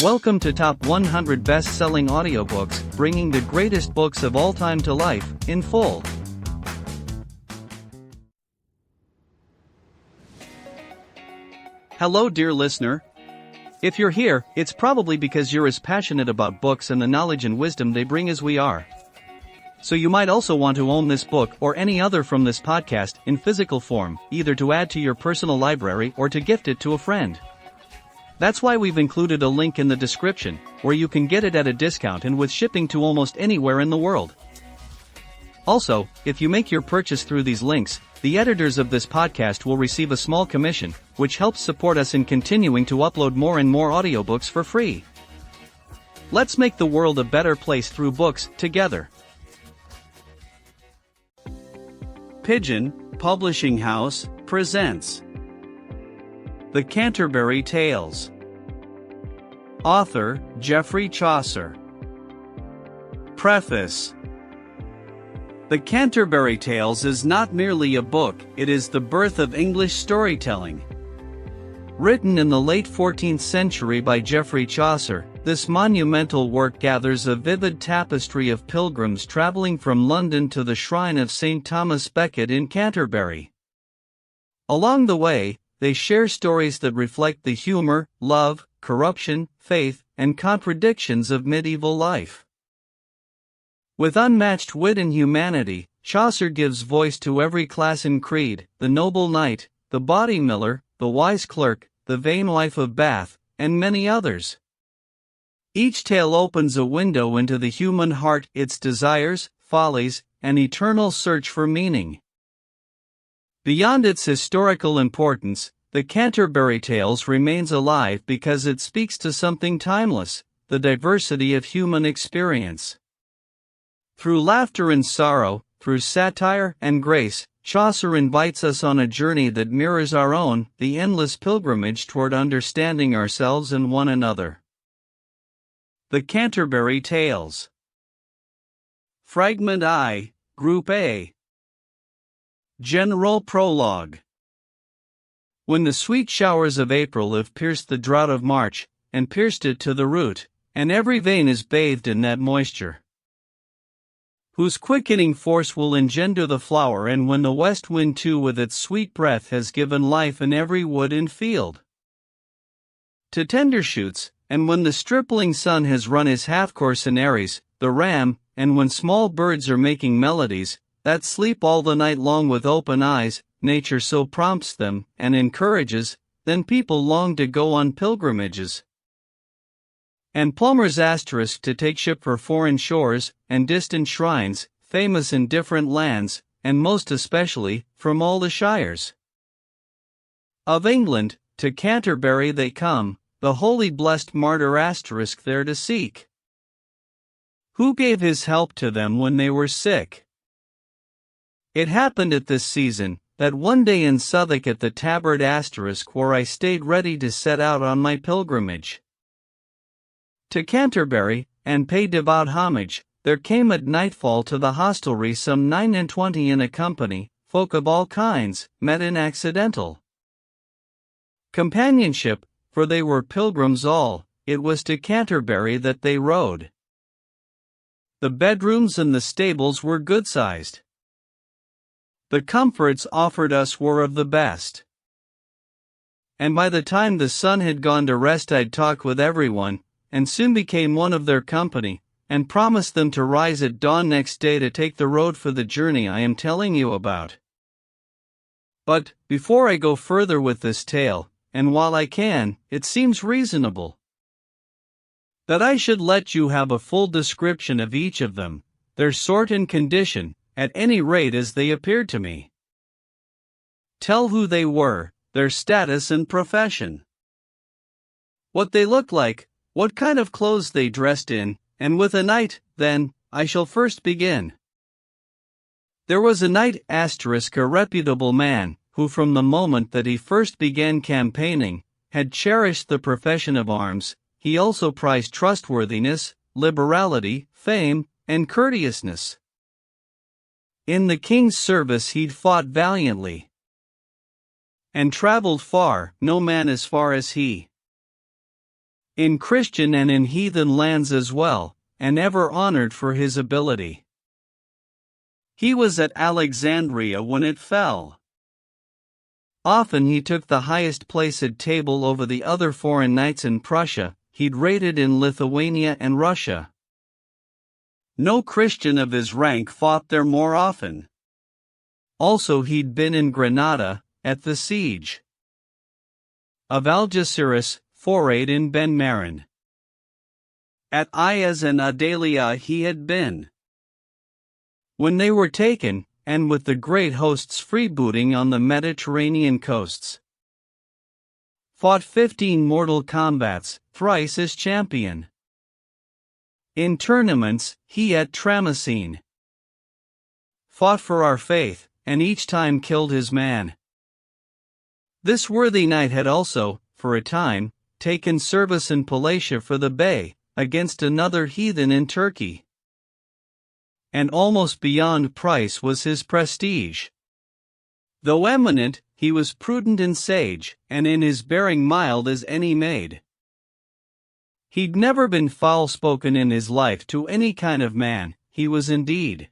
Welcome to Top 100 Best-Selling Audiobooks, bringing the greatest books of all time to life, in full. Hello dear listener. If you're here, it's probably because you're as passionate about books and the knowledge and wisdom they bring as we are. So you might also want to own this book or any other from this podcast in physical form, either to add to your personal library or to gift it to a friend. That's why we've included a link in the description, where you can get it at a discount and with shipping to almost anywhere in the world. Also, if you make your purchase through these links, the editors of this podcast will receive a small commission, which helps support us in continuing to upload more and more audiobooks for free. Let's make the world a better place through books, together. Pigeon Publishing House presents The Canterbury Tales. Author, Geoffrey Chaucer. Preface. The Canterbury Tales is not merely a book, it is the birth of English storytelling. Written in the late 14th century by Geoffrey Chaucer, this monumental work gathers a vivid tapestry of pilgrims traveling from London to the shrine of St. Thomas Becket in Canterbury. Along the way, they share stories that reflect the humor, love, corruption, faith, and contradictions of medieval life. With unmatched wit and humanity, Chaucer gives voice to every class and creed: the noble knight, the body miller, the wise clerk, the vain wife of Bath, and many others. Each tale opens a window into the human heart, its desires, follies, and eternal search for meaning. Beyond its historical importance, The Canterbury Tales remains alive because it speaks to something timeless: the diversity of human experience. Through laughter and sorrow, through satire and grace, Chaucer invites us on a journey that mirrors our own, the endless pilgrimage toward understanding ourselves and one another. The Canterbury Tales. Fragment I, Group A. General Prologue. When the sweet showers of April have pierced the drought of March, and pierced it to the root, and every vein is bathed in that moisture, whose quickening force will engender the flower, and when the west wind too with its sweet breath has given life in every wood and field to tender shoots, and when the stripling sun has run his half-course in Aries, the ram, and when small birds are making melodies that sleep all the night long with open eyes, nature so prompts them and encourages, then people long to go on pilgrimages and plumbers to take ship for foreign shores and distant shrines, famous in different lands, and most especially from all the shires of England. To Canterbury they come, the holy blessed martyr there to seek, who gave his help to them when they were sick. It happened at this season, that one day in Southwark at the Tabard where I stayed ready to set out on my pilgrimage to Canterbury, and pay devout homage, there came at nightfall to the hostelry some 29 in a company, folk of all kinds, met in accidental companionship, for they were pilgrims all. It was to Canterbury that they rode. The bedrooms and the stables were good-sized. The comforts offered us were of the best. And by the time the sun had gone to rest I'd talk with everyone, and soon became one of their company, and promised them to rise at dawn next day to take the road for the journey I am telling you about. But, before I go further with this tale, and while I can, it seems reasonable that I should let you have a full description of each of them, their sort and condition, at any rate as they appeared to me. Tell who they were, their status and profession, what they looked like, what kind of clothes they dressed in, and with a knight. Then, I shall first begin. There was a knight a reputable man, who from the moment that he first began campaigning, had cherished the profession of arms. He also prized trustworthiness, liberality, fame, and courteousness. In the king's service he'd fought valiantly, and traveled far, no man as far as he. in Christian and in heathen lands as well, and ever honored for his ability. He was at Alexandria when it fell. Often he took the highest place at table over the other foreign knights in Prussia. He'd raided in Lithuania and Russia. No Christian of his rank fought there more often. Also he'd been in Granada, at the siege of Algeciras, forayed in Ben Marin. At Ayaz and Adalia he had been. When they were taken, and with the great hosts freebooting on the Mediterranean coasts. Fought 15 mortal combats, thrice as champion. In tournaments, he at Tramacene fought for our faith, and each time killed his man. This worthy knight had also, for a time, taken service in Palatia for the Bey, against another heathen in Turkey. And almost beyond price was his prestige. Though eminent, he was prudent and sage, and in his bearing mild as any maid. He'd never been foul-spoken in his life to any kind of man. He was indeed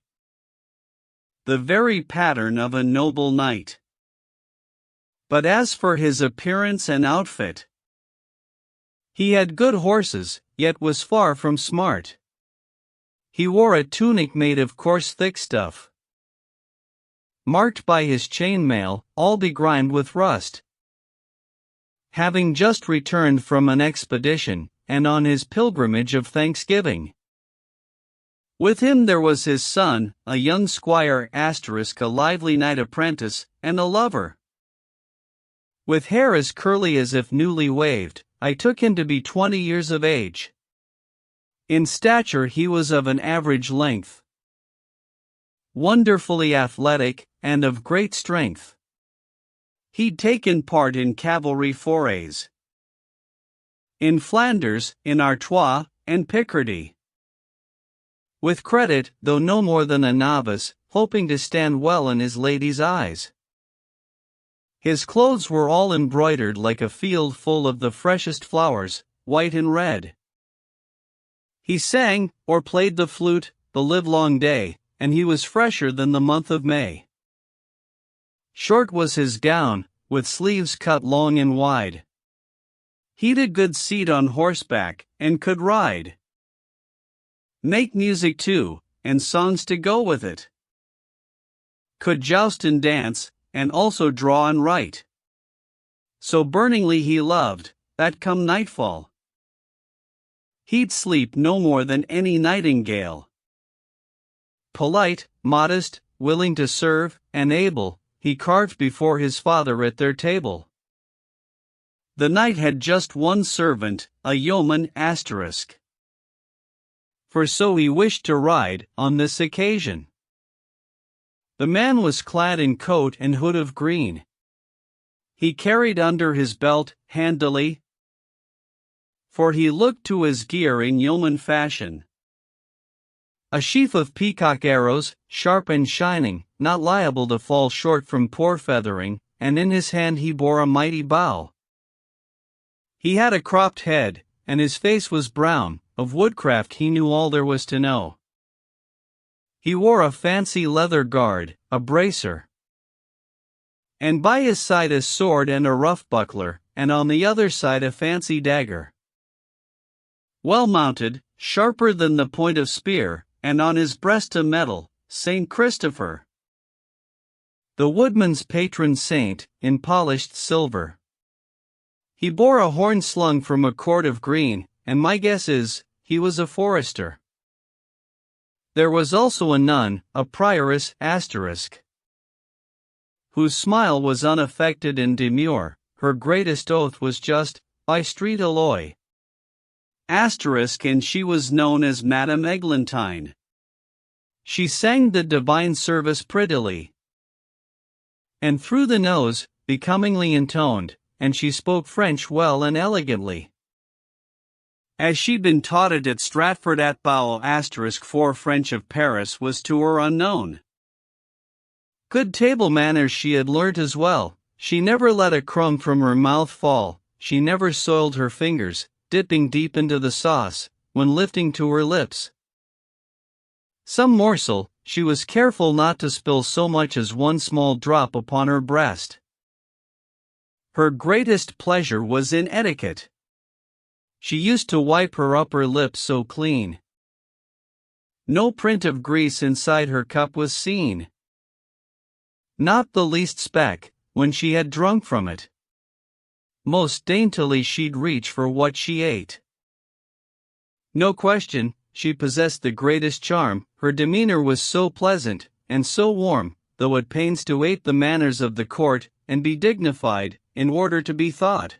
the very pattern of a noble knight. But as for his appearance and outfit, he had good horses, yet was far from smart. He wore a tunic made of coarse thick stuff, marked by his chainmail, all begrimed with rust. Having just returned from an expedition, and on his pilgrimage of thanksgiving. With him there was his son, a young squire *, a lively knight apprentice, and a lover. With hair as curly as if newly waved, I took him to be 20 years of age. In stature he was of an average length, wonderfully athletic, and of great strength. He'd taken part in cavalry forays in Flanders, in Artois, and Picardy. With credit, though no more than a novice, hoping to stand well in his lady's eyes. His clothes were all embroidered like a field full of the freshest flowers, white and red. He sang, or played the flute, the livelong day, and he was fresher than the month of May. Short was his gown, with sleeves cut long and wide. He'd a good seat on horseback, and could ride. Make music too, and songs to go with it. Could joust and dance, and also draw and write. So burningly he loved, that come nightfall, he'd sleep no more than any nightingale. Polite, modest, willing to serve, and able, he carved before his father at their table. The knight had just one servant, a yeoman *. For so he wished to ride, on this occasion. The man was clad in coat and hood of green. He carried under his belt, handily, for he looked to his gear in yeoman fashion, a sheaf of peacock arrows, sharp and shining, not liable to fall short from poor feathering, and in his hand he bore a mighty bow. He had a cropped head, and his face was brown. Of woodcraft he knew all there was to know. He wore a fancy leather guard, a bracer, and by his side a sword and a rough buckler, and on the other side a fancy dagger. Well mounted, sharper than the point of spear, and on his breast a medal, St. Christopher, the woodman's patron saint, in polished silver. He bore a horn slung from a cord of green, and my guess is, he was a forester. There was also a nun, a prioress *, whose smile was unaffected and demure. Her greatest oath was just, by street alloy, *, and she was known as Madame Eglantine. She sang the divine service prettily, and through the nose, becomingly intoned, and she spoke French well and elegantly. As she'd been taught it at Stratford at Bow * for French of Paris was to her unknown. Good table manners she had learnt as well. She never let a crumb from her mouth fall, she never soiled her fingers, dipping deep into the sauce, when lifting to her lips some morsel, she was careful not to spill so much as one small drop upon her breast. Her greatest pleasure was in etiquette. She used to wipe her upper lip so clean. No print of grease inside her cup was seen. Not the least speck, when she had drunk from it. Most daintily she'd reach for what she ate. No question, she possessed the greatest charm. Her demeanor was so pleasant, and so warm, though at pains to ape the manners of the court, and be dignified, in order to be thought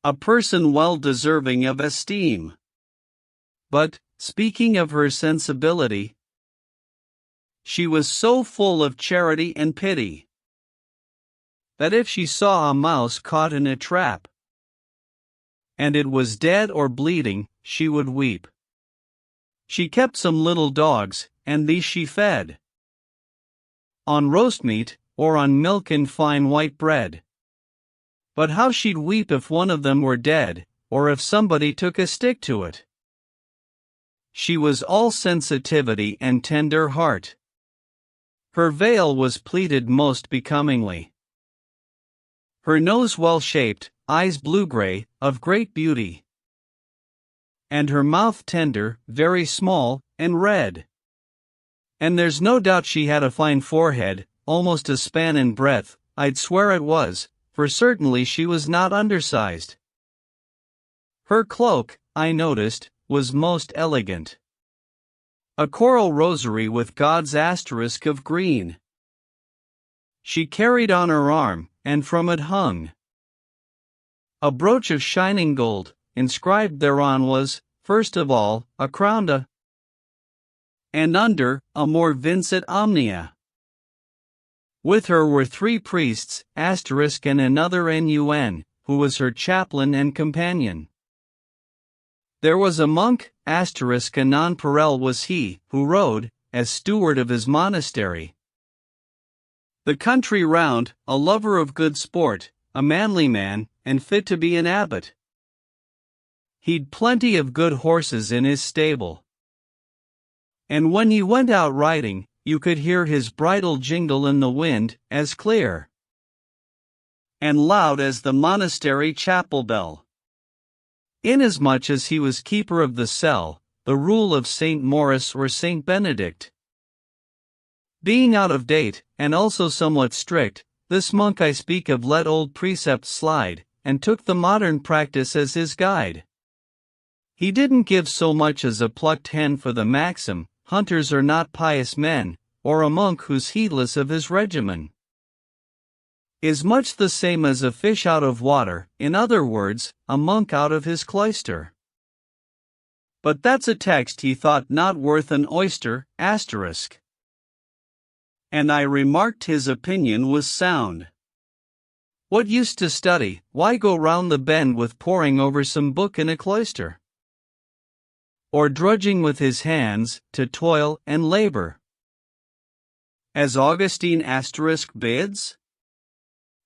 a person well deserving of esteem. But, speaking of her sensibility, she was so full of charity and pity, that if she saw a mouse caught in a trap, and it was dead or bleeding, she would weep. She kept some little dogs, and these she fed on roast meat, or on milk and fine white bread. But how she'd weep if one of them were dead, or if somebody took a stick to it. She was all sensitivity and tender heart. Her veil was pleated most becomingly. Her nose well-shaped, eyes blue-gray, of great beauty, and her mouth tender, very small, and red. And there's no doubt she had a fine forehead, almost a span in breadth. I'd swear it was, for certainly she was not undersized. Her cloak, I noticed, was most elegant. A coral rosary with God's asterisk of green she carried on her arm, and from it hung a brooch of shining gold. Inscribed thereon was, first of all, a crown and under, a more vincit omnia. With her were 3 priests, asterisk and another nun, who was her chaplain and companion. There was a monk, asterisk a nonpareil was he, who rode, as steward of his monastery, the country round, a lover of good sport, a manly man, and fit to be an abbot. He'd plenty of good horses in his stable, and when he went out riding, you could hear his bridle jingle in the wind, as clear and loud as the monastery chapel bell. Inasmuch as he was keeper of the cell, the rule of St. Maurice or St. Benedict being out of date, and also somewhat strict, this monk I speak of let old precepts slide, and took the modern practice as his guide. He didn't give so much as a plucked hen for the maxim, hunters are not pious men, or a monk who's heedless of his regimen is much the same as a fish out of water, in other words, a monk out of his cloister. But that's a text he thought not worth an oyster, asterisk. And I remarked his opinion was sound. What use to study, why go round the bend with poring over some book in a cloister? Or drudging with his hands, to toil and labor, as Augustine asterisk bids?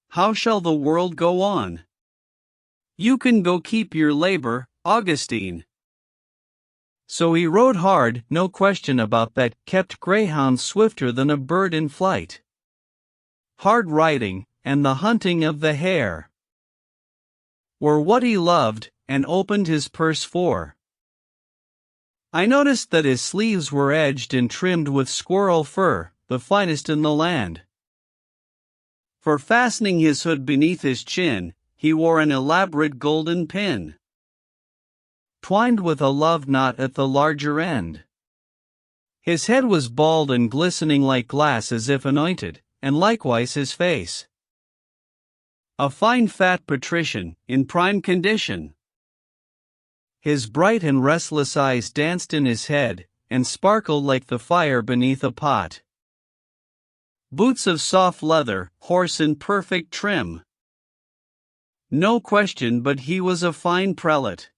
How shall the world go on? You can go keep your labor, Augustine. So he rode hard, no question about that, kept greyhounds swifter than a bird in flight. Hard riding, and the hunting of the hare were what he loved, and opened his purse for. I noticed that his sleeves were edged and trimmed with squirrel fur, the finest in the land. For fastening his hood beneath his chin, he wore an elaborate golden pin, twined with a love knot at the larger end. His head was bald and glistening like glass as if anointed, and likewise his face. A fine fat patrician, in prime condition. His bright and restless eyes danced in his head, and sparkled like the fire beneath a pot. Boots of soft leather, horse in perfect trim. No question but he was a fine prelate.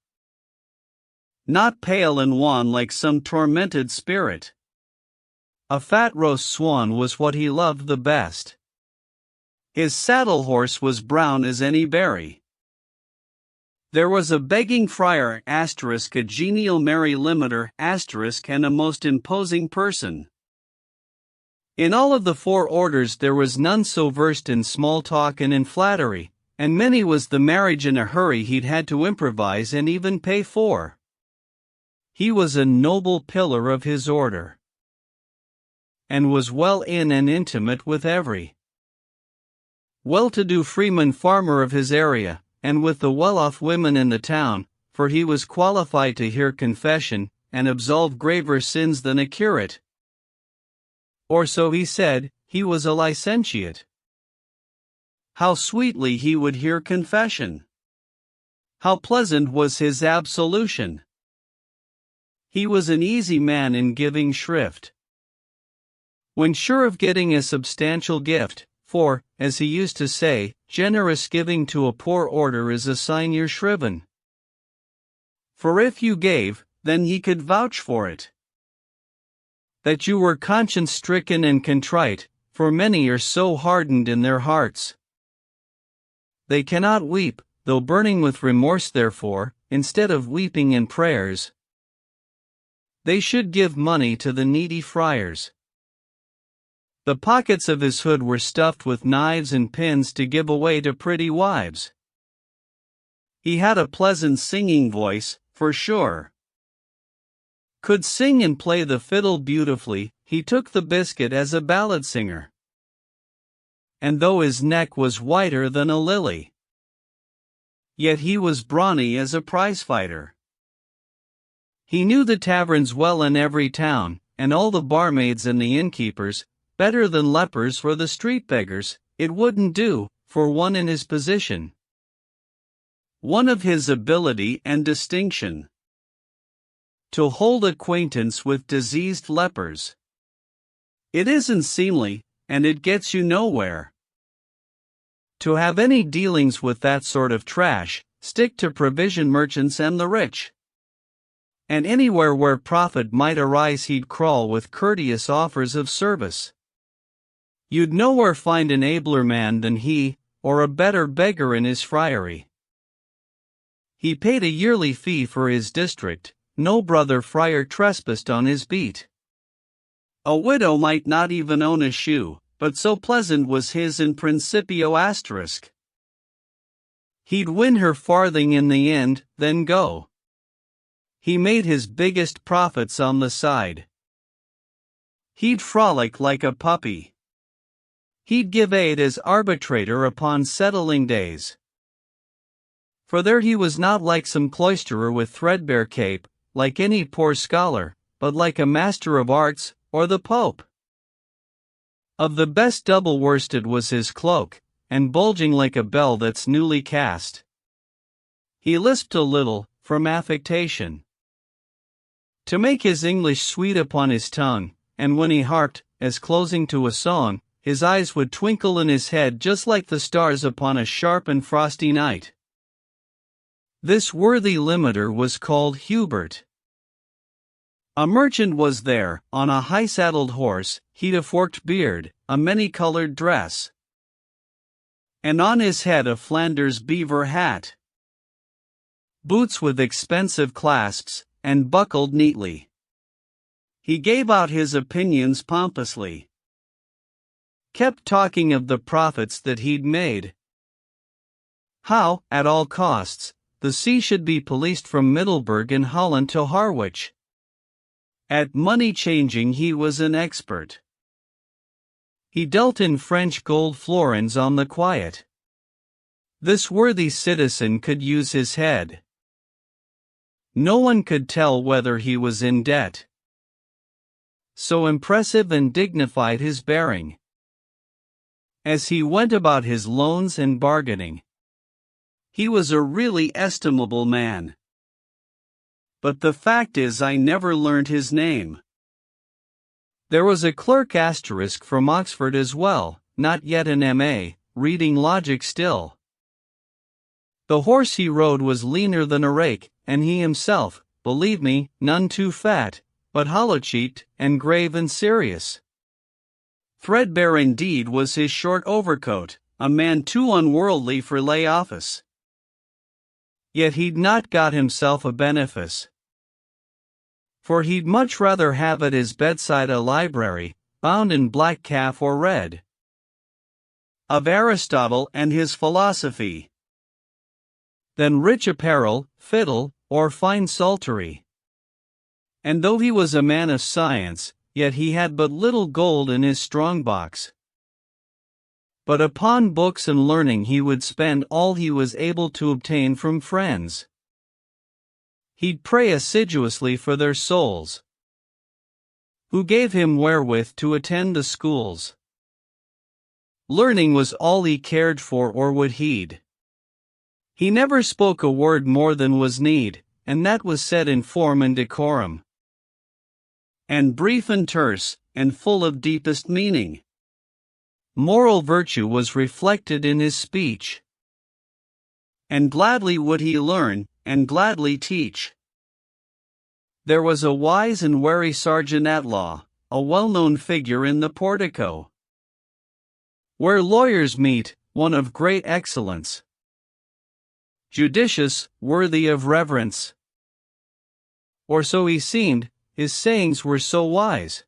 Not pale and wan like some tormented spirit. A fat roast swan was what he loved the best. His saddle horse was brown as any berry. There was a begging friar *, a genial merry limiter *, and a most imposing person. In all of the 4 orders there was none so versed in small talk and in flattery, and many was the marriage in a hurry he'd had to improvise and even pay for. He was a noble pillar of his order, and was well in and intimate with every well-to-do freeman farmer of his area, and with the well-off women in the town, for he was qualified to hear confession, and absolve graver sins than a curate. Or so he said. He was a licentiate. How sweetly he would hear confession! How pleasant was his absolution! He was an easy man in giving shrift, when sure of getting a substantial gift, for, as he used to say, generous giving to a poor order is a sign you're shriven. For if you gave, then he could vouch for it, that you were conscience-stricken and contrite, for many are so hardened in their hearts, they cannot weep, though burning with remorse. Therefore, instead of weeping in prayers, they should give money to the needy friars. The pockets of his hood were stuffed with knives and pins to give away to pretty wives. He had a pleasant singing voice, for sure. Could sing and play the fiddle beautifully. He took the biscuit as a ballad singer. And though his neck was whiter than a lily, yet he was brawny as a prize-fighter. He knew the taverns well in every town, and all the barmaids and the innkeepers, better than lepers or the street beggars. It wouldn't do, for one in his position, one of his ability and distinction, to hold acquaintance with diseased lepers. It isn't seemly, and it gets you nowhere, to have any dealings with that sort of trash. Stick to provision merchants and the rich, and anywhere where profit might arise he'd crawl with courteous offers of service. You'd nowhere find an abler man than he, or a better beggar in his friary. He paid a yearly fee for his district. No brother friar trespassed on his beat. A widow might not even own a shoe, but so pleasant was his in principio *. He'd win her farthing in the end, then go. He made his biggest profits on the side. He'd frolic like a puppy. He'd give aid as arbitrator upon settling days. For there he was not like some cloisterer with threadbare cape, like any poor scholar, but like a master of arts, or the Pope. Of the best double worsted was his cloak, and bulging like a bell that's newly cast. He lisped a little, from affectation, to make his English sweet upon his tongue, and when he harped, as closing to a song, his eyes would twinkle in his head just like the stars upon a sharp and frosty night. This worthy limiter was called Hubert. A merchant was there, on a high-saddled horse. He'd a forked beard, a many-colored dress, and on his head a Flanders beaver hat, boots with expensive clasps, and buckled neatly. He gave out his opinions pompously, kept talking of the profits that he'd made, how, at all costs, the sea should be policed from Middelburg in Holland to Harwich. At money changing he was an expert. He dealt in French gold florins on the quiet. This worthy citizen could use his head. No one could tell whether he was in debt. So impressive and dignified his bearing, as he went about his loans and bargaining. He was a really estimable man. But the fact is I never learned his name. There was a clerk * from Oxford as well, not yet an M.A., reading logic still. The horse he rode was leaner than a rake, and he himself, believe me, none too fat, but hollow-cheeked, and grave and serious. Threadbare indeed was his short overcoat, a man too unworldly for lay office. Yet he'd not got himself a benefice. For he'd much rather have at his bedside a library, bound in black calf or red, of Aristotle and his philosophy, than rich apparel, fiddle, or fine psaltery. And though he was a man of science, yet he had but little gold in his strong box. But upon books and learning he would spend all he was able to obtain from friends. He'd pray assiduously for their souls, who gave him wherewith to attend the schools. Learning was all he cared for or would heed. He never spoke a word more than was need, and that was said in form and decorum, and brief and terse, and full of deepest meaning. Moral virtue was reflected in his speech, and gladly would he learn, and gladly teach. There was a wise and wary sergeant-at-law, a well-known figure in the portico, where lawyers meet, one of great excellence, judicious, worthy of reverence. Or so he seemed, his sayings were so wise.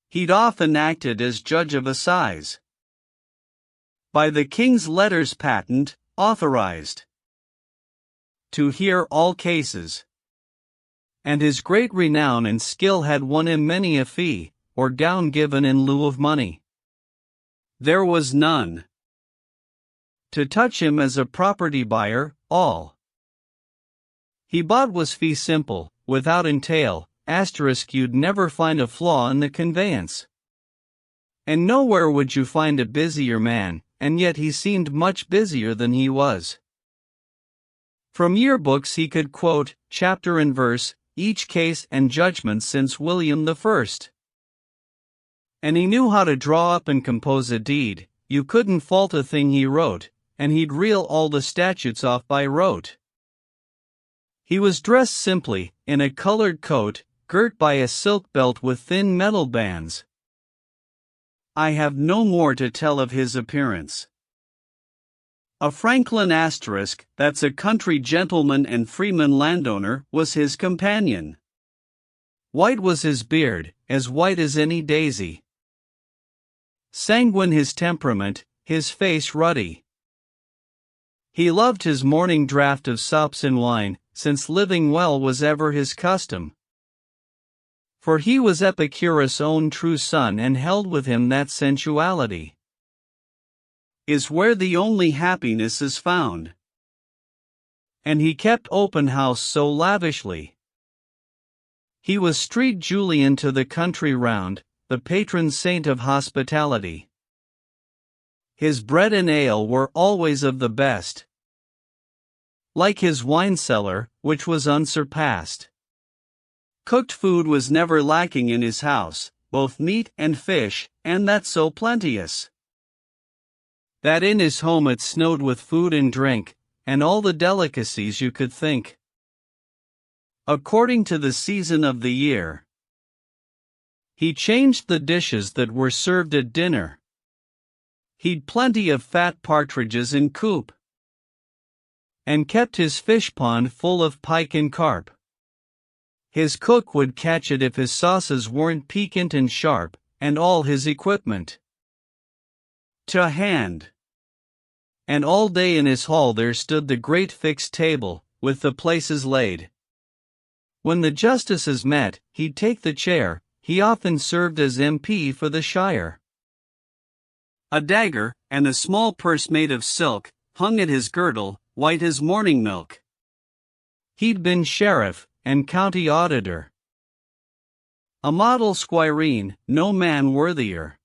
He'd often acted as judge of assize, by the king's letters patent, authorized to hear all cases. And his great renown and skill had won him many a fee, or gown given in lieu of money. There was none to touch him as a property buyer, all he bought was fee simple, without entail, you'd never find a flaw in the conveyance. And nowhere would you find a busier man, and yet he seemed much busier than he was. From yearbooks he could quote, chapter and verse, each case and judgment since William I. And he knew how to draw up and compose a deed, you couldn't fault a thing he wrote, and he'd reel all the statutes off by rote. He was dressed simply, in a colored coat, girt by a silk belt with thin metal bands. I have no more to tell of his appearance. A Franklin asterisk, that's a country gentleman and freeman landowner, was his companion. White was his beard, as white as any daisy. Sanguine his temperament, his face ruddy. He loved his morning draught of sops and wine, since living well was ever his custom. For he was Epicurus' own true son and held with him that sensuality is where the only happiness is found. And he kept open house so lavishly. He was street Julian to the country round, the patron saint of hospitality. His bread and ale were always of the best, like his wine cellar, which was unsurpassed. Cooked food was never lacking in his house, both meat and fish, and that so plenteous, that in his home it snowed with food and drink, and all the delicacies you could think, according to the season of the year. He changed the dishes that were served at dinner. He'd plenty of fat partridges in coop, and kept his fish pond full of pike and carp. His cook would catch it if his sauces weren't piquant and sharp, and all his equipment to hand. And all day in his hall there stood the great fixed table, with the places laid. When the justices met, he'd take the chair. He often served as MP for the shire. A dagger, and a small purse made of silk, hung at his girdle, white as morning milk. He'd been sheriff, and county auditor. A model squireen, no man worthier.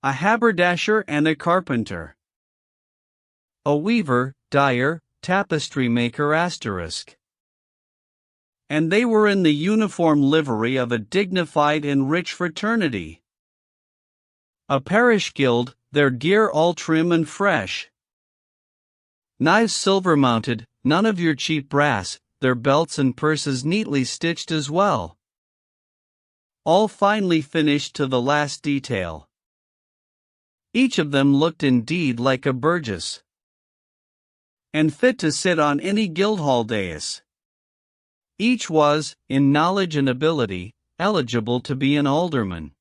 A haberdasher and a carpenter. A weaver, dyer, tapestry maker asterisk. And they were in the uniform livery of a dignified and rich fraternity. A parish guild, their gear all trim and fresh. Knives silver-mounted, none of your cheap brass, their belts and purses neatly stitched as well. All finely finished to the last detail. Each of them looked indeed like a burgess. and fit to sit on any Guildhall dais. Each was, in knowledge and ability, eligible to be an alderman.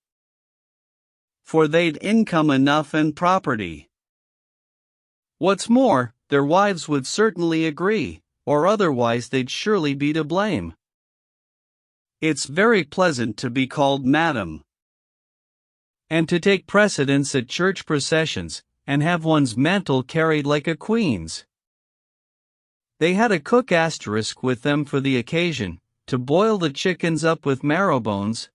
For they'd income enough and property. What's more, their wives would certainly agree, or otherwise they'd surely be to blame. It's very pleasant to be called madam, and to take precedence at church processions, and have one's mantle carried like a queen's. They had a cook asterisk with them for the occasion, to boil the chickens up with marrow bones,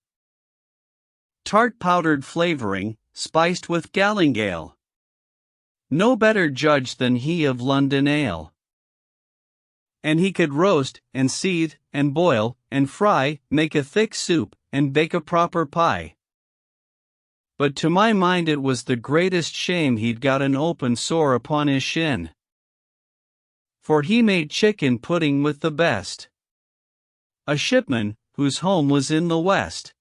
tart powdered flavoring, spiced with galingale. No better judge than he of London ale. And he could roast, and seethe, and boil, and fry, make a thick soup, and bake a proper pie. But to my mind it was the greatest shame he'd got an open sore upon his shin. For he made chicken pudding with the best. A shipman, whose home was in the West.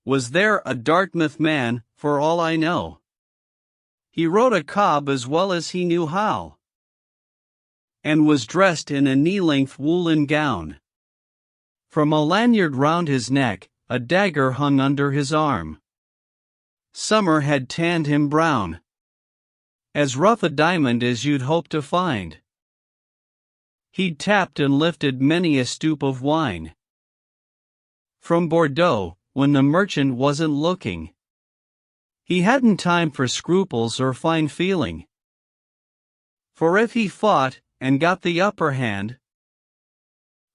Was there a Dartmouth man, for all I know? He rode a cob as well as he knew how, and was dressed in a knee-length woolen gown. From a lanyard round his neck, a dagger hung under his arm. Summer had tanned him brown, as rough a diamond as you'd hope to find. He'd tapped and lifted many a stoop of wine from Bordeaux, when the merchant wasn't looking. He hadn't time for scruples or fine feeling. For if he fought, and got the upper hand,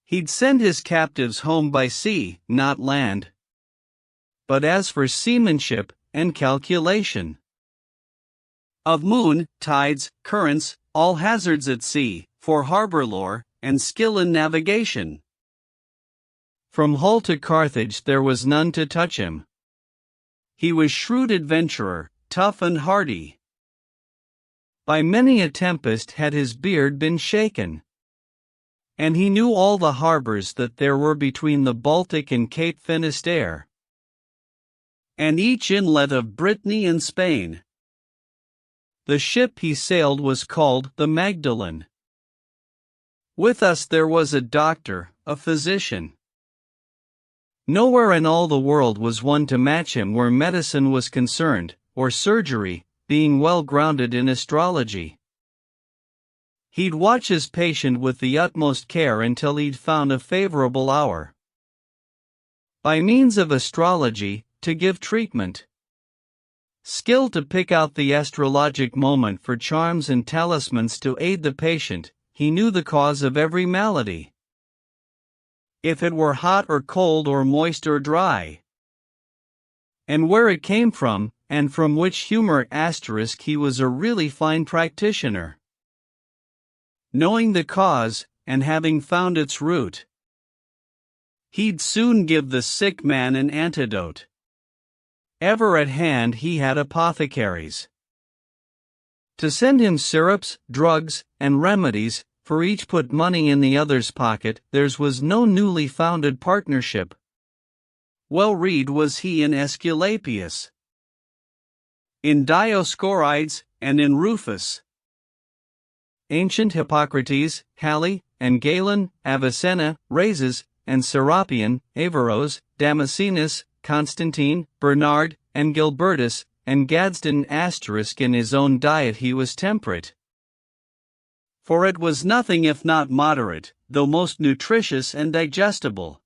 he'd send his captives home by sea, not land. But as for seamanship, and calculation of moon, tides, currents, all hazards at sea, for harbor lore, and skill in navigation, from Hull to Carthage there was none to touch him. He was shrewd adventurer, tough and hardy. By many a tempest had his beard been shaken, and he knew all the harbors that there were between the Baltic and Cape Finisterre, and each inlet of Brittany and Spain. The ship he sailed was called the Magdalene. With us there was a doctor, a physician. Nowhere in all the world was one to match him where medicine was concerned, or surgery, being well grounded in astrology. He'd watch his patient with the utmost care until he'd found a favorable hour, by means of astrology, to give treatment. Skill to pick out the astrologic moment for charms and talismans to aid the patient. He knew the cause of every malady, if it were hot or cold or moist or dry, and where it came from, and from which humor asterisk. He was a really fine practitioner. Knowing the cause, and having found its root, he'd soon give the sick man an antidote. Ever at hand he had apothecaries to send him syrups, drugs, and remedies, for each put money in the other's pocket. Theirs was no newly founded partnership. Well read was he in Aesculapius, in Dioscorides, and in Rufus. Ancient Hippocrates, Halley, and Galen, Avicenna, Rhazes, and Serapion, Averroes, Damascenus, Constantine, Bernard, and Gilbertus, and Gadsden asterisk. In his own diet he was temperate, for it was nothing if not moderate, though most nutritious and digestible.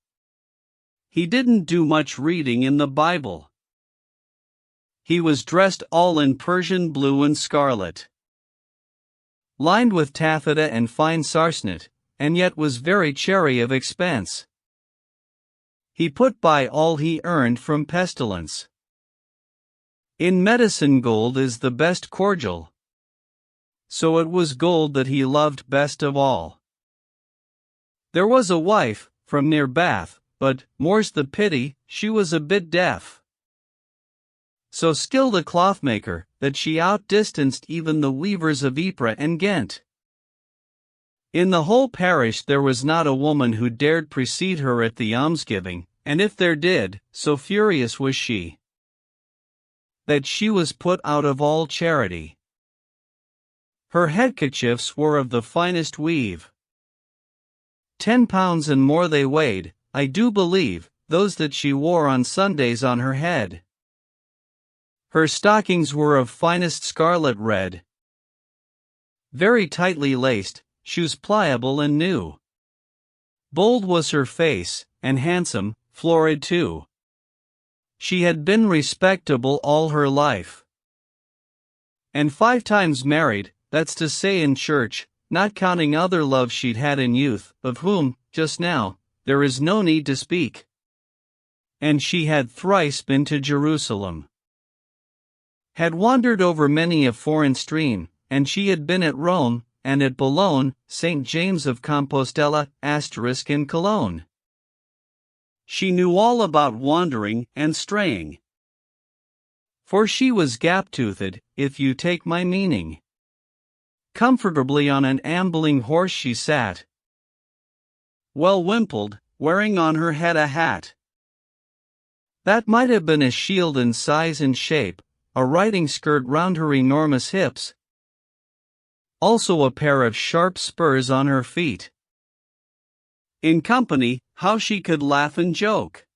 He didn't do much reading in the Bible. He was dressed all in Persian blue and scarlet, lined with taffeta and fine sarcenet, and yet was very chary of expense. He put by all he earned from pestilence. In medicine gold is the best cordial, so it was gold that he loved best of all. There was a wife, from near Bath, but, more's the pity, she was a bit deaf. So skilled a clothmaker, that she outdistanced even the weavers of Ypres and Ghent. In the whole parish there was not a woman who dared precede her at the almsgiving, and if there did, so furious was she, that she was put out of all charity. Her headkerchiefs were of the finest weave. 10 pounds and more they weighed, I do believe, those that she wore on Sundays on her head. Her stockings were of finest scarlet red, very tightly laced, shoes pliable and new. Bold was her face, and handsome, florid too. She had been respectable all her life, and 5 times married, that's to say in church, not counting other loves she'd had in youth, of whom, just now, there is no need to speak. And she had thrice been to Jerusalem, had wandered over many a foreign stream, and she had been at Rome, and at Boulogne, St. James of Compostela, in Cologne. She knew all about wandering and straying, for she was gap-toothed, if you take my meaning. Comfortably on an ambling horse she sat, well wimpled, wearing on her head a hat that might have been a shield in size and shape, a riding skirt round her enormous hips, also a pair of sharp spurs on her feet. In company, how she could laugh and joke!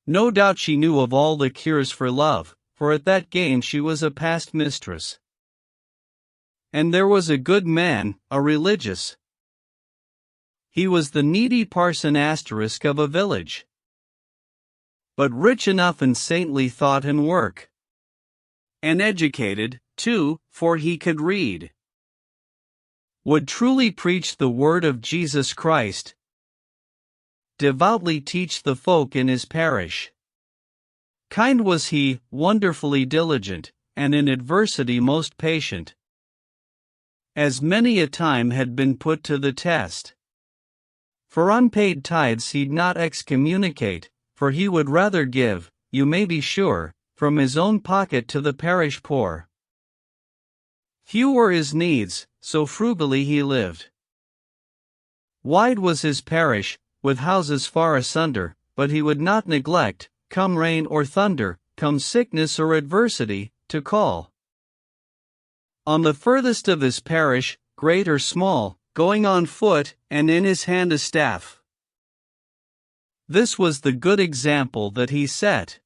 No doubt she knew of all the cures for love, for at that game she was a past mistress. And there was a good man, a religious. He was the needy parson of a village, but rich enough in saintly thought and work, and educated, too, for he could read, would truly preach the word of Jesus Christ, devoutly teach the folk in his parish. Kind was he, wonderfully diligent, and in adversity most patient, as many a time had been put to the test. For unpaid tithes he'd not excommunicate, for he would rather give, you may be sure, from his own pocket to the parish poor. Few were his needs, so frugally he lived. Wide was his parish, with houses far asunder, but he would not neglect, come rain or thunder, come sickness or adversity, to call on the furthest of his parish, great or small, going on foot, and in his hand a staff. This was the good example that he set.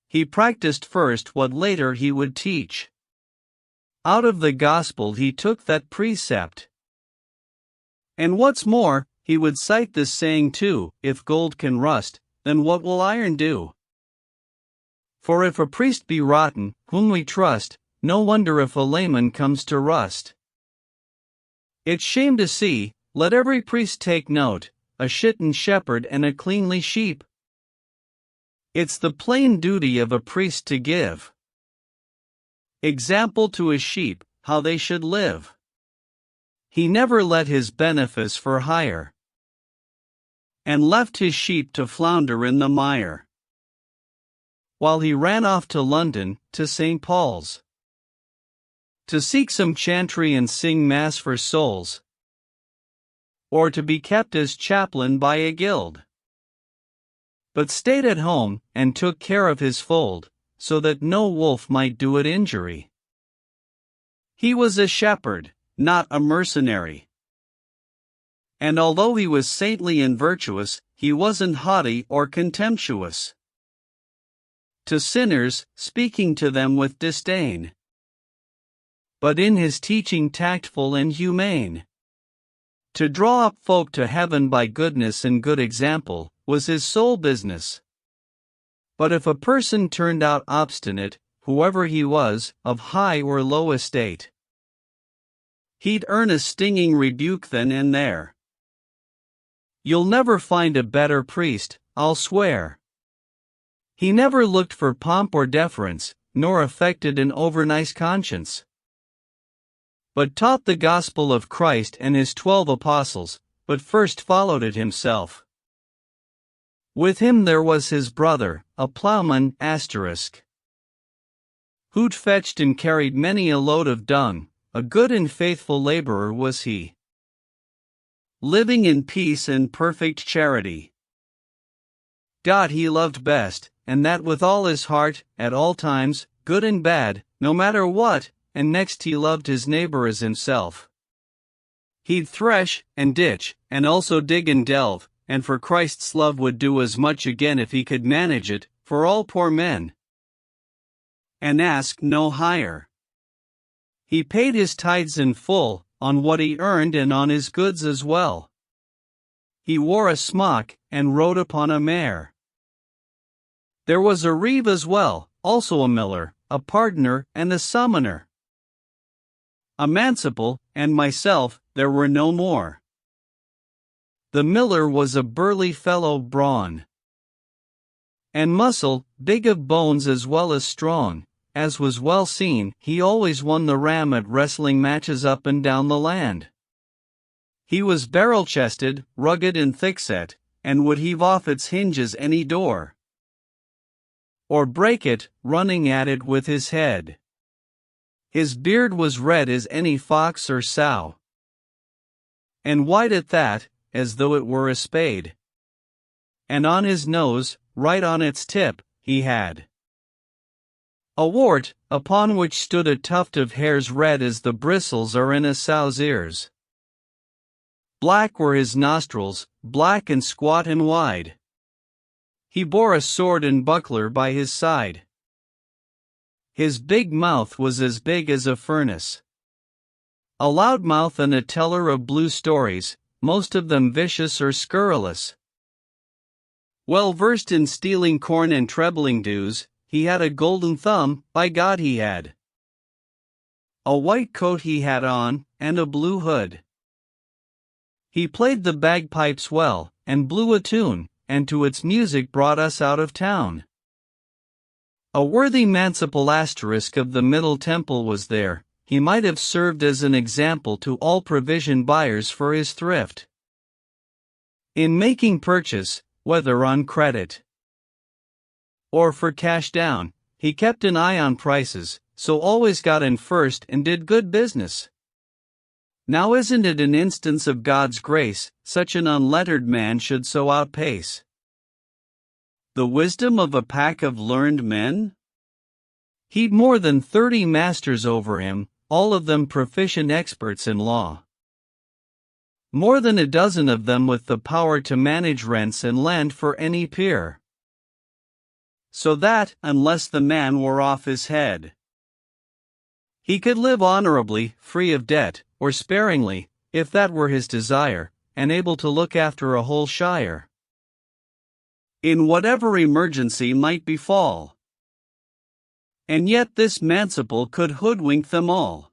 He practiced first what later he would teach. Out of the gospel he took that precept. And what's more, he would cite this saying too, if gold can rust, then what will iron do? For if a priest be rotten, whom we trust, no wonder if a layman comes to rust. It's shame to see, let every priest take note, a shitten shepherd and a cleanly sheep. It's the plain duty of a priest to give example to his sheep, how they should live. He never let his benefice for hire, and left his sheep to flounder in the mire, while he ran off to London, to St. Paul's, to seek some chantry and sing mass for souls, or to be kept as chaplain by a guild, but stayed at home, and took care of his fold, so that no wolf might do it injury. He was a shepherd, not a mercenary. And although he was saintly and virtuous, he wasn't haughty or contemptuous to sinners, speaking to them with disdain, but in his teaching tactful and humane. To draw up folk to heaven by goodness and good example, was his sole business. But if a person turned out obstinate, whoever he was, of high or low estate, he'd earn a stinging rebuke then and there. You'll never find a better priest, I'll swear. He never looked for pomp or deference, nor affected an overnice conscience, but taught the gospel of Christ and his 12 apostles, but first followed it himself. With him there was his brother, a ploughman, who'd fetched and carried many a load of dung, a good and faithful laborer was he, living in peace and perfect charity. God he loved best, and that with all his heart, at all times, good and bad, no matter what, and next he loved his neighbor as himself. He'd thresh, and ditch, and also dig and delve, and for Christ's love would do as much again if he could manage it, for all poor men. And asked no higher. He paid his tithes in full, on what he earned and on his goods as well. He wore a smock, and rode upon a mare. There was a reeve as well, also a miller, a pardoner, and a summoner. A manciple, and myself, there were no more. The miller was a burly fellow brawn and muscle, big of bones as well as strong. As was well seen, he always won the ram at wrestling matches up and down the land. He was barrel-chested, rugged and thick-set, and would heave off its hinges any door, or break it, running at it with his head. His beard was red as any fox or sow, and white at that, as though it were a spade. And on his nose, right on its tip, he had a wart, upon which stood a tuft of hairs red as the bristles are in a sow's ears. Black were his nostrils, black and squat and wide. He bore a sword and buckler by his side. His big mouth was as big as a furnace. A loud mouth and a teller of blue stories, most of them vicious or scurrilous. Well versed in stealing corn and trebling dues, he had a golden thumb, by God he had. A white coat he had on, and a blue hood. He played the bagpipes well, and blew a tune, and to its music brought us out of town. A worthy manciple asterisk of the Middle Temple was there. He might have served as an example to all provision buyers for his thrift. In making purchase, whether on credit or for cash down, he kept an eye on prices, so always got in first and did good business. Now isn't it an instance of God's grace, such an unlettered man should so outpace the wisdom of a pack of learned men? He'd more than 30 masters over him, all of them proficient experts in law. More than a dozen of them with the power to manage rents and land for any peer. So that, unless the man were off his head, he could live honorably, free of debt, or sparingly, if that were his desire, and able to look after a whole shire, in whatever emergency might befall. And yet this manciple could hoodwink them all.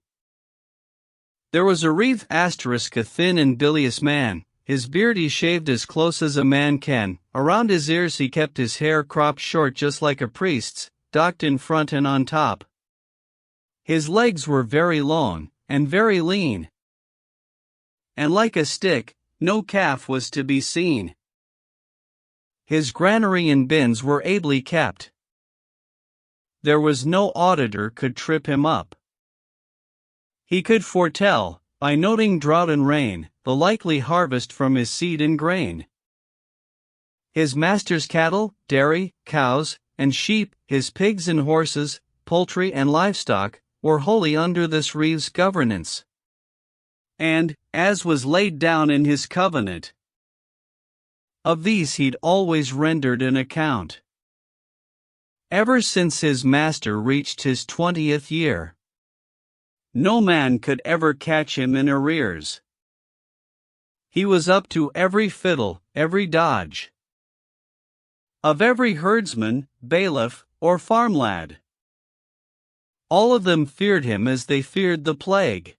There was a reeve asterisk, a thin and bilious man. His beard he shaved as close as a man can. Around his ears he kept his hair cropped short just like a priest's, docked in front and on top. His legs were very long, and very lean, and like a stick, no calf was to be seen. His granary and bins were ably kept. There was no auditor could trip him up. He could foretell, by noting drought and rain, the likely harvest from his seed and grain. His master's cattle, dairy, cows, and sheep, his pigs and horses, poultry and livestock, were wholly under this reeve's governance. And, as was laid down in his covenant, of these he'd always rendered an account, ever since his master reached his 20th year. No man could ever catch him in arrears. He was up to every fiddle, every dodge of every herdsman, bailiff, or farm lad. All of them feared him as they feared the plague.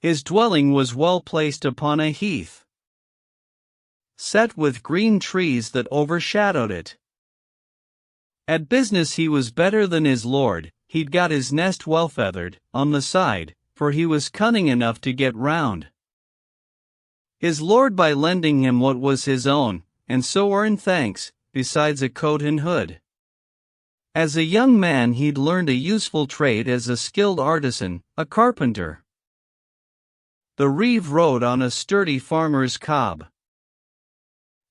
His dwelling was well placed upon a heath, set with green trees that overshadowed it. At business he was better than his lord. He'd got his nest well feathered, on the side, for he was cunning enough to get round his lord by lending him what was his own, and so earned thanks, besides a coat and hood. As a young man he'd learned a useful trade as a skilled artisan, a carpenter. The reeve rode on a sturdy farmer's cob.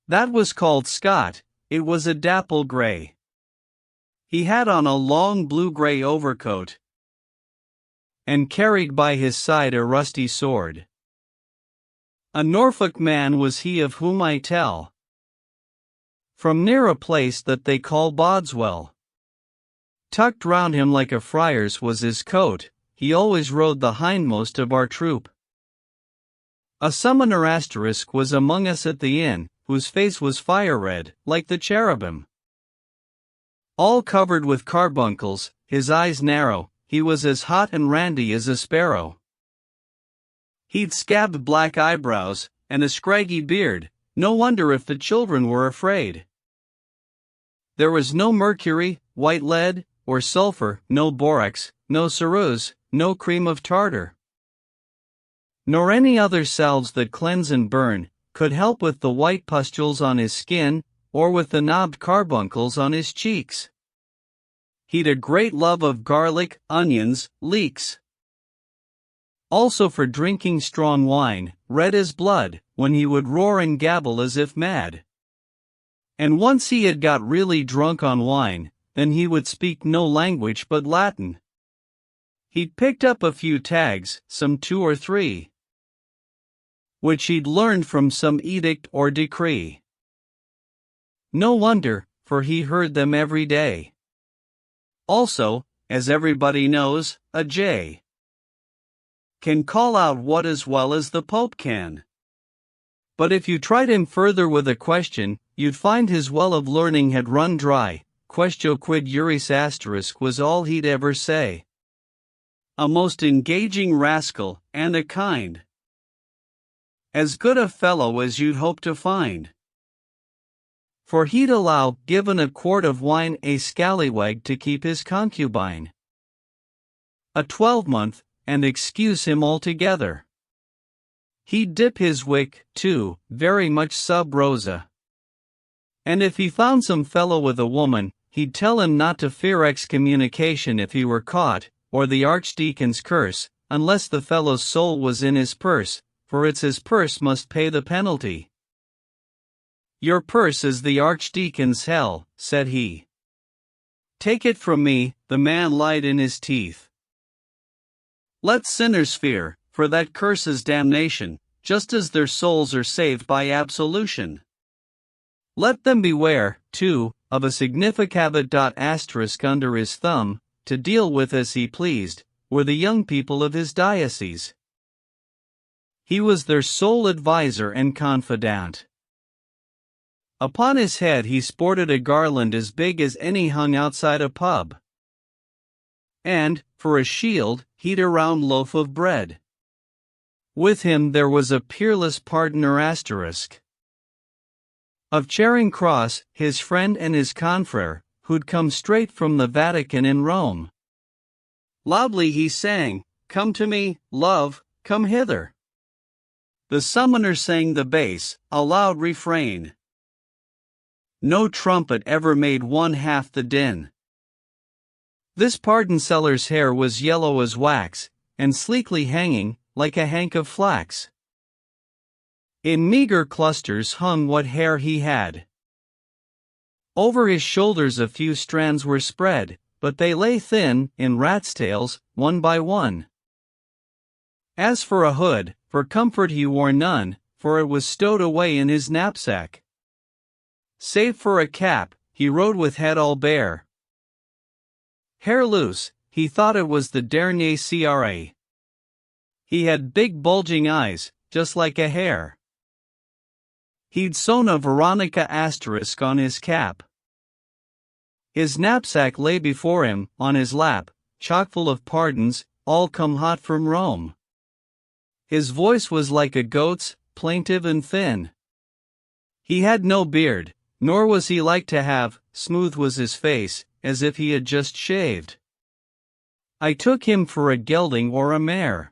That was called Scott. It was a dapple gray. He had on a long blue-gray overcoat, and carried by his side a rusty sword. A Norfolk man was he of whom I tell, from near a place that they call Bodswell. Tucked round him like a friar's was his coat, he always rode the hindmost of our troop. A summoner asterisk was among us at the inn, whose face was fire-red, like the cherubim. All covered with carbuncles, his eyes narrow, he was as hot and randy as a sparrow. He'd scabbed black eyebrows, and a scraggy beard, no wonder if the children were afraid. There was no mercury, white lead, or sulfur, no borax, no ceruse, no cream of tartar, nor any other salves that cleanse and burn, could help with the white pustules on his skin, or with the knobbed carbuncles on his cheeks. He'd a great love of garlic, onions, leeks. Also for drinking strong wine, red as blood, when he would roar and gabble as if mad. And once he had got really drunk on wine, then he would speak no language but Latin. He'd picked up a few tags, some 2 or 3, which he'd learned from some edict or decree. No wonder, for he heard them every day. Also, as everybody knows, a jay can call out what as well as the Pope can. But if you tried him further with a question, you'd find his well of learning had run dry. Questio quid juris asterisk was all he'd ever say. A most engaging rascal, and a kind, as good a fellow as you'd hope to find. For he'd allow, given a quart of wine, a scallywag to keep his concubine a 12-month, and excuse him altogether. He'd dip his wick, too, very much sub rosa. And if he found some fellow with a woman, he'd tell him not to fear excommunication if he were caught, or the archdeacon's curse, unless the fellow's soul was in his purse, for it's his purse must pay the penalty. Your purse is the archdeacon's hell, said he. Take it from me, the man lied in his teeth. Let sinners fear, for that curse is damnation, just as their souls are saved by absolution. Let them beware, too, of a significavit asterisk under his thumb, to deal with as he pleased, were the young people of his diocese. He was their sole adviser and confidant. Upon his head he sported a garland as big as any hung outside a pub. And, for a shield, he'd a round loaf of bread. With him there was a peerless pardoner asterisk of Charing Cross, his friend and his confrere, who'd come straight from the Vatican in Rome. Loudly he sang, "Come to me, love, come hither." The summoner sang the bass, a loud refrain. No trumpet ever made one half the din. This pardon seller's hair was yellow as wax, and sleekly hanging, like a hank of flax. In meager clusters hung what hair he had. Over his shoulders a few strands were spread, but they lay thin, in rat's tails, one by one. As for a hood, for comfort he wore none, for it was stowed away in his knapsack. Save for a cap, he rode with head all bare. Hair loose, he thought it was the dernier cra. He had big bulging eyes, just like a hare. He'd sewn a Veronica asterisk on his cap. His knapsack lay before him, on his lap, chock-full of pardons, all come hot from Rome. His voice was like a goat's, plaintive and thin. He had no beard, nor was he like to have, smooth was his face, as if he had just shaved. I took him for a gelding or a mare.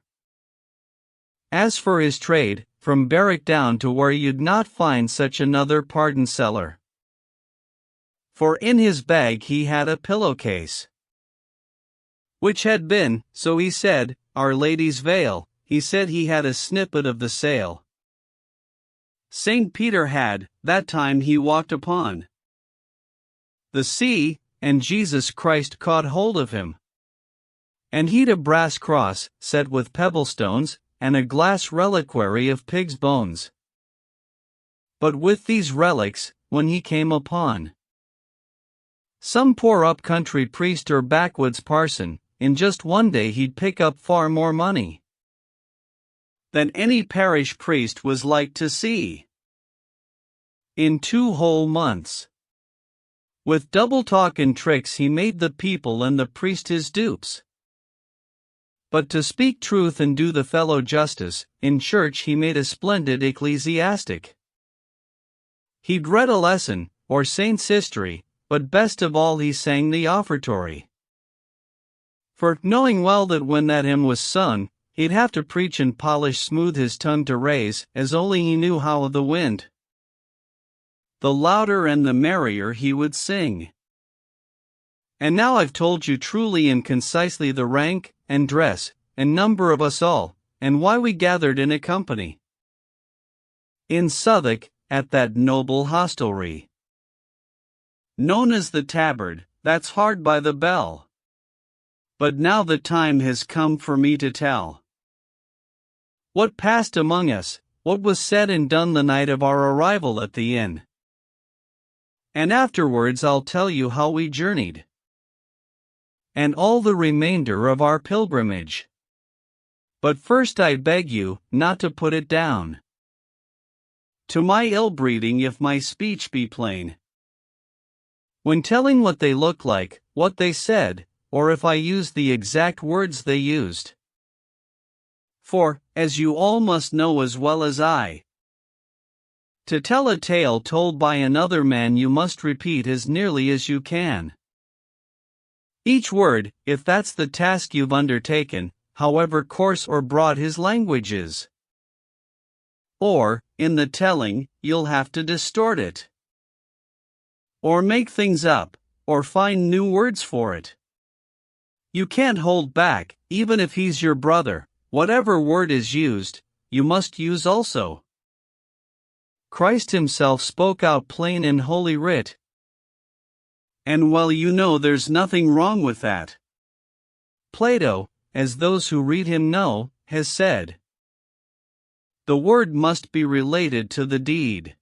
As for his trade, from barrack down to where you'd not find such another pardon seller. For in his bag he had a pillowcase, which had been, so he said, Our Lady's veil. He said he had a snippet of the sail St. Peter had, that time he walked upon the sea, and Jesus Christ caught hold of him, And he'd a brass cross, set with pebble stones, and a glass reliquary of pig's bones. But with these relics, when he came upon some poor up-country priest or backwoods parson, in just one day he'd pick up far more money than any parish priest was like to see in 2 whole months. With double talk and tricks he made the people and the priest his dupes. But to speak truth and do the fellow justice, in church he made a splendid ecclesiastic. He'd read a lesson, or saint's history, but best of all he sang the offertory. For, knowing well that when that hymn was sung, he'd have to preach and polish smooth his tongue to raise, as only he knew how, the wind, the louder and the merrier he would sing. And now I've told you truly and concisely the rank, and dress, and number of us all, and why we gathered in a company in Southwark, at that noble hostelry known as the Tabard, that's hard by the Bell. But now the time has come for me to tell what passed among us, what was said and done the night of our arrival at the inn. And afterwards I'll tell you how we journeyed, and all the remainder of our pilgrimage. But first I beg you, not to put it down to my ill-breeding if my speech be plain, when telling what they looked like, what they said, or if I use the exact words they used. For, as you all must know as well as I, to tell a tale told by another man you must repeat as nearly as you can each word, if that's the task you've undertaken, however coarse or broad his language is. Or, in the telling, you'll have to distort it, or make things up, or find new words for it. You can't hold back, even if he's your brother. Whatever word is used, you must use also. Christ himself spoke out plain in Holy Writ. And well you know there's nothing wrong with that. Plato, as those who read him know, has said, the word must be related to the deed.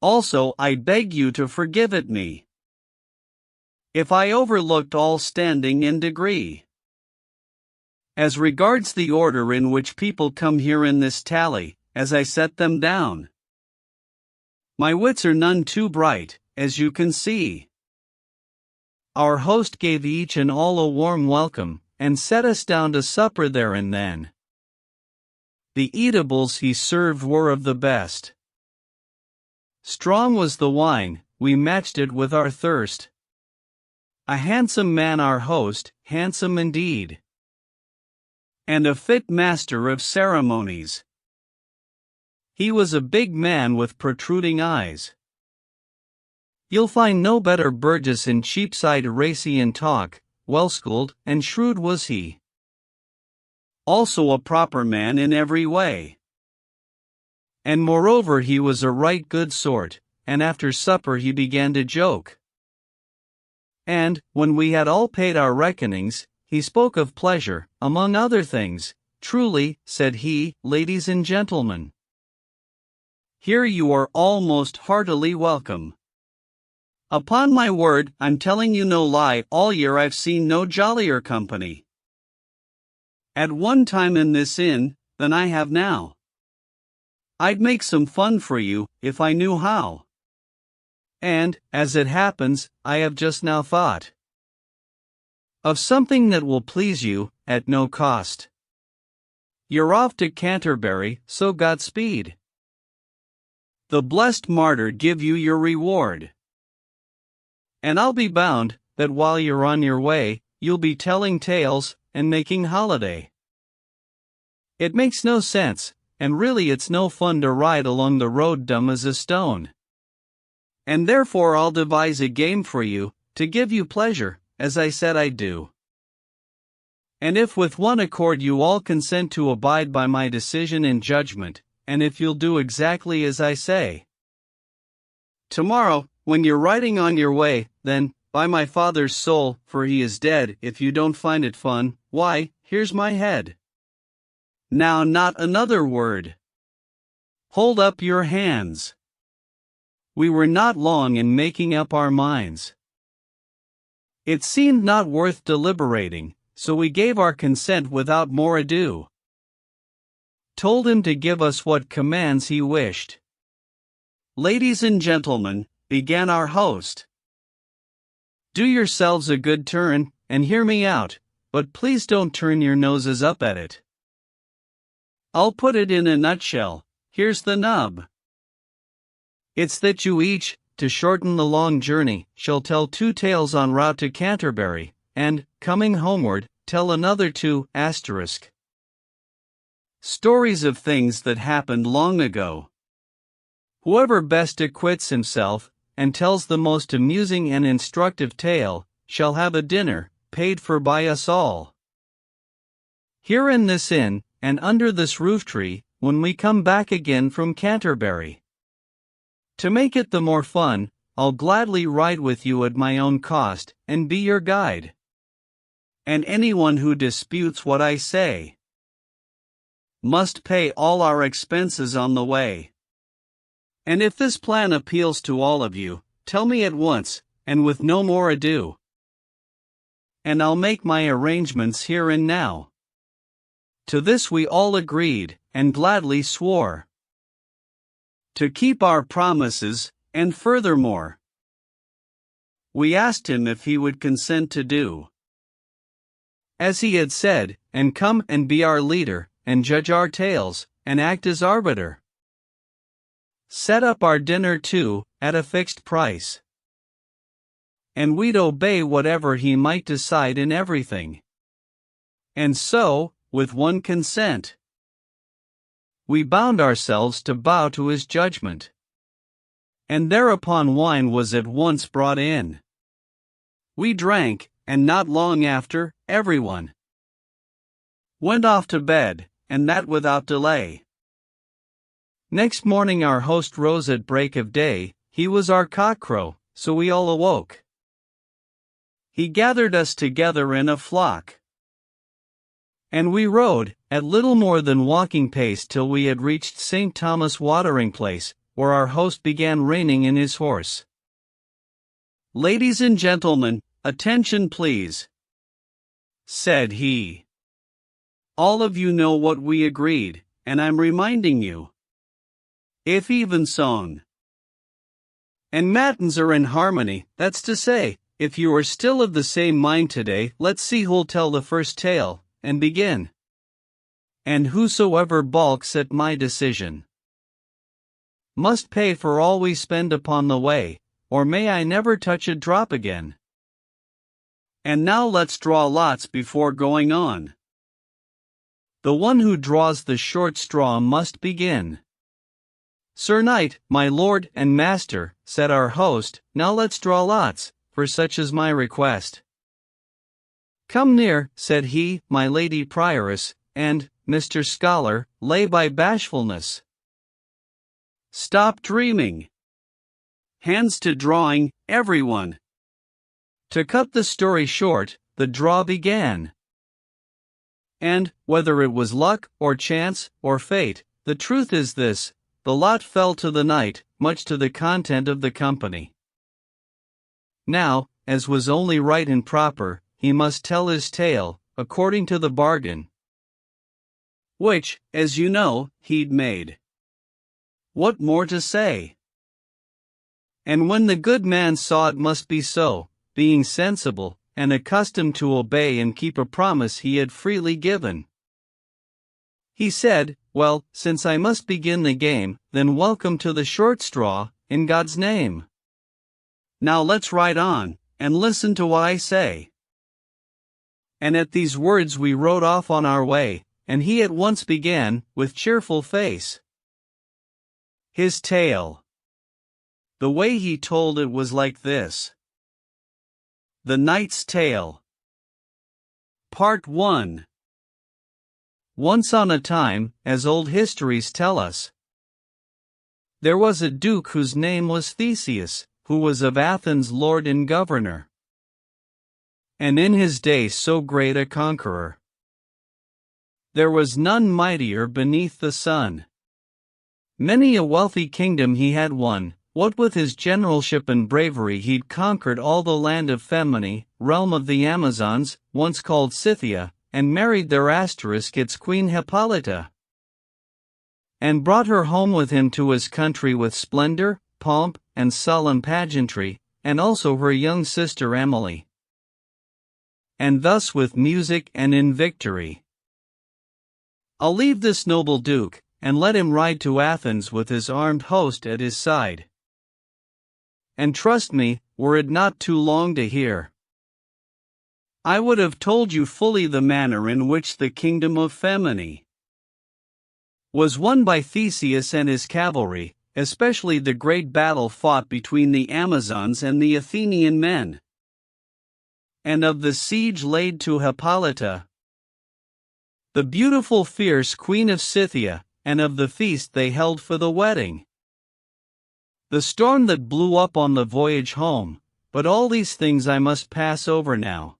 Also I beg you to forgive it me, if I overlooked all standing and degree. As regards the order in which people come here in this tally, as I set them down, my wits are none too bright, as you can see. Our host gave each and all a warm welcome, and set us down to supper there and then. The eatables he served were of the best. Strong was the wine, we matched it with our thirst. A handsome man our host, handsome indeed, and a fit master of ceremonies. He was a big man with protruding eyes. You'll find no better burgess in Cheapside racy in talk, well-schooled and shrewd was he. Also a proper man in every way. And moreover he was a right good sort, and after supper he began to joke. And, when we had all paid our reckonings, he spoke of pleasure, among other things. Truly, said he, ladies and gentlemen, here you are all most heartily welcome. Upon my word, I'm telling you no lie, all year I've seen no jollier company at one time in this inn, than I have now. I'd make some fun for you, if I knew how. And, as it happens, I have just now thought of something that will please you, at no cost. You're off to Canterbury, so Godspeed. The blessed martyr give you your reward. And I'll be bound, that while you're on your way, you'll be telling tales, and making holiday. It makes no sense, and really it's no fun to ride along the road dumb as a stone. And therefore I'll devise a game for you, to give you pleasure, as I said I'd do. And if with one accord you all consent to abide by my decision and judgment, and if you'll do exactly as I say, tomorrow, when you're riding on your way, then, by my father's soul, for he is dead, if you don't find it fun, why, here's my head. Now not another word. Hold up your hands. We were not long in making up our minds. It seemed not worth deliberating, so we gave our consent without more ado. Told him to give us what commands he wished. Ladies and gentlemen, began our host. Do yourselves a good turn, and hear me out, but please don't turn your noses up at it. I'll put it in a nutshell, here's the nub. It's that you each, to shorten the long journey, shall tell 2 tales en route to Canterbury, and, coming homeward, tell another 2 asterisk. Stories of things that happened long ago. Whoever best acquits himself, and tells the most amusing and instructive tale, shall have a dinner, paid for by us all. Here in this inn, and under this roof tree, when we come back again from Canterbury. To make it the more fun, I'll gladly ride with you at my own cost, and be your guide. And anyone who disputes what I say must pay all our expenses on the way. And if this plan appeals to all of you, tell me at once, and with no more ado. And I'll make my arrangements here and now. To this we all agreed, and gladly swore to keep our promises, and furthermore, we asked him if he would consent to do as he had said, and come and be our leader, and judge our tales, and act as arbiter. Set up our dinner too, at a fixed price. And we'd obey whatever he might decide in everything. And so, with one consent, we bound ourselves to bow to his judgment. And thereupon wine was at once brought in. We drank, and not long after, everyone went off to bed, and that without delay. Next morning our host rose at break of day, he was our cockcrow, so we all awoke. He gathered us together in a flock, and we rode, at little more than walking pace till we had reached St. Thomas' watering place, where our host began reining in his horse. Ladies and gentlemen, attention please, said he. All of you know what we agreed, and I'm reminding you. If even song and matins are in harmony, that's to say, if you are still of the same mind today, let's see who'll tell the first tale, and begin. And whosoever balks at my decision must pay for all we spend upon the way, or may I never touch a drop again. And now let's draw lots before going on. The one who draws the short straw must begin. Sir Knight, my lord and master, said our host, now let's draw lots, for such is my request. Come near, said he, my lady prioress, and, Mr. Scholar, lay by bashfulness. Stop dreaming. Hands to drawing, everyone. To cut the story short, the draw began. And, whether it was luck, or chance, or fate, the truth is this, the lot fell to the knight, much to the content of the company. Now, as was only right and proper, he must tell his tale, according to the bargain, which, as you know, he'd made. What more to say? And when the good man saw it must be so, being sensible, and accustomed to obey and keep a promise he had freely given, he said, well, since I must begin the game, then welcome to the short straw, in God's name. Now let's ride on, and listen to what I say. And at these words we rode off on our way, and he at once began, with cheerful face, his tale. The way he told it was like this. The Knight's Tale. Part 1. Once on a time, as old histories tell us, there was a duke whose name was Theseus, who was of Athens lord and governor. and in his day so great a conqueror. There was none mightier beneath the sun. Many a wealthy kingdom he had won, what with his generalship and bravery he'd conquered all the land of Femini, realm of the Amazons, once called Scythia, and married their asterisk its queen Hippolyta. And brought her home with him to his country with splendor, pomp, and solemn pageantry, and also her young sister Emily. And thus with music and in victory. I'll leave this noble duke, and let him ride to Athens with his armed host at his side. And trust me, were it not too long to hear, I would have told you fully the manner in which the kingdom of Femini was won by Theseus and his cavalry, especially the great battle fought between the Amazons and the Athenian men, and of the siege laid to Hippolyta, the beautiful fierce queen of Scythia, and of the feast they held for the wedding. The storm that blew up on the voyage home, but all these things I must pass over now.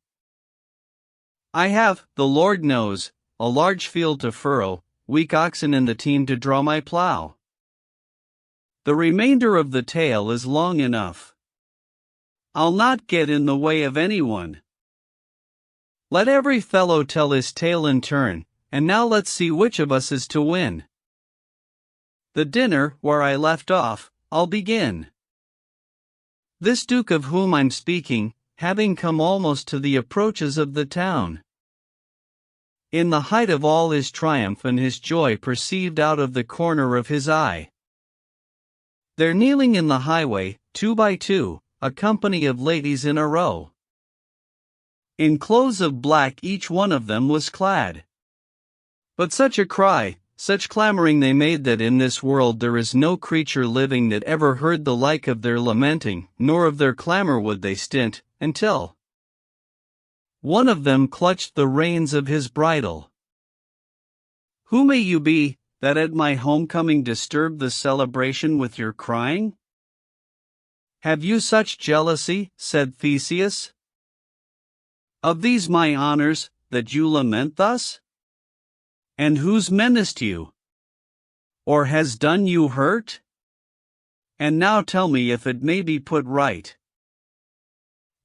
I have, the Lord knows, a large field to furrow, weak oxen in the team to draw my plough. The remainder of the tale is long enough. I'll not get in the way of anyone. Let every fellow tell his tale in turn, and now let's see which of us is to win. The dinner, where I left off, I'll begin. This Duke of whom I'm speaking, having come almost to the approaches of the town, in the height of all his triumph and his joy perceived out of the corner of his eye, there kneeling in the highway, 2 by 2, a company of ladies in a row. In clothes of black each one of them was clad. But such a cry, such clamoring they made that in this world there is no creature living that ever heard the like of their lamenting, nor of their clamor would they stint, until one of them clutched the reins of his bridle. Who may you be, that at my homecoming disturb the celebration with your crying? Have you such jealousy, said Theseus, of these my honors, that you lament thus? And who's menaced you? Or has done you hurt? And now tell me if it may be put right,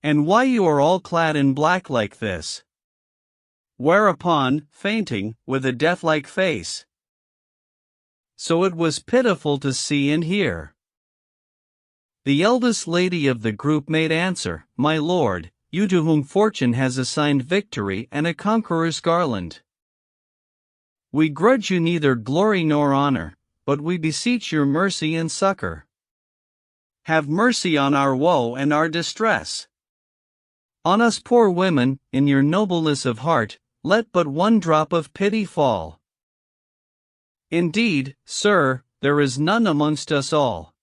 and why you are all clad in black like this. Whereupon, fainting, with a death-like face, so it was pitiful to see and hear, the eldest lady of the group made answer, My lord, you to whom fortune has assigned victory and a conqueror's garland, we grudge you neither glory nor honor, but we beseech your mercy and succor. Have mercy on our woe and our distress. On us poor women, in your nobleness of heart, let but one drop of pity fall. Indeed, sir, there is none amongst us all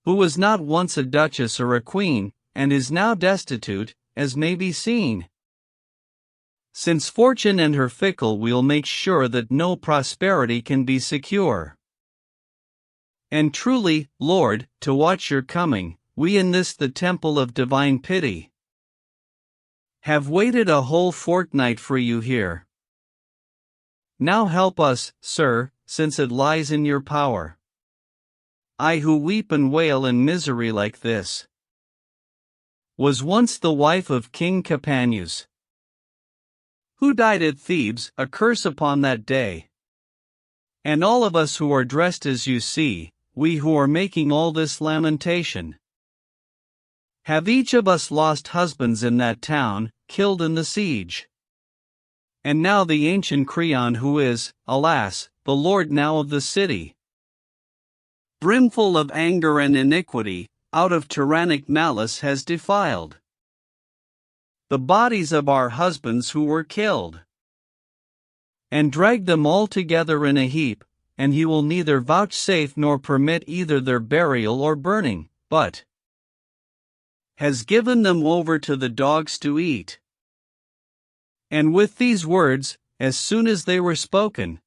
who was not once a duchess or a queen, and is now destitute, as may be seen. Since fortune and her fickle wheel make sure that no prosperity can be secure. And truly, Lord, to watch your coming, we in this the temple of divine pity have waited a whole fortnight for you here. Now help us, sir, since it lies in your power. I who weep and wail in misery like this was once the wife of King Capaneus, who died at Thebes, a curse upon that day. And all of us who are dressed as you see, we who are making all this lamentation, have each of us lost husbands in that town, killed in the siege. And now the ancient Creon who is, alas, the lord now of the city, brimful of anger and iniquity, out of tyrannic malice has defiled the bodies of our husbands who were killed, and dragged them all together in a heap, and he will neither vouchsafe nor permit either their burial or burning, but has given them over to the dogs to eat. And with these words, as soon as they were spoken,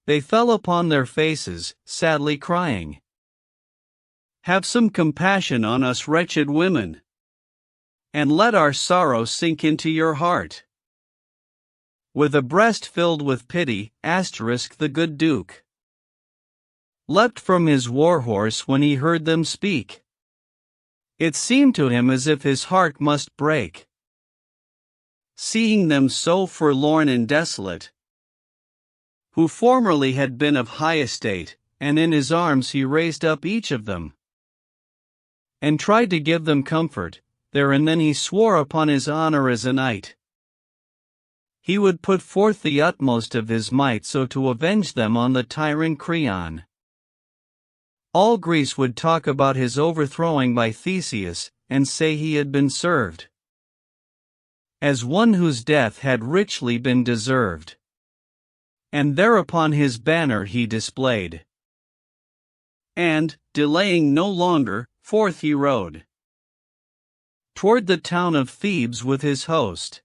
they fell upon their faces, sadly crying, Have some compassion on us wretched women. and let our sorrow sink into your heart. With a breast filled with pity, the good Duke leapt from his war-horse when he heard them speak. It seemed to him as if his heart must break, seeing them so forlorn and desolate, who formerly had been of high estate, and in his arms he raised up each of them, and tried to give them comfort. There and then he swore upon his honor as a knight, he would put forth the utmost of his might so to avenge them on the tyrant Creon. All Greece would talk about his overthrowing by Theseus, and say he had been served as one whose death had richly been deserved. And thereupon his banner he displayed, and, delaying no longer, forth he rode toward the town of Thebes with his host.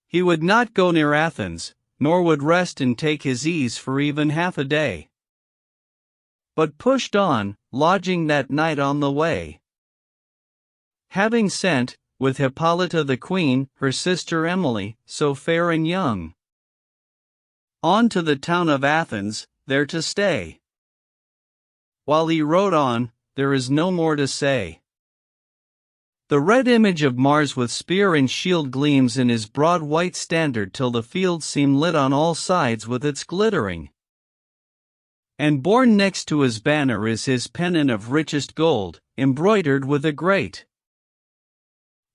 He would not go near Athens, nor would rest and take his ease for even half a day, but pushed on, lodging that night on the way, having sent, with Hippolyta the queen, her sister Emily, so fair and young, on to the town of Athens, there to stay. While he rode on, there is no more to say. The red image of Mars with spear and shield gleams in his broad white standard till the fields seem lit on all sides with its glittering. And borne next to his banner is his pennon of richest gold, embroidered with a great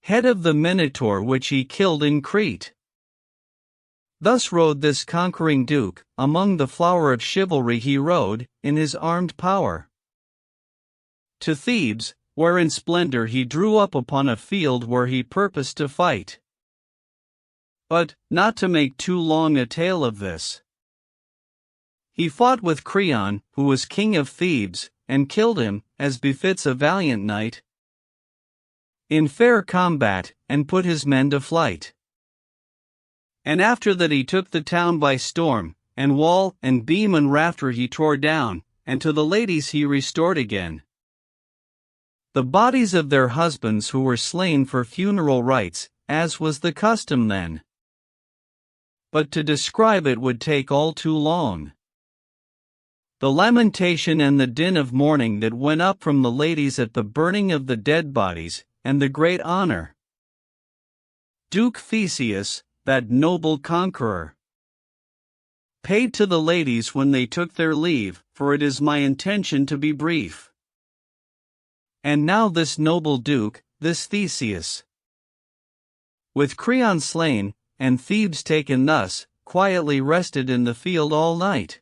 head of the Minotaur which he killed in Crete. Thus rode this conquering Duke, among the flower of chivalry he rode, in his armed power, to Thebes, where in splendor he drew up upon a field where he purposed to fight. But, not to make too long a tale of this, he fought with Creon, who was king of Thebes, and killed him, as befits a valiant knight, in fair combat, and put his men to flight. And after that he took the town by storm, and wall, and beam and rafter he tore down, and to the ladies he restored again the bodies of their husbands who were slain for funeral rites, as was the custom then. But to describe it would take all too long. The lamentation and the din of mourning that went up from the ladies at the burning of the dead bodies, and the great honor Duke Theseus, that noble conqueror, paid to the ladies when they took their leave, for it is my intention to be brief. And now this noble Duke, this Theseus, with Creon slain, and Thebes taken thus, quietly rested in the field all night,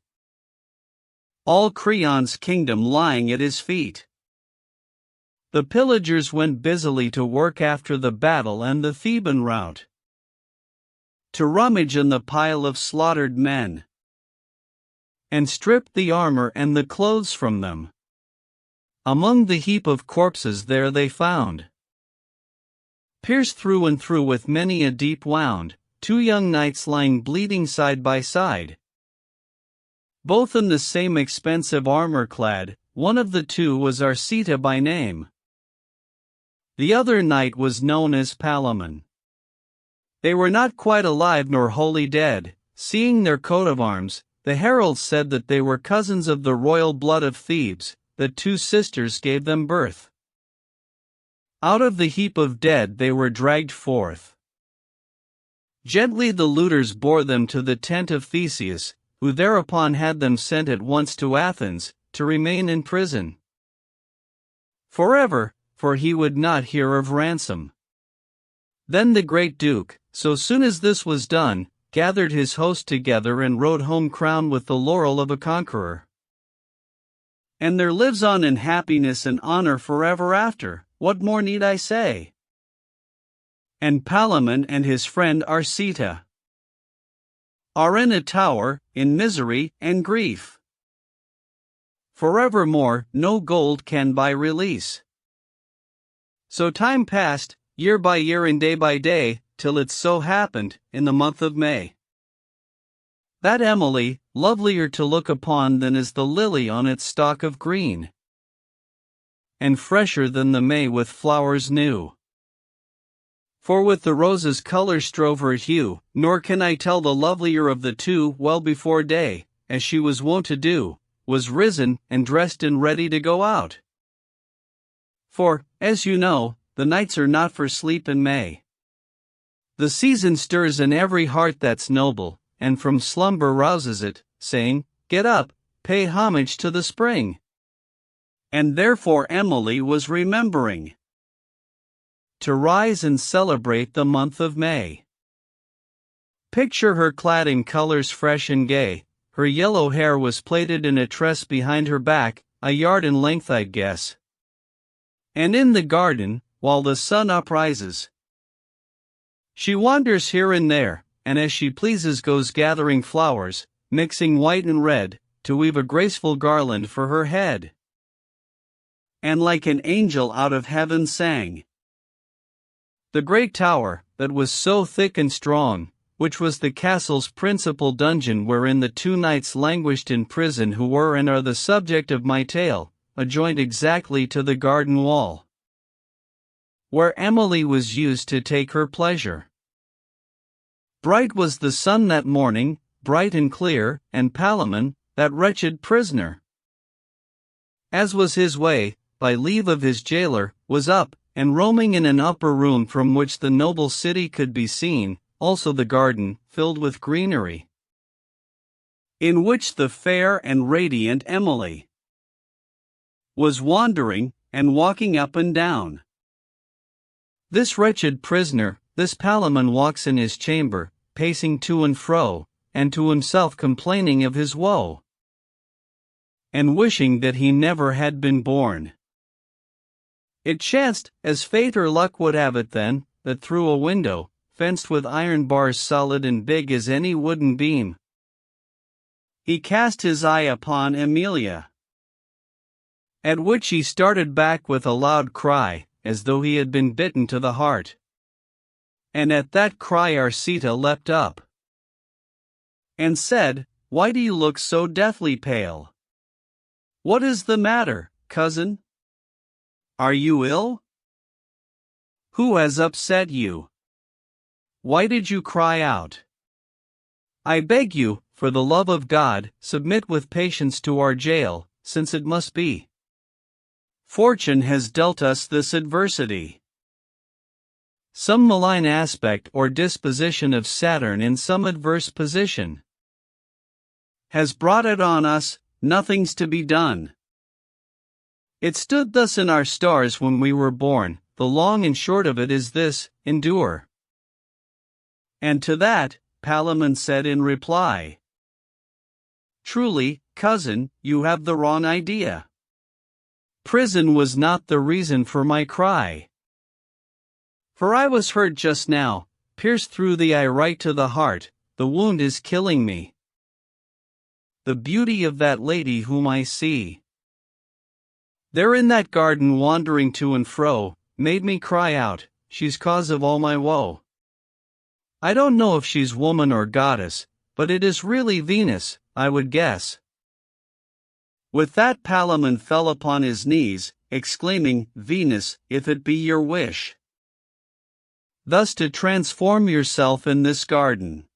all Creon's kingdom lying at his feet. The pillagers went busily to work after the battle and the Theban rout, to rummage in the pile of slaughtered men, and stripped the armor and the clothes from them. Among the heap of corpses there they found, pierced through and through with many a deep wound, 2 young knights lying bleeding side by side, both in the same expensive armor clad. One of the 2 was Arcita by name, the other knight was known as Palamon. They were not quite alive nor wholly dead. Seeing their coat of arms, the heralds said that they were cousins of the royal blood of Thebes, that 2 sisters gave them birth. Out of the heap of dead they were dragged forth. Gently the looters bore them to the tent of Theseus, who thereupon had them sent at once to Athens, to remain in prison forever, for he would not hear of ransom. Then the great Duke, so soon as this was done, gathered his host together and rode home crowned with the laurel of a conqueror. And there lives on in happiness and honor forever after. What more need I say? And Palamon and his friend Arcita are in a tower, in misery and grief. Forevermore no gold can buy release. So time passed, year by year and day by day, till it so happened, in the month of May, that Emily, lovelier to look upon than is the lily on its stalk of green, and fresher than the May with flowers new, For with the rose's colour strove her hue, nor can I tell the lovelier of the two. Well before day, as she was wont to do, was risen and dressed and ready to go out. For, as you know, the nights are not for sleep in May. The season stirs in every heart that's noble, and from slumber rouses it, saying, "Get up, pay homage to the spring." And therefore Emily was remembering to rise and celebrate the month of May. Picture her clad in colors fresh and gay. Her yellow hair was plaited in a tress behind her back, a yard in length I'd guess. And in the garden, while the sun uprises, she wanders here and there, and as she pleases goes gathering flowers, mixing white and red, to weave a graceful garland for her head. And like an angel out of heaven sang. The great tower, that was so thick and strong, which was the castle's principal dungeon wherein the two knights languished in prison who were and are the subject of my tale, adjoined exactly to the garden wall, where Emily was used to take her pleasure. Bright was the sun that morning, bright and clear, and Palamon, that wretched prisoner, as was his way, by leave of his jailer, was up, and roaming in an upper room from which the noble city could be seen, also the garden, filled with greenery, in which the fair and radiant Emily was wandering, and walking up and down. This wretched prisoner, this Palamon, walks in his chamber, pacing to and fro, and to himself complaining of his woe, and wishing that he never had been born. It chanced, as fate or luck would have it then, that through a window, fenced with iron bars solid and big as any wooden beam, he cast his eye upon Emilia, at which he started back with a loud cry, as though he had been bitten to the heart. And at that cry Arcita leapt up, and said, "Why do you look so deathly pale? What is the matter, cousin? Are you ill? Who has upset you? Why did you cry out? I beg you, for the love of God, submit with patience to our jail, since it must be. Fortune has dealt us this adversity. Some malign aspect or disposition of Saturn in some adverse position has brought it on us. Nothing's to be done. It stood thus in our stars when we were born. The long and short of it is this: endure." And to that, Palamon said in reply, "Truly, cousin, you have the wrong idea. Prison was not the reason for my cry. For I was hurt just now, pierced through the eye right to the heart. The wound is killing me. The beauty of that lady whom I see there in that garden wandering to and fro, made me cry out. She's cause of all my woe. I don't know if she's woman or goddess, but it is really Venus, I would guess." With that Palamon fell upon his knees, exclaiming, "Venus, if it be your wish thus to transform yourself in this garden,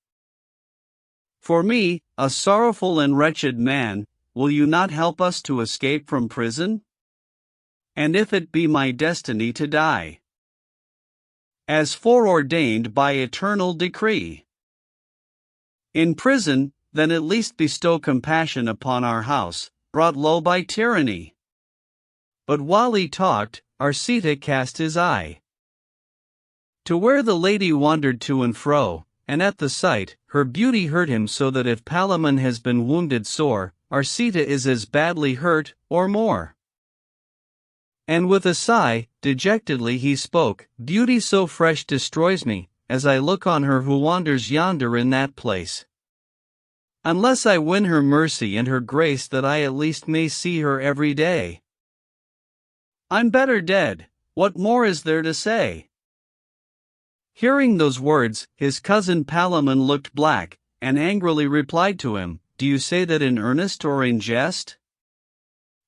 for me, a sorrowful and wretched man, will you not help us to escape from prison? And if it be my destiny to die, as foreordained by eternal decree, in prison, then at least bestow compassion upon our house, brought low by tyranny." But while he talked, Arcita cast his eye to where the lady wandered to and fro, and at the sight, her beauty hurt him so that if Palamon has been wounded sore, Arcita is as badly hurt, or more. And with a sigh, dejectedly he spoke, "Beauty so fresh destroys me, as I look on her who wanders yonder in that place. Unless I win her mercy and her grace, that I at least may see her every day. I'm better dead. What more is there to say?" Hearing those words, his cousin Palamon looked black, and angrily replied to him, "Do you say that in earnest or in jest?"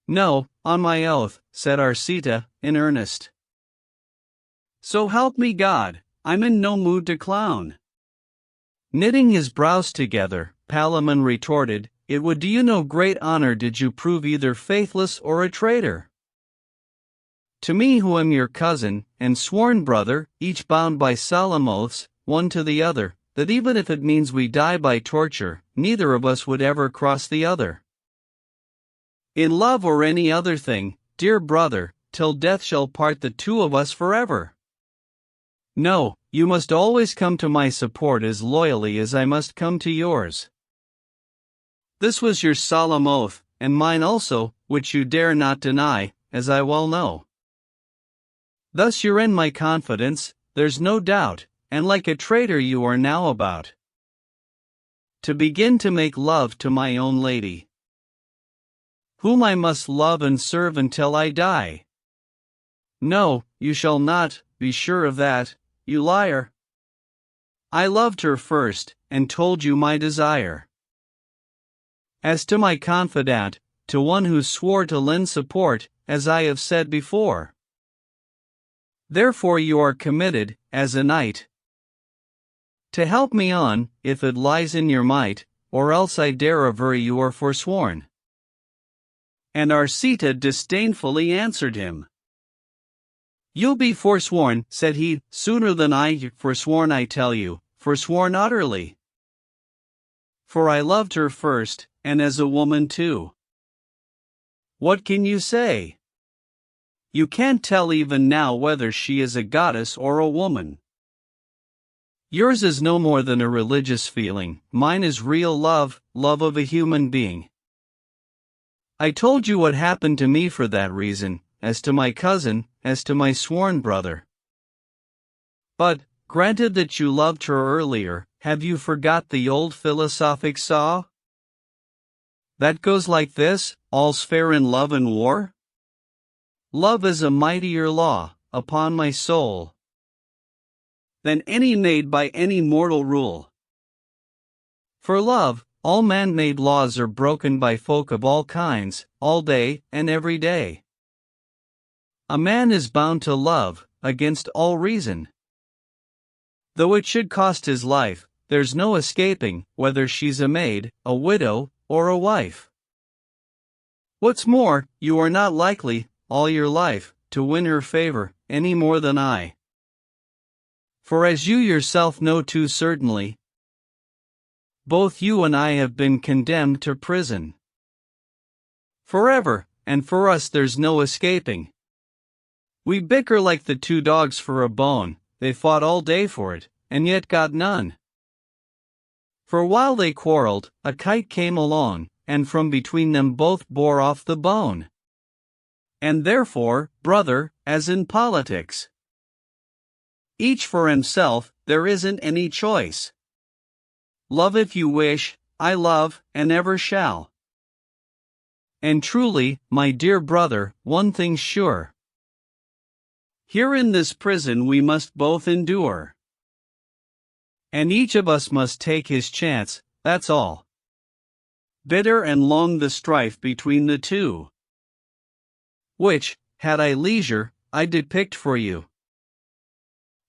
"No, on my oath," said Arcita, "in earnest. So help me God, I'm in no mood to clown. Knitting his brows together, Palamon retorted, It would do you no great honor did you prove either faithless or a traitor. To me who am your cousin, and sworn brother, each bound by solemn oaths, one to the other, that even if it means we die by torture, neither of us would ever cross the other. In love or any other thing, dear brother, till death shall part the two of us forever. No, you must always come to my support as loyally as I must come to yours. This was your solemn oath, and mine also, which you dare not deny, as I well know. Thus you're in my confidence, there's no doubt, and like a traitor you are now about to begin to make love to my own lady, whom I must love and serve until I die. No, you shall not, be sure of that, you liar. I loved her first, and told you my desire. As to my confidant, to one who swore to lend support, as I have said before. Therefore you are committed, as a knight, to help me on, if it lies in your might, or else I dare aver you are forsworn. And Arcita disdainfully answered him. You'll be forsworn, said he, sooner than I, forsworn I tell you, forsworn utterly. For I loved her first, and as a woman too. What can you say? You can't tell even now whether she is a goddess or a woman. Yours is no more than a religious feeling, mine is real love, love of a human being. I told you what happened to me for that reason, as to my cousin, as to my sworn brother. But, granted that you loved her earlier, have you forgot the old philosophic saw? That goes like this, all's fair in love and war? Love is a mightier law, upon my soul, than any made by any mortal rule. For love, all man-made laws are broken by folk of all kinds, all day and every day. A man is bound to love, against all reason. Though it should cost his life, there's no escaping, whether she's a maid, a widow, or a wife. What's more, you are not likely, all your life, to win her favor, any more than I. For as you yourself know too certainly, both you and I have been condemned to prison. Forever, and for us there's no escaping. We bicker like the two dogs for a bone, they fought all day for it, and yet got none. For while they quarreled, a kite came along, and from between them both bore off the bone. And therefore, brother, as in politics, each for himself, there isn't any choice. Love if you wish, I love, and ever shall. And truly, my dear brother, one thing's sure. Here in this prison we must both endure. And each of us must take his chance, that's all. Bitter and long the strife between the two, which, had I leisure, I depict for you.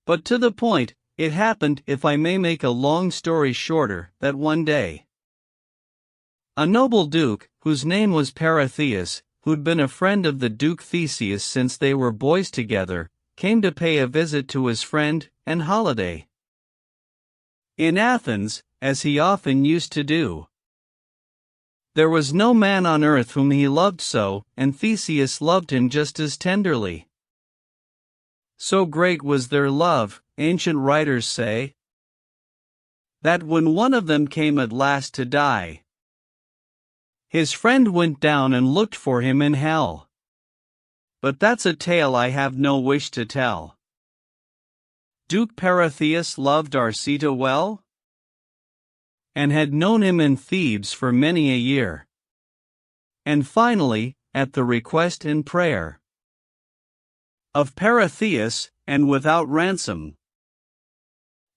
But to the point, it happened, if I may make a long story shorter, that one day a noble duke, whose name was Paratheus, who'd been a friend of the Duke Theseus since they were boys together, came to pay a visit to his friend, and holiday in Athens, as he often used to do. There was no man on earth whom he loved so, and Theseus loved him just as tenderly. So great was their love, ancient writers say, that when one of them came at last to die, his friend went down and looked for him in hell. But that's a tale I have no wish to tell. Duke Paratheus loved Arcita well, and had known him in Thebes for many a year. And finally, at the request and prayer of Paratheus, and without ransom,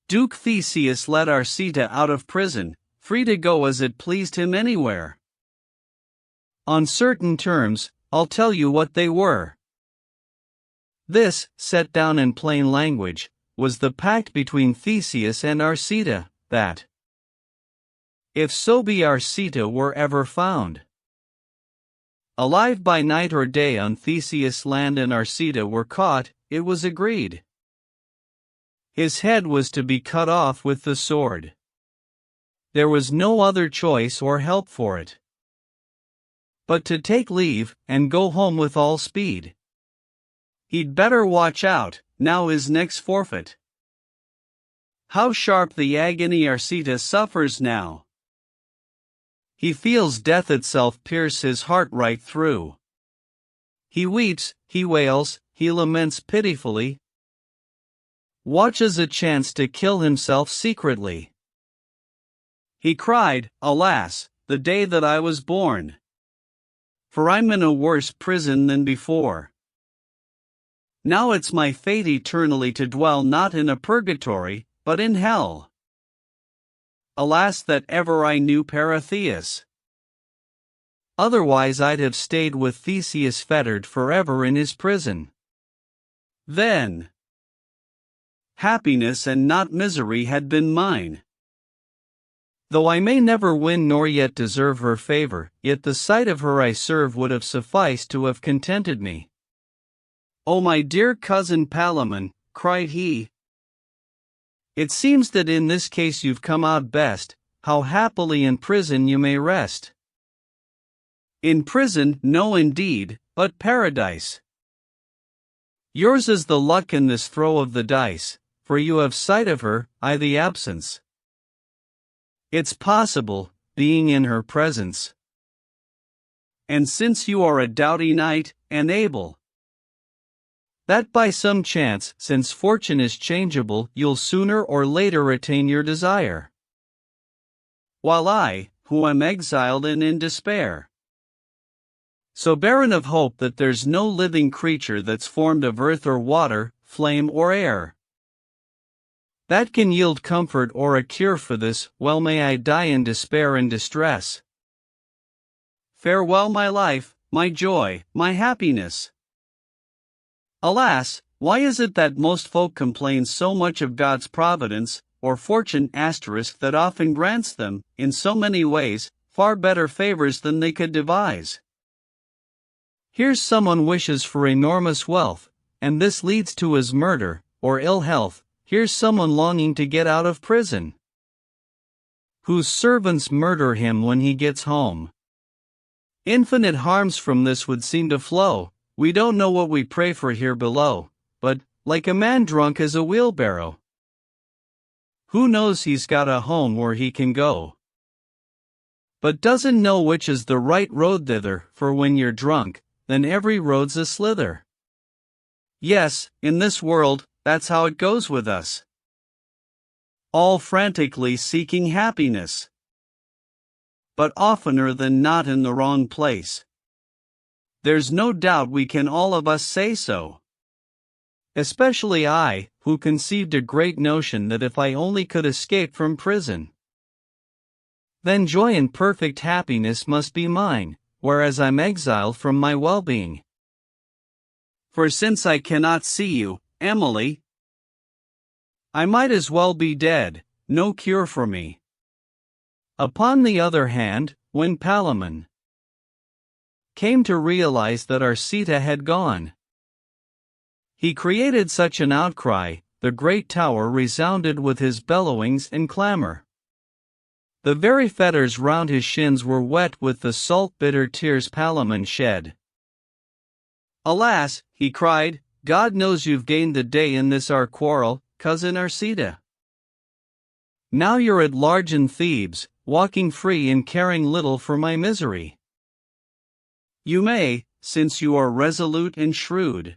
Duke Theseus let Arcita out of prison, free to go as it pleased him anywhere. On certain terms, I'll tell you what they were. This, set down in plain language, was the pact between Theseus and Arcita, that if so be Arcita were ever found alive by night or day on Theseus' land and Arcita were caught, it was agreed his head was to be cut off with the sword. There was no other choice or help for it but to take leave and go home with all speed. He'd better watch out, now his neck's forfeit. How sharp the agony Arcita suffers now! He feels death itself pierce his heart right through. He weeps, he wails, he laments pitifully, watches a chance to kill himself secretly. He cried, "Alas, the day that I was born! For I'm in a worse prison than before. Now it's my fate eternally to dwell not in a purgatory, but in hell. Alas that ever I knew Paratheus! Otherwise I'd have stayed with Theseus fettered forever in his prison. Then happiness and not misery had been mine. Though I may never win nor yet deserve her favor, yet the sight of her I serve would have sufficed to have contented me." "Oh, my dear cousin Palamon," cried he, "it seems that in this case you've come out best. How happily in prison you may rest." "In prison, no indeed, but paradise. Yours is the luck in this throw of the dice, for you have sight of her, I the absence. It's possible, being in her presence. And since you are a doughty knight, and able, that by some chance, since fortune is changeable, you'll sooner or later attain your desire. While I, who am exiled and in despair, so barren of hope that there's no living creature that's formed of earth or water, flame or air, that can yield comfort or a cure for this, well may I die in despair and distress. Farewell my life, my joy, my happiness. Alas, why is it that most folk complain so much of God's providence, or fortune that often grants them, in so many ways, far better favors than they could devise? Here's someone wishes for enormous wealth, and this leads to his murder, or ill health. Here's someone longing to get out of prison, whose servants murder him when he gets home. Infinite harms from this would seem to flow. We don't know what we pray for here below, but, like a man drunk as a wheelbarrow, who knows he's got a home where he can go, but doesn't know which is the right road thither, for when you're drunk, then every road's a slither. Yes, in this world, that's how it goes with us. All frantically seeking happiness, but oftener than not in the wrong place. There's no doubt we can all of us say so. Especially I, who conceived a great notion that if I only could escape from prison, then joy and perfect happiness must be mine, whereas I'm exiled from my well-being. For since I cannot see you, Emily, I might as well be dead, no cure for me." Upon the other hand, when Palamon came to realize that Arcita had gone, he created such an outcry, the great tower resounded with his bellowings and clamor. The very fetters round his shins were wet with the salt bitter tears Palamon shed. "Alas," he cried, "God knows you've gained the day in this our quarrel, cousin Arcita. Now you're at large in Thebes, walking free and caring little for my misery. You may, since you are resolute and shrewd,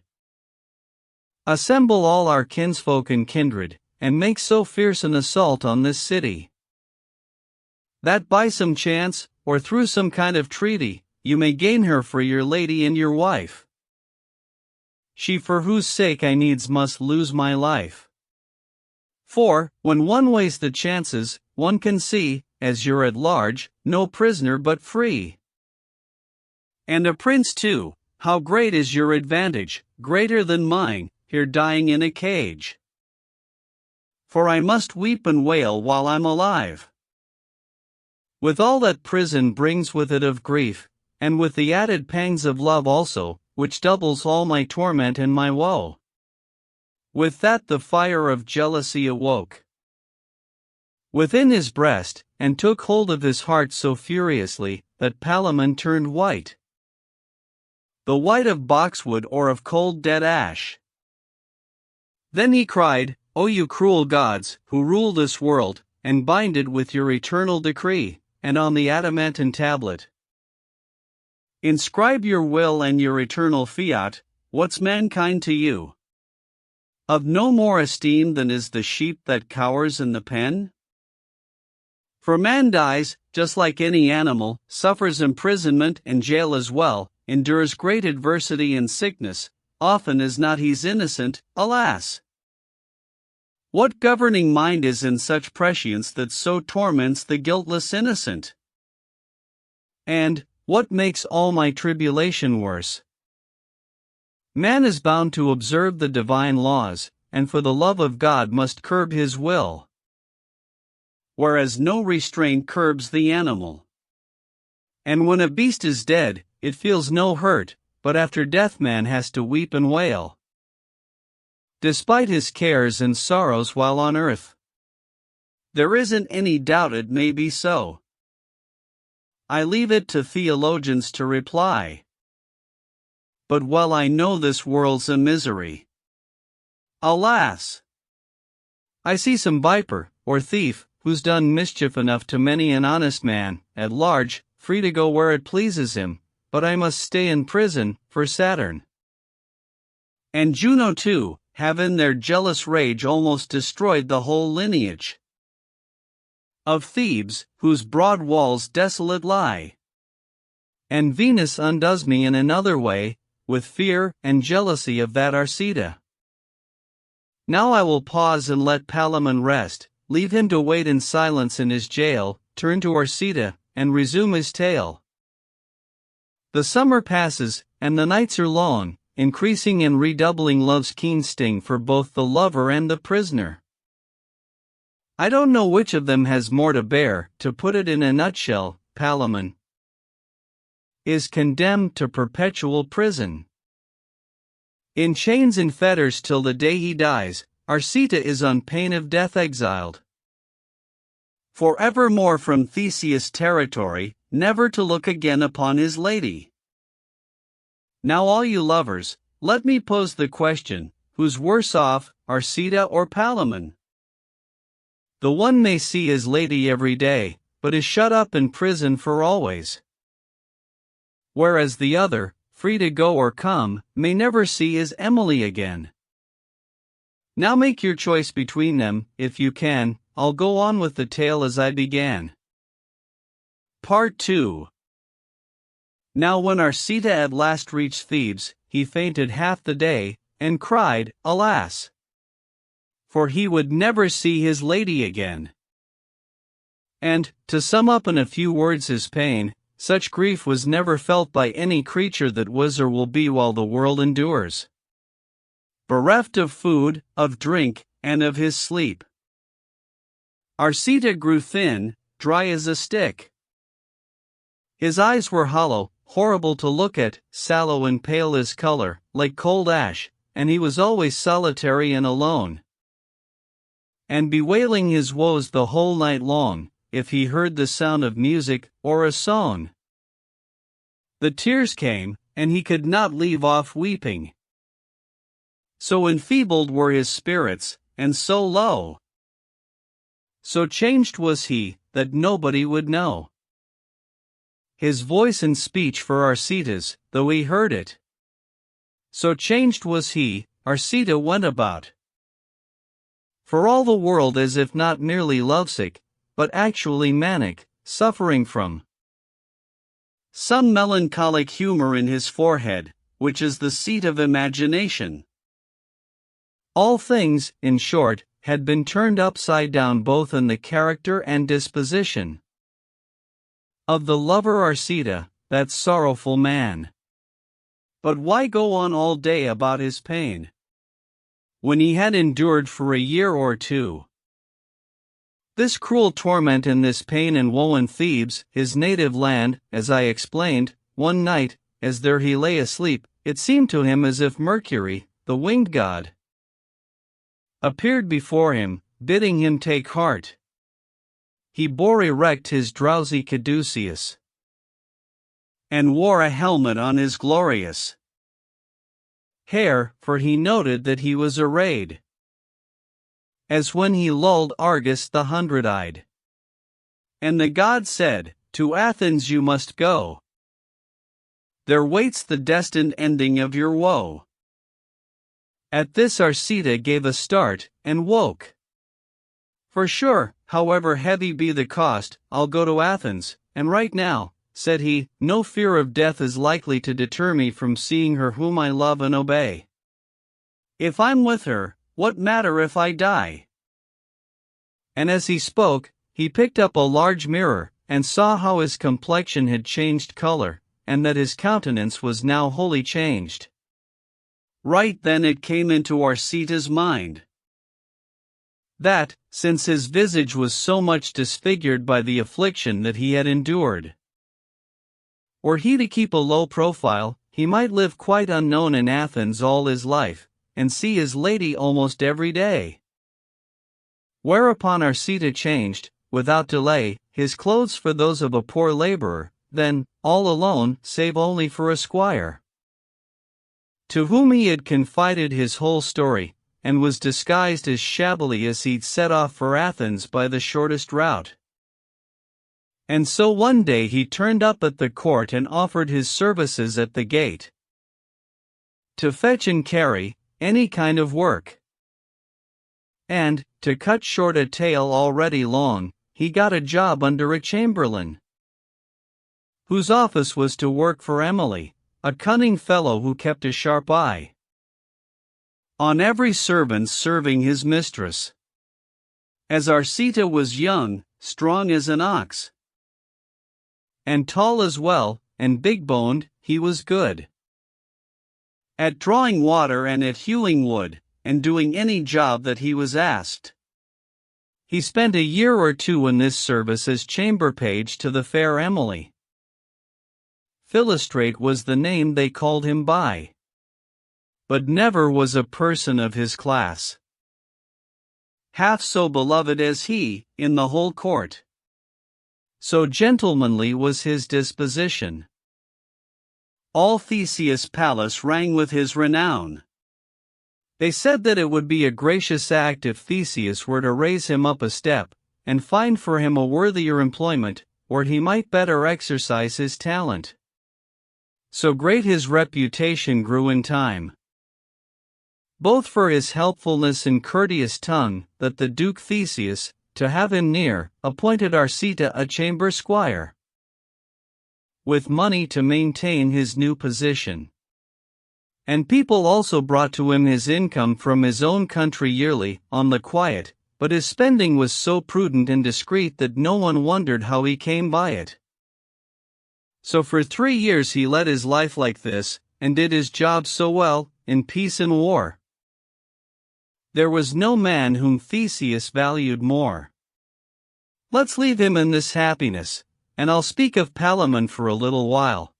assemble all our kinsfolk and kindred, and make so fierce an assault on this city, that by some chance, or through some kind of treaty, you may gain her for your lady and your wife. She for whose sake I needs must lose my life. For, when one weighs the chances, one can see, as you're at large, no prisoner but free. And a prince too, how great is your advantage, greater than mine, here dying in a cage. for I must weep and wail while I'm alive. With all that prison brings with it of grief, and with the added pangs of love also, which doubles all my torment and my woe. With that the fire of jealousy awoke within his breast, and took hold of his heart so furiously, that Palamon turned white. The white of boxwood or of cold dead ash. Then he cried, O you cruel gods, who rule this world, and bind it with your eternal decree, and on the adamantine tablet inscribe your will and your eternal fiat, what's mankind to you? Of no more esteem than is the sheep that cowers in the pen? For man dies, just like any animal, suffers imprisonment and jail as well, endures great adversity and sickness, often is not he's innocent, alas! What governing mind is in such prescience that so torments the guiltless innocent? And, what makes all my tribulation worse? Man is bound to observe the divine laws, and for the love of God must curb his will. Whereas no restraint curbs the animal. And when a beast is dead, it feels no hurt, but after death man has to weep and wail, despite his cares and sorrows while on earth. There isn't any doubt it may be so. I leave it to theologians to reply. But well I know this world's a misery. Alas! I see some viper, or thief, who's done mischief enough to many an honest man, at large, free to go where it pleases him, but I must stay in prison, for Saturn and Juno too, have in their jealous rage almost destroyed the whole lineage of Thebes, whose broad walls desolate lie. And Venus undoes me in another way, with fear and jealousy of that Arcita. Now I will pause and let Palamon rest, leave him to wait in silence in his jail, turn to Arcita, and resume his tale. The summer passes, and the nights are long, increasing and redoubling love's keen sting for both the lover and the prisoner. I don't know which of them has more to bear. To put it in a nutshell, Palamon is condemned to perpetual prison. In chains and fetters till the day he dies, Arcita is on pain of death exiled forevermore from Theseus' territory, never to look again upon his lady. Now all you lovers, let me pose the question, who's worse off, Arcita or Palamon? The one may see his lady every day, but is shut up in prison for always. Whereas the other, free to go or come, may never see his Emily again. Now make your choice between them, if you can. I'll go on with the tale as I began. Part 2. Now when Arcita at last reached Thebes, he fainted half the day, and cried, alas! For he would never see his lady again. And, to sum up in a few words his pain, such grief was never felt by any creature that was or will be while the world endures. Bereft of food, of drink, and of his sleep, Arcita grew thin, dry as a stick. His eyes were hollow, horrible to look at, sallow and pale his color, like cold ash, and he was always solitary and alone, and bewailing his woes the whole night long, if he heard the sound of music or a song. The tears came, and he could not leave off weeping. So enfeebled were his spirits, and so low, so changed was he, that nobody would know his voice and speech for Arcita's, though he heard it. So changed was he, Arcita went about, for all the world as if not merely lovesick, but actually manic, suffering from some melancholic humor in his forehead, which is the seat of imagination. All things, in short, had been turned upside down both in the character and disposition of the lover Arcita, that sorrowful man. But why go on all day about his pain, when he had endured for a year or two This cruel torment and this pain and woe in Thebes, his native land, as I explained, one night, as there he lay asleep, it seemed to him as if Mercury, the winged god, appeared before him, bidding him take heart. He bore erect his drowsy caduceus, and wore a helmet on his glorious hair, for he noted that he was arrayed as when he lulled Argus the hundred-eyed. And the god said, "To Athens you must go. There waits the destined ending of your woe." At this Arcita gave a start, and woke. "For sure, however heavy be the cost, I'll go to Athens, and right now," said he, "no fear of death is likely to deter me from seeing her whom I love and obey. If I'm with her, what matter if I die?" And as he spoke, he picked up a large mirror, and saw how his complexion had changed color, and that his countenance was now wholly changed. Right then it came into Arcita's mind that, since his visage was so much disfigured by the affliction that he had endured, were he to keep a low profile, he might live quite unknown in Athens all his life, and see his lady almost every day. Whereupon Arcita changed, without delay, his clothes for those of a poor laborer, then, all alone, save only for a squire, to whom he had confided his whole story, and was disguised as shabbily as he'd set off for Athens by the shortest route. And so one day he turned up at the court and offered his services at the gate, to fetch and carry any kind of work. And, to cut short a tale already long, he got a job under a chamberlain, whose office was to work for Emily, a cunning fellow who kept a sharp eye on every servant serving his mistress. As Arcita was young, strong as an ox, and tall as well, and big-boned, he was good at drawing water and at hewing wood, and doing any job that he was asked. He spent a year or two in this service as chamber page to the fair Emily. Philostrate was the name they called him by, but never was a person of his class half so beloved as he, in the whole court. So gentlemanly was his disposition. All Theseus' palace rang with his renown. They said that it would be a gracious act if Theseus were to raise him up a step, and find for him a worthier employment, where he might better exercise his talent. So great his reputation grew in time, both for his helpfulness and courteous tongue, that the Duke Theseus, to have him near, appointed Arcita a chamber squire, with money to maintain his new position. And people also brought to him his income from his own country yearly, on the quiet, but his spending was so prudent and discreet that no one wondered how he came by it. So for 3 years he led his life like this, and did his job so well, in peace and war. There was no man whom Theseus valued more. Let's leave him in this happiness, and I'll speak of Palamon for a little while.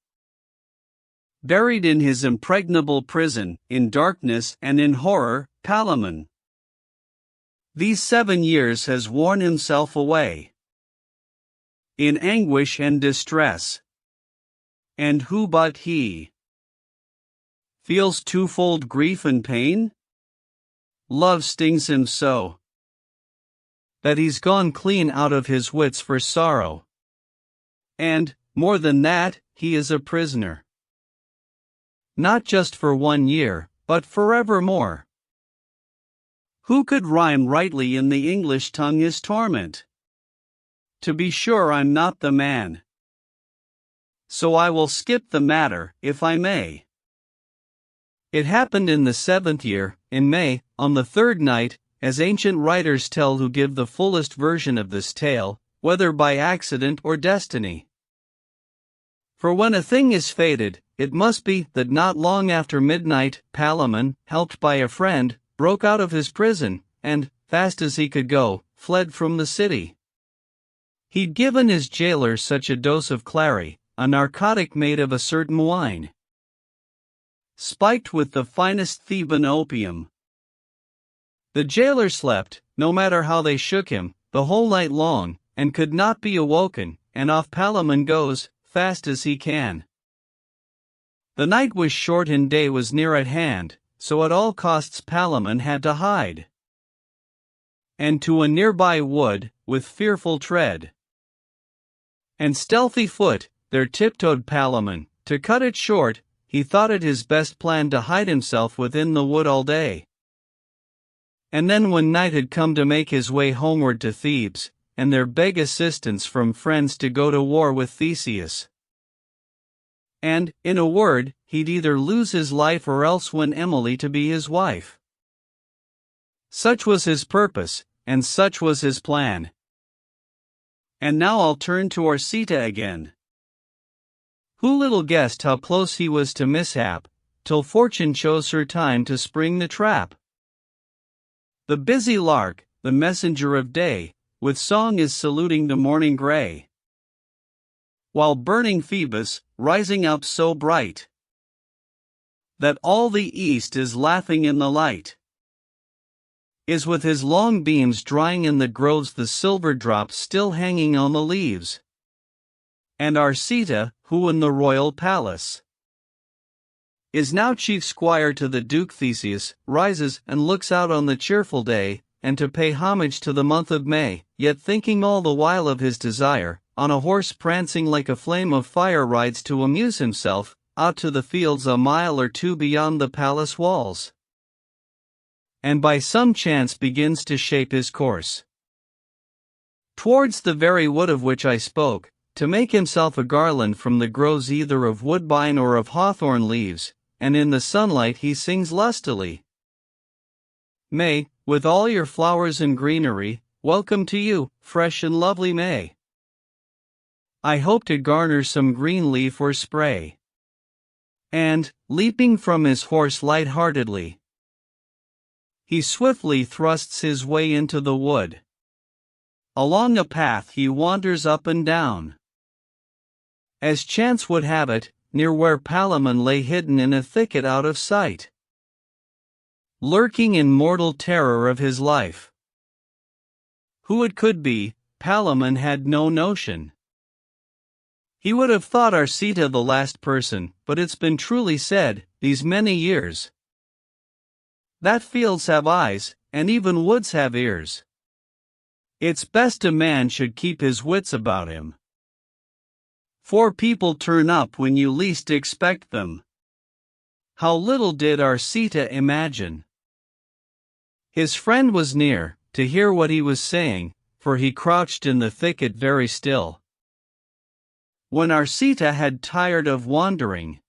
Buried in his impregnable prison, in darkness and in horror, Palamon these 7 years has worn himself away, in anguish and distress. And who but he feels twofold grief and pain? Love stings him so that he's gone clean out of his wits for sorrow. And, more than that, he is a prisoner, not just for 1 year, but forevermore. Who could rhyme rightly in the English tongue his torment? To be sure I'm not the man, so I will skip the matter, if I may. It happened in the 7th year, in May, on the 3rd night, as ancient writers tell who give the fullest version of this tale, whether by accident or destiny. For when a thing is fated, it must be that not long after midnight, Palamon, helped by a friend, broke out of his prison, and, fast as he could go, fled from the city. He'd given his jailer such a dose of clary, a narcotic made of a certain wine, spiked with the finest Theban opium. The jailer slept, no matter how they shook him, the whole night long, and could not be awoken, and off Palamon goes, fast as he can. The night was short and day was near at hand, so at all costs Palamon had to hide. And to a nearby wood, with fearful tread and stealthy foot, there tiptoed Palamon. To cut it short, he thought it his best plan to hide himself within the wood all day. And then when night had come to make his way homeward to Thebes, and there beg assistance from friends to go to war with Theseus. And, in a word, he'd either lose his life or else win Emily to be his wife. Such was his purpose, and such was his plan. And now I'll turn to Arcita again. Who little guessed how close he was to mishap, till fortune chose her time to spring the trap. The busy lark, the messenger of day, with song is saluting the morning gray, while burning Phoebus, rising up so bright, that all the east is laughing in the light, is with his long beams drying in the groves the silver drops still hanging on the leaves. And Arcita, who in the royal palace is now chief squire to the Duke Theseus, rises and looks out on the cheerful day, and to pay homage to the month of May, yet thinking all the while of his desire, on a horse prancing like a flame of fire rides to amuse himself, out to the fields a mile or two beyond the palace walls, and by some chance begins to shape his course towards the very wood of which I spoke, to make himself a garland from the groves either of woodbine or of hawthorn leaves, and in the sunlight he sings lustily. May, with all your flowers and greenery, welcome to you, fresh and lovely May. I hope to garner some green leaf or spray. And, leaping from his horse light-heartedly, he swiftly thrusts his way into the wood. Along a path he wanders up and down. As chance would have it, near where Palamon lay hidden in a thicket out of sight, lurking in mortal terror of his life. Who it could be, Palamon had no notion. He would have thought Arcita the last person, but it's been truly said, these many years, that fields have eyes, and even woods have ears. It's best a man should keep his wits about him, for people turn up when you least expect them. How little did Arcita imagine his friend was near, to hear what he was saying, for he crouched in the thicket very still. When Arcita had tired of wandering,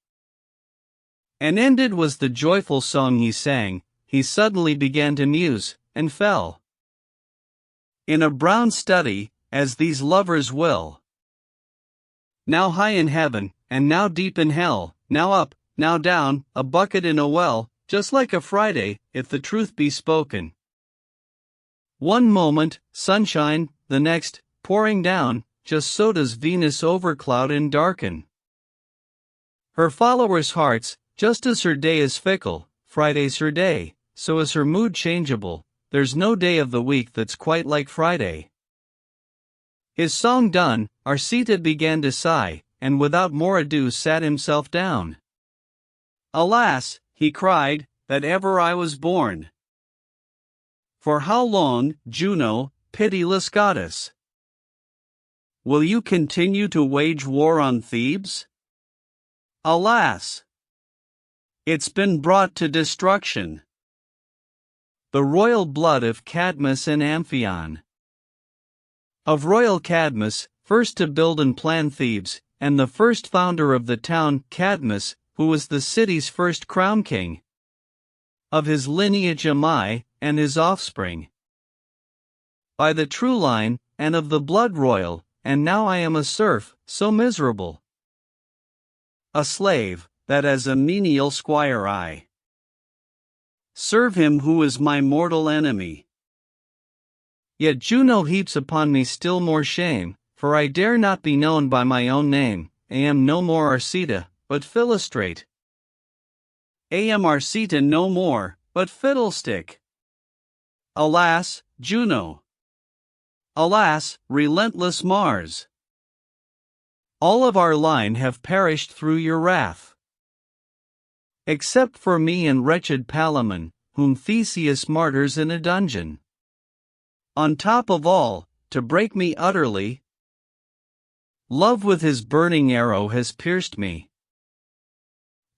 and ended was the joyful song he sang, he suddenly began to muse, and fell in a brown study, as these lovers will. Now high in heaven, and now deep in hell, now up, now down, a bucket in a well, just like a Friday, if the truth be spoken. One moment, sunshine, the next, pouring down, just so does Venus overcloud and darken her followers' hearts, just as her day is fickle, Friday's her day, so is her mood changeable, there's no day of the week that's quite like Friday. His song done, Arcita began to sigh, and without more ado sat himself down. Alas, he cried, that ever I was born. For how long, Juno, pitiless goddess, will you continue to wage war on Thebes? Alas, it's been brought to destruction. The royal blood of Cadmus and Amphion, of royal Cadmus, first to build and plan Thebes, and the first founder of the town, Cadmus, who was the city's first crown king. Of his lineage am I, and his offspring, by the true line, and of the blood royal, and now I am a serf, so miserable, a slave, that as a menial squire I serve him who is my mortal enemy. Yet Juno heaps upon me still more shame, for I dare not be known by my own name. I am no more Arcita, but Philostrate. I am Arcita no more, but Fiddlestick. Alas, Juno! Alas, relentless Mars! All of our line have perished through your wrath. Except for me and wretched Palamon, whom Theseus martyrs in a dungeon. On top of all, to break me utterly, love with his burning arrow has pierced me.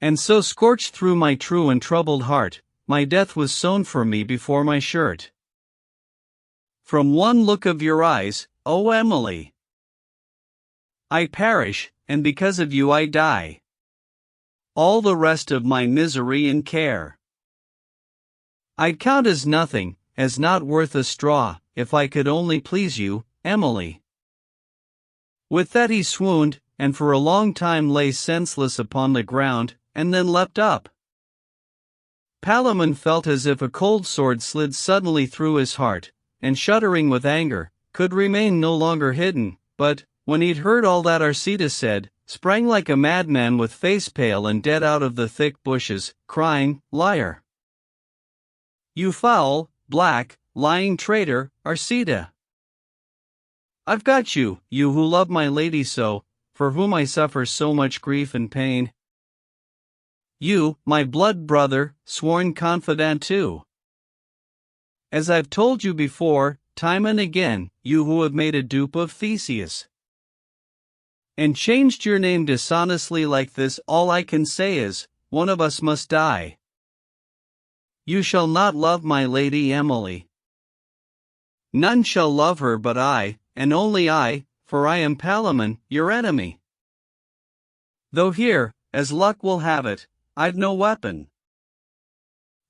And so scorched through my true and troubled heart, my death was sown for me before my shirt. From one look of your eyes, O Emily, I perish, and because of you I die. All the rest of my misery and care I'd count as nothing, as not worth a straw, if I could only please you, Emily. With that he swooned, and for a long time lay senseless upon the ground, and then leapt up. Palamon felt as if a cold sword slid suddenly through his heart, and shuddering with anger, could remain no longer hidden, but, when he'd heard all that Arcita said, sprang like a madman with face pale and dead out of the thick bushes, crying, Liar! You foul, black, lying traitor, Arcita! I've got you, you who love my lady so, for whom I suffer so much grief and pain. You, my blood brother, sworn confidant too. As I've told you before, time and again, you who have made a dupe of Theseus, and changed your name dishonestly like this, all I can say is, one of us must die. You shall not love my lady Emily. None shall love her but I, and only I, for I am Palamon, your enemy. Though here, as luck will have it, I've no weapon.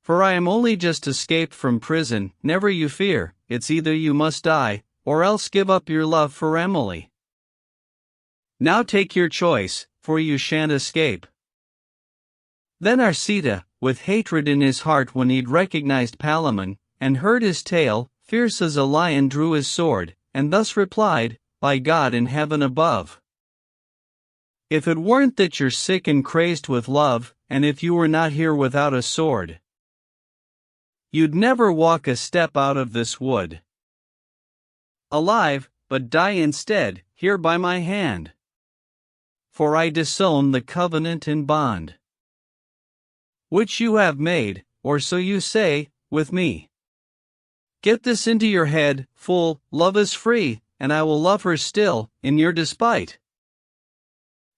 For I am only just escaped from prison. Never you fear, it's either you must die, or else give up your love for Emily. Now take your choice, for you shan't escape. Then Arcita, with hatred in his heart when he'd recognized Palamon, and heard his tale, fierce as a lion drew his sword, and thus replied, By God in heaven above, if it weren't that you're sick and crazed with love, and if you were not here without a sword, you'd never walk a step out of this wood alive, but die instead, here by my hand. For I disown the covenant and bond which you have made, or so you say, with me. Get this into your head, fool, love is free, and I will love her still, in your despite.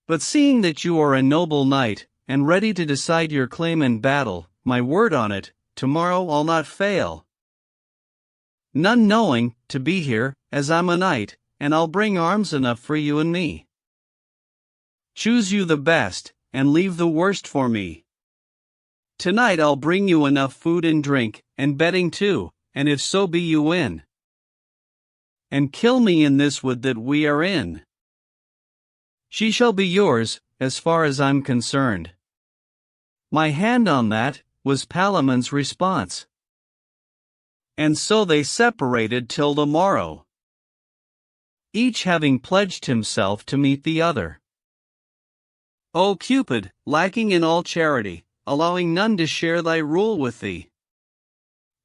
But seeing that you are a noble knight, and ready to decide your claim in battle, my word on it, tomorrow I'll not fail. None knowing, to be here, as I'm a knight, and I'll bring arms enough for you and me. Choose you the best, and leave the worst for me. Tonight I'll bring you enough food and drink, and bedding too, and if so be you win, and kill me in this wood that we are in, she shall be yours, as far as I'm concerned. My hand on that, was Palamon's response. And so they separated till the morrow, each having pledged himself to meet the other. O Cupid, lacking in all charity, allowing none to share thy rule with thee.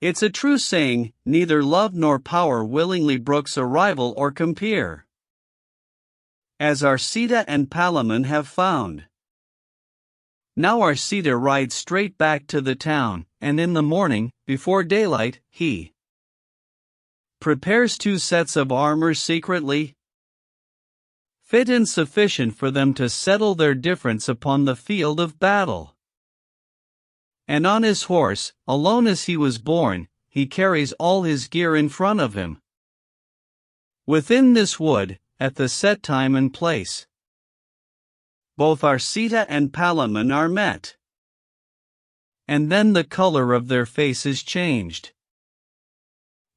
It's a true saying, neither love nor power willingly brooks a rival or compeer, as Arcita and Palamon have found. Now Arcita rides straight back to the town, and in the morning, before daylight, he prepares 2 sets of armor secretly, fit and sufficient for them to settle their difference upon the field of battle. And on his horse, alone as he was born, he carries all his gear in front of him. Within this wood, at the set time and place, both Arcita and Palamon are met. And then the color of their faces changed,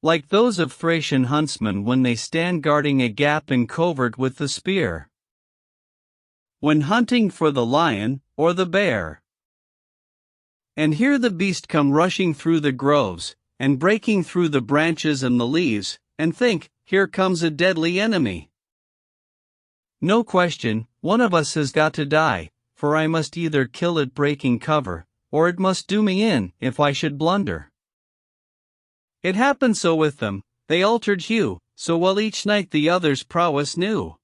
like those of Thracian huntsmen when they stand guarding a gap in covert with the spear, when hunting for the lion or the bear. And here the beast come rushing through the groves, and breaking through the branches and the leaves, and think, here comes a deadly enemy. No question, one of us has got to die, for I must either kill it breaking cover, or it must do me in, if I should blunder. It happened so with them, they altered hue, so well each night the other's prowess knew.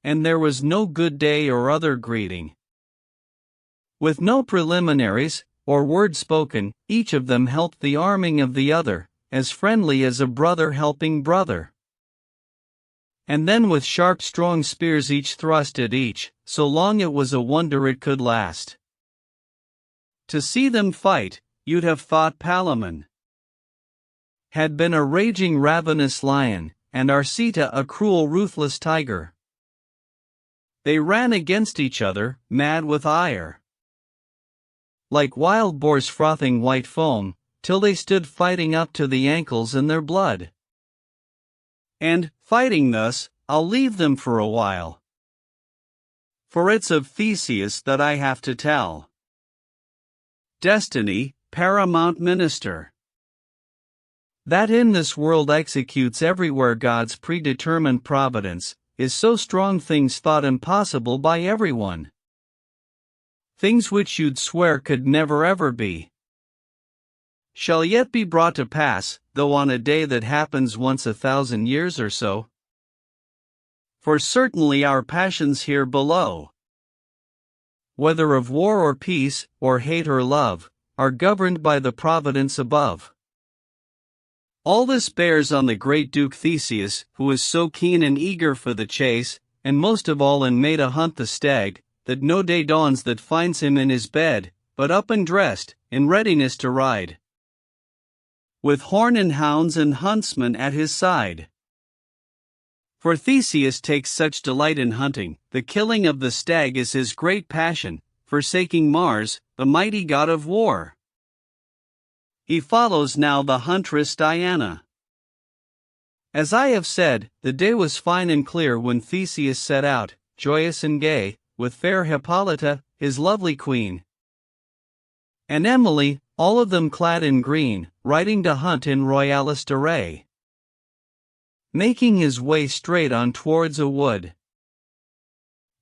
And there was no good day or other greeting. With no preliminaries, or word spoken, each of them helped the arming of the other, as friendly as a brother helping brother. And then with sharp strong spears each thrust at each, so long it was a wonder it could last. To see them fight, you'd have thought Palamon had been a raging ravenous lion, and Arcita a cruel ruthless tiger. They ran against each other, mad with ire, like wild boars frothing white foam, till they stood fighting up to the ankles in their blood. And, fighting thus, I'll leave them for a while, for it's of Theseus that I have to tell. Destiny, paramount minister, that in this world executes everywhere God's predetermined providence, is so strong things thought impossible by everyone. Things which you'd swear could never ever be, shall yet be brought to pass, though on a day that happens once 1,000 years or so. For certainly our passions here below, whether of war or peace, or hate or love, are governed by the providence above. All this bears on the great Duke Theseus, who is so keen and eager for the chase, and most of all in May to hunt the stag, that no day dawns that finds him in his bed, but up and dressed, in readiness to ride, with horn and hounds and huntsmen at his side. For Theseus takes such delight in hunting, the killing of the stag is his great passion, forsaking Mars, the mighty god of war. He follows now the huntress Diana. As I have said, the day was fine and clear when Theseus set out, joyous and gay, with fair Hippolyta, his lovely queen, and Emily, all of them clad in green, riding to hunt in royalist array. Making his way straight on towards a wood.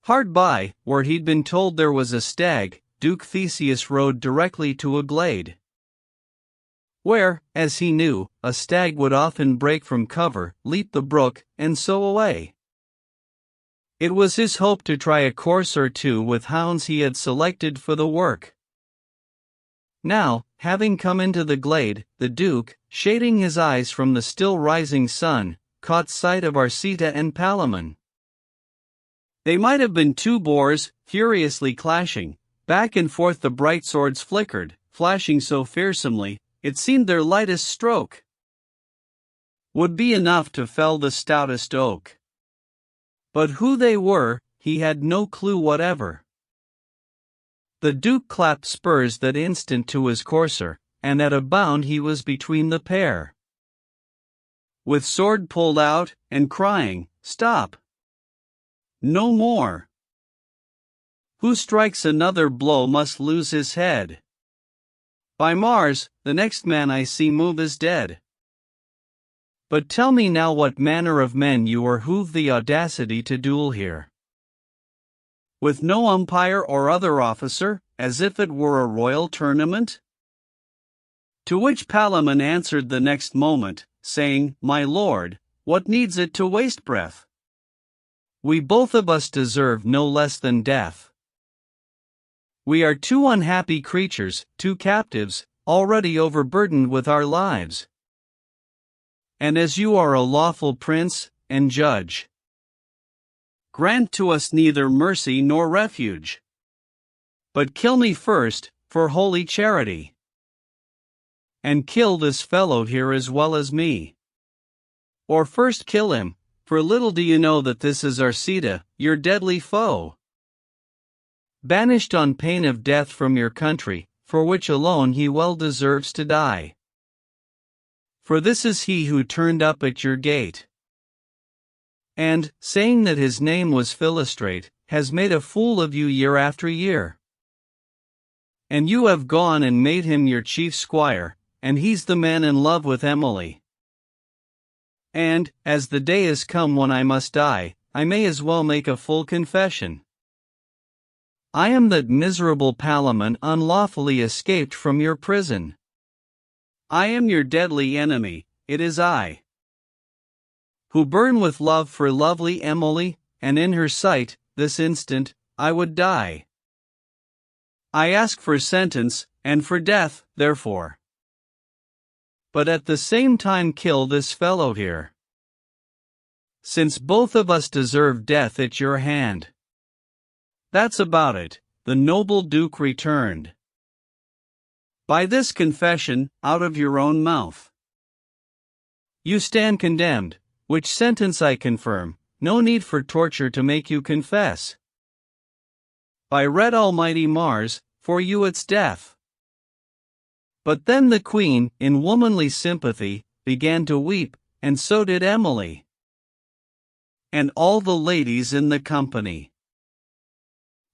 Hard by, where he'd been told there was a stag, Duke Theseus rode directly to a glade, where, as he knew, a stag would often break from cover, leap the brook, and so away. It was his hope to try a course or two with hounds he had selected for the work. Now, having come into the glade, the Duke, shading his eyes from the still rising sun, caught sight of Arcita and Palamon. They might have been two boars, furiously clashing, back and forth the bright swords flickered, flashing so fearsomely, it seemed their lightest stroke would be enough to fell the stoutest oak. But who they were, he had no clue whatever. The Duke clapped spurs that instant to his courser, and at a bound he was between the pair, with sword pulled out, and crying, "Stop! No more! Who strikes another blow must lose his head. By Mars, the next man I see move is dead. But tell me now what manner of men you are who've the audacity to duel here, with no umpire or other officer, as if it were a royal tournament?" To which Palamon answered the next moment, saying, "My lord, what needs it to waste breath? We both of us deserve no less than death. We are two unhappy creatures, two captives, already overburdened with our lives. And as you are a lawful prince and judge, grant to us neither mercy nor refuge, but kill me first, for holy charity, and kill this fellow here as well as me. Or first kill him, for little do you know that this is Arcita, your deadly foe, banished on pain of death from your country, for which alone he well deserves to die. For this is he who turned up at your gate, and, saying that his name was Philostrate, has made a fool of you year after year. And you have gone and made him your chief squire, and he's the man in love with Emily. And, as the day is come when I must die, I may as well make a full confession. I am that miserable Palamon unlawfully escaped from your prison. I am your deadly enemy, it is I, who burn with love for lovely Emily, and in her sight, this instant, I would die. I ask for sentence, and for death, therefore. But at the same time kill this fellow here, since both of us deserve death at your hand. That's about it, the noble Duke returned. By this confession, out of your own mouth, you stand condemned, which sentence I confirm, no need for torture to make you confess. By red almighty Mars, for you it's death. But then the Queen, in womanly sympathy, began to weep, and so did Emily, and all the ladies in the company.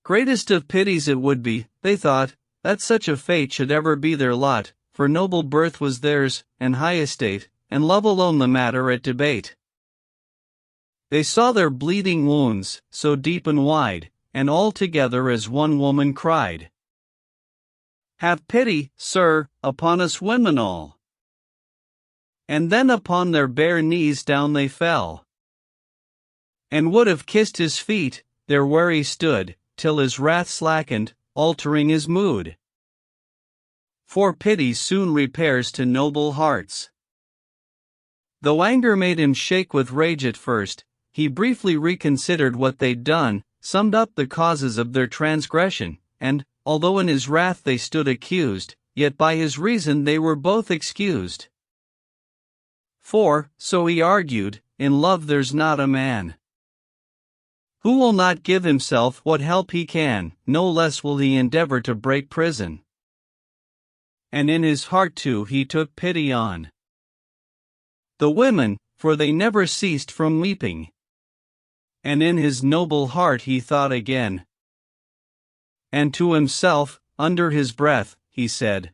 Greatest of pities it would be, they thought, that such a fate should ever be their lot, for noble birth was theirs, and high estate, and love alone the matter at debate. They saw their bleeding wounds, so deep and wide, and all together as one woman cried, "Have pity, sir, upon us women all." And then upon their bare knees down they fell, and would have kissed his feet, there where he stood, till his wrath slackened, altering his mood. For pity soon repairs to noble hearts. Though anger made him shake with rage at first, he briefly reconsidered what they'd done, summed up the causes of their transgression, and, although in his wrath they stood accused, yet by his reason they were both excused. For, so he argued, in love there's not a man who will not give himself what help he can, no less will he endeavor to break prison. And in his heart too he took pity on the women, for they never ceased from weeping. And in his noble heart he thought again, and to himself, under his breath, he said,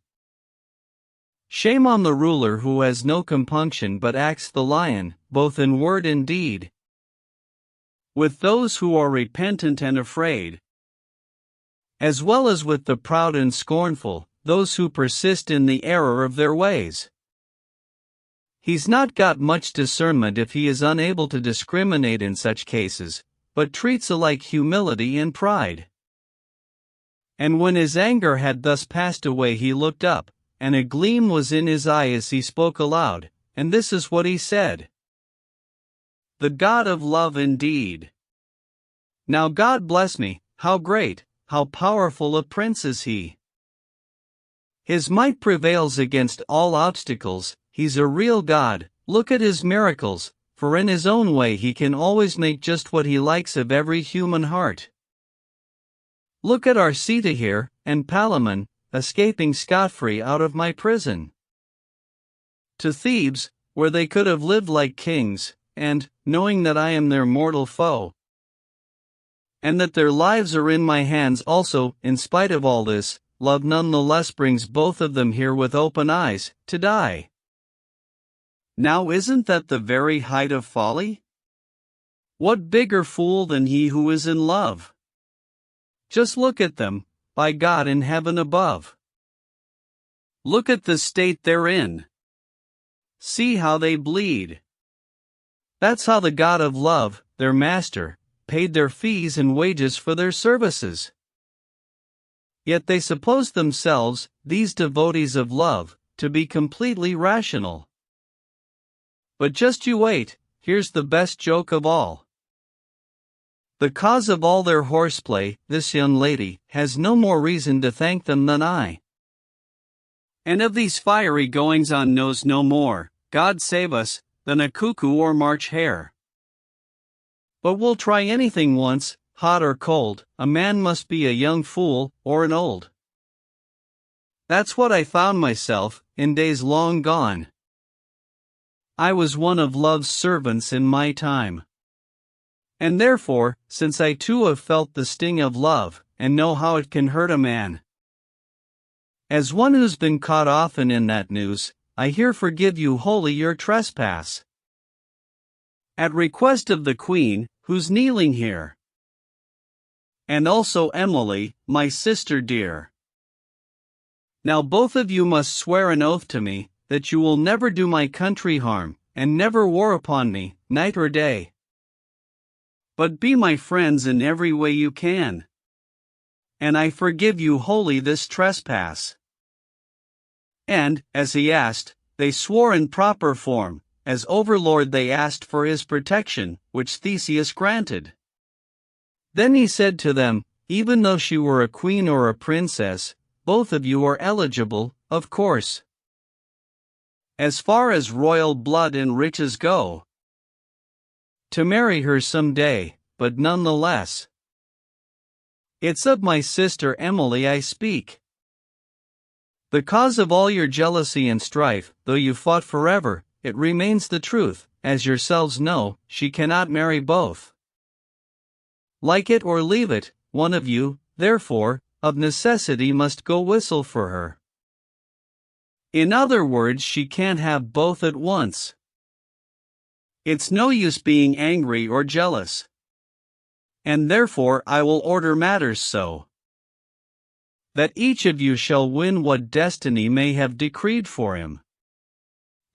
"Shame on the ruler who has no compunction but acts the lion, both in word and deed, with those who are repentant and afraid, as well as with the proud and scornful, those who persist in the error of their ways. He's not got much discernment if he is unable to discriminate in such cases, but treats alike humility and pride." And when his anger had thus passed away he looked up, and a gleam was in his eye as he spoke aloud, and this is what he said: "The God of love indeed. Now God bless me, how great, how powerful a prince is he. His might prevails against all obstacles, he's a real God, look at his miracles, for in his own way he can always make just what he likes of every human heart. Look at our Sita here, and Palamon, escaping scot-free out of my prison to Thebes, where they could have lived like kings, and, knowing that I am their mortal foe, and that their lives are in my hands also, in spite of all this, love none the less brings both of them here with open eyes, to die. Now isn't that the very height of folly? What bigger fool than he who is in love? Just look at them, by God in heaven above. Look at the state they're in. See how they bleed. That's how the God of love, their master, paid their fees and wages for their services. Yet they suppose themselves, these devotees of love, to be completely rational. But just you wait, here's the best joke of all. The cause of all their horseplay, this young lady, has no more reason to thank them than I. And of these fiery goings-on knows no more, God save us, than a cuckoo or March hare. But we'll try anything once, hot or cold, a man must be a young fool, or an old. That's what I found myself, in days long gone. I was one of love's servants in my time. And therefore, since I too have felt the sting of love, and know how it can hurt a man, as one who's been caught often in that noose, I here forgive you wholly your trespass. at request of the Queen, who's kneeling here. And also Emily, my sister dear. Now both of you must swear an oath to me, that you will never do my country harm, and never war upon me, night or day. But be my friends in every way you can. And I forgive you wholly this trespass. And, as he asked, they swore in proper form. As overlord they asked for his protection, which Theseus granted. Then he said to them, even though she were a queen or a princess, both of you are eligible, of course. As far as royal blood and riches go. To marry her some day, but none the less. It's of my sister Emily I speak. The cause of all your jealousy and strife, though you fought forever, it remains the truth, as yourselves know, she cannot marry both. Like it or leave it, one of you, therefore, of necessity must go whistle for her. In other words, she can't have both at once. It's no use being angry or jealous. And therefore I will order matters so, that each of you shall win what destiny may have decreed for him.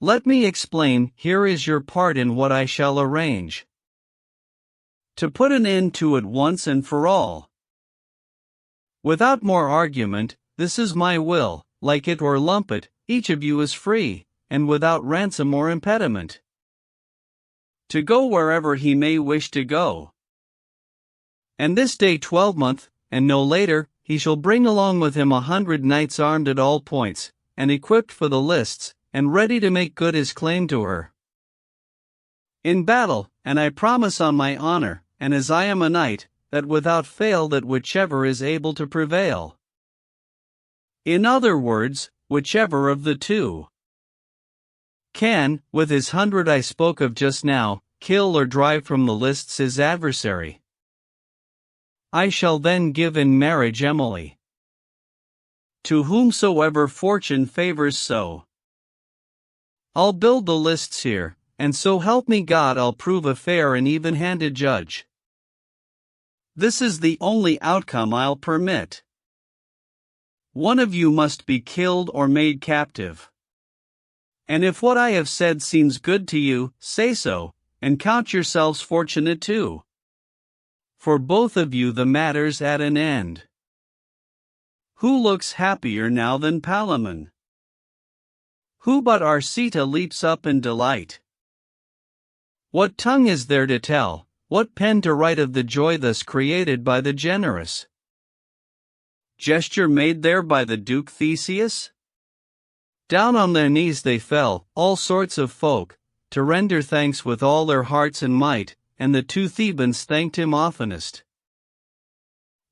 Let me explain, here is your part in what I shall arrange. To put an end to it once and for all. Without more argument, this is my will, like it or lump it, each of you is free, and without ransom or impediment, to go wherever he may wish to go. And this day 12th, and no later, he shall bring along with him 100 knights armed at all points, and equipped for the lists, and ready to make good his claim to her in battle, and I promise on my honor, and as I am a knight, that without fail that whichever is able to prevail. In other words, whichever of the two can, with his 100 I spoke of just now, kill or drive from the lists his adversary. I shall then give in marriage Emily to whomsoever fortune favors so. I'll build the lists here, and so help me God I'll prove a fair and even-handed judge. This is the only outcome I'll permit. One of you must be killed or made captive. And if what I have said seems good to you, say so, and count yourselves fortunate too. For both of you the matter's at an end. Who looks happier now than Palamon? Who but Arcita leaps up in delight? What tongue is there to tell, what pen to write of the joy thus created by the generous gesture made there by the Duke Theseus? Down on their knees they fell, all sorts of folk, to render thanks with all their hearts and might, and the two Thebans thanked him oftenest.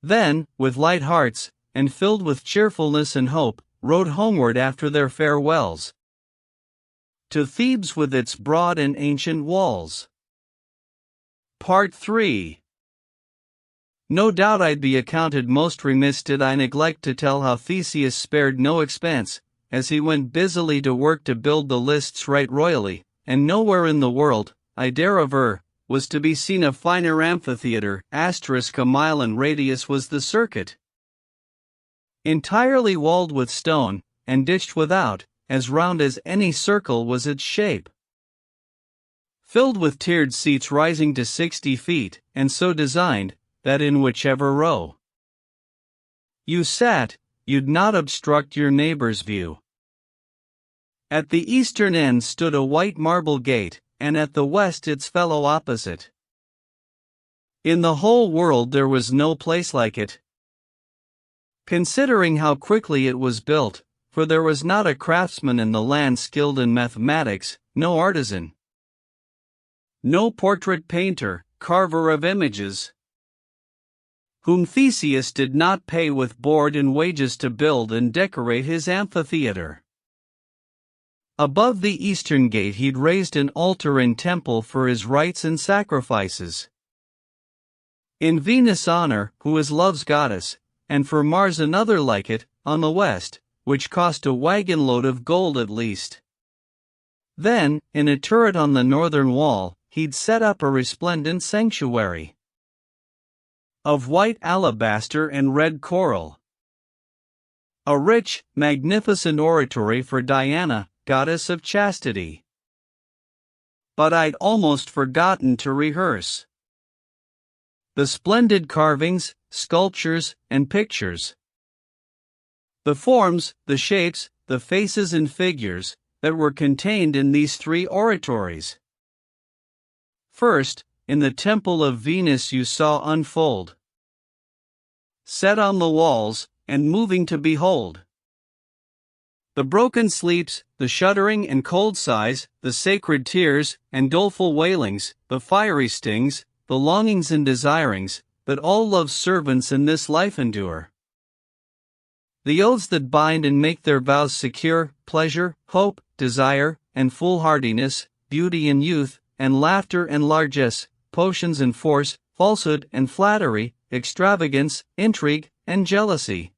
Then, with light hearts, and filled with cheerfulness and hope, rode homeward after their farewells to Thebes with its broad and ancient walls. Part 3. No doubt I'd be accounted most remiss did I neglect to tell how Theseus spared no expense, as he went busily to work to build the lists right royally, and nowhere in the world, I dare aver, was to be seen a finer amphitheater, *a mile in radius was the circuit, entirely walled with stone, and ditched without, as round as any circle was its shape, filled with tiered seats rising to 60 feet, and so designed, that in whichever row you sat, you'd not obstruct your neighbor's view. At the eastern end stood a white marble gate, and at the west its fellow opposite. In the whole world there was no place like it, considering how quickly it was built, for there was not a craftsman in the land skilled in mathematics, no artisan, no portrait painter, carver of images, whom Theseus did not pay with board and wages to build and decorate his amphitheater. Above the eastern gate he'd raised an altar and temple for his rites and sacrifices, in Venus' honor, who is love's goddess, and for Mars another like it, on the west, which cost a wagon load of gold at least. Then, in a turret on the northern wall, he'd set up a resplendent sanctuary of white alabaster and red coral. A rich, magnificent oratory for Diana, goddess of chastity. But I'd almost forgotten to rehearse the splendid carvings, sculptures, and pictures. The forms, the shapes, the faces and figures that were contained in these three oratories. First, in the Temple of Venus you saw unfold, set on the walls, and moving to behold. The broken sleeps, the shuddering and cold sighs, the sacred tears and doleful wailings, the fiery stings, the longings and desirings, that all love's servants in this life endure. The oaths that bind and make their vows secure, pleasure, hope, desire, and foolhardiness, beauty and youth, and laughter and largesse, potions and force, falsehood and flattery, extravagance, intrigue, and jealousy.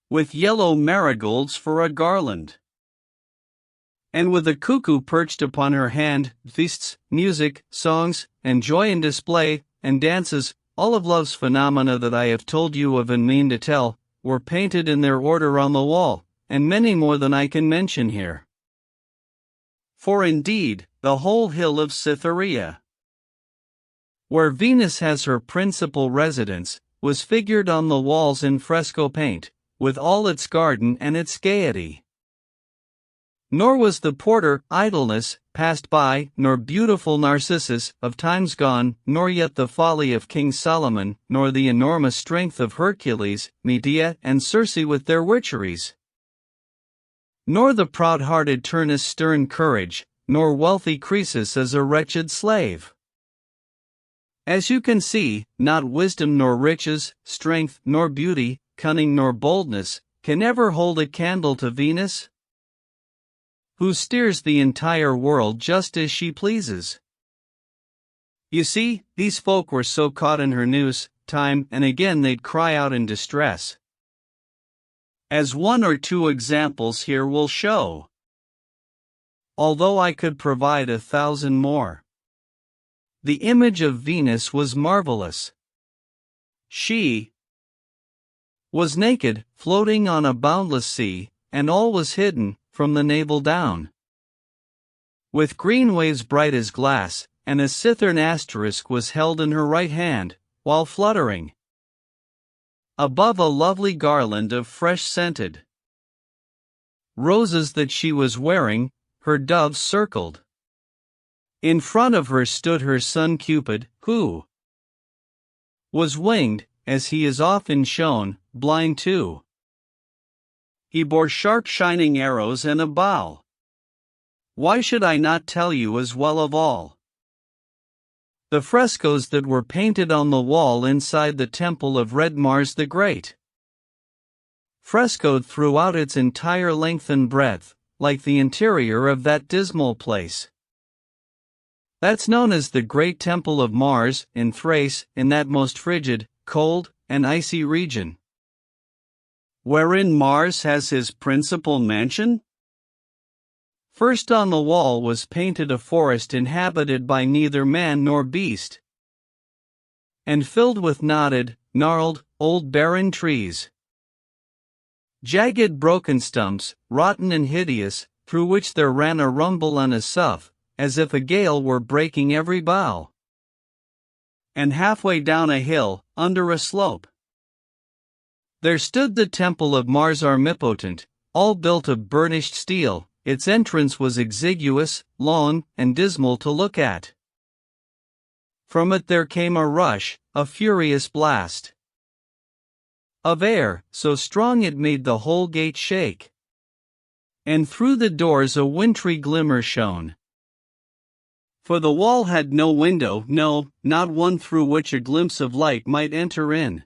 With yellow marigolds for a garland, and with a cuckoo perched upon her hand, feasts, music, songs, and joy and display, and dances, all of love's phenomena that I have told you of and mean to tell, were painted in their order on the wall, and many more than I can mention here. For indeed, the whole hill of Cytherea, where Venus has her principal residence, was figured on the walls in fresco paint, with all its garden and its gaiety. Nor was the porter, idleness, passed by, nor beautiful Narcissus, of times gone, nor yet the folly of King Solomon, nor the enormous strength of Hercules, Medea, and Circe with their witcheries. Nor the proud-hearted Turnus' stern courage, nor wealthy Croesus as a wretched slave. As you can see, not wisdom nor riches, strength nor beauty, cunning nor boldness, can ever hold a candle to Venus, who steers the entire world just as she pleases. You see, these folk were so caught in her noose, time and again they'd cry out in distress, as one or two examples here will show, although I could provide 1,000 more. The image of Venus was marvelous. She was naked, floating on a boundless sea, and all was hidden, from the navel down, with green waves bright as glass, and a cithern asterisk was held in her right hand, while fluttering above a lovely garland of fresh-scented roses that she was wearing, her doves circled. In front of her stood her son Cupid, who was winged, as he is often shown, blind too. He bore sharp shining arrows and a bow. Why should I not tell you as well of all the frescoes that were painted on the wall inside the temple of Red Mars the Great? Frescoed throughout its entire length and breadth, like the interior of that dismal place that's known as the Great Temple of Mars, in Thrace, in that most frigid, cold, and icy region, wherein Mars has his principal mansion? First on the wall was painted a forest inhabited by neither man nor beast, and filled with knotted, gnarled, old barren trees, jagged broken stumps, rotten and hideous, through which there ran a rumble and a sough, as if a gale were breaking every bough. And halfway down a hill, under a slope, there stood the temple of Mars Armipotent, all built of burnished steel. Its entrance was exiguous, long, and dismal to look at. From it there came a rush, a furious blast of air, so strong it made the whole gate shake. And through the doors a wintry glimmer shone. For the wall had no window, no, not one through which a glimpse of light might enter in.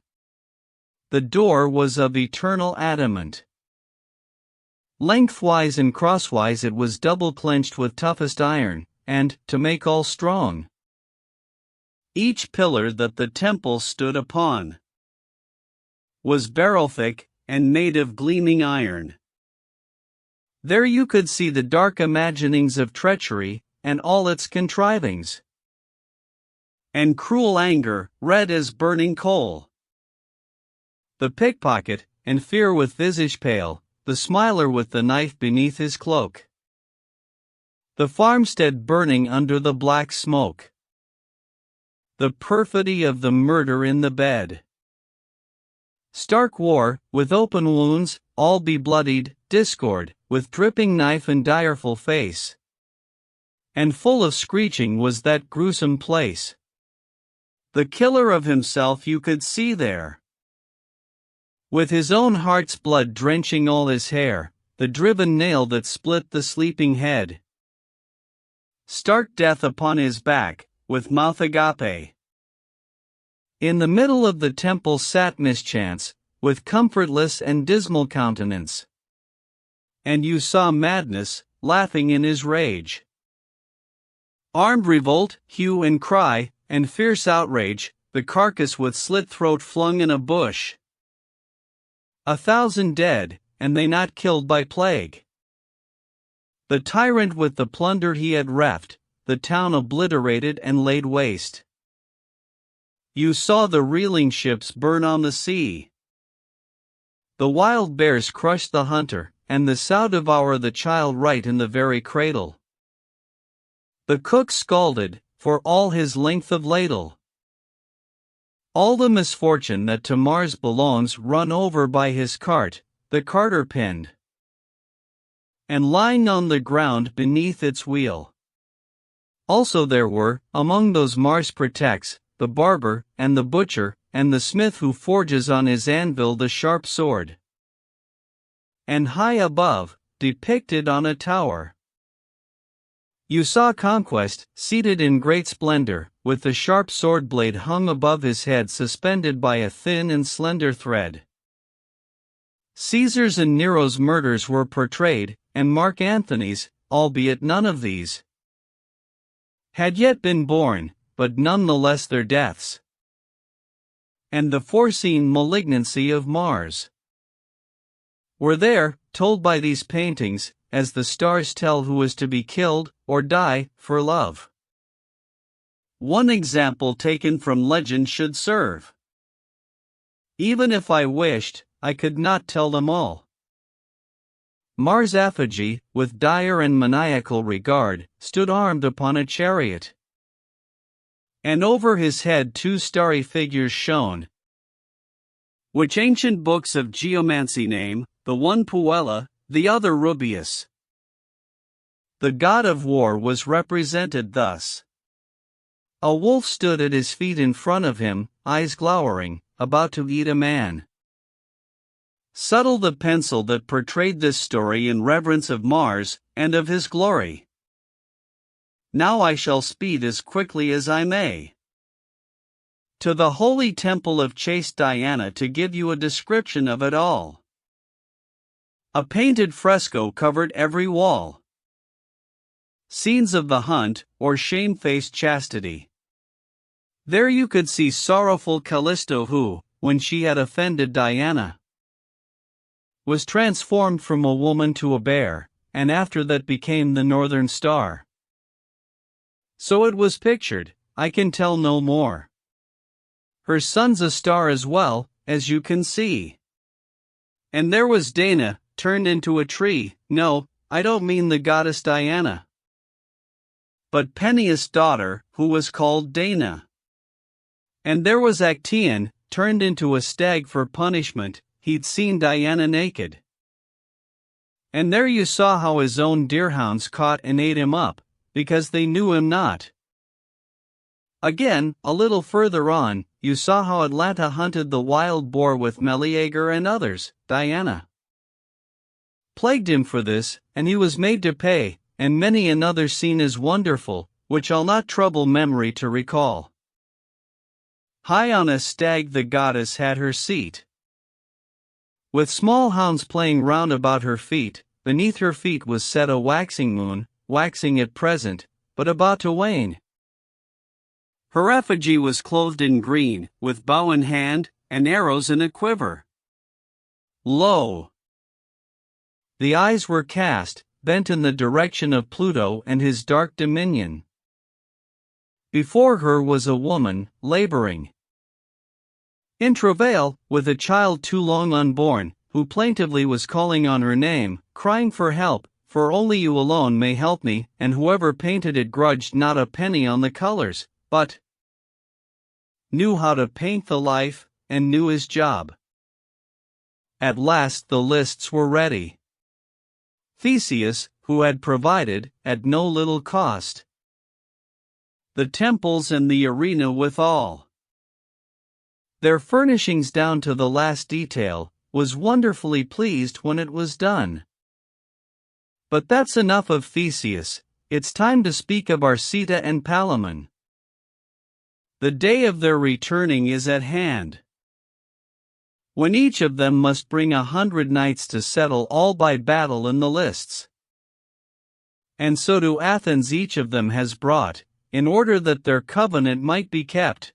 The door was of eternal adamant. Lengthwise and crosswise it was double-clenched with toughest iron, and, to make all strong, each pillar that the temple stood upon was barrel-thick, and made of gleaming iron. There you could see the dark imaginings of treachery, and all its contrivings. And cruel anger, red as burning coal. The pickpocket, and fear with visage pale, the smiler with the knife beneath his cloak. The farmstead burning under the black smoke. The perfidy of the murder in the bed. Stark war, with open wounds, all be-bloodied, discord, with dripping knife and direful face. And full of screeching was that gruesome place. The killer of himself you could see there. With his own heart's blood drenching all his hair, the driven nail that split the sleeping head. Stark death upon his back, with mouth agape. In the middle of the temple sat mischance, with comfortless and dismal countenance. And you saw madness, laughing in his rage. Armed revolt, hue and cry, and fierce outrage, the carcass with slit throat flung in a bush. 1,000 dead, and they not killed by plague. The tyrant with the plunder he had reft, the town obliterated and laid waste. You saw the reeling ships burn on the sea. The wild bears crushed the hunter, and the sow devour the child right in the very cradle. The cook scalded, for all his length of ladle. All the misfortune that to Mars belongs run over by his cart, the carter pinned. And lying on the ground beneath its wheel. Also there were, among those Mars protects, the barber, and the butcher, and the smith who forges on his anvil the sharp sword. And high above, depicted on a tower, you saw Conquest, seated in great splendor, with the sharp sword blade hung above his head suspended by a thin and slender thread. Caesar's and Nero's murders were portrayed, and Mark Antony's, albeit none of these had yet been born, but none the less their deaths. And the foreseen malignancy of Mars were there, told by these paintings, as the stars tell who is to be killed, or die, for love. One example taken from legend should serve. Even if I wished, I could not tell them all. Mars' effigy, with dire and maniacal regard, stood armed upon a chariot. And over his head 2 starry figures shone, which ancient books of geomancy name, the one Puella, the other Rubius. The god of war was represented thus. A wolf stood at his feet in front of him, eyes glowering, about to eat a man. Subtle the pencil that portrayed this story in reverence of Mars, and of his glory. Now I shall speed as quickly as I may to the holy temple of chaste Diana to give you a description of it all. A painted fresco covered every wall. Scenes of the hunt, or shamefaced chastity. There you could see sorrowful Callisto who, when she had offended Diana, was transformed from a woman to a bear, and after that became the northern star. So it was pictured, I can tell no more. Her son's a star as well, as you can see. And there was Dana, turned into a tree. No, I don't mean the goddess Diana, but Peneus' daughter, who was called Dana. And there was Actaeon, turned into a stag for punishment, he'd seen Diana naked. And there you saw how his own deerhounds caught and ate him up, because they knew him not. Again, a little further on, you saw how Atlanta hunted the wild boar with Meleager and others. Diana plagued him for this, and he was made to pay, and many another scene is wonderful, which I'll not trouble memory to recall. High on a stag the goddess had her seat, with small hounds playing round about her feet. Beneath her feet was set a waxing moon, waxing at present, but about to wane. Her effigy was clothed in green, with bow in hand, and arrows in a quiver. Lo! The eyes were cast, bent in the direction of Pluto and his dark dominion. Before her was a woman, laboring in travail, with a child too long unborn, who plaintively was calling on her name, crying for help, for only you alone may help me, and whoever painted it grudged not a penny on the colors, but knew how to paint the life, and knew his job. At last the lists were ready. Theseus, who had provided, at no little cost, the temples and the arena withal, their furnishings down to the last detail, was wonderfully pleased when it was done. But that's enough of Theseus, it's time to speak of Arcita and Palamon. The day of their returning is at hand, when each of them must bring 100 knights to settle all by battle in the lists. And so to Athens each of them has brought, in order that their covenant might be kept,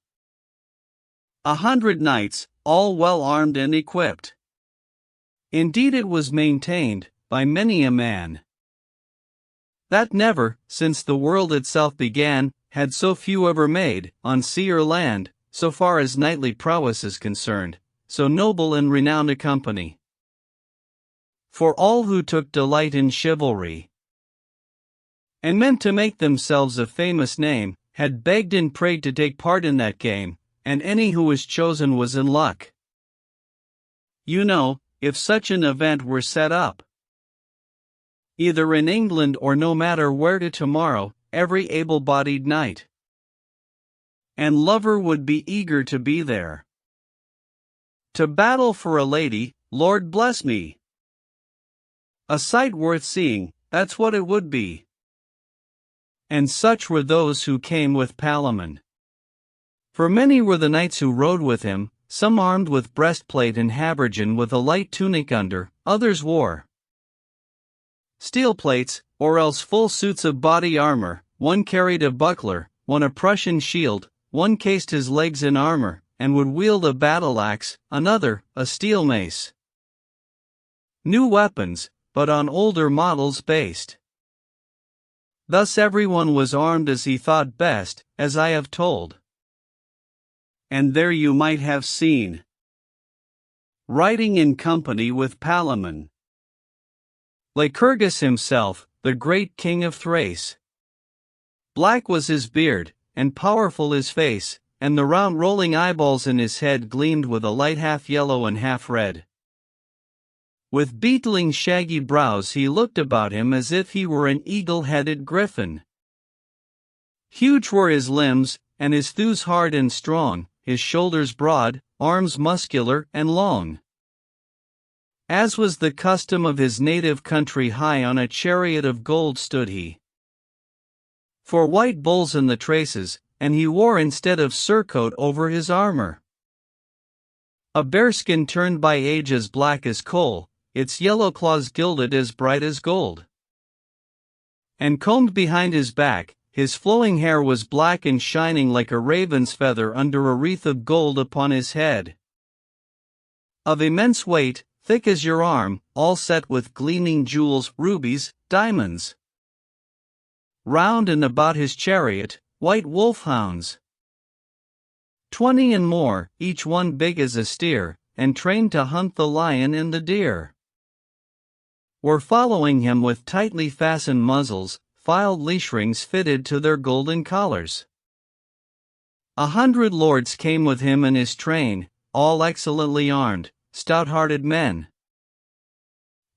100 knights, all well armed and equipped. Indeed it was maintained, by many a man, that never, since the world itself began, had so few ever made, on sea or land, so far as knightly prowess is concerned, so noble and renowned a company. For all who took delight in chivalry, and meant to make themselves a famous name, had begged and prayed to take part in that game, and any who was chosen was in luck. You know, if such an event were set up, either in England or no matter where, to tomorrow, every able-bodied knight and lover would be eager to be there. To battle for a lady, Lord bless me! A sight worth seeing, that's what it would be. And such were those who came with Palamon. For many were the knights who rode with him, some armed with breastplate and habergeon with a light tunic under, others wore steel plates, or else full suits of body armor. One carried a buckler, one a Prussian shield, one cased his legs in armor, and would wield a battle-axe, another, a steel mace. New weapons, but on older models based. Thus everyone was armed as he thought best, as I have told. And there you might have seen, riding in company with Palamon, Lycurgus himself, the great king of Thrace. Black was his beard, and powerful his face, and the round rolling eyeballs in his head gleamed with a light half yellow and half red. With beetling shaggy brows he looked about him as if he were an eagle-headed griffin. Huge were his limbs, and his thews hard and strong, his shoulders broad, arms muscular and long. As was the custom of his native country, high on a chariot of gold stood he. For white bulls in the traces, and he wore instead of surcoat over his armor a bearskin turned by age as black as coal, its yellow claws gilded as bright as gold. And combed behind his back, his flowing hair was black and shining like a raven's feather under a wreath of gold upon his head. Of immense weight, thick as your arm, all set with gleaming jewels, rubies, diamonds. Round and about his chariot, white wolfhounds, 20 and more, each one big as a steer, and trained to hunt the lion and the deer, were following him with tightly fastened muzzles, filed leash rings fitted to their golden collars. 100 lords came with him in his train, all excellently armed, stout-hearted men.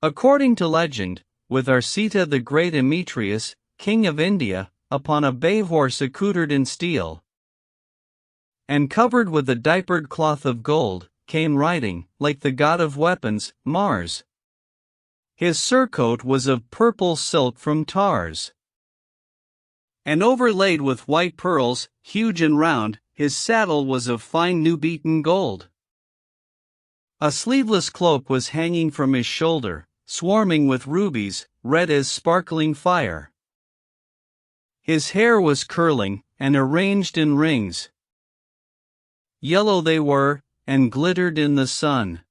According to legend, with Arcita the great Emetrius, king of India, upon a bay horse accoutred in steel, and covered with a diapered cloth of gold, came riding, like the god of weapons, Mars. His surcoat was of purple silk from Tars, and overlaid with white pearls, huge and round. His saddle was of fine new-beaten gold. A sleeveless cloak was hanging from his shoulder, swarming with rubies, red as sparkling fire. His hair was curling, and arranged in rings. Yellow they were, and glittered in the sun.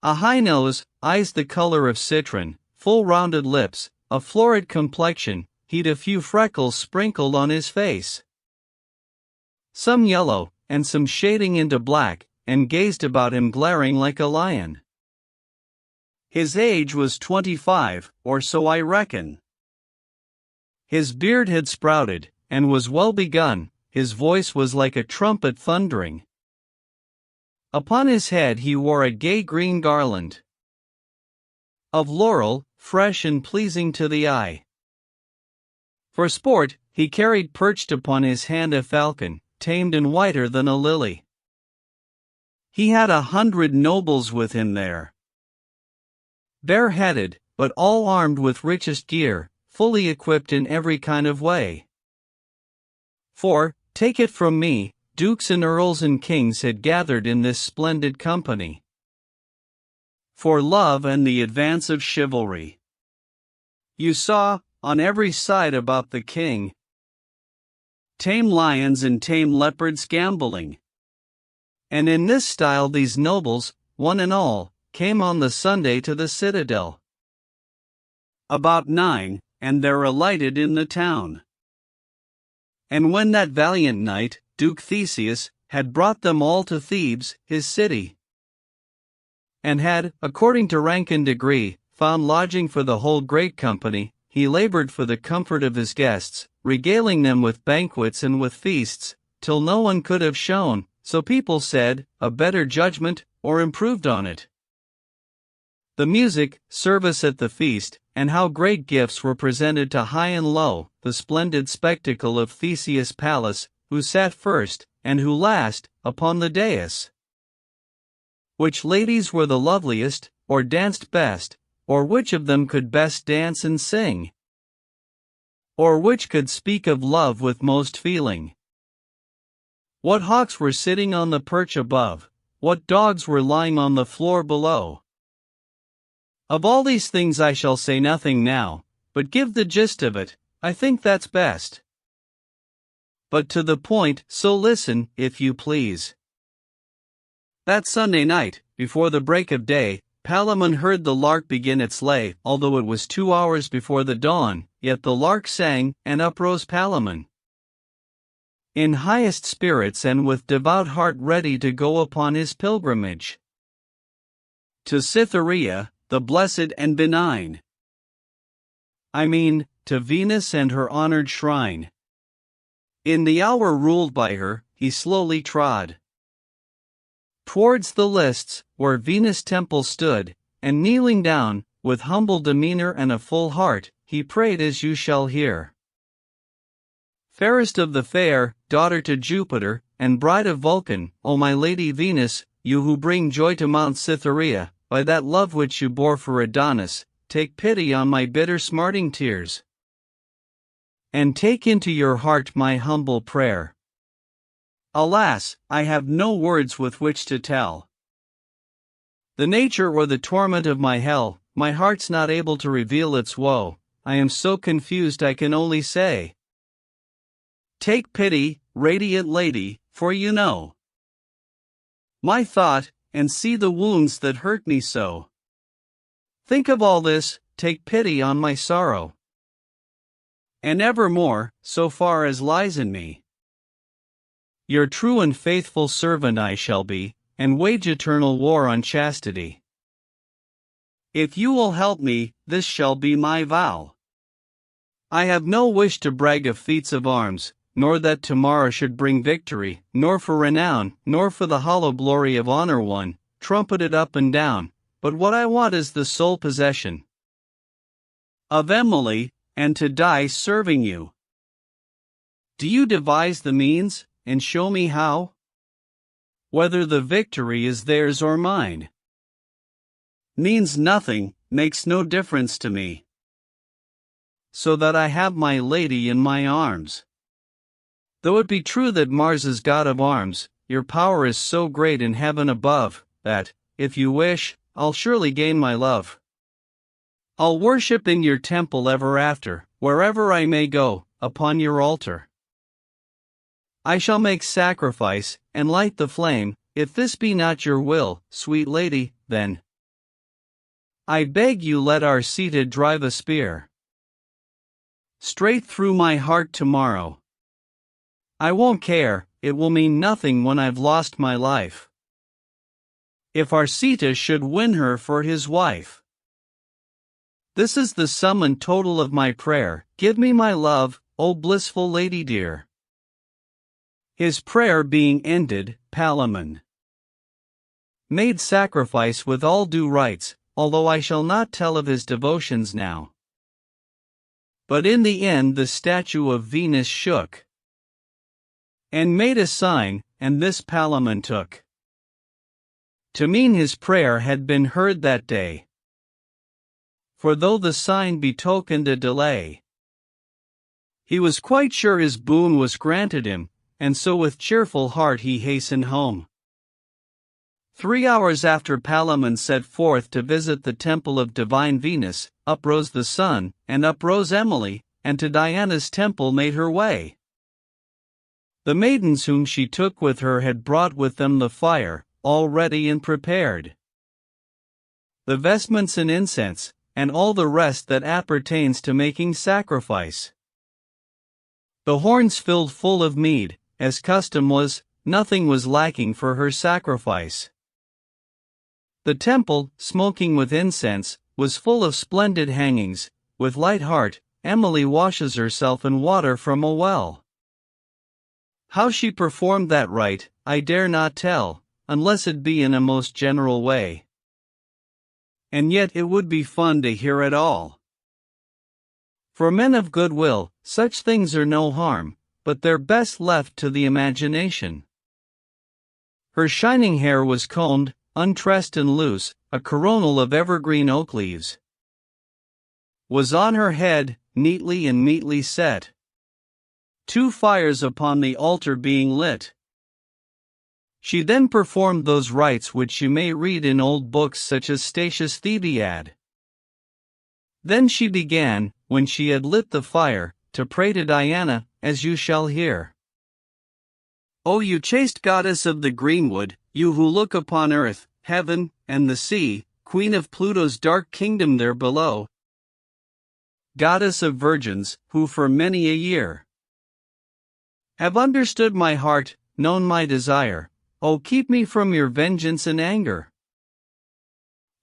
A high nose, eyes the color of citron, full rounded lips, a florid complexion, he'd a few freckles sprinkled on his face. Some yellow, and some shading into black, and gazed about him glaring like a lion. His age was 25, or so I reckon. His beard had sprouted, and was well begun, his voice was like a trumpet thundering. Upon his head he wore a gay green garland of laurel, fresh and pleasing to the eye. For sport, he carried perched upon his hand a falcon, tamed and whiter than a lily. He had 100 nobles with him there, bare-headed, but all armed with richest gear, fully equipped in every kind of way. For, take it from me, dukes and earls and kings had gathered in this splendid company for love and the advance of chivalry. You saw, on every side about the king, tame lions and tame leopards gambolling. And in this style these nobles, one and all, came on the Sunday to the citadel. About 9, and there alighted in the town. And when that valiant knight, Duke Theseus, had brought them all to Thebes, his city, and had, according to rank and degree, found lodging for the whole great company, he labored for the comfort of his guests, regaling them with banquets and with feasts, till no one could have shown, so people said, a better judgment, or improved on it. The music, service at the feast, and how great gifts were presented to high and low, the splendid spectacle of Theseus' palace, who sat first, and who last, upon the dais. Which ladies were the loveliest, or danced best, or which of them could best dance and sing, or which could speak of love with most feeling. What hawks were sitting on the perch above, what dogs were lying on the floor below. Of all these things I shall say nothing now, but give the gist of it, I think that's best. But to the point, so listen, if you please. That Sunday night, before the break of day, Palamon heard the lark begin its lay. Although it was 2 hours before the dawn, yet the lark sang, and uprose Palamon, in highest spirits and with devout heart ready to go upon his pilgrimage to Cytherea, the blessed and benign. I mean, to Venus and her honored shrine. In the hour ruled by her, he slowly trod towards the lists, where Venus' temple stood, and kneeling down, with humble demeanor and a full heart, he prayed as you shall hear. Fairest of the fair, daughter to Jupiter, and bride of Vulcan, O my lady Venus, you who bring joy to Mount Cytherea, by that love which you bore for Adonis, take pity on my bitter smarting tears, and take into your heart my humble prayer. Alas, I have no words with which to tell the nature or the torment of my hell, my heart's not able to reveal its woe, I am so confused I can only say, take pity, radiant lady, for you know my thought, and see the wounds that hurt me so. Think of all this, take pity on my sorrow, and evermore, so far as lies in me, your true and faithful servant I shall be, and wage eternal war on chastity. If you will help me, this shall be my vow. I have no wish to brag of feats of arms, nor that tomorrow should bring victory, nor for renown, nor for the hollow glory of honor won, trumpeted up and down, but what I want is the sole possession of Emily, and to die serving you. Do you devise the means, and show me how? Whether the victory is theirs or mine means nothing, makes no difference to me, so that I have my lady in my arms. Though it be true that Mars is god of arms, your power is so great in heaven above, that, if you wish, I'll surely gain my love. I'll worship in your temple ever after, wherever I may go, upon your altar. I shall make sacrifice, and light the flame, if this be not your will, sweet lady, then I beg you let our Sita drive a spear straight through my heart tomorrow. I won't care, it will mean nothing when I've lost my life. If our Sita should win her for his wife. This is the sum and total of my prayer, give me my love, O blissful lady dear. His prayer being ended, Palamon made sacrifice with all due rites, although I shall not tell of his devotions now. But in the end the statue of Venus shook, and made a sign, and this Palamon took to mean his prayer had been heard that day. For though the sign betokened a delay, he was quite sure his boon was granted him, and so with cheerful heart he hastened home. 3 hours after Palamon set forth to visit the temple of divine Venus, uprose the sun, and uprose Emily, and to Diana's temple made her way. The maidens whom she took with her had brought with them the fire, all ready and prepared, the vestments and incense, and all the rest that appertains to making sacrifice. The horns filled full of mead, as custom was, nothing was lacking for her sacrifice. The temple, smoking with incense, was full of splendid hangings. With light heart, Emily washes herself in water from a well. How she performed that rite, I dare not tell, unless it be in a most general way. And yet it would be fun to hear it all. For men of good will, such things are no harm, but they're best left to the imagination. Her shining hair was combed, untressed and loose, a coronal of evergreen oak leaves was on her head, neatly and meetly set, 2 fires upon the altar being lit. She then performed those rites which you may read in old books such as Statius Thebaid. Then she began, when she had lit the fire, to pray to Diana, as you shall hear. O you chaste goddess of the greenwood, you who look upon earth, heaven, and the sea, queen of Pluto's dark kingdom there below, goddess of virgins, who for many a year have understood my heart, known my desire, O keep me from your vengeance and anger,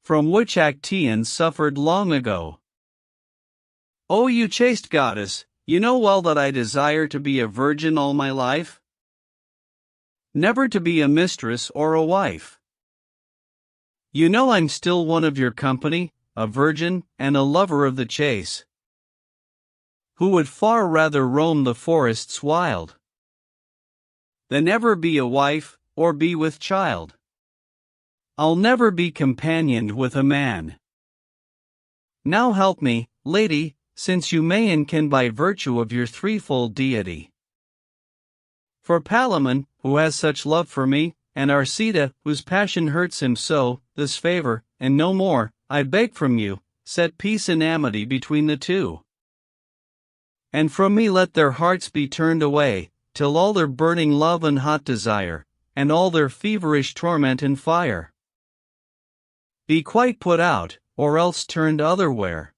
from which Actaeons suffered long ago. O you chaste goddess, you know well that I desire to be a virgin all my life, never to be a mistress or a wife. You know I'm still one of your company, a virgin, and a lover of the chase, who would far rather roam the forests wild than ever be a wife, or be with child. I'll never be companioned with a man. Now help me, lady, since you may and can by virtue of your threefold deity. For Palamon, who has such love for me, and Arcita, whose passion hurts him so, this favor, and no more, I beg from you, set peace and amity between the two. And from me let their hearts be turned away, till all their burning love and hot desire, and all their feverish torment and fire, be quite put out, or else turned otherwhere.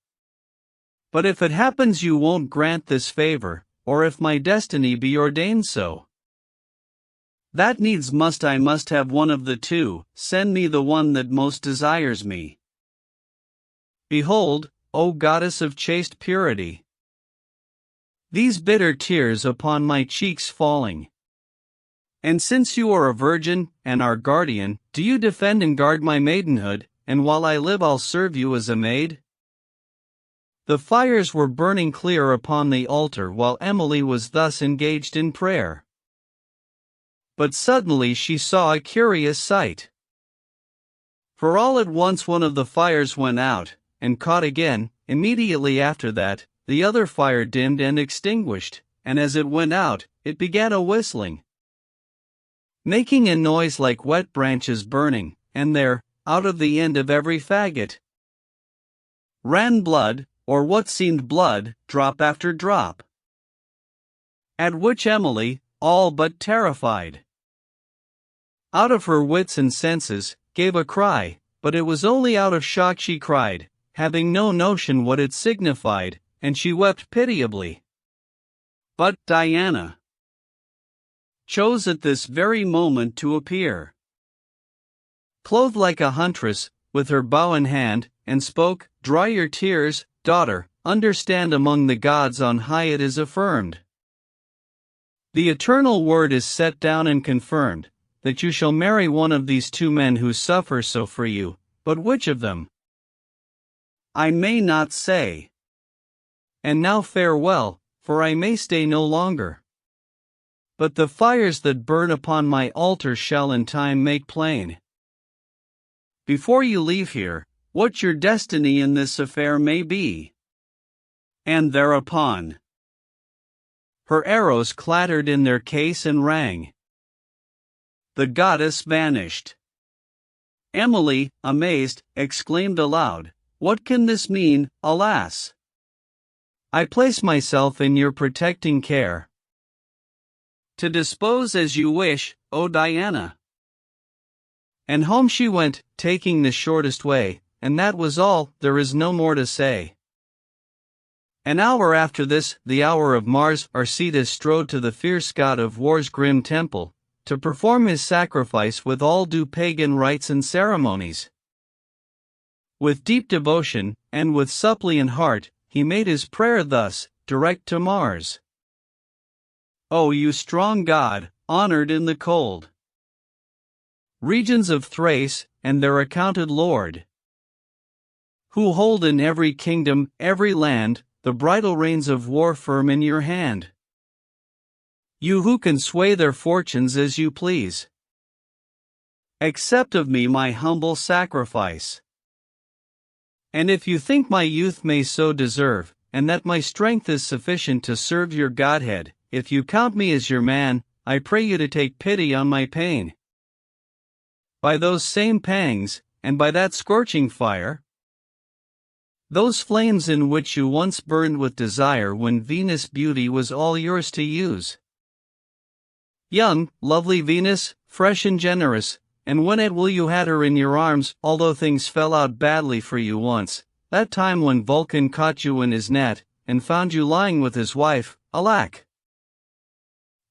But if it happens you won't grant this favor, or if my destiny be ordained so, that needs I must have one of the two, send me the one that most desires me. Behold, O goddess of chaste purity, these bitter tears upon my cheeks falling. And since you are a virgin, and our guardian, do you defend and guard my maidenhood, and while I live I'll serve you as a maid? The fires were burning clear upon the altar while Emily was thus engaged in prayer. But suddenly she saw a curious sight. For all at once one of the fires went out, and caught again. Immediately after that, the other fire dimmed and extinguished, and as it went out, it began a whistling, making a noise like wet branches burning, and there, out of the end of every faggot, ran blood, or what seemed blood, drop after drop. At which Emily, all but terrified, out of her wits and senses, gave a cry, but it was only out of shock she cried, having no notion what it signified, and she wept pitiably. But Diana chose at this very moment to appear, clothed like a huntress, with her bow in hand, and spoke, "Dry your tears, daughter, understand among the gods on high it is affirmed. The eternal word is set down and confirmed, that you shall marry one of these two men who suffer so for you, but which of them I may not say. And now farewell, for I may stay no longer. But the fires that burn upon my altar shall in time make plain, before you leave here, what your destiny in this affair may be." And thereupon her arrows clattered in their case and rang. The goddess vanished. Emily, amazed, exclaimed aloud, "What can this mean, alas? I place myself in your protecting care. To dispose as you wish, O Diana." And home she went, taking the shortest way, and that was all, there is no more to say. An hour after this, the hour of Mars, Arcita strode to the fierce god of war's grim temple, to perform his sacrifice with all due pagan rites and ceremonies. With deep devotion, and with suppliant heart, he made his prayer thus, direct to Mars. "O you strong god, honored in the cold regions of Thrace, and their accounted lord, who hold in every kingdom, every land, the bridle reins of war firm in your hand. You who can sway their fortunes as you please, accept of me my humble sacrifice. And if you think my youth may so deserve, and that my strength is sufficient to serve your godhead, if you count me as your man, I pray you to take pity on my pain. By those same pangs, and by that scorching fire, those flames in which you once burned with desire when Venus' beauty was all yours to use. Young, lovely Venus, fresh and generous, and when at will you had her in your arms, although things fell out badly for you once, that time when Vulcan caught you in his net, and found you lying with his wife, alack!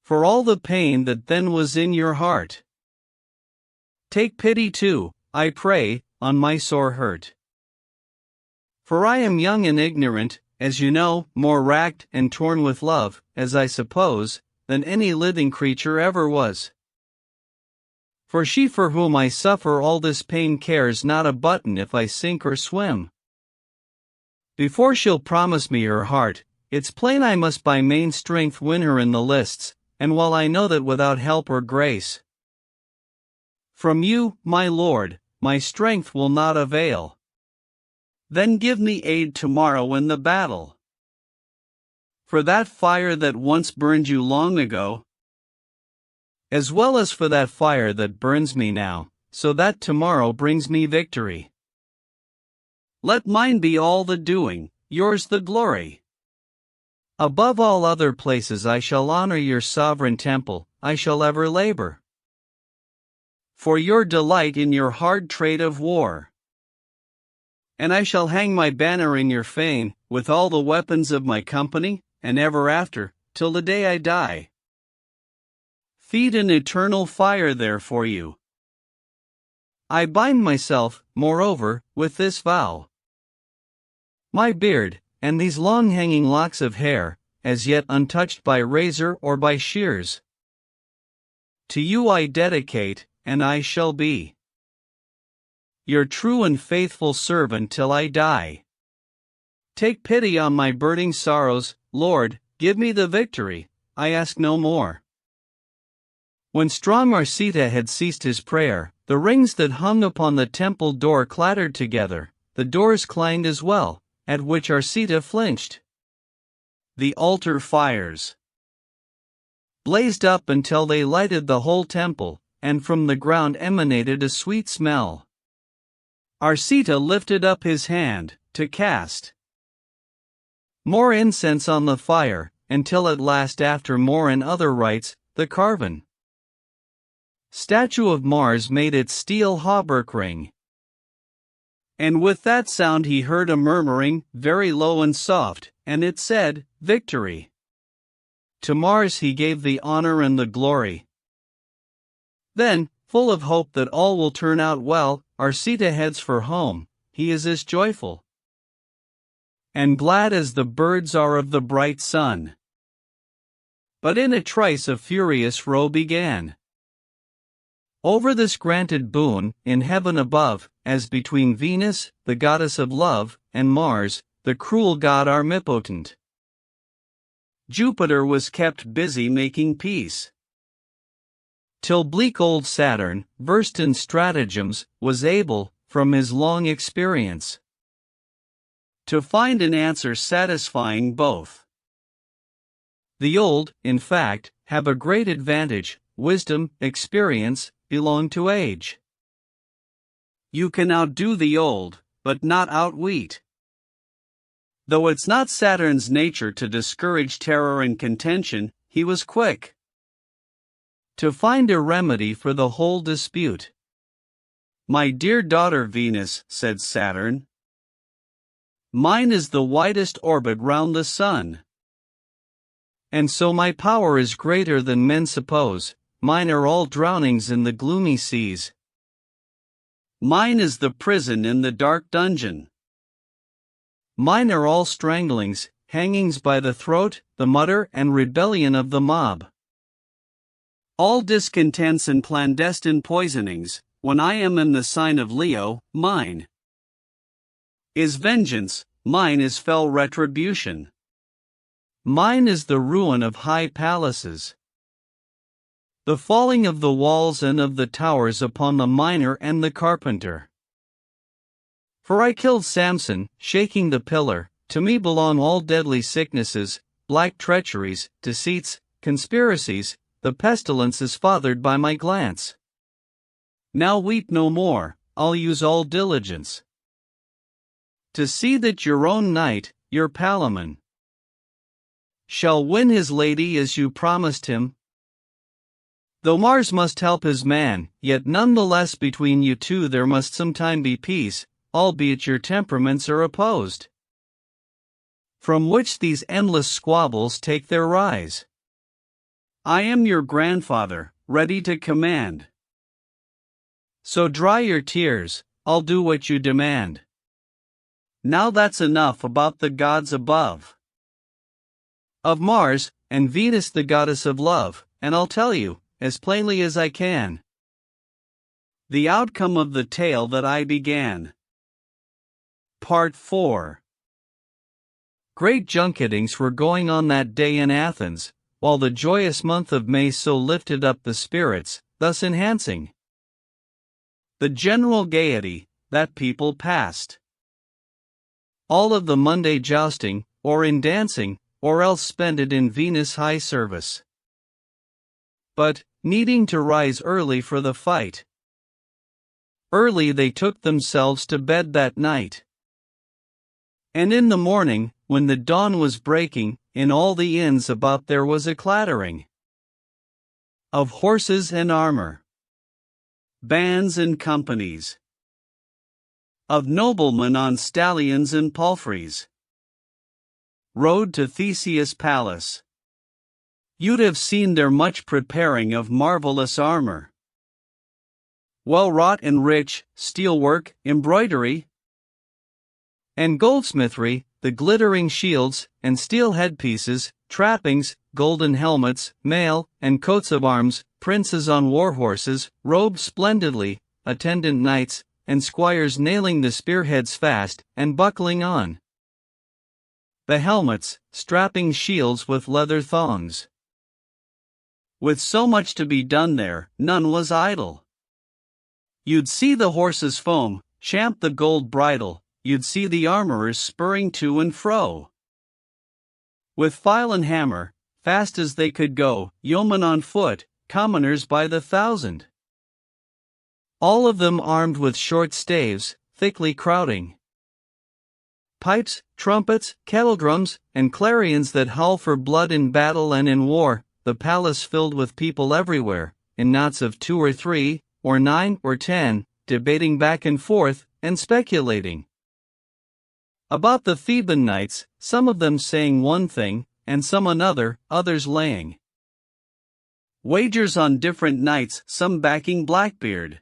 For all the pain that then was in your heart. Take pity too, I pray, on my sore hurt. For I am young and ignorant, as you know, more racked and torn with love, as I suppose, than any living creature ever was. For she for whom I suffer all this pain cares not a button if I sink or swim. Before she'll promise me her heart, it's plain I must by main strength win her in the lists, and while I know that without help or grace from you, my lord, my strength will not avail, then give me aid tomorrow in the battle. For that fire that once burned you long ago, as well as for that fire that burns me now, so that tomorrow brings me victory. Let mine be all the doing, yours the glory. Above all other places I shall honor your sovereign temple, I shall ever labor for your delight in your hard trade of war. And I shall hang my banner in your fane, with all the weapons of my company, and ever after, till the day I die, feed an eternal fire there for you. I bind myself, moreover, with this vow. My beard, and these long hanging locks of hair, as yet untouched by razor or by shears, to you I dedicate, and I shall be your true and faithful servant till I die. Take pity on my burning sorrows, Lord, give me the victory, I ask no more. When strong Arcita had ceased his prayer, the rings that hung upon the temple door clattered together, the doors clanged as well, at which Arcita flinched. The altar fires blazed up until they lighted the whole temple, and from the ground emanated a sweet smell. Arcita lifted up his hand, to cast more incense on the fire, until at last after more and other rites, the carven statue of Mars made its steel hauberk ring. And with that sound he heard a murmuring, very low and soft, and it said, "Victory." To Mars he gave the honor and the glory. Then, full of hope that all will turn out well, Arcita heads for home. He is as joyful and glad as the birds are of the bright sun. But in a trice a furious row began. Over this granted boon, in heaven above, as between Venus, the goddess of love, and Mars, the cruel god armipotent. Jupiter was kept busy making peace, till bleak old Saturn, versed in stratagems, was able, from his long experience, to find an answer satisfying both. The old, in fact, have a great advantage. Wisdom, experience, belong to age. You can outdo the old, but not outwit. Though it's not Saturn's nature to discourage terror and contention, he was quick to find a remedy for the whole dispute. "My dear daughter Venus," said Saturn, "mine is the widest orbit round the sun. And so my power is greater than men suppose. Mine are all drownings in the gloomy seas. Mine is the prison in the dark dungeon. Mine are all stranglings, hangings by the throat, the mutter and rebellion of the mob. All discontents and clandestine poisonings. When I am in the sign of Leo, mine is vengeance, mine is fell retribution. Mine is the ruin of high palaces, the falling of the walls and of the towers upon the miner and the carpenter. For I killed Samson, shaking the pillar. To me belong all deadly sicknesses, black treacheries, deceits, conspiracies. The pestilence is fathered by my glance. Now weep no more, I'll use all diligence to see that your own knight, your Palamon, shall win his lady as you promised him. Though Mars must help his man, yet none the less between you two there must sometime be peace, albeit your temperaments are opposed, from which these endless squabbles take their rise. I am your grandfather, ready to command. So dry your tears, I'll do what you demand. Now that's enough about the gods above, of Mars, and Venus the goddess of love, and I'll tell you, as plainly as I can, the outcome of the tale that I began. Part 4. Great junketings were going on that day in Athens, while the joyous month of May so lifted up the spirits, thus enhancing the general gaiety, that people passed all of the Monday jousting, or in dancing, or else spend it in Venus' high service. But, needing to rise early for the fight, early they took themselves to bed that night. And in the morning, when the dawn was breaking, in all the inns about there was a clattering of horses and armor, bands and companies of noblemen on stallions and palfreys, rode to Theseus' palace. You'd have seen there much preparing of marvelous armor, well wrought and rich, steelwork, embroidery, and goldsmithery, the glittering shields, and steel headpieces, trappings, golden helmets, mail, and coats of arms, princes on war horses, robed splendidly, attendant knights, and squires nailing the spearheads fast, and buckling on the helmets, strapping shields with leather thongs. With so much to be done there, none was idle. You'd see the horses foam, champ the gold bridle, you'd see the armorers spurring to and fro, with file and hammer, fast as they could go, yeomen on foot, commoners by the thousand, all of them armed with short staves, thickly crowding pipes, trumpets, kettledrums, and clarions that howl for blood in battle and in war, the palace filled with people everywhere, in knots of 2 or 3, or 9 or 10, debating back and forth, and speculating about the Theban knights, some of them saying one thing, and some another, others laying wagers on different knights, some backing Blackbeard,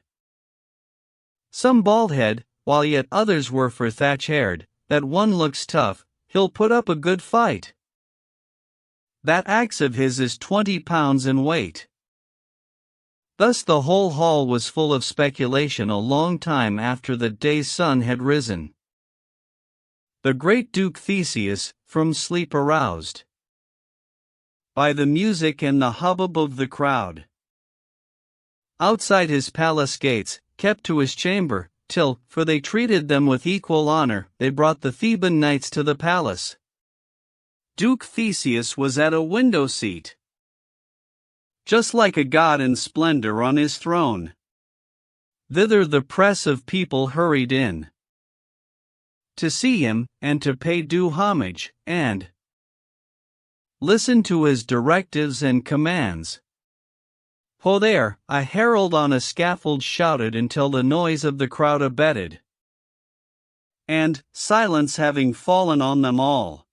some Baldhead, while yet others were for Thatch-haired, that one looks tough, he'll put up a good fight. That axe of his is 20 pounds in weight. Thus the whole hall was full of speculation a long time after the day's sun had risen. The great Duke Theseus, from sleep aroused by the music and the hubbub of the crowd, outside his palace gates, kept to his chamber, till, for they treated them with equal honor, they brought the Theban knights to the palace. Duke Theseus was at a window seat, just like a god in splendor on his throne. Thither the press of people hurried in to see him, and to pay due homage, and listen to his directives and commands. Ho there, a herald on a scaffold shouted until the noise of the crowd abated, and, silence having fallen on them all,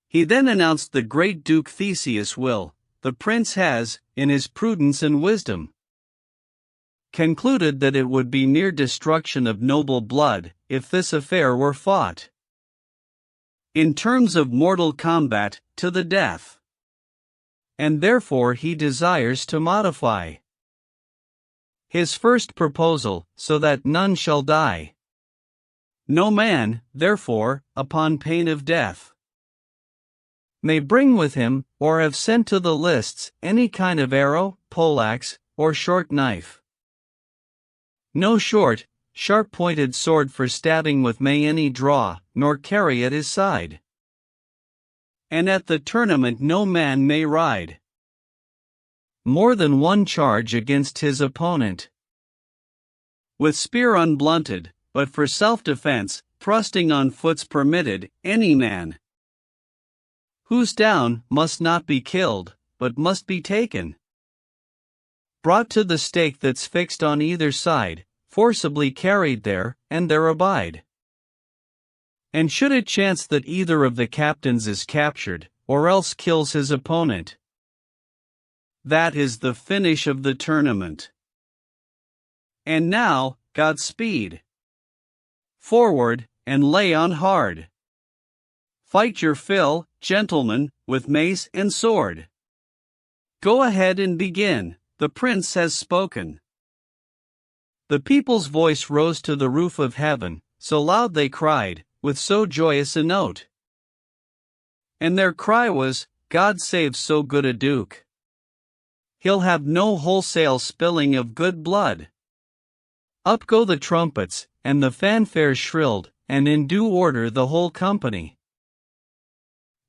he then announced the great Duke Theseus will, the prince has, in his prudence and wisdom, concluded that it would be mere destruction of noble blood, if this affair were fought in terms of mortal combat, to the death. And therefore he desires to modify his first proposal, so that none shall die. No man, therefore, upon pain of death, may bring with him, or have sent to the lists, any kind of arrow, poleaxe, or short knife. No short, sharp-pointed sword for stabbing with may any draw, nor carry at his side. And at the tournament no man may ride more than one charge against his opponent with spear unblunted, but for self-defense, thrusting on foot's permitted. Any man who's down must not be killed, but must be taken, brought to the stake that's fixed on either side, forcibly carried there, and there abide. And should it chance that either of the captains is captured, or else kills his opponent, that is the finish of the tournament. And now, Godspeed. Forward, and lay on hard. Fight your fill, gentlemen, with mace and sword. Go ahead and begin, the prince has spoken. The people's voice rose to the roof of heaven, so loud they cried, with so joyous a note. And their cry was, God save so good a duke. He'll have no wholesale spilling of good blood. Up go the trumpets, and the fanfares shrilled, and in due order the whole company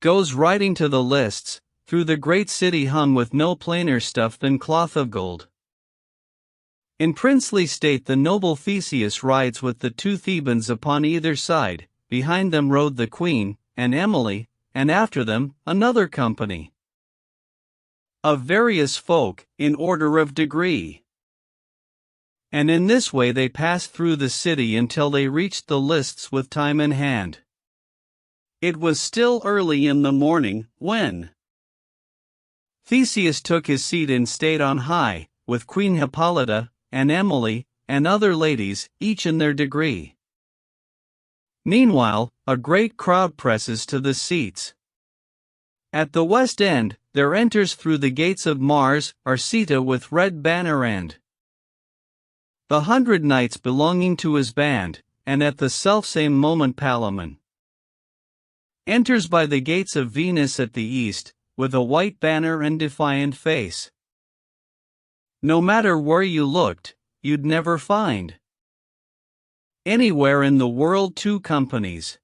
goes riding to the lists, through the great city hung with no plainer stuff than cloth of gold. In princely state the noble Theseus rides with the 2 Thebans upon either side, behind them rode the queen, and Emily, and after them, another company of various folk, in order of degree. And in this way they passed through the city until they reached the lists with time in hand. It was still early in the morning, when Theseus took his seat in state on high, with Queen Hippolyta, and Emily, and other ladies, each in their degree. Meanwhile, a great crowd presses to the seats. At the west end, there enters through the gates of Mars, Arcita with red banner and the 100 knights belonging to his band, and at the selfsame moment Palamon enters by the gates of Venus at the east, with a white banner and defiant face. No matter where you looked, you'd never find anywhere in the world 2 companies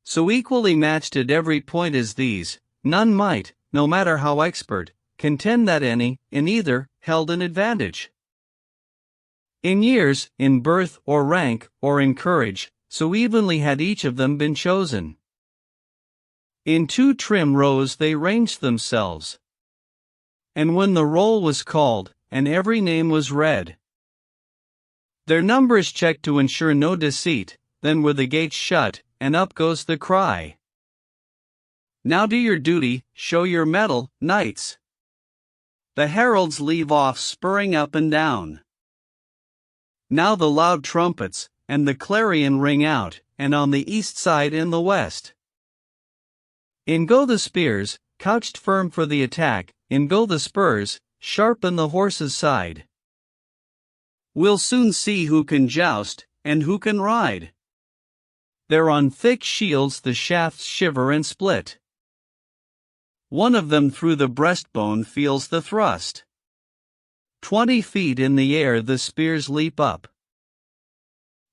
so equally matched at every point as these. None might, no matter how expert, contend that any, in either, held an advantage. In years, in birth, or rank, or in courage, so evenly had each of them been chosen. In 2 trim rows they ranged themselves. And when the roll was called, and every name was read, Their number is checked to ensure no deceit, then were the gates shut, and up goes the cry. Now do your duty, show your mettle, knights. The heralds leave off spurring up and down. Now the loud trumpets, and the clarion ring out, and on the east side in the west. In go the spears, couched firm for the attack, in go the spurs, sharp in the horse's side. We'll soon see who can joust, and who can ride. There on thick shields the shafts shiver and split. One of them through the breastbone feels the thrust. 20 feet in the air the spears leap up.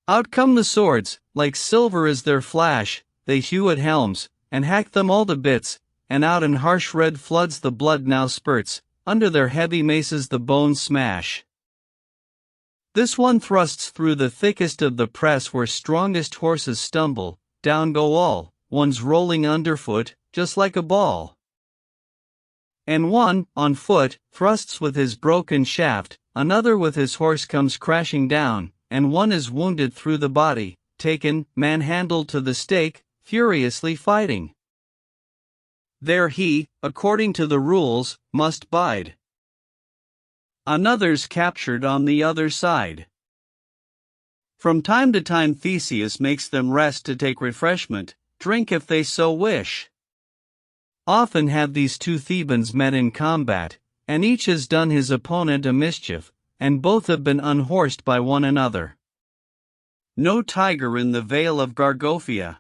Out come the swords, like silver is their flash, they hew at helms, and hack them all to bits, and out in harsh red floods the blood now spurts, under their heavy maces the bones smash. This one thrusts through the thickest of the press where strongest horses stumble, down go all, one's rolling underfoot, just like a ball. And one, on foot, thrusts with his broken shaft, another with his horse comes crashing down, and one is wounded through the body, taken, manhandled to the stake, furiously fighting. There he, according to the rules, must bide. Another's captured on the other side. From time to time Theseus makes them rest to take refreshment, drink if they so wish. Often have these two Thebans met in combat, and each has done his opponent a mischief, and both have been unhorsed by one another. No tiger in the vale of Gargophia,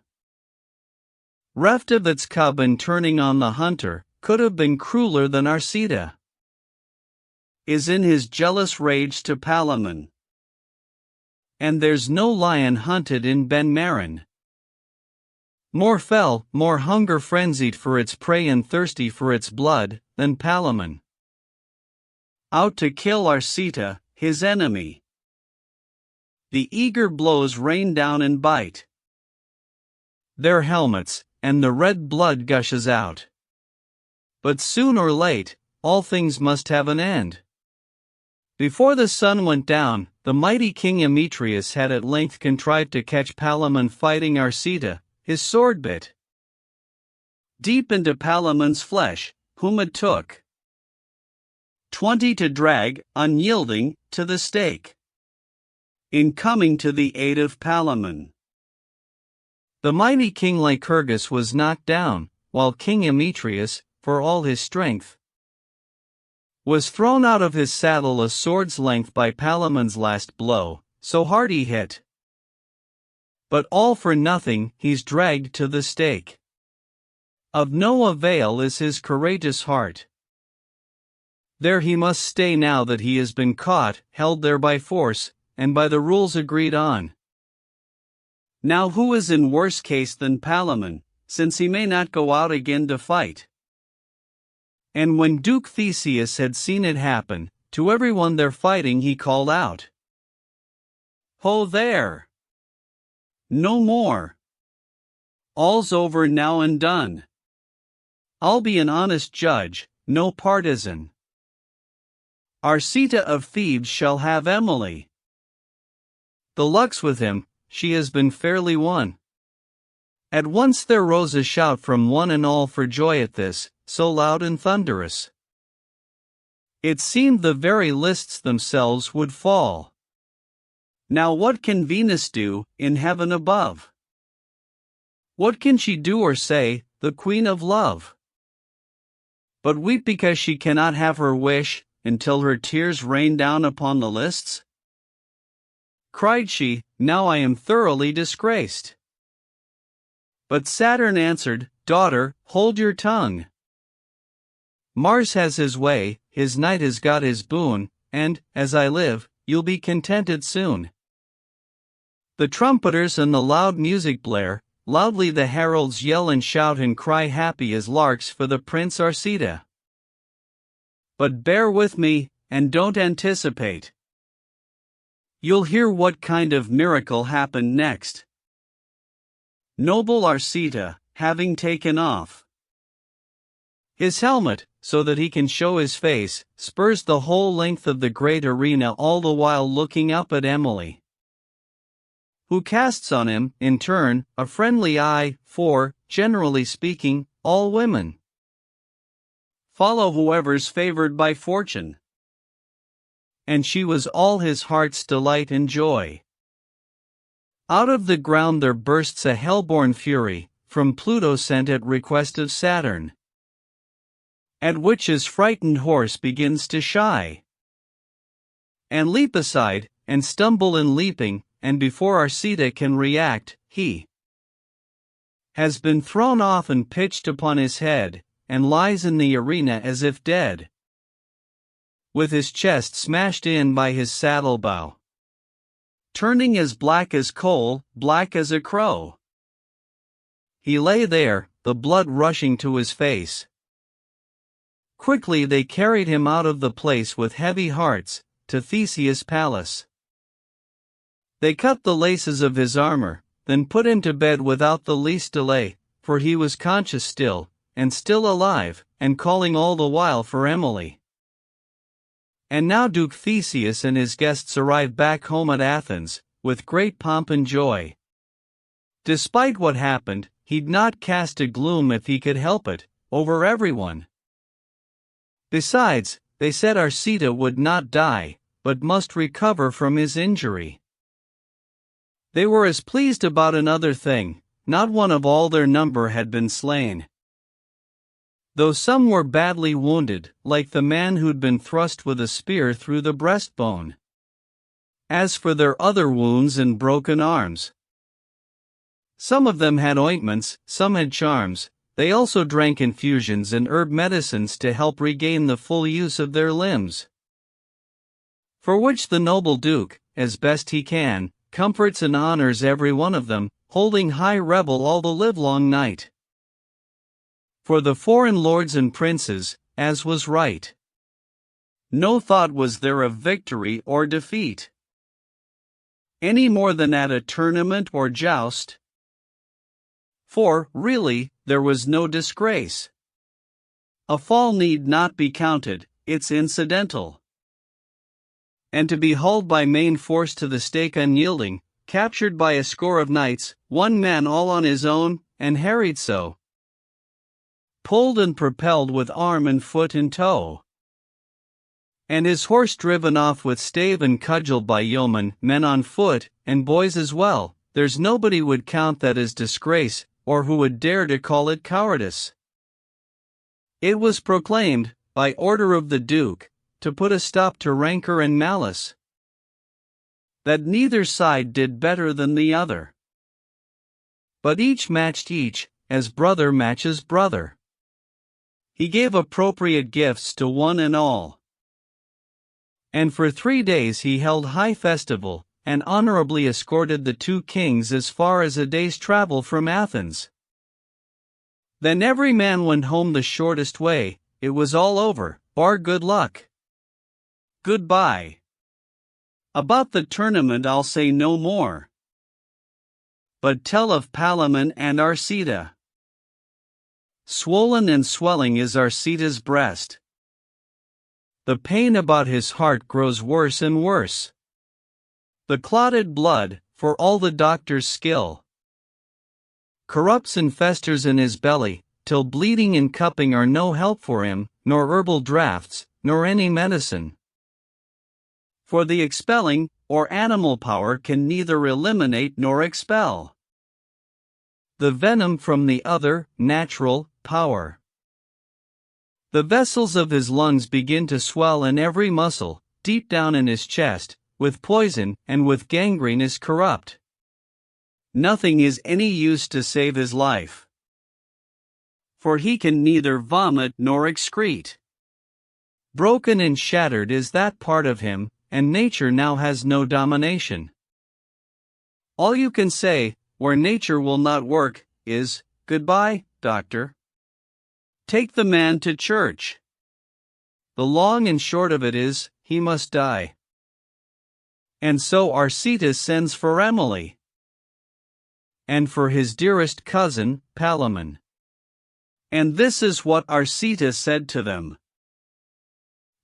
reft of its cub and turning on the hunter, could have been crueler than Arcita. Is in his jealous rage to Palamon. And there's no lion hunted in Ben Marin. More fell, more hunger frenzied for its prey and thirsty for its blood, than Palamon. Out to kill Arcita, his enemy. The eager blows rain down and bite their helmets, and the red blood gushes out. But soon or late, all things must have an end. Before the sun went down, the mighty King Emetrius had at length contrived to catch Palamon fighting Arcita, his sword bit deep into Palamon's flesh, whom it took 20 to drag, unyielding, to the stake. In coming to the aid of Palamon, the mighty King Lycurgus was knocked down, while King Emetrius, for all his strength, was thrown out of his saddle a sword's length by Palamon's last blow, so hard he hit. But all for nothing, he's dragged to the stake. Of no avail is his courageous heart. There he must stay now that he has been caught, held there by force, and by the rules agreed on. Now who is in worse case than Palamon, since he may not go out again to fight? And when Duke Theseus had seen it happen, to everyone there fighting he called out, "Ho there! No more! All's over now and done. I'll be an honest judge, no partisan. Arcita of Thebes shall have Emily. The luck's with him, she has been fairly won." At once there rose a shout from one and all for joy at this, so loud and thunderous. It seemed the very lists themselves would fall. Now what can Venus do, in heaven above? What can she do or say, the Queen of Love? But weep because she cannot have her wish, until her tears rain down upon the lists? Cried she, now I am thoroughly disgraced. But Saturn answered, daughter, hold your tongue. Mars has his way, his knight has got his boon, and, as I live, you'll be contented soon. The trumpeters and the loud music blare, loudly the heralds yell and shout and cry happy as larks for the Prince Arcita. But bear with me, and don't anticipate. You'll hear what kind of miracle happened next. Noble Arcita, having taken off his helmet, so that he can show his face, spurs the whole length of the great arena, all the while looking up at Emily. who casts on him, in turn, a friendly eye, for, generally speaking, all women follow whoever's favored by fortune. And she was all his heart's delight and joy. Out of the ground there bursts a hell-born fury, from Pluto sent at request of Saturn, at which his frightened horse begins to shy, and leap aside, and stumble in leaping, and before Arcita can react, he has been thrown off and pitched upon his head, and lies in the arena as if dead, with his chest smashed in by his saddle-bow, turning as black as coal, black as a crow. He lay there, the blood rushing to his face. Quickly they carried him out of the place with heavy hearts, to Theseus' palace. They cut the laces of his armor, then put him to bed without the least delay, for he was conscious still, and still alive, and calling all the while for Emily. And now Duke Theseus and his guests arrived back home at Athens, with great pomp and joy. Despite what happened, he'd not cast a gloom if he could help it, over everyone. Besides, they said Arcita would not die, but must recover from his injury. They were as pleased about another thing, not one of all their number had been slain, though some were badly wounded, like the man who'd been thrust with a spear through the breastbone. As for their other wounds and broken arms, some of them had ointments, some had charms. They also drank infusions and herb medicines to help regain the full use of their limbs, for which the noble duke, as best he can, comforts and honors every one of them, holding high revel all the livelong night. For the foreign lords and princes, as was right, no thought was there of victory or defeat, any more than at a tournament or joust. For, really, there was no disgrace. A fall need not be counted, it's incidental. And to be hauled by main force to the stake unyielding, captured by a score of knights, one man all on his own, and harried so, pulled and propelled with arm and foot and toe, and his horse driven off with stave and cudgel by yeomen, men on foot, and boys as well, there's nobody would count that as disgrace, or who would dare to call it cowardice. It was proclaimed, by order of the Duke, to put a stop to rancor and malice, that neither side did better than the other, but each matched each, as brother matches brother. He gave appropriate gifts to one and all, and for 3 days he held high festival, and honorably escorted the two kings as far as a day's travel from Athens. Then every man went home the shortest way. It was all over, bar good luck. Goodbye. About the tournament I'll say no more, but tell of Palamon and Arcita. Swollen and swelling is Arcita's breast. The pain about his heart grows worse and worse. The clotted blood, for all the doctor's skill, corrupts and festers in his belly, till bleeding and cupping are no help for him, nor herbal draughts, nor any medicine. For the expelling, or animal power can neither eliminate nor expel the venom from the other, natural, power. The vessels of his lungs begin to swell and every muscle, deep down in his chest, with poison and with gangrene is corrupt. Nothing is any use to save his life, for he can neither vomit nor excrete. Broken and shattered is that part of him, and nature now has no domination. All you can say, where nature will not work, is, "Goodbye, doctor. Take the man to church." The long and short of it is, he must die. And so Arcita sends for Emily, and for his dearest cousin, Palamon. And this is what Arcita said to them: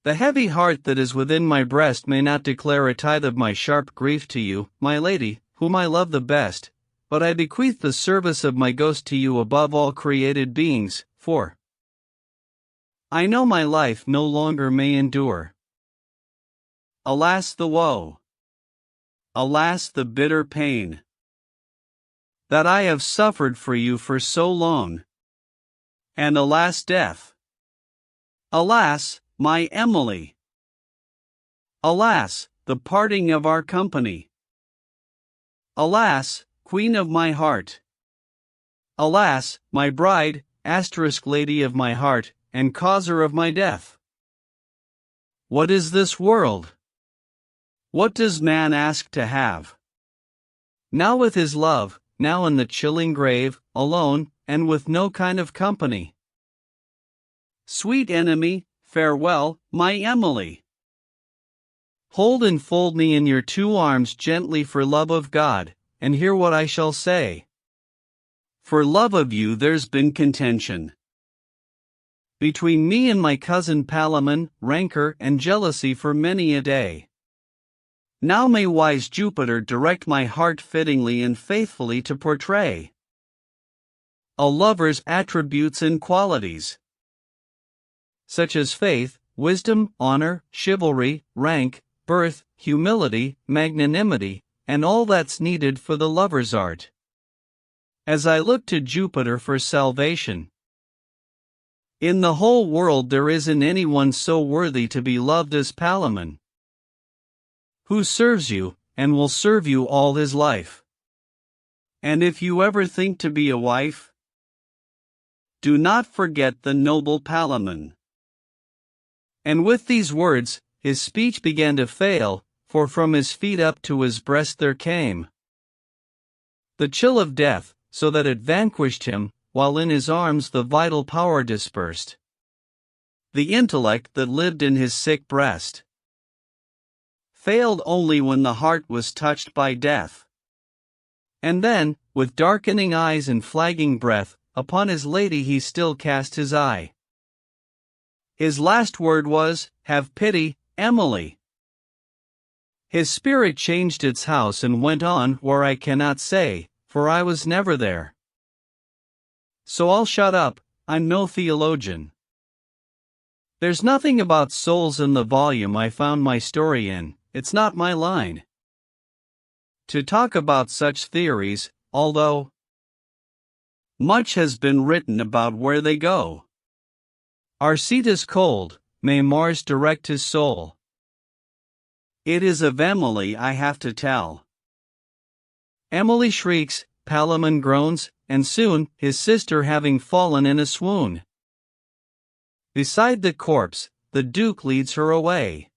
"The heavy heart that is within my breast may not declare a tithe of my sharp grief to you, my lady, whom I love the best, but I bequeath the service of my ghost to you above all created beings, for I know my life no longer may endure. Alas the woe! Alas the bitter pain that I have suffered for you for so long! And alas death! Alas, my Emily! Alas, the parting of our company! Alas, queen of my heart! Alas, my bride, lady of my heart, and causer of my death! What is this world? What does man ask to have? Now with his love, now in the chilling grave, alone, and with no kind of company. Sweet enemy, farewell, my Emily! Hold and fold me in your two arms gently for love of God, and hear what I shall say. For love of you there's been contention between me and my cousin Palamon, rancor and jealousy for many a day. Now may wise Jupiter direct my heart fittingly and faithfully to portray a lover's attributes and qualities, such as faith, wisdom, honor, chivalry, rank, birth, humility, magnanimity, and all that's needed for the lover's art. As I look to Jupiter for salvation, in the whole world there isn't anyone so worthy to be loved as Palamon, who serves you, and will serve you all his life. And if you ever think to be a wife, do not forget the noble Palamon. And with these words, his speech began to fail, for from his feet up to his breast there came the chill of death, so that it vanquished him, while in his arms the vital power dispersed. The intellect that lived in his sick breast failed only when the heart was touched by death. And then, with darkening eyes and flagging breath, upon his lady he still cast his eye. His last word was, "Have pity, Emily." His spirit changed its house and went on where I cannot say, for I was never there. So I'll shut up, I'm no theologian. There's nothing about souls in the volume I found my story in, it's not my line to talk about such theories, although much has been written about where they go. Our seat is cold, may Mars direct his soul. It is of Emily I have to tell. Emily shrieks, Palamon groans, and soon, his sister having fallen in a swoon. Beside the corpse, the Duke leads her away.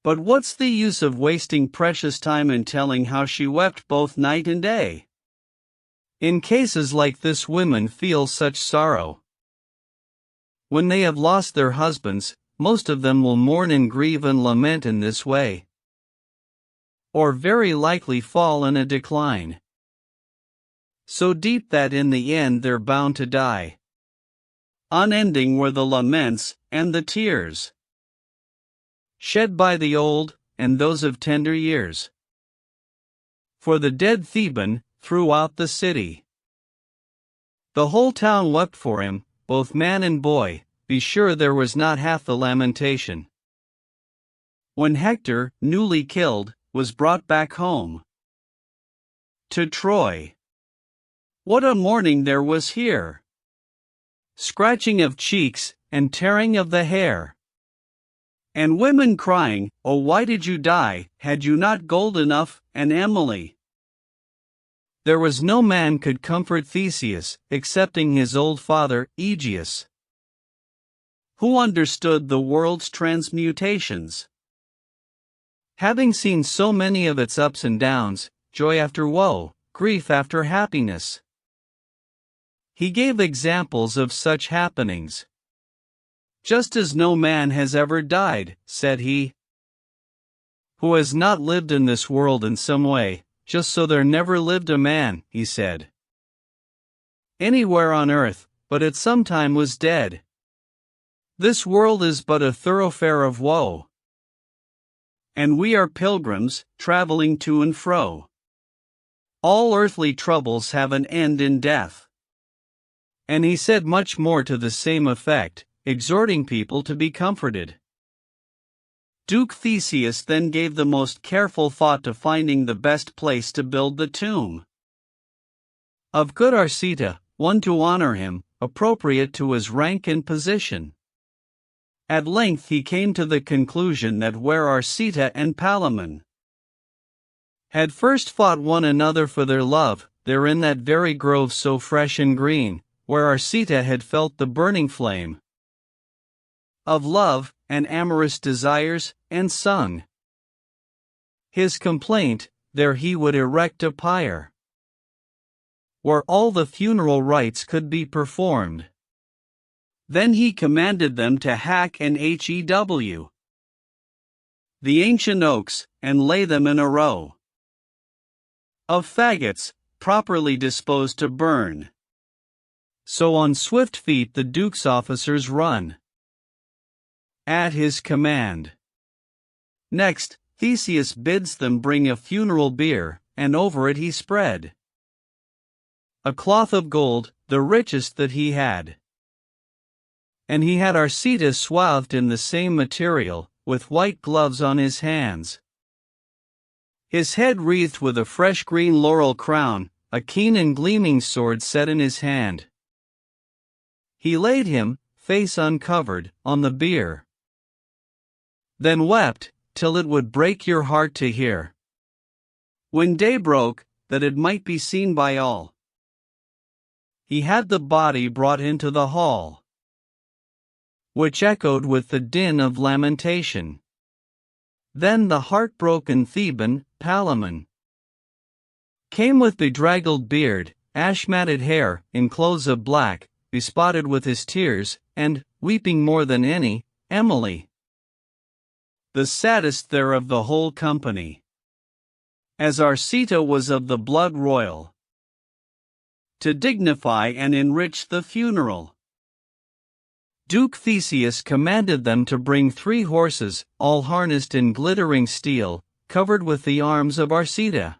But what's the use of wasting precious time in telling how she wept both night and day? In cases like this women feel such sorrow. When they have lost their husbands, most of them will mourn and grieve and lament in this way, or very likely fall in a decline so deep that in the end they're bound to die. Unending were the laments and the tears shed by the old and those of tender years for the dead Theban throughout the city. The whole town wept for him, both man and boy. Be sure there was not half the lamentation when Hector, newly killed, was brought back home to Troy. What a mourning there was here! Scratching of cheeks, and tearing of the hair, and women crying, "Oh, why did you die, had you not gold enough, and Emily?" There was no man could comfort Theseus, excepting his old father, Aegeus, who understood the world's transmutations. Having seen so many of its ups and downs, joy after woe, grief after happiness, he gave examples of such happenings. Just as no man has ever died, said he, who has not lived in this world in some way, just so there never lived a man, he said, anywhere on earth, but at some time was dead. This world is but a thoroughfare of woe, and we are pilgrims, traveling to and fro. All earthly troubles have an end in death. And he said much more to the same effect, exhorting people to be comforted. Duke Theseus then gave the most careful thought to finding the best place to build the tomb of good Arcita, one to honor him, appropriate to his rank and position. At length he came to the conclusion that where Arcita and Palamon had first fought one another for their love, there in that very grove so fresh and green, where Arcita had felt the burning flame of love and amorous desires, and sung his complaint, there he would erect a pyre where all the funeral rites could be performed. Then he commanded them to hack and hew the ancient oaks, and lay them in a row of faggots, properly disposed to burn. So on swift feet the Duke's officers run at his command. Next, Theseus bids them bring a funeral bier, and over it he spread a cloth of gold, the richest that he had. And he had Arcita swathed in the same material, with white gloves on his hands, his head wreathed with a fresh green laurel crown, a keen and gleaming sword set in his hand. He laid him, face uncovered, on the bier, then wept, till it would break your heart to hear. When day broke, that it might be seen by all, he had the body brought into the hall, which echoed with the din of lamentation. Then the heartbroken Theban, Palamon, came with bedraggled beard, ash-matted hair, in clothes of black, bespotted with his tears, and, weeping more than any, Emily, the saddest there of the whole company, as Arcita was of the blood royal, to dignify and enrich the funeral. Duke Theseus commanded them to bring 3 horses, all harnessed in glittering steel, covered with the arms of Arcita.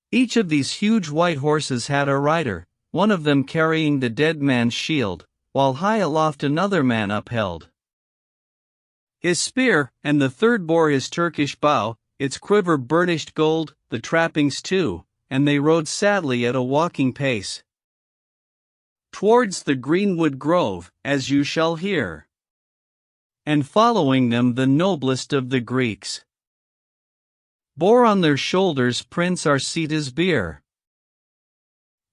Each of these huge white horses had a rider, one of them carrying the dead man's shield, while high aloft another man upheld his spear, and the third bore his Turkish bow, its quiver burnished gold, the trappings too, and they rode sadly at a walking pace towards the greenwood grove, as you shall hear. And following them the noblest of the Greeks bore on their shoulders Prince Arcita's bier.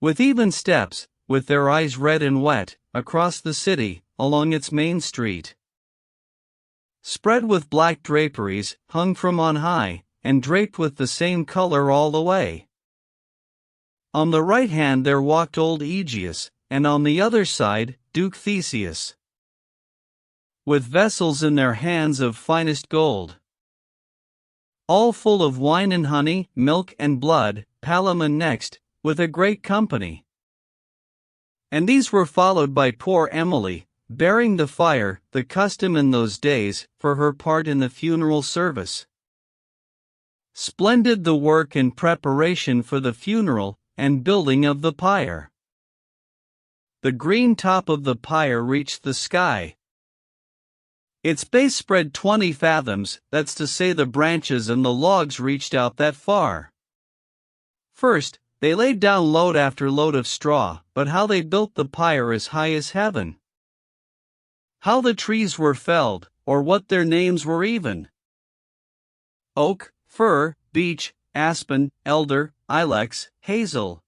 With even steps, with their eyes red and wet, across the city, along its main street, spread with black draperies, hung from on high, and draped with the same color all the way. On the right hand there walked old Aegeus, and on the other side, Duke Theseus, with vessels in their hands of finest gold, all full of wine and honey, milk and blood, Palamon next, with a great company. And these were followed by poor Emily, bearing the fire, the custom in those days, for her part in the funeral service. Splendid the work in preparation for the funeral, and building of the pyre. The green top of the pyre reached the sky. Its base spread 20 fathoms, that's to say the branches and the logs reached out that far. First, they laid down load after load of straw, but how they built the pyre as high as heaven! How the trees were felled, or what their names were even! Oak, fir, beech, aspen, elder, ilex, hazel,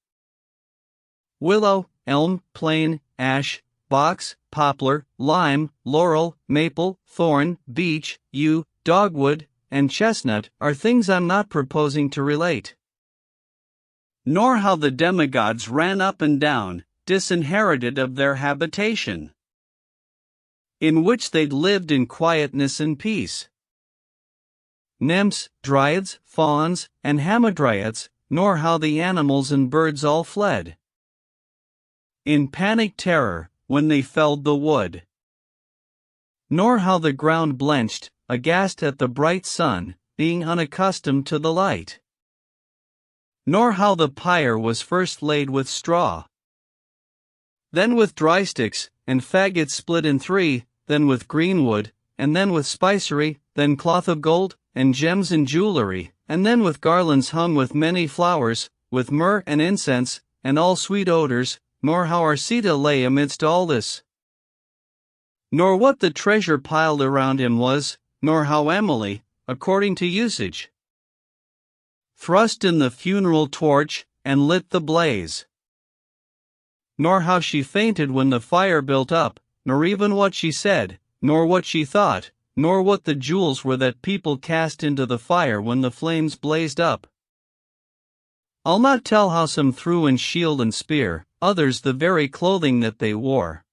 willow, elm, plane, ash, box, poplar, lime, laurel, maple, thorn, beech, yew, dogwood, and chestnut are things I'm not proposing to relate. Nor how the demigods ran up and down, disinherited of their habitation, in which they'd lived in quietness and peace. Nymphs, dryads, fauns, and hamadryads, nor how the animals and birds all fled in panic terror, when they felled the wood. Nor how the ground blenched, aghast at the bright sun, being unaccustomed to the light. nor how the pyre was first laid with straw, then with dry sticks, and faggots split in three, then with green wood, and then with spicery, then cloth of gold, and gems and jewellery, and then with garlands hung with many flowers, with myrrh and incense, and all sweet odours, nor how our Sita lay amidst all this, nor what the treasure piled around him was, nor how Emily, according to usage, thrust in the funeral torch, and lit the blaze, nor how she fainted when the fire built up, nor even what she said, nor what she thought, nor what the jewels were that people cast into the fire when the flames blazed up. I'll not tell how some threw in shield and spear, others the very clothing that they wore,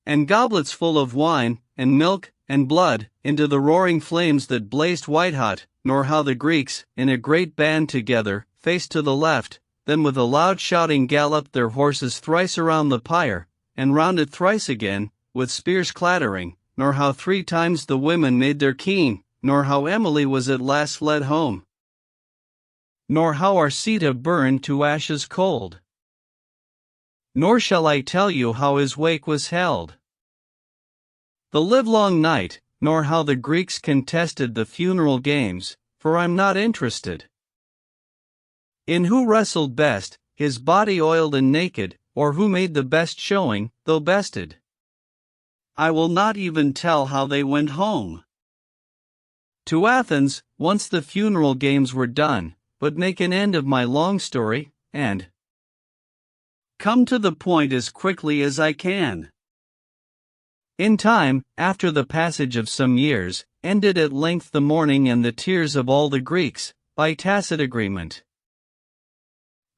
and goblets full of wine, and milk, and blood, into the roaring flames that blazed white-hot, nor how the Greeks, in a great band together, faced to the left, then with a loud shouting galloped their horses thrice around the pyre, and round it thrice again, with spears clattering, nor how 3 times the women made their keen, nor how Emily was at last led home, nor how our Sita burned to ashes cold. Nor shall I tell you how his wake was held the livelong night, nor how the Greeks contested the funeral games, for I'm not interested in who wrestled best, his body oiled and naked, or who made the best showing, though bested. I will not even tell how they went home to Athens, once the funeral games were done, but make an end of my long story, and come to the point as quickly as I can. In time, after the passage of some years, ended at length the mourning and the tears of all the Greeks, by tacit agreement.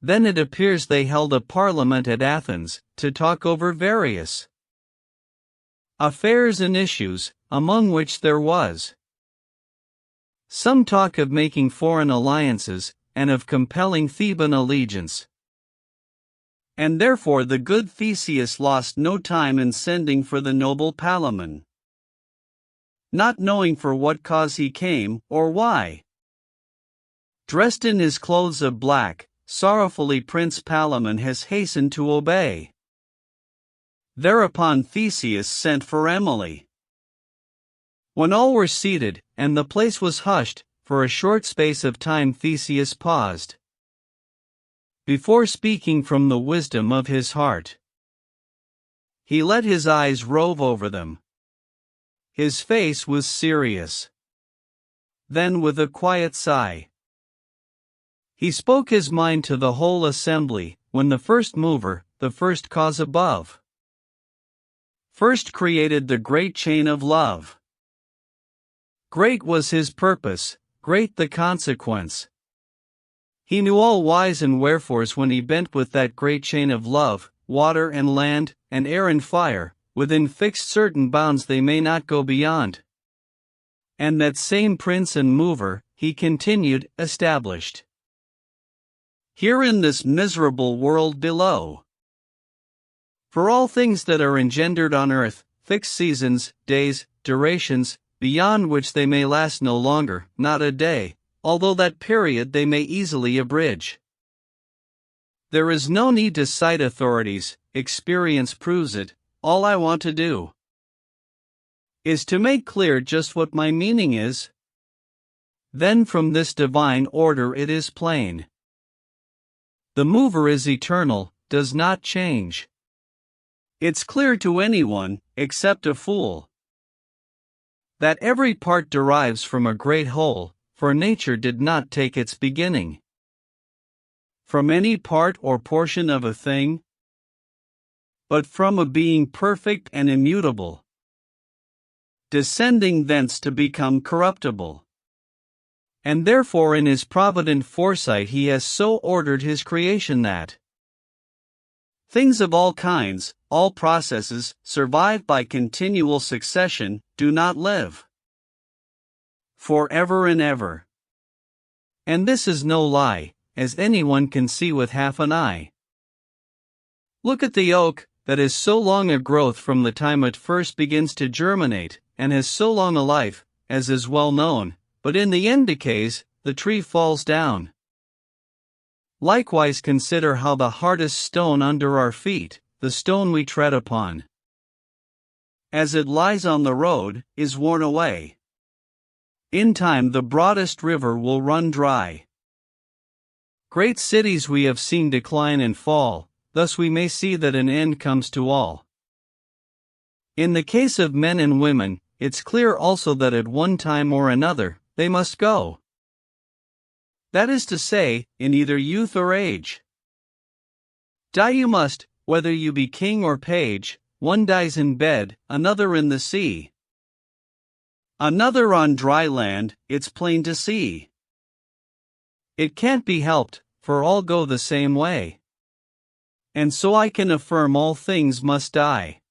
Then it appears they held a parliament at Athens, to talk over various affairs and issues, among which there was some talk of making foreign alliances, and of compelling Theban allegiance. And therefore the good Theseus lost no time in sending for the noble Palamon, not knowing for what cause he came, or why. Dressed in his clothes of black, sorrowfully Prince Palamon has hastened to obey. Thereupon Theseus sent for Emily. When all were seated, and the place was hushed, for a short space of time Theseus paused, before speaking from the wisdom of his heart. He let his eyes rove over them. His face was serious. Then with a quiet sigh, he spoke his mind to the whole assembly, when the first mover, the first cause above, first created the great chain of love. Great was his purpose, great the consequence. He knew all whys and wherefores when he bent with that great chain of love, water and land, and air and fire, within fixed certain bounds they may not go beyond. And that same prince and mover, he continued, established here in this miserable world below. For all things that are engendered on earth, fixed seasons, days, durations, beyond which they may last no longer, not a day, although that period they may easily abridge. There is no need to cite authorities, experience proves it. All I want to do is to make clear just what my meaning is. Then from this divine order it is plain. The mover is eternal, does not change. It's clear to anyone, except a fool, that every part derives from a great whole, for nature did not take its beginning from any part or portion of a thing, but from a being perfect and immutable, descending thence to become corruptible. And therefore in his provident foresight he has so ordered his creation that things of all kinds, all processes, survive by continual succession, do not live forever and ever. And this is no lie, as anyone can see with half an eye. Look at the oak, that is so long a growth from the time it first begins to germinate, and has so long a life, as is well known, but in the end decays, the tree falls down. Likewise consider how the hardest stone under our feet, the stone we tread upon, as it lies on the road, is worn away. In time the broadest river will run dry. Great cities we have seen decline and fall, thus we may see that an end comes to all. In the case of men and women, it's clear also that at one time or another, they must go. That is to say, in either youth or age. Die you must, whether you be king or page, one dies in bed, another in the sea. Another on dry land, it's plain to see. It can't be helped, for all go the same way. And so I can affirm all things must die.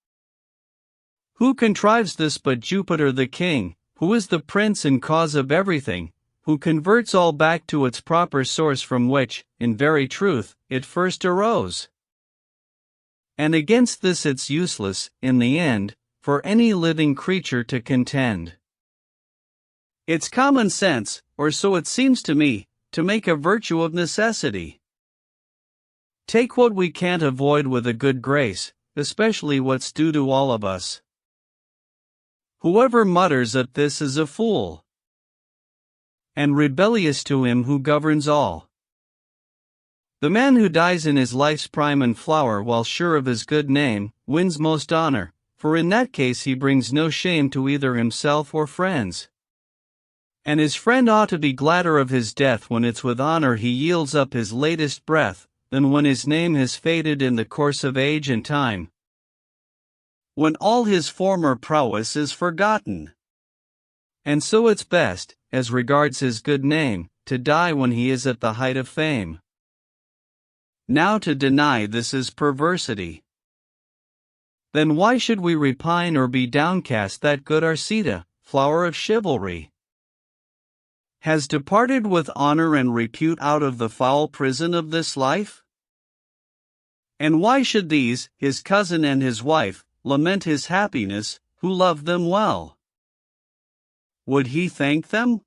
Who contrives this but Jupiter the king, who is the prince and cause of everything, who converts all back to its proper source from which, in very truth, it first arose? And against this it's useless, in the end, for any living creature to contend. It's common sense, or so it seems to me, to make a virtue of necessity. Take what we can't avoid with a good grace, especially what's due to all of us. Whoever mutters at this is a fool, and rebellious to him who governs all. The man who dies in his life's prime and flower while sure of his good name, wins most honor, for in that case he brings no shame to either himself or friends. And his friend ought to be gladder of his death when it's with honor he yields up his latest breath, than when his name has faded in the course of age and time, when all his former prowess is forgotten. And so it's best, as regards his good name, to die when he is at the height of fame. Now to deny this is perversity. Then why should we repine or be downcast that good Arcita, flower of chivalry, has departed with honor and repute out of the foul prison of this life? And why should these, his cousin and his wife, lament his happiness, who loved them well? Would he thank them?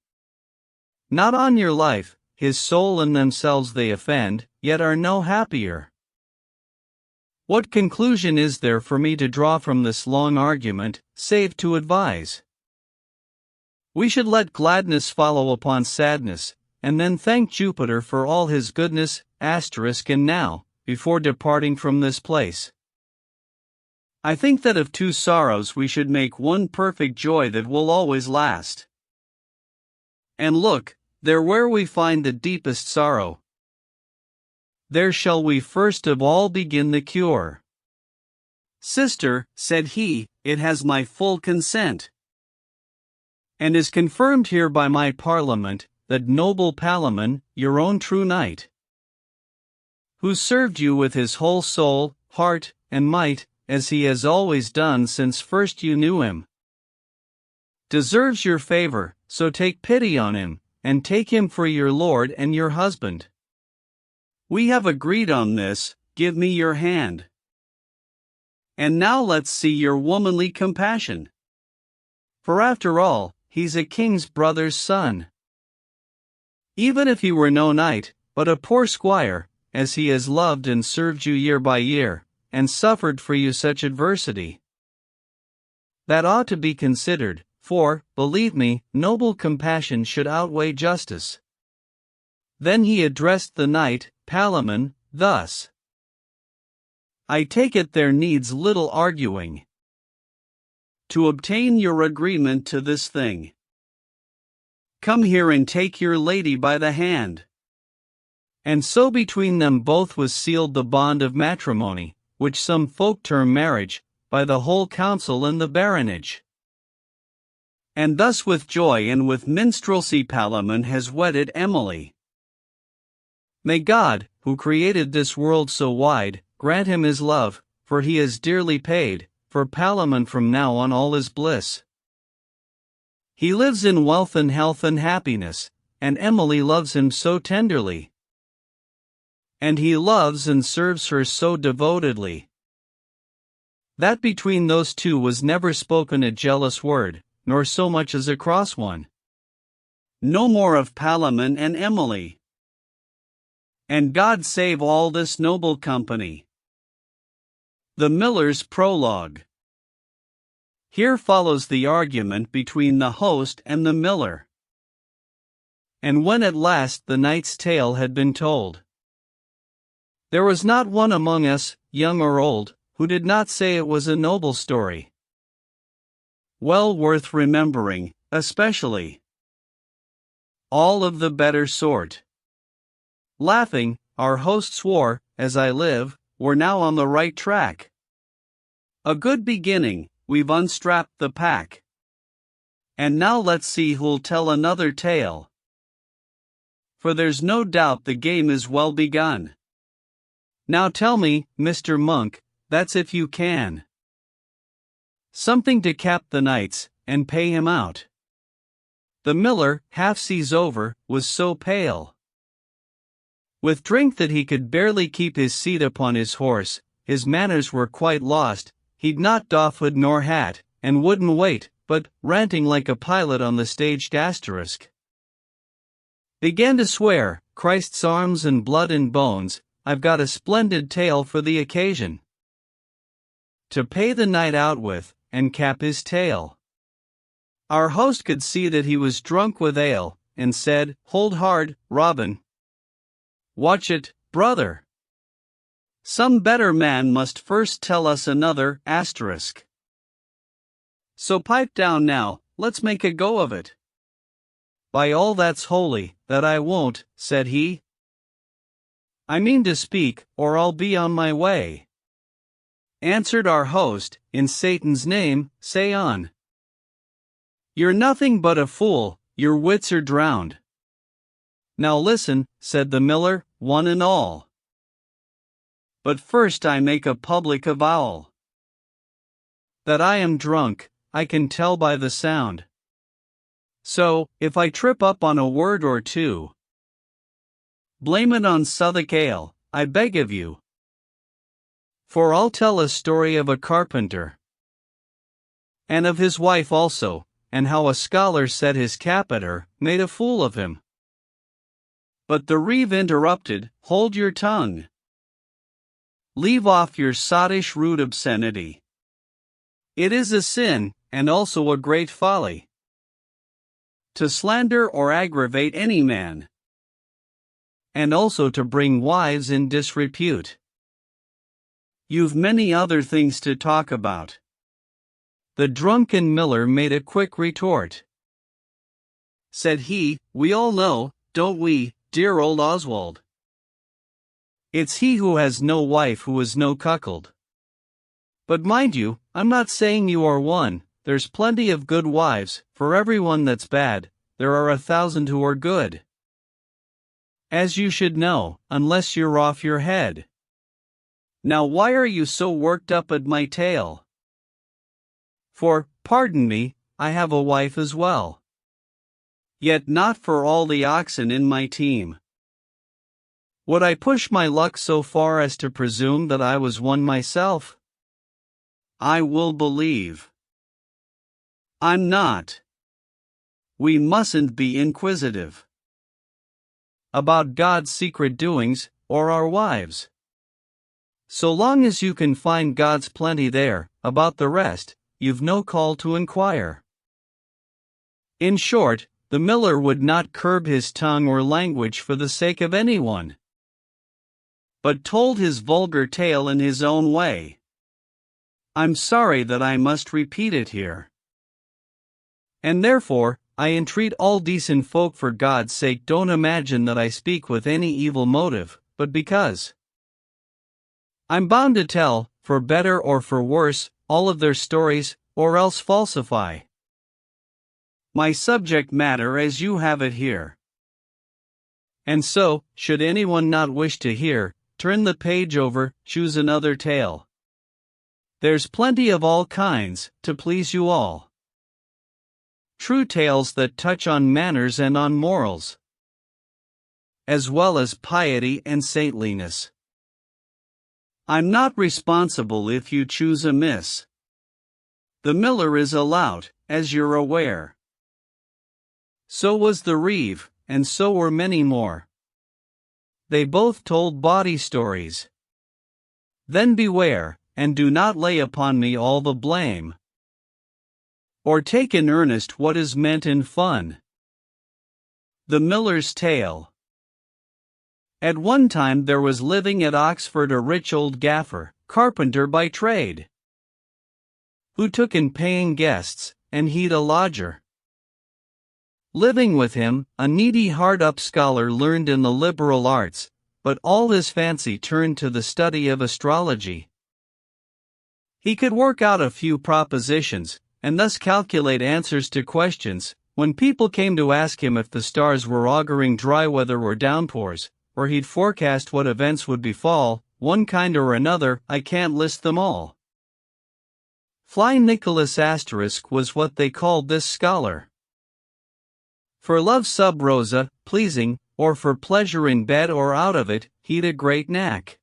Not on your life, his soul and themselves they offend, yet are no happier. What conclusion is there for me to draw from this long argument, save to advise? We should let gladness follow upon sadness, and then thank Jupiter for all his goodness, and now, before departing from this place. I think that of two sorrows we should make one perfect joy that will always last. And look, there where we find the deepest sorrow, there shall we first of all begin the cure. Sister, said he, it has my full consent, and is confirmed here by my parliament, that noble Palamon, your own true knight, who served you with his whole soul, heart, and might, as he has always done since first you knew him, deserves your favor, so take pity on him, and take him for your lord and your husband. We have agreed on this, give me your hand. And now let's see your womanly compassion. For after all, he's a king's brother's son. Even if he were no knight, but a poor squire, as he has loved and served you year by year, and suffered for you such adversity, that ought to be considered, for, believe me, noble compassion should outweigh justice. Then he addressed the knight, Palamon, thus: I take it there needs little arguing to obtain your agreement to this thing. Come here and take your lady by the hand. And so between them both was sealed the bond of matrimony, which some folk term marriage, by the whole council and the baronage. And thus with joy and with minstrelsy Palamon has wedded Emily. May God, who created this world so wide, grant him his love, for he has dearly paid, for Palamon from now on all is bliss. He lives in wealth and health and happiness, and Emily loves him so tenderly. And he loves and serves her so devotedly, that between those two was never spoken a jealous word, nor so much as a cross one. No more of Palamon and Emily. And God save all this noble company. The Miller's Prologue. Here follows the argument between the host and the miller. And when at last the knight's tale had been told, there was not one among us, young or old, who did not say it was a noble story, well worth remembering, especially all of the better sort. Laughing, our host swore, as I live, we're now on the right track. A good beginning, we've unstrapped the pack. And now let's see who'll tell another tale. For there's no doubt the game is well begun. Now tell me, Mr. Monk, that's if you can. Something to cap the night's, and pay him out. The miller, half seas over, was so pale with drink that he could barely keep his seat upon his horse, his manners were quite lost, he'd not doff hood nor hat, and wouldn't wait, but, ranting like a pilot on the staged asterisk, began to swear, Christ's arms and blood and bones, I've got a splendid tale for the occasion to pay the night out with, and cap his tale. Our host could see that he was drunk with ale, and said, Hold hard, Robin. Watch it, brother. Some better man must first tell us another asterisk. So pipe down now, let's make a go of it. By all that's holy, that I won't, said he. I mean to speak, or I'll be on my way. Answered our host, in Satan's name, say on. You're nothing but a fool, your wits are drowned. Now listen, said the miller, one and all. But first I make a public avowal. That I am drunk, I can tell by the sound. So, if I trip up on a word or two, blame it on Southwark ale, I beg of you. For I'll tell a story of a carpenter, and of his wife also, and how a scholar set his cap at her, made a fool of him. But the reeve interrupted, Hold your tongue. Leave off your sottish rude obscenity. It is a sin, and also a great folly, to slander or aggravate any man, and also to bring wives in disrepute. You've many other things to talk about. The drunken miller made a quick retort. Said he, We all know, don't we, dear old Oswald? It's he who has no wife who is no cuckold. But mind you, I'm not saying you are one, there's plenty of good wives, for everyone that's bad, there are 1,000 who are good. As you should know, unless you're off your head. Now why are you so worked up at my tale? For, pardon me, I have a wife as well. Yet not for all the oxen in my team. Would I push my luck so far as to presume that I was one myself? I will believe I'm not. We mustn't be inquisitive about God's secret doings, or our wives. So long as you can find God's plenty there, about the rest, you've no call to inquire. In short, the miller would not curb his tongue or language for the sake of anyone, but told his vulgar tale in his own way. I'm sorry that I must repeat it here. And therefore, I entreat all decent folk for God's sake don't imagine that I speak with any evil motive, but because I'm bound to tell, for better or for worse, all of their stories, or else falsify my subject matter as you have it here. And so, should anyone not wish to hear, turn the page over, choose another tale. There's plenty of all kinds, to please you all. True tales that touch on manners and on morals, as well as piety and saintliness. I'm not responsible if you choose amiss. The miller is a lout, as you're aware. So was the reeve, and so were many more. they both told bawdy stories. Then beware, and do not lay upon me all the blame, or take in earnest what is meant in fun. The Miller's Tale. At one time there was living at Oxford a rich old gaffer, carpenter by trade, who took in paying guests, and he'd a lodger. Living with him, a needy hard-up scholar learned in the liberal arts, but all his fancy turned to the study of astrology. He could work out a few propositions, and thus calculate answers to questions, when people came to ask him if the stars were auguring dry weather or downpours, or he'd forecast what events would befall, one kind or another. I can't list them all. Fly Nicholas * was what they called this scholar. For love sub rosa, pleasing, or for pleasure in bed or out of it, he'd a great knack.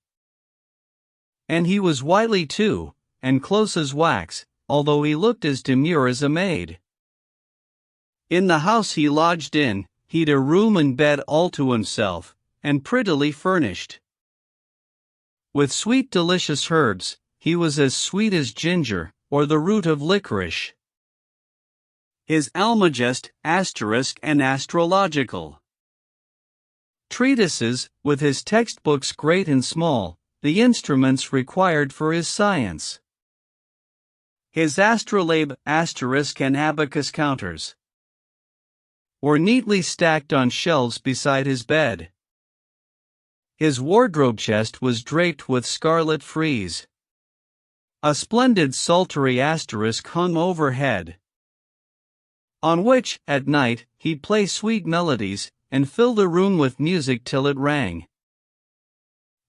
And he was wily too, and close as wax, although he looked as demure as a maid. In the house he lodged in, he'd a room and bed all to himself, and prettily furnished with sweet delicious herbs. He was as sweet as ginger, or the root of licorice. His Almagest, * and astrological treatises, with his textbooks great and small, the instruments required for his science. His astrolabe * and abacus counters were neatly stacked on shelves beside his bed. His wardrobe chest was draped with scarlet frieze. A splendid psaltery * hung overhead, on which, at night, he'd play sweet melodies, and fill the room with music till it rang.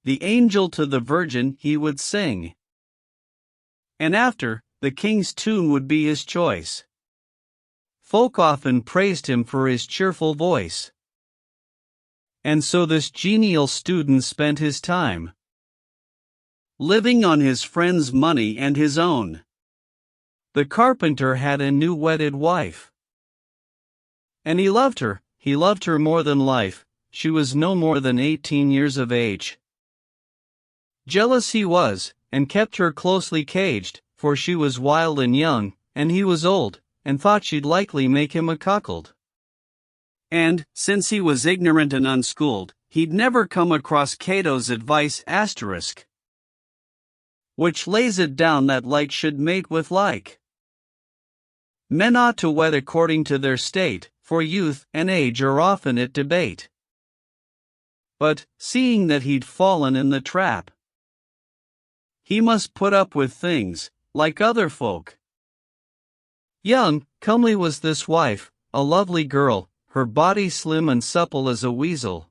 The Angel to the Virgin he would sing, and after, the King's tune would be his choice. Folk often praised him for his cheerful voice. And so this genial student spent his time, living on his friends' money and his own. The carpenter had a new wedded wife, and he loved her more than life. She was no more than 18 years of age. Jealous he was, and kept her closely caged, for she was wild and young, and he was old, and thought she'd likely make him a cuckold. And, since he was ignorant and unschooled, he'd never come across Cato's advice *, which lays it down that like should mate with like. Men ought to wed according to their state, for youth and age are often at debate. But, seeing that he'd fallen in the trap, he must put up with things, like other folk. Young, comely was this wife, a lovely girl, her body slim and supple as a weasel.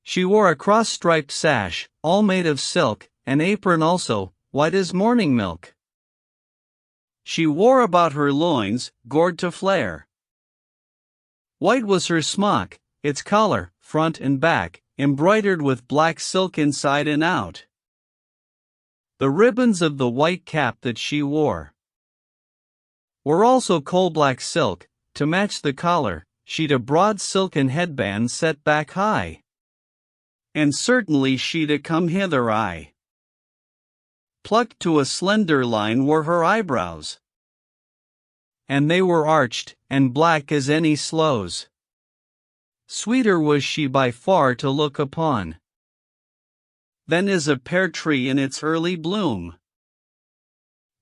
She wore a cross-striped sash, all made of silk, an apron also, white as morning milk. She wore about her loins, gored to flare. White was her smock, its collar, front and back, embroidered with black silk inside and out. The ribbons of the white cap that she wore were also coal-black silk. To match the collar, she'd a broad silken headband set back high. And certainly she'd a come hither eye. Plucked to a slender line were her eyebrows, and they were arched, and black as any sloes. Sweeter was she by far to look upon than is a pear tree in its early bloom,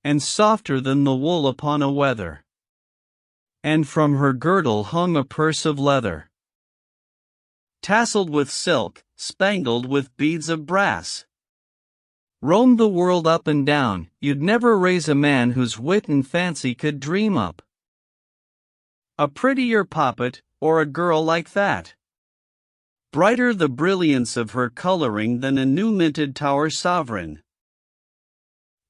and softer than the wool upon a wether. And from her girdle hung a purse of leather, tasseled with silk, spangled with beads of brass. Roamed the world up and down, you'd never raise a man whose wit and fancy could dream up a prettier poppet, or a girl like that. Brighter the brilliance of her coloring than a new-minted Tower sovereign.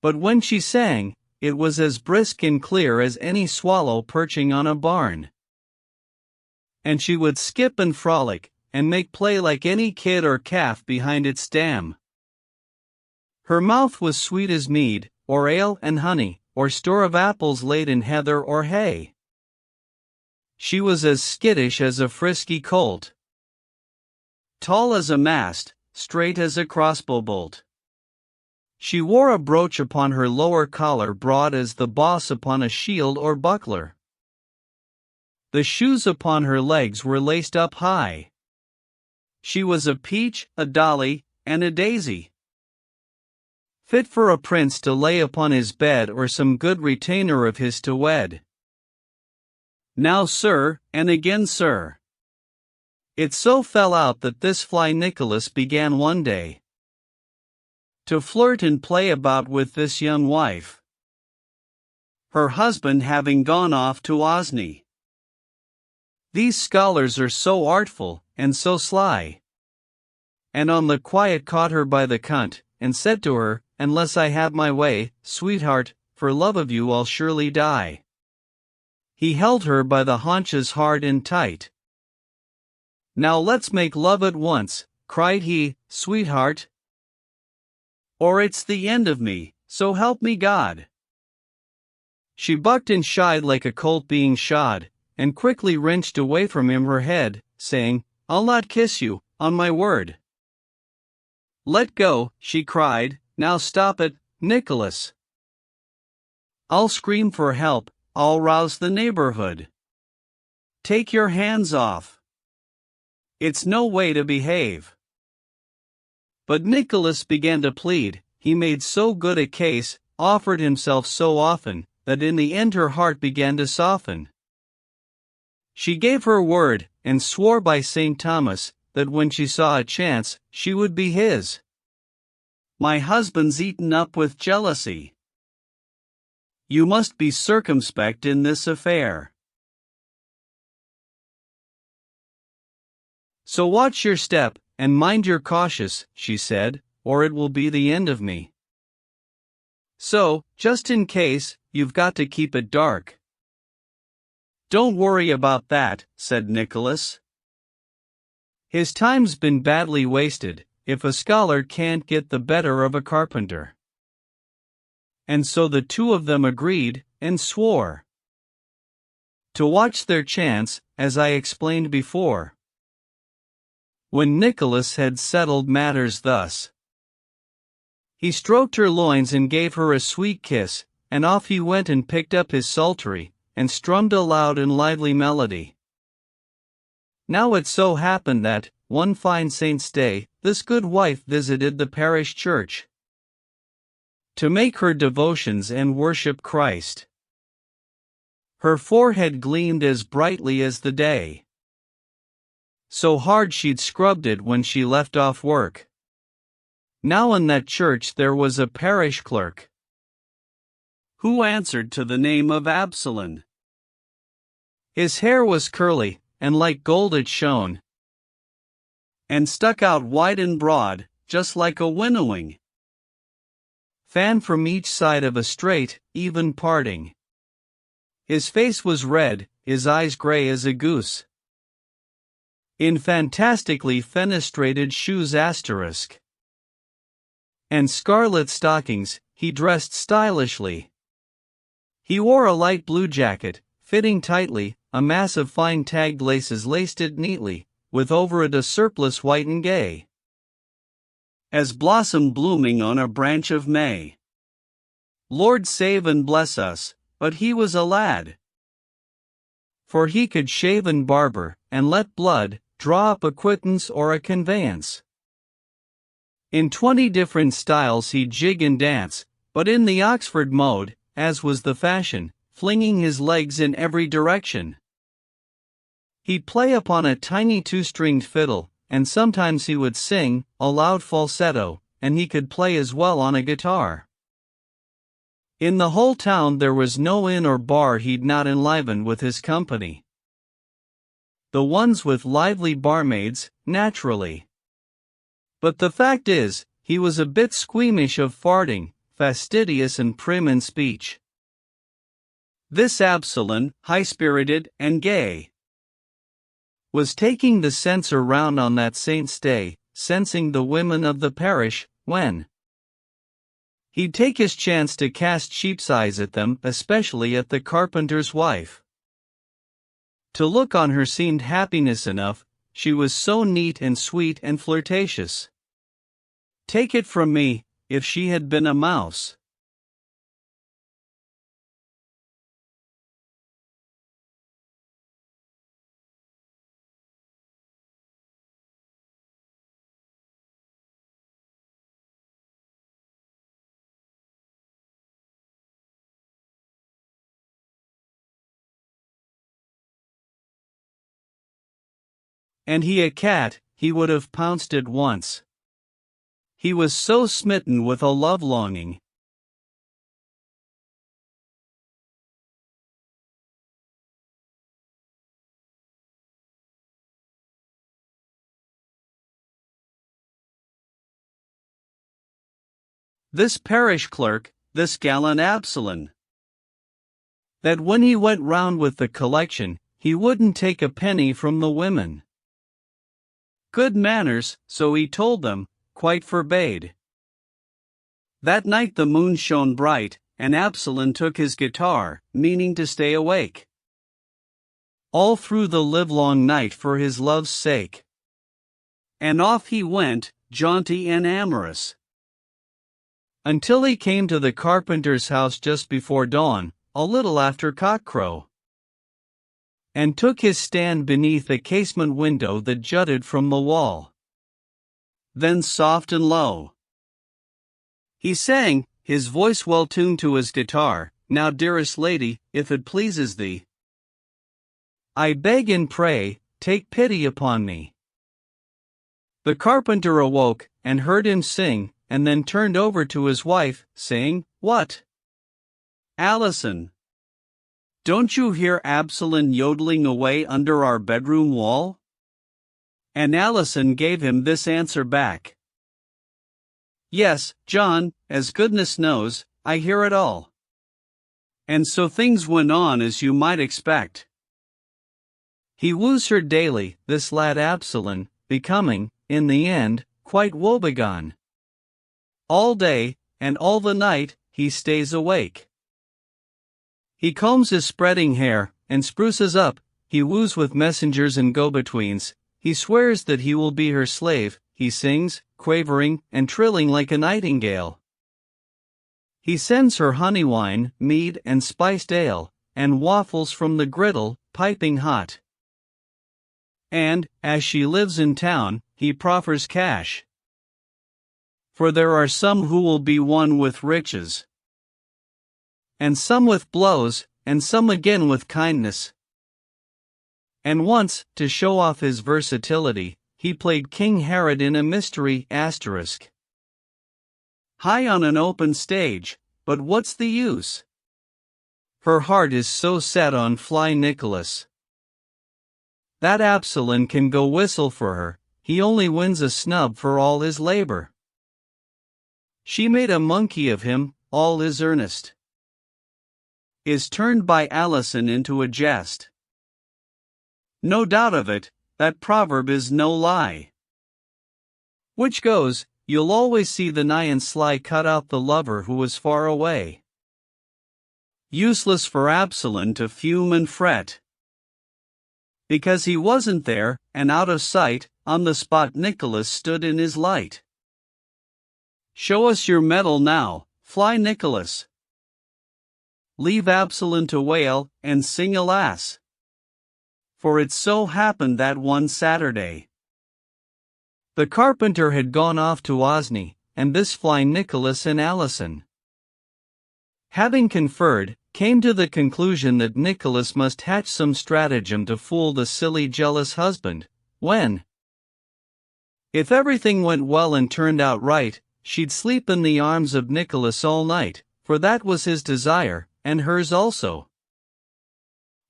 But when she sang, it was as brisk and clear as any swallow perching on a barn. And she would skip and frolic, and make play like any kid or calf behind its dam. Her mouth was sweet as mead, or ale and honey, or store of apples laid in heather or hay. She was as skittish as a frisky colt. tall as a mast, straight as a crossbow bolt. She wore a brooch upon her lower collar broad as the boss upon a shield or buckler. The shoes upon her legs were laced up high. She was a peach, a dolly, and a daisy, fit for a prince to lay upon his bed or some good retainer of his to wed. Now, sir, and again, sir. It so fell out that this fly Nicholas began one day to flirt and play about with this young wife, her husband having gone off to Osney. These scholars are so artful, and so sly. And on the quiet caught her by the cunt, and said to her, Unless I have my way, sweetheart, for love of you I'll surely die. He held her by the haunches hard and tight. Now let's make love at once, cried he, sweetheart, or it's the end of me, so help me God. She bucked and shied like a colt being shod, and quickly wrenched away from him her head, saying, I'll not kiss you, on my word. Let go, she cried, now stop it, Nicholas. I'll scream for help, I'll rouse the neighborhood. Take your hands off. It's no way to behave. But Nicholas began to plead. He made so good a case, offered himself so often, that in the end her heart began to soften. She gave her word, and swore by St. Thomas, that when she saw a chance, she would be his. My husband's eaten up with jealousy. You must be circumspect in this affair. So watch your step, and mind you're cautious, she said, or it will be the end of me. So, just in case, you've got to keep it dark. Don't worry about that, said Nicholas. His time's been badly wasted, if a scholar can't get the better of a carpenter. And so the two of them agreed, and swore to watch their chance, as I explained before. When Nicholas had settled matters thus, he stroked her loins and gave her a sweet kiss, and off he went and picked up his psaltery, and strummed a loud and lively melody. Now it so happened that, one fine saint's day, this good wife visited the parish church to make her devotions and worship Christ. Her forehead gleamed as brightly as the day, so hard she'd scrubbed it when she left off work. Now in that church there was a parish clerk who answered to the name of Absalom. His hair was curly, and like gold it shone, and stuck out wide and broad, just like a winnowing fan from each side of a straight, even parting. His face was red, his eyes gray as a goose. In fantastically fenestrated shoes and scarlet stockings, he dressed stylishly. He wore a light blue jacket, fitting tightly, a mass of fine tagged laces laced it neatly, with over it a surplice white and gay as blossom blooming on a branch of May. Lord save and bless us, but he was a lad, for he could shave and barber, and let blood draw up a quittance or a conveyance. In 20 different styles he'd jig and dance, but in the Oxford mode, as was the fashion, flinging his legs in every direction. He'd play upon a tiny two-stringed fiddle, and sometimes he would sing, a loud falsetto, and he could play as well on a guitar. In the whole town there was no inn or bar he'd not enliven with his company. The ones with lively barmaids, naturally. But the fact is, he was a bit squeamish of farting, fastidious and prim in speech. This Absalom, high-spirited and gay, was taking the censer round on that saint's day, censing the women of the parish, when he'd take his chance to cast sheep's eyes at them, especially at the carpenter's wife. To look on her seemed happiness enough. she was so neat and sweet and flirtatious. Take it from me, if she had been a mouse. And he a cat, he would have pounced at once. He was so smitten with a love-longing. This parish clerk, this gallant Absalom, that when he went round with the collection, he wouldn't take a penny from the women. Good manners, so he told them, quite forbade. That night the moon shone bright, and Absalom took his guitar, meaning to stay awake all through the livelong night for his love's sake. And off he went, jaunty and amorous, until he came to the carpenter's house just before dawn, a little after cockcrow, and took his stand beneath a casement window that jutted from the wall. Then soft and low he sang, his voice well tuned to his guitar, "Now, dearest lady, if it pleases thee, I beg and pray, take pity upon me." The carpenter awoke, and heard him sing, and then turned over to his wife, saying, "What, Allison, don't you hear Absalom yodeling away under our bedroom wall?" And Allison gave him this answer back: "Yes, John, as goodness knows, I hear it all." And so things went on as you might expect. He woos her daily, this lad Absalom, becoming, in the end, quite woebegone. All day, and all the night, he stays awake. He combs his spreading hair, and spruces up, he woos with messengers and go-betweens, he swears that he will be her slave, he sings, quavering, and trilling like a nightingale. He sends her honey wine, mead, and spiced ale, and waffles from the griddle, piping hot. And, as she lives in town, he proffers cash. For there are some who will be won with riches, and some with blows, and some again with kindness. And once, to show off his versatility, he played King Herod in a mystery asterisk, high on an open stage, but what's the use? Her heart is so set on Fly Nicholas that Absalom can go whistle for her, he only wins a snub for all his labor. She made a monkey of him, all is earnest, is turned by Allison into a jest. No doubt of it, that proverb is no lie, which goes, you'll always see the nigh and sly cut out the lover who was far away. Useless for Absalom to fume and fret, because he wasn't there, and out of sight, on the spot Nicholas stood in his light. Show us your mettle now, Fly Nicholas. Leave Absalom to wail, and sing alas. For it so happened that one Saturday, the carpenter had gone off to Osney, and this Fly Nicholas and Allison, having conferred, came to the conclusion that Nicholas must hatch some stratagem to fool the silly jealous husband, when, if everything went well and turned out right, she'd sleep in the arms of Nicholas all night, for that was his desire, and hers also.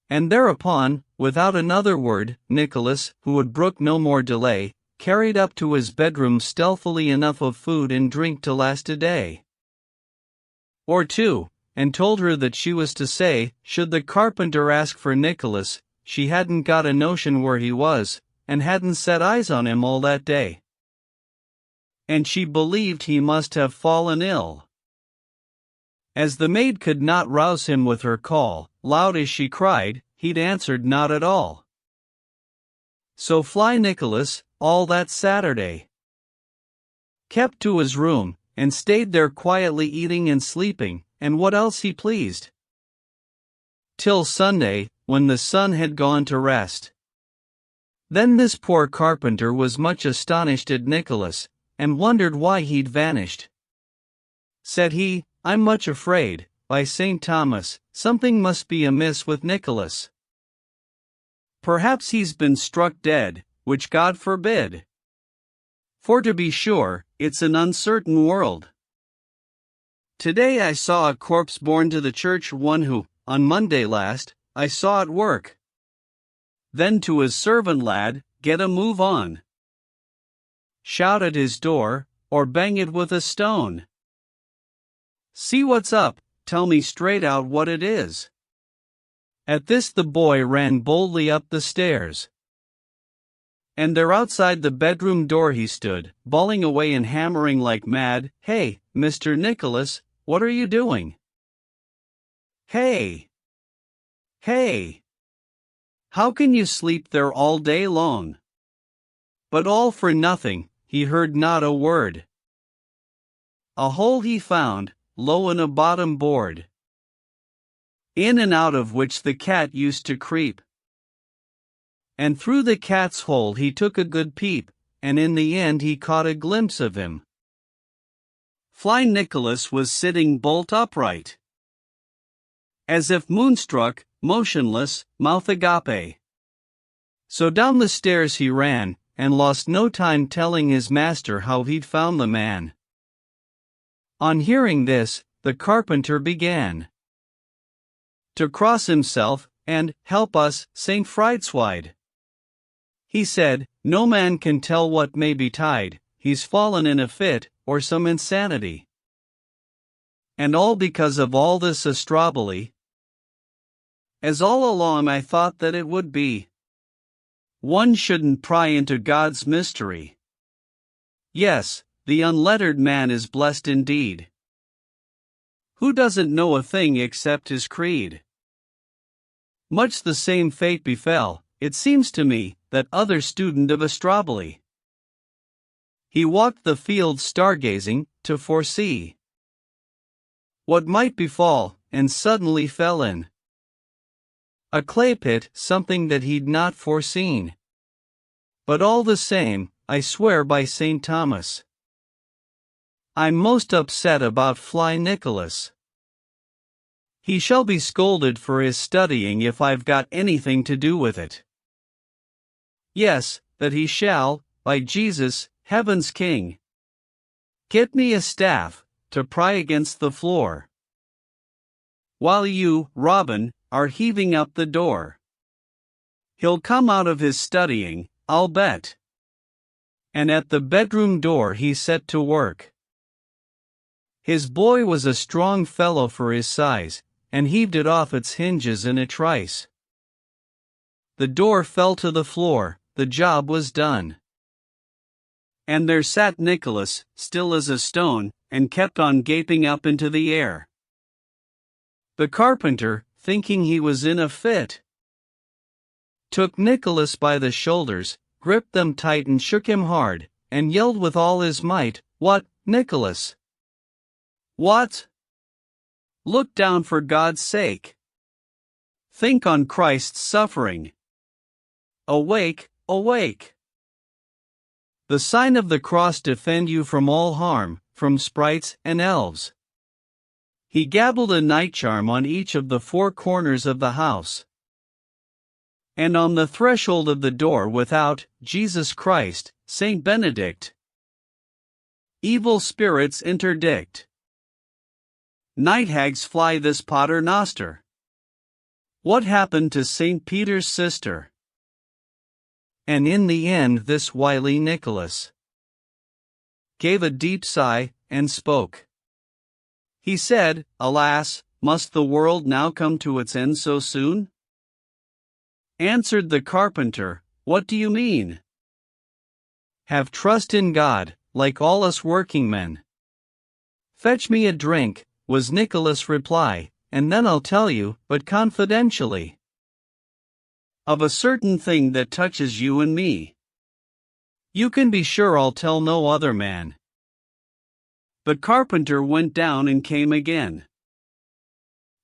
And thereupon, without another word, Nicholas, who would brook no more delay, carried up to his bedroom stealthily enough of food and drink to last a day or two, and told her that she was to say, should the carpenter ask for Nicholas, she hadn't got a notion where he was, and hadn't set eyes on him all that day. And she believed he must have fallen ill, as the maid could not rouse him with her call, loud as she cried, he'd answered not at all. So Fly Nicholas, all that Saturday, kept to his room, and stayed there quietly eating and sleeping, and what else he pleased, till Sunday, when the sun had gone to rest. Then this poor carpenter was much astonished at Nicholas, and wondered why he'd vanished. Said he, I'm much afraid, by St. Thomas, something must be amiss with Nicholas. Perhaps he's been struck dead, which God forbid. For to be sure, it's an uncertain world. Today I saw a corpse borne to the church, one who, on Monday last, I saw at work. Then to his servant lad, get a move on. Shout at his door, or bang it with a stone. See what's up, tell me straight out what it is. At this the boy ran boldly up the stairs. And there outside the bedroom door he stood, bawling away and hammering like mad, Hey, Mr. Nicholas, what are you doing? Hey! Hey! How can you sleep there all day long? But all for nothing, he heard not a word. A hole he found, low in a bottom board, in and out of which the cat used to creep. And through the cat's hole he took a good peep, and in the end he caught a glimpse of him. Fly Nicholas was sitting bolt upright, as if moonstruck, motionless, mouth agape. So down the stairs he ran, and lost no time telling his master how he'd found the man. On hearing this, the carpenter began to cross himself, and, help us, St. Fridswide. He said, no man can tell what may betide, he's fallen in a fit, or some insanity. And all because of all this astrobally, as all along I thought that it would be. One shouldn't pry into God's mystery. Yes, the unlettered man is blessed indeed, who doesn't know a thing except his creed. Much the same fate befell, it seems to me, that other student of astrobally. He walked the field stargazing, to foresee what might befall, and suddenly fell in a clay pit, something that he'd not foreseen. But all the same, I swear by St. Thomas, I'm most upset about Fly Nicholas. He shall be scolded for his studying if I've got anything to do with it. Yes, that he shall, by Jesus, heaven's King. Get me a staff, to pry against the floor, while you, Robin, are heaving up the door. He'll come out of his studying, I'll bet. And at the bedroom door he set to work. His boy was a strong fellow for his size, and heaved it off its hinges in a trice. The door fell to the floor, the job was done. And there sat Nicholas, still as a stone, and kept on gaping up into the air. The carpenter, thinking he was in a fit, took Nicholas by the shoulders, gripped them tight and shook him hard, and yelled with all his might, What, Nicholas? What? Look down for God's sake. Think on Christ's suffering. Awake, awake. The sign of the cross defend you from all harm, from sprites and elves. He gabbled a night charm on each of the four corners of the house. And on the threshold of the door without, Jesus Christ, Saint Benedict. Evil spirits interdict. Night hags fly this pater noster. What happened to St. Peter's sister? And in the end this wily Nicholas gave a deep sigh, and spoke. He said, Alas, must the world now come to its end so soon? Answered the carpenter, What do you mean? Have trust in God, like all us working men. Fetch me a drink, was Nicholas' reply, and then I'll tell you, but confidentially. of a certain thing that touches you and me. You can be sure I'll tell no other man." The carpenter went down and came again,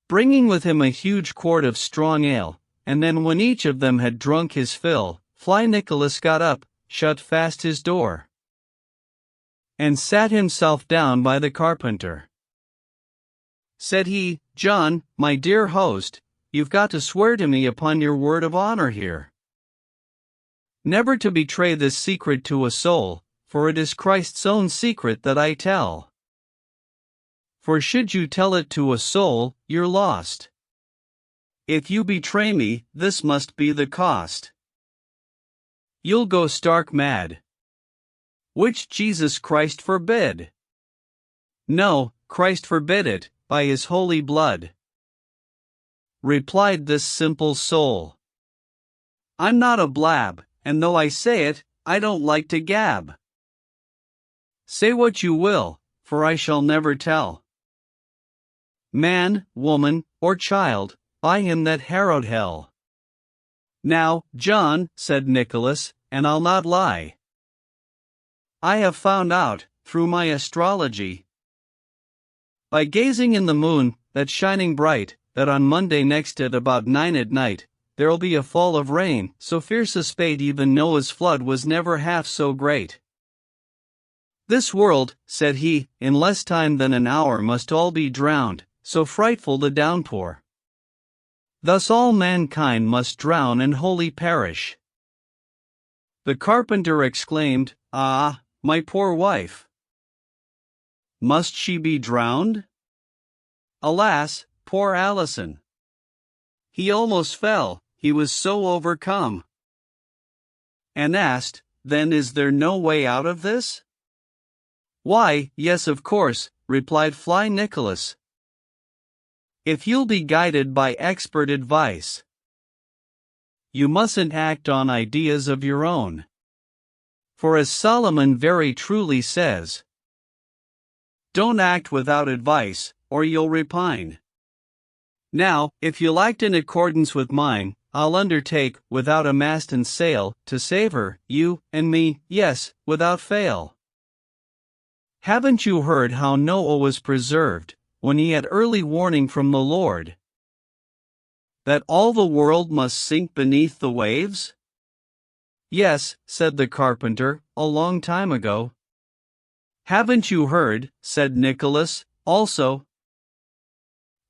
bringing with him a huge quart of strong ale, and then when each of them had drunk his fill, Fly Nicholas got up, shut fast his door, and sat himself down by the carpenter. Said he, "John, my dear host, you've got to swear to me upon your word of honor here, never to betray this secret to a soul, for it is Christ's own secret that I tell. For should you tell it to a soul, you're lost. If you betray me, this must be the cost. You'll go stark mad, which Jesus Christ forbid. No, Christ forbid it, by his holy blood," replied this simple soul. "I'm not a blab, and though I say it, I don't like to gab. Say what you will, for I shall never tell man, woman, or child, by him that harrowed hell." "Now, John," said Nicholas, "and I'll not lie, I have found out, through my astrology, by gazing in the moon, that's shining bright, that on Monday next at about 9 at night, there'll be a fall of rain, so fierce a spate even Noah's flood was never half so great. This world," said he, "in less time than an hour must all be drowned, so frightful the downpour. Thus all mankind must drown and wholly perish." The carpenter exclaimed, "Ah, my poor wife! Must she be drowned?" Alas, poor Allison! He almost fell, he was so overcome, and asked, "Then is there no way out of this?" "Why, yes, of course," replied Fly Nicholas, "if you'll be guided by expert advice. You mustn't act on ideas of your own. For as Solomon very truly says, don't act without advice, or you'll repine. Now, if you'll act in accordance with mine, I'll undertake, without a mast and sail, to save her, you, and me, yes, without fail. Haven't you heard how Noah was preserved, when he had early warning from the Lord, that all the world must sink beneath the waves?" "Yes," said the carpenter, "a long time ago." "Haven't you heard," said Nicholas, "also,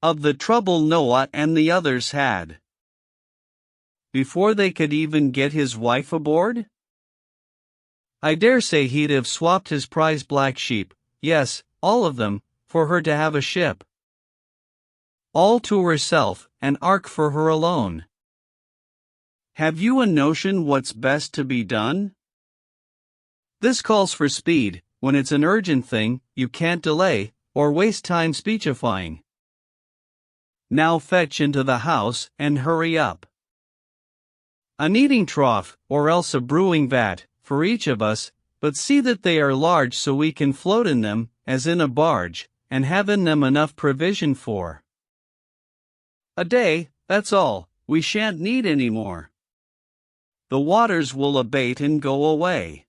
of the trouble Noah and the others had, before they could even get his wife aboard? I dare say he'd have swapped his prize black sheep, yes, all of them, for her to have a ship, all to herself, an ark for her alone. Have you a notion what's best to be done? This calls for speed. When it's an urgent thing, you can't delay, or waste time speechifying. Now fetch into the house, and hurry up a kneading trough, or else a brewing vat, for each of us, but see that they are large so we can float in them, as in a barge, and have in them enough provision for a day, that's all, we shan't need any more. The waters will abate and go away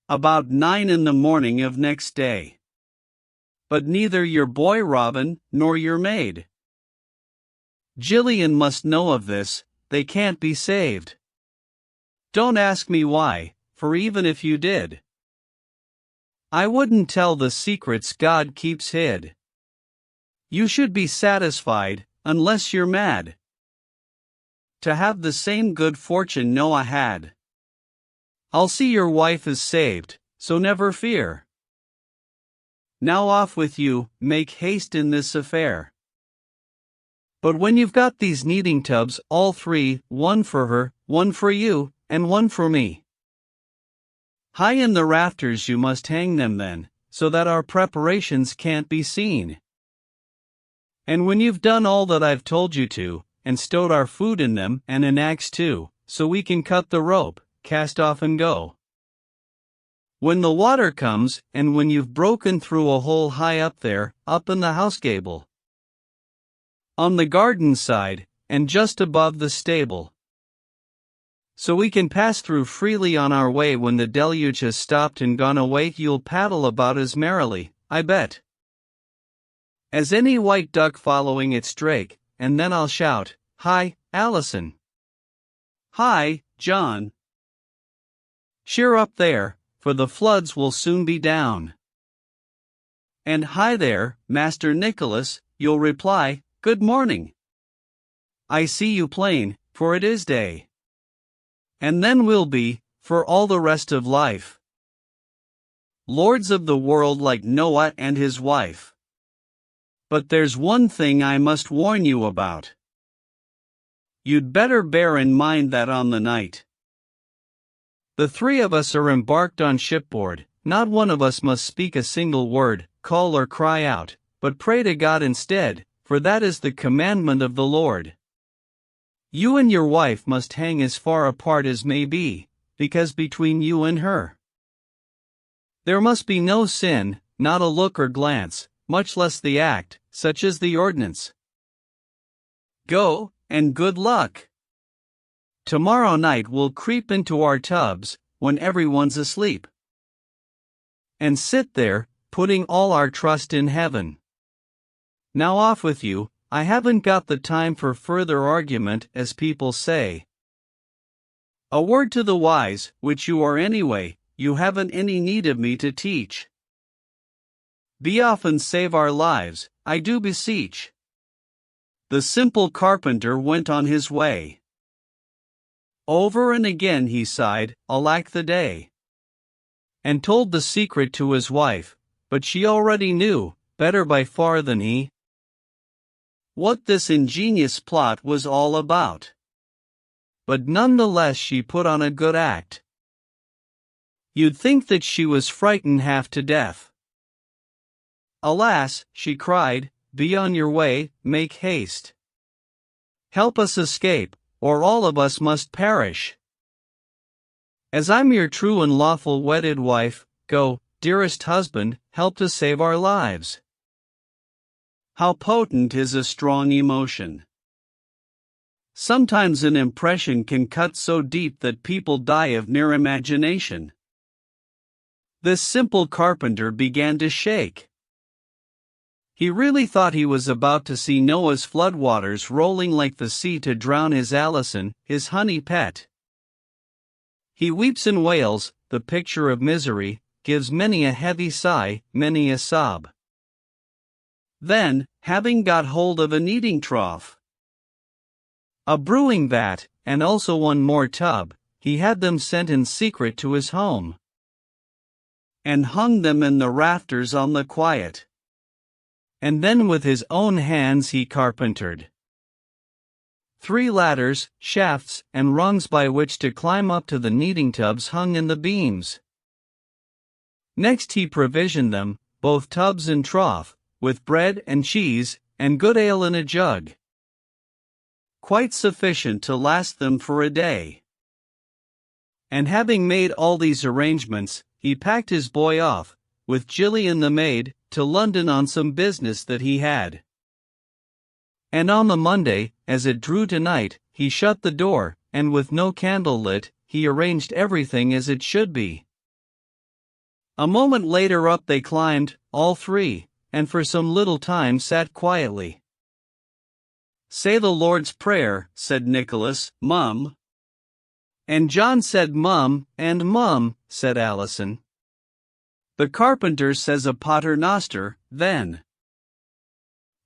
about 9 in the morning of next day. But neither your boy Robin, nor your maid Jillian must know of this, they can't be saved. Don't ask me why, for even if you did, I wouldn't tell the secrets God keeps hid. You should be satisfied, unless you're mad, to have the same good fortune Noah had. I'll see your wife is saved, so never fear. Now off with you, make haste in this affair. But when you've got these kneading tubs, all three, one for her, one for you, and one for me, high in the rafters you must hang them then, so that our preparations can't be seen. And when you've done all that I've told you to, and stowed our food in them, and an axe too, so we can cut the rope, cast off and go. When the water comes, and when you've broken through a hole high up there, up in the house gable, on the garden side, and just above the stable. So we can pass through freely on our way when the deluge has stopped and gone away. You'll paddle about as merrily, I bet, as any white duck following its drake, and then I'll shout, "Hi, Allison." "Hi, John." "Cheer up there, for the floods will soon be down." And "Hi there, Master Nicholas," you'll reply, "Good morning. I see you plain, for it is day." And then we'll be, for all the rest of life, lords of the world like Noah and his wife. But there's one thing I must warn you about. You'd better bear in mind that on the night the three of us are embarked on shipboard, not one of us must speak a single word, call or cry out, but pray to God instead, for that is the commandment of the Lord. You and your wife must hang as far apart as may be, because between you and her there must be no sin, not a look or glance, much less the act, such as the ordinance. Go, and good luck. Tomorrow night we'll creep into our tubs, when everyone's asleep, and sit there, putting all our trust in heaven. Now off with you, I haven't got the time for further argument, as people say. A word to the wise, which you are anyway, you haven't any need of me to teach. Be off and save our lives, I do beseech. The simple carpenter went on his way. Over and again he sighed, alack the day, and told the secret to his wife, but she already knew, better by far than he, what this ingenious plot was all about. But none the less she put on a good act. You'd think that she was frightened half to death. "Alas," she cried, "be on your way, make haste. Help us escape, or all of us must perish. As I'm your true and lawful wedded wife, go, dearest husband, help to save our lives." How potent is a strong emotion! Sometimes an impression can cut so deep that people die of mere imagination. This simple carpenter began to shake. He really thought he was about to see Noah's floodwaters rolling like the sea to drown his Allison, his honey pet. He weeps and wails, the picture of misery, gives many a heavy sigh, many a sob. Then, having got hold of a kneading trough, a brewing vat, and also one more tub, he had them sent in secret to his home, and hung them in the rafters on the quiet. And then with his own hands he carpentered 3 ladders, shafts, and rungs by which to climb up to the kneading tubs hung in the beams. Next he provisioned them, both tubs and trough, with bread and cheese, and good ale in a jug, quite sufficient to last them for a day. And having made all these arrangements, he packed his boy off, with Gillian the maid, to London on some business that he had. And on the Monday, as it drew to night, he shut the door, and with no candle lit, he arranged everything as it should be. A moment later up they climbed, all 3, and for some little time sat quietly. "Say the Lord's Prayer," said Nicholas, "Mum." And John said "Mum," and "Mum," said Allison. The carpenter says a Pater Noster, then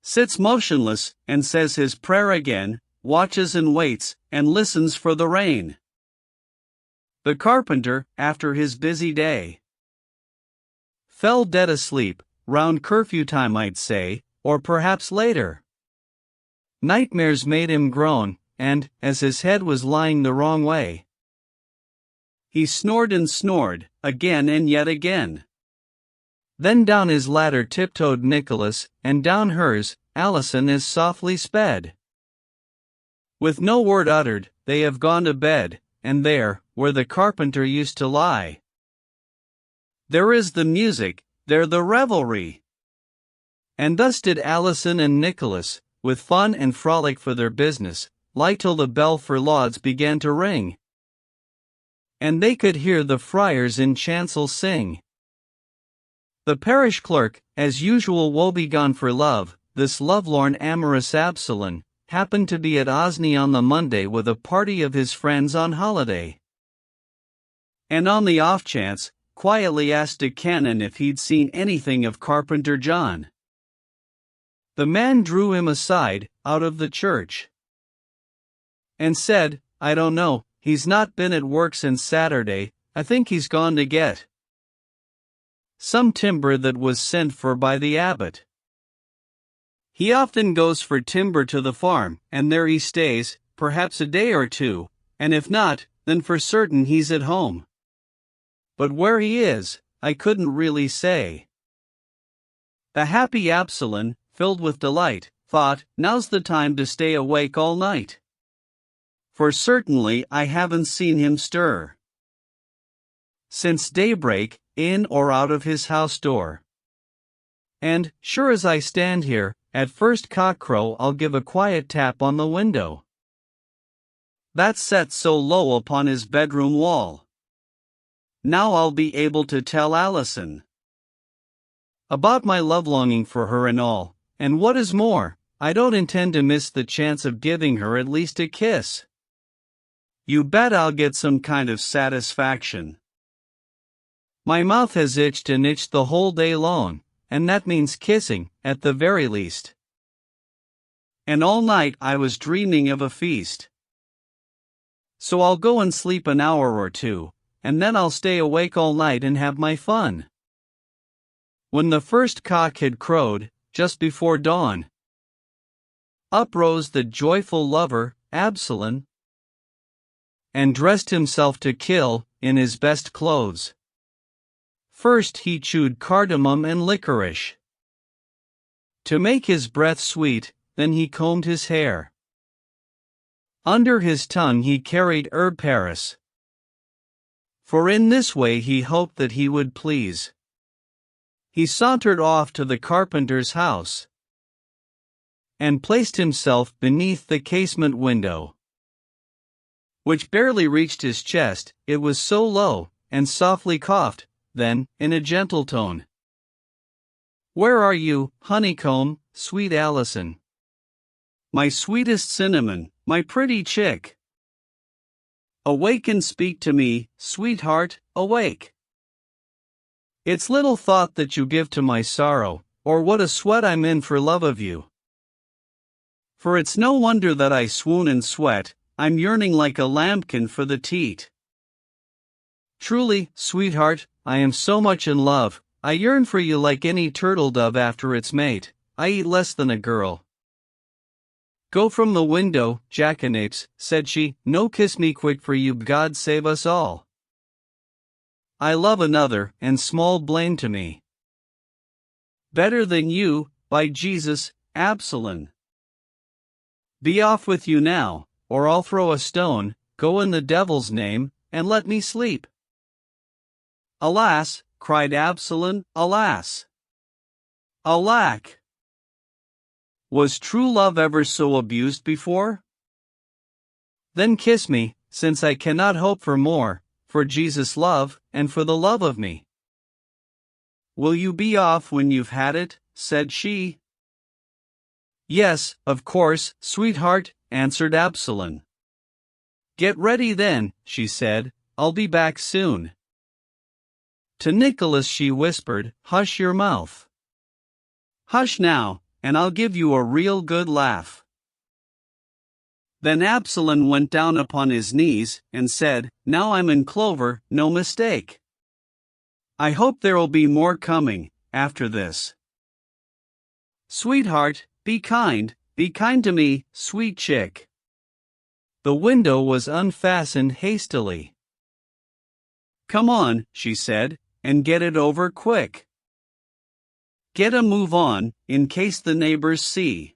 sits motionless, and says his prayer again, watches and waits, and listens for the rain. The carpenter, after his busy day, fell dead asleep, round curfew time I'd say, or perhaps later. Nightmares made him groan, and, as his head was lying the wrong way, he snored and snored, again and yet again. Then down his ladder tiptoed Nicholas, and down hers, Allison as softly sped. With no word uttered, they have gone to bed, and there, where the carpenter used to lie, there is the music, there the revelry. And thus did Allison and Nicholas, with fun and frolic for their business, lie till the bell for lauds began to ring, and they could hear the friars in chancel sing. The parish clerk, as usual woebegone for love, this lovelorn amorous Absalon, happened to be at Osney on the Monday with a party of his friends on holiday, and on the off chance, quietly asked a canon if he'd seen anything of Carpenter John. The man drew him aside, out of the church, and said, "I don't know, he's not been at work since Saturday. I think he's gone to get some timber that was sent for by the abbot. He often goes for timber to the farm, and there he stays, perhaps a day or two, and if not, then for certain he's at home. But where he is, I couldn't really say." The happy Absalon, filled with delight, thought, "Now's the time to stay awake all night, for certainly I haven't seen him stir since daybreak, in or out of his house door. And, sure as I stand here, at first cockcrow I'll give a quiet tap on the window that's set so low upon his bedroom wall. Now I'll be able to tell Alison about my love-longing for her and all, and what is more, I don't intend to miss the chance of giving her at least a kiss. You bet I'll get some kind of satisfaction. My mouth has itched and itched the whole day long, and that means kissing, at the very least. And all night I was dreaming of a feast. So I'll go and sleep an hour or two, and then I'll stay awake all night and have my fun." When the first cock had crowed, just before dawn, up rose the joyful lover, Absalon, and dressed himself to kill, in his best clothes. First he chewed cardamom and licorice to make his breath sweet, then he combed his hair. Under his tongue he carried herb Paris, for in this way he hoped that he would please. He sauntered off to the carpenter's house, and placed himself beneath the casement window, which barely reached his chest, it was so low, and softly coughed. Then, in a gentle tone, "Where are you, honeycomb, sweet Alison? My sweetest cinnamon, my pretty chick? Awake and speak to me, sweetheart, awake. It's little thought that you give to my sorrow, or what a sweat I'm in for love of you. For it's no wonder that I swoon and sweat, I'm yearning like a lambkin for the teat. Truly, sweetheart, I am so much in love, I yearn for you like any turtle dove after its mate, I eat less than a girl. Go from the window, jackanapes," said she, "no kiss me quick for you, God save us all. I love another, and small blame to me. Better than you, by Jesus, Absalon. Be off with you now, or I'll throw a stone, go in the devil's name, and let me sleep." "Alas," cried Absalon, "alas! Alack! Was true love ever so abused before? Then kiss me, since I cannot hope for more, for Jesus' love, and for the love of me." "Will you be off when you've had it?" said she. "Yes, of course, sweetheart," answered Absalon. "Get ready then," she said, "I'll be back soon." To Nicholas she whispered, "Hush your mouth. Hush now, and I'll give you a real good laugh." Then Absalon went down upon his knees, and said, "Now I'm in clover, no mistake. I hope there'll be more coming, after this. Sweetheart, be kind to me, sweet chick." The window was unfastened hastily. "Come on," she said, "and get it over quick. Get a move on, in case the neighbors see."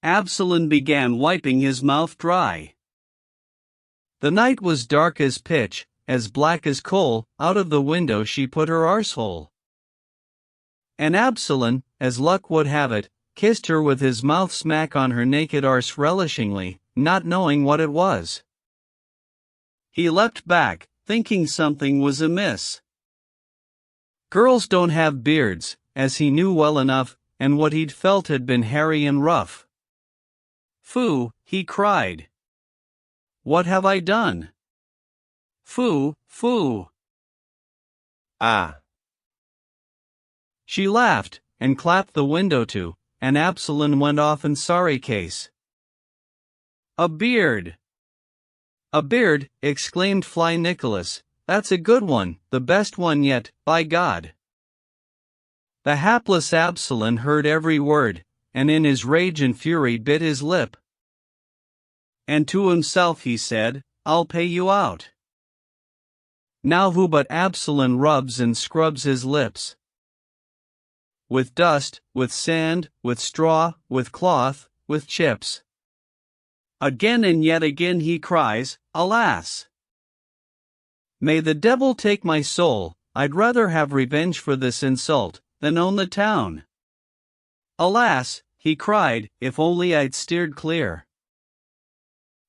Absalon began wiping his mouth dry. The night was dark as pitch, as black as coal. Out of the window she put her arsehole. And Absalon, as luck would have it, kissed her with his mouth smack on her naked arse relishingly, not knowing what it was. He leapt back, thinking something was amiss. Girls don't have beards, as he knew well enough, and what he'd felt had been hairy and rough. "Phoo!" he cried. "What have I done? Phoo, phoo!" Ah! She laughed, and clapped the window to, and Absalom went off in sorry case. "A beard! A beard!" exclaimed Fly Nicholas. "That's a good one, the best one yet, by God!" The hapless Absalom heard every word, and in his rage and fury bit his lip. And to himself he said, "I'll pay you out." Now who but Absalom rubs and scrubs his lips? With dust, with sand, with straw, with cloth, with chips. Again and yet again he cries, "Alas! May the devil take my soul, I'd rather have revenge for this insult, than own the town." Alas, he cried, if only I'd steered clear.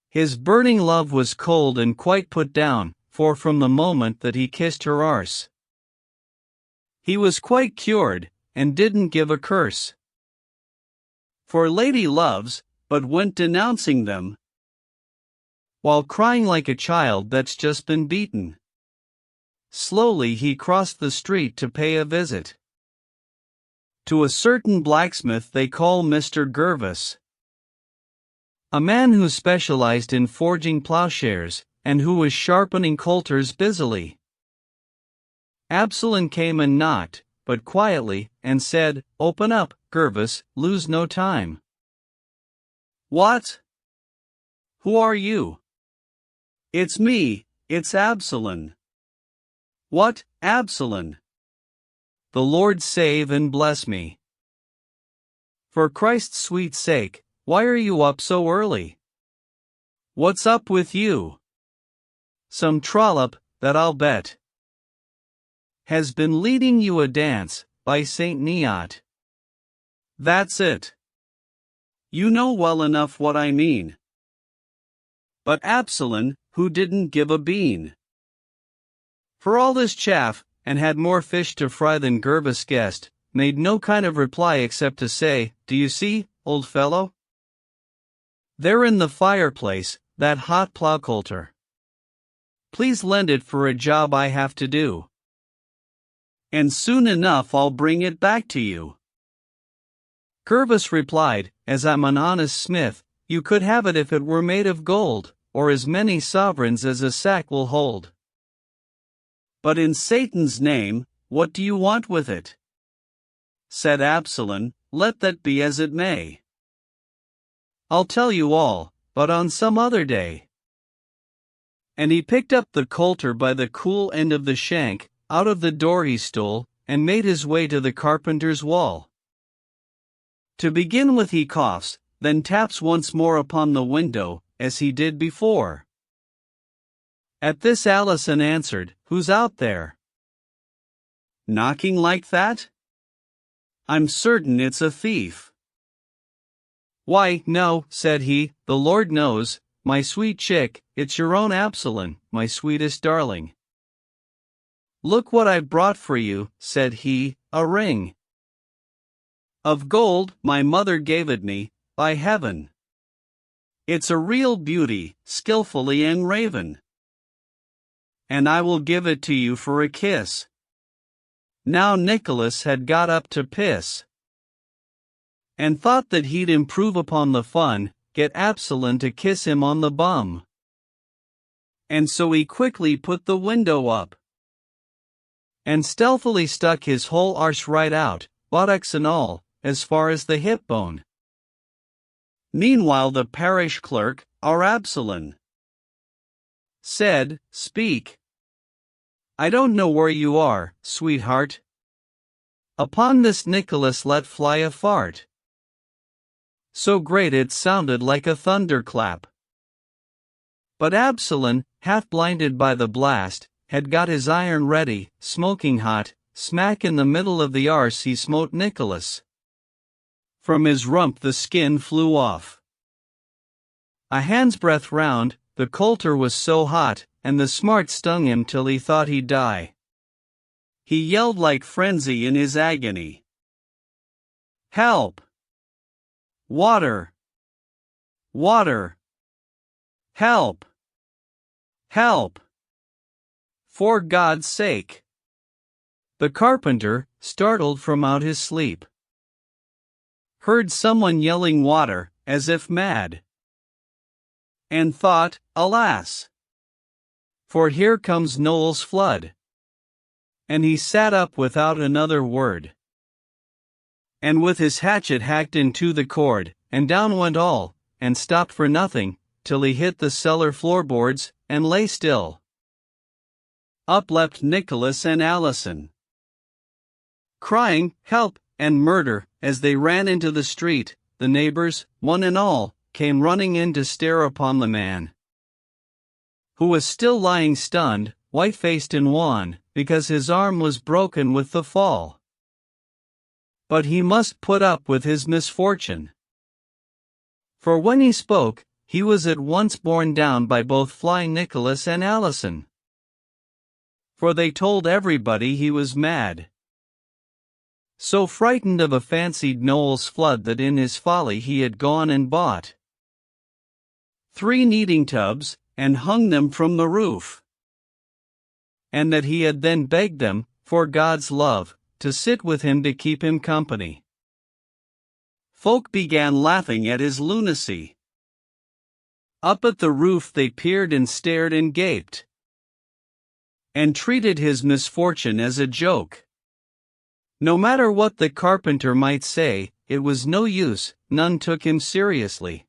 His burning love was cold and quite put down, for from the moment that he kissed her arse, he was quite cured, and didn't give a curse for lady loves, but went denouncing them, while crying like a child that's just been beaten. Slowly he crossed the street to pay a visit to a certain blacksmith they call Mr. Gervas, a man who specialized in forging plowshares, and who was sharpening coulters busily. Absalom came and knocked, but quietly, and said, "Open up, Gervas, lose no time." "What? Who are you?" "It's me, it's Absalom." "What, Absalom?" "The Lord save and bless me. For Christ's sweet sake, why are you up so early? What's up with you?" "Some trollop, that I'll bet, has been leading you a dance, by St. Neot." "That's it. You know well enough what I mean." But Absalom, who didn't give a bean for all this chaff, and had more fish to fry than Gervas guessed, made no kind of reply except to say, "Do you see, old fellow? There in the fireplace, that hot plowcoulter. Please lend it for a job I have to do, and soon enough I'll bring it back to you." Gervas replied, "As I'm an honest smith, you could have it if it were made of gold, or as many sovereigns as a sack will hold." "But in Satan's name, what do you want with it?" said Absalom. "Let that be as it may. I'll tell you all, but on some other day." And he picked up the coulter by the cool end of the shank, out of the door he stole, and made his way to the carpenter's wall. To begin with he coughs, then taps once more upon the window, as he did before. At this Allison answered, "Who's out there? Knocking like that? I'm certain it's a thief." "Why, no," said he, "the Lord knows, my sweet chick, it's your own Absalom, my sweetest darling. Look what I've brought for you," said he, "a ring of gold, my mother gave it me, by heaven. It's a real beauty, skillfully engraven. And I will give it to you for a kiss." Now Nicholas had got up to piss, and thought that he'd improve upon the fun, get Absalom to kiss him on the bum. And so he quickly put the window up, and stealthily stuck his whole arse right out, buttocks and all, as far as the hip bone. Meanwhile the parish clerk, our Absalom, said, "Speak. I don't know where you are, sweetheart." Upon this Nicholas let fly a fart, so great it sounded like a thunderclap. But Absalom, half blinded by the blast, had got his iron ready, smoking hot, smack in the middle of the arse he smote Nicholas. From his rump the skin flew off. A hand's breadth round, the coulter was so hot, and the smart stung him till he thought he'd die. He yelled like frenzy in his agony. Help! Water! Water! Help! Help! For God's sake! The carpenter, startled from out his sleep, heard someone yelling water, as if mad, and thought, alas! For here comes Noel's flood. And he sat up without another word, and with his hatchet hacked into the cord, and down went all, and stopped for nothing, till he hit the cellar floorboards, and lay still. Up leapt Nicholas and Alison, crying, help, and murder, as they ran into the street. The neighbors, one and all, came running in to stare upon the man, who was still lying stunned, white-faced and wan, because his arm was broken with the fall. But he must put up with his misfortune, for when he spoke, he was at once borne down by both flying Nicholas and Alison, for they told everybody he was mad, so frightened of a fancied Noel's flood that in his folly he had gone and bought 3 kneading tubs, and hung them from the roof, and that he had then begged them, for God's love, to sit with him to keep him company. Folk began laughing at his lunacy. Up at the roof they peered and stared and gaped, and treated his misfortune as a joke. No matter what the carpenter might say, it was no use, none took him seriously.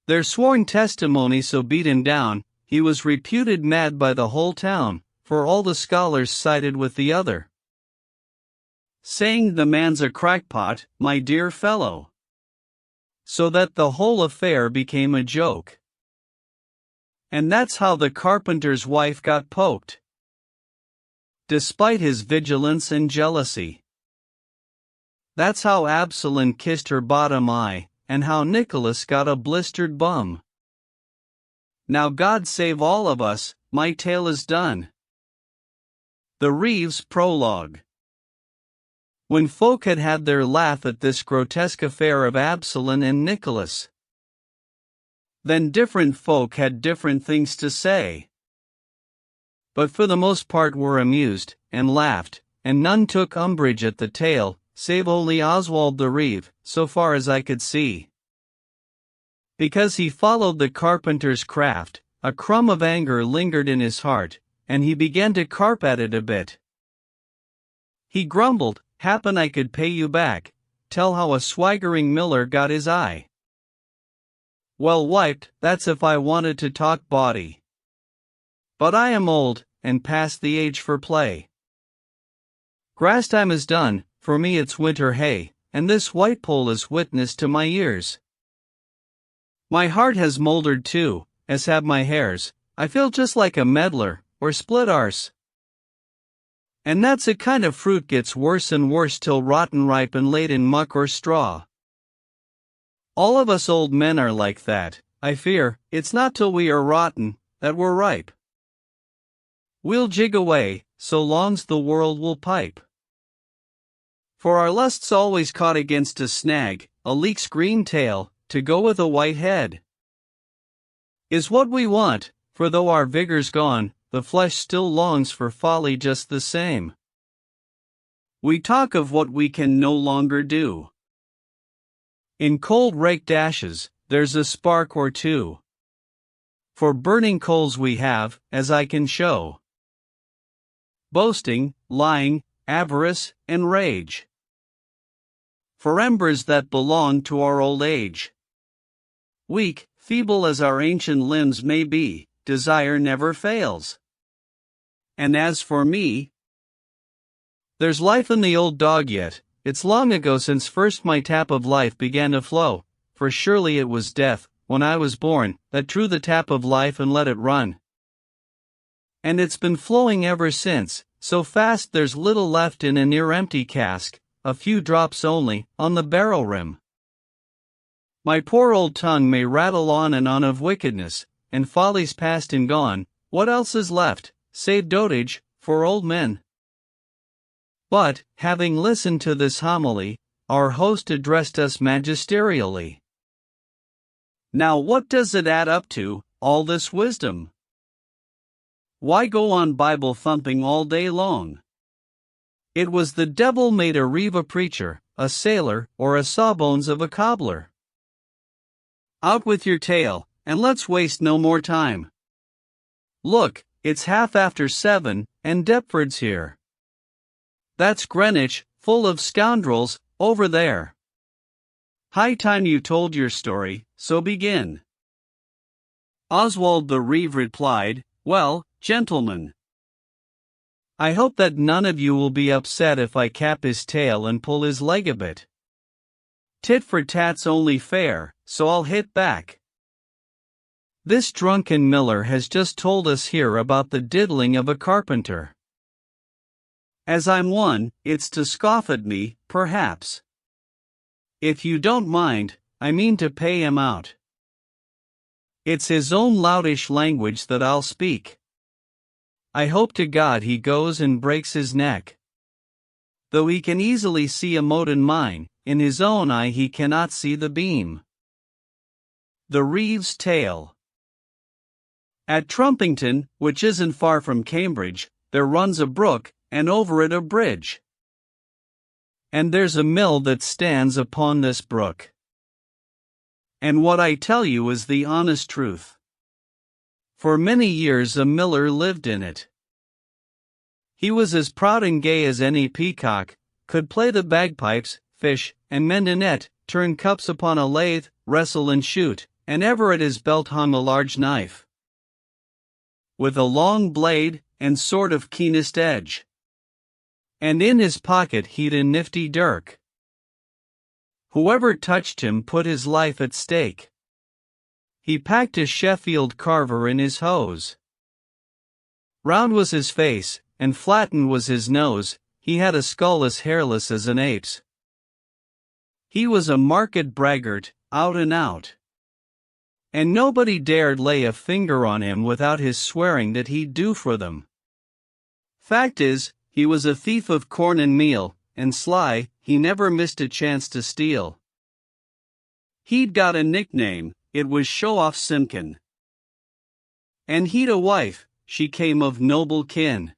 Their sworn testimony so beat him down, he was reputed mad by the whole town, for all the scholars sided with the other, saying the man's a crackpot, my dear fellow. So that the whole affair became a joke. And that's how the carpenter's wife got poked, despite his vigilance and jealousy. That's how Absalom kissed her bottom eye, and how Nicholas got a blistered bum. Now God save all of us, my tale is done. The Reeves Prologue. When folk had had their laugh at this grotesque affair of Absalom and Nicholas, then different folk had different things to say, but for the most part were amused, and laughed, and none took umbrage at the tale, save only Oswald the Reeve, so far as I could see. Because he followed the carpenter's craft, a crumb of anger lingered in his heart, and he began to carp at it a bit. He grumbled, happen I could pay you back, tell how a swaggering miller got his eye well wiped, that's if I wanted to talk bawdy. But I am old, and past the age for play. Grass time is done, for me it's winter hay, and this white pole is witness to my years. My heart has mouldered too, as have my hairs, I feel just like a meddler, or split arse. And that's a kind of fruit gets worse and worse till rotten ripe and laid in muck or straw. All of us old men are like that, I fear, it's not till we are rotten, that we're ripe. We'll jig away, so long's the world will pipe. For our lust's always caught against a snag, a leek's green tail, to go with a white head, is what we want, for though our vigor's gone, the flesh still longs for folly just the same. We talk of what we can no longer do. In cold raked ashes, there's a spark or two. For burning coals we have, as I can show, boasting, lying, avarice, and rage, for embers that belong to our old age. Weak, feeble as our ancient limbs may be, desire never fails. And as for me, there's life in the old dog yet. It's long ago since first my tap of life began to flow, for surely it was death, when I was born, that drew the tap of life and let it run. And it's been flowing ever since, so fast there's little left in a near empty cask, a few drops only, on the barrel rim. My poor old tongue may rattle on and on of wickedness, and follies past and gone. What else is left, save dotage, for old men? But, having listened to this homily, our host addressed us magisterially. Now what does it add up to, all this wisdom? Why go on Bible thumping all day long? It was the devil made a reeve a preacher, a sailor, or a sawbones of a cobbler. Out with your tale, and let's waste no more time. Look, it's 7:30, and Deptford's here. That's Greenwich, full of scoundrels, over there. High time you told your story, so begin. Oswald the Reeve replied, Well, gentlemen, I hope that none of you will be upset if I cap his tail and pull his leg a bit. Tit for tat's only fair, so I'll hit back. This drunken miller has just told us here about the diddling of a carpenter. As I'm one, it's to scoff at me, perhaps. If you don't mind, I mean to pay him out. It's his own loutish language that I'll speak. I hope to God he goes and breaks his neck. Though he can easily see a mote in mine, in his own eye he cannot see the beam. The Reeve's Tale. At Trumpington, which isn't far from Cambridge, there runs a brook, and over it a bridge. And there's a mill that stands upon this brook. And what I tell you is the honest truth. For many years a miller lived in it. He was as proud and gay as any peacock, could play the bagpipes, fish, and mend a net, turn cups upon a lathe, wrestle and shoot, and ever at his belt hung a large knife, with a long blade, and sword of keenest edge. And in his pocket he'd a nifty dirk. Whoever touched him put his life at stake. He packed a Sheffield carver in his hose. Round was his face, and flattened was his nose, he had a skull as hairless as an ape's. He was a market braggart, out and out. And nobody dared lay a finger on him without his swearing that he'd do for them. Fact is, he was a thief of corn and meal, and sly, he never missed a chance to steal. He'd got a nickname, it was Show-Off Simpkin. And he'd a wife, she came of noble kin.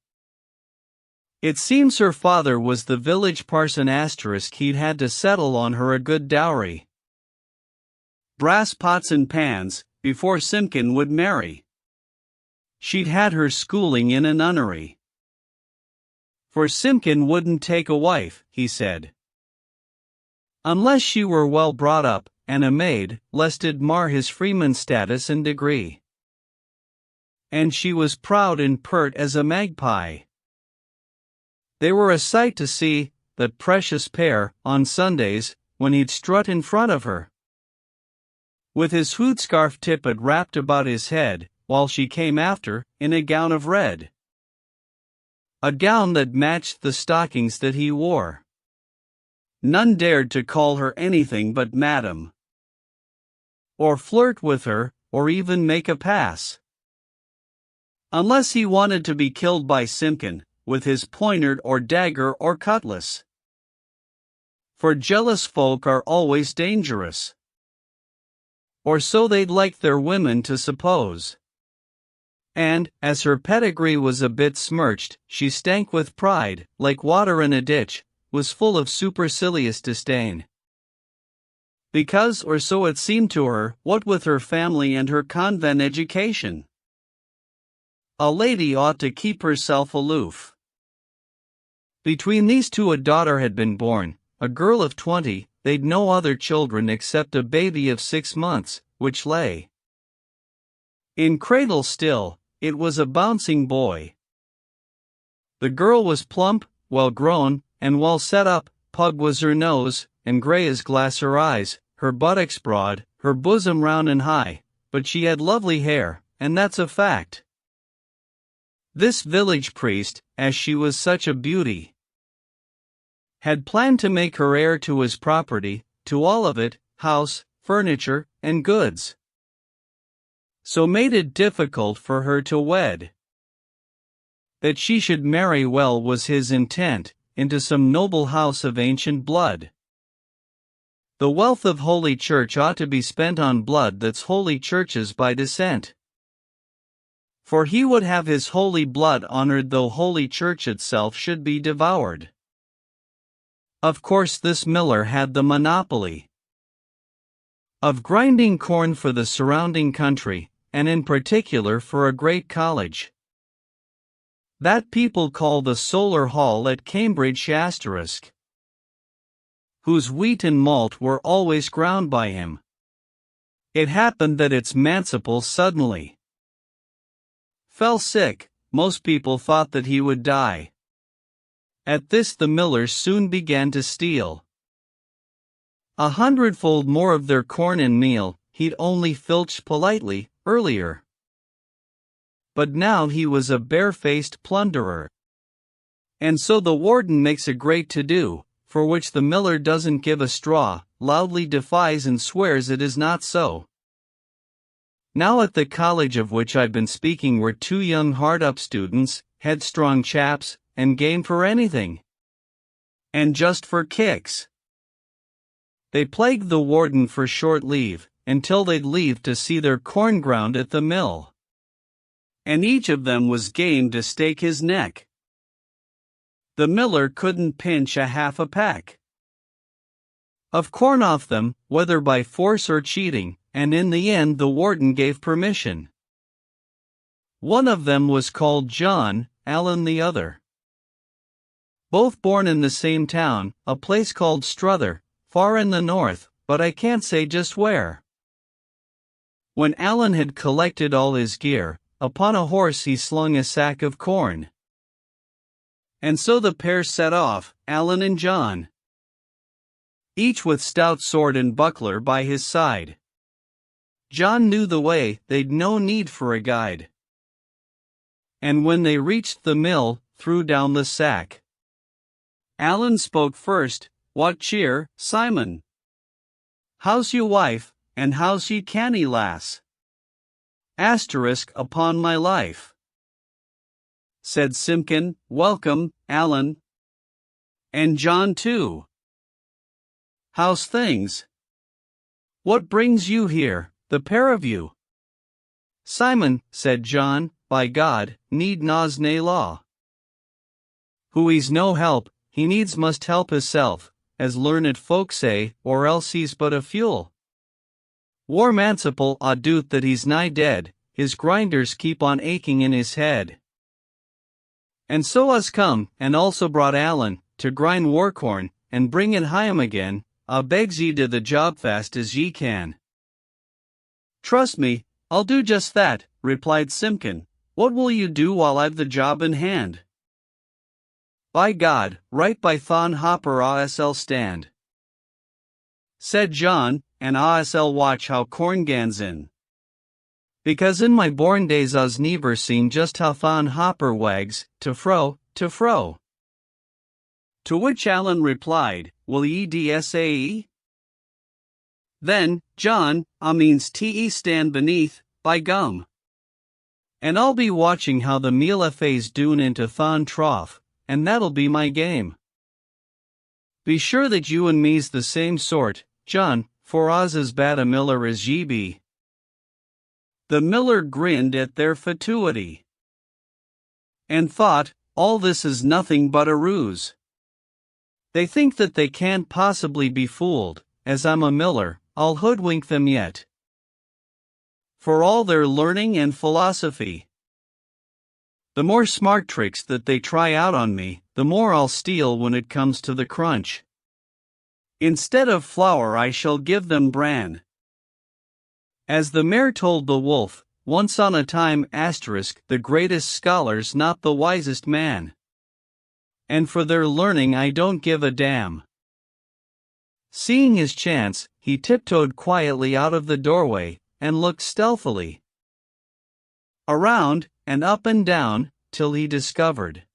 It seems her father was the village parson *, he'd had to settle on her a good dowry. Brass pots and pans, before Simpkin would marry. She'd had her schooling in a nunnery. For Simpkin wouldn't take a wife, he said, unless she were well brought up, and a maid, lest it mar his freeman status and degree. And she was proud and pert as a magpie. They were a sight to see, that precious pair, on Sundays, when he'd strut in front of her, with his hood scarf tippet wrapped about his head, while she came after, in a gown of red. A gown that matched the stockings that he wore. None dared to call her anything but madam, or flirt with her, or even make a pass, unless he wanted to be killed by Simpkin, with his poignard or dagger or cutlass. For jealous folk are always dangerous. Or so they'd like their women to suppose. And, as her pedigree was a bit smirched, she stank with pride, like water in a ditch, was full of supercilious disdain. Because, or so it seemed to her, what with her family and her convent education, a lady ought to keep herself aloof. Between these two a daughter had been born, a girl of 20, they'd no other children except a baby of 6 months, which lay in cradle still. It was a bouncing boy. The girl was plump, well grown, and well set up, pug was her nose, and grey as glass her eyes, her buttocks broad, her bosom round and high, but she had lovely hair, and that's a fact. This village priest, as she was such a beauty, had planned to make her heir to his property, to all of it, house, furniture, and goods. So made it difficult for her to wed. That she should marry well was his intent, into some noble house of ancient blood. The wealth of Holy Church ought to be spent on blood that's Holy Church's by descent. For he would have his holy blood honored though Holy Church itself should be devoured. Of course this miller had the monopoly of grinding corn for the surrounding country, and in particular for a great college that people call the Solar Hall at Cambridge *, whose wheat and malt were always ground by him. It happened that its manciple suddenly fell sick. Most people thought that he would die. At this the millers soon began to steal 100-fold more of their corn and meal. He'd only filched politely earlier, but now he was a barefaced plunderer. And so the warden makes a great to-do, for which the miller doesn't give a straw, loudly defies and swears it is not so. Now at the college of which I've been speaking were 2 young hard-up students, headstrong chaps, and game for anything. And just for kicks. They plagued the warden for short leave, until they'd leave to see their corn ground at the mill. And each of them was game to stake his neck. The miller couldn't pinch a half a peck of corn off them, whether by force or cheating, and in the end the warden gave permission. One of them was called John, Alan the other. Both born in the same town, a place called Strother, far in the north, but I can't say just where. When Alan had collected all his gear, upon a horse he slung a sack of corn. And so the pair set off, Alan and John, each with stout sword and buckler by his side. John knew the way, they'd no need for a guide. And when they reached the mill, threw down the sack. Alan spoke first. "What cheer, Simon? How's your wife, and how's ye canny lass?" "Upon my life," said Simpkin. "Welcome, Alan. And John too. How's things? What brings you here, the pair of you?" "Simon," said John, "by God, need naws nae law. Who he's no help, he needs must help hisself, as learned folk say, or else he's but a fool. War manciple a doot that he's nigh dead, his grinders keep on aching in his head. And so us come, and also brought Alan, to grind war corn, and bring it home again. Begs ye to the job fast as ye can." "Trust me, I'll do just that," replied Simpkin. "What will you do while I've the job in hand?" "By God, right by Thon Hopper ASL stand," said John, "and ASL watch how corn gans in. Because in my born days I's never seen just how Thon Hopper wags, to fro, to fro." To which Alan replied, "Will ye dsae?" Then, John, means te stand beneath, by gum. And I'll be watching how the meal fa's doon into Thon trough, and that'll be my game. Be sure that you and me's the same sort, John, for Oz as bad a miller as ye be." The miller grinned at their fatuity, and thought, all this is nothing but a ruse. They think that they can't possibly be fooled. As I'm a miller, I'll hoodwink them yet. For all their learning and philosophy, the more smart tricks that they try out on me, the more I'll steal when it comes to the crunch. Instead of flour I shall give them bran. As the mare told the wolf, once on a time the greatest scholar's not the wisest man. And for their learning I don't give a damn. Seeing his chance, he tiptoed quietly out of the doorway, and looked stealthily around, and up and down, till he discovered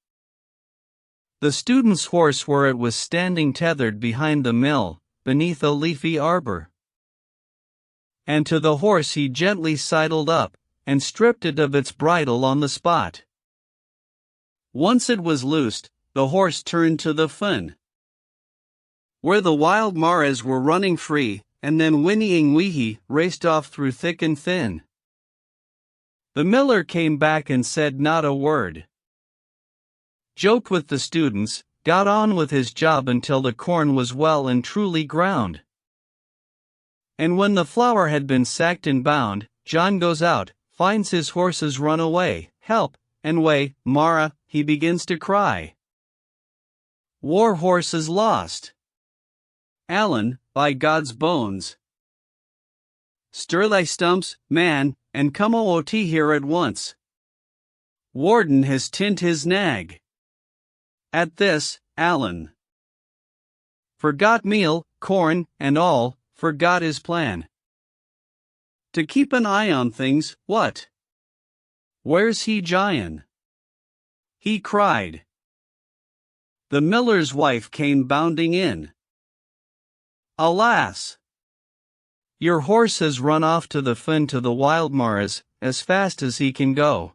the student's horse where it was standing tethered behind the mill, beneath a leafy arbor. and to the horse he gently sidled up, and stripped it of its bridle on the spot. Once it was loosed, the horse turned to the fen, where the wild mares were running free, and then whinnying wee raced off through thick and thin. The miller came back and said not a word. Joked with the students, got on with his job until the corn was well and truly ground. And when the flour had been sacked and bound, John goes out, finds his horses run away, help, and way, Mara, he begins to cry. War horse is lost. Allen, by God's bones. Stir thy stumps, man, and come OOT here at once. Warden has tint his nag. At this, Allen forgot meal, corn, and all, forgot his plan. To keep an eye on things, what? Where's he Giant? He cried. The miller's wife came bounding in. Alas! Your horse has run off to the fen to the wild mares, as fast as he can go.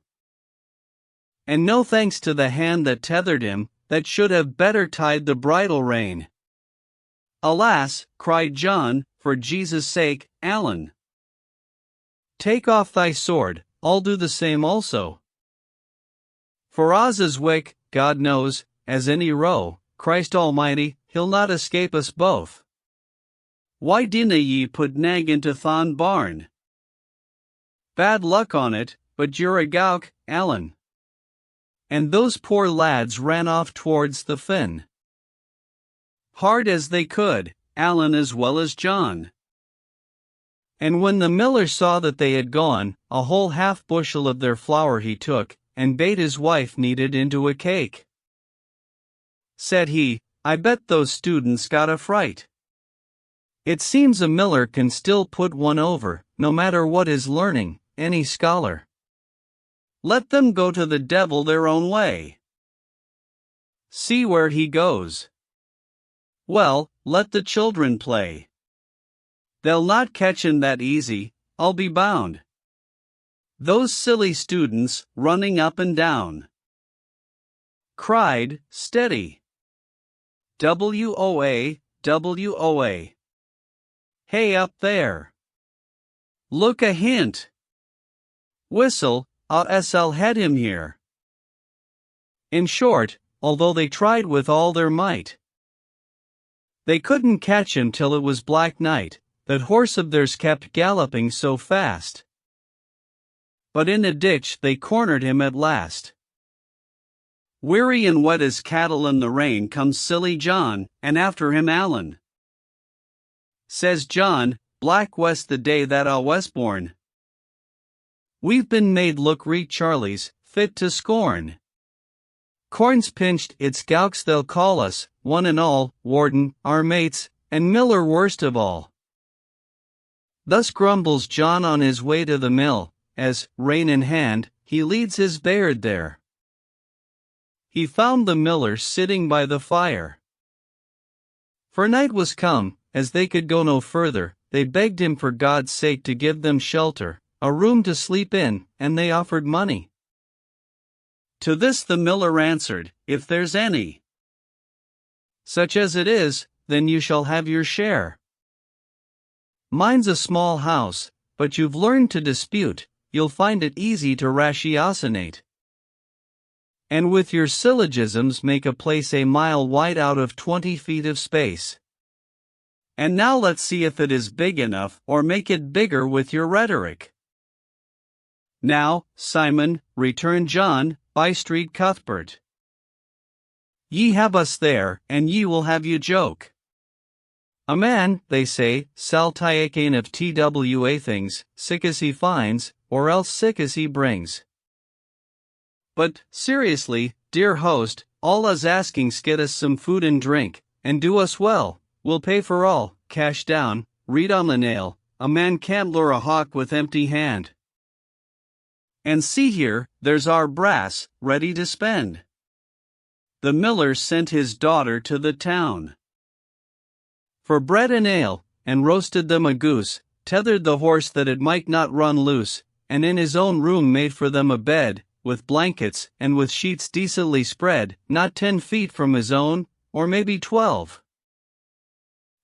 And no thanks to the hand that tethered him, that should have better tied the bridle rein. Alas, cried John, for Jesus' sake, Allen. Take off thy sword, I'll do the same also. For Oz is wick, God knows, as any roe, Christ Almighty, he'll not escape us both. Why dinna ye put nag into thon barn? Bad luck on it, but you're a gowk, Allen. And those poor lads ran off towards the fen. Hard as they could, Allen as well as John. And when the miller saw that they had gone, a whole half bushel of their flour he took, and bade his wife knead it into a cake. Said he, I bet those students got a fright. It seems a miller can still put one over, no matter what his learning, any scholar. Let them go to the devil their own way. See where he goes. Well, let the children play. They'll not catch him that easy, I'll be bound. Those silly students, running up and down. Cried, steady. WOA, WOA. Hey up there. Look a hint. Whistle, I'll head him here. In short, although they tried with all their might, they couldn't catch him till it was black night, that horse of theirs kept galloping so fast. But in a ditch they cornered him at last. Weary and wet as cattle in the rain comes silly John, and after him Allen. Says John, Black West the day that I was born. We've been made look re Charlies, fit to scorn. Corn's pinched, it's gowks they'll call us, one and all, warden, our mates, and miller worst of all. Thus grumbles John on his way to the mill, as, rein in hand, he leads his beard there. He found the miller sitting by the fire. For night was come, as they could go no further, they begged him for God's sake to give them shelter, a room to sleep in, and they offered money. To this the miller answered, If there's any such as it is, then you shall have your share. Mine's a small house, but you've learned to dispute, you'll find it easy to ratiocinate. And with your syllogisms make a place a mile wide out of 20 feet of space. And now let's see if it is big enough, or make it bigger with your rhetoric. Now, Simon, returned John, by Street Cuthbert. Ye have us there, and ye will have you joke. A man, they say, sal tiacain of twa things, sick as he finds, or else sick as he brings. But, seriously, dear host, all us asking's get us some food and drink, and do us well. We'll pay for all, cash down, read on the nail, a man can't lure a hawk with empty hand. And see here, there's our brass, ready to spend. The miller sent his daughter to the town for bread and ale, and roasted them a goose, tethered the horse that it might not run loose, and in his own room made for them a bed, with blankets and with sheets decently spread, not 10 feet from his own, or maybe 12.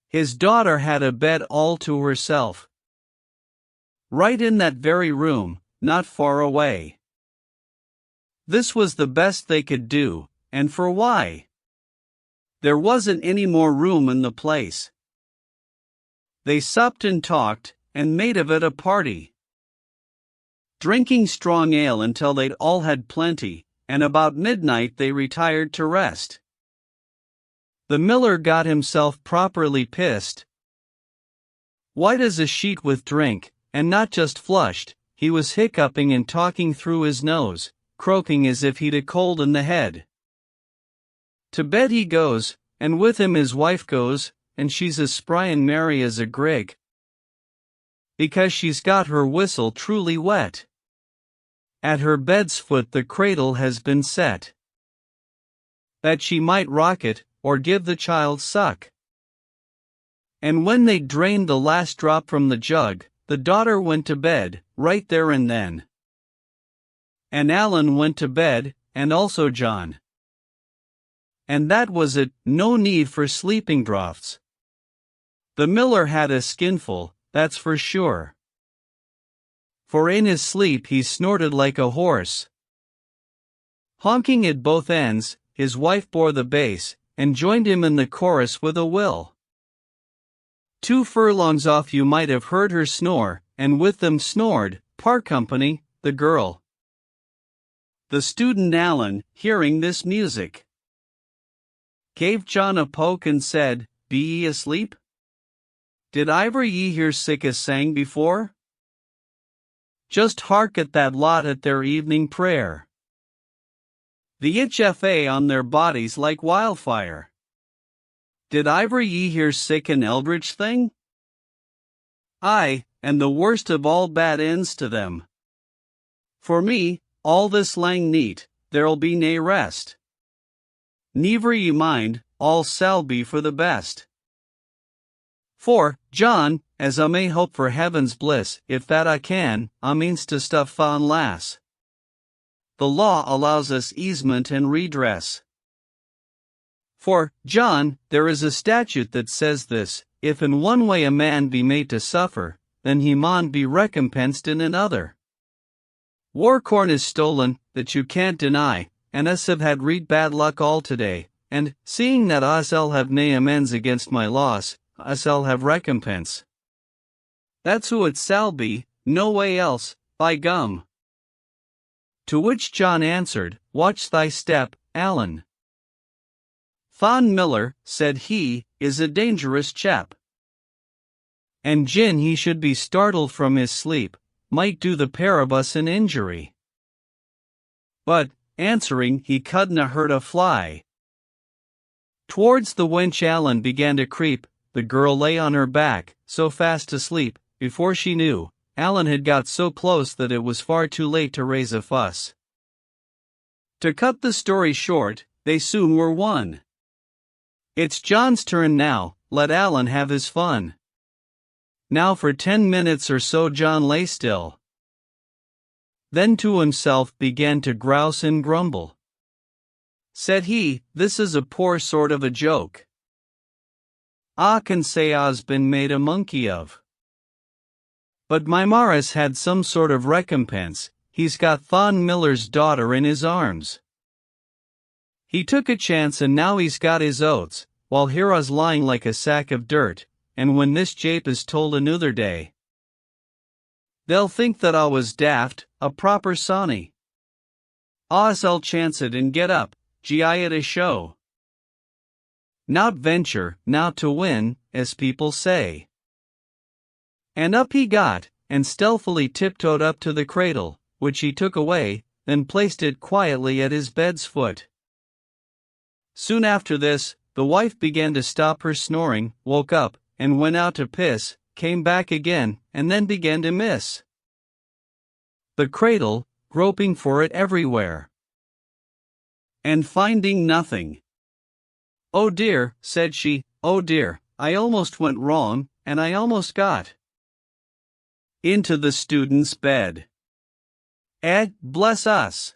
His daughter had a bed all to herself, right in that very room, not far away. This was the best they could do, and for why? There wasn't any more room in the place. They supped and talked, and made of it a party, drinking strong ale until they'd all had plenty, and about midnight they retired to rest. The miller got himself properly pissed, white as a sheet with drink, and not just flushed, he was hiccuping and talking through his nose, croaking as if he'd a cold in the head. To bed he goes, and with him his wife goes, and she's as spry and merry as a grig, because she's got her whistle truly wet. At her bed's foot the cradle has been set, that she might rock it, or give the child suck. And when they'd drained the last drop from the jug, the daughter went to bed, right there and then. And Alan went to bed, and also John. And that was it, no need for sleeping draughts. The miller had a skinful, that's for sure. For in his sleep he snorted like a horse. Honking at both ends, his wife bore the bass, and joined him in the chorus with a will. 2 furlongs off you might have heard her snore, and with them snored, par company, the girl. The student Alan, hearing this music, gave John a poke and said, "Be ye asleep? Did iver ye hear sic a sang before? Just hark at that lot at their evening prayer. The HFA on their bodies like wildfire. Did iver ye hear sic an eldritch thing? Aye, and the worst of all bad ends to them. For me, all this lang neat, there'll be nae rest. Never ye mind, all shall be for the best. For, John, as I may hope for heaven's bliss, if that I can, I means to stuff fond lass. The law allows us easement and redress. For, John, there is a statute that says this, if in one way a man be made to suffer, then he maun be recompensed in another. War corn is stolen, that you can't deny, and us have had reet bad luck all today, and, seeing that us'll have nae amends against my loss, us'll have recompense. That's who it shall be, no way else, by gum." To which John answered, "Watch thy step, Alan. Thon Miller," said he, "is a dangerous chap. And gin he should be startled from his sleep, might do the pair of us an injury." But, answering, he couldna hurt a fly. Towards the wench Alan began to creep, the girl lay on her back, so fast asleep, before she knew, Alan had got so close that it was far too late to raise a fuss. To cut the story short, they soon were won. It's John's turn now, let Alan have his fun. Now for 10 minutes or so John lay still. Then to himself began to grouse and grumble. Said he, "This is a poor sort of a joke. I can say I's been made a monkey of. But my Morris had some sort of recompense, he's got Thon Miller's daughter in his arms. He took a chance and now he's got his oats, while here I's lying like a sack of dirt, and when this jape is told another day, they'll think that I was daft, a proper sonny. I'll chance it and get up, gee at a show. Not venture, now to win, as people say." And up he got, and stealthily tiptoed up to the cradle, which he took away, then placed it quietly at his bed's foot. Soon after this, the wife began to stop her snoring, woke up, and went out to piss, came back again, and then began to miss the cradle, groping for it everywhere, and finding nothing. "Oh dear," said she, "oh dear, I almost went wrong, and I almost got into the student's bed. Bless us!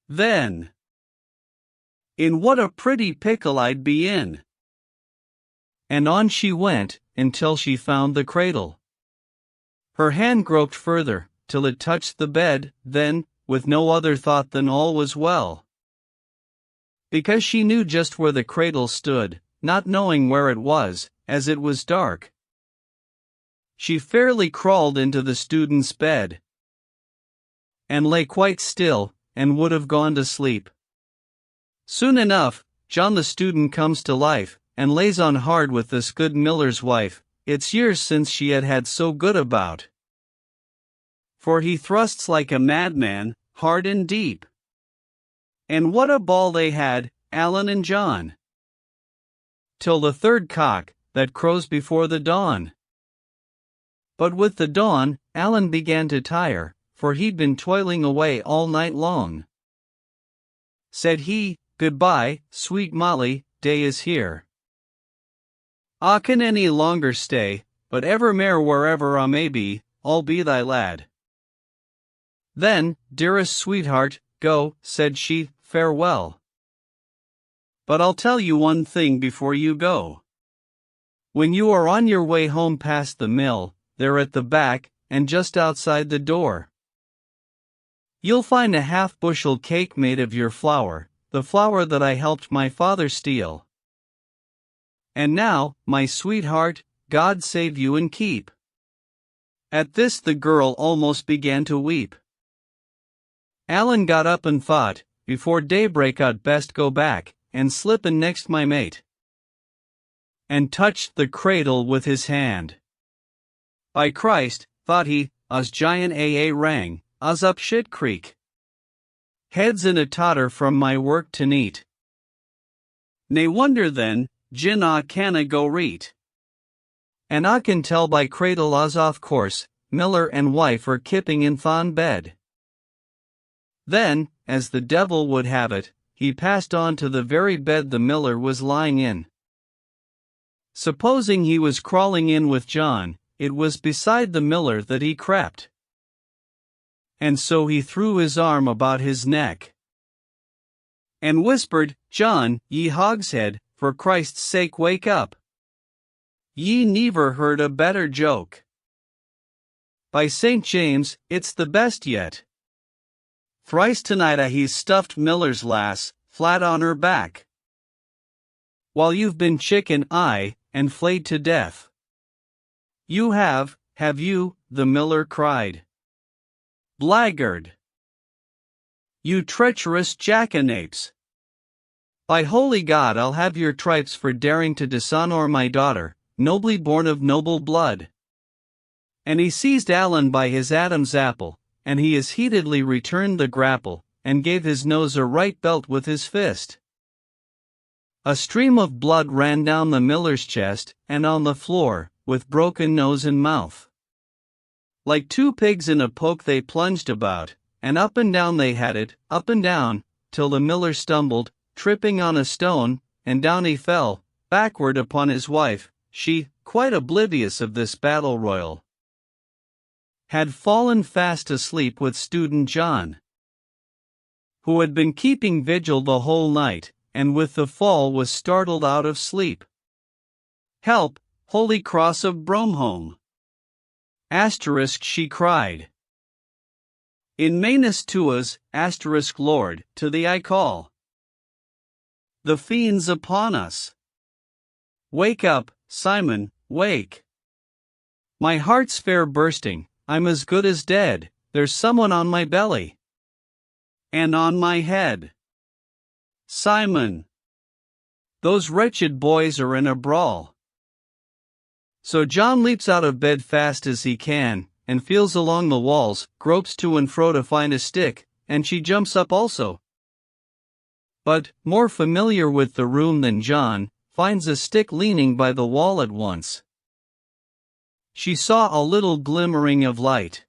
Then, in what a pretty pickle I'd be in! And on she went, until she found the cradle. Her hand groped further, till it touched the bed, then, with no other thought than all was well. Because she knew just where the cradle stood, not knowing where it was, as it was dark. She fairly crawled into the student's bed, and lay quite still, and would have gone to sleep. Soon enough, John the student comes to life, and lays on hard with this good miller's wife. It's years since she had had so good a bout. For he thrusts like a madman, hard and deep. And what a ball they had, Alan and John! Till the third cock, that crows before the dawn. But with the dawn, Alan began to tire, for he'd been toiling away all night long. Said he, "Goodbye, sweet Molly, day is here. I can any longer stay, but evermore wherever I may be, I'll be thy lad." Then, "Dearest sweetheart, go," said she, "farewell. But I'll tell you one thing before you go. When you are on your way home past the mill, there at the back, and just outside the door, you'll find a half-bushel cake made of your flour, the flour that I helped my father steal. And now, my sweetheart, God save you and keep." At this the girl almost began to weep. Alan got up and thought, before daybreak I'd best go back, and slip in next my mate. And touched the cradle with his hand. By Christ, thought he, us giant AA rang, us up shit creek. Heads in a totter from my work to neat. Nae wonder then, gin I canna go reet. And I can tell by cradle us off course, miller and wife are kipping in thon bed. Then, as the devil would have it, he passed on to the very bed the miller was lying in. Supposing he was crawling in with John, it was beside the miller that he crept. And so he threw his arm about his neck, and whispered, "John, ye hogshead, for Christ's sake wake up. Ye never heard a better joke. By St. James, it's the best yet. Thrice tonight he's stuffed miller's lass, flat on her back, while you've been chicken eye, and flayed to death. You have you?" the miller cried. "Blackguard! You treacherous jackanapes! By holy God I'll have your tripes for daring to dishonor my daughter, nobly born of noble blood." And he seized Alan by his Adam's apple, and he as heatedly returned the grapple, and gave his nose a right belt with his fist. A stream of blood ran down the miller's chest, and on the floor, with broken nose and mouth. Like two pigs in a poke they plunged about, and down they had it, up and down, till the miller stumbled, tripping on a stone, and down he fell, backward upon his wife. She, quite oblivious of this battle royal, had fallen fast asleep with student John, who had been keeping vigil the whole night, and with the fall was startled out of sleep. "Help, Holy Cross of Bromholm! Asterisk," she cried. "In manus tuas, asterisk Lord, to thee I call. The fiend's upon us. Wake up, Simon, wake. My heart's fair bursting, I'm as good as dead, there's someone on my belly. And on my head. Simon! Those wretched boys are in a brawl." So John leaps out of bed fast as he can, and feels along the walls, gropes to and fro to find a stick, and she jumps up also. But, more familiar with the room than John, finds a stick leaning by the wall at once. She saw a little glimmering of light.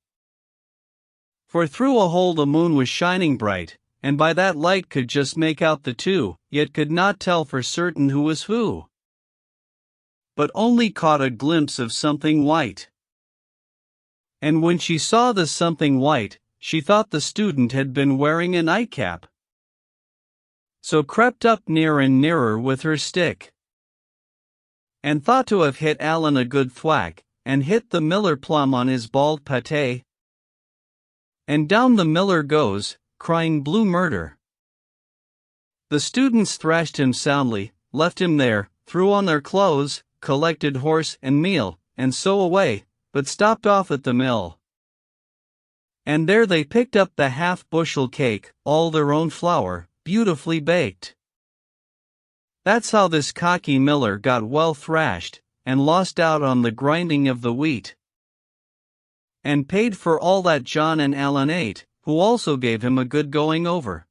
For through a hole the moon was shining bright, and by that light could just make out the two, yet could not tell for certain who was who, but only caught a glimpse of something white. And when she saw the something white, she thought the student had been wearing a nightcap. So crept up near and nearer with her stick, and thought to have hit Alan a good thwack, and hit the miller plumb on his bald pate. And down the miller goes, crying blue murder. The students thrashed him soundly, left him there, threw on their clothes, collected horse and meal, and so away, but stopped off at the mill. And there they picked up the half-bushel cake, all their own flour, beautifully baked. That's how this cocky miller got well thrashed, and lost out on the grinding of the wheat, and paid for all that John and Alan ate, who also gave him a good going over.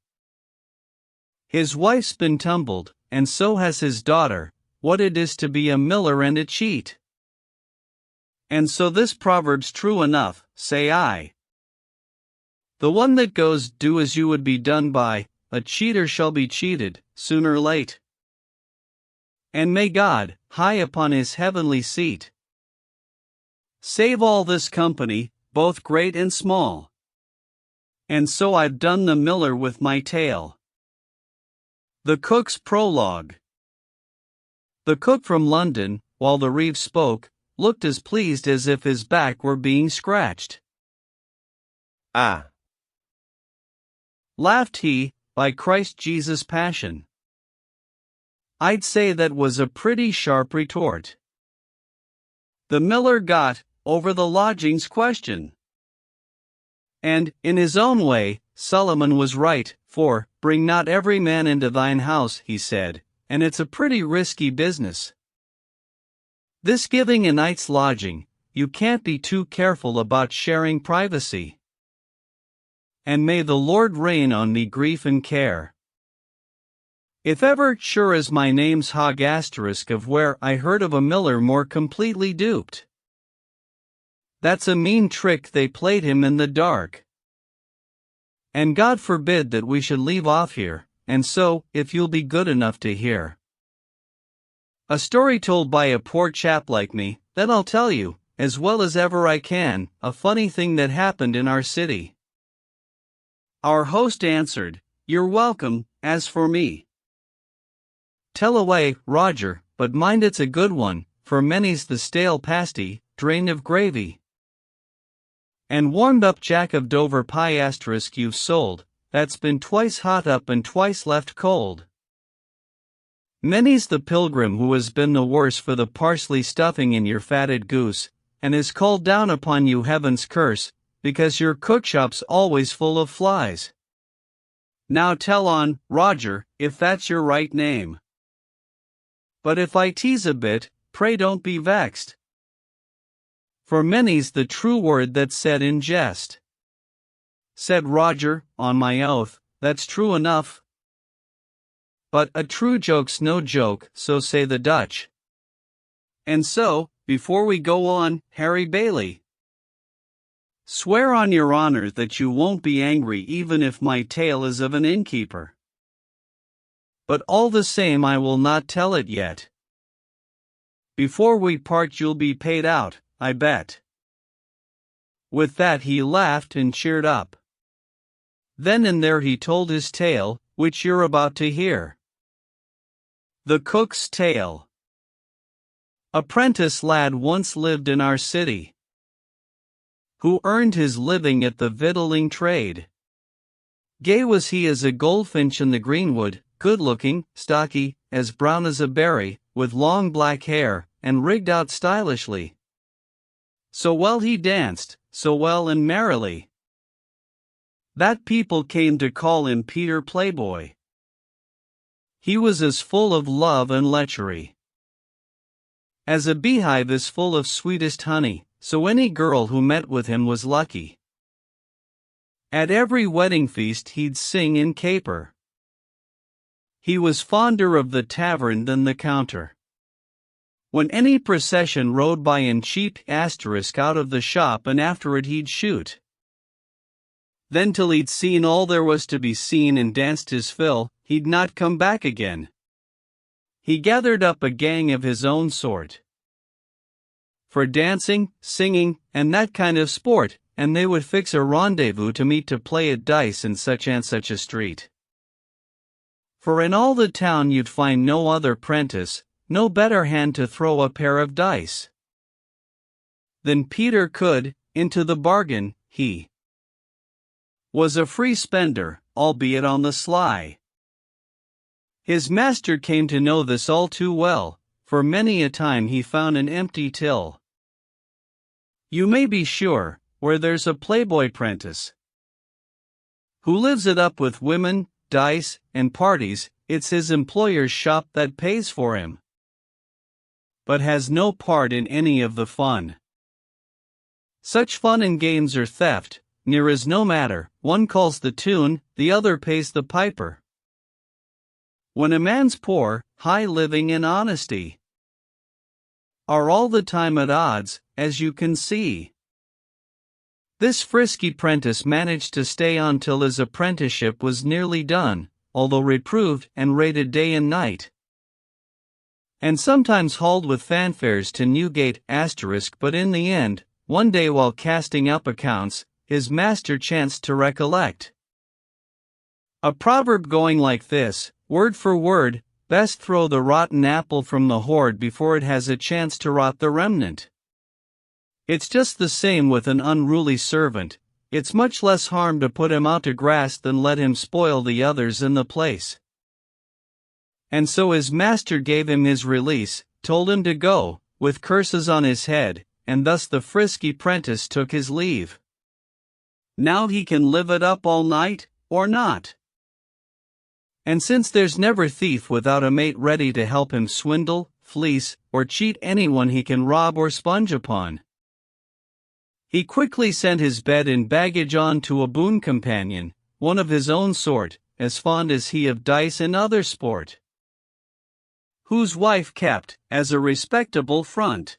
His wife's been tumbled, and so has his daughter, what it is to be a miller and a cheat. And so this proverb's true enough, say I. The one that goes, do as you would be done by, a cheater shall be cheated, sooner or late. And may God, high upon his heavenly seat, save all this company, both great and small. And so I've done the miller with my tale. The Cook's Prologue. The cook from London, while the reeve spoke, looked as pleased as if his back were being scratched. Ah! Laughed he, by Christ Jesus' passion. I'd say that was a pretty sharp retort. The miller got over the lodgings question. And, in his own way, Solomon was right, for, bring not every man into thine house, he said, and it's a pretty risky business. This giving a night's lodging, you can't be too careful about sharing privacy. And may the Lord rain on me grief and care. If ever, sure as my name's Hog asterisk of where I heard of a miller more completely duped. That's a mean trick they played him in the dark. And God forbid that we should leave off here, and so, if you'll be good enough to hear a story told by a poor chap like me, then I'll tell you, as well as ever I can, a funny thing that happened in our city. Our host answered, "You're welcome, as for me. Tell away, Roger, but mind it's a good one, for many's the stale pasty, drained of gravy. And warmed up jack of Dover pie asterisk you've sold, that's been twice hot up and twice left cold. Many's the pilgrim who has been the worse for the parsley stuffing in your fatted goose, and has called down upon you heaven's curse, because your cookshop's always full of flies. Now tell on, Roger, if that's your right name. But if I tease a bit, pray don't be vexed. For many's the true word that's said in jest." Said Roger, "On my oath, that's true enough. But a true joke's no joke, so say the Dutch. And so, before we go on, Harry Bailey, swear on your honor that you won't be angry even if my tale is of an innkeeper. But all the same I will not tell it yet. Before we part you'll be paid out, I bet." With that he laughed and cheered up. Then and there he told his tale, which you're about to hear. The Cook's Tale. A 'prentice lad once lived in our city, who earned his living at the victualling trade. Gay was he as a goldfinch in the greenwood, good-looking, stocky, as brown as a berry, with long black hair, and rigged out stylishly. So well he danced, so well and merrily, that people came to call him Peter Playboy. He was as full of love and lechery as a beehive is full of sweetest honey, so any girl who met with him was lucky. At every wedding feast he'd sing and caper. He was fonder of the tavern than the counter. When any procession rode by in cheap asterisk out of the shop and after it he'd shoot. Then till he'd seen all there was to be seen and danced his fill, he'd not come back again. He gathered up a gang of his own sort for dancing, singing, and that kind of sport, and they would fix a rendezvous to meet to play at dice in such and such a street. For in all the town you'd find no other prentice, no better hand to throw a pair of dice than Peter could, into the bargain, he was a free spender, albeit on the sly. His master came to know this all too well, for many a time he found an empty till. You may be sure, where there's a playboy prentice who lives it up with women, dice, and parties, it's his employer's shop that pays for him, but has no part in any of the fun. Such fun and games or theft, near as no matter, one calls the tune, the other pays the piper. When a man's poor, high living and honesty are all the time at odds, as you can see. This frisky prentice managed to stay on till his apprenticeship was nearly done, although reproved and rated day and night, and sometimes hauled with fanfares to Newgate *, but in the end, one day while casting up accounts, his master chanced to recollect a proverb going like this, word for word, best throw the rotten apple from the hoard before it has a chance to rot the remnant. It's just the same with an unruly servant, it's much less harm to put him out to grass than let him spoil the others in the place. And so his master gave him his release, told him to go, with curses on his head, and thus the frisky prentice took his leave. Now he can live it up all night, or not. And since there's never thief without a mate ready to help him swindle, fleece, or cheat anyone he can rob or sponge upon, he quickly sent his bed and baggage on to a boon companion, one of his own sort, as fond as he of dice and other sport, whose wife kept, as a respectable front,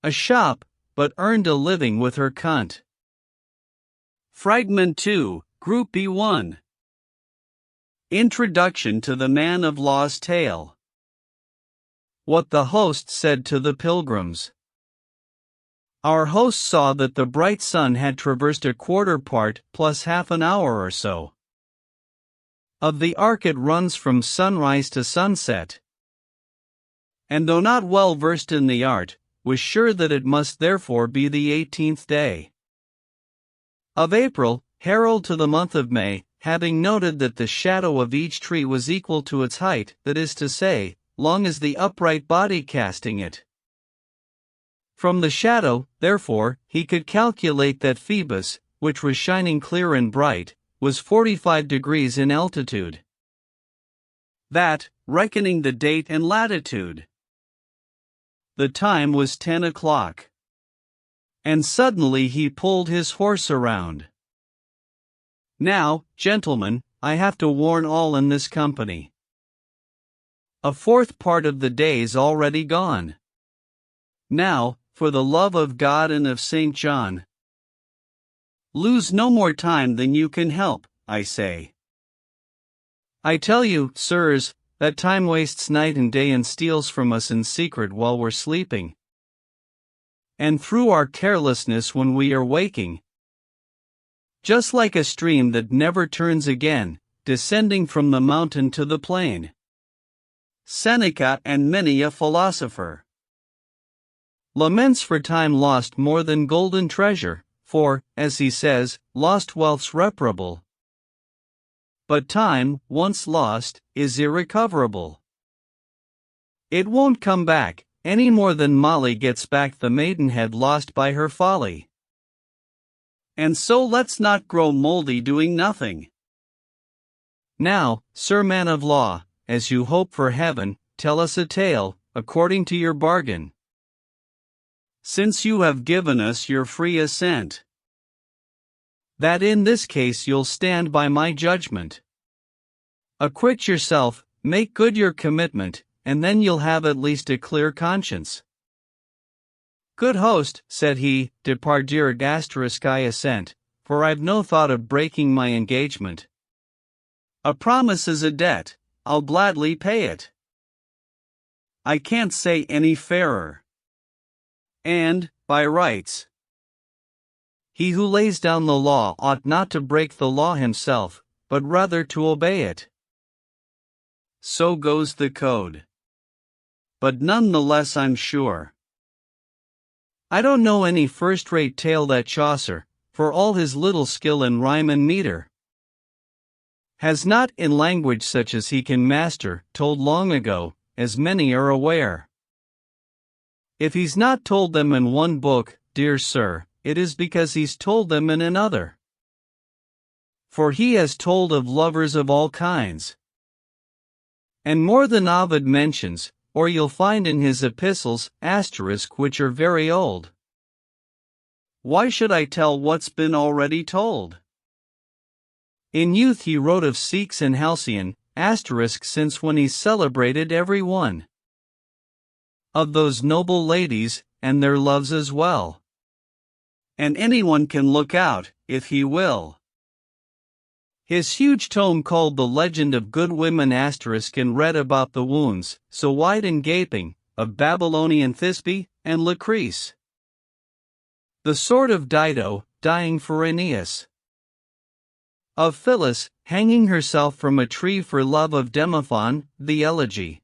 a shop, but earned a living with her cunt. Fragment 2, Group B1. Introduction to the Man of Law's Tale. What the host said to the pilgrims. Our host saw that the bright sun had traversed a quarter part plus half an hour or so of the arc it runs from sunrise to sunset, and though not well versed in the art, was sure that it must therefore be the 18th day of April, herald to the month of May, having noted that the shadow of each tree was equal to its height, that is to say, long as the upright body casting it. From the shadow, therefore, he could calculate that Phoebus, which was shining clear and bright, was 45 degrees in altitude. That, reckoning the date and latitude, the time was 10 o'clock. And suddenly he pulled his horse around. Now, gentlemen, I have to warn all in this company. A fourth part of the day's already gone. Now, for the love of God and of St. John, lose no more time than you can help, I say. I tell you, sirs, that time wastes night and day and steals from us in secret while we're sleeping, and through our carelessness when we are waking. Just like a stream that never turns again, descending from the mountain to the plain. Seneca and many a philosopher laments for time lost more than golden treasure, for, as he says, lost wealth's reparable. But time, once lost, is irrecoverable. It won't come back, any more than Molly gets back the maidenhead lost by her folly. And so let's not grow moldy doing nothing. Now, Sir Man of Law, as you hope for heaven, tell us a tale, according to your bargain, since you have given us your free assent, that in this case you'll stand by my judgment. Acquit yourself, make good your commitment, and then you'll have at least a clear conscience. Good host, said he, depardieu I assent, for I've no thought of breaking my engagement. A promise is a debt, I'll gladly pay it. I can't say any fairer. and, by rights. He who lays down the law ought not to break the law himself, but rather to obey it. So goes the code. But none the less I'm sure. I don't know any first-rate tale that Chaucer, for all his little skill in rhyme and meter, has not, in language such as he can master, told long ago, as many are aware. If he's not told them in one book, dear sir, it is because he's told them in another. For he has told of lovers of all kinds, and more than Ovid mentions, or you'll find in his epistles, which are very old. Why should I tell what's been already told? In youth he wrote of Sikhs and Halcyon, since when he's celebrated every one of those noble ladies, and their loves as well. And anyone can look out, if he will. His huge tome called The Legend of Good Women and read about the wounds, so wide and gaping, of Babylonian Thisbe and Lucrece. The sword of Dido, dying for Aeneas. Of Phyllis, hanging herself from a tree for love of Demophon, the elegy.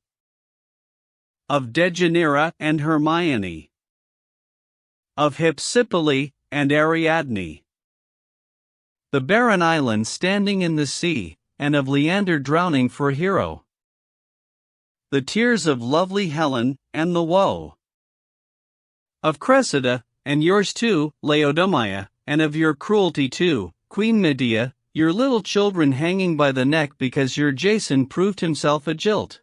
Of Dejanira and Hermione. Of Hypsipyle and Ariadne. The barren island standing in the sea, and of Leander drowning for Hero. The tears of lovely Helen, and the woe of Cressida, and yours too, Laodamia, and of your cruelty too, Queen Medea, your little children hanging by the neck because your Jason proved himself a jilt.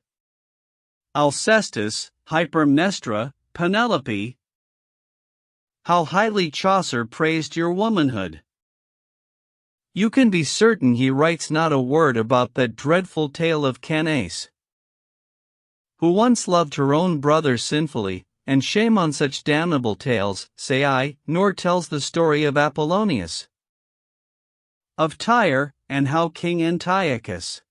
Alcestis, Hypermnestra, Penelope. How highly Chaucer praised your womanhood. You can be certain he writes not a word about that dreadful tale of Candace, who once loved her own brother sinfully, and shame on such damnable tales, say I, nor tells the story of Apollonius, of Tyre, and how King Antiochus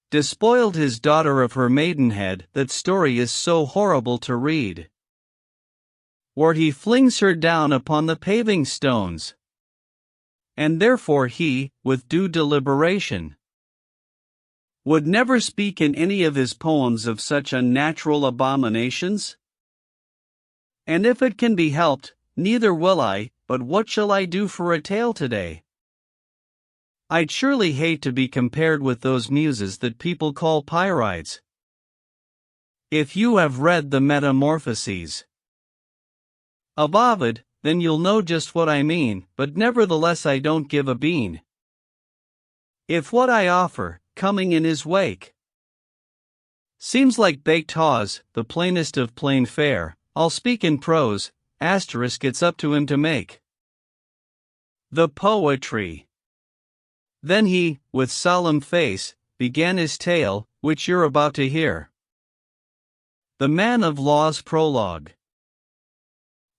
despoiled his daughter of her maidenhead. That story is so horrible to read, where he flings her down upon the paving stones. And therefore he, with due deliberation, would never speak in any of his poems of such unnatural abominations? And if it can be helped, neither will I, but what shall I do for a tale today? I'd surely hate to be compared with those muses that people call Pierides. If you have read the Metamorphoses of Ovid, then you'll know just what I mean, but nevertheless I don't give a bean if what I offer, coming in his wake, seems like baked haws, the plainest of plain fare. I'll speak in prose, it's up to him to make the poetry. Then he, with solemn face, began his tale, which you're about to hear. The Man of Law's Prologue.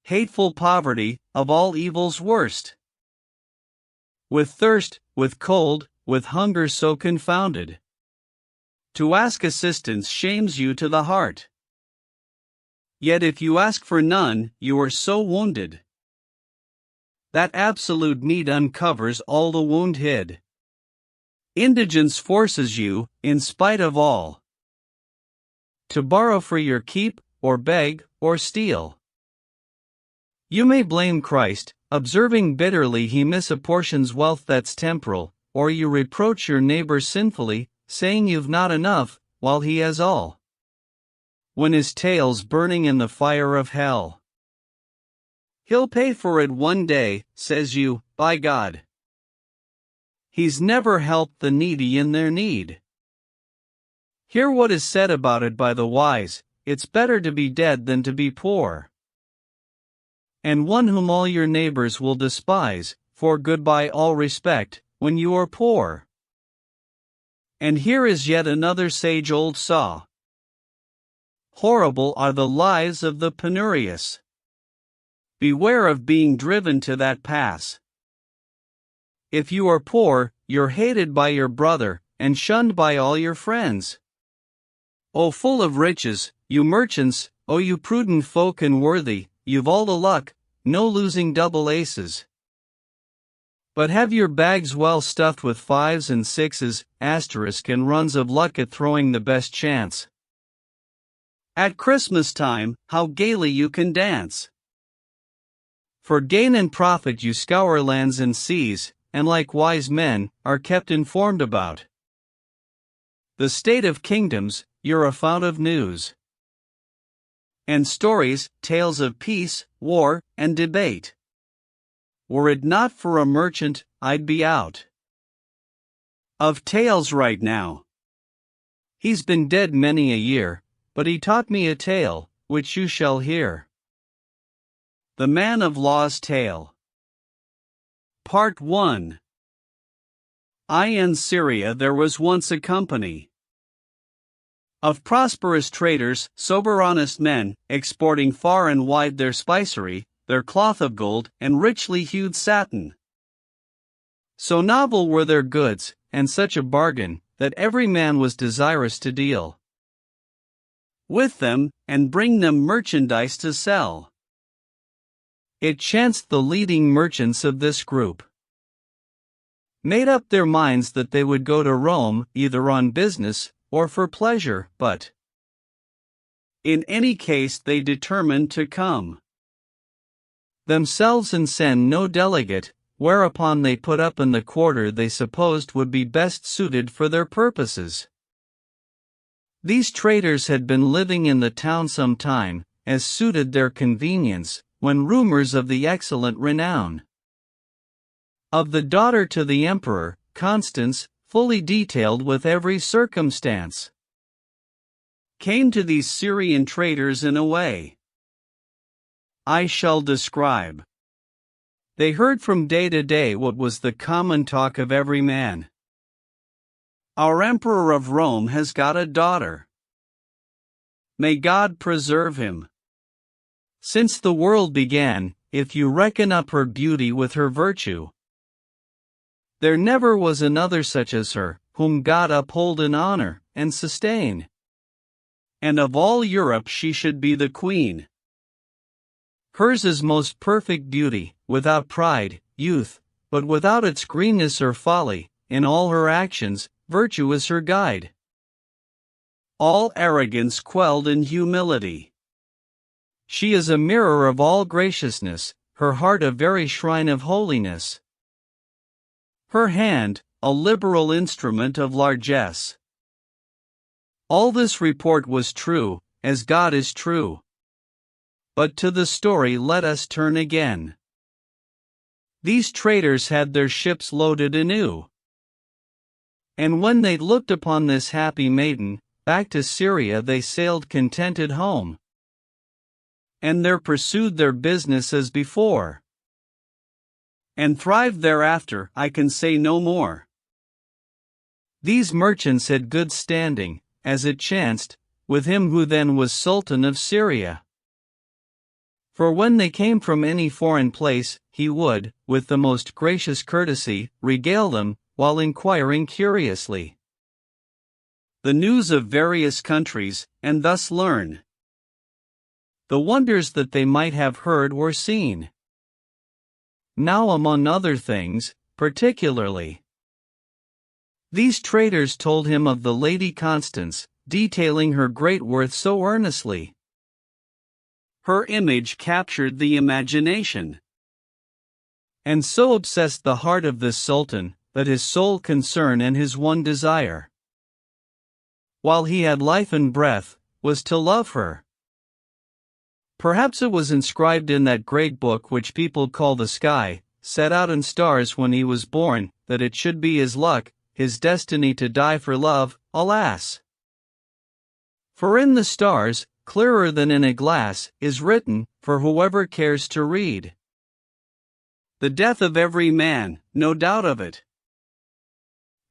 Hateful poverty, of all evils worst. With thirst, with cold, with hunger so confounded, to ask assistance shames you to the heart. Yet if you ask for none, you are so wounded that absolute need uncovers all the wound hid. Indigence forces you, in spite of all, to borrow for your keep, or beg, or steal. You may blame Christ, observing bitterly he misapportions wealth that's temporal, or you reproach your neighbor sinfully, saying you've not enough, while he has all, when his tail's burning in the fire of hell. He'll pay for it one day, says you, by God. He's never helped the needy in their need. Hear what is said about it by the wise, it's better to be dead than to be poor. And one whom all your neighbors will despise, for goodbye all respect, when you are poor. And here is yet another sage old saw. Horrible are the lies of the penurious. Beware of being driven to that pass. If you are poor, you're hated by your brother, and shunned by all your friends. O full of riches, you merchants, O you prudent folk and worthy, you've all the luck, no losing double aces. But have your bags well stuffed with fives and sixes, asterisk and runs of luck at throwing the best chance. At Christmas time, how gaily you can dance! For gain and profit you scour lands and seas, and like wise men, are kept informed about the state of kingdoms. You're a fount of news and stories, tales of peace, war, and debate. Were it not for a merchant, I'd be out of tales right now. He's been dead many a year, but he taught me a tale, which you shall hear. The Man of Law's Tale. Part 1. In Syria there was once a company of prosperous traders, sober honest men, exporting far and wide their spicery, their cloth of gold, and richly hued satin. So novel were their goods, and such a bargain, that every man was desirous to deal with them, and bring them merchandise to sell. It chanced the leading merchants of this group made up their minds that they would go to Rome, either on business, or for pleasure, but in any case they determined to come themselves and send no delegate, whereupon they put up in the quarter they supposed would be best suited for their purposes. These traders had been living in the town some time, as suited their convenience, when rumors of the excellent renown of the daughter to the emperor, Constance, fully detailed with every circumstance, came to these Syrian traders in a way I shall describe. They heard from day to day what was the common talk of every man. Our emperor of Rome has got a daughter. May God preserve him. Since the world began, if you reckon up her beauty with her virtue, there never was another such as her, whom God uphold in honor, and sustain. And of all Europe she should be the queen. Hers is most perfect beauty, without pride, youth, but without its greenness or folly. In all her actions, virtue is her guide. All arrogance quelled in humility. She is a mirror of all graciousness, her heart a very shrine of holiness. Her hand, a liberal instrument of largesse. All this report was true, as God is true. But to the story let us turn again. These traders had their ships loaded anew. And when they looked upon this happy maiden, back to Syria they sailed contented home. And there pursued their business as before. And thrived thereafter, I can say no more. These merchants had good standing, as it chanced, with him who then was Sultan of Syria. For when they came from any foreign place, he would, with the most gracious courtesy, regale them, while inquiring curiously the news of various countries, and thus learn the wonders that they might have heard or seen. Now among other things, particularly, these traders told him of the Lady Constance, detailing her great worth so earnestly. Her image captured the imagination, and so obsessed the heart of this sultan, that his sole concern and his one desire, while he had life and breath, was to love her. Perhaps it was inscribed in that great book which people call the sky, set out in stars when he was born, that it should be his luck, his destiny to die for love, alas! For in the stars, clearer than in a glass, is written, for whoever cares to read, the death of every man, no doubt of it.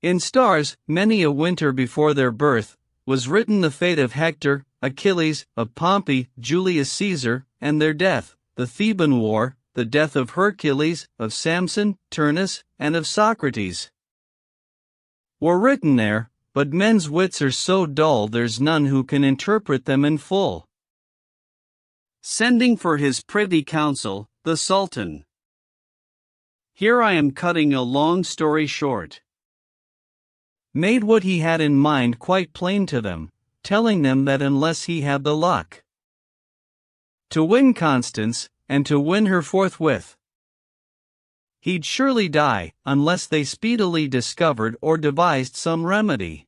In stars, many a winter before their birth, was written the fate of Hector, Achilles, of Pompey, Julius Caesar, and their death, the Theban War, the death of Hercules, of Samson, Turnus, and of Socrates, were written there, but men's wits are so dull there's none who can interpret them in full. Sending for his privy council, the Sultan. Here I am cutting a long story short. Made what he had in mind quite plain to them, telling them that unless he had the luck to win Constance, and to win her forthwith, he'd surely die, unless they speedily discovered or devised some remedy.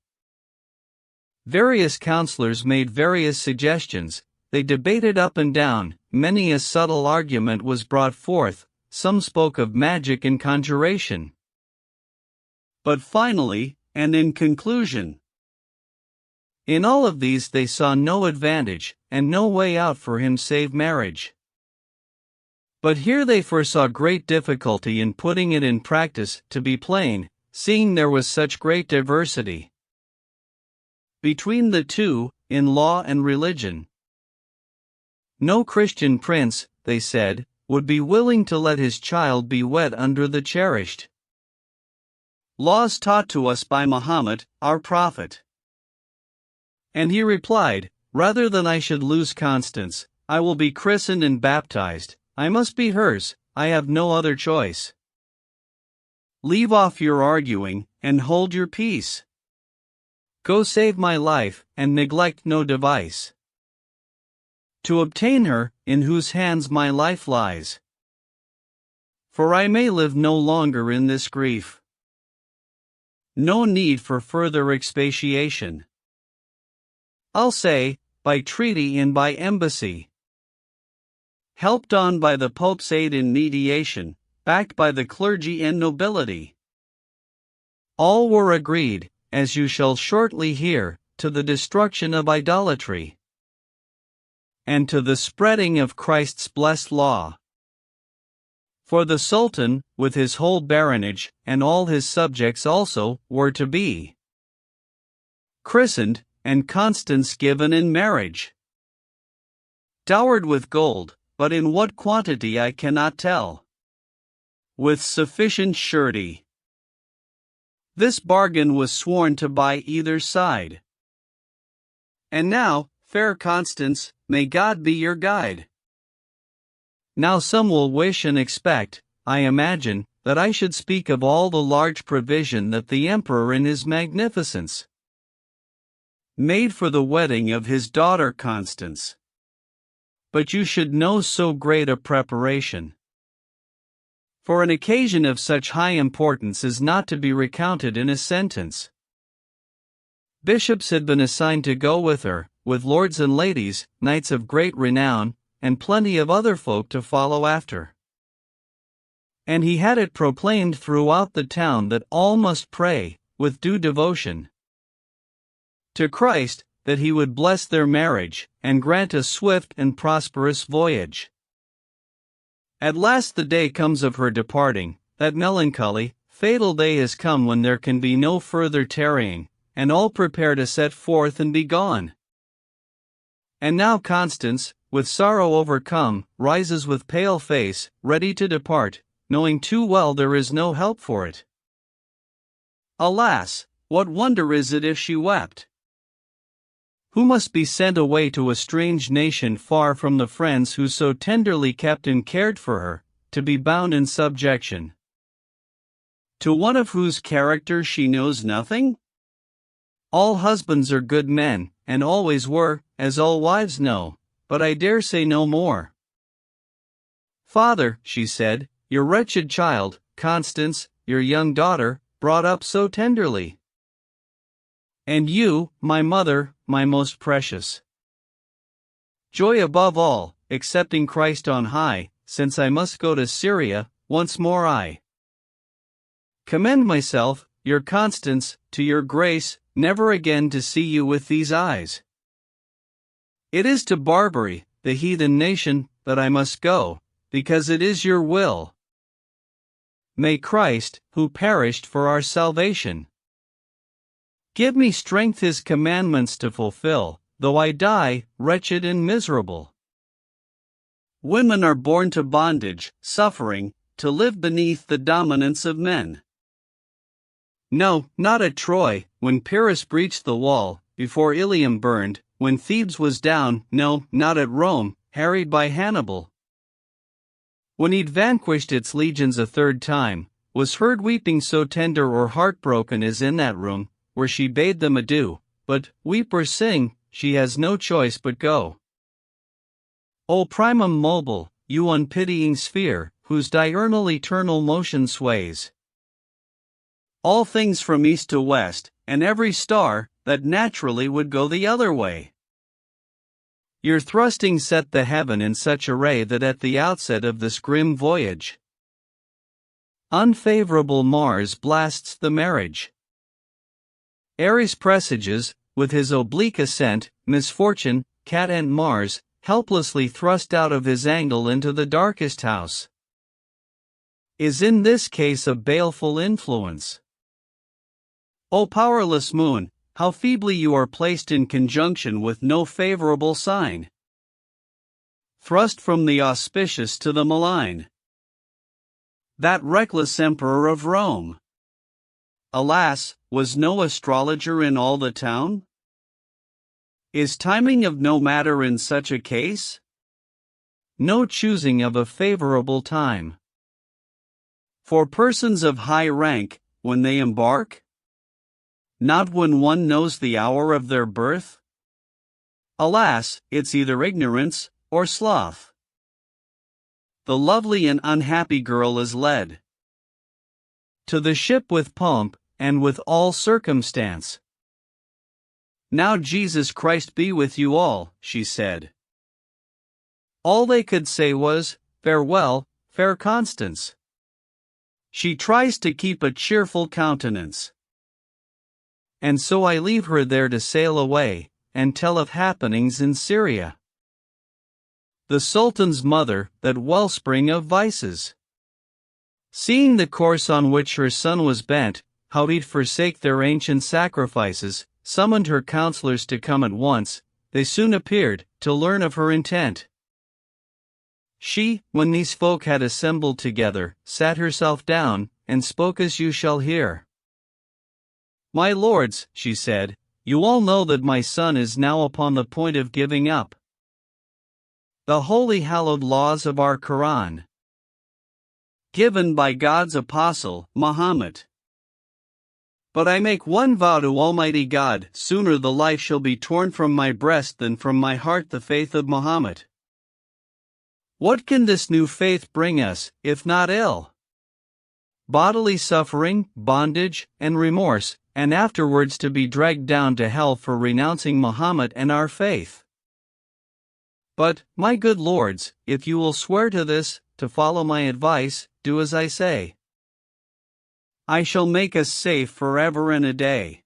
Various counselors made various suggestions, they debated up and down, many a subtle argument was brought forth, some spoke of magic and conjuration. But finally, and in conclusion, in all of these they saw no advantage, and no way out for him save marriage. But here they foresaw great difficulty in putting it in practice, to be plain, seeing there was such great diversity between the two, in law and religion. No Christian prince, they said, would be willing to let his child be wed under the cherished laws taught to us by Muhammad, our prophet. And he replied, rather than I should lose Constance, I will be christened and baptized, I must be hers, I have no other choice. Leave off your arguing, and hold your peace. Go save my life, and neglect no device to obtain her, in whose hands my life lies. For I may live no longer in this grief. No need for further expatiation. I'll say, by treaty and by embassy, helped on by the Pope's aid in mediation, backed by the clergy and nobility, all were agreed, as you shall shortly hear, to the destruction of idolatry, and to the spreading of Christ's blessed law. For the Sultan, with his whole baronage, and all his subjects also, were to be christened, and Constance given in marriage, dowered with gold, but in what quantity I cannot tell, with sufficient surety. This bargain was sworn to by either side. And now, fair Constance, may God be your guide. Now some will wish and expect, I imagine, that I should speak of all the large provision that the Emperor in his magnificence made for the wedding of his daughter Constance. But you should know so great a preparation for an occasion of such high importance is not to be recounted in a sentence. Bishops had been assigned to go with her, with lords and ladies, knights of great renown, and plenty of other folk to follow after. And he had it proclaimed throughout the town that all must pray, with due devotion, to Christ, that he would bless their marriage, and grant a swift and prosperous voyage. At last the day comes of her departing, that melancholy, fatal day has come when there can be no further tarrying, and all prepare to set forth and be gone. And now Constance, with sorrow overcome, rises with pale face, ready to depart, knowing too well there is no help for it. Alas, what wonder is it if she wept, who must be sent away to a strange nation far from the friends who so tenderly kept and cared for her, to be bound in subjection to one of whose character she knows nothing? All husbands are good men, and always were, as all wives know, but I dare say no more. Father, she said, your wretched child, Constance, your young daughter, brought up so tenderly. And you, my mother, my most precious joy above all, excepting Christ on high, since I must go to Syria, once more I commend myself, your Constance, to your grace, never again to see you with these eyes. It is to Barbary, the heathen nation, that I must go, because it is your will. May Christ, who perished for our salvation, give me strength his commandments to fulfill, though I die, wretched and miserable. Women are born to bondage, suffering, to live beneath the dominance of men. No, not at Troy, when Pyrrhus breached the wall, before Ilium burned, when Thebes was down, no, not at Rome, harried by Hannibal. When he'd vanquished its legions a third time, was heard weeping so tender or heartbroken as in that room, where she bade them adieu, but, weep or sing, she has no choice but go. O primum mobile, you unpitying sphere, whose diurnal eternal motion sways all things from east to west, and every star, that naturally would go the other way. Your thrusting set the heaven in such array that at the outset of this grim voyage, unfavorable Mars blasts the marriage. Ares presages, with his oblique ascent, misfortune, cat and Mars, helplessly thrust out of his angle into the darkest house, is in this case a baleful influence. O powerless moon, how feebly you are placed in conjunction with no favorable sign, thrust from the auspicious to the malign. That reckless emperor of Rome, alas, was no astrologer in all the town? Is timing of no matter in such a case? No choosing of a favorable time for persons of high rank, when they embark? Not when one knows the hour of their birth? Alas, it's either ignorance or sloth. The lovely and unhappy girl is led to the ship with pomp, and with all circumstance. Now Jesus Christ be with you all, she said. All they could say was, farewell, fair Constance. She tries to keep a cheerful countenance. And so I leave her there to sail away, and tell of happenings in Syria. The Sultan's mother, that wellspring of vices, seeing the course on which her son was bent, how he'd forsake their ancient sacrifices, summoned her counselors to come at once. They soon appeared, to learn of her intent. She, when these folk had assembled together, sat herself down, and spoke as you shall hear. My lords, she said, you all know that my son is now upon the point of giving up the holy hallowed laws of our Quran, given by God's apostle, Muhammad. But I make one vow to Almighty God, sooner the life shall be torn from my breast than from my heart the faith of Muhammad. What can this new faith bring us, if not ill? Bodily suffering, bondage, and remorse, and afterwards to be dragged down to hell for renouncing Muhammad and our faith. But, my good lords, if you will swear to this, to follow my advice, do as I say. I shall make us safe forever and a day.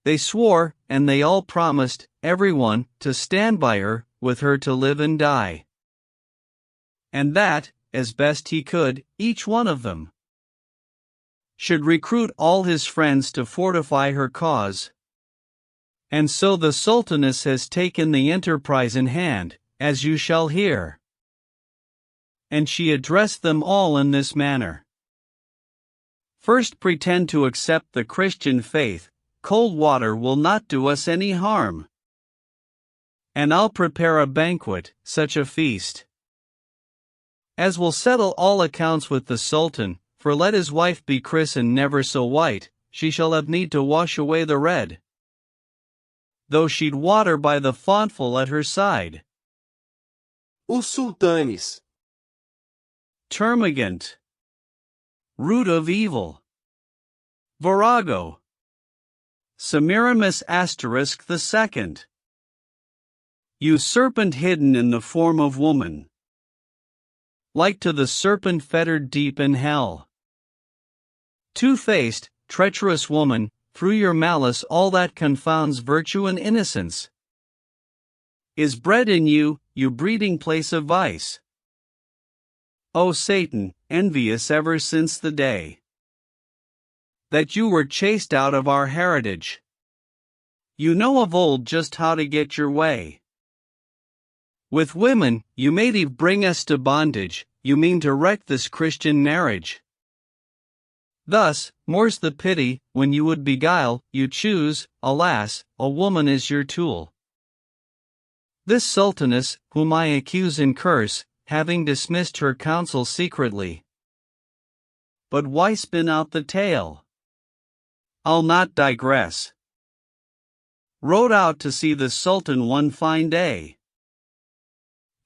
They swore, and they all promised, everyone, to stand by her, with her to live and die. And that, as best he could, each one of them should recruit all his friends to fortify her cause. And so the Sultaness has taken the enterprise in hand, as you shall hear. And she addressed them all in this manner. First, pretend to accept the Christian faith, cold water will not do us any harm. And I'll prepare a banquet, such a feast, as will settle all accounts with the Sultan, for let his wife be christened never so white, she shall have need to wash away the red, though she'd water by the fontful at her side. Os sultanes. Termagant, root of evil. Virago, Semiramis asterisk the second. You serpent hidden in the form of woman, like to the serpent fettered deep in hell. Two-faced, treacherous woman, through your malice all that confounds virtue and innocence is bred in you, you breeding place of vice. O Satan, envious ever since the day that you were chased out of our heritage. You know of old just how to get your way. With women, you made Eve bring us to bondage, you mean to wreck this Christian marriage. Thus, more's the pity, when you would beguile, you choose, alas, a woman is your tool. This sultaness, whom I accuse and curse, having dismissed her council secretly. But why spin out the tale? I'll not digress. Rode out to see the Sultan one fine day,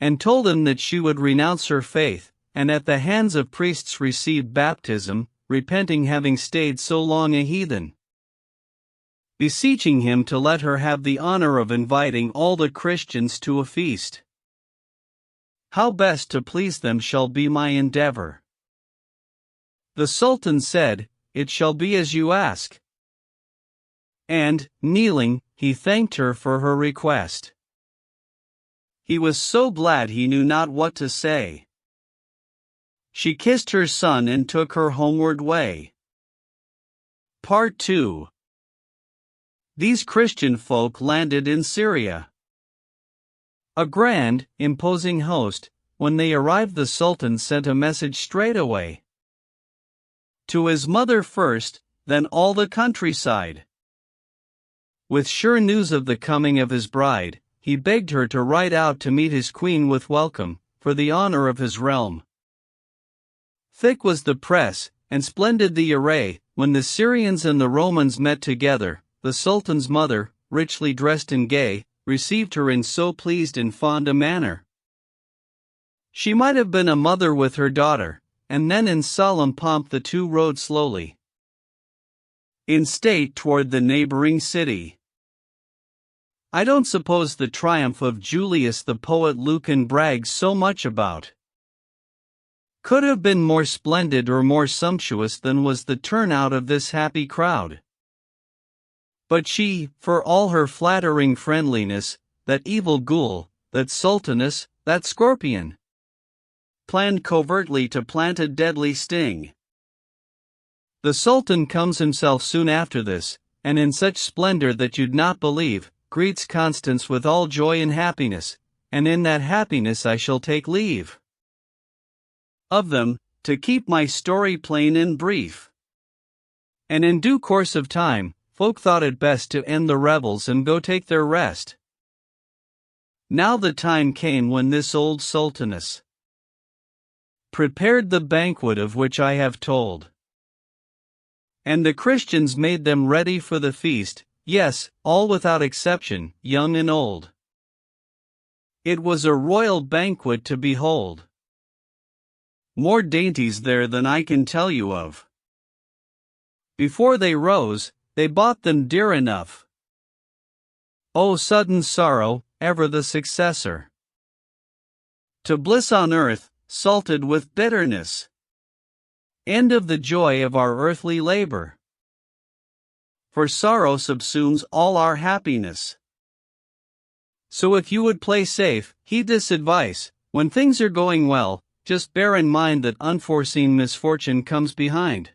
and told him that she would renounce her faith, and at the hands of priests receive baptism, repenting having stayed so long a heathen, beseeching him to let her have the honor of inviting all the Christians to a feast. How best to please them shall be my endeavor. The Sultan said, "It shall be as you ask." And, kneeling, he thanked her for her request. He was so glad he knew not what to say. She kissed her son and took her homeward way. Part 2. These Christian folk landed in Syria. A grand, imposing host. When they arrived, the Sultan sent a message straightaway to his mother first, then all the countryside. With sure news of the coming of his bride, he begged her to ride out to meet his queen with welcome, for the honor of his realm. Thick was the press, and splendid the array. When the Syrians and the Romans met together, the Sultan's mother, richly dressed and gay, received her in so pleased and fond a manner. She might have been a mother with her daughter, and then in solemn pomp the two rode slowly in state toward the neighboring city. I don't suppose the triumph of Julius the poet Lucan brags so much about could have been more splendid or more sumptuous than was the turnout of this happy crowd. But she, for all her flattering friendliness, that evil ghoul, that sultaness, that scorpion, planned covertly to plant a deadly sting. The Sultan comes himself soon after this, and in such splendor that you'd not believe, greets Constance with all joy and happiness, and in that happiness I shall take leave of them, to keep my story plain and brief. And in due course of time, folk thought it best to end the revels and go take their rest. Now the time came when this old sultaness prepared the banquet of which I have told. And the Christians made them ready for the feast, yes, all without exception, young and old. It was a royal banquet to behold. More dainties there than I can tell you of. Before they rose, they bought them dear enough. Oh, sudden sorrow, ever the successor to bliss on earth, salted with bitterness. End of the joy of our earthly labor. For sorrow subsumes all our happiness. So if you would play safe, heed this advice: when things are going well, just bear in mind that unforeseen misfortune comes behind.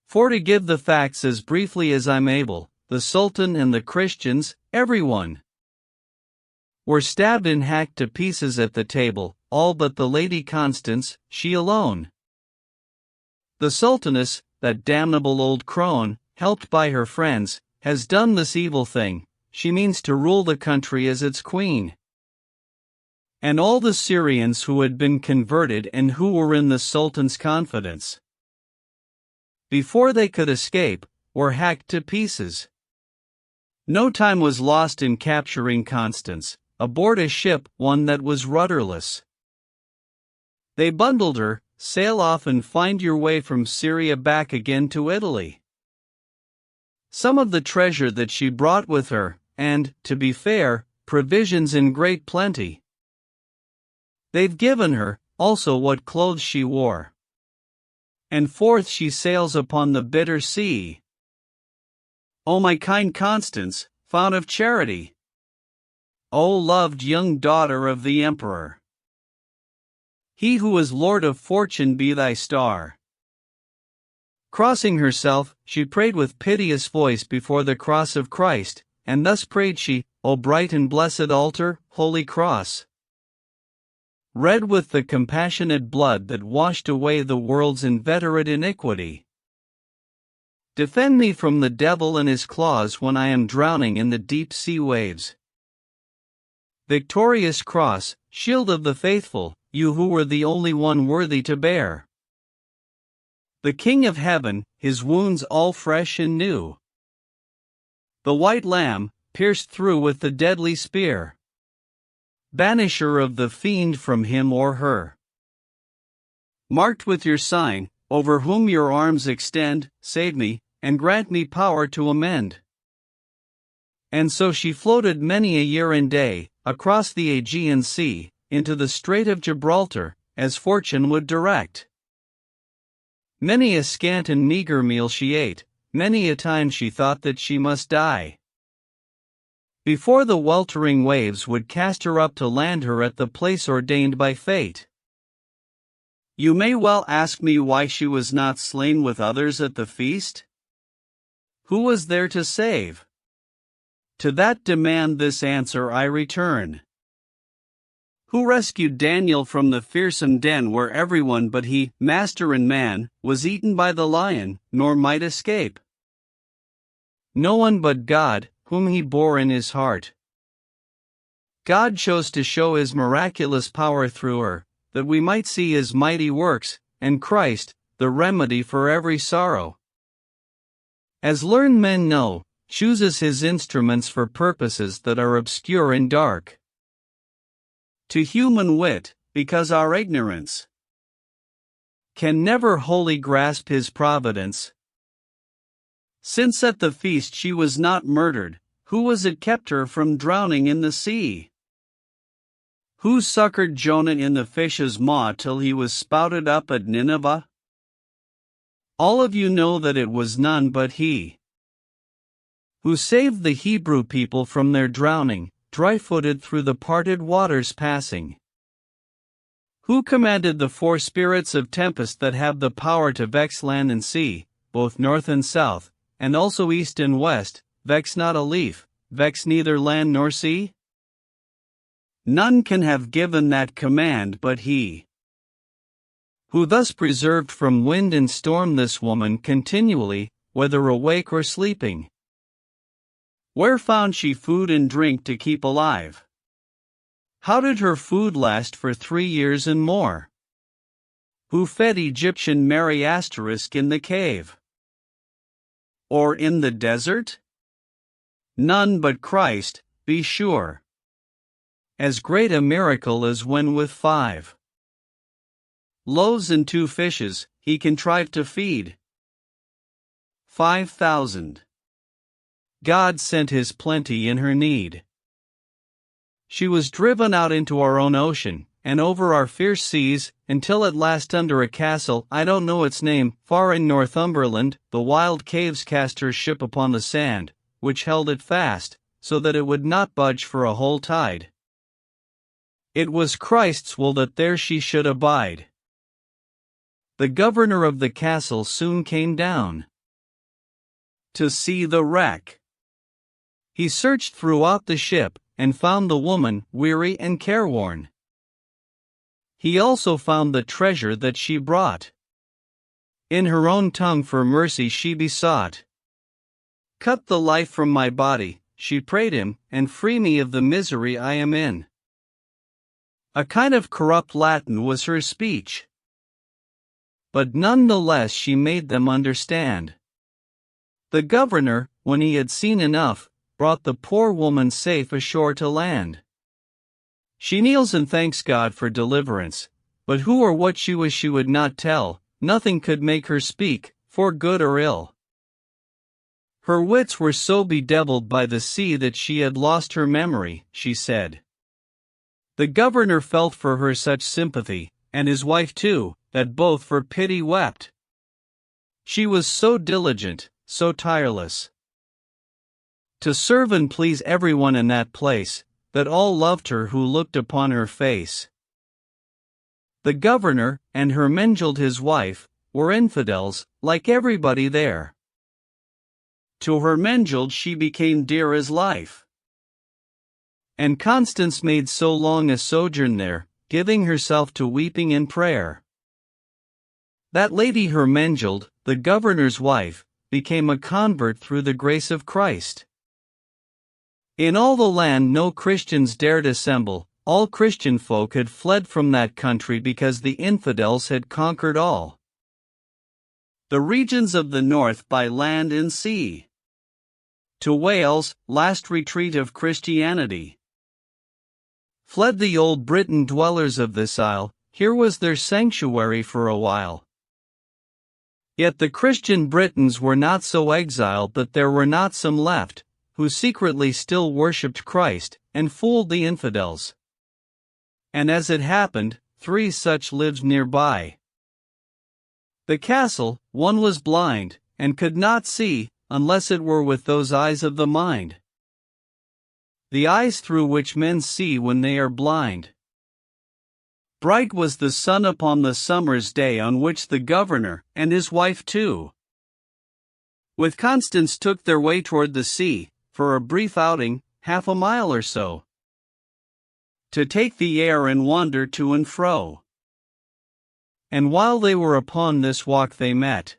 For to give the facts as briefly as I'm able, the Sultan and the Christians, everyone, were stabbed and hacked to pieces at the table, all but the Lady Constance, she alone. The Sultaness, that damnable old crone, helped by her friends, has done this evil thing. She means to rule the country as its queen. And all the Syrians who had been converted and who were in the Sultan's confidence, before they could escape, were hacked to pieces. No time was lost in capturing Constance, aboard a ship, one that was rudderless. They bundled her, sail off and find your way from Syria back again to Italy. Some of the treasure that she brought with her, and, to be fair, provisions in great plenty. They've given her, also what clothes she wore. And forth she sails upon the bitter sea. O my kind Constance, fount of charity! O loved young daughter of the Emperor! He who is Lord of Fortune be thy star. Crossing herself, she prayed with piteous voice before the cross of Christ, and thus prayed she: O bright and blessed altar, holy cross, red with the compassionate blood that washed away the world's inveterate iniquity, defend me from the devil and his claws when I am drowning in the deep sea waves. victorious cross, shield of the faithful, you who were the only one worthy to bear the King of Heaven, his wounds all fresh and new. The white lamb, pierced through with the deadly spear, banisher of the fiend from him or her. Marked with your sign, over whom your arms extend, save me, and grant me power to amend. And so she floated many a year and day, across the Aegean Sea, into the Strait of Gibraltar, as fortune would direct. Many a scant and meager meal she ate, many a time she thought that she must die before the weltering waves would cast her up to land her at the place ordained by fate. You may well ask me why she was not slain with others at the feast? Who was there to save? To that demand this answer I return. Who rescued Daniel from the fearsome den where everyone but he, master and man, was eaten by the lion, nor might escape? No one but God, whom he bore in his heart. God chose to show his miraculous power through her, that we might see his mighty works, and Christ, the remedy for every sorrow, as learned men know, chooses his instruments for purposes that are obscure and dark. To human wit, because our ignorance can never wholly grasp his providence. Since at the feast she was not murdered, who was it kept her from drowning in the sea? Who succored Jonah in the fish's maw till he was spouted up at Nineveh? All of you know that it was none but he who saved the Hebrew people from their drowning, dry-footed through the parted waters passing. Who commanded the four spirits of tempest that have the power to vex land and sea, both north and south, and also east and west, vex not a leaf, vex neither land nor sea? None can have given that command but he who thus preserved from wind and storm this woman continually, whether awake or sleeping. Where found she food and drink to keep alive? How did her food last for 3 years and more? Who fed Egyptian Mary Asterisk in the cave? Or in the desert? None but Christ, be sure. As great a miracle as when with 5 loaves and 2 fishes, he contrived to feed 5,000. God sent his plenty in her need. She was driven out into our own ocean, and over our fierce seas, until at last under a castle, I don't know its name, far in Northumberland, the wild caves cast her ship upon the sand, which held it fast, so that it would not budge for a whole tide. It was Christ's will that there she should abide. The governor of the castle soon came down to see the wreck. He searched throughout the ship, and found the woman weary and careworn. He also found the treasure that she brought. In her own tongue for mercy she besought. Cut the life from my body, she prayed him, and free me of the misery I am in. A kind of corrupt Latin was her speech, but none the less she made them understand. The governor, when he had seen enough, brought the poor woman safe ashore to land. She kneels and thanks God for deliverance, but who or what she was she would not tell, nothing could make her speak, for good or ill. Her wits were so bedeviled by the sea that she had lost her memory, she said. The governor felt for her such sympathy, and his wife too, that both for pity wept. She was so diligent, so tireless, to serve and please everyone in that place, that all loved her who looked upon her face. The governor, and Hermenegilde his wife, were infidels, like everybody there. To Hermenegilde she became dear as life, and Constance made so long a sojourn there, giving herself to weeping and prayer. That lady Hermenegilde, the governor's wife, became a convert through the grace of Christ. In all the land no Christians dared assemble, all Christian folk had fled from that country because the infidels had conquered all the regions of the north by land and sea. To Wales, last retreat of Christianity, fled the old Britain dwellers of this isle, here was their sanctuary for a while. Yet the Christian Britons were not so exiled that there were not some left, who secretly still worshipped Christ, and fooled the infidels. And as it happened, 3 such lived nearby. The castle, one was blind, and could not see, unless it were with those eyes of the mind, the eyes through which men see when they are blind. Bright was the sun upon the summer's day on which the governor, and his wife too, with Constance took their way toward the sea, for a brief outing, half a mile or so, to take the air and wander to and fro. And while they were upon this walk they met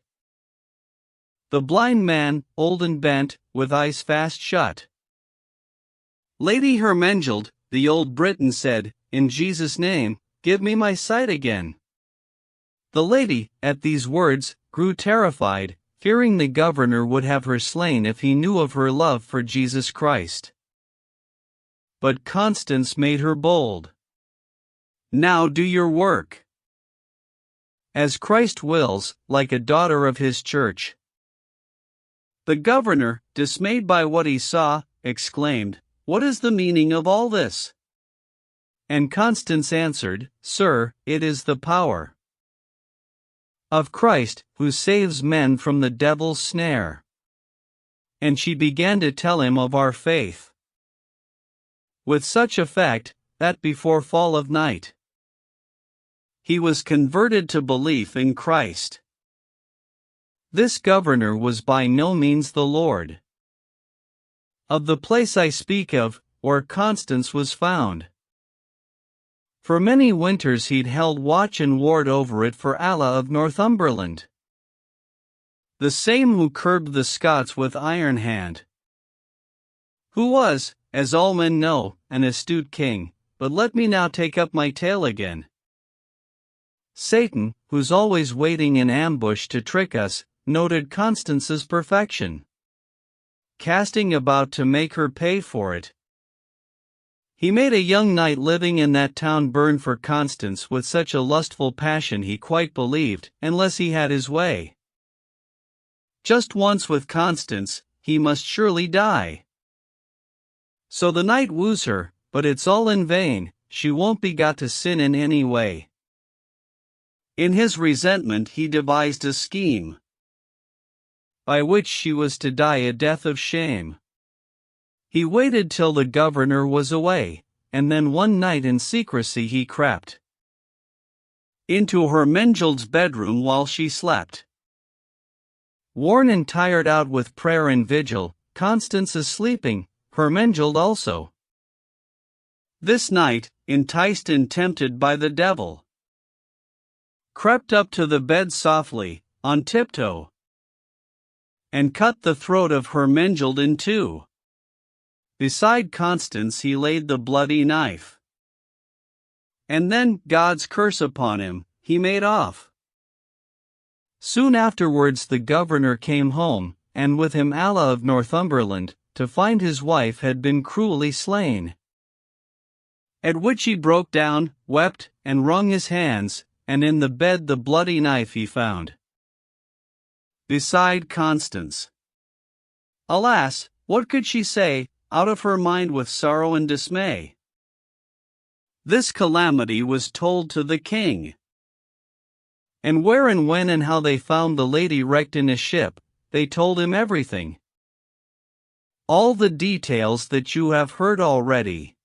the blind man, old and bent, with eyes fast shut. Lady Hermengild, the old Briton said, in Jesus' name, give me my sight again. The lady, at these words, grew terrified, fearing the governor would have her slain if he knew of her love for Jesus Christ. But Constance made her bold. Now do your work, as Christ wills, like a daughter of his church. The governor, dismayed by what he saw, exclaimed, what is the meaning of all this? And Constance answered, Sir, it is the power of Christ, who saves men from the devil's snare. And she began to tell him of our faith, with such effect, that before fall of night, he was converted to belief in Christ. This governor was by no means the lord of the place I speak of, where Constance was found. For many winters he'd held watch and ward over it for Allah of Northumberland, the same who curbed the Scots with iron hand, who was, as all men know, an astute king. But let me now take up my tale again. Satan, who's always waiting in ambush to trick us, noted Constance's perfection, casting about to make her pay for it. He made a young knight living in that town burn for Constance with such a lustful passion he quite believed, unless he had his way, just once with Constance, he must surely die. So the knight woos her, but it's all in vain, she won't be got to sin in any way. In his resentment he devised a scheme, by which she was to die a death of shame. He waited till the governor was away, and then one night in secrecy he crept into Hermengild's bedroom while she slept. Worn and tired out with prayer and vigil, Constance is sleeping, Hermengild also. This night, enticed and tempted by the devil, crept up to the bed softly, on tiptoe, and cut the throat of Hermengild in two. Beside Constance he laid the bloody knife. And then, God's curse upon him, he made off. Soon afterwards the governor came home, and with him Allah of Northumberland, to find his wife had been cruelly slain. At which he broke down, wept, and wrung his hands, and in the bed the bloody knife he found beside Constance. Alas, what could she say, out of her mind with sorrow and dismay? This calamity was told to the king. And where and when and how they found the lady wrecked in a ship, they told him everything. All the details that you have heard already.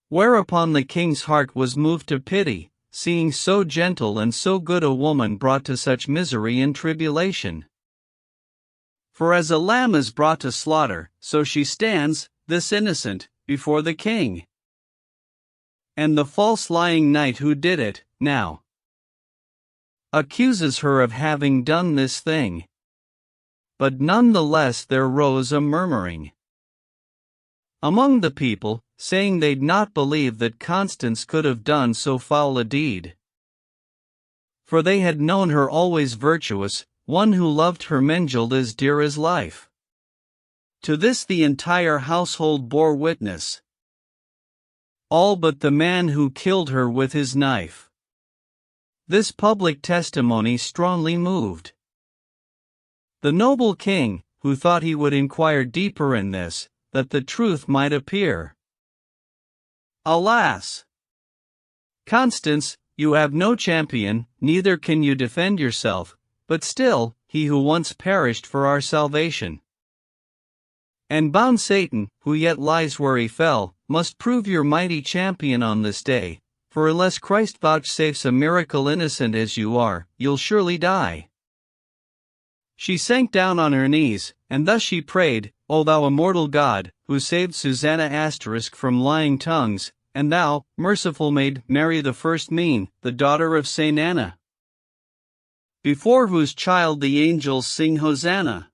Whereupon the king's heart was moved to pity, seeing so gentle and so good a woman brought to such misery and tribulation. For as a lamb is brought to slaughter, so she stands, this innocent, before the king. And the false lying knight who did it, now accuses her of having done this thing. But none the less there rose a murmuring among the people, saying they'd not believe that Constance could have done so foul a deed. For they had known her always virtuous, one who loved her Mengled as dear as life. To this the entire household bore witness. All but the man who killed her with his knife. This public testimony strongly moved the noble king, who thought he would inquire deeper in this, that the truth might appear. Alas! Constance, you have no champion, neither can you defend yourself, but still, he who once perished for our salvation, and bound Satan, who yet lies where he fell, must prove your mighty champion on this day, for unless Christ vouchsafes a miracle innocent as you are, you'll surely die. She sank down on her knees, and thus she prayed, O thou immortal God, who saved Susanna from lying tongues, and thou, merciful maid, Mary the first mean, the daughter of Saint Anna, before whose child the angels sing Hosanna.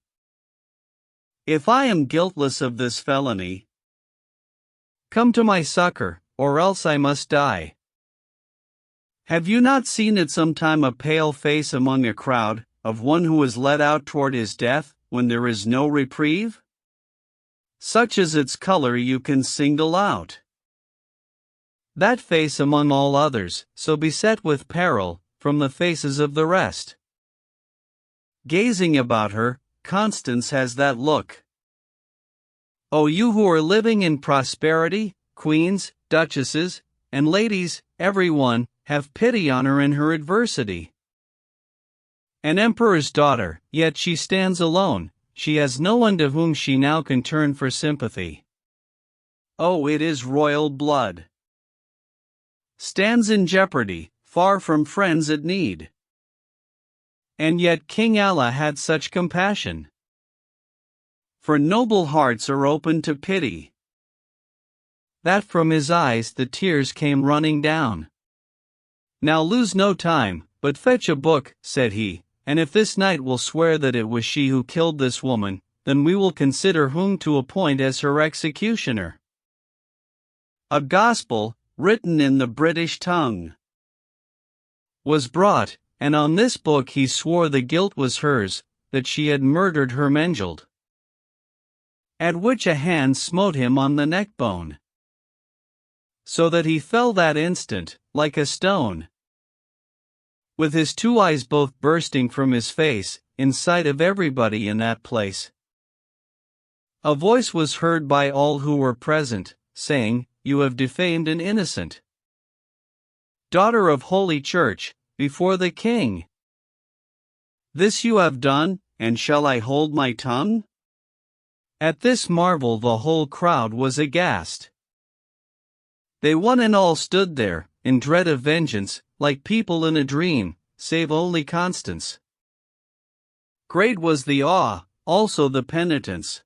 If I am guiltless of this felony, come to my succor, or else I must die. Have you not seen at some time a pale face among a crowd, of one who is led out toward his death, when there is no reprieve? Such is its color you can single out. That face among all others, so beset with peril, from the faces of the rest. Gazing about her, Constance has that look. O you who are living in prosperity, queens, duchesses, and ladies, every one, have pity on her in her adversity. An emperor's daughter, yet she stands alone, she has no one to whom she now can turn for sympathy. Oh, it is royal blood. Stands in jeopardy, far from friends at need. And yet King Allah had such compassion. For noble hearts are open to pity, that from his eyes the tears came running down. Now lose no time, but fetch a book, said he, and if this knight will swear that it was she who killed this woman, then we will consider whom to appoint as her executioner. A gospel, written in the British tongue, was brought, and on this book he swore the guilt was hers, that she had murdered her Mengled. At which a hand smote him on the neck bone, so that he fell that instant, like a stone, with his two eyes both bursting from his face, in sight of everybody in that place. A voice was heard by all who were present, saying, You have defamed an innocent daughter of Holy Church, before the king. This you have done, and shall I hold my tongue? At this marvel the whole crowd was aghast. They one and all stood there, in dread of vengeance, like people in a dream, save only Constance. Great was the awe, also the penitence,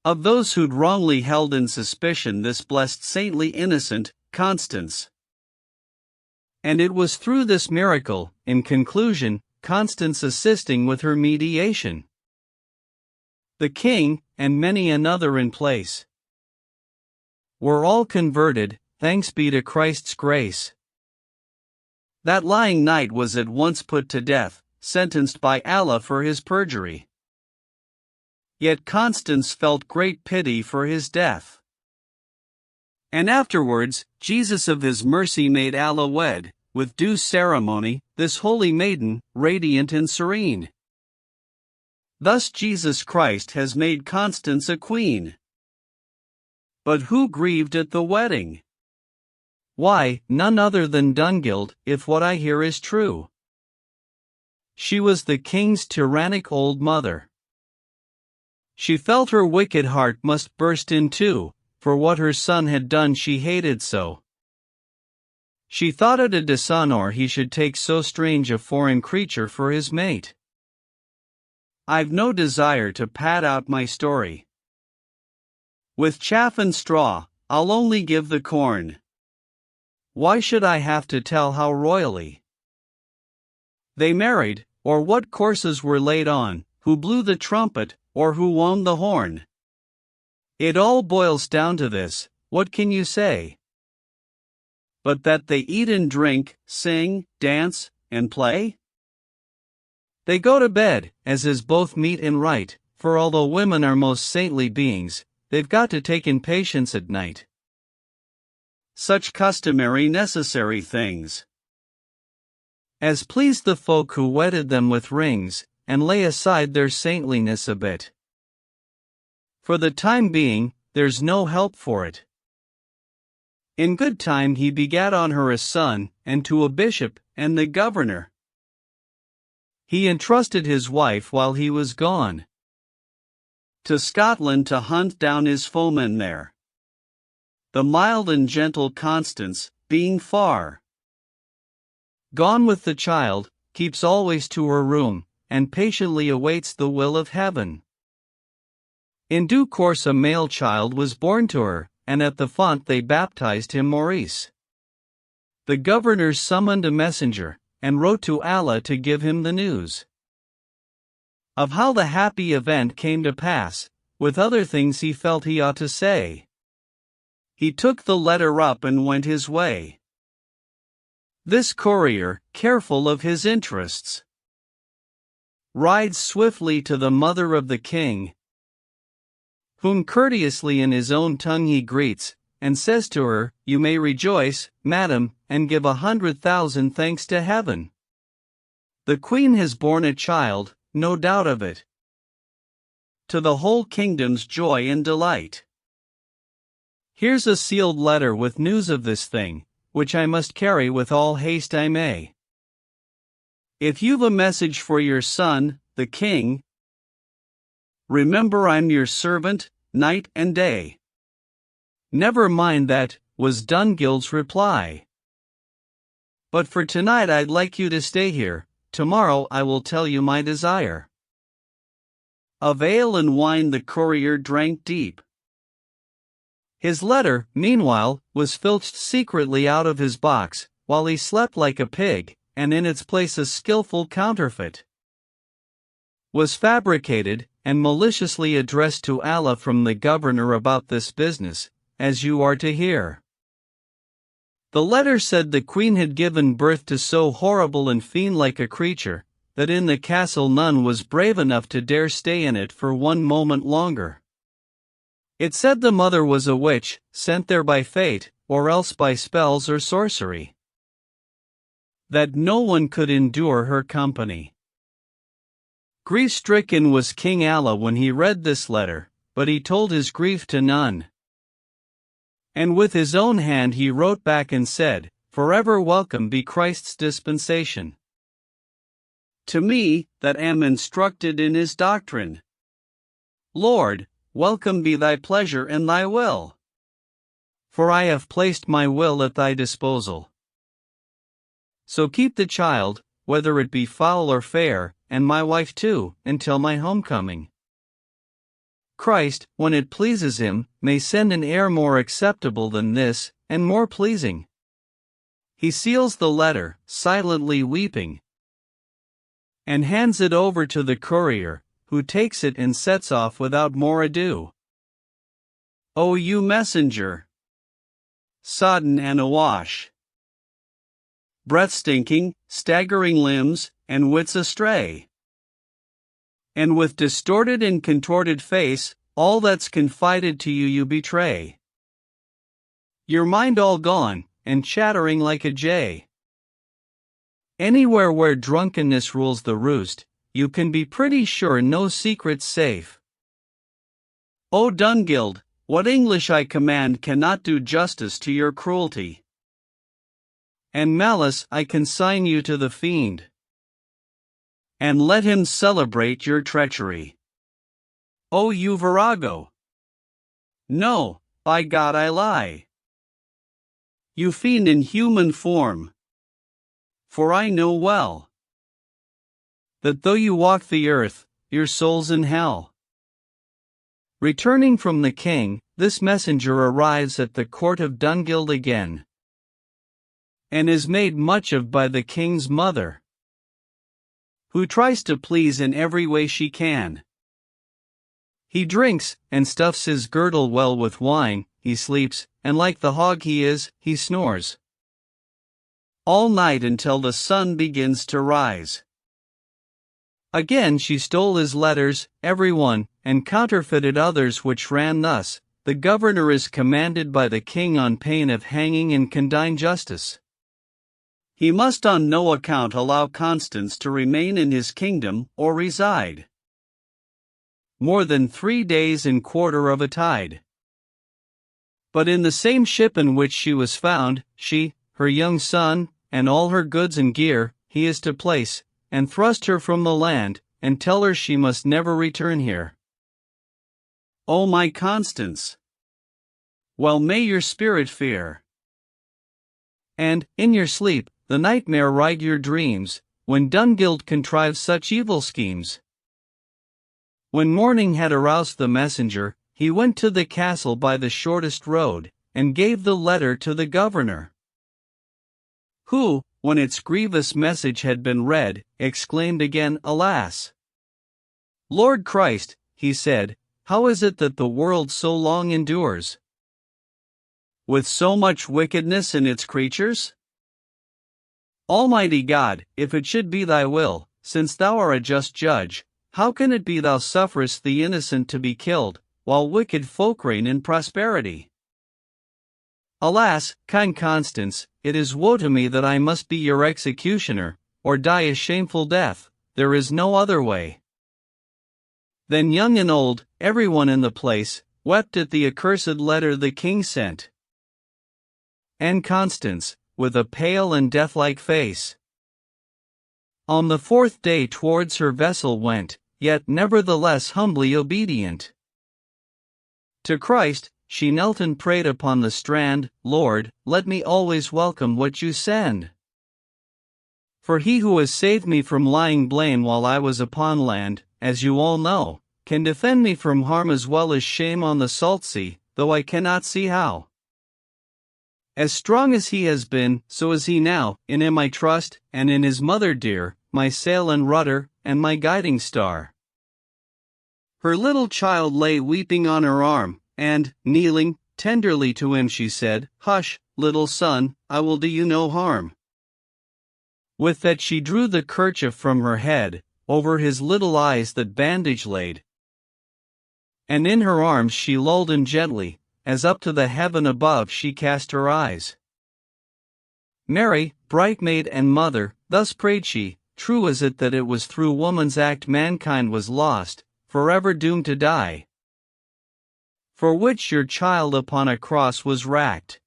of those who'd wrongly held in suspicion this blessed saintly innocent, Constance. And it was through this miracle, in conclusion, Constance assisting with her mediation, the king, and many another in place, were all converted, thanks be to Christ's grace. That lying knight was at once put to death, sentenced by Allah for his perjury. Yet Constance felt great pity for his death. And afterwards, Jesus of his mercy made Allah wed, with due ceremony, this holy maiden, radiant and serene. Thus Jesus Christ has made Constance a queen. But who grieved at the wedding? Why, none other than Dungild, if what I hear is true. She was the king's tyrannic old mother. She felt her wicked heart must burst in two, for what her son had done she hated so. She thought it a dishonor he should take so strange a foreign creature for his mate. I've no desire to pad out my story. With chaff and straw, I'll only give the corn. Why should I have to tell how royally they married, or what courses were laid on, who blew the trumpet, or who wound the horn? It all boils down to this, what can you say? But that they eat and drink, sing, dance, and play? They go to bed, as is both meet and right, for although women are most saintly beings, they've got to take in patience at night. Such customary necessary things as please the folk who wedded them with rings, and lay aside their saintliness a bit. For the time being, there's no help for it. In good time he begat on her a son, and to a bishop, and the governor he entrusted his wife while he was gone to Scotland to hunt down his foemen there. The mild and gentle Constance, being far gone with the child, keeps always to her room, and patiently awaits the will of heaven. In due course a male child was born to her, and at the font they baptized him Maurice. The governor summoned a messenger, and wrote to Allah to give him the news of how the happy event came to pass, with other things he felt he ought to say. He took the letter up and went his way. This courier, careful of his interests, rides swiftly to the mother of the king, whom courteously in his own tongue he greets, and says to her, "You may rejoice, madam, and give 100,000 thanks to heaven. The queen has borne a child, no doubt of it, to the whole kingdom's joy and delight. Here's a sealed letter with news of this thing, which I must carry with all haste I may. If you've a message for your son, the king, remember I'm your servant, night and day." "Never mind that," was Dungild's reply. "But for tonight I'd like you to stay here, tomorrow I will tell you my desire." Of ale and wine the courier drank deep. His letter, meanwhile, was filched secretly out of his box, while he slept like a pig, and in its place a skillful counterfeit was fabricated, and maliciously addressed to Allah from the governor about this business, as you are to hear. The letter said the queen had given birth to so horrible and fiend-like a creature, that in the castle none was brave enough to dare stay in it for one moment longer. It said the mother was a witch, sent there by fate, or else by spells or sorcery. That no one could endure her company. Grief-stricken was King Allah when he read this letter, but he told his grief to none. And with his own hand he wrote back and said, "Forever welcome be Christ's dispensation to me, that am instructed in his doctrine. Lord, welcome be thy pleasure and thy will. For I have placed my will at thy disposal. So keep the child, whether it be foul or fair, and my wife too, until my homecoming. Christ, when it pleases him, may send an heir more acceptable than this, and more pleasing." He seals the letter, silently weeping, and hands it over to the courier, who takes it and sets off without more ado. O you messenger, sodden and awash, breath-stinking, staggering limbs, and wits astray, and with distorted and contorted face, all that's confided to you you betray. Your mind all gone, and chattering like a jay. Anywhere where drunkenness rules the roost, you can be pretty sure no secret's safe. O Dungild, what English I command cannot do justice to your cruelty and malice. I consign you to the fiend, and let him celebrate your treachery. O you virago! No, by God I lie. You fiend in human form, for I know well that though you walk the earth, your soul's in hell. Returning from the king, this messenger arrives at the court of Dungild again, and is made much of by the king's mother, who tries to please in every way she can. He drinks, and stuffs his girdle well with wine, he sleeps, and like the hog he is, he snores all night until the sun begins to rise. Again she stole his letters, every one, and counterfeited others which ran thus: the governor is commanded by the king on pain of hanging and condign justice. He must on no account allow Constance to remain in his kingdom, or reside more than 3 days and quarter of a tide. But in the same ship in which she was found, she, her young son, and all her goods and gear, he is to place, and thrust her from the land, and tell her she must never return here. O my Constance! Well may your spirit fear, and, in your sleep, the nightmare ride your dreams, when Dungild contrives such evil schemes. When morning had aroused the messenger, he went to the castle by the shortest road, and gave the letter to the governor, who, when its grievous message had been read, exclaimed again, Alas! Lord Christ, he said, how is it that the world so long endures, with so much wickedness in its creatures? Almighty God, if it should be thy will, since thou art a just judge, how can it be thou sufferest the innocent to be killed, while wicked folk reign in prosperity? Alas, kind Constance, it is woe to me that I must be your executioner, or die a shameful death. There is no other way. Then young and old, everyone in the place, wept at the accursed letter the king sent. And Constance, with a pale and death-like face, on the 4th day towards her vessel went, yet nevertheless humbly obedient to Christ, she knelt and prayed upon the strand, Lord, let me always welcome what you send. For he who has saved me from lying blame while I was upon land, as you all know, can defend me from harm as well as shame on the salt sea, though I cannot see how. As strong as he has been, so is he now, in him I trust, and in his mother dear, my sail and rudder, and my guiding star. Her little child lay weeping on her arm, and, kneeling tenderly to him, she said, Hush, little son, I will do you no harm. With that she drew the kerchief from her head, over his little eyes that bandage laid, and in her arms she lulled him gently, as up to the heaven above she cast her eyes. Mary, bright maid and mother, thus prayed she, true is it that it was through woman's act mankind was lost, forever doomed to die, for which your child upon a cross was racked.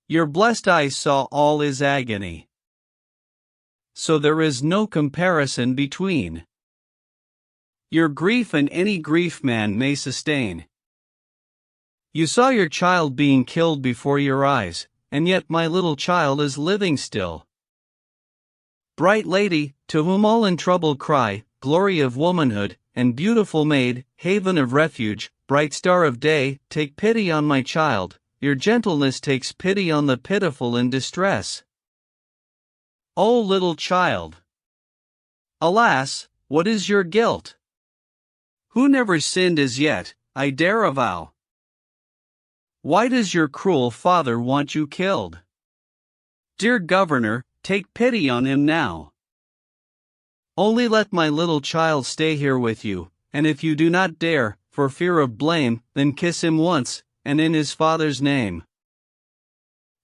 Your blessed eyes saw all his agony, so there is no comparison between your grief and any grief man may sustain. You saw your child being killed before your eyes, and yet my little child is living still. Bright lady, to whom all in trouble cry, glory of womanhood, and beautiful maid, haven of refuge, bright star of day, take pity on my child, your gentleness takes pity on the pitiful in distress. O little child! Alas, what is your guilt? Who never sinned as yet, I dare avow. Why does your cruel father want you killed? Dear governor, take pity on him now. Only let my little child stay here with you, and if you do not dare, for fear of blame, then kiss him once, and in his father's name.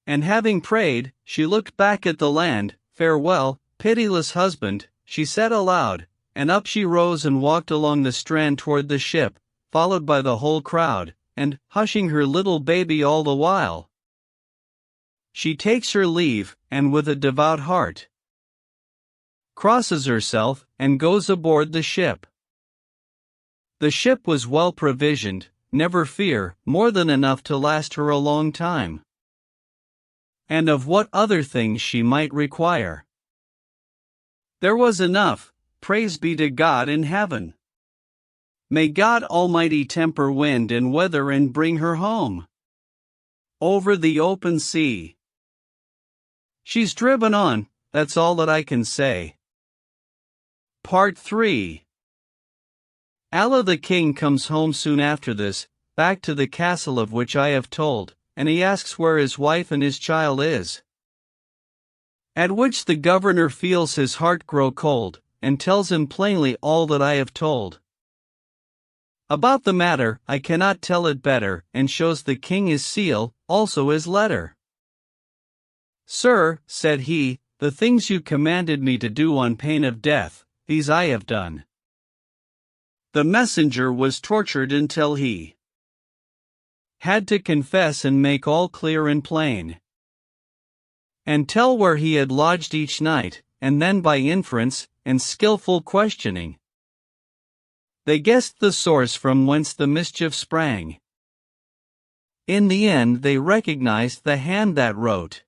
And having prayed, she looked back at the land. Farewell, pitiless husband, she said aloud, and up she rose and walked along the strand toward the ship, followed by the whole crowd, and, hushing her little baby all the while, she takes her leave, and with a devout heart crosses herself, and goes aboard the ship. The ship was well provisioned, never fear, more than enough to last her a long time, and of what other things she might require, there was enough. Praise be to God in heaven. May God Almighty temper wind and weather and bring her home over the open sea. She's driven on, that's all that I can say. Part 3. Allah the king comes home soon after this, back to the castle of which I have told, and he asks where his wife and his child is. At which the governor feels his heart grow cold, and tells him plainly all that I have told. About the matter I cannot tell it better, and shows the king his seal, also his letter. Sir, said he, the things you commanded me to do on pain of death, these I have done. The messenger was tortured until he had to confess and make all clear and plain, and tell where he had lodged each night, and then by inference, and skillful questioning, they guessed the source from whence the mischief sprang. In the end they recognized the hand that wrote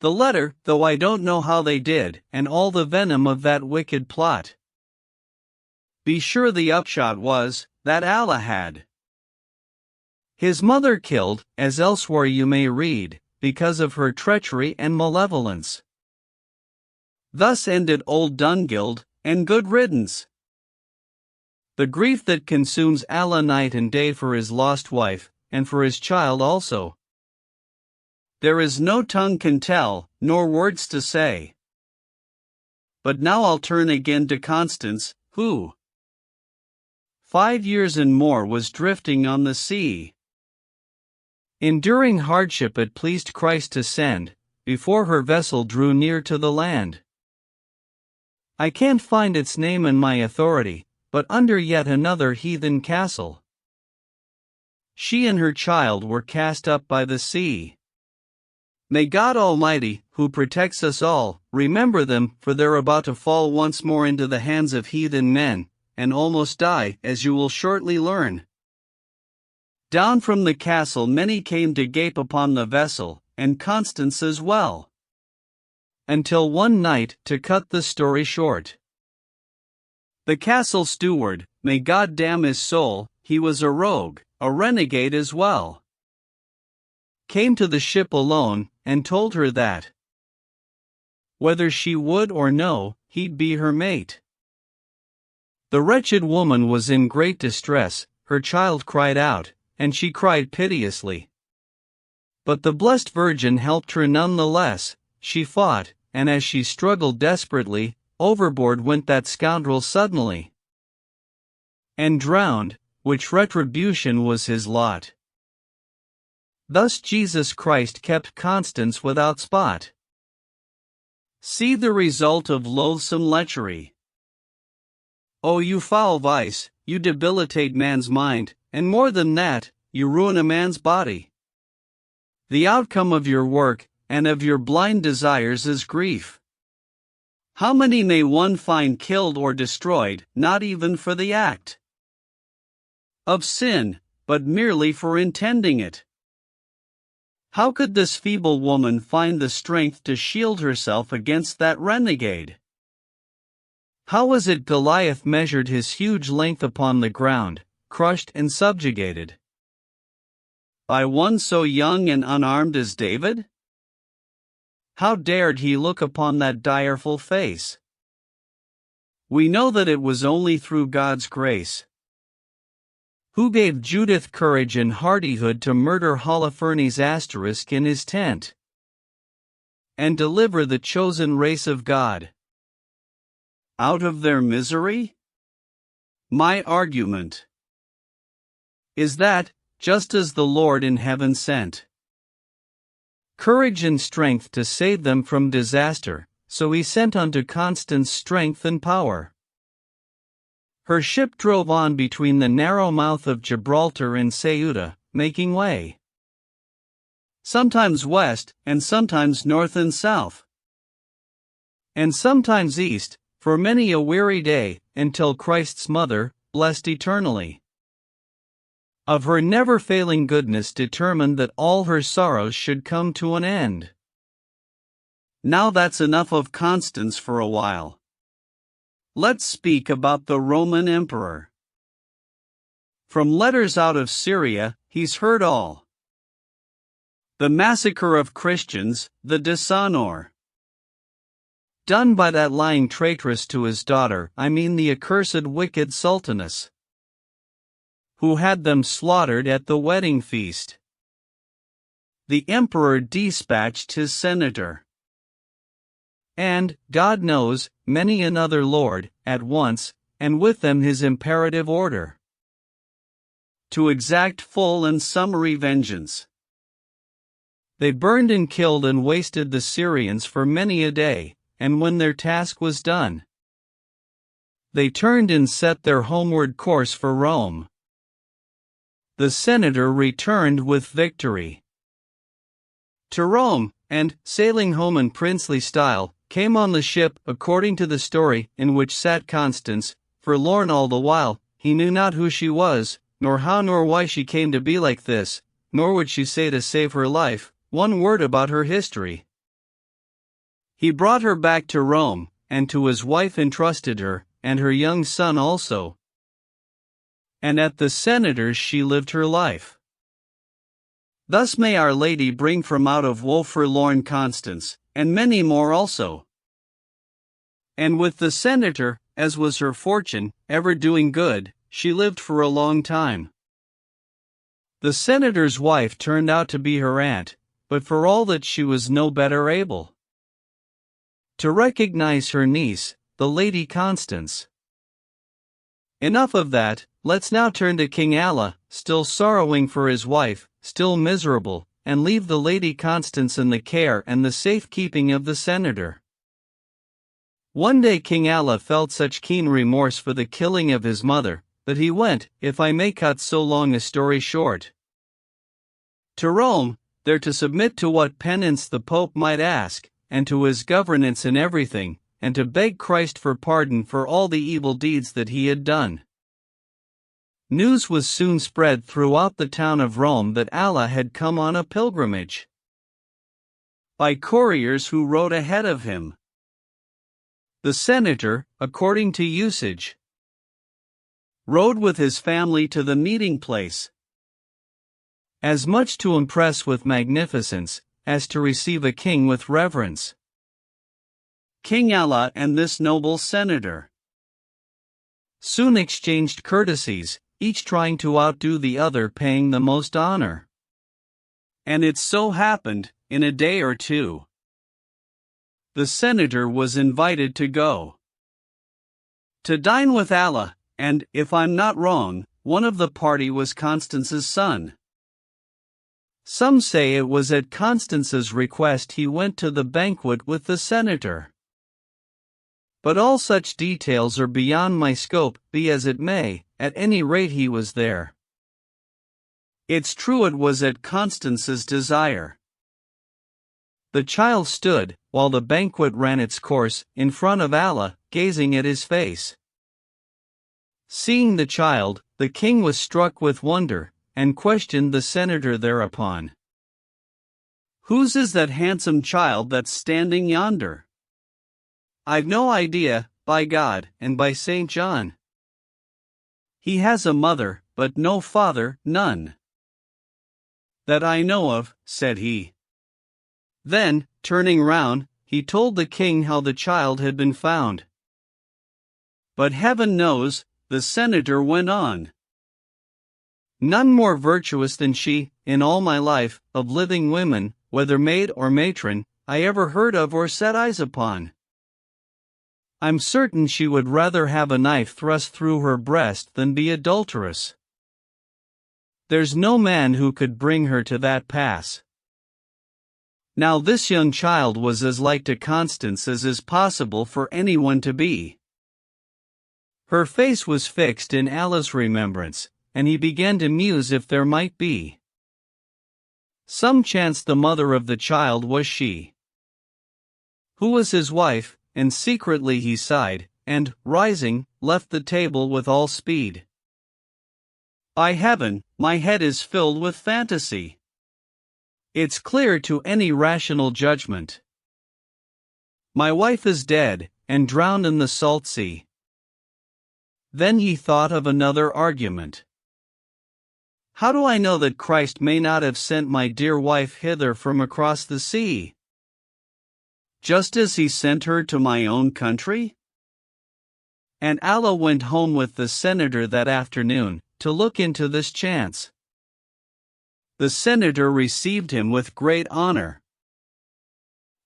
the letter, though I don't know how they did, and all the venom of that wicked plot. Be sure the upshot was, that Allah had his mother killed, as elsewhere you may read, because of her treachery and malevolence. Thus ended old Dungild, and good riddance. The grief that consumes Allah night and day for his lost wife, and for his child also, there is no tongue can tell, nor words to say. But now I'll turn again to Constance, who 5 years and more was drifting on the sea. Enduring hardship it pleased Christ to send, before her vessel drew near to the land. I can't find its name in my authority, but under yet another heathen castle, she and her child were cast up by the sea. May God Almighty, who protects us all, remember them, for they're about to fall once more into the hands of heathen men, and almost die, as you will shortly learn. Down from the castle many came to gape upon the vessel, and Constance as well. Until one night, to cut the story short, the castle steward, may God damn his soul, he was a rogue, a renegade as well, came to the ship alone, and told her that whether she would or no, he'd be her mate. The wretched woman was in great distress, her child cried out, and she cried piteously. But the blessed Virgin helped her none the less. She fought, and as she struggled desperately, overboard went that scoundrel suddenly, and drowned, which retribution was his lot. Thus Jesus Christ kept Constance without spot. See the result of loathsome lechery. Oh, you foul vice, you debilitate man's mind, and more than that, you ruin a man's body. The outcome of your work, and of your blind desires is grief. How many may one find killed or destroyed, not even for the act of sin, but merely for intending it? How could this feeble woman find the strength to shield herself against that renegade? How was it Goliath measured his huge length upon the ground, crushed and subjugated by one so young and unarmed as David? How dared he look upon that direful face? We know that it was only through God's grace, who gave Judith courage and hardihood to murder Holofernes asterisk in his tent, and deliver the chosen race of God out of their misery? My argument is that, just as the Lord in heaven sent courage and strength to save them from disaster, so he sent unto Constance strength and power. Her ship drove on between the narrow mouth of Gibraltar and Ceuta, making way sometimes west, and sometimes north and south, and sometimes east, for many a weary day, until Christ's mother, blessed eternally of her never-failing goodness, determined that all her sorrows should come to an end. Now that's enough of Constance for a while. Let's speak about the Roman Emperor. From letters out of Syria, he's heard all. The massacre of Christians, the dishonor done by that lying traitress to his daughter, I mean the accursed wicked sultaness, who had them slaughtered at the wedding feast. The emperor dispatched his senator, and, God knows, many another lord, at once, and with them his imperative order, to exact full and summary vengeance. They burned and killed and wasted the Syrians for many a day, and when their task was done, they turned and set their homeward course for Rome. The senator returned with victory to Rome, and, sailing home in princely style, came on the ship, according to the story, in which sat Constance, forlorn all the while. He knew not who she was, nor how nor why she came to be like this, nor would she say to save her life one word about her history. He brought her back to Rome, and to his wife entrusted her, and her young son also. And at the senator's she lived her life. Thus may Our Lady bring from out of woe forlorn Constance, and many more also. And with the senator, as was her fortune, ever doing good, she lived for a long time. The senator's wife turned out to be her aunt, but for all that she was no better able to recognize her niece, the Lady Constance. Enough of that, let's now turn to King Alla, still sorrowing for his wife, still miserable, and leave the Lady Constance in the care and the safe-keeping of the senator. One day King Alla felt such keen remorse for the killing of his mother, that he went, if I may cut so long a story short, to Rome, there to submit to what penance the Pope might ask, and to his governance in everything, and to beg Christ for pardon for all the evil deeds that he had done. News was soon spread throughout the town of Rome that Alla had come on a pilgrimage, by couriers who rode ahead of him. The senator, according to usage, rode with his family to the meeting place, as much to impress with magnificence, as to receive a king with reverence. King Alla and this noble senator soon exchanged courtesies, each trying to outdo the other, paying the most honor. And it so happened, in a day or two, the senator was invited to go to dine with Alla, and, if I'm not wrong, one of the party was Constance's son. Some say it was at Constance's request he went to the banquet with the senator. But all such details are beyond my scope, be as it may, at any rate he was there. It's true it was at Constance's desire. The child stood, while the banquet ran its course, in front of Alla, gazing at his face. Seeing the child, the king was struck with wonder, and questioned the senator thereupon. "Whose is that handsome child that's standing yonder?" "I've no idea, by God, and by St. John." "He has a mother, but no father, none." "That I know of," said he. Then, turning round, he told the king how the child had been found. "But heaven knows," the senator went on, "none more virtuous than she, in all my life, of living women, whether maid or matron, I ever heard of or set eyes upon. I'm certain she would rather have a knife thrust through her breast than be adulterous. There's no man who could bring her to that pass." Now this young child was as like to Constance as is possible for anyone to be. Her face was fixed in Alla's remembrance, and he began to muse if there might be some chance the mother of the child was she, who was his wife, and secretly he sighed, and, rising, left the table with all speed. By heaven, my head is filled with fantasy. It's clear to any rational judgment. My wife is dead, and drowned in the salt sea. Then he thought of another argument. How do I know that Christ may not have sent my dear wife hither from across the sea? just as he sent her to my own country? And Allah went home with the senator that afternoon, to look into this chance. The senator received him with great honor,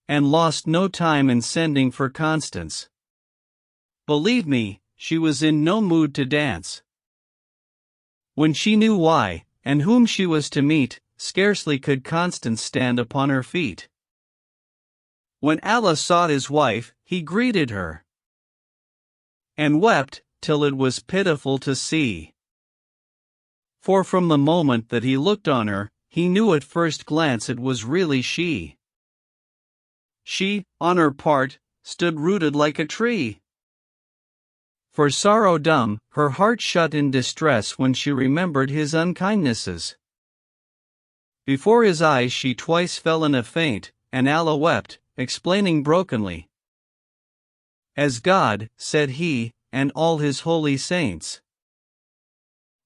and lost no time in sending for Constance. Believe me, she was in no mood to dance. When she knew why, and whom she was to meet, scarcely could Constance stand upon her feet. When Allah sought his wife, he greeted her, and wept, till it was pitiful to see. For from the moment that he looked on her, he knew at first glance it was really she. She, on her part, stood rooted like a tree. For sorrow dumb, her heart shut in distress when she remembered his unkindnesses. Before his eyes she twice fell in a faint, and Allah wept, explaining brokenly. As God, said he, and all his holy saints,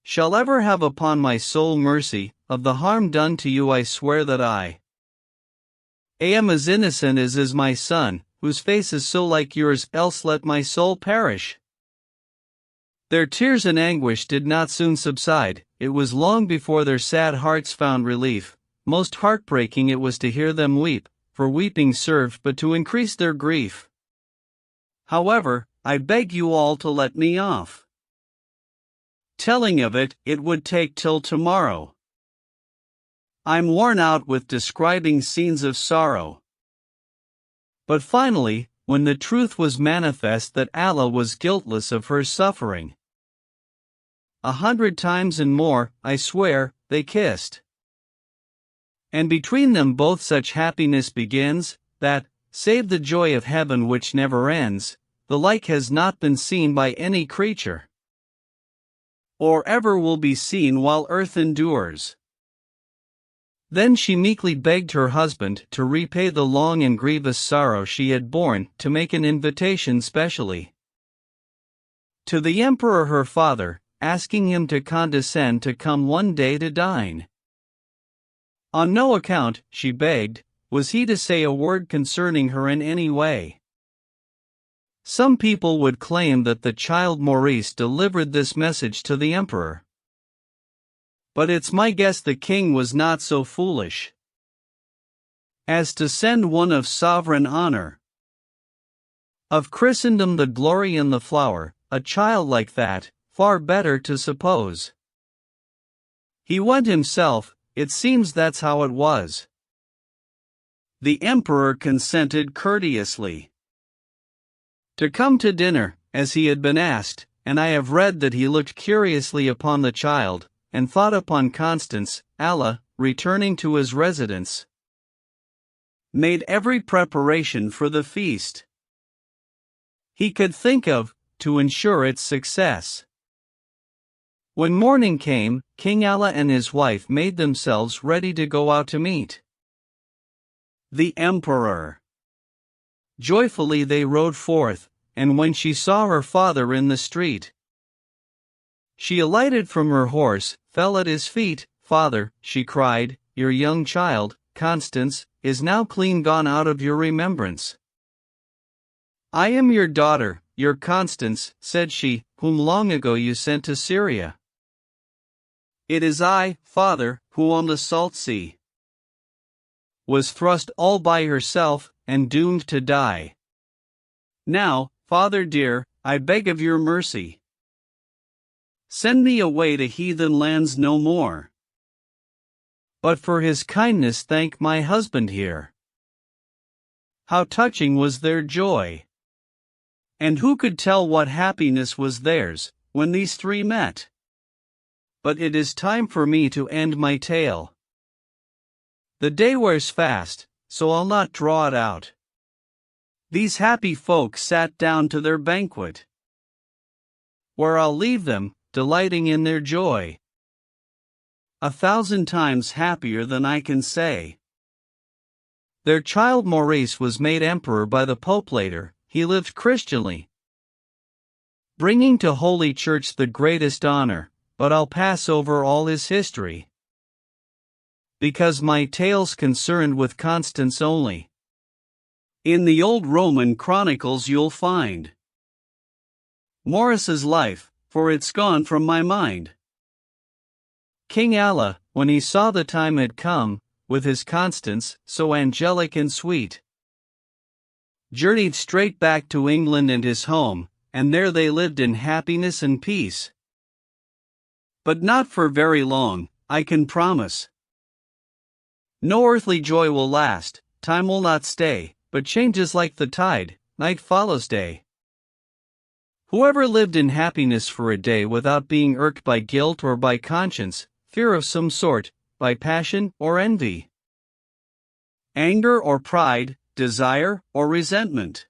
shall ever have upon my soul mercy, of the harm done to you I swear that I am as innocent as is my son, whose face is so like yours, else let my soul perish. Their tears and anguish did not soon subside, it was long before their sad hearts found relief. Most heartbreaking it was to hear them weep, for weeping served but to increase their grief. However, I beg you all to let me off. Telling of it, it would take till tomorrow. I'm worn out with describing scenes of sorrow. But finally, when the truth was manifest that Allah was guiltless of her suffering, 100 times and more, I swear, they kissed. And between them both such happiness begins, that, save the joy of heaven which never ends, the like has not been seen by any creature, or ever will be seen while earth endures. Then she meekly begged her husband to repay the long and grievous sorrow she had borne, to make an invitation specially to the emperor her father, asking him to condescend to come one day to dine. On no account, she begged, was he to say a word concerning her in any way. Some people would claim that the child Maurice delivered this message to the emperor. But it's my guess the king was not so foolish as to send one of sovereign honor, of Christendom the glory and the flower, a child like that, far better to suppose. He went himself, it seems that's how it was. The emperor consented courteously to come to dinner, as he had been asked, and I have read that he looked curiously upon the child, and thought upon Constance. Allah, returning to his residence, made every preparation for the feast he could think of, to ensure its success. When morning came, King Allah and his wife made themselves ready to go out to meet the emperor. Joyfully they rode forth, and when she saw her father in the street, she alighted from her horse, fell at his feet. Father, she cried, your young child, Constance, is now clean gone out of your remembrance. I am your daughter, your Constance, said she, whom long ago you sent to Syria. It is I, father, who on the salt sea was thrust all by herself, and doomed to die. Now, father dear, I beg of your mercy, send me away to heathen lands no more. But for his kindness thank my husband here. How touching was their joy! And who could tell what happiness was theirs, when these three met? But it is time for me to end my tale. The day wears fast, so I'll not draw it out. These happy folk sat down to their banquet, where I'll leave them, delighting in their joy, 1,000 times happier than I can say. Their child Maurice was made emperor by the Pope later. He lived Christianly, bringing to Holy Church the greatest honor, but I'll pass over all his history, because my tale's concerned with Constance only. In the old Roman chronicles you'll find Morris's life, for it's gone from my mind. King Alla, when he saw the time had come, with his Constance, so angelic and sweet, journeyed straight back to England and his home, and there they lived in happiness and peace. But not for very long, I can promise. No earthly joy will last, time will not stay, but changes like the tide, night follows day. Whoever lived in happiness for a day without being irked by guilt or by conscience, fear of some sort, by passion or envy, anger or pride, desire or resentment.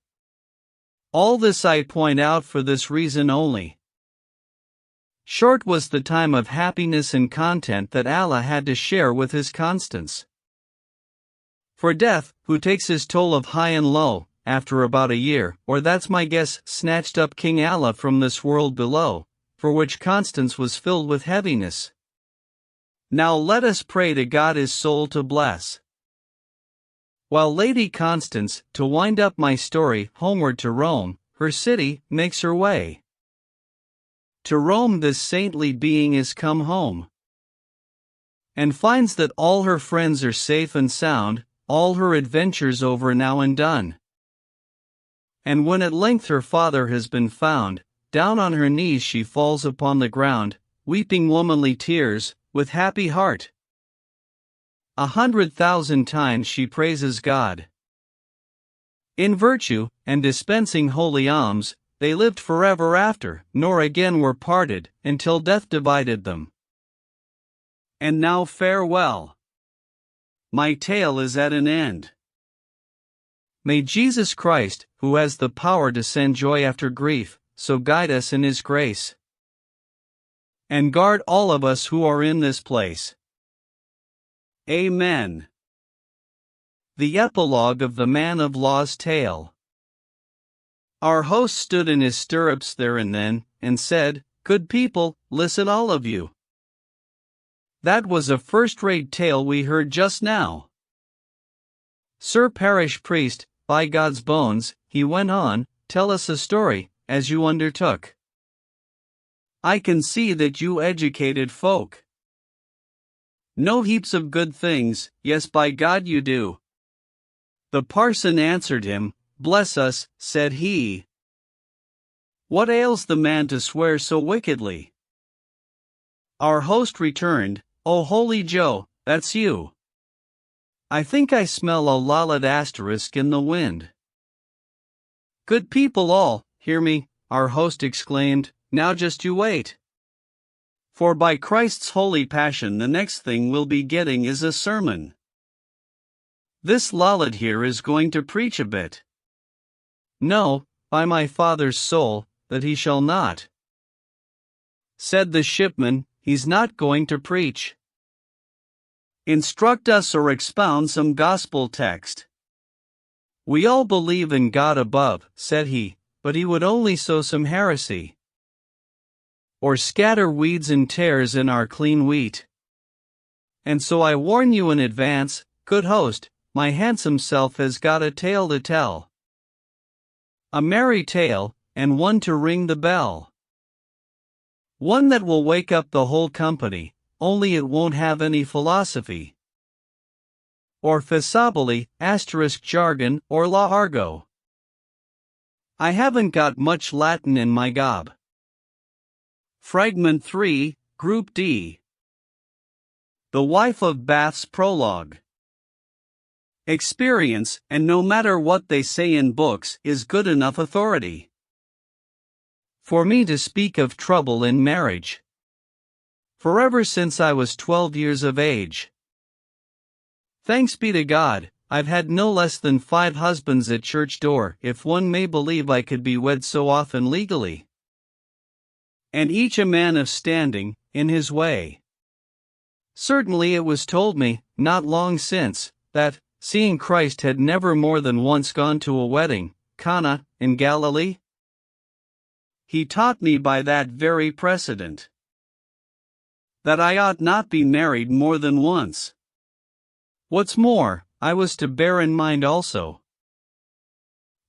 All this I point out for this reason only. Short was the time of happiness and content that Allah had to share with his Constance. For death, who takes his toll of high and low, after about a year, or that's my guess, snatched up King Allah from this world below, for which Constance was filled with heaviness. Now let us pray to God his soul to bless. While Lady Constance, to wind up my story, homeward to Rome, her city, makes her way. To Rome this saintly being is come home, and finds that all her friends are safe and sound, all her adventures over now and done. And when at length her father has been found, down on her knees she falls upon the ground, weeping womanly tears, with happy heart. 100,000 times she praises God. In virtue, and dispensing holy alms, they lived forever after, nor again were parted, until death divided them. And now farewell. My tale is at an end. May Jesus Christ, who has the power to send joy after grief, so guide us in his grace, and guard all of us who are in this place. Amen. The Epilogue of the Man of Law's Tale. Our host stood in his stirrups there and then, and said, "Good people, listen all of you. That was a first-rate tale we heard just now. Sir Parish Priest, by God's bones," he went on, "tell us a story, as you undertook. I can see that you educated folk know heaps of good things, yes by God you do." The parson answered him, "Bless us," said he. "What ails the man to swear so wickedly?" Our host returned, "Oh holy Joe, that's you. I think I smell a lollard asterisk in the wind." "Good people all, hear me," our host exclaimed, "now just you wait. For by Christ's holy passion the next thing we'll be getting is a sermon. This lollard here is going to preach a bit. No, by my father's soul, that he shall not," said the shipman, "he's not going to preach. Instruct us or expound some gospel text. We all believe in God above," said he, "but he would only sow some heresy, or scatter weeds and tares in our clean wheat. And so I warn you in advance, good host, my handsome self has got a tale to tell. A merry tale, and one to ring the bell. One that will wake up the whole company, only it won't have any philosophy, or facsimile, asterisk jargon, or law argot. I haven't got much Latin in my gob." Fragment 3, Group D. The Wife of Bath's Prologue. Experience, and no matter what they say in books, is good enough authority for me to speak of trouble in marriage. For ever since I was 12 years of age, thanks be to God, I've had no less than 5 husbands at church door, if one may believe I could be wed so often legally. And each a man of standing, in his way. Certainly it was told me, not long since, that, seeing Christ had never more than once gone to a wedding, Cana, in Galilee. He taught me by that very precedent that I ought not be married more than once. What's more, I was to bear in mind also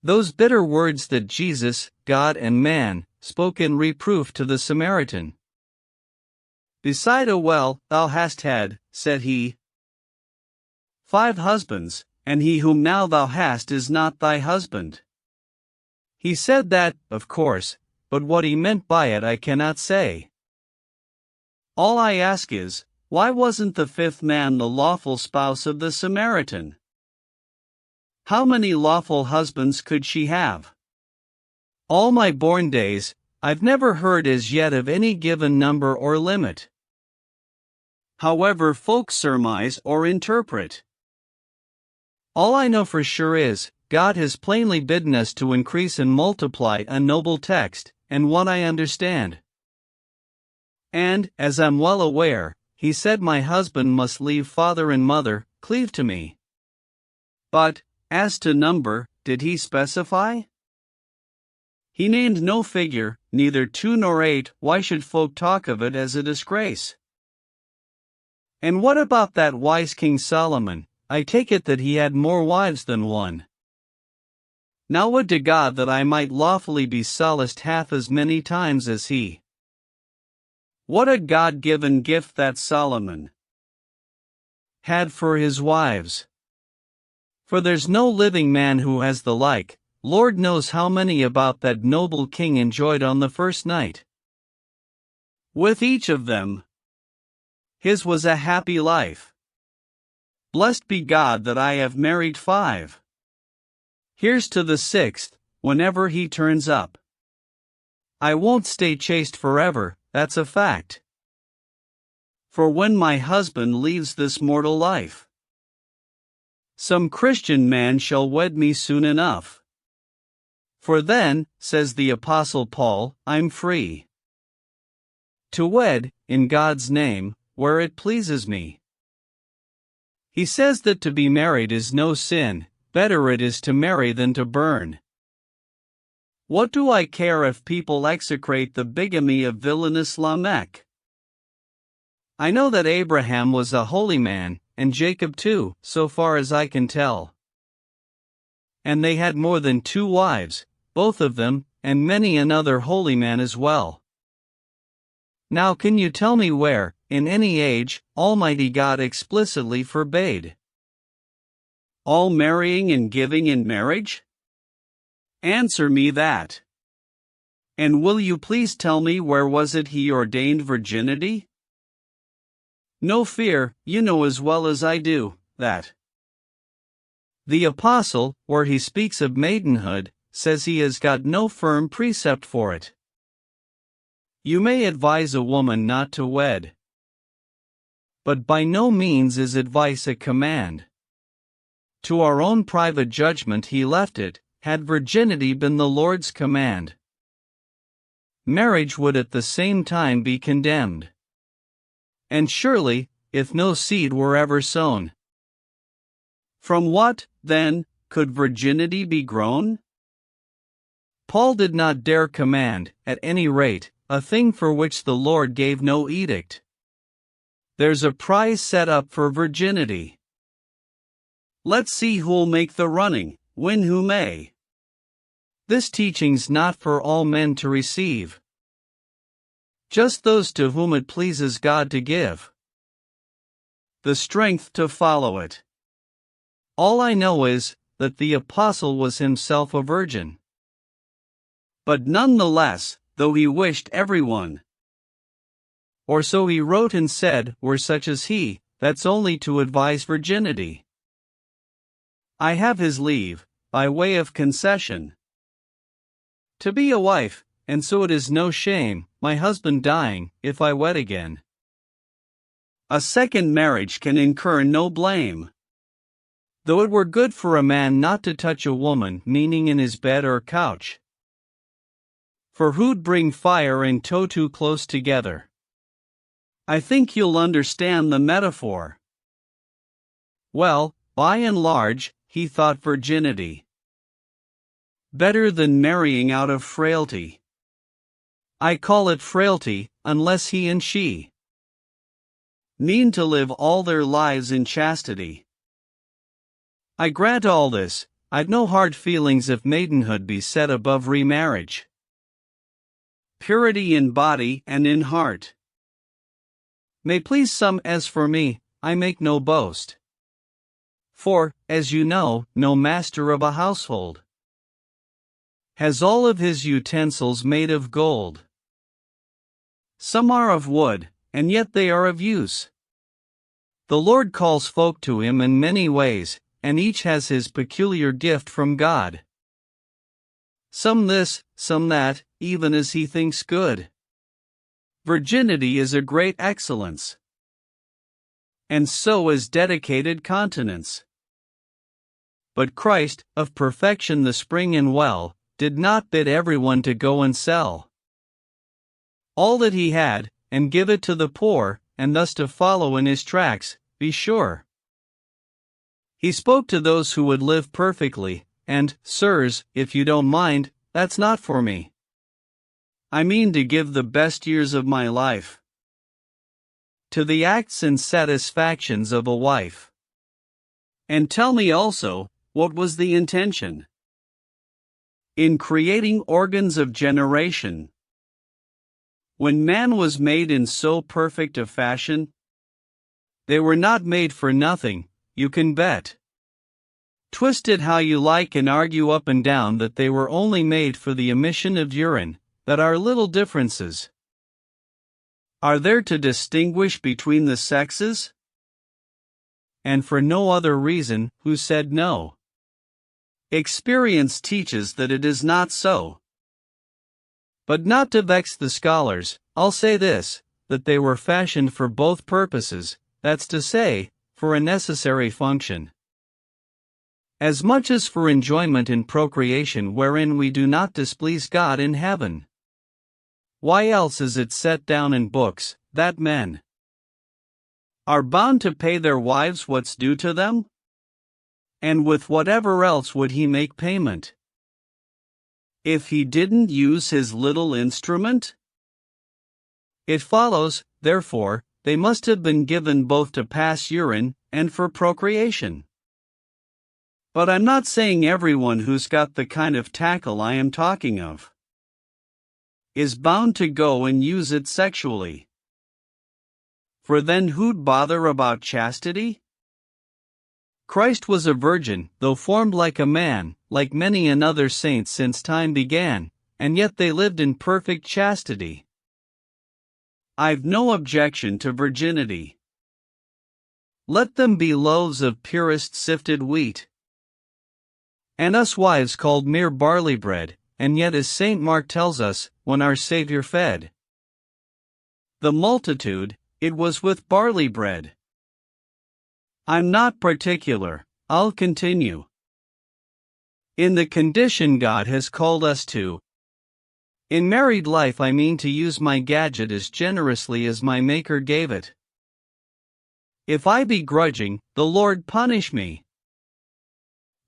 Those bitter words that Jesus, God and man, spoke in reproof to the Samaritan. "Beside a well thou hast had," said he, "5 husbands, and he whom now thou hast is not thy husband." He said that, of course, but what he meant by it I cannot say. All I ask is, why wasn't the 5th man the lawful spouse of the Samaritan? How many lawful husbands could she have? All my born days, I've never heard as yet of any given number or limit. However folks surmise or interpret. All I know for sure is, God has plainly bidden us to increase and multiply a noble text, and one I understand. And, as I'm well aware, he said my husband must leave father and mother, cleave to me. But, as to number, did he specify? He named no figure, neither 2 nor 8. Why should folk talk of it as a disgrace? And what about that wise King Solomon? I take it that he had more wives than one. Now would to God that I might lawfully be solaced half as many times as he. What a God-given gift that Solomon had for his wives. For there's no living man who has the like. Lord knows how many about that noble king enjoyed on the first night. With each of them, his was a happy life. Blessed be God that I have married 5. Here's to the 6th, whenever he turns up. I won't stay chaste forever, that's a fact. For when my husband leaves this mortal life, some Christian man shall wed me soon enough. For then, says the Apostle Paul, I'm free to wed, in God's name, where it pleases me. He says that to be married is no sin. Better it is to marry than to burn. What do I care if people execrate the bigamy of villainous Lamech? I know that Abraham was a holy man, and Jacob too, so far as I can tell. And they had more than 2 wives, both of them, and many another holy man as well. Now can you tell me where, in any age, Almighty God explicitly forbade all marrying and giving in marriage? Answer me that. And will you please tell me where was it he ordained virginity? No fear, you know as well as I do, that the Apostle, where he speaks of maidenhood, says he has got no firm precept for it. You may advise a woman not to wed, but by no means is advice a command. To our own private judgment he left it, had virginity been the Lord's command. Marriage would at the same time be condemned. And surely, if no seed were ever sown, from what, then, could virginity be grown? Paul did not dare command, at any rate, a thing for which the Lord gave no edict. There's a prize set up for virginity. Let's see who'll make the running, win who may. This teaching's not for all men to receive. Just those to whom it pleases God to give the strength to follow it. All I know is, that the Apostle was himself a virgin. But none the less, though he wished everyone, or so he wrote and said, were such as he, that's only to advise virginity. I have his leave, by way of concession, to be a wife, and so it is no shame, my husband dying, if I wed again. A second marriage can incur no blame. Though it were good for a man not to touch a woman, meaning in his bed or couch. For who'd bring fire and tow too close together? I think you'll understand the metaphor. Well, by and large, he thought virginity better than marrying out of frailty. I call it frailty, unless he and she mean to live all their lives in chastity. I grant all this, I'd no hard feelings if maidenhood be set above remarriage. Purity in body and in heart may please some, as for me, I make no boast. For, as you know, no master of a household has all of his utensils made of gold. Some are of wood, and yet they are of use. The Lord calls folk to him in many ways, and each has his peculiar gift from God. Some this, some that, even as he thinks good. Virginity is a great excellence, and so is dedicated continence. But Christ, of perfection the spring and well, did not bid everyone to go and sell all that he had, and give it to the poor, and thus to follow in his tracks, be sure. He spoke to those who would live perfectly, and, sirs, if you don't mind, that's not for me. I mean to give the best years of my life to the acts and satisfactions of a wife. And tell me also, what was the intention in creating organs of generation? When man was made in so perfect a fashion, they were not made for nothing, you can bet. Twist it how you like and argue up and down that they were only made for the emission of urine, that are little differences are there to distinguish between the sexes? And for no other reason, who said no? Experience teaches that it is not so. But not to vex the scholars, I'll say this, that they were fashioned for both purposes, that's to say, for a necessary function, as much as for enjoyment in procreation, wherein we do not displease God in heaven. Why else is it set down in books, that men are bound to pay their wives what's due to them? And with whatever else would he make payment if he didn't use his little instrument? It follows, therefore, they must have been given both to pass urine and for procreation. But I'm not saying everyone who's got the kind of tackle I am talking of is bound to go and use it sexually. For then who'd bother about chastity? Christ was a virgin, though formed like a man, like many another saint since time began, and yet they lived in perfect chastity. I've no objection to virginity. Let them be loaves of purest sifted wheat, and us wives called mere barley bread, and yet as St. Mark tells us, when our Saviour fed the multitude, it was with barley bread. I'm not particular, I'll continue. In the condition God has called us to, in married life I mean to use my gadget as generously as my Maker gave it. If I be grudging, the Lord punish me.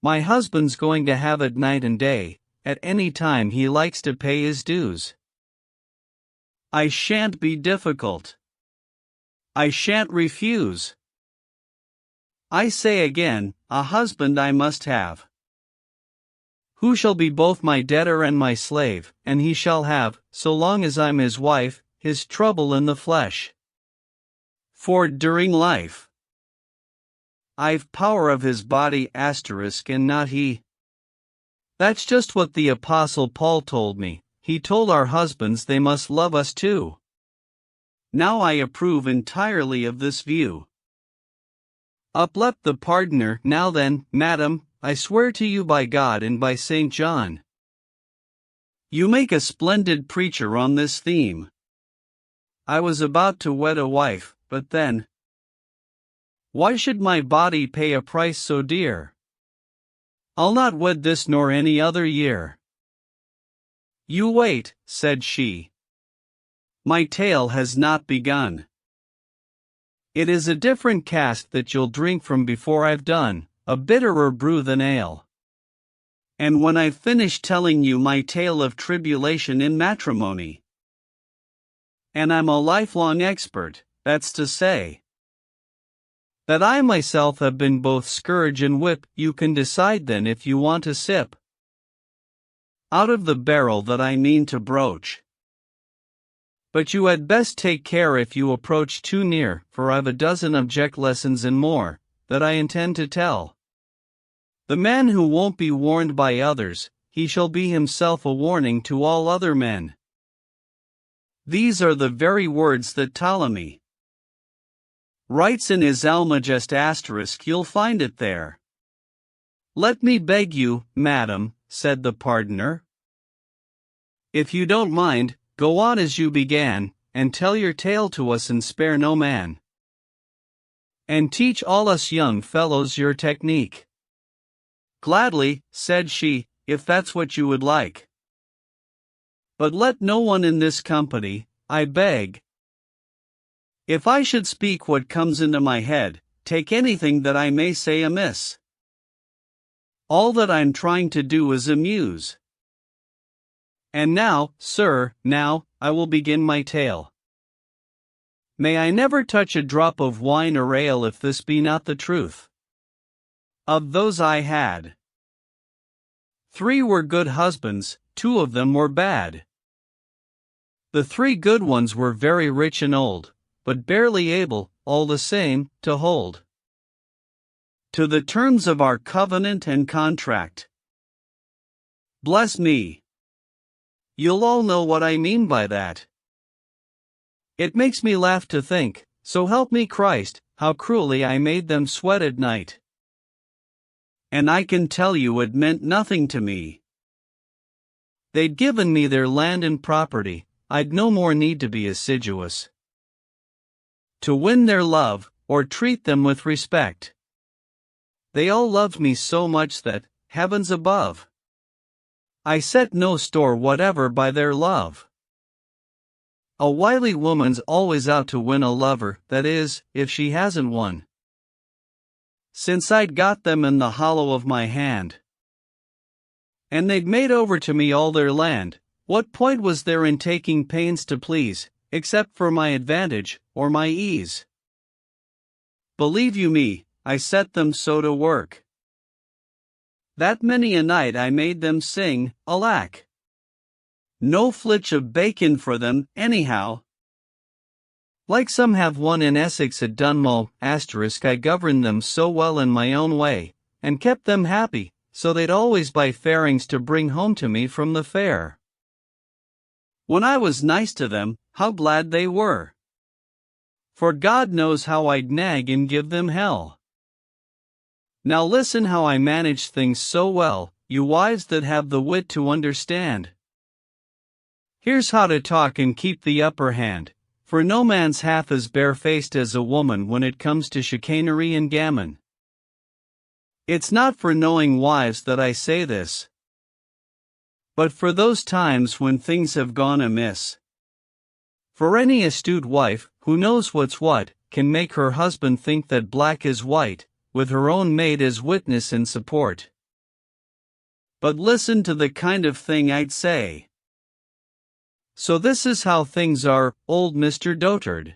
My husband's going to have it night and day, at any time he likes to pay his dues. I shan't be difficult. I shan't refuse. I say again, a husband I must have, who shall be both my debtor and my slave, and he shall have, so long as I'm his wife, his trouble in the flesh. For during life, I've power of his body and not he. That's just what the Apostle Paul told me. He told our husbands they must love us too. Now I approve entirely of this view. Uplept the pardoner. Now then, madam, I swear to you by God and by St. John, you make a splendid preacher on this theme. I was about to wed a wife, but then, why should my body pay a price so dear? I'll not wed this nor any other year. You wait, said she. My tale has not begun. It is a different cask that you'll drink from before I've done, a bitterer brew than ale. And when I've finished telling you my tale of tribulation in matrimony, and I'm a lifelong expert, that's to say, that I myself have been both scourge and whip. You can decide then if you want to sip out of the barrel that I mean to broach. But you had best take care if you approach too near, for I've a dozen object lessons and more that I intend to tell. The man who won't be warned by others, he shall be himself a warning to all other men. These are the very words that Ptolemy writes in his Almagest ***. You'll find it there. Let me beg you, madam, said the pardoner, if you don't mind, go on as you began, and tell your tale to us and spare no man. And teach all us young fellows your technique. Gladly, said she, if that's what you would like. But let no one in this company, I beg. If I should speak what comes into my head, take anything that I may say amiss. All that I'm trying to do is amuse. And now, sir, now, I will begin my tale. May I never touch a drop of wine or ale if this be not the truth. Of those I had 3 were good husbands, 2 of them were bad. The 3 good ones were very rich and old, but barely able, all the same, to hold to the terms of our covenant and contract. Bless me! You'll all know what I mean by that. It makes me laugh to think, so help me Christ, how cruelly I made them sweat at night. And I can tell you it meant nothing to me. They'd given me their land and property, I'd no more need to be assiduous to win their love, or treat them with respect. They all loved me so much that, heavens above, I set no store whatever by their love. A wily woman's always out to win a lover, that is, if she hasn't one. Since I'd got them in the hollow of my hand, and they'd made over to me all their land, what point was there in taking pains to please, except for my advantage, or my ease? Believe you me, I set them so to work, that many a night I made them sing, alack! No flitch of bacon for them, anyhow. Like some have one in Essex at Dunmow, ***, I governed them so well in my own way, and kept them happy, so they'd always buy fairings to bring home to me from the fair. When I was nice to them, how glad they were! For God knows how I'd nag and give them hell. Now listen how I manage things so well, you wives that have the wit to understand. Here's how to talk and keep the upper hand, for no man's half as barefaced as a woman when it comes to chicanery and gammon. It's not for knowing wives that I say this, but for those times when things have gone amiss. For any astute wife, who knows what's what, can make her husband think that black is white, with her own maid as witness and support. But listen to the kind of thing I'd say. So this is how things are, old Mr. Dotard.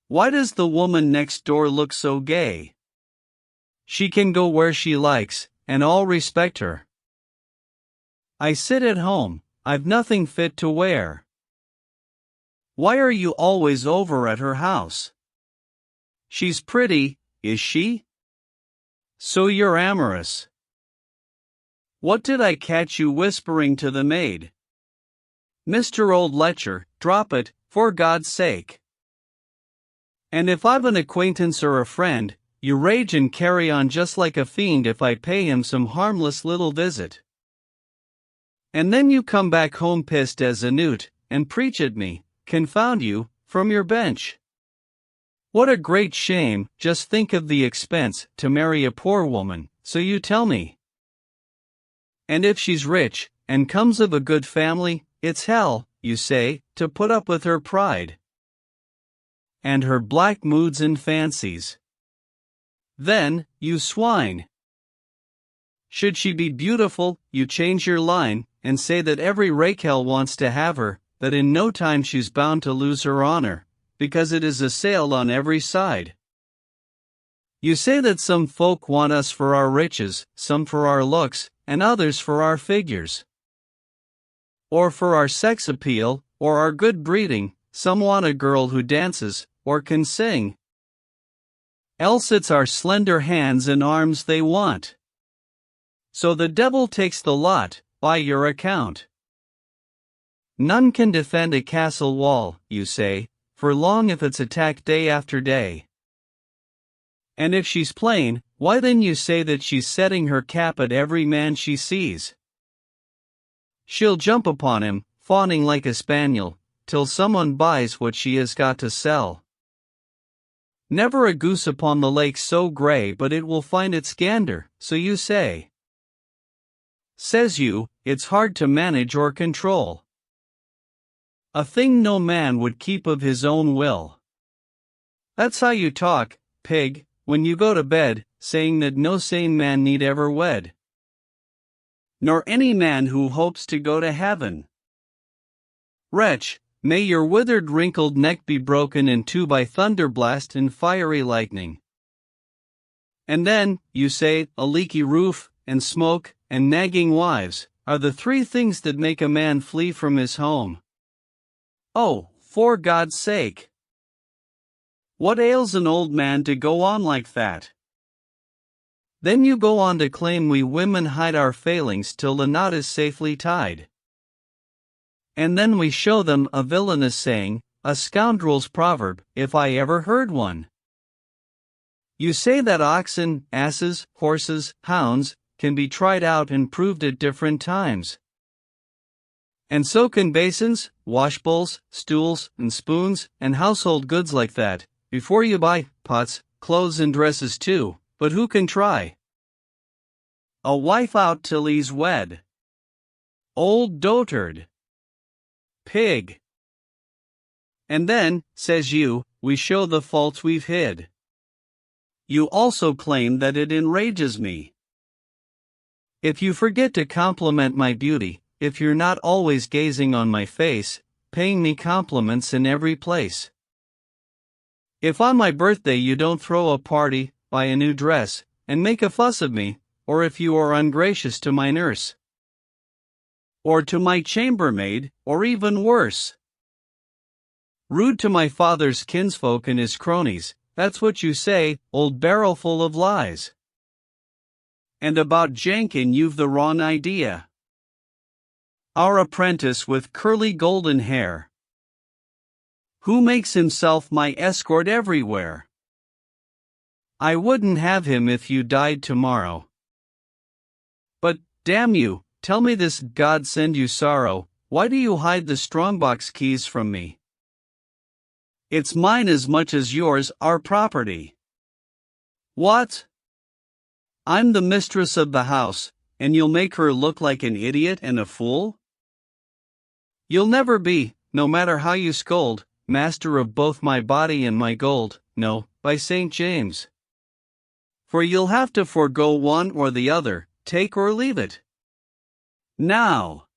Why does the woman next door look so gay? She can go where she likes, and all respect her. I sit at home, I've nothing fit to wear. Why are you always over at her house? She's pretty, is she? So you're amorous. What did I catch you whispering to the maid? Mr. Old Letcher, drop it, for God's sake. And if I've an acquaintance or a friend, you rage and carry on just like a fiend if I pay him some harmless little visit. And then you come back home pissed as a newt, and preach at me, confound you, from your bench. What a great shame, just think of the expense, to marry a poor woman, so you tell me. And if she's rich, and comes of a good family, it's hell, you say, to put up with her pride and her black moods and fancies. Then, you swine, should she be beautiful, you change your line, and say that every rakehell wants to have her, that in no time she's bound to lose her honor, because it is assailed on every side. You say that some folk want us for our riches, some for our looks, and others for our figures. Or for our sex appeal, or our good breeding. Some want a girl who dances, or can sing. Else it's our slender hands and arms they want. So the devil takes the lot, by your account. None can defend a castle wall, you say, for long if it's attacked day after day. And if she's plain, why then you say that she's setting her cap at every man she sees. She'll jump upon him, fawning like a spaniel, till someone buys what she has got to sell. Never a goose upon the lake so grey but it will find its gander, so you say. Says you, it's hard to manage or control. A thing no man would keep of his own will. That's how you talk, pig, when you go to bed, saying that no sane man need ever wed. Nor any man who hopes to go to heaven. Wretch, may your withered wrinkled neck be broken in two by thunderblast and fiery lightning. And then, you say, a leaky roof, and smoke, and nagging wives, are the three things that make a man flee from his home. Oh, for God's sake! What ails an old man to go on like that? Then you go on to claim we women hide our failings till the knot is safely tied. And then we show them a villainous saying, a scoundrel's proverb, if I ever heard one. You say that oxen, asses, horses, hounds, can be tried out and proved at different times. And so can basins, washbowls, stools, and spoons, and household goods like that, before you buy pots, clothes and dresses too, but who can try a wife out till he's wed? Old dotard! Pig! And then, says you, we show the faults we've hid. You also claim that it enrages me. If you forget to compliment my beauty, if you're not always gazing on my face, paying me compliments in every place. If on my birthday you don't throw a party, buy a new dress, and make a fuss of me, or if you are ungracious to my nurse, or to my chambermaid, or even worse, rude to my father's kinsfolk and his cronies, that's what you say, old barrel full of lies. And about Jenkin you've the wrong idea. Our apprentice with curly golden hair, who makes himself my escort everywhere. I wouldn't have him if you died tomorrow. But, damn you, tell me this, God send you sorrow, why do you hide the strongbox keys from me? It's mine as much as yours, our property. What? I'm the mistress of the house, and you'll make her look like an idiot and a fool? You'll never be, no matter how you scold, master of both my body and my gold, no, by St. James. For you'll have to forego one or the other, take or leave it. Now,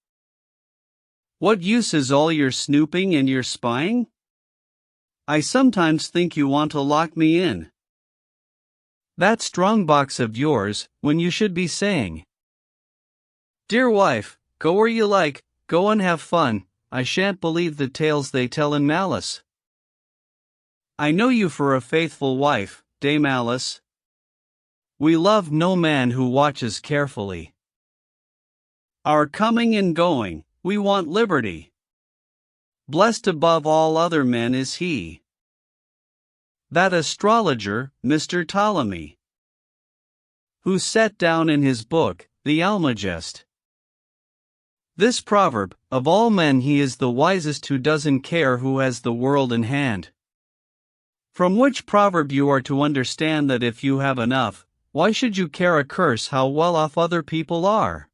what use is all your snooping and your spying? I sometimes think you want to lock me in that strong box of yours, when you should be saying, dear wife, go where you like, go and have fun, I shan't believe the tales they tell in malice. I know you for a faithful wife, Dame Alice. We love no man who watches carefully our coming and going, we want liberty. Blessed above all other men is he, that astrologer, Mr. Ptolemy, who set down in his book, the Almagest, this proverb, of all men he is the wisest who doesn't care who has the world in hand. From which proverb you are to understand that if you have enough, why should you care a curse how well off other people are?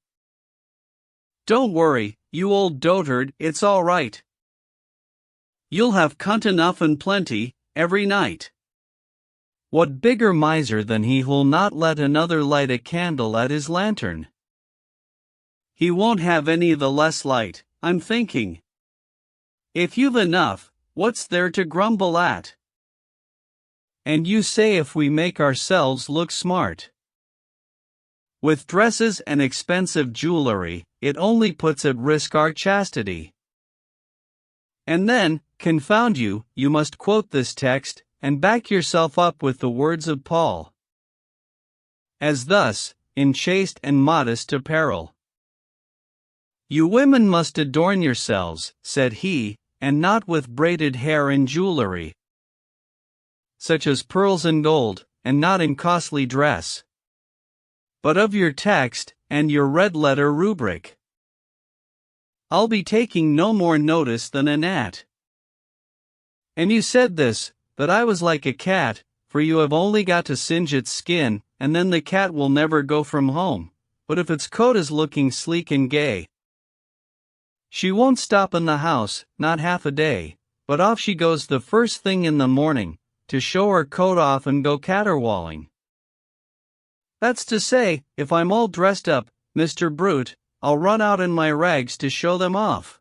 Don't worry, you old dotard, it's all right. You'll have cunt enough and plenty, every night. What bigger miser than he who'll not let another light a candle at his lantern? He won't have any the less light, I'm thinking. If you've enough, what's there to grumble at? And you say if we make ourselves look smart with dresses and expensive jewelry, it only puts at risk our chastity. And then, confound you, you must quote this text, and back yourself up with the words of Paul. As thus, in chaste and modest apparel. You women must adorn yourselves, said he, and not with braided hair and jewelry, such as pearls and gold, and not in costly dress, but of your text, and your red-letter rubric. I'll be taking no more notice than a gnat. And you said this, that I was like a cat, for you have only got to singe its skin, and then the cat will never go from home, but if its coat is looking sleek and gay, she won't stop in the house, not half a day, but off she goes the first thing in the morning, to show her coat off and go caterwauling. That's to say, if I'm all dressed up, Mr. Brute, I'll run out in my rags to show them off.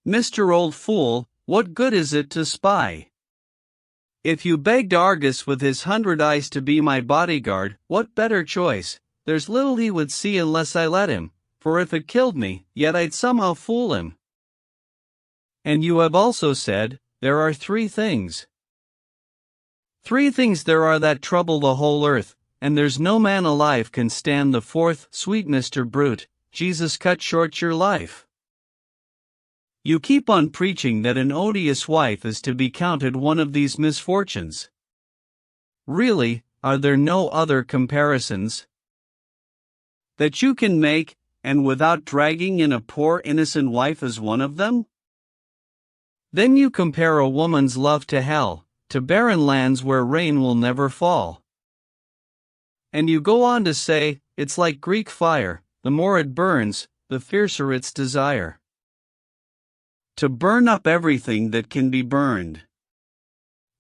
Mr. Old Fool, what good is it to spy? If you begged Argus with his 100 eyes to be my bodyguard, what better choice? There's little he would see unless I let him, for if it killed me, yet I'd somehow fool him. And you have also said, there are 3 things. 3 things there are that trouble the whole earth, and there's no man alive can stand the 4th, sweet Mr. Brute, Jesus cut short your life. You keep on preaching that an odious wife is to be counted one of these misfortunes. Really, are there no other comparisons that you can make, and without dragging in a poor innocent wife as one of them? Then you compare a woman's love to hell, to barren lands where rain will never fall. And you go on to say, it's like Greek fire, the more it burns, the fiercer its desire to burn up everything that can be burned.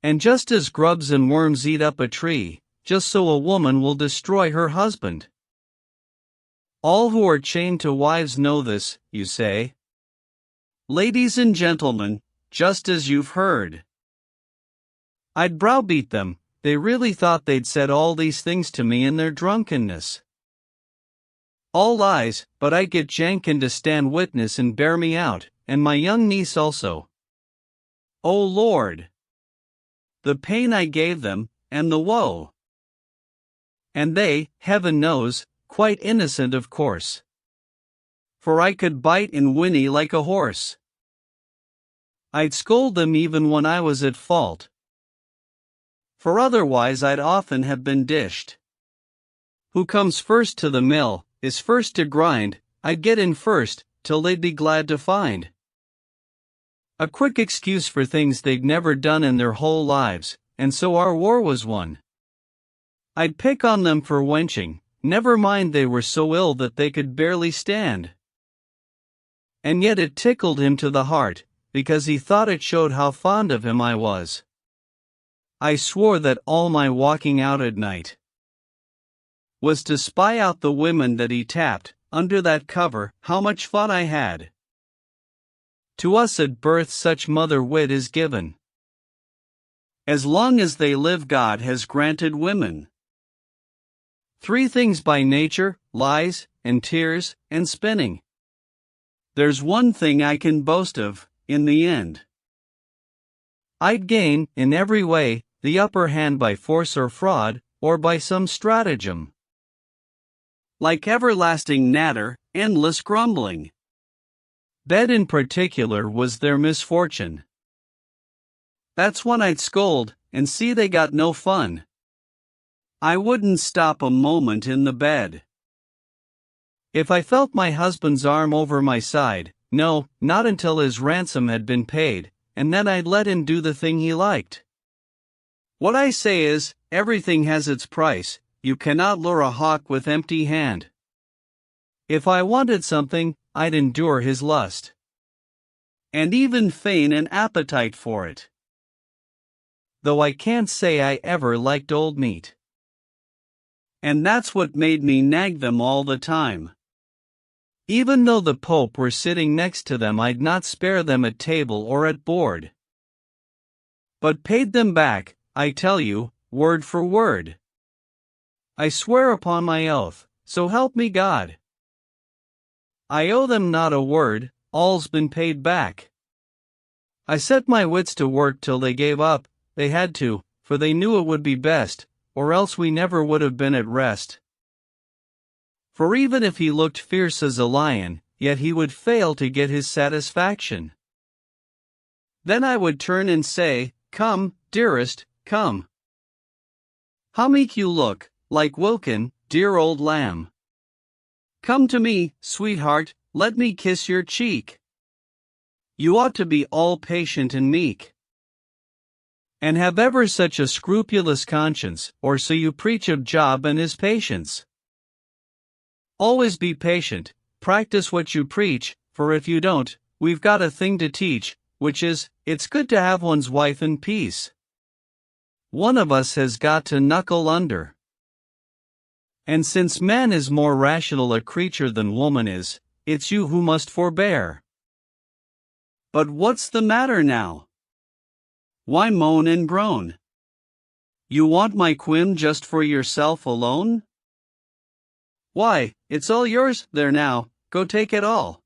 And just as grubs and worms eat up a tree, just so a woman will destroy her husband. All who are chained to wives know this, you say. Ladies and gentlemen, just as you've heard. I'd browbeat them, they really thought they'd said all these things to me in their drunkenness. All lies, but I'd get Jenkin to stand witness and bear me out, and my young niece also. O Lord! The pain I gave them, and the woe. And they, heaven knows, quite innocent of course. For I could bite and whinny like a horse. I'd scold them even when I was at fault. For otherwise I'd often have been dished. Who comes first to the mill, is first to grind, I'd get in first, till they'd be glad to find a quick excuse for things they'd never done in their whole lives, and so our war was won. I'd pick on them for wenching, never mind they were so ill that they could barely stand. And yet it tickled him to the heart, because he thought it showed how fond of him I was. I swore that all my walking out at night was to spy out the women that he tapped, under that cover, how much fun I had. To us at birth such mother wit is given. As long as they live God has granted women 3 things by nature, lies, and tears, and spinning. There's one thing I can boast of, in the end. I'd gain, in every way, the upper hand by force or fraud, or by some stratagem. Like everlasting natter, endless grumbling. That in particular was their misfortune. That's when I'd scold, and see they got no fun. I wouldn't stop a moment in the bed. If I felt my husband's arm over my side, no, not until his ransom had been paid, and then I'd let him do the thing he liked. What I say is, everything has its price, you cannot lure a hawk with empty hand. If I wanted something, I'd endure his lust, and even feign an appetite for it. Though I can't say I ever liked old meat. And that's what made me nag them all the time. Even though the Pope were sitting next to them, I'd not spare them at table or at board, but paid them back. I tell you, word for word. I swear upon my oath, so help me God. I owe them not a word, all's been paid back. I set my wits to work till they gave up, they had to, for they knew it would be best, or else we never would have been at rest. For even if he looked fierce as a lion, yet he would fail to get his satisfaction. Then I would turn and say, come, dearest, come. How meek you look, like Wilkin, dear old lamb. Come to me, sweetheart, let me kiss your cheek. You ought to be all patient and meek, and have ever such a scrupulous conscience, or so you preach of Job and his patience. Always be patient, practice what you preach, for if you don't, we've got a thing to teach, which is, it's good to have one's wife in peace. One of us has got to knuckle under. And since man is more rational a creature than woman is, it's you who must forbear. But what's the matter now? Why moan and groan? You want my quim just for yourself alone? Why, it's all yours there now, go take it all.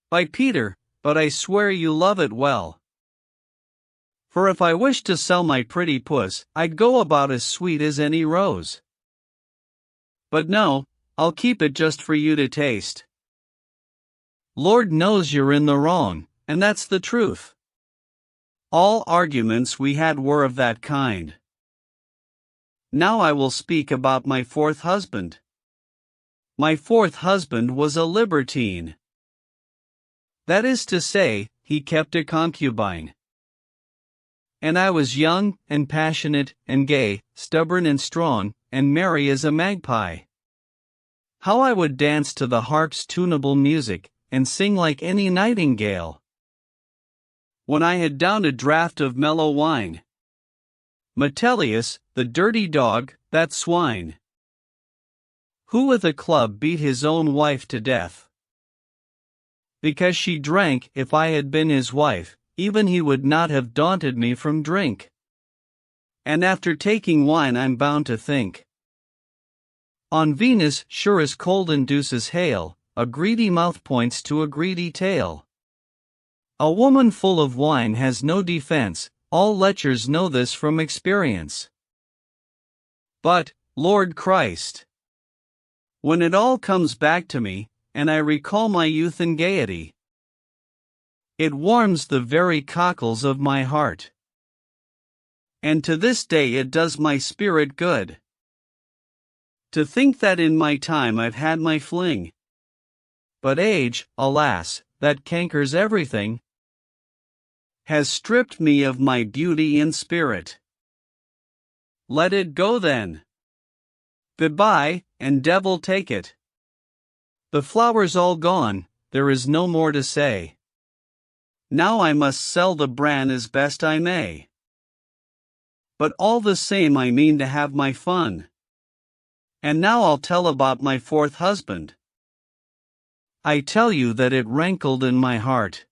By Peter, but I swear you love it well. For if I wished to sell my pretty puss, I'd go about as sweet as any rose. But no, I'll keep it just for you to taste. Lord knows you're in the wrong, and that's the truth. All arguments we had were of that kind. Now I will speak about my fourth husband. My fourth husband was a libertine. That is to say, he kept a concubine. And I was young, and passionate, and gay, stubborn and strong, and merry as a magpie. How I would dance to the harp's tunable music, and sing like any nightingale. When I had downed a draught of mellow wine. Metellus, the dirty dog, that swine, who with a club beat his own wife to death. Because she drank, if I had been his wife, even he would not have daunted me from drink. And after taking wine I'm bound to think on Venus, sure as cold induces hail, a greedy mouth points to a greedy tail. A woman full of wine has no defense, all lechers know this from experience. But, Lord Christ, when it all comes back to me, and I recall my youth and gaiety, it warms the very cockles of my heart. And to this day it does my spirit good. To think that in my time I've had my fling. But age, alas, that cankers everything, has stripped me of my beauty and spirit. Let it go then. Goodbye, and devil take it. The flower's all gone, there is no more to say. Now I must sell the bran as best I may. But all the same I mean to have my fun. And now I'll tell about my fourth husband. I tell you that it rankled in my heart,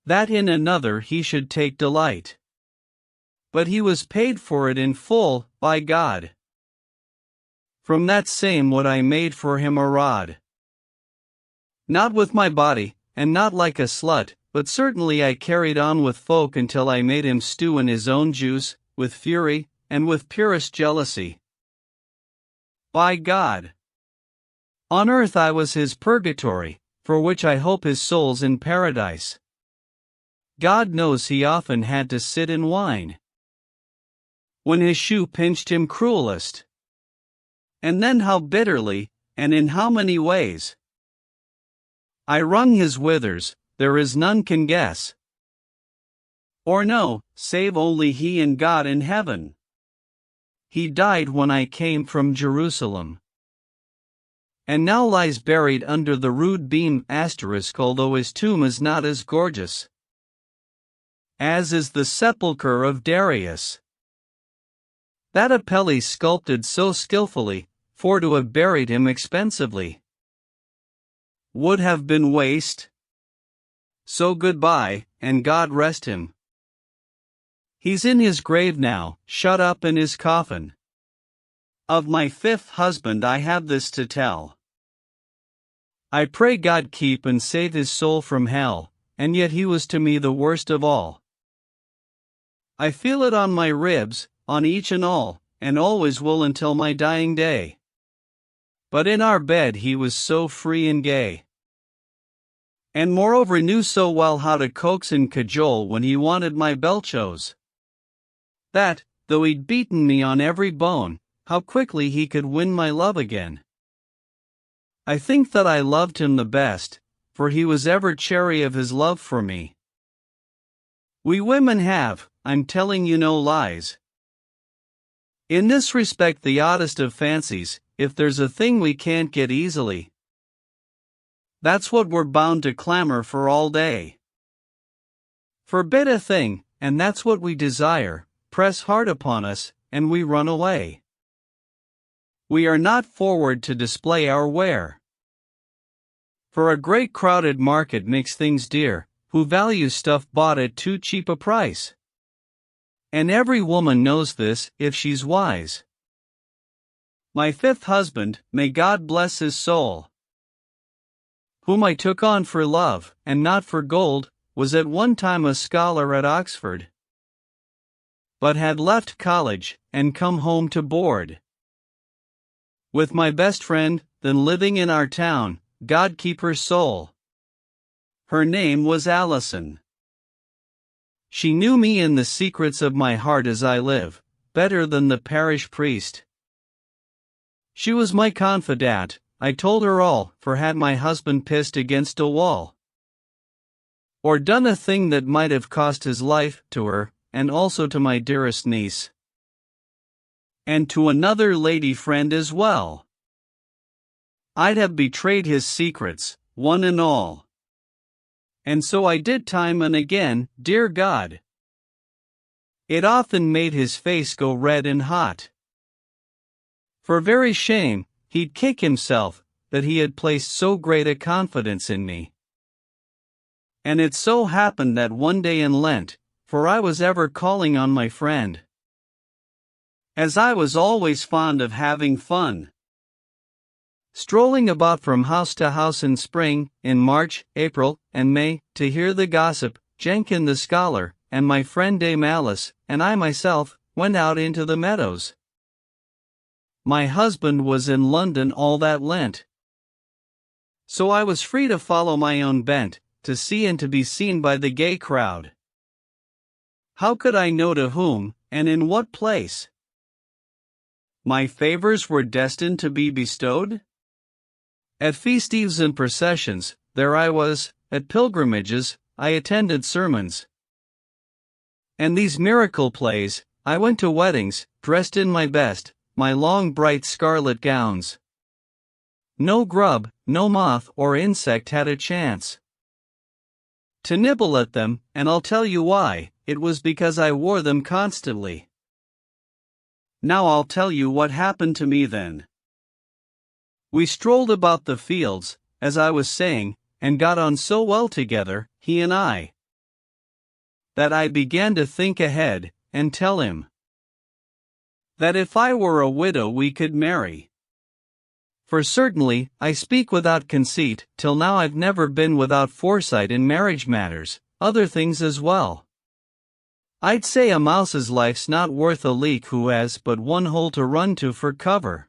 that in another he should take delight. But he was paid for it in full, by God. From that same what I made for him a rod. Not with my body, and not like a slut, but certainly I carried on with folk until I made him stew in his own juice, with fury, and with purest jealousy. By God! On earth I was his purgatory, for which I hope his soul's in paradise. God knows he often had to sit and whine, when his shoe pinched him cruelest. And then how bitterly, and in how many ways, I wrung his withers, there is none can guess. Or no, save only he and God in heaven. He died when I came from Jerusalem, and now lies buried under the rude beam *, although his tomb is not as gorgeous as is the sepulchre of Darius. That Apelles sculpted so skillfully, for to have buried him expensively would have been waste. So goodbye, and God rest him. He's in his grave now, shut up in his coffin. Of my fifth husband I have this to tell. I pray God keep and save his soul from hell, and yet he was to me the worst of all. I feel it on my ribs, on each and all, and always will until my dying day. But in our bed he was so free and gay. And moreover knew so well how to coax and cajole when he wanted my belchos. That, though he'd beaten me on every bone, how quickly he could win my love again. I think that I loved him the best, for he was ever chary of his love for me. We women have, I'm telling you no lies, in this respect the oddest of fancies. If there's a thing we can't get easily, that's what we're bound to clamor for all day. Forbid a thing, and that's what we desire, press hard upon us, and we run away. We are not forward to display our ware. For a great crowded market makes things dear, who values stuff bought at too cheap a price. And every woman knows this, if she's wise. My fifth husband, may God bless his soul, whom I took on for love, and not for gold, was at one time a scholar at Oxford, but had left college, and come home to board with my best friend, then living in our town, God keep her soul. Her name was Allison. She knew me in the secrets of my heart as I live, better than the parish priest. She was my confidante, I told her all, for had my husband pissed against a wall, or done a thing that might have cost his life, to her, and also to my dearest niece, and to another lady friend as well, I'd have betrayed his secrets, one and all. And so I did time and again, dear God. It often made his face go red and hot. For very shame, he'd kick himself, that he had placed so great a confidence in me. And it so happened that one day in Lent, for I was ever calling on my friend, as I was always fond of having fun, strolling about from house to house in spring, in March, April, and May, to hear the gossip, Jenkin the scholar, and my friend Dame Alice, and I myself, went out into the meadows. My husband was in London all that Lent, so I was free to follow my own bent, to see and to be seen by the gay crowd. How could I know to whom, and in what place, my favors were destined to be bestowed? At feast eves and processions, there I was; at pilgrimages, I attended sermons, and these miracle plays. I went to weddings, dressed in my best, my long bright scarlet gowns. No grub, no moth or insect had a chance to nibble at them, and I'll tell you why, it was because I wore them constantly. Now I'll tell you what happened to me then. We strolled about the fields, as I was saying, and got on so well together, he and I, that I began to think ahead, and tell him that if I were a widow we could marry. For certainly, I speak without conceit, till now I've never been without foresight in marriage matters, other things as well. I'd say a mouse's life's not worth a leek who has but one hole to run to for cover.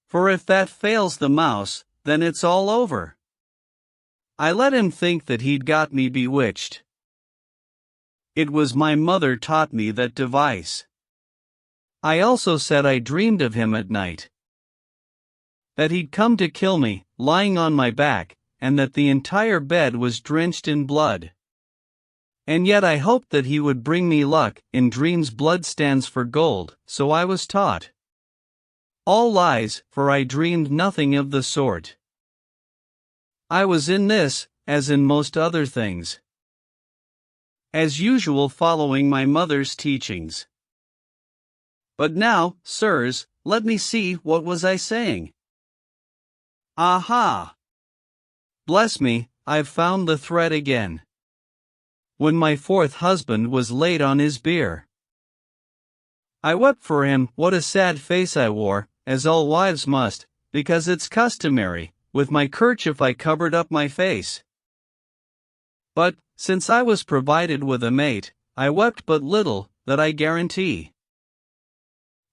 For if that fails the mouse, then it's all over. I let him think that he'd got me bewitched. It was my mother taught me that device. I also said I dreamed of him at night, that he'd come to kill me, lying on my back, and that the entire bed was drenched in blood. And yet I hoped that he would bring me luck. In dreams blood stands for gold, so I was taught. All lies, for I dreamed nothing of the sort. I was in this, as in most other things, as usual following my mother's teachings. But now, sirs, let me see, what was I saying? Aha! Bless me, I've found the thread again. when my fourth husband was late on his bier. I wept for him, what a sad face I wore, as all wives must, because it's customary, with my kerchief I covered up my face. But, since I was provided with a mate, I wept but little, that I guarantee.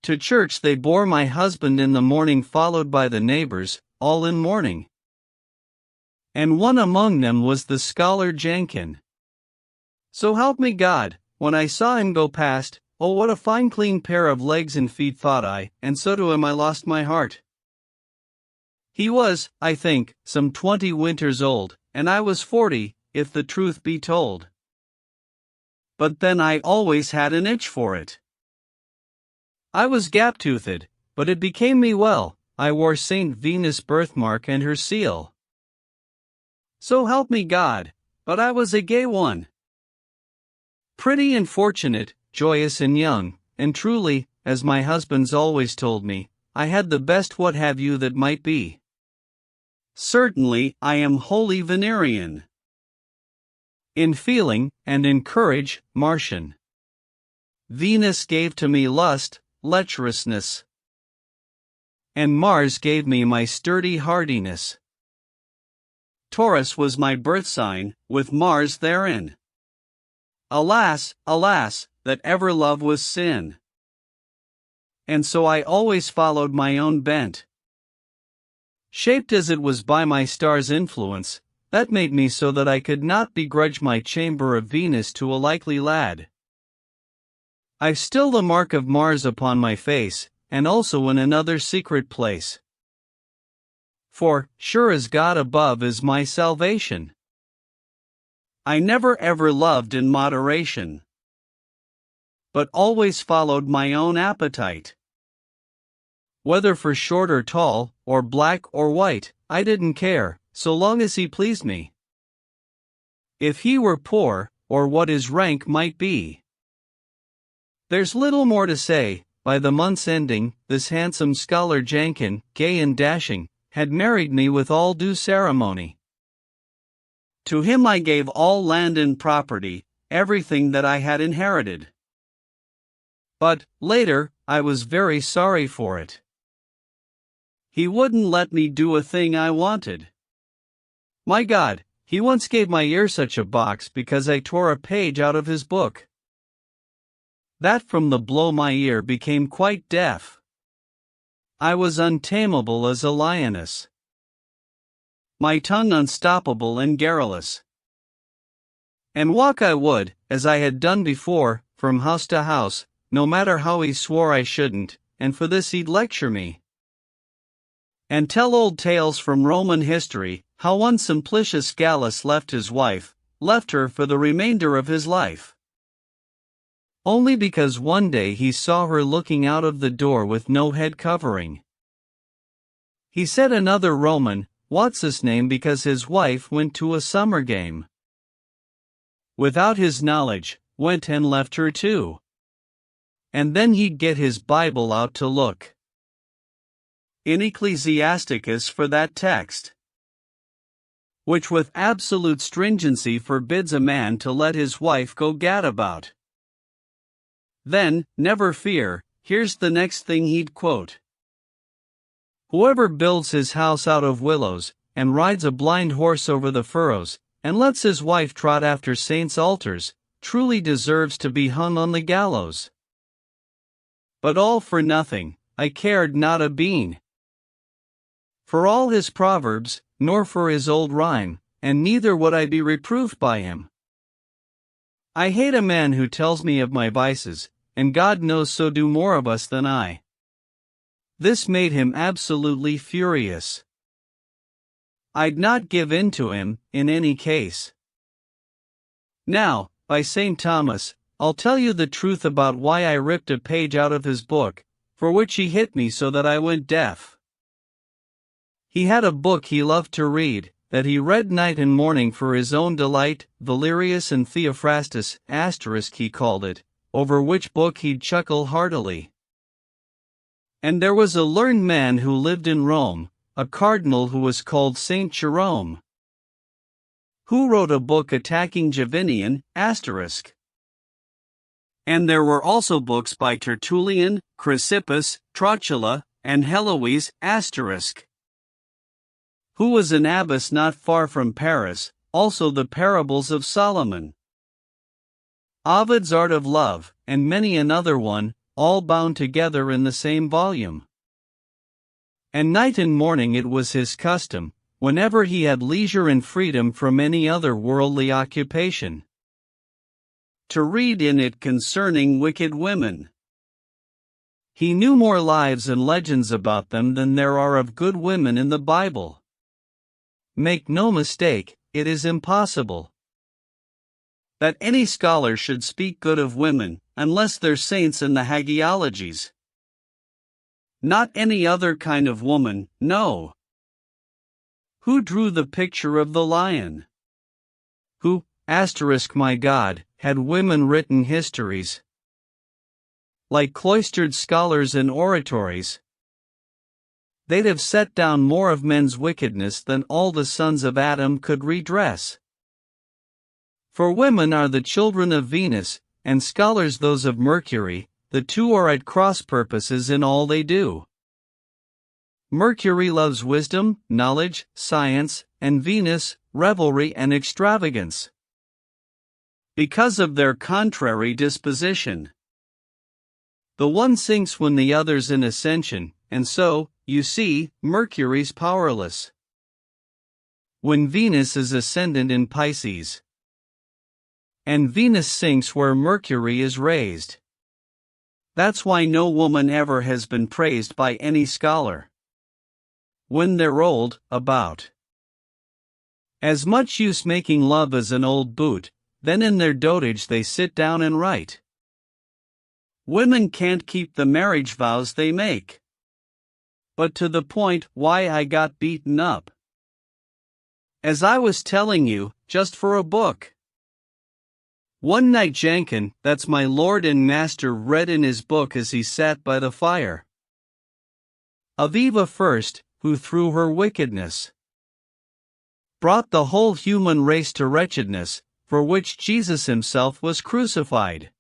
To church they bore my husband in the morning, followed by the neighbors, all in mourning. And one among them was the scholar Jenkin. So help me God, when I saw him go past, oh what a fine clean pair of legs and feet, thought I, and so to him I lost my heart. He was, I think, some 20 winters old, and I was 40, if the truth be told. But then I always had an itch for it. I was gap-toothed, but it became me well. I wore Saint Venus' birthmark and her seal. So help me God, but I was a gay one. Pretty and fortunate, joyous and young, and truly, as my husband's always told me, I had the best what have you that might be. Certainly, I am wholly Venerian. In feeling, and in courage, Martian. Venus gave to me lust, lecherousness. And Mars gave me my sturdy hardiness. Taurus was my birth sign, with Mars therein. Alas, alas, that ever love was sin. And so I always followed my own bent. Shaped as it was by my star's influence, that made me so that I could not begrudge my chamber of Venus to a likely lad. I've still the mark of Mars upon my face, and also in another secret place. For, sure as God above is my salvation, I never ever loved in moderation, but always followed my own appetite. Whether for short or tall, or black or white, I didn't care, so long as he pleased me. If he were poor, or what his rank might be. There's little more to say. By the month's ending, this handsome scholar Jenkin, gay and dashing, had married me with all due ceremony. To him I gave all land and property, everything that I had inherited. But, later, I was very sorry for it. He wouldn't let me do a thing I wanted. My God, he once gave my ear such a box because I tore a page out of his book, that from the blow my ear became quite deaf. I was untamable as a lioness, my tongue unstoppable and garrulous. And walk I would, as I had done before, from house to house, no matter how he swore I shouldn't, and for this he'd lecture me. And tell old tales from Roman history, how one Simplicius Gallus left her for the remainder of his life. Only because one day he saw her looking out of the door with no head covering. He said another Roman, what's his name, because his wife went to a summer game. Without his knowledge, went and left her too. And then he'd get his Bible out to look in Ecclesiasticus for that text, which with absolute stringency forbids a man to let his wife go gad about. Then, never fear, here's the next thing he'd quote. Whoever builds his house out of willows, and rides a blind horse over the furrows, and lets his wife trot after saints' altars, truly deserves to be hung on the gallows. But all for nothing, I cared not a bean. For all his proverbs, nor for his old rhyme, and neither would I be reproved by him. I hate a man who tells me of my vices, and God knows so do more of us than I. This made him absolutely furious. I'd not give in to him, in any case. Now, by St. Thomas, I'll tell you the truth about why I ripped a page out of his book, for which he hit me so that I went deaf. He had a book he loved to read, that he read night and morning for his own delight, Valerius and Theophrastus, * he called it, over which book he'd chuckle heartily. And there was a learned man who lived in Rome, a cardinal who was called Saint Jerome, who wrote a book attacking Jovinian, *. And there were also books by Tertullian, Chrysippus, Trotula, and Heloise, *, who was an abbess not far from Paris, also the Parables of Solomon, Ovid's Art of Love, and many another one, all bound together in the same volume. And night and morning it was his custom, whenever he had leisure and freedom from any other worldly occupation, to read in it concerning wicked women. He knew more lives and legends about them than there are of good women in the Bible. Make no mistake, it is impossible that any scholar should speak good of women, unless they're saints in the hagiologies. Not any other kind of woman, no. Who drew the picture of the lion? Who, my God, had women written histories? Like cloistered scholars in oratories, they'd have set down more of men's wickedness than all the sons of Adam could redress. For women are the children of Venus, and scholars those of Mercury. The two are at cross purposes in all they do. Mercury loves wisdom, knowledge, science, and Venus, revelry and extravagance. Because of their contrary disposition, the one sinks when the other's in ascension, and so, you see, Mercury's powerless when Venus is ascendant in Pisces, and Venus sinks where Mercury is raised. That's why no woman ever has been praised by any scholar. When they're old, about as much use making love as an old boot, then in their dotage they sit down and write. Women can't keep the marriage vows they make. But to the point, why I got beaten up, as I was telling you, just for a book. One night Jankin, that's my lord and master, read in his book as he sat by the fire of Eva first, who through her wickedness brought the whole human race to wretchedness, for which Jesus himself was crucified.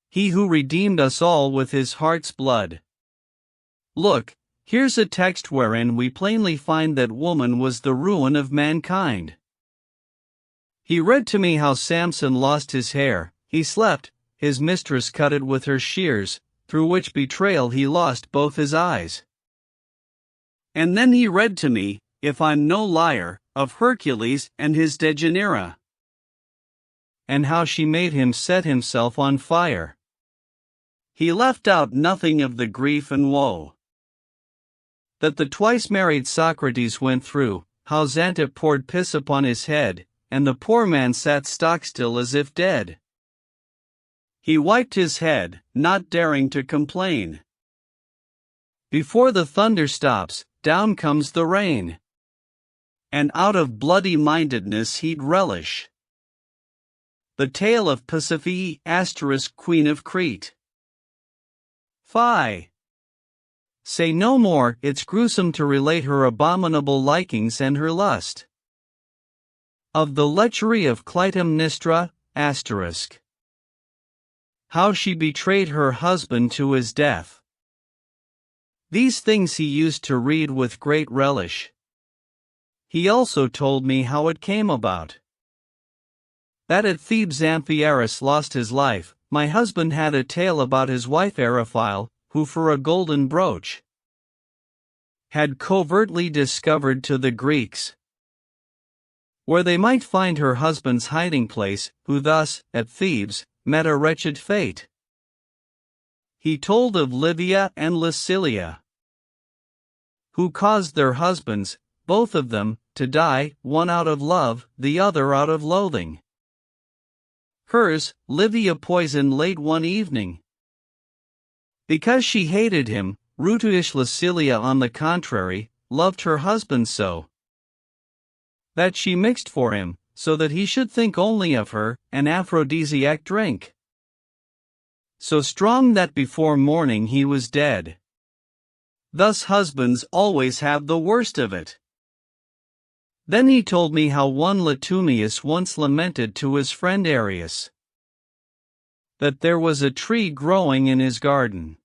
He who redeemed us all with his heart's blood. Look, here's a text wherein we plainly find that woman was the ruin of mankind. He read to me how Samson lost his hair, he slept, his mistress cut it with her shears, through which betrayal he lost both his eyes. And then he read to me, if I'm no liar, of Hercules and his Dejanira, and how she made him set himself on fire. He left out nothing of the grief and woe that the twice-married Socrates went through, how Xanthippe poured piss upon his head, and the poor man sat stock-still as if dead. He wiped his head, not daring to complain. Before the thunder stops, down comes the rain, and out of bloody-mindedness he'd relish the tale of Pasiphae, Queen of Crete. Fie! Say no more, it's gruesome to relate her abominable likings and her lust. Of the lechery of Clytemnestra, how she betrayed her husband to his death. These things he used to read with great relish. He also told me how it came about that at Thebes Amphiaraus lost his life. My husband had a tale about his wife Eriphyle, who for a golden brooch had covertly discovered to the Greeks where they might find her husband's hiding place, who thus, at Thebes, met a wretched fate. He told of Livia and Lycilia, who caused their husbands, both of them, to die, one out of love, the other out of loathing. Hers, Livia, poisoned late one evening, because she hated him. Rutuish Lycilia, on the contrary, loved her husband so that she mixed for him, so that he should think only of her, an aphrodisiac drink so strong that before morning he was dead. Thus husbands always have the worst of it. Then he told me how one Latunius once lamented to his friend Arius that there was a tree growing in his garden,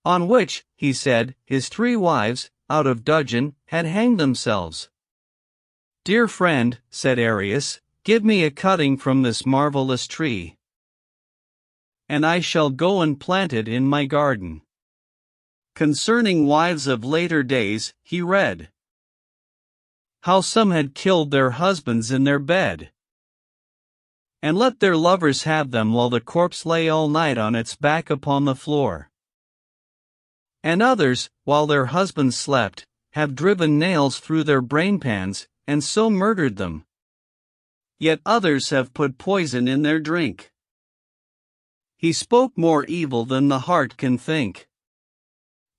on which, he said, his 3 wives, out of dudgeon, had hanged themselves. "Dear friend," said Arius, "give me a cutting from this marvelous tree, and I shall go and plant it in my garden." Concerning wives of later days, he read how some had killed their husbands in their bed, and let their lovers have them while the corpse lay all night on its back upon the floor. And others, while their husbands slept, have driven nails through their brainpans, and so murdered them. Yet others have put poison in their drink. He spoke more evil than the heart can think.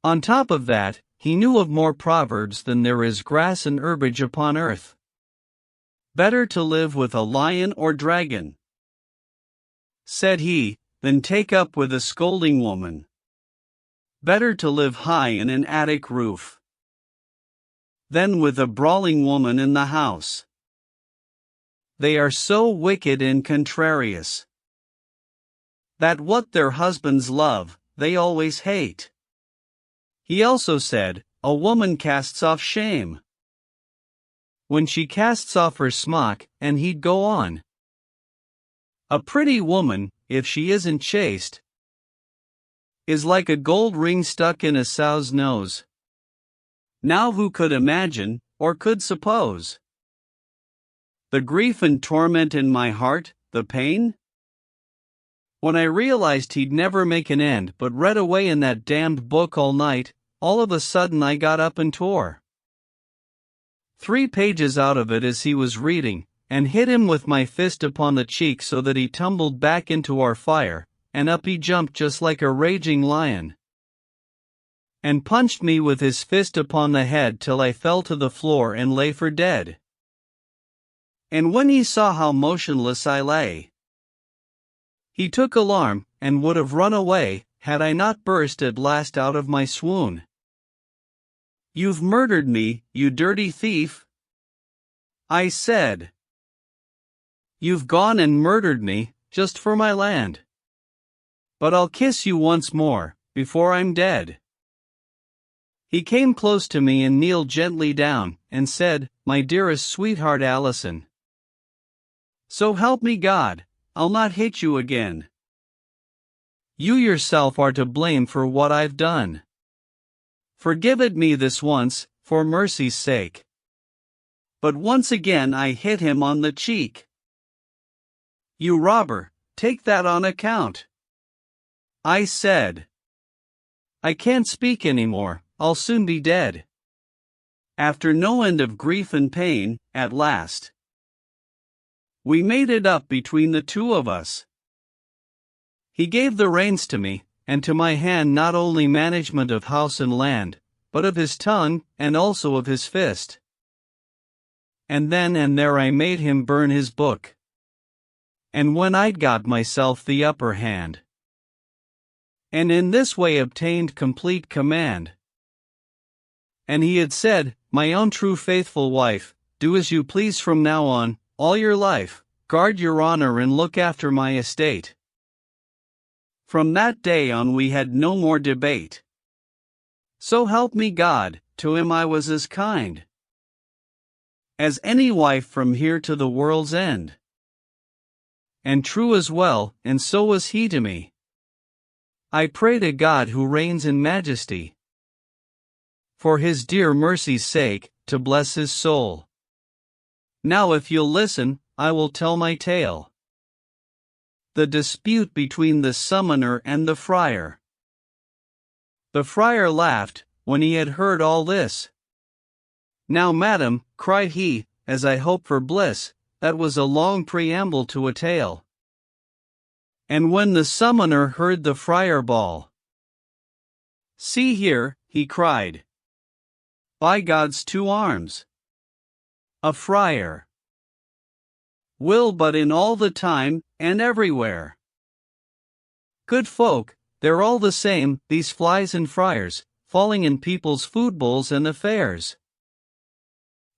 On top of that, he knew of more proverbs than there is grass and herbage upon earth. "Better to live with a lion or dragon," said he, "than take up with a scolding woman. Better to live high in an attic roof than with a brawling woman in the house. They are so wicked and contrarious that what their husbands love, they always hate." He also said, "A woman casts off shame when she casts off her smock," and he'd go on. "A pretty woman, if she isn't chaste, is like a gold ring stuck in a sow's nose." Now who could imagine, or could suppose, the grief and torment in my heart, the pain? When I realized he'd never make an end but read away in that damned book all night, all of a sudden I got up and tore 3 pages out of it as he was reading, and hit him with my fist upon the cheek so that he tumbled back into our fire, and up he jumped just like a raging lion, and punched me with his fist upon the head till I fell to the floor and lay for dead. And when he saw how motionless I lay, he took alarm, and would have run away, had I not burst at last out of my swoon. "You've murdered me, you dirty thief," I said. "You've gone and murdered me, just for my land. But I'll kiss you once more, before I'm dead." He came close to me and kneeled gently down, and said, "My dearest sweetheart Allison, so help me God, I'll not hit you again. You yourself are to blame for what I've done. Forgive it me this once, for mercy's sake." But once again I hit him on the cheek. "You robber, take that on account," I said. "I can't speak anymore, I'll soon be dead." After no end of grief and pain, at last, we made it up between the 2 of us. He gave the reins to me, and to my hand not only management of house and land, but of his tongue, and also of his fist. And then and there I made him burn his book. And when I'd got myself the upper hand, and in this way obtained complete command, and he had said, "My own true faithful wife, do as you please from now on, all your life, guard your honor and look after my estate." From that day on we had no more debate. So help me God, to him I was as kind as any wife from here to the world's end. And true as well, and so was he to me. I pray to God who reigns in majesty, for his dear mercy's sake, to bless his soul. Now if you'll listen, I will tell my tale. The dispute between the summoner and the friar. The friar laughed, when he had heard all this. "Now madam," cried he, "as I hope for bliss, that was a long preamble to a tale." And when the summoner heard the friar bawl, "See here," he cried, "by God's 2 arms, a friar will but in all the time, and everywhere. Good folk, they're all the same, these flies and friars, falling in people's food bowls and affairs.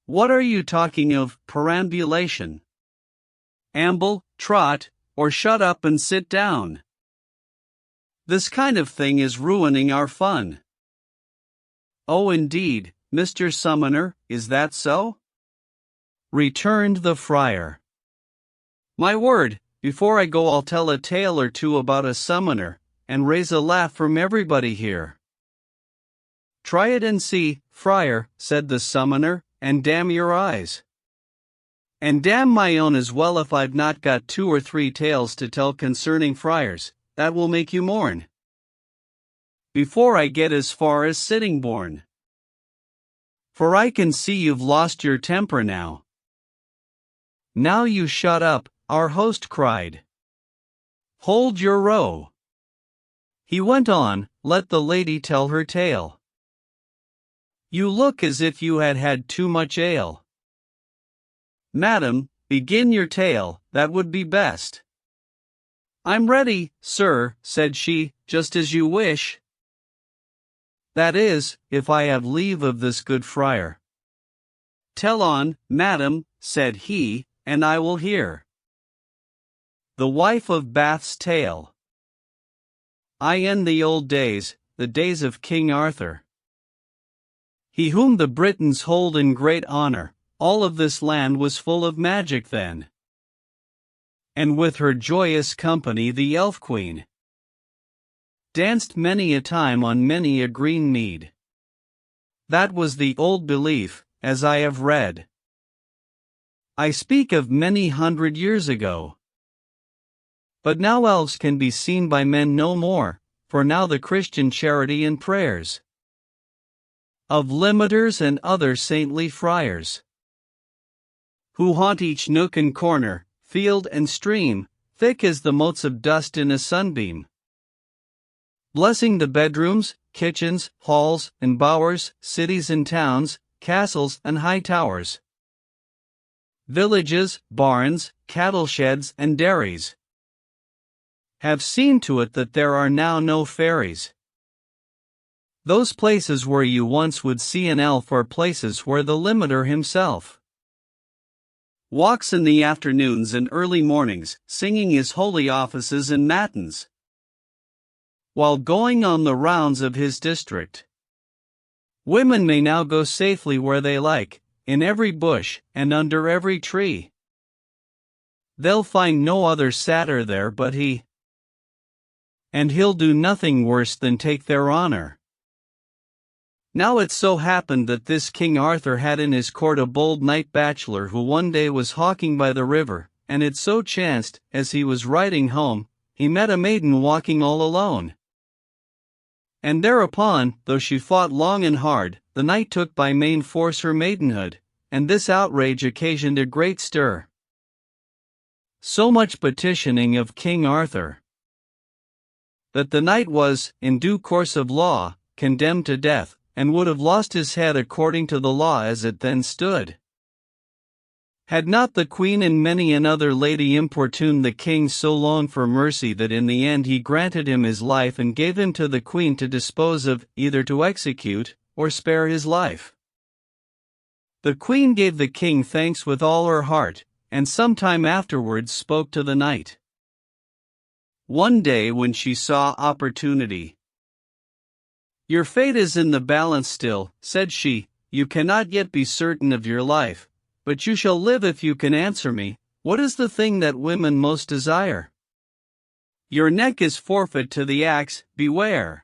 What are you talking of, perambulation? Amble, trot, or shut up and sit down. This kind of thing is ruining our fun. Oh, indeed, Mr. Summoner, is that so? Returned the friar. My word, before I go I'll tell a tale or two about a summoner, and raise a laugh from everybody here. Try it and see, friar, said the summoner, and damn your eyes. And damn my own as well if I've not got 2 or 3 tales to tell concerning friars, that will make you mourn. Before I get as far as Sittingbourne. For I can see you've lost your temper now. Now you shut up, our host cried. Hold your row. He went on, let the lady tell her tale. You look as if you had had too much ale. Madam, begin your tale, that would be best. I'm ready, sir, said she, just as you wish. That is, if I have leave of this good friar. Tell on, madam, said he, and I will hear. The Wife of Bath's Tale. I end the old days, the days of King Arthur. He whom the Britons hold in great honor, all of this land was full of magic then. And with her joyous company the Elf Queen danced many a time on many a green mead. That was the old belief, as I have read. I speak of many 100 years ago. But now elves can be seen by men no more, for now the Christian charity and prayers of limiters and other saintly friars, who haunt each nook and corner, field and stream, thick as the motes of dust in a sunbeam, blessing the bedrooms, kitchens, halls, and bowers, cities and towns, castles and high towers, villages, barns, cattle sheds and dairies, have seen to it that there are now no fairies. Those places where you once would see an elf are places where the limiter himself walks in the afternoons and early mornings, singing his holy offices and matins, while going on the rounds of his district. Women may now go safely where they like, in every bush and under every tree. They'll find no other satyr there but he, and he'll do nothing worse than take their honor. Now it so happened that this King Arthur had in his court a bold knight bachelor who one day was hawking by the river, and it so chanced, as he was riding home, he met a maiden walking all alone. And thereupon, though she fought long and hard, the knight took by main force her maidenhood, and this outrage occasioned a great stir. So much petitioning of King Arthur, that the knight was, in due course of law, condemned to death, and would have lost his head according to the law as it then stood, had not the queen and many another lady importuned the king so long for mercy that in the end he granted him his life and gave him to the queen to dispose of, either to execute, or spare his life. The queen gave the king thanks with all her heart, and some time afterwards spoke to the knight. One day when she saw opportunity, "Your fate is in the balance still," said she, "you cannot yet be certain of your life, but you shall live if you can answer me, what is the thing that women most desire? Your neck is forfeit to the axe, beware.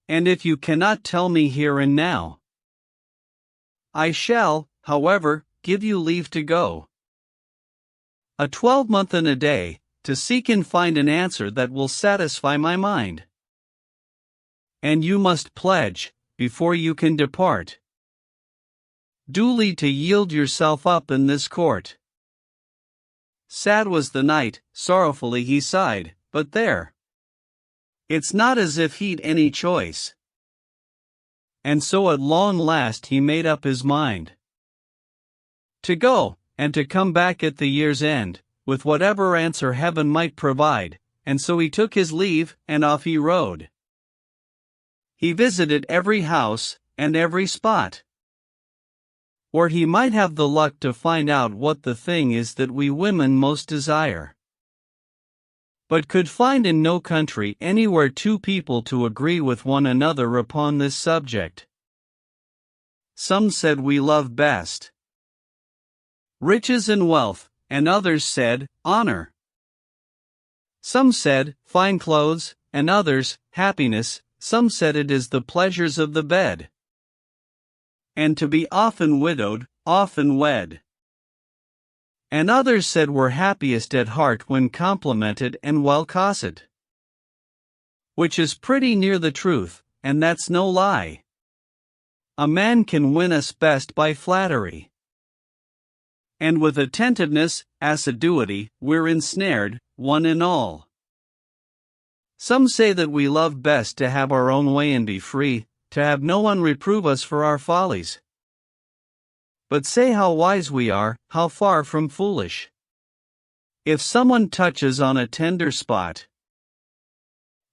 And if you cannot tell me here and now, I shall, however, give you leave to go a 12-month and a day, to seek and find an answer that will satisfy my mind. And you must pledge, before you can depart, duly to yield yourself up in this court." Sad was the knight, sorrowfully he sighed, but there, it's not as if he'd any choice. And so at long last he made up his mind to go, and to come back at the year's end, with whatever answer heaven might provide, and so he took his leave, and off he rode. He visited every house, and every spot, or he might have the luck to find out what the thing is that we women most desire. But could find in no country anywhere two people to agree with one another upon this subject. Some said we love best riches and wealth, and others said, honor. Some said, fine clothes, and others, happiness. Some said it is the pleasures of the bed, and to be often widowed, often wed. And others said we're happiest at heart when complimented and well cosset. Which is pretty near the truth, and that's no lie. A man can win us best by flattery. And with attentiveness, assiduity, we're ensnared, one and all. Some say that we love best to have our own way and be free, to have no one reprove us for our follies. But say how wise we are, how far from foolish. If someone touches on a tender spot,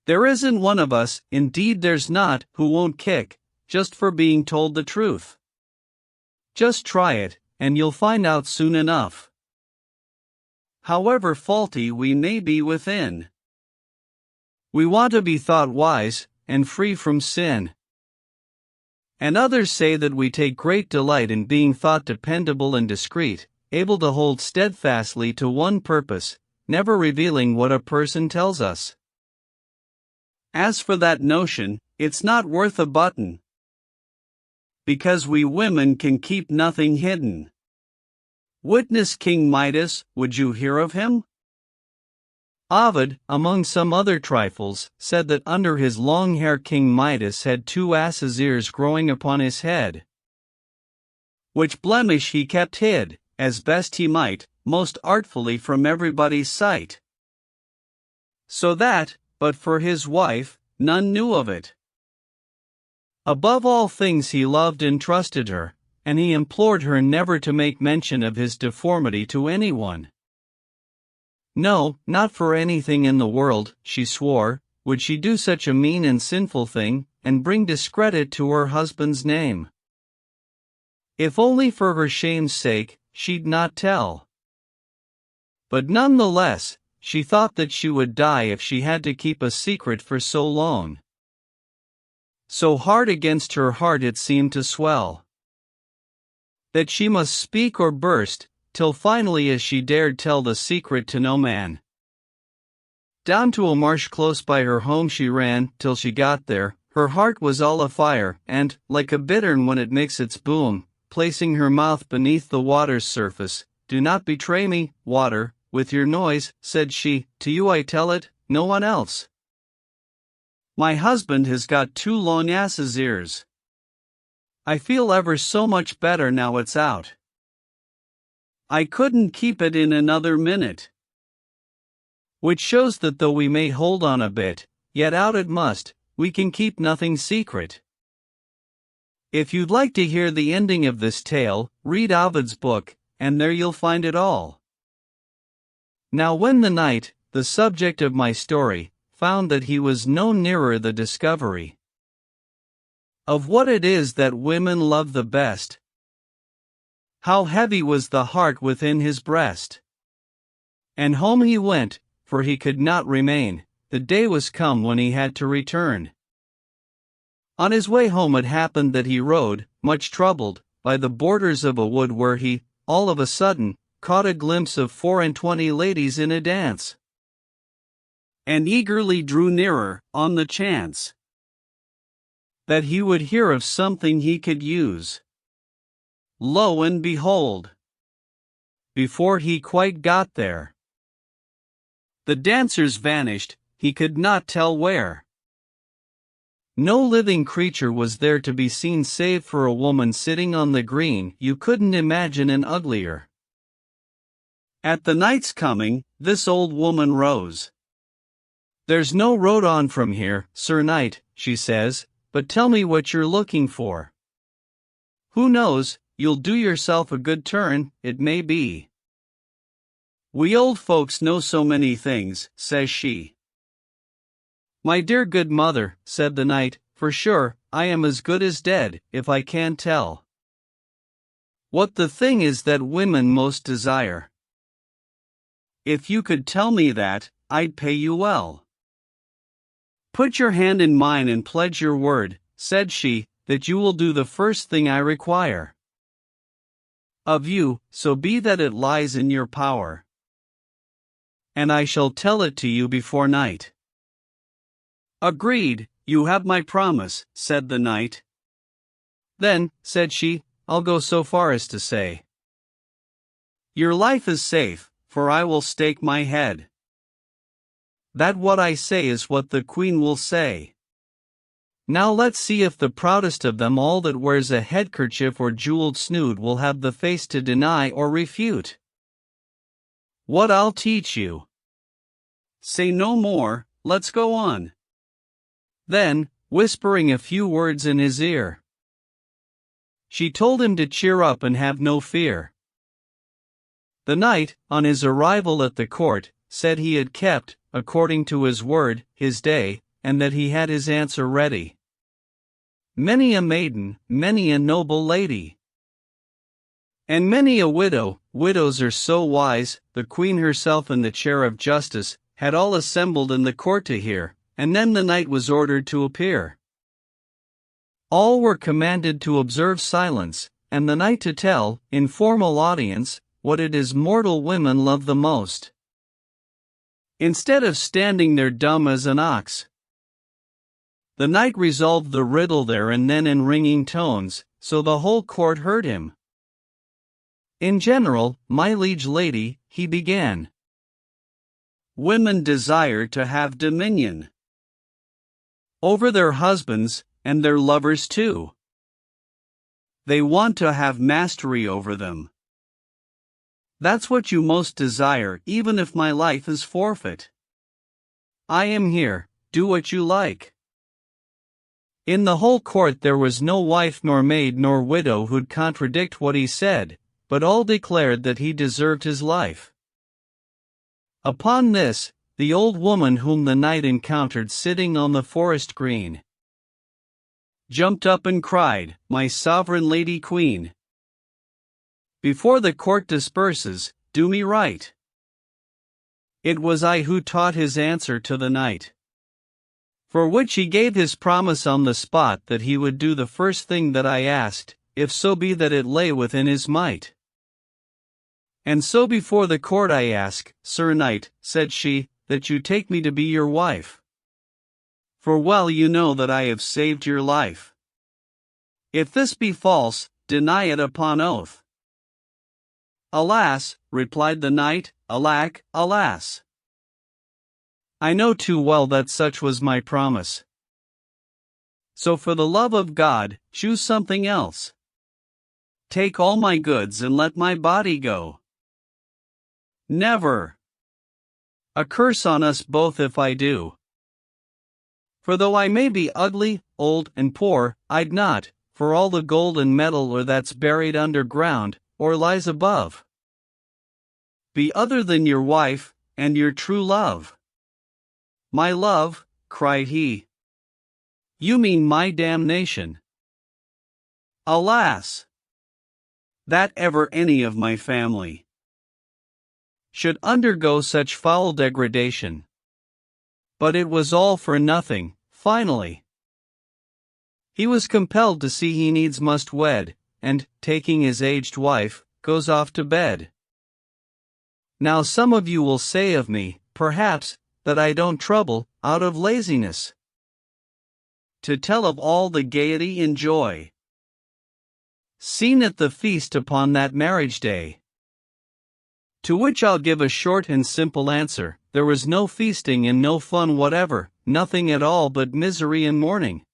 there isn't one of us, indeed there's not, who won't kick, just for being told the truth. Just try it, and you'll find out soon enough. However faulty we may be within, we want to be thought wise, and free from sin. And others say that we take great delight in being thought dependable and discreet, able to hold steadfastly to one purpose, never revealing what a person tells us. As for that notion, it's not worth a button, because we women can keep nothing hidden. Witness King Midas, would you hear of him? Ovid, among some other trifles, said that under his long hair King Midas had 2 asses' ears growing upon his head, which blemish he kept hid, as best he might, most artfully from everybody's sight, so that, but for his wife, none knew of it. Above all things he loved and trusted her, and he implored her never to make mention of his deformity to anyone. No, not for anything in the world, she swore, would she do such a mean and sinful thing, and bring discredit to her husband's name. If only for her shame's sake, she'd not tell. But none the less, she thought that she would die if she had to keep a secret for so long. So hard against her heart it seemed to swell, that she must speak or burst, till finally as she dared tell the secret to no man. Down to a marsh close by her home she ran, till she got there, her heart was all afire, and, like a bittern when it makes its boom, placing her mouth beneath the water's surface, do not betray me, water, with your noise, said she, to you I tell it, no one else. My husband has got 2 long ass's ears. I feel ever so much better now it's out. I couldn't keep it in another minute. Which shows that though we may hold on a bit, yet out it must, we can keep nothing secret. If you'd like to hear the ending of this tale, read Ovid's book, and there you'll find it all. Now when the knight, the subject of my story, found that he was no nearer the discovery of what it is that women love the best, how heavy was the heart within his breast. And home he went, for he could not remain, the day was come when he had to return. On his way home it happened that he rode, much troubled, by the borders of a wood where he, all of a sudden, caught a glimpse of 24 ladies in a dance, and eagerly drew nearer, on the chance that he would hear of something he could use. Lo and behold! Before he quite got there, the dancers vanished, he could not tell where. No living creature was there to be seen save for a woman sitting on the green. You couldn't imagine an uglier. At the night's coming, this old woman rose. There's no road on from here, Sir Knight, she says, but tell me what you're looking for. Who knows, you'll do yourself a good turn, it may be. We old folks know so many things, says she. My dear good mother, said the knight, for sure, I am as good as dead, if I can tell. What the thing is that women most desire. If you could tell me that, I'd pay you well. Put your hand in mine and pledge your word, said she, that you will do the first thing I require of you, so be that it lies in your power. And I shall tell it to you before night. Agreed, you have my promise, said the knight. Then, said she, I'll go so far as to say, your life is safe, for I will stake my head that what I say is what the queen will say. Now let's see if the proudest of them all that wears a headkerchief or jeweled snood will have the face to deny or refute what I'll teach you. Say no more, let's go on. Then, whispering a few words in his ear, she told him to cheer up and have no fear. The knight, on his arrival at the court, said he had kept, according to his word, his day, and that he had his answer ready. Many a maiden, many a noble lady, and many a widow, widows are so wise, the queen herself in the chair of justice, had all assembled in the court to hear, and then the knight was ordered to appear. All were commanded to observe silence, and the knight to tell, in formal audience, what it is mortal women love the most. Instead of standing there dumb as an ox, the knight resolved the riddle there and then in ringing tones, so the whole court heard him. In general, my liege lady, he began. Women desire to have dominion over their husbands, and their lovers too. They want to have mastery over them. That's what you most desire, even if my life is forfeit. I am here, do what you like. In the whole court there was no wife nor maid nor widow who'd contradict what he said, but all declared that he deserved his life. Upon this, the old woman whom the knight encountered sitting on the forest green jumped up and cried, My sovereign lady queen, before the court disperses, do me right. It was I who taught his answer to the knight, for which he gave his promise on the spot that he would do the first thing that I asked, if so be that it lay within his might. And so before the court I ask, Sir Knight, said she, that you take me to be your wife. For well you know that I have saved your life. If this be false, deny it upon oath. Alas, replied the knight, alack, alas. I know too well that such was my promise. So for the love of God, choose something else. Take all my goods and let my body go. Never. A curse on us both if I do. For though I may be ugly, old, and poor, I'd not, for all the gold and metal or that's buried underground, or lies above, be other than your wife, and your true love. My love, cried he. You mean my damnation. Alas! That ever any of my family should undergo such foul degradation. But it was all for nothing, finally. He was compelled to see he needs must wed, and, taking his aged wife, goes off to bed. Now some of you will say of me, perhaps, that I don't trouble, out of laziness, to tell of all the gaiety and joy seen at the feast upon that marriage day. To which I'll give a short and simple answer, there was no feasting and no fun whatever, nothing at all but misery and mourning.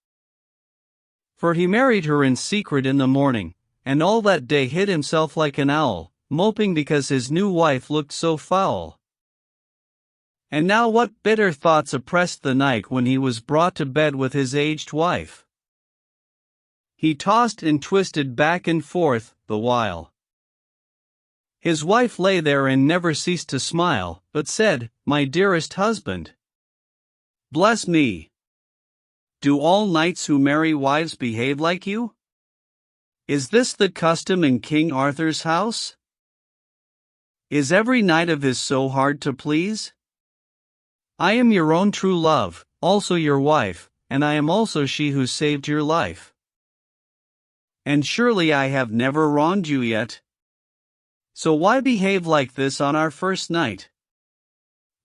For he married her in secret in the morning, and all that day hid himself like an owl, moping because his new wife looked so foul. And now what bitter thoughts oppressed the knight when he was brought to bed with his aged wife? He tossed and twisted back and forth, the while his wife lay there and never ceased to smile, but said, My dearest husband, bless me! Do all knights who marry wives behave like you? Is this the custom in King Arthur's house? Is every knight of his so hard to please? I am your own true love, also your wife, and I am also she who saved your life. And surely I have never wronged you yet. So why behave like this on our first night?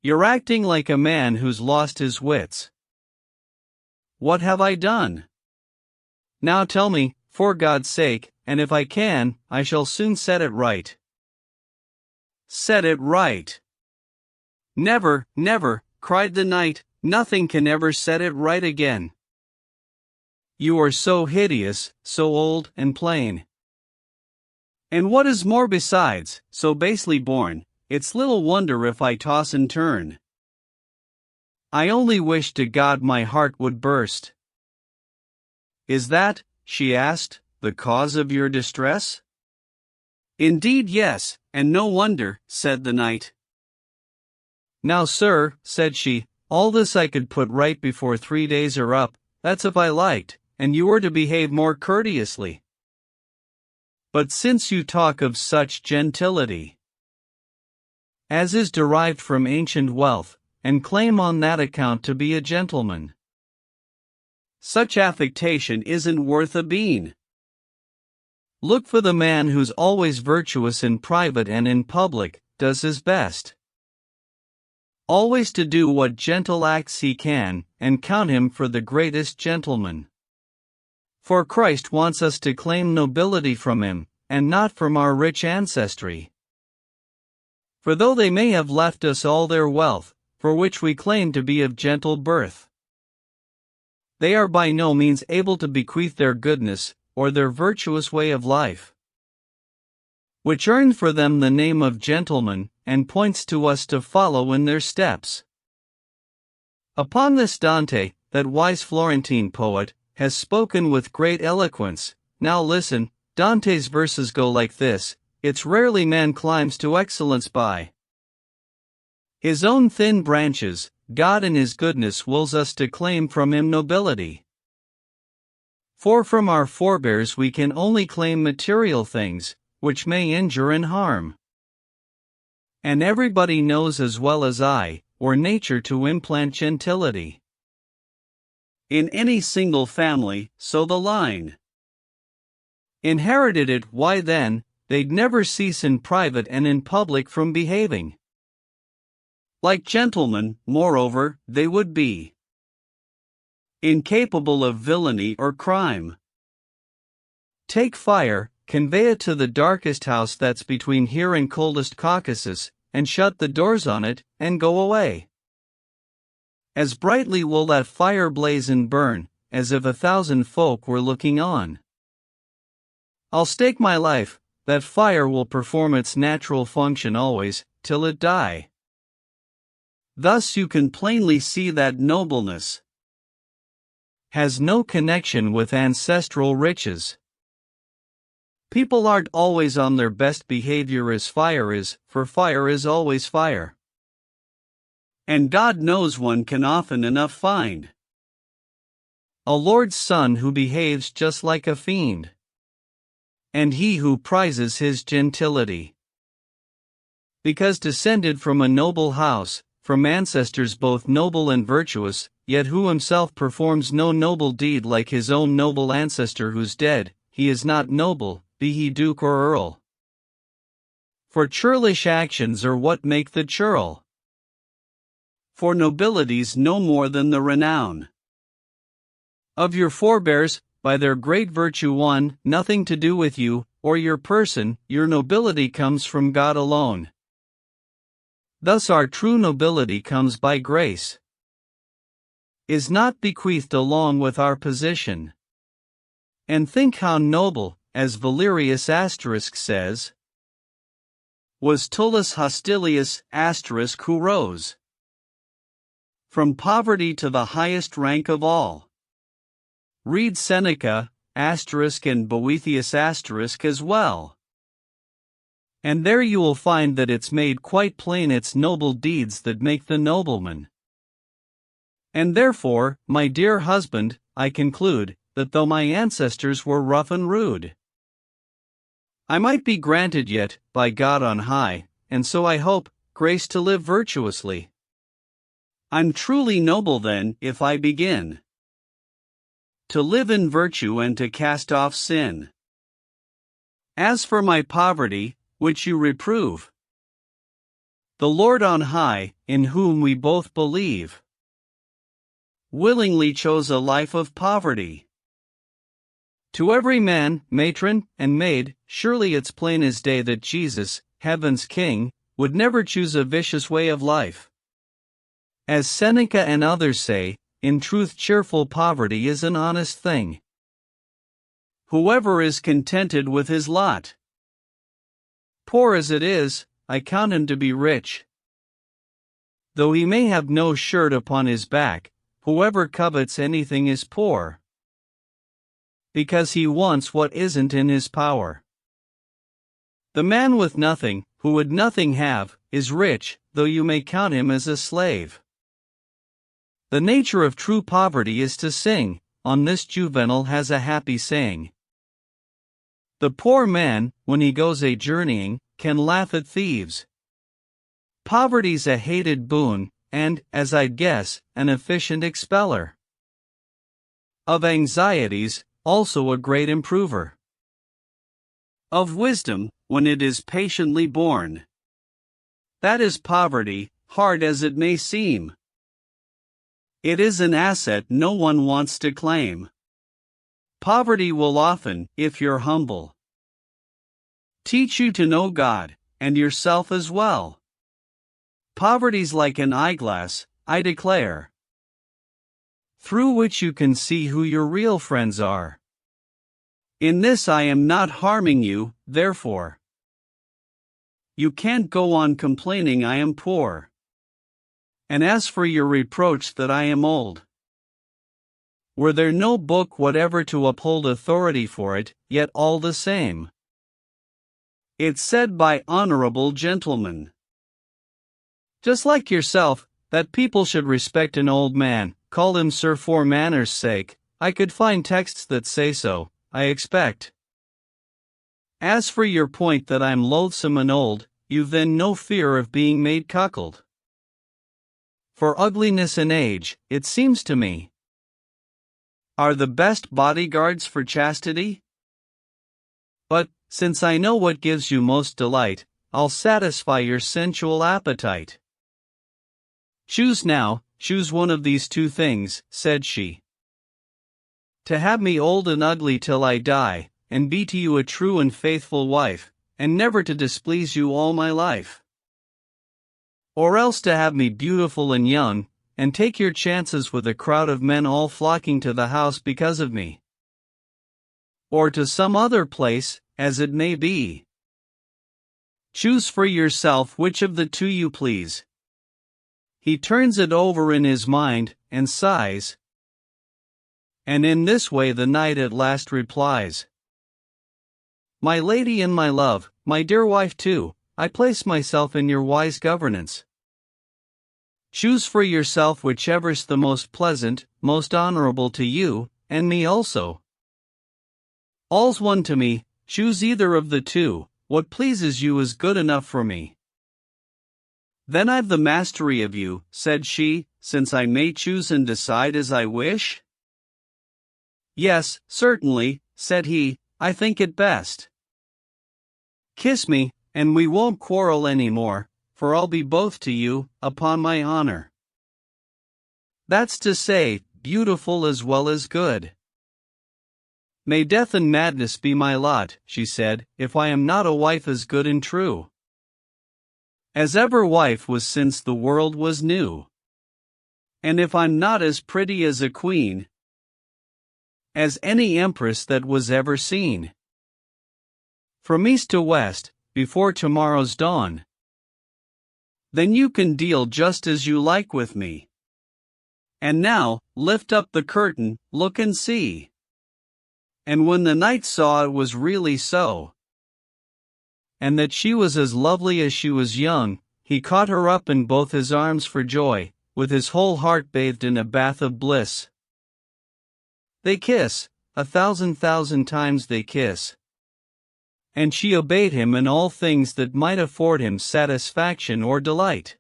You're acting like a man who's lost his wits. What have I done? Now tell me, for God's sake, and if I can, I shall soon set it right. Set it right. Never, never, cried the knight, nothing can ever set it right again. You are so hideous, so old and plain. And what is more besides, so basely born, it's little wonder if I toss and turn. I only wish to God my heart would burst. Is that, she asked, the cause of your distress? Indeed yes, and no wonder, said the knight. Now sir, said she, all this I could put right before 3 days are up, that's if I liked, and you were to behave more courteously. But since you talk of such gentility, as is derived from ancient wealth, and claim on that account to be a gentleman, such affectation isn't worth a bean. Look for the man who's always virtuous in private and in public, does his best always to do what gentle acts he can, and count him for the greatest gentleman. For Christ wants us to claim nobility from him, and not from our rich ancestry. For though they may have left us all their wealth, for which we claim to be of gentle birth, they are by no means able to bequeath their goodness, or their virtuous way of life, which earned for them the name of gentlemen, and points to us to follow in their steps. Upon this Dante, that wise Florentine poet, has spoken with great eloquence. Now listen, Dante's verses go like this: it's rarely man climbs to excellence by his own thin branches, God in his goodness wills us to claim from him nobility. For from our forebears we can only claim material things, which may injure and harm. And everybody knows as well as I, or nature to implant gentility in any single family, so the line inherited it, why then, they'd never cease in private and in public from behaving like gentlemen. Moreover, they would be incapable of villainy or crime. Take fire, convey it to the darkest house that's between here and coldest Caucasus, and shut the doors on it, and go away. As brightly will that fire blaze and burn, as if 1,000 folk were looking on. I'll stake my life, that fire will perform its natural function always, till it die. Thus you can plainly see that nobleness has no connection with ancestral riches. People aren't always on their best behavior as fire is, for fire is always fire. And God knows one can often enough find a Lord's son who behaves just like a fiend, and he who prizes his gentility, because descended from a noble house, from ancestors both noble and virtuous, yet who himself performs no noble deed like his own noble ancestor who's dead, he is not noble, be he duke or earl. For churlish actions are what make the churl. For nobility's no more than the renown of your forebears, by their great virtue won, nothing to do with you, or your person. Your nobility comes from God alone. Thus our true nobility comes by grace, is not bequeathed along with our position. And think how noble, as Valerius says, was Tullus Hostilius who rose from poverty to the highest rank of all. Read Seneca and Boethius as well. And there you will find that it's made quite plain it's noble deeds that make the nobleman. And therefore, my dear husband, I conclude, that though my ancestors were rough and rude, I might be granted yet, by God on high, and so I hope, grace to live virtuously. I'm truly noble then, if I begin to live in virtue and to cast off sin. As for my poverty, which you reprove, the Lord on high, in whom we both believe, willingly chose a life of poverty. To every man, matron, and maid, surely it's plain as day that Jesus, heaven's King, would never choose a vicious way of life. As Seneca and others say, in truth cheerful poverty is an honest thing. Whoever is contented with his lot. Poor as it is, I count him to be rich. Though he may have no shirt upon his back, whoever covets anything is poor, because he wants what isn't in his power. The man with nothing, who would nothing have, is rich, though you may count him as a slave. The nature of true poverty is to sing, on this Juvenal has a happy saying. The poor man, when he goes a-journeying, can laugh at thieves. Poverty's a hated boon, and, as I'd guess, an efficient expeller of anxieties, also a great improver of wisdom, when it is patiently borne. That is poverty, hard as it may seem. It is an asset no one wants to claim. Poverty will often, if you're humble, teach you to know God, and yourself as well. Poverty's like an eyeglass, I declare, through which you can see who your real friends are. In this I am not harming you, therefore. You can't go on complaining I am poor. And as for your reproach that I am old, were there no book whatever to uphold authority for it, yet all the same, it's said by honorable gentlemen, just like yourself, that people should respect an old man, call him sir for manners' sake. I could find texts that say so, I expect. As for your point that I'm loathsome and old, you've then no fear of being made cuckold. For ugliness and age, it seems to me, are the best bodyguards for chastity. But, since I know what gives you most delight, I'll satisfy your sensual appetite. Choose now, choose one of these two things, said she. To have me old and ugly till I die, and be to you a true and faithful wife, and never to displease you all my life. Or else to have me beautiful and young, and take your chances with a crowd of men all flocking to the house because of me. Or to some other place, as it may be. Choose for yourself which of the two you please. He turns it over in his mind, and sighs. And in this way the knight at last replies. My lady and my love, my dear wife too, I place myself in your wise governance. Choose for yourself whichever's the most pleasant, most honorable to you, and me also. All's one to me, choose either of the two, what pleases you is good enough for me. Then I've the mastery of you, said she, since I may choose and decide as I wish? Yes, certainly, said he, I think it best. Kiss me, and we won't quarrel any more, for I'll be both to you, upon my honor. That's to say, beautiful as well as good. May death and madness be my lot, she said, if I am not a wife as good and true as ever wife was since the world was new. And if I'm not as pretty as a queen as any empress that was ever seen, from east to west, before tomorrow's dawn, then you can deal just as you like with me. And now, lift up the curtain, look and see. And when the knight saw it was really so, and that she was as lovely as she was young, he caught her up in both his arms for joy, with his whole heart bathed in a bath of bliss. They kiss, 1,000,000 times they kiss. and she obeyed him in all things that might afford him satisfaction or delight.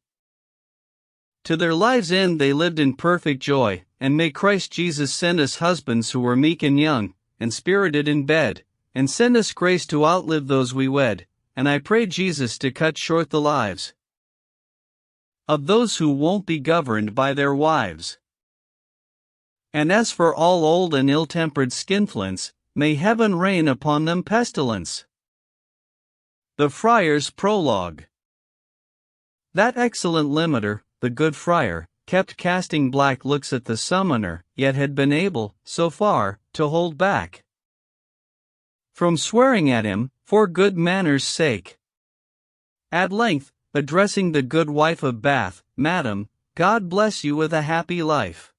To their lives' end they lived in perfect joy, and may Christ Jesus send us husbands who were meek and young, and spirited in bed, and send us grace to outlive those we wed, and I pray Jesus to cut short the lives of those who won't be governed by their wives. And as for all old and ill-tempered skinflints, may heaven rain upon them pestilence. The Friar's Prologue. That excellent limiter, the good friar, kept casting black looks at the summoner, yet had been able, so far, to hold back from swearing at him, for good manners' sake. At length, addressing the good wife of Bath, "Madam, God bless you with a happy life,"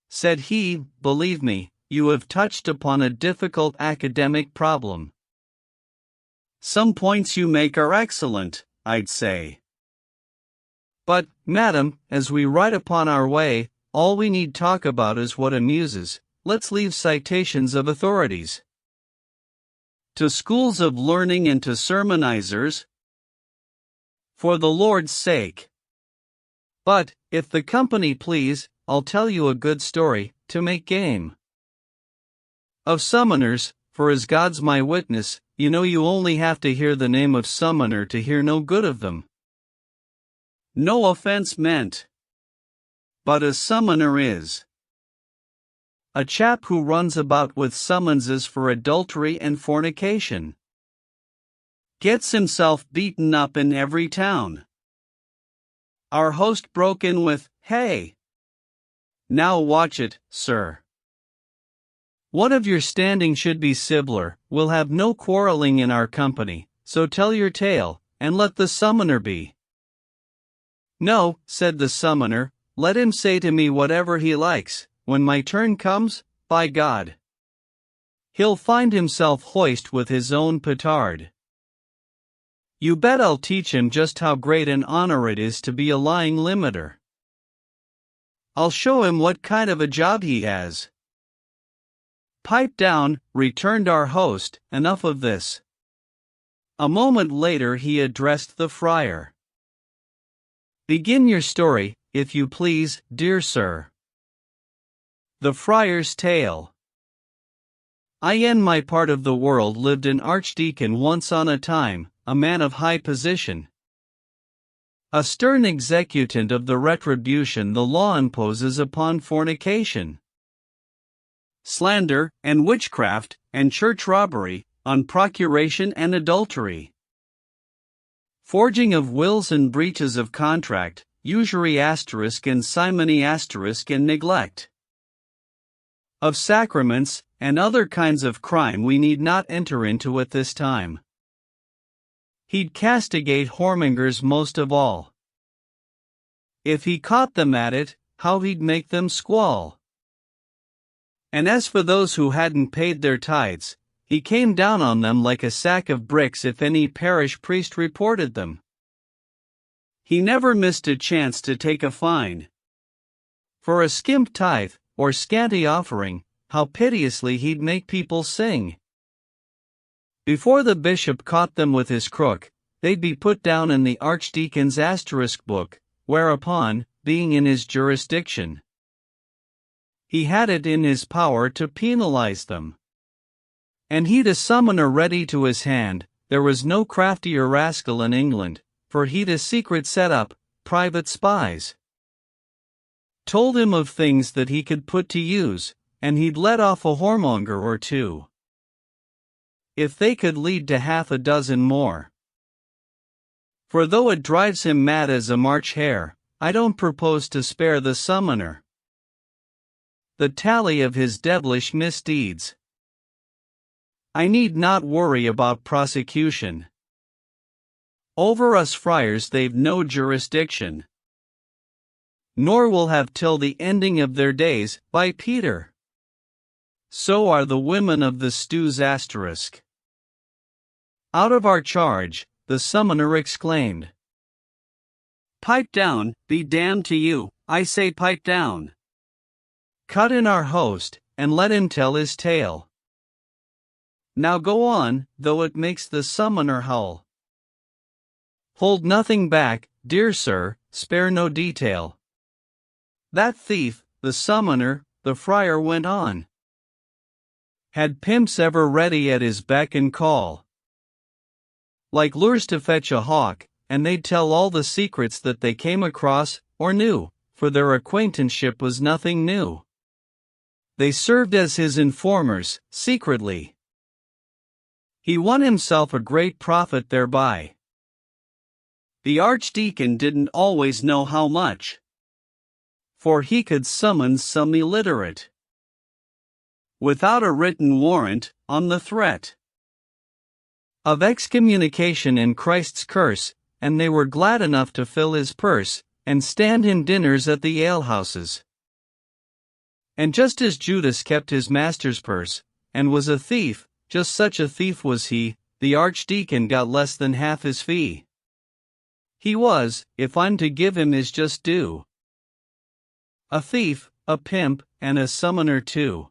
said he, "believe me, you have touched upon a difficult academic problem. Some points you make are excellent, I'd say. But, madam, as we ride upon our way, all we need talk about is what amuses. Let's leave citations of authorities to schools of learning and to sermonizers, for the Lord's sake. But, if the company please, I'll tell you a good story, to make game of summoners, for as God's my witness, you know you only have to hear the name of summoner to hear no good of them. No offense meant. But a summoner is a chap who runs about with summonses for adultery and fornication. Gets himself beaten up in every town. Our host broke in with, "Hey! Now watch it, sir. One of your standing should be Sibbler, we'll have no quarreling in our company, so tell your tale, and let the summoner be." "No," said the summoner, "let him say to me whatever he likes, when my turn comes, by God, he'll find himself hoist with his own petard. You bet I'll teach him just how great an honor it is to be a lying limiter. I'll show him what kind of a job he has." "Pipe down," returned our host, "enough of this." A moment later he addressed the friar. "Begin your story, if you please, dear sir." The Friar's Tale. I in my part of the world lived an archdeacon once on a time, a man of high position, a stern executant of the retribution the law imposes upon fornication, slander, and witchcraft, and church robbery, on procuration and adultery, forging of wills and breaches of contract, usury and simony and neglect of sacraments, and other kinds of crime we need not enter into at this time. He'd castigate whoremongers most of all. If he caught them at it, how he'd make them squall. And as for those who hadn't paid their tithes, he came down on them like a sack of bricks if any parish priest reported them. He never missed a chance to take a fine for a skimp tithe, or scanty offering. How piteously he'd make people sing. Before the bishop caught them with his crook, they'd be put down in the archdeacon's asterisk book, whereupon, being in his jurisdiction, he had it in his power to penalize them. And he'd a summoner ready to his hand. There was no craftier rascal in England, for he'd a secret set up, private spies told him of things that he could put to use, and he'd let off a whoremonger or two, if they could lead to half a dozen more. For though it drives him mad as a March hare, I don't propose to spare the summoner the tally of his devilish misdeeds. I need not worry about prosecution. Over us friars they've no jurisdiction, nor will have till the ending of their days, by Peter. So are the women of the stews asterisk out of our charge, the summoner exclaimed. "Pipe down, be damned to you, I say pipe down." Cut in our host, and let him tell his tale. Now go on, though it makes the summoner howl. Hold nothing back, dear sir, spare no detail. That thief, the summoner, the friar went on, had pimps ever ready at his beck and call, like lures to fetch a hawk, and they'd tell all the secrets that they came across, or knew, for their acquaintanceship was nothing new. They served as his informers, secretly. He won himself a great profit thereby. The archdeacon didn't always know how much, for he could summon some illiterate, without a written warrant, on the threat of excommunication and Christ's curse, and they were glad enough to fill his purse, and stand him dinners at the alehouses. And just as Judas kept his master's purse, and was a thief, just such a thief was he, the archdeacon got less than half his fee. He was, if I'm to give him his just due, a thief, a pimp, and a summoner too.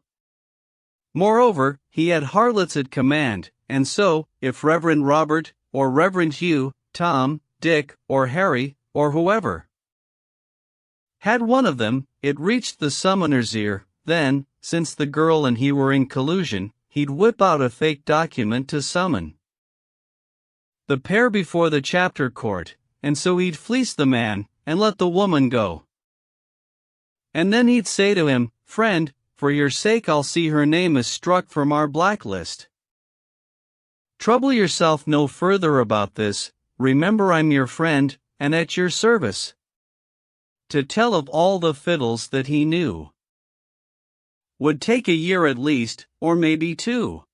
Moreover, he had harlots at command, and so, if Reverend Robert, or Reverend Hugh, Tom, Dick, or Harry, or whoever had one of them, it reached the summoner's ear, then, since the girl and he were in collusion, he'd whip out a fake document to summon the pair before the chapter court, and so he'd fleece the man, and let the woman go. And then he'd say to him, "Friend, for your sake I'll see her name is struck from our blacklist. Trouble yourself no further about this, remember I'm your friend, and at your service." To tell of all the fiddles that he knew would take a year at least, or maybe two.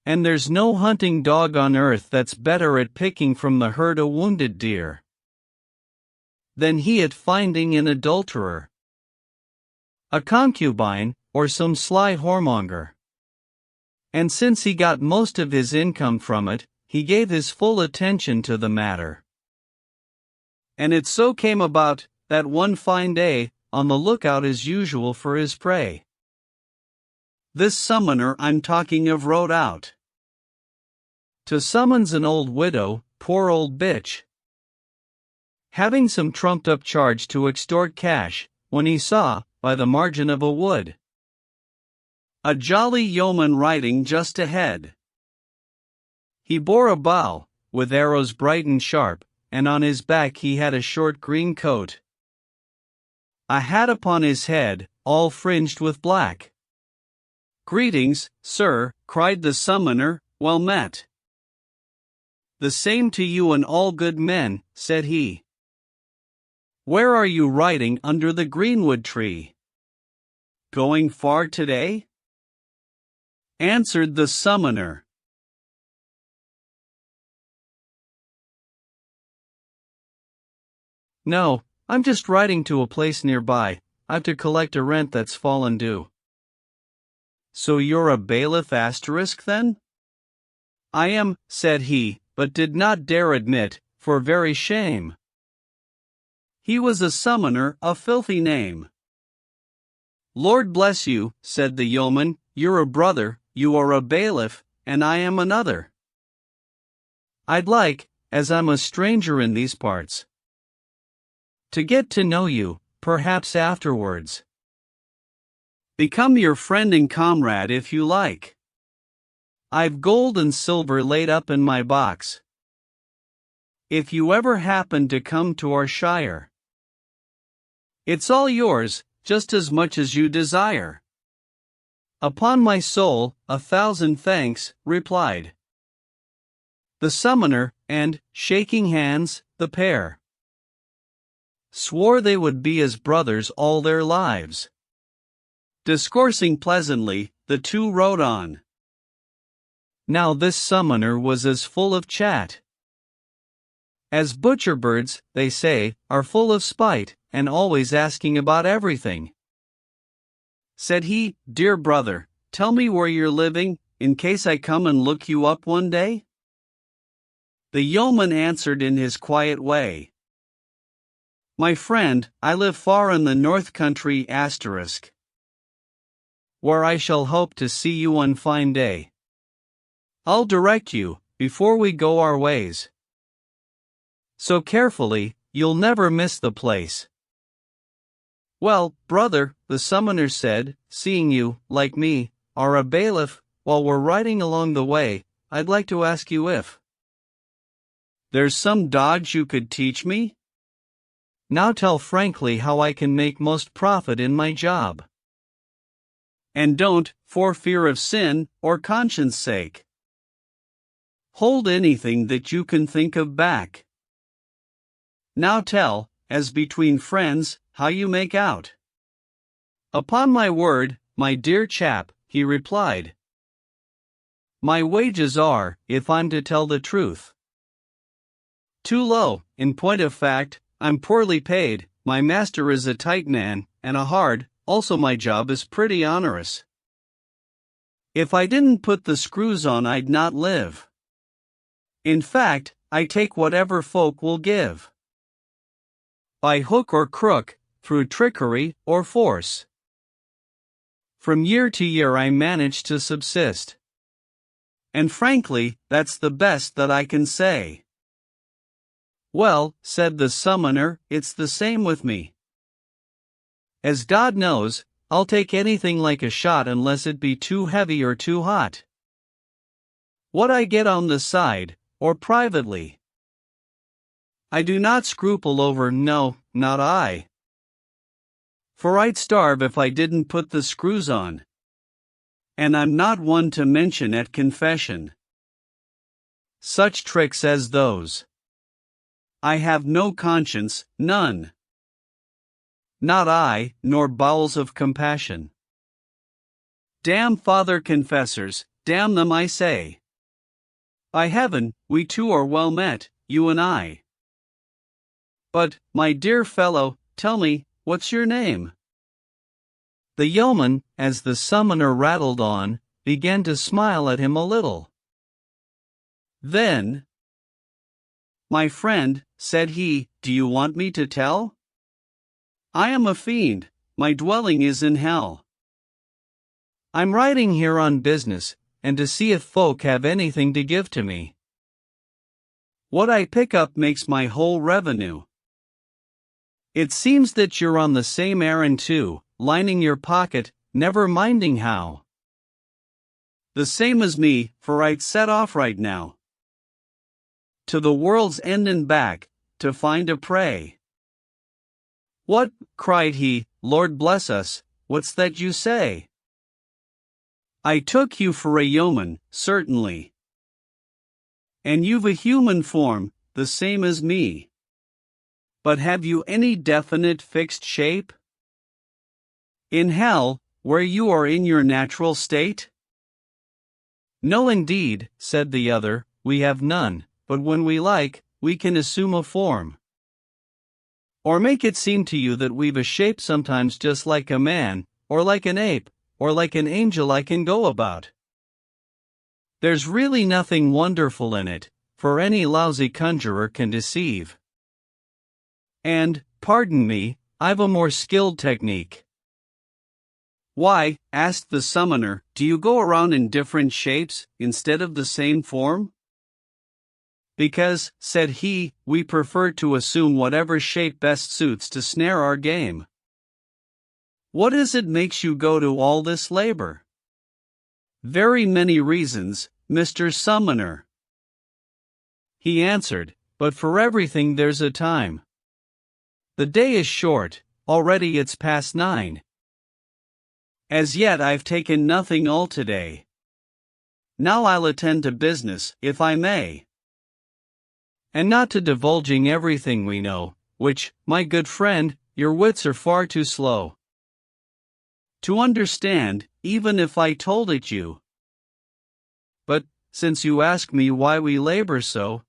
And there's no hunting dog on earth that's better at picking from the herd a wounded deer than he at finding an adulterer, a concubine, or some sly whoremonger. And since he got most of his income from it, he gave his full attention to the matter. And it so came about, that one fine day, on the lookout as usual for his prey, this summoner I'm talking of rode out to summons an old widow, poor old bitch, having some trumped-up charge to extort cash, when he saw, by the margin of a wood, a jolly yeoman riding just ahead. He bore a bow, with arrows bright and sharp, and on his back he had a short green coat, a hat upon his head, all fringed with black. "Greetings, sir," cried the summoner, "well met." "The same to you and all good men," said he. "Where are you riding under the greenwood tree? Going far today?" answered the summoner. "No, I'm just riding to a place nearby. I've to collect a rent that's fallen due." "So you're a bailiff asterisk then?" "I am," said he, but did not dare admit, for very shame. He was a summoner, a filthy name. "Lord bless you," said the yeoman, "you're a brother, you are a bailiff, and I am another. I'd like, as I'm a stranger in these parts, to get to know you, perhaps afterwards become your friend and comrade if you like. I've gold and silver laid up in my box, if you ever happen to come to our shire. It's all yours, just as much as you desire." "Upon my soul, 1,000 thanks," replied the summoner, and, shaking hands, the pair swore they would be as brothers all their lives. Discoursing pleasantly, the two rode on. Now this summoner was as full of chat as butcher birds, they say, are full of spite, and always asking about everything. Said he, "Dear brother, tell me where you're living, in case I come and look you up one day?" The yeoman answered in his quiet way, "My friend, I live far in the north country *, where I shall hope to see you one fine day." I'll direct you, before we go our ways. So carefully, you'll never miss the place. Well, brother, the summoner said, seeing you, like me, are a bailiff, while we're riding along the way, I'd like to ask you if there's some dodge you could teach me? Now tell frankly how I can make most profit in my job. And don't, for fear of sin, or conscience sake, hold anything that you can think of back. Now tell, as between friends, how you make out. Upon my word, my dear chap, he replied. My wages are, if I'm to tell the truth, too low. In point of fact, I'm poorly paid, my master is a tight man, and a hard, also my job is pretty onerous. If I didn't put the screws on I'd not live. In fact, I take whatever folk will give. By hook or crook, through trickery or force. From year to year I manage to subsist. And frankly, that's the best that I can say. Well, said the summoner, it's the same with me. As God knows, I'll take anything like a shot unless it be too heavy or too hot. What I get on the side, or privately, I do not scruple over, no, not I. For I'd starve if I didn't put the screws on. And I'm not one to mention at confession such tricks as those. I have no conscience, none. Not I, nor bowels of compassion. Damn father confessors, damn them I say. By heaven, we two are well met, you and I. But, my dear fellow, tell me, what's your name? The yeoman, as the summoner rattled on, began to smile at him a little. Then, my friend, said he, do you want me to tell? I am a fiend, my dwelling is in hell. I'm riding here on business, and to see if folk have anything to give to me. What I pick up makes my whole revenue. It seems that you're on the same errand too, lining your pocket, never minding how. The same as me, for I'd set off right now. To the world's end and back, to find a prey. What, cried he, Lord bless us, what's that you say? I took you for a yeoman, certainly. And you've a human form, the same as me. But have you any definite fixed shape? In hell, where you are in your natural state? No indeed, said the other, we have none, but when we like, we can assume a form. Or make it seem to you that we've a shape sometimes just like a man, or like an ape, or like an angel I can go about. There's really nothing wonderful in it, for any lousy conjurer can deceive. And, pardon me, I've a more skilled technique. Why, asked the summoner, do you go around in different shapes, instead of the same form? Because, said he, we prefer to assume whatever shape best suits to snare our game. What is it makes you go to all this labor? Very many reasons, Mr. Summoner. He answered, but for everything there's a time. The day is short, already it's past 9. As yet I've taken nothing all today. Now I'll attend to business, if I may. And not to divulging everything we know, which, my good friend, your wits are far too slow to understand, even if I told it you. But, since you ask me why we labor so,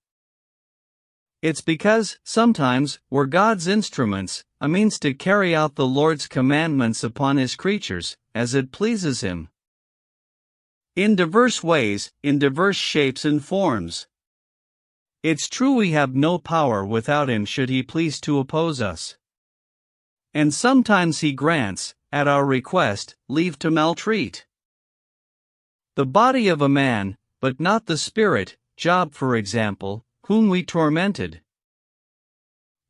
it's because, sometimes, we're God's instruments, a means to carry out the Lord's commandments upon His creatures, as it pleases Him. In diverse ways, in diverse shapes and forms. It's true we have no power without Him should He please to oppose us. And sometimes He grants, at our request, leave to maltreat the body of a man, but not the spirit, Job for example, whom we tormented.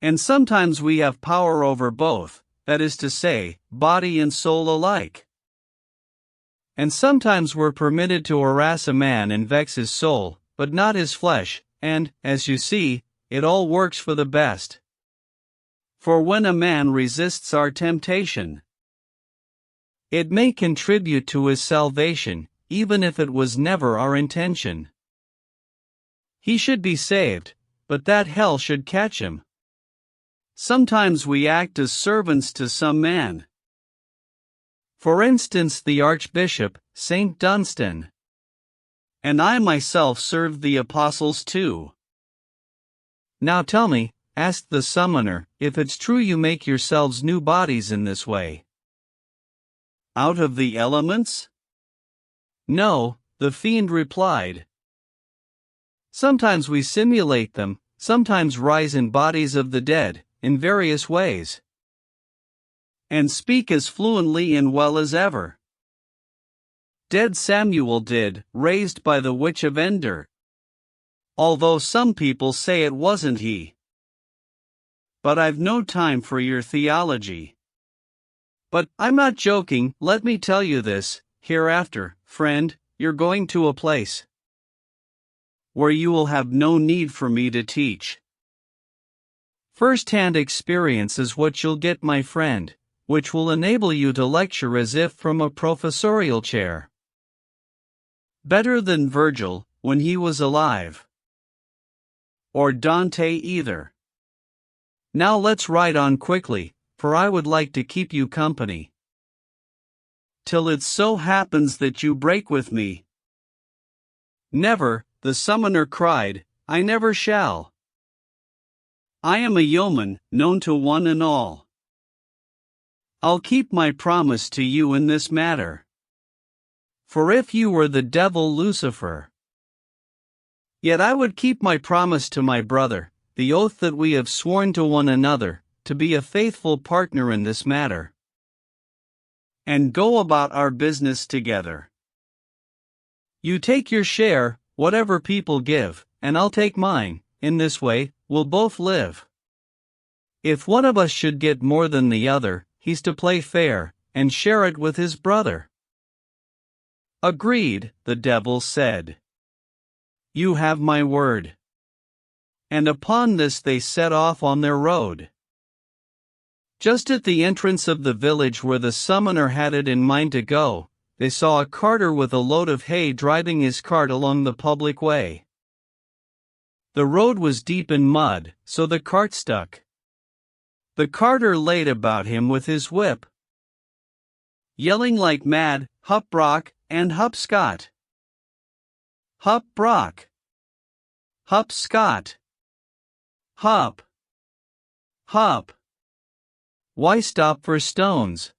And sometimes we have power over both, that is to say, body and soul alike. And sometimes we're permitted to harass a man and vex his soul, but not his flesh, and, as you see, it all works for the best. For when a man resists our temptation, it may contribute to his salvation, even if it was never our intention. He should be saved, but that hell should catch him. Sometimes we act as servants to some man. For instance, the Archbishop, St. Dunstan. And I myself served the apostles too. Now tell me, asked the summoner, if it's true you make yourselves new bodies in this way. Out of the elements? No, the fiend replied. Sometimes we simulate them, sometimes rise in bodies of the dead, in various ways, and speak as fluently and well as ever. Dead Samuel did, raised by the witch of Endor. Although some people say it wasn't he. But I've no time for your theology. But I'm not joking, let me tell you this, hereafter, friend, you're going to a place where you will have no need for me to teach. First-hand experience is what you'll get, my friend, which will enable you to lecture as if from a professorial chair. Better than Virgil, when he was alive. Or Dante either. Now let's ride on quickly, for I would like to keep you company. Till it so happens that you break with me. Never, the summoner cried, I never shall. I am a yeoman, known to one and all. I'll keep my promise to you in this matter. For if you were the devil Lucifer, yet I would keep my promise to my brother, the oath that we have sworn to one another, to be a faithful partner in this matter, and go about our business together. You take your share, whatever people give, and I'll take mine. In this way, we'll both live. If one of us should get more than the other, he's to play fair, and share it with his brother. Agreed, the devil said. You have my word. And upon this they set off on their road. Just at the entrance of the village where the summoner had it in mind to go, they saw a carter with a load of hay driving his cart along the public way. The road was deep in mud, so the cart stuck. The carter laid about him with his whip, yelling like mad, Hup Brock, and Hup Scott. Hup Brock. Hup Scott. Hup. Hup. Why stop for stones?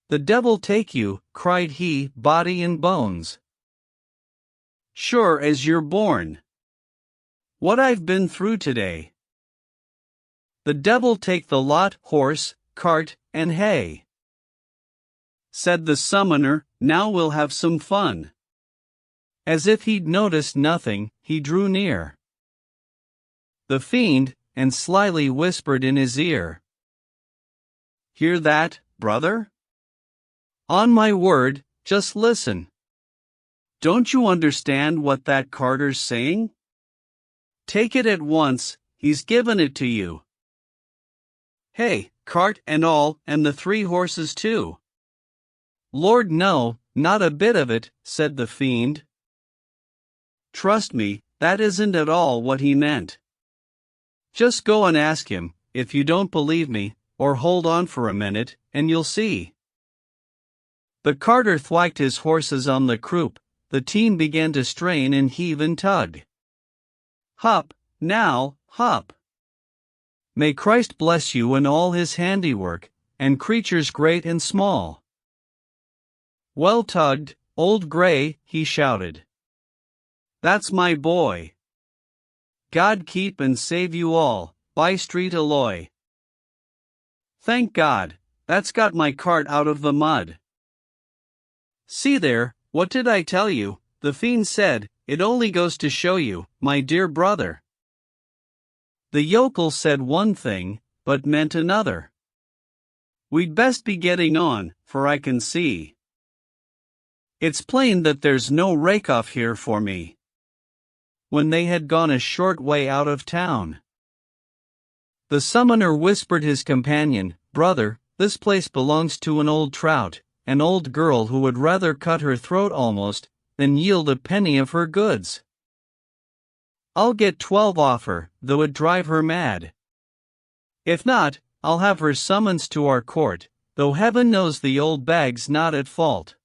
The devil take you, cried he, body and bones. Sure as you're born. What I've been through today. The devil take the lot, horse, cart, and hay. Said the summoner, now we'll have some fun. As if he'd noticed nothing, he drew near the fiend, and slyly whispered in his ear. Hear that, brother? On my word, just listen. Don't you understand what that carter's saying? Take it at once, he's given it to you. Hey, cart and all, and the 3 horses too. Lord no, not a bit of it, said the fiend. Trust me, that isn't at all what he meant. Just go and ask him, if you don't believe me, or hold on for a minute, and you'll see. The carter thwacked his horses on the croup, the team began to strain and heave and tug. Hup, now, hup. May Christ bless you and all his handiwork, and creatures great and small. Well tugged, old Gray, he shouted. That's my boy. God keep and save you all, By Street Alloy. Thank God, that's got my cart out of the mud. See there, what did I tell you? the fiend said, "it only goes to show you, my dear brother." The yokel said one thing, but meant another. "We'd best be getting on, for I can see. It's plain that there's no rake-off here for me." When they had gone a short way out of town, the summoner whispered his companion, "Brother, this place belongs to an old trout, an old girl who would rather cut her throat almost than yield a penny of her goods. I'll get 12 off her, though it drive her mad. If not, I'll have her summons to our court, though heaven knows the old bag's not at fault.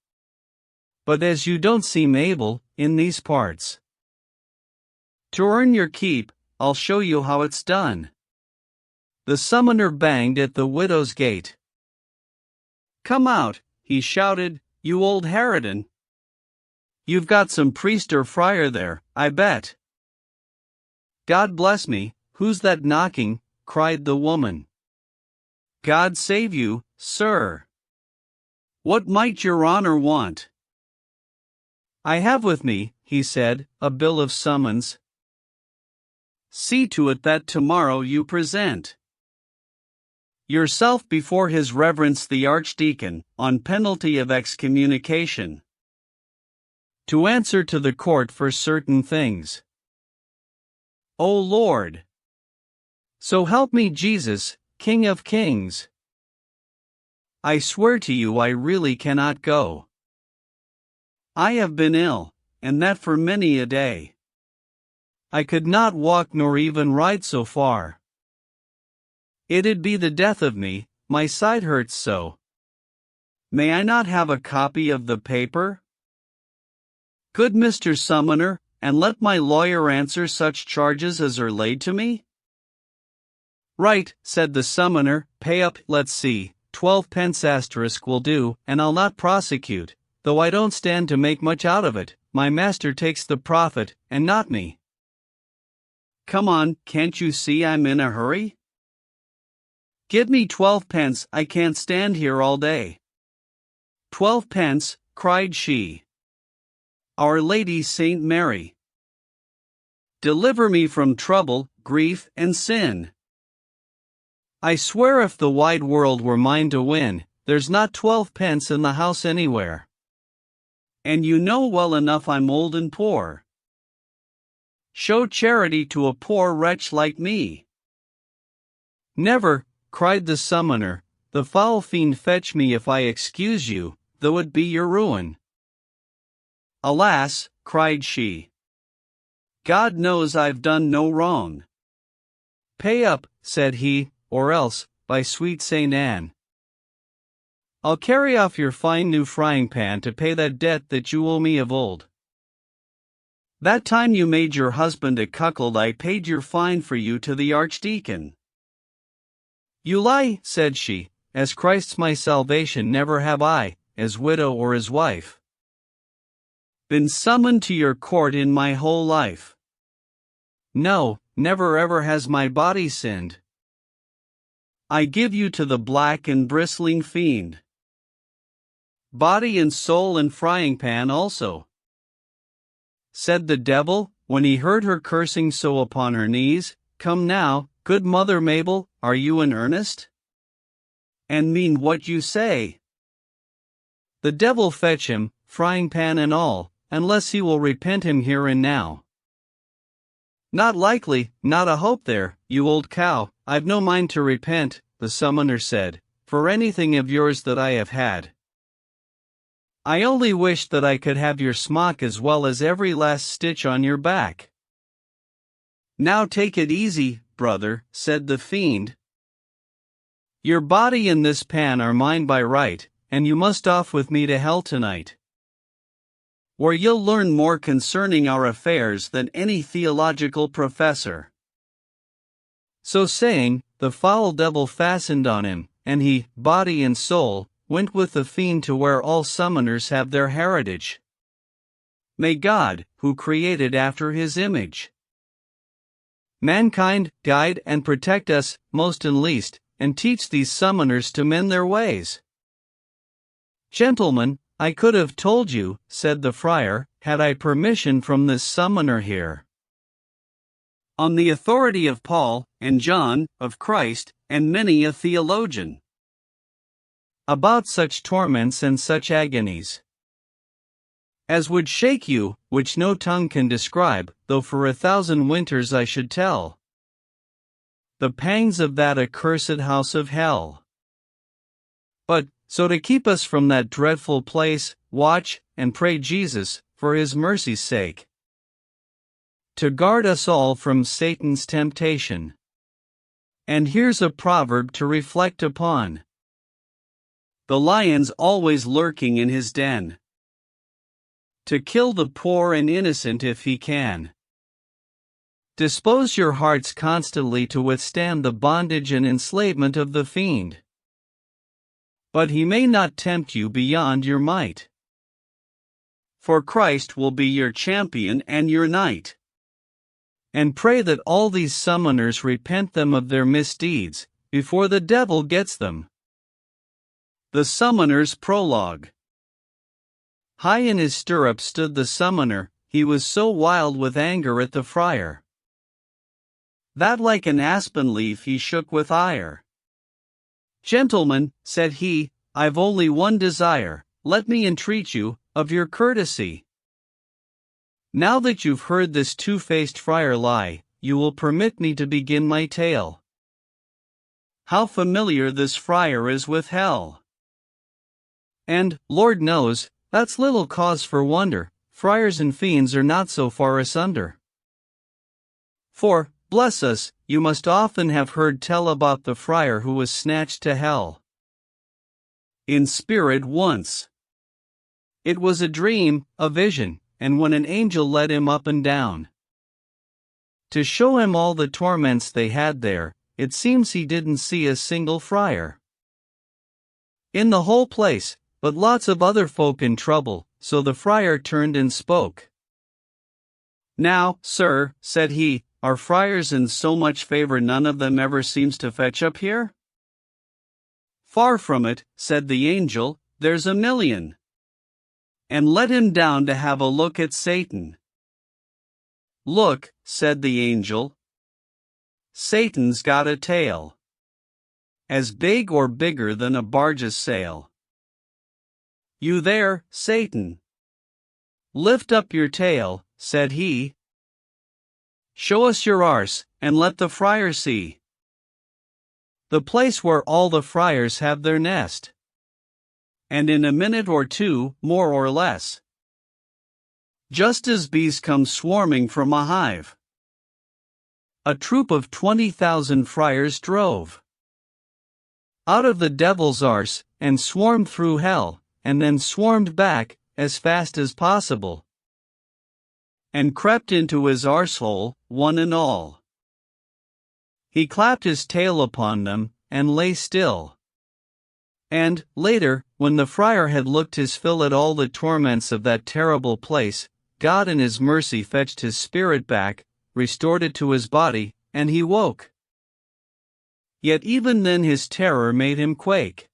But as you don't seem able, in these parts, to earn your keep, I'll show you how it's done." The summoner banged at the widow's gate. "Come out," he shouted, "you old harridan. You've got some priest or friar there, I bet." "God bless me, who's that knocking?" cried the woman. "God save you, sir. What might your honor want?" "I have with me," he said, "a bill of summons. See to it that tomorrow you present yourself before his reverence the Archdeacon, on penalty of excommunication, to answer to the court for certain things. O Lord! So help me Jesus, King of Kings! I swear to you I really cannot go. I have been ill, and that for many a day. I could not walk nor even ride so far. It'd be the death of me, my side hurts so. May I not have a copy of the paper? Good Mr. Summoner, and let my lawyer answer such charges as are laid to me?" "Right," said the summoner, "pay up, let's see, 12 pence asterisk will do, and I'll not prosecute, though I don't stand to make much out of it, my master takes the profit, and not me. Come on, can't you see I'm in a hurry? Give me 12 pence, I can't stand here all day." "12 pence," cried she. "Our Lady Saint Mary, deliver me from trouble, grief, and sin. I swear if the wide world were mine to win, there's not 12 pence in the house anywhere. And you know well enough I'm old and poor. Show charity to a poor wretch like me." "Never," cried the summoner, "the foul fiend fetch me if I excuse you, though it be your ruin." "Alas," cried she, "God knows I've done no wrong." "Pay up," said he, "or else, by sweet Saint Anne, I'll carry off your fine new frying pan to pay that debt that you owe me of old. That time you made your husband a cuckold I paid your fine for you to the Archdeacon." "You lie," said she, "as Christ's my salvation never have I, as widow or as wife, been summoned to your court in my whole life. No, never ever has my body sinned. I give you to the black and bristling fiend. Body and soul and frying pan also," said the devil, when he heard her cursing so upon her knees. "Come now, good Mother Mabel, are you in earnest? And mean what you say? The devil fetch him, frying pan and all, unless he will repent him here and now." "Not likely, not a hope there, you old cow, I've no mind to repent," the summoner said, "for anything of yours that I have had. I only wish that I could have your smock as well as every last stitch on your back." "Now take it easy, brother," said the fiend. "Your body and this pan are mine by right, and you must off with me to hell tonight, where you'll learn more concerning our affairs than any theological professor." So saying, the foul devil fastened on him, and he, body and soul, went with the fiend to where all summoners have their heritage. May God, who created after his image, mankind, guide and protect us, most and least, and teach these summoners to mend their ways. "Gentlemen, I could have told you," said the friar, had I permission from this summoner here. On the authority of Paul, and John, of Christ, and many a theologian. About such torments and such agonies as would shake you, which no tongue can describe, though for 1,000 winters I should tell the pangs of that accursed house of hell. But, so to keep us from that dreadful place, watch, and pray Jesus, for his mercy's sake, to guard us all from Satan's temptation. And here's a proverb to reflect upon. The lion's always lurking in his den, to kill the poor and innocent if he can. Dispose your hearts constantly to withstand the bondage and enslavement of the fiend. But he may not tempt you beyond your might. For Christ will be your champion and your knight. And pray that all these summoners repent them of their misdeeds, before the devil gets them. The Summoner's Prologue. High in his stirrups stood the summoner, he was so wild with anger at the friar, that like an aspen leaf he shook with ire. Gentlemen, said he, I've only one desire, let me entreat you, of your courtesy. Now that you've heard this two-faced friar lie, you will permit me to begin my tale. How familiar this friar is with hell. And, Lord knows, that's little cause for wonder, friars and fiends are not so far asunder. For, bless us, you must often have heard tell about the friar who was snatched to hell in spirit once. It was a dream, a vision, and when an angel led him up and down to show him all the torments they had there, it seems he didn't see a single friar in the whole place, but lots of other folk in trouble, so the friar turned and spoke. Now, sir, said he, are friars in so much favor none of them ever seems to fetch up here? Far from it, said the angel, there's a million. And let him down to have a look at Satan. Look, said the angel. Satan's got a tail as big or bigger than a barge's sail. You there, Satan? Lift up your tail, said he. Show us your arse, and let the friar see. The place where all the friars have their nest. And in a minute or two, more or less, just as bees come swarming from a hive, a troop of 20,000 friars drove out of the devil's arse, and swarmed through hell, and then swarmed back, as fast as possible, and crept into his arsehole, one and all. He clapped his tail upon them, and lay still. And, later, when the friar had looked his fill at all the torments of that terrible place, God in his mercy fetched his spirit back, restored it to his body, and he woke. Yet even then his terror made him quake,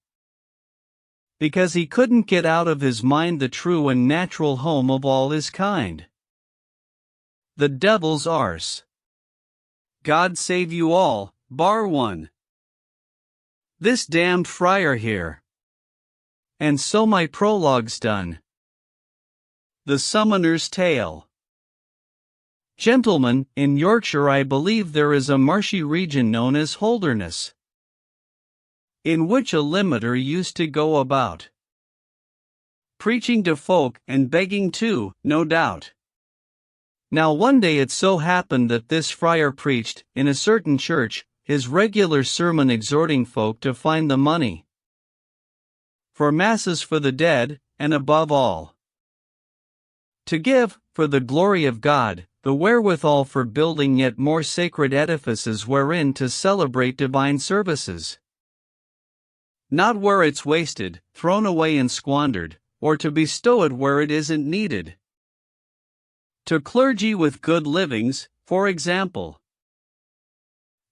because he couldn't get out of his mind the true and natural home of all his kind, the devil's arse. God save you all, bar one. This damned friar here. And so my prologue's done. The Summoner's Tale. Gentlemen, in Yorkshire I believe there is a marshy region known as Holderness, in which a limiter used to go about, preaching to folk and begging too, no doubt. Now one day it so happened that this friar preached, in a certain church, his regular sermon exhorting folk to find the money for masses for the dead, and above all, to give, for the glory of God, the wherewithal for building yet more sacred edifices wherein to celebrate divine services. Not where it's wasted, thrown away and squandered, or to bestow it where it isn't needed. To clergy with good livings, for example,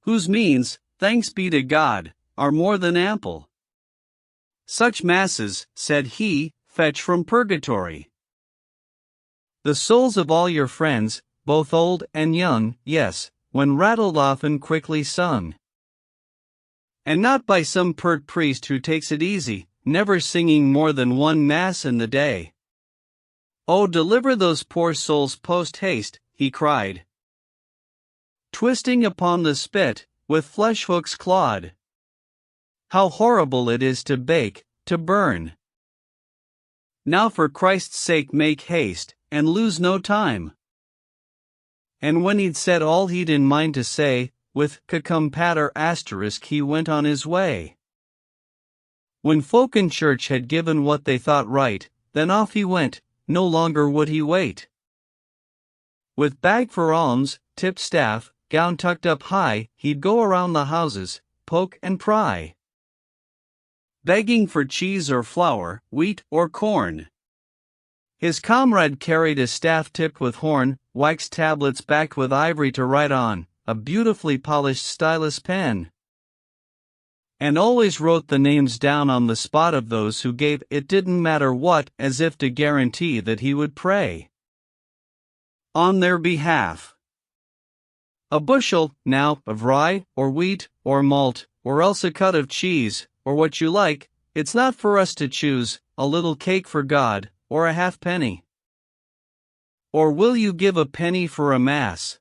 whose means, thanks be to God, are more than ample. Such masses, said he, fetch from purgatory The souls of all your friends, both old and young, yes, when rattled off and quickly sung. And not by some pert priest who takes it easy, never singing more than one mass in the day. Oh, deliver those poor souls post-haste, he cried, twisting upon the spit, with flesh hooks clawed. How horrible it is to bake, to burn. Now for Christ's sake make haste, and lose no time. And when he'd said all he'd in mind to say, with cacum pater asterisk he went on his way. When folk in church had given what they thought right, then off he went, no longer would he wait. With bag for alms, tipped staff, gown tucked up high, he'd go around the houses, poke and pry, begging for cheese or flour, wheat or corn. His comrade carried a staff tipped with horn, wax tablets backed with ivory to write on, a beautifully polished stylus pen, and always wrote the names down on the spot of those who gave it didn't matter what, as if to guarantee that he would pray on their behalf. A bushel, now, of rye, or wheat, or malt, or else a cut of cheese, or what you like, it's not for us to choose, a little cake for God, or a halfpenny. Or will you give a penny for a mass?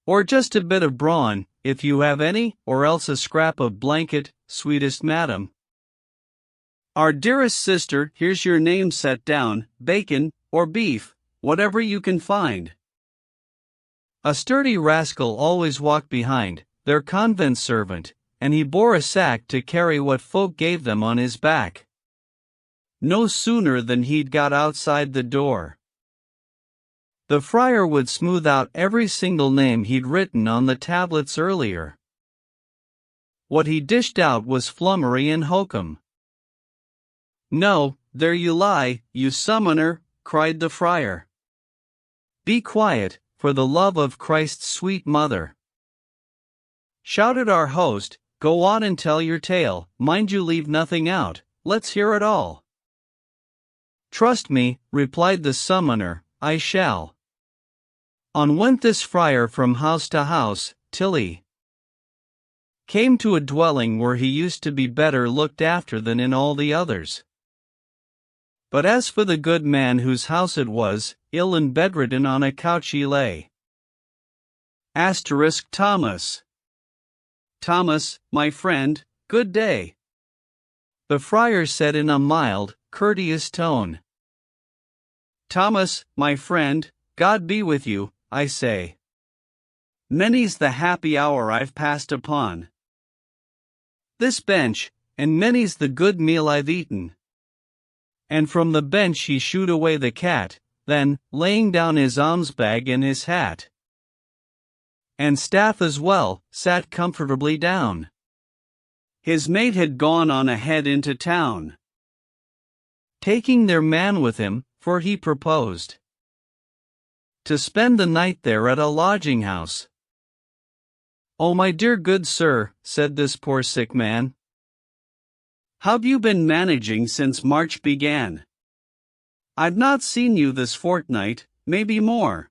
Or just a bit of brawn, if you have any, or else a scrap of blanket, sweetest madam. Our dearest sister, here's your name set down, bacon, or beef, whatever you can find. A sturdy rascal always walked behind, their convent servant, and he bore a sack to carry what folk gave them on his back. No sooner than he'd got outside the door, the friar would smooth out every single name he'd written on the tablets earlier. What he dished out was flummery and hokum. No, there you lie, you summoner, cried the friar. Be quiet, for the love of Christ's sweet mother. Shouted our host, go on and tell your tale, mind you leave nothing out, let's hear it all. Trust me, replied the summoner, I shall. On went this friar from house to house, till he came to a dwelling where he used to be better looked after than in all the others. But as for the good man whose house it was, ill and bedridden on a couch he lay. Thomas. Thomas, my friend, good day, the friar said in a mild, courteous tone. Thomas, my friend, God be with you, I say. Many's the happy hour I've passed upon this bench, and many's the good meal I've eaten. And from the bench he shooed away the cat, then, laying down his alms-bag and his hat, and staff as well, sat comfortably down. His mate had gone on ahead into town, taking their man with him, for he proposed to spend the night there at a lodging-house. Oh, my dear good sir, said this poor sick man, how've you been managing since March began? I've not seen you this fortnight, maybe more.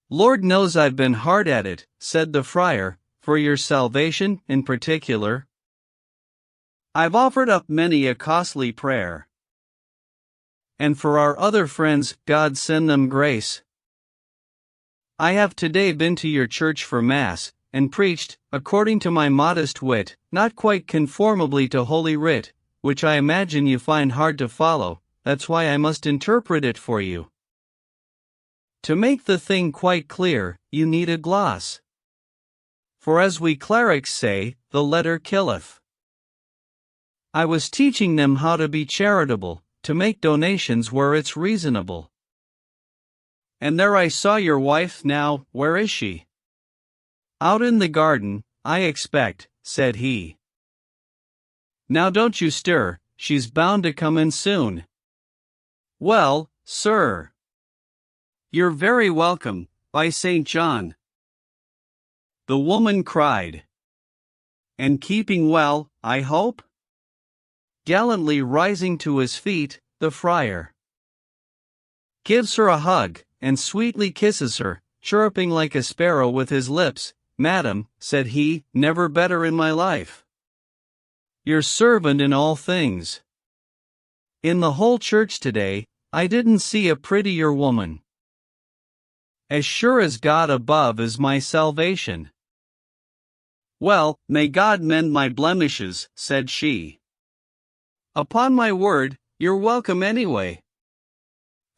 Lord knows I've been hard at it, said the friar, for your salvation in particular. I've offered up many a costly prayer, and for our other friends, God send them grace. I have today been to your church for Mass, and preached, according to my modest wit, not quite conformably to Holy Writ, which I imagine you find hard to follow, that's why I must interpret it for you. To make the thing quite clear, you need a gloss. For as we clerics say, the letter killeth. I was teaching them how to be charitable, to make donations where it's reasonable. And there I saw your wife. Now, where is she? Out in the garden, I expect, said he. Now don't you stir, she's bound to come in soon. Well, sir, you're very welcome, by St. John, the woman cried. And keeping well, I hope? Gallantly rising to his feet, the friar gives her a hug, and sweetly kisses her, chirruping like a sparrow with his lips. "Madam," said he, "never better in my life. Your servant in all things. In the whole church today, I didn't see a prettier woman. As sure as God above is my salvation." "Well, may God mend my blemishes," said she. "Upon my word, you're welcome anyway."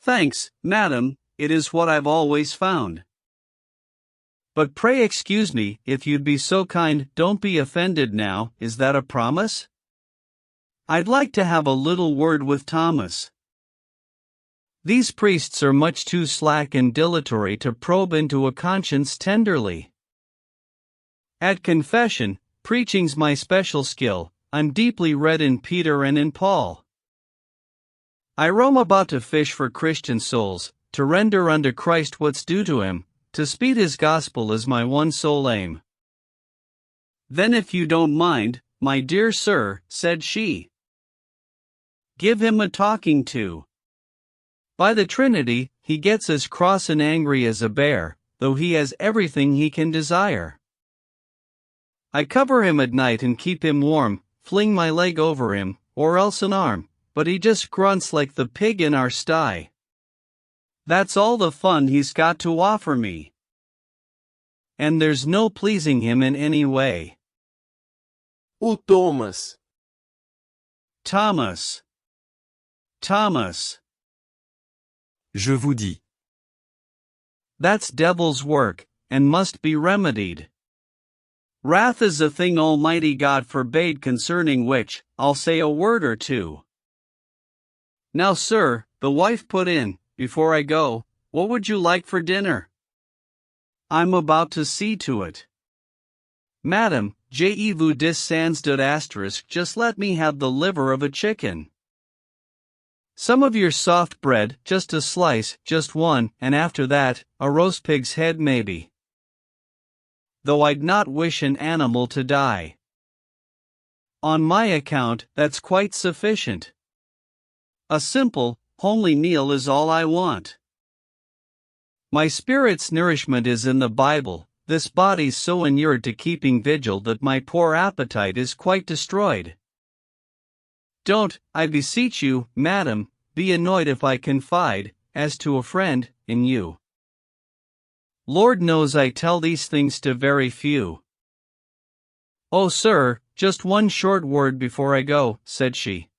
"Thanks, madam, it is what I've always found. But pray excuse me, if you'd be so kind. Don't be offended now, is that a promise? I'd like to have a little word with Thomas." These priests are much too slack and dilatory to probe into a conscience tenderly. At confession, preaching's my special skill. I'm deeply read in Peter and in Paul. I roam about to fish for Christian souls, to render unto Christ what's due to him, to speed his gospel is my one sole aim. "Then if you don't mind, my dear sir," said she, "give him a talking to. By the Trinity, he gets as cross and angry as a bear, though he has everything he can desire. I cover him at night and keep him warm, fling my leg over him, or else an arm, but he just grunts like the pig in our sty. That's all the fun he's got to offer me. And there's no pleasing him in any way." O Thomas. Thomas. Thomas. Je vous dis. That's devil's work, and must be remedied. Wrath is a thing Almighty God forbade, concerning which I'll say a word or two. "Now, sir," the wife put in, "before I go, what would you like for dinner?" "I'm about to see to it." "Madam, je vous dis sans doute asterisk, just let me have the liver of a chicken. Some of your soft bread, just a slice, just one, and after that, a roast pig's head maybe. Though I'd not wish an animal to die. On my account, that's quite sufficient. A simple, homely meal is all I want. My spirit's nourishment is in the Bible. This body's so inured to keeping vigil that my poor appetite is quite destroyed. Don't, I beseech you, madam, be annoyed if I confide, as to a friend, in you. Lord knows I tell these things to very few." "Oh, sir, just one short word before I go," said she.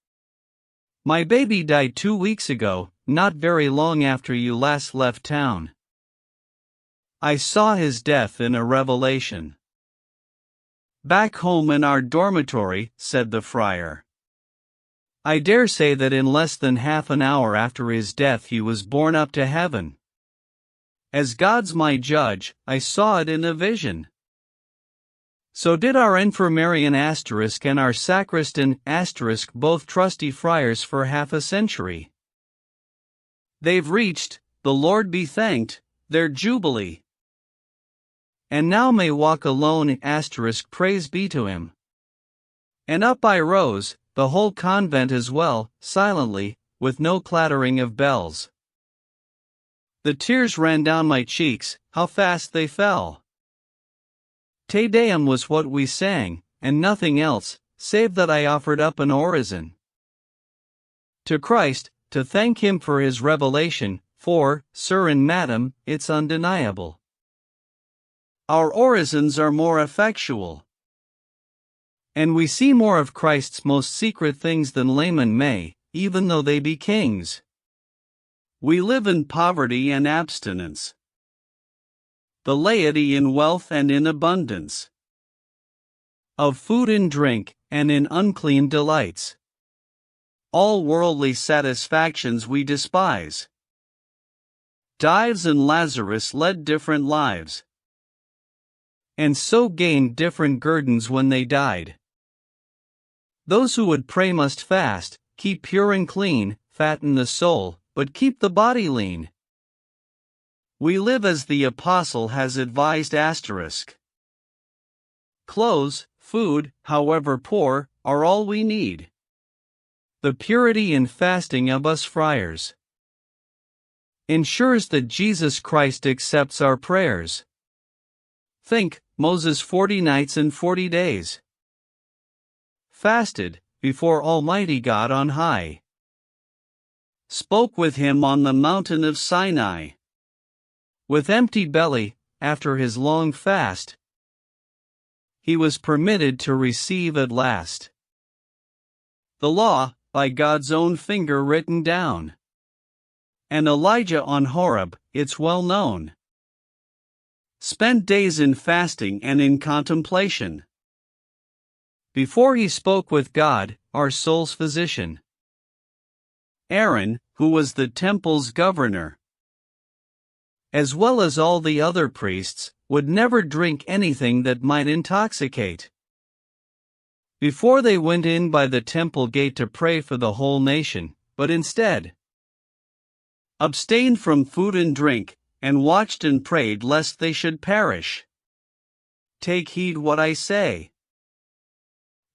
"My baby died 2 weeks ago, not very long after you last left town. I saw his death in a revelation. Back home in our dormitory," said the friar. "I dare say that in less than half an hour after his death he was borne up to heaven. As God's my judge, I saw it in a vision. So did our infirmarian asterisk and our sacristan asterisk, both trusty friars for half a century. They've reached, the Lord be thanked, their jubilee. And now may walk alone asterisk, praise be to him." And up I rose, the whole convent as well, silently, with no clattering of bells. The tears ran down my cheeks, how fast they fell. Te Deum was what we sang, and nothing else, save that I offered up an orison to Christ, to thank him for his revelation, for, sir and madam, it's undeniable. Our orisons are more effectual. And we see more of Christ's most secret things than laymen may, even though they be kings. We live in poverty and abstinence. The laity in wealth and in abundance. Of food and drink, and in unclean delights. All worldly satisfactions we despise. Dives and Lazarus led different lives, and so gained different guerdons when they died. Those who would pray must fast, keep pure and clean, fatten the soul, but keep the body lean. We live as the apostle has advised asterisk. Clothes, food, however poor, are all we need. The purity and fasting of us friars. ensures that Jesus Christ accepts our prayers. Think, Moses 40 nights and 40 days. Fasted, before Almighty God on high. Spoke with him on the mountain of Sinai. With empty belly, after his long fast, he was permitted to receive at last the law, by God's own finger written down. And Elijah on Horeb, it's well known, spent days in fasting and in contemplation, before he spoke with God, our soul's physician. Aaron, who was the temple's governor, as well as all the other priests, would never drink anything that might intoxicate. Before they went in by the temple gate to pray for the whole nation, but instead abstained from food and drink, and watched and prayed lest they should perish. Take heed what I say.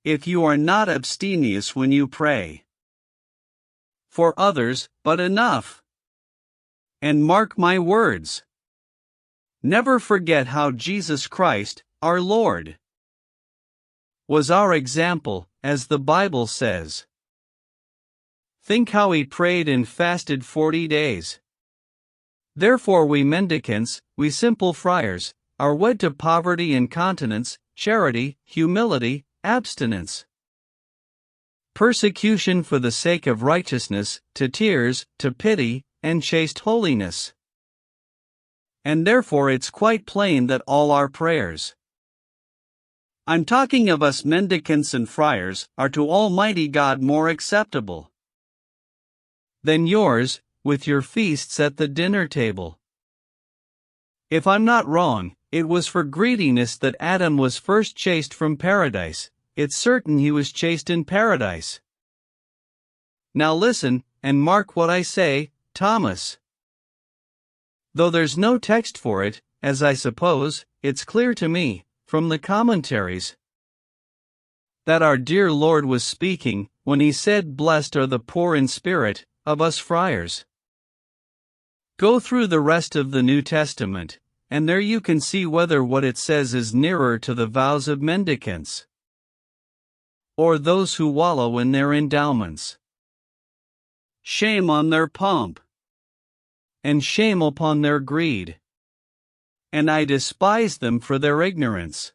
If you are not abstemious when you pray for others, but enough. And mark my words. Never forget how Jesus Christ, our Lord, was our example, as the Bible says. Think how he prayed and fasted 40 days. Therefore we mendicants, we simple friars, are wed to poverty and continence, charity, humility, abstinence, persecution for the sake of righteousness, to tears, to pity, and chaste holiness. And therefore it's quite plain that all our prayers, I'm talking of us mendicants and friars, are to Almighty God more acceptable than yours, with your feasts at the dinner table. If I'm not wrong, it was for greediness that Adam was first chased from paradise. It's certain he was chased in paradise. Now listen, and mark what I say, Thomas. Though there's no text for it, as I suppose, it's clear to me, from the commentaries, that our dear Lord was speaking, when he said, "Blessed are the poor in spirit," of us friars. Go through the rest of the New Testament, and there you can see whether what it says is nearer to the vows of mendicants, or those who wallow in their endowments. Shame on their pomp, and shame upon their greed, and I despise them for their ignorance.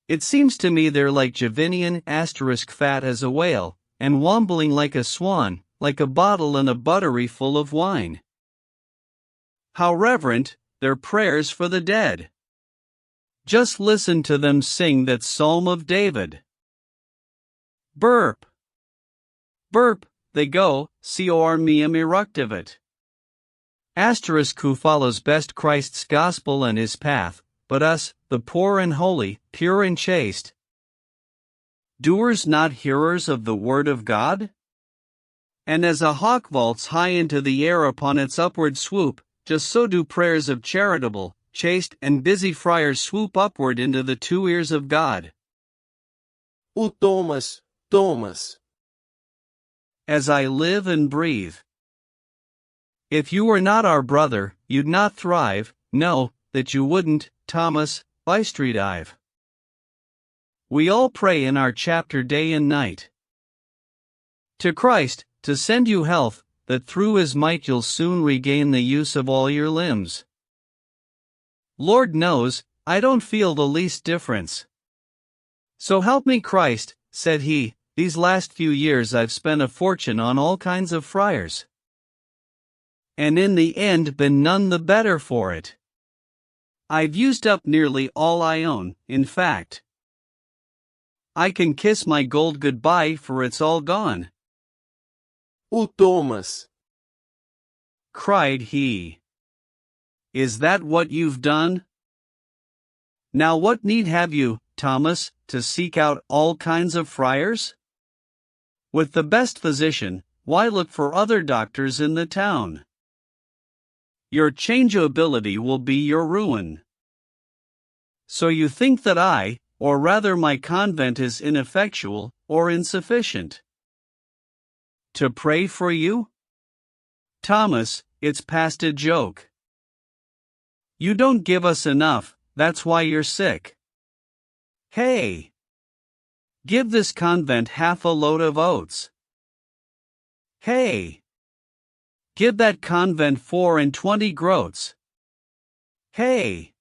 It seems to me they're like Javinian * fat as a whale, and wambling like a swan, like a bottle and a buttery full of wine. How reverent, their prayers for the dead. Just listen to them sing that Psalm of David. Burp, burp, they go, cor meum eructivit. Who follows best Christ's gospel and his path, but us, the poor and holy, pure and chaste, doers not hearers of the word of God? And as a hawk vaults high into the air upon its upward swoop, just so do prayers of charitable, chaste and busy friars swoop upward into the 2 ears of God. O Thomas, Thomas. As I live and breathe. If you were not our brother, you'd not thrive, no, that you wouldn't, Thomas, by Street Ive. We all pray in our chapter day and night to Christ, to send you health, that through his might you'll soon regain the use of all your limbs. Lord knows, I don't feel the least difference. So help me Christ, said he, these last few years I've spent a fortune on all kinds of friars, and in the end been none the better for it. I've used up nearly all I own, in fact. I can kiss my gold goodbye, for it's all gone. O Thomas, cried he. Is that what you've done? Now what need have you, Thomas, to seek out all kinds of friars? With the best physician, why look for other doctors in the town? Your changeability will be your ruin. So you think that I, or rather my convent is ineffectual, or insufficient to pray for you? Thomas, it's past a joke. You don't give us enough, that's why you're sick. Hey! Give this convent half a load of oats. Hey! Give that convent 24 groats. Hey!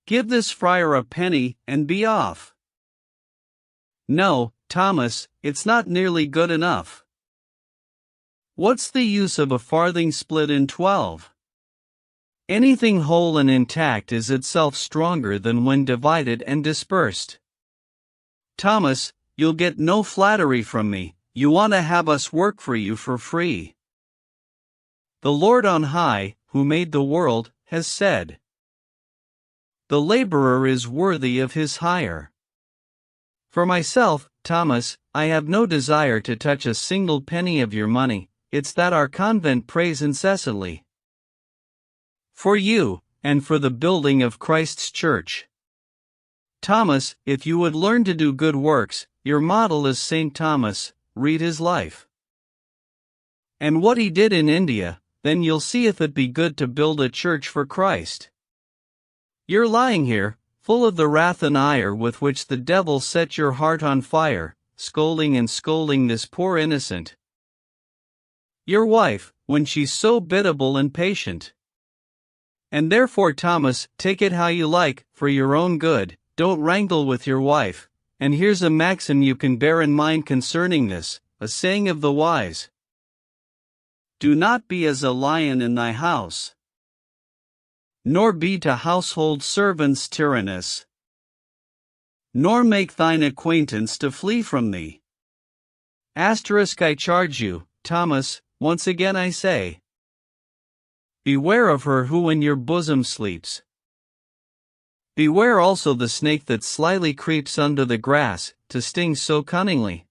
Give this friar a penny and be off. No, Thomas, it's not nearly good enough. What's the use of a farthing split in 12? Anything whole and intact is itself stronger than when divided and dispersed. Thomas, you'll get no flattery from me, you want to have us work for you for free. The Lord on high, who made the world, has said, the laborer is worthy of his hire. For myself, Thomas, I have no desire to touch a single penny of your money, it's that our convent prays incessantly for you, and for the building of Christ's church. Thomas, if you would learn to do good works, your model is St. Thomas, read his life. And what he did in India, then you'll see if it be good to build a church for Christ. You're lying here, full of the wrath and ire with which the devil set your heart on fire, scolding this poor innocent. Your wife, when she's so biddable and patient. And therefore, Thomas, take it how you like, for your own good, don't wrangle with your wife, and here's a maxim you can bear in mind concerning this, a saying of the wise. Do not be as a lion in thy house, nor be to household servants tyrannous, nor make thine acquaintance to flee from thee. I charge you, Thomas, once again I say, beware of her who in your bosom sleeps. Beware also the snake that slyly creeps under the grass, to sting so cunningly.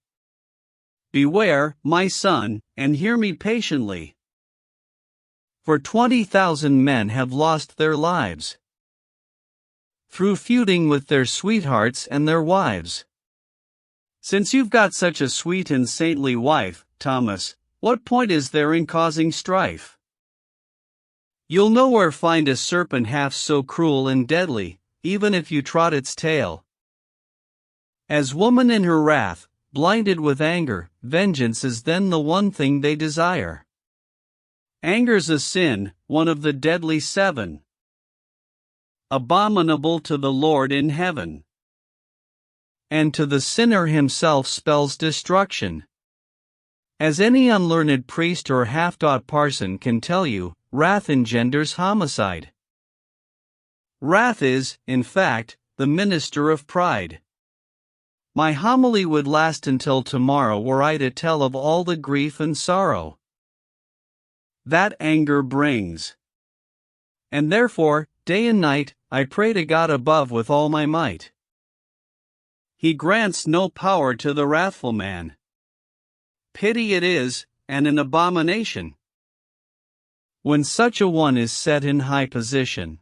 Beware, my son, and hear me patiently. For 20,000 men have lost their lives through feuding with their sweethearts and their wives. Since you've got such a sweet and saintly wife, Thomas, what point is there in causing strife? You'll nowhere find a serpent half so cruel and deadly, even if you trod its tail. As woman in her wrath, blinded with anger, vengeance is then the one thing they desire. Anger's a sin, one of the deadly 7. Abominable to the Lord in heaven. And to the sinner himself spells destruction. As any unlearned priest or half-taught parson can tell you, wrath engenders homicide. Wrath is, in fact, the minister of pride. My homily would last until tomorrow were I to tell of all the grief and sorrow that anger brings. And therefore, day and night, I pray to God above with all my might. He grants no power to the wrathful man. Pity it is, and an abomination, when such a one is set in high position.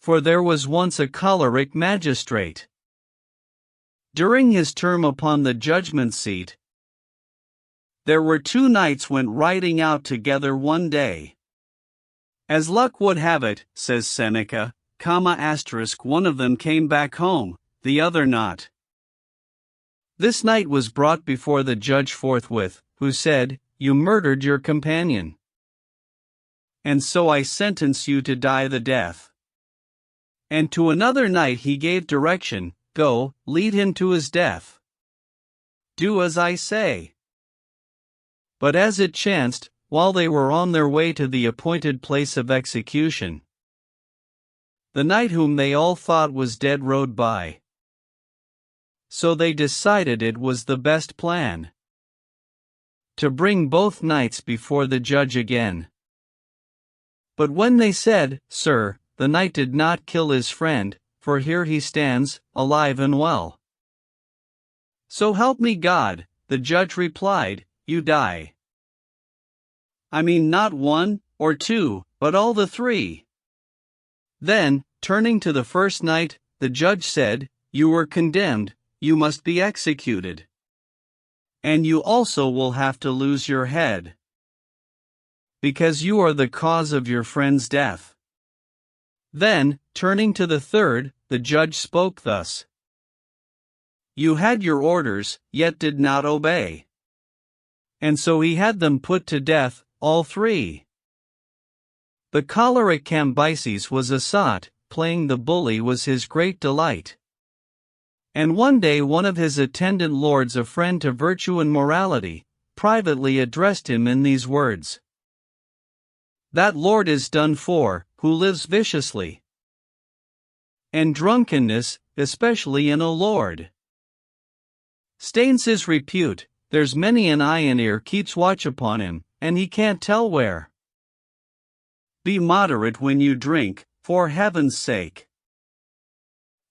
For there was once a choleric magistrate. During his term upon the judgment seat, there were 2 knights went riding out together one day. As luck would have it, says Seneca, one of them came back home, the other not. This knight was brought before the judge forthwith, who said, you murdered your companion, and so I sentence you to die the death. And to another knight he gave direction, go, lead him to his death. Do as I say. But as it chanced, while they were on their way to the appointed place of execution, the knight whom they all thought was dead rode by. So they decided it was the best plan to bring both knights before the judge again. But when they said, Sir, the knight did not kill his friend, for here he stands, alive and well. So help me God, the judge replied, you die. I mean not 1 or 2, but all the 3. Then, turning to the first knight, the judge said, you were condemned, you must be executed. And you also will have to lose your head. because you are the cause of your friend's death." Then, turning to the third, the judge spoke thus: "You had your orders, yet did not obey." And so he had them put to death, all three. The choleric Cambyses was a sot, playing the bully was his great delight. And one day one of his attendant lords, a friend to virtue and morality, privately addressed him in these words: "That lord is done for, who lives viciously. And drunkenness, especially in a lord, stains his repute. There's many an eye and ear keeps watch upon him, and he can't tell where. Be moderate when you drink, for heaven's sake.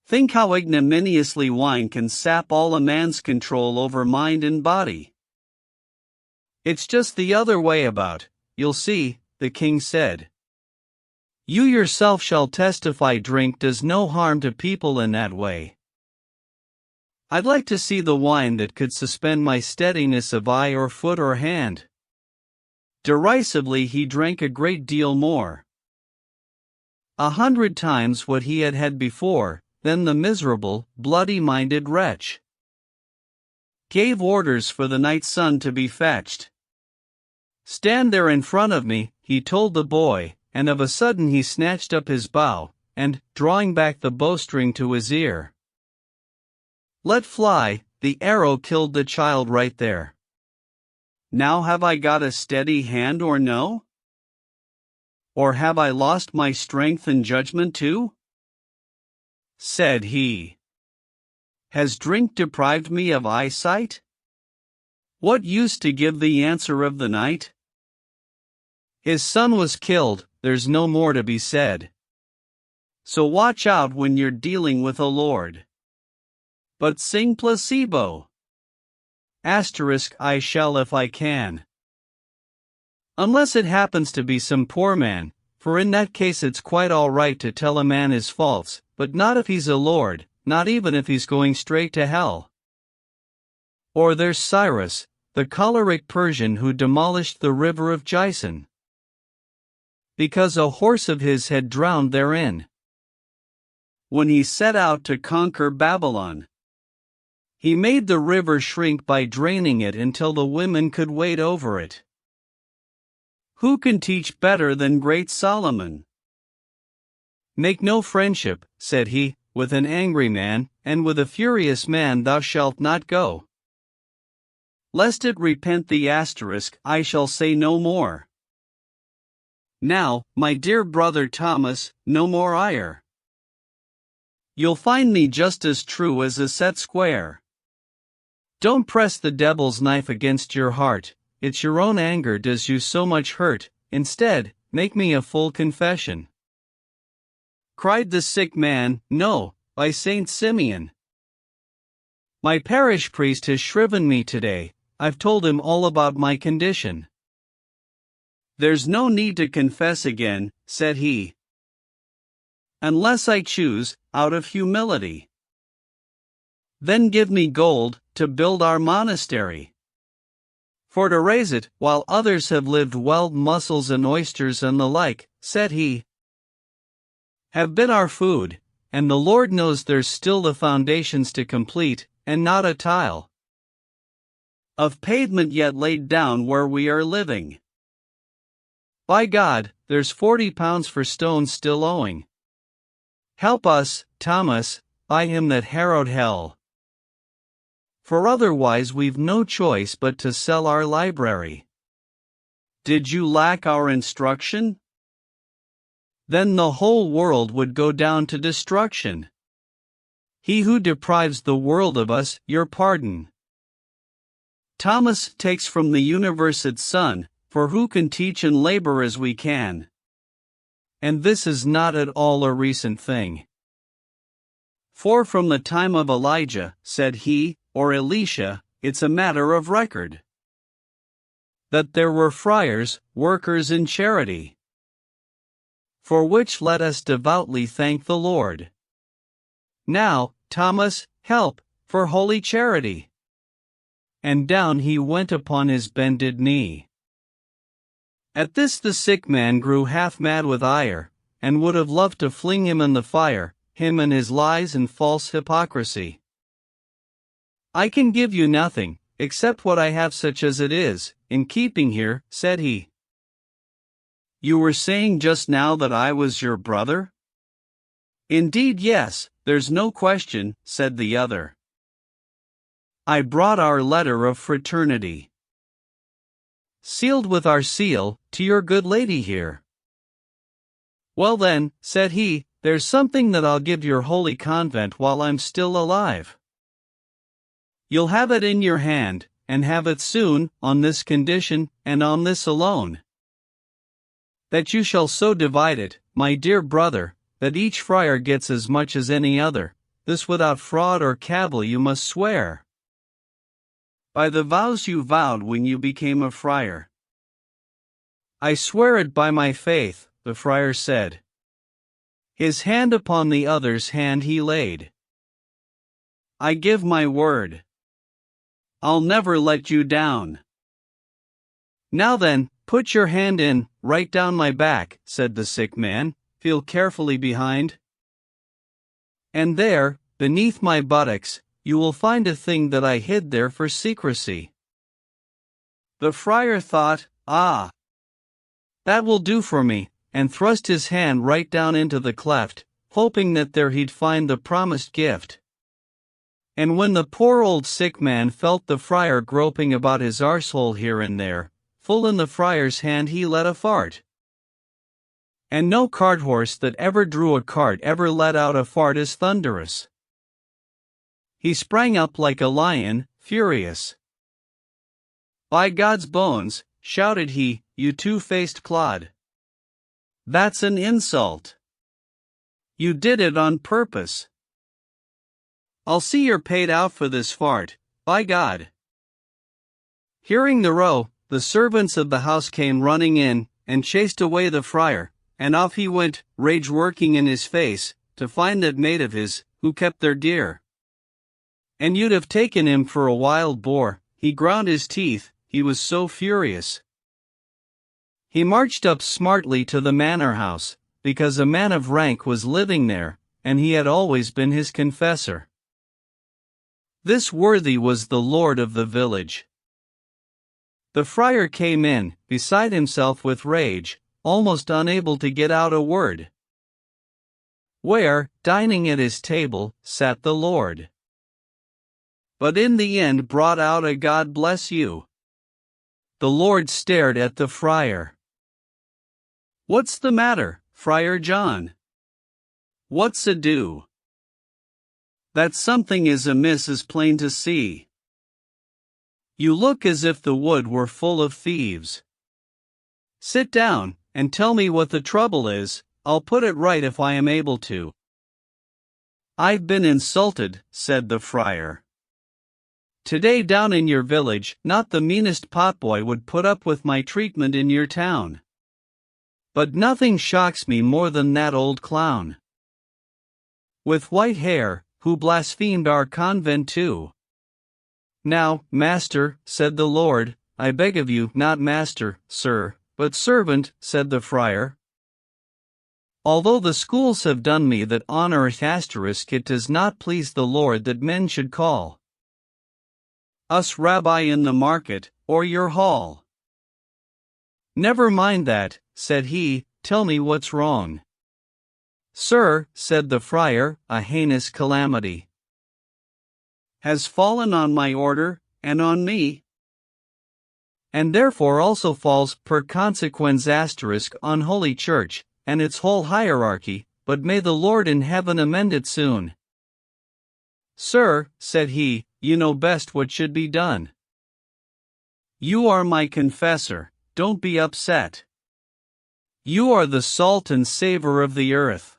Think how ignominiously wine can sap all a man's control over mind and body." "It's just the other way about, you'll see," the king said. "You yourself shall testify drink does no harm to people in that way. I'd like to see the wine that could suspend my steadiness of eye or foot or hand." Derisively he drank a great deal more, 100 times what he had had before. Then the miserable, bloody-minded wretch gave orders for the knight's son to be fetched. "Stand there in front of me," he told the boy, and of a sudden he snatched up his bow, and, drawing back the bowstring to his ear, let fly. The arrow killed the child right there. "Now have I got a steady hand or no? Or have I lost my strength and judgment too?" said he. "Has drink deprived me of eyesight? What use to give the answer of the night? His son was killed, there's no more to be said. So watch out when you're dealing with a lord. But sing placebo. I shall if I can. Unless it happens to be some poor man, for in that case it's quite all right to tell a man his faults, but not if he's a lord, not even if he's going straight to hell. Or there's Cyrus, the choleric Persian who demolished the river of Jason, because a horse of his had drowned therein. When he set out to conquer Babylon, he made the river shrink by draining it until the women could wade over it. Who can teach better than great Solomon? Make no friendship, said he, with an angry man, and with a furious man thou shalt not go. Lest it repent thee I shall say no more. Now, my dear brother Thomas, no more ire. You'll find me just as true as a set square. Don't press the devil's knife against your heart, it's your own anger does you so much hurt. Instead, make me a full confession. Cried the sick man, no, by Saint Simeon. My parish priest has shriven me today, I've told him all about my condition. There's no need to confess again, said he. Unless I choose, out of humility. Then give me gold, to build our monastery. For to raise it, while others have lived well, mussels and oysters and the like, said he, have been our food, and the Lord knows there's still the foundations to complete, and not a tile of pavement yet laid down where we are living. By God, there's 40 pounds for stones still owing. Help us, Thomas, by him that harrowed hell. For otherwise we've no choice but to sell our library. Did you lack our instruction? Then the whole world would go down to destruction. He who deprives the world of us, your pardon. Thomas takes from the universe its sun, for who can teach and labor as we can? And this is not at all a recent thing. For from the time of Elijah, said he, or Elisha, it's a matter of record, that there were friars, workers in charity. For which let us devoutly thank the Lord. Now, Thomas, help, for holy charity. And down he went upon his bended knee. At this the sick man grew half mad with ire, and would have loved to fling him in the fire, him and his lies and false hypocrisy. "I can give you nothing, except what I have such as it is, in keeping here," said he. "You were saying just now that I was your brother?" "Indeed yes, there's no question," said the other. "I brought our letter of fraternity, sealed with our seal, to your good lady here." "Well then," said he, "there's something that I'll give your holy convent while I'm still alive. You'll have it in your hand, and have it soon, on this condition, and on this alone, that you shall so divide it, my dear brother, that each friar gets as much as any other. This without fraud or cavil you must swear, by the vows you vowed when you became a friar." "I swear it by my faith," the friar said. His hand upon the other's hand he laid. "I give my word, I'll never let you down." "Now then, put your hand in, right down my back," said the sick man. "Feel carefully behind. And there, beneath my buttocks, you will find a thing that I hid there for secrecy." The friar thought, "Ah, that will do for me," and thrust his hand right down into the cleft, hoping that there he'd find the promised gift. And when the poor old sick man felt the friar groping about his arsehole here and there, full in the friar's hand he let a fart. And no cart horse that ever drew a cart ever let out a fart as thunderous. He sprang up like a lion, furious. "By God's bones," shouted he, "you two-faced clod! That's an insult! You did it on purpose. I'll see you're paid out for this fart, by God!" Hearing the row, the servants of the house came running in, and chased away the friar, and off he went, rage working in his face, to find that mate of his, who kept their deer. And you'd have taken him for a wild boar. He ground his teeth, he was so furious. He marched up smartly to the manor house, because a man of rank was living there, and he had always been his confessor. This worthy was the lord of the village. The friar came in, beside himself with rage, almost unable to get out a word. Where, dining at his table, sat the lord. But in the end brought out a "God bless you." The lord stared at the friar. "What's the matter, Friar John? What's ado? That something is amiss is plain to see. You look as if the wood were full of thieves. Sit down, and tell me what the trouble is. I'll put it right if I am able to." "I've been insulted," said the friar. "Today down in your village, not the meanest potboy would put up with my treatment in your town. But nothing shocks me more than that old clown with white hair, who blasphemed our convent too." "Now, master," said the lord, "I beg of you, not master, sir, but servant," said the friar. "Although the schools have done me that honor asterisk, it does not please the Lord that men should call us rabbi in the market, or your hall." "Never mind that," said he, "tell me what's wrong." "Sir," said the friar, "a heinous calamity has fallen on my order, and on me, and therefore also falls per consequens asterisk on Holy Church, and its whole hierarchy, but may the Lord in heaven amend it soon." "Sir," said he, "you know best what should be done. You are my confessor, don't be upset. You are the salt and savor of the earth.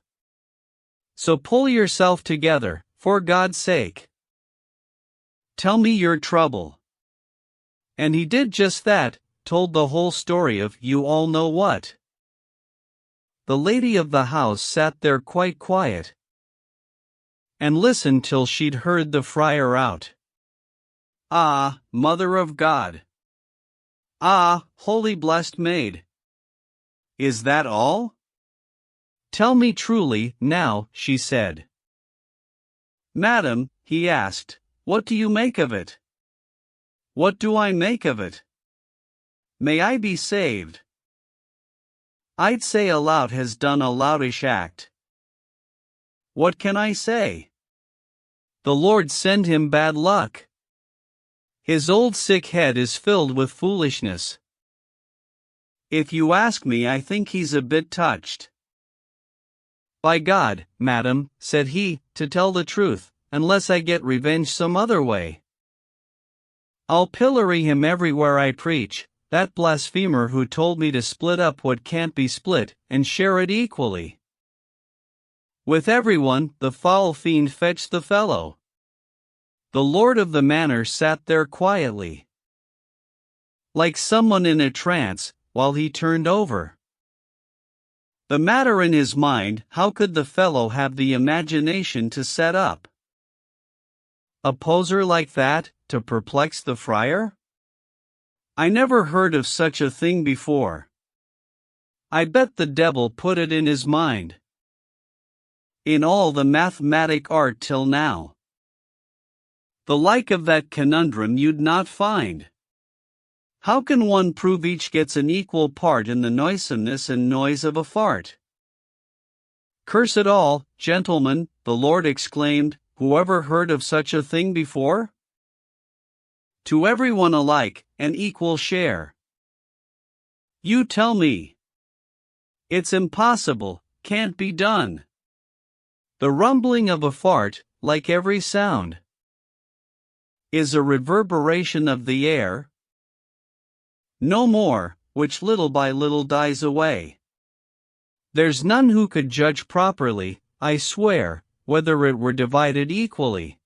So pull yourself together, for God's sake. Tell me your trouble." And he did just that, told the whole story of you all know what. The lady of the house sat there quite quiet, and listened till she'd heard the friar out. "Ah, Mother of God! Ah, holy blessed maid! Is that all? Tell me truly, now, she said. Madam, he asked, what do you make of it? What do I make of it? May I be saved? I'd say a lout has done a loutish act. What can I say? The Lord send him bad luck. His old sick head is filled with foolishness. If you ask me, I think he's a bit touched. By God, madam, said he, to tell the truth, unless I get revenge some other way, I'll pillory him everywhere I preach, that blasphemer who told me to split up what can't be split, and share it equally with everyone. The foul fiend fetched the fellow. The lord of the manor sat there quietly, like someone in a trance, while he turned over the matter in his mind. How could the fellow have the imagination to set up a poser like that, to perplex the friar? I never heard of such a thing before. I bet the devil put it in his mind. In all the mathematic art till now, the like of that conundrum you'd not find. How can one prove each gets an equal part in the noisomeness and noise of a fart? Curse it all, gentlemen, the Lord exclaimed, whoever heard of such a thing before? To everyone alike, an equal share. You tell me. It's impossible, can't be done. The rumbling of a fart, like every sound, is a reverberation of the air. No more, which little by little dies away. There's none who could judge properly, I swear, whether it were divided equally.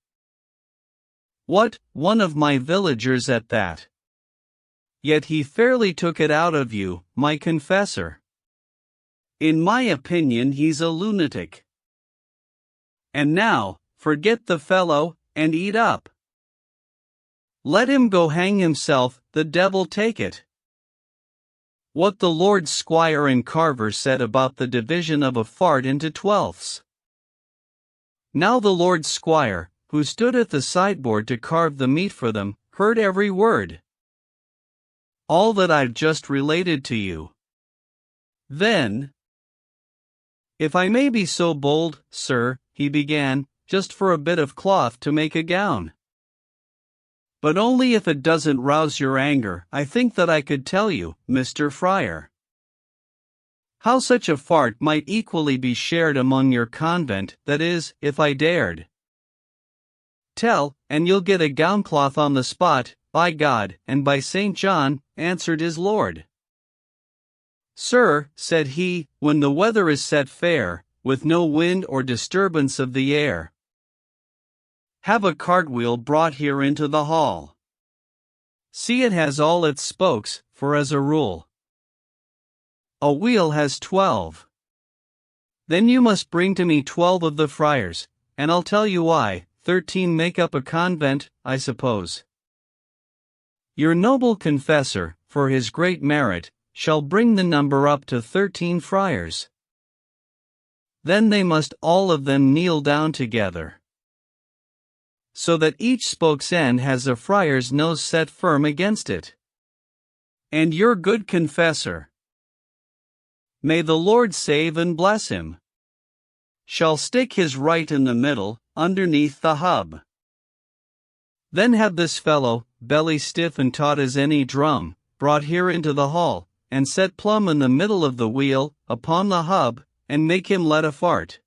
What, one of my villagers at that? Yet he fairly took it out of you, my confessor. In my opinion he's a lunatic. And now, forget the fellow, and eat up. Let him go hang himself, the devil take it. What the Lord's squire and carver said about the division of a fart into twelfths. Now the Lord's squire, who stood at the sideboard to carve the meat for them, heard every word. All that I've just related to you. Then, if I may be so bold, sir, he began, just for a bit of cloth to make a gown. But only if it doesn't rouse your anger. I think that I could tell you, Mr. Friar, how such a fart might equally be shared among your convent, that is, if I dared. Tell, and you'll get a gowncloth on the spot, by God, and by St. John, answered his lord. Sir, said he, when the weather is set fair, with no wind or disturbance of the air, have a cartwheel brought here into the hall. See, it has all its spokes, for as a rule, a wheel has 12. Then you must bring to me 12 of the friars, and I'll tell you why. 13 make up a convent, I suppose. Your noble confessor, for his great merit, shall bring the number up to 13 friars. Then they must all of them kneel down together, so that each spoke's end has a friar's nose set firm against it. And your good confessor, may the Lord save and bless him, shall stick his right in the middle, underneath the hub. Then have this fellow, belly stiff and taut as any drum, brought here into the hall, and set plumb in the middle of the wheel, upon the hub, and make him let a fart.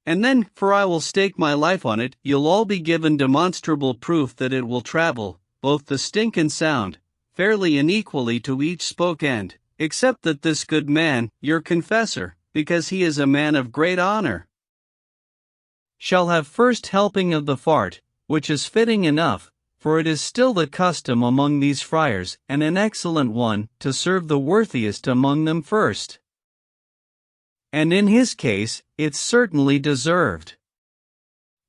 And then, for I will stake my life on it, you'll all be given demonstrable proof that it will travel, both the stink and sound, fairly and equally to each spoke end, except that this good man, your confessor, because he is a man of great honor, shall have first helping of the fart, which is fitting enough, for it is still the custom among these friars, and an excellent one, to serve the worthiest among them first. And in his case, it's certainly deserved.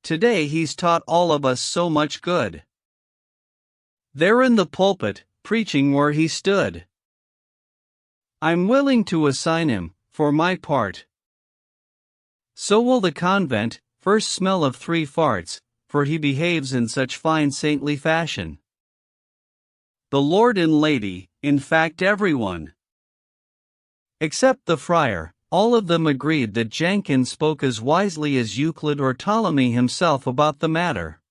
Today he's taught all of us so much good. There in the pulpit, preaching where he stood, I'm willing to assign him, for my part. So will the convent, first smell of 3 farts, for he behaves in such fine saintly fashion. The lord and lady, in fact everyone. Except the friar, all of them agreed that Jenkins spoke as wisely as Euclid or Ptolemy himself about the matter.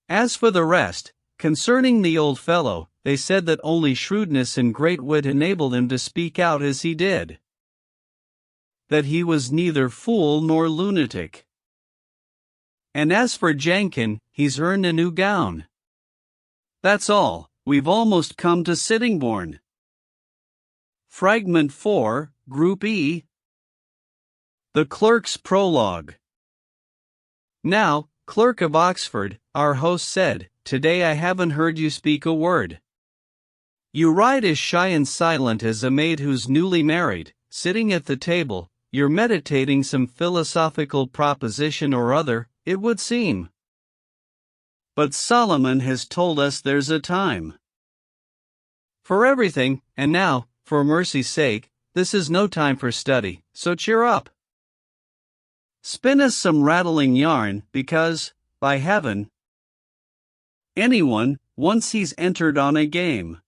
As for the rest, concerning the old fellow, they said that only shrewdness and great wit enabled him to speak out as he did. That he was neither fool nor lunatic. And as for Jenkin, he's earned a new gown. That's all, we've almost come to Sittingbourne. Fragment 4, Group E. The Clerk's Prologue. Now, Clerk of Oxford, our host said, today I haven't heard you speak a word. You ride as shy and silent as a maid who's newly married, sitting at the table, you're meditating some philosophical proposition or other, it would seem. But Solomon has told us there's a time for everything, and now, for mercy's sake, this is no time for study, so cheer up. Spin us some rattling yarn, because, by heaven, anyone, once he's entered on a game,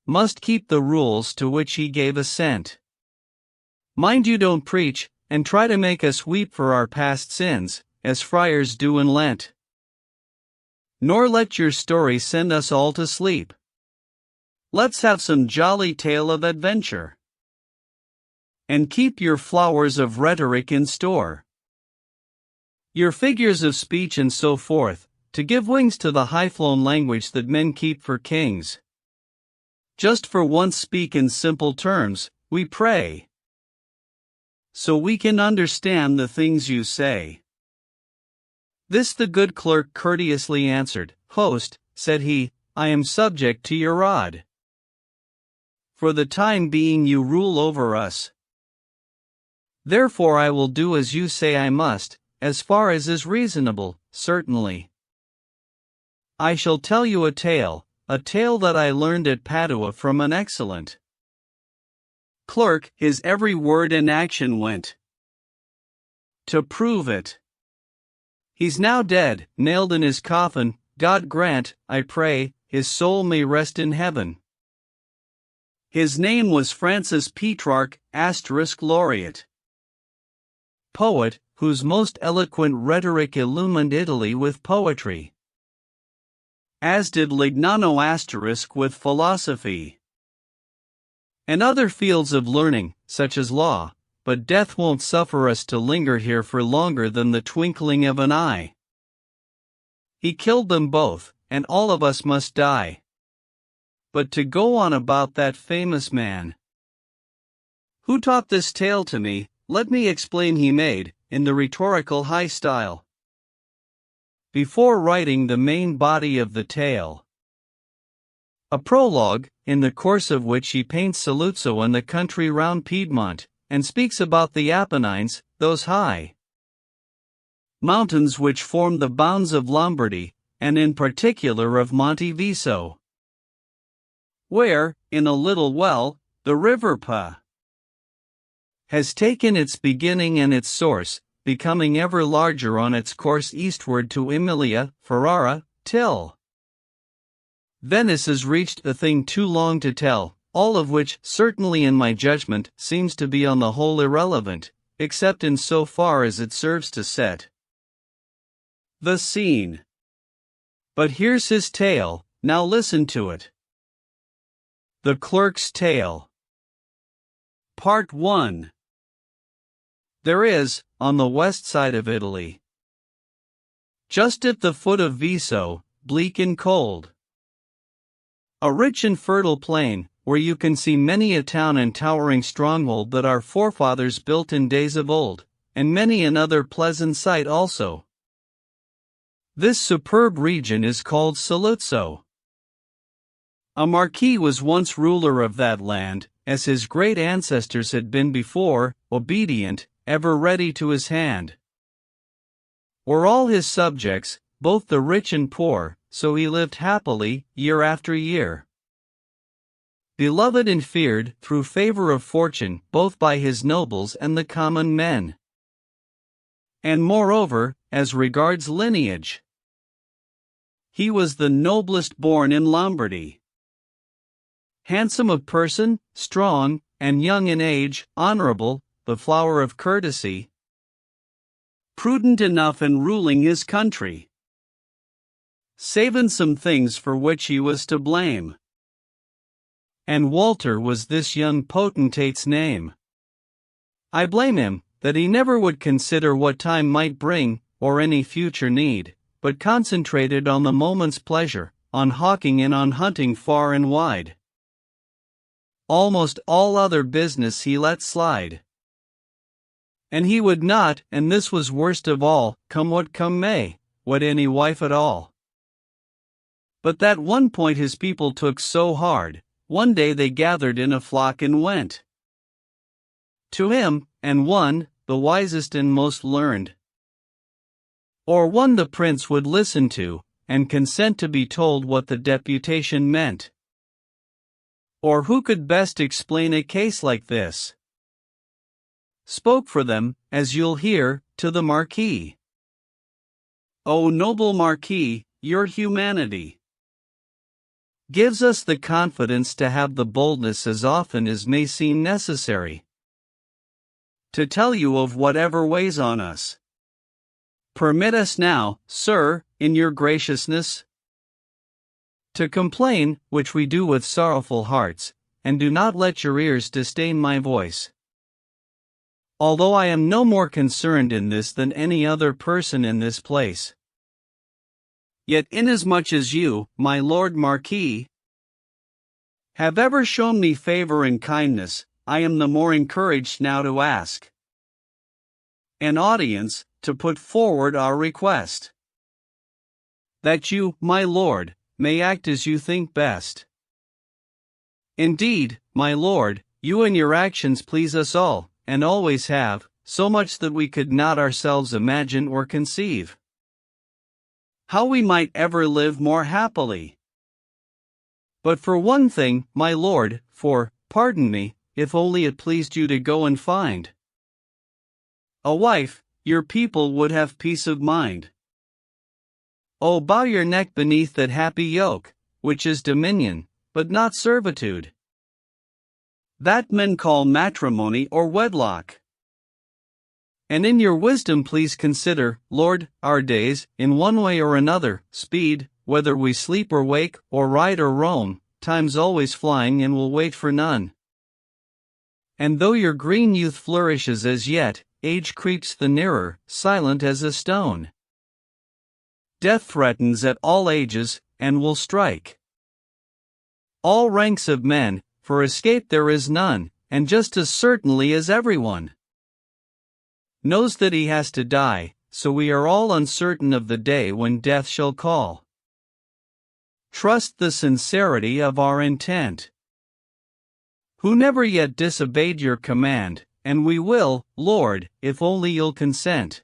must keep the rules to which he gave assent. Mind you don't preach, and try to make us weep for our past sins, as friars do in Lent. Nor let your story send us all to sleep. Let's have some jolly tale of adventure. And keep your flowers of rhetoric in store. Your figures of speech and so forth, to give wings to the high-flown language that men keep for kings. Just for once speak in simple terms, we pray, so we can understand the things you say. This the good clerk courteously answered. Host, said he, I am subject to your rod. For the time being you rule over us. Therefore I will do as you say I must, as far as is reasonable, certainly. I shall tell you a tale that I learned at Padua from an excellent clerk, his every word and action went to prove it. He's now dead, nailed in his coffin, God grant, I pray, his soul may rest in heaven. His name was Francis Petrarch, *laureate. Poet, whose most eloquent rhetoric illumined Italy with poetry. As did Lignano * with philosophy. And other fields of learning, such as law, but death won't suffer us to linger here for longer than the twinkling of an eye. He killed them both, and all of us must die. But to go on about that famous man, who taught this tale to me, let me explain. He made, in the rhetorical high style, before writing the main body of the tale, a prologue, in the course of which he paints Saluzzo and the country round Piedmont, and speaks about the Apennines, those high mountains which form the bounds of Lombardy, and in particular of Monte Viso, where, in a little well, the river Pa has taken its beginning and its source, becoming ever larger on its course eastward to Emilia, Ferrara, till Venice has reached, a thing too long to tell, all of which, certainly in my judgment, seems to be on the whole irrelevant, except in so far as it serves to set the scene. But here's his tale, now listen to it. The Clerk's Tale. Part 1. There is, on the west side of Italy, just at the foot of Viso, bleak and cold, a rich and fertile plain, where you can see many a town and towering stronghold that our forefathers built in days of old, and many another pleasant sight also. This superb region is called Saluzzo. A marquis was once ruler of that land, as his great ancestors had been before, obedient, ever ready to his hand. Were all his subjects, both the rich and poor, so he lived happily, year after year. beloved and feared through favor of fortune both by his nobles and the common men. And moreover, as regards lineage, he was the noblest born in Lombardy. Handsome of person, strong, and young in age, honorable, the flower of courtesy, prudent enough in ruling his country, saving some things for which he was to blame. And Walter was this young potentate's name. I blame him, that he never would consider what time might bring, or any future need, but concentrated on the moment's pleasure, on hawking and on hunting far and wide. Almost all other business he let slide. And he would not, and this was worst of all, come what come may, wed any wife at all. But that one point his people took so hard, one day they gathered in a flock and went to him, and one, the wisest and most learned, or one the prince would listen to, and consent to be told what the deputation meant. Or who could best explain a case like this? Spoke for them, as you'll hear, to the Marquis. O noble Marquis, your humanity gives us the confidence to have the boldness as often as may seem necessary to tell you of whatever weighs on us. Permit us now, sir, in your graciousness, to complain, which we do with sorrowful hearts, and do not let your ears disdain my voice. Although I am no more concerned in this than any other person in this place. Yet inasmuch as you, my Lord Marquis, have ever shown me favor and kindness, I am the more encouraged now to ask an audience, to put forward our request, that you, my Lord, may act as you think best. Indeed, my Lord, you and your actions please us all, and always have, so much that we could not ourselves imagine or conceive how we might ever live more happily. But for one thing, my Lord, for, pardon me, if only it pleased you to go and find a wife, your people would have peace of mind. Oh, bow your neck beneath that happy yoke, which is dominion, but not servitude, that men call matrimony or wedlock. And in your wisdom please consider, Lord, our days, in one way or another, speed, whether we sleep or wake, or ride or roam, time's always flying and will wait for none. And though your green youth flourishes as yet, age creeps the nearer, silent as a stone. Death threatens at all ages, and will strike all ranks of men, for escape there is none, and just as certainly as everyone knows that he has to die, so we are all uncertain of the day when death shall call. Trust the sincerity of our intent, who never yet disobeyed your command, and we will, Lord, if only you'll consent,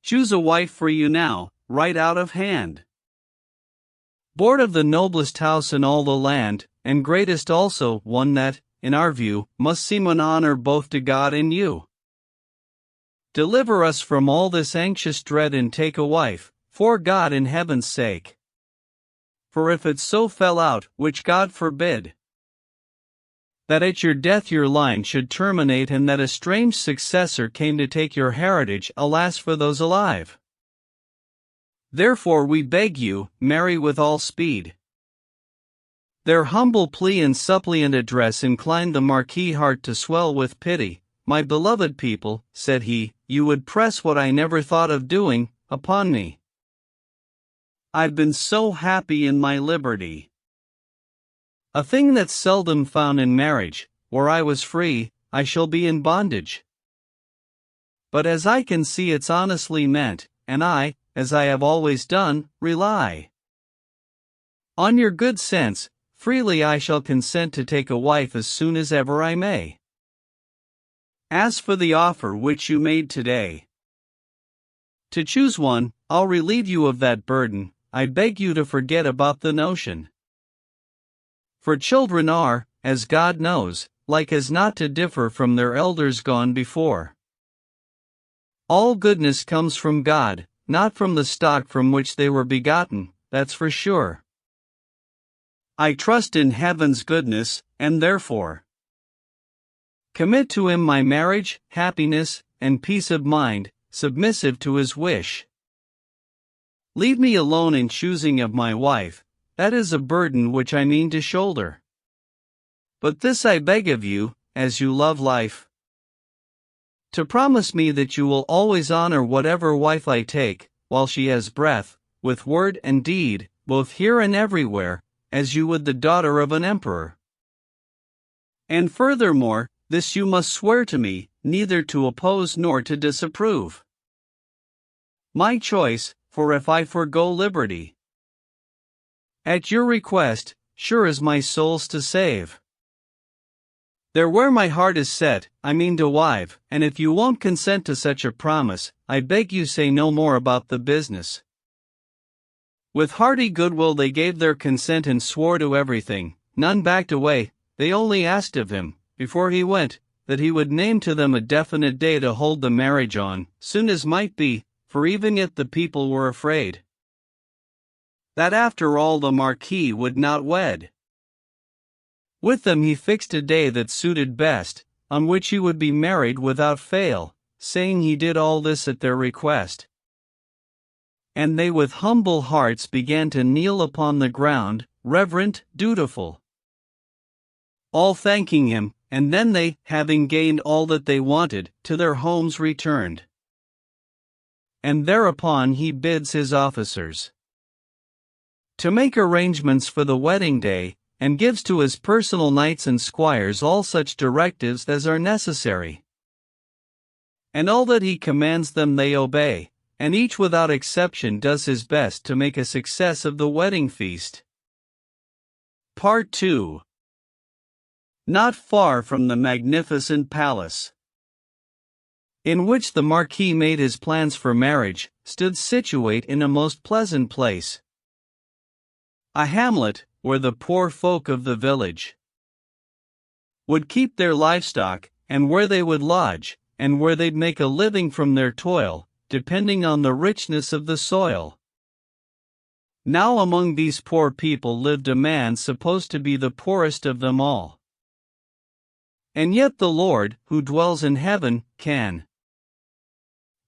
choose a wife for you now, right out of hand. Board of the noblest house in all the land, and greatest also, one that, in our view, must seem an honor both to God and you. Deliver us from all this anxious dread and take a wife, for God in heaven's sake. For if it so fell out, which God forbid, that at your death your line should terminate and that a strange successor came to take your heritage, alas for those alive. Therefore we beg you, marry with all speed. Their humble plea and suppliant address inclined the Marquis' heart to swell with pity. My beloved people, said he, you would press what I never thought of doing, upon me. I've been so happy in my liberty. A thing that's seldom found in marriage, where I was free, I shall be in bondage. But as I can see it's honestly meant, and I, as I have always done, rely on your good sense, freely I shall consent to take a wife as soon as ever I may. As for the offer which you made today, to choose one, I'll relieve you of that burden. I beg you to forget about the notion. For children are, as God knows, like as not to differ from their elders gone before. All goodness comes from God, not from the stock from which they were begotten, that's for sure. I trust in heaven's goodness, and therefore commit to him my marriage, happiness, and peace of mind, submissive to his wish. Leave me alone in choosing of my wife, that is a burden which I mean to shoulder. But this I beg of you, as you love life, to promise me that you will always honor whatever wife I take, while she has breath, with word and deed, both here and everywhere, as you would the daughter of an emperor. And furthermore, this you must swear to me, neither to oppose nor to disapprove. My choice, for if I forego liberty, at your request, sure is my soul's to save. There where my heart is set, I mean to wive, and if you won't consent to such a promise, I beg you say no more about the business. With hearty goodwill they gave their consent and swore to everything, none backed away, they only asked of him, before he went, that he would name to them a definite day to hold the marriage on, soon as might be, for even yet the people were afraid that after all the Marquis would not wed. With them he fixed a day that suited best, on which he would be married without fail, saying he did all this at their request. And they with humble hearts began to kneel upon the ground, reverent, dutiful, all thanking him, and then they, having gained all that they wanted, to their homes returned. And thereupon he bids his officers to make arrangements for the wedding day, and gives to his personal knights and squires all such directives as are necessary. And all that he commands them they obey, and each without exception does his best to make a success of the wedding feast. Part 2. Not far from the magnificent palace in which the Marquis made his plans for marriage, stood situate in a most pleasant place, a hamlet, where the poor folk of the village would keep their livestock, and where they would lodge, and where they'd make a living from their toil, depending on the richness of the soil. Now among these poor people lived a man supposed to be the poorest of them all. And yet the Lord, who dwells in heaven, can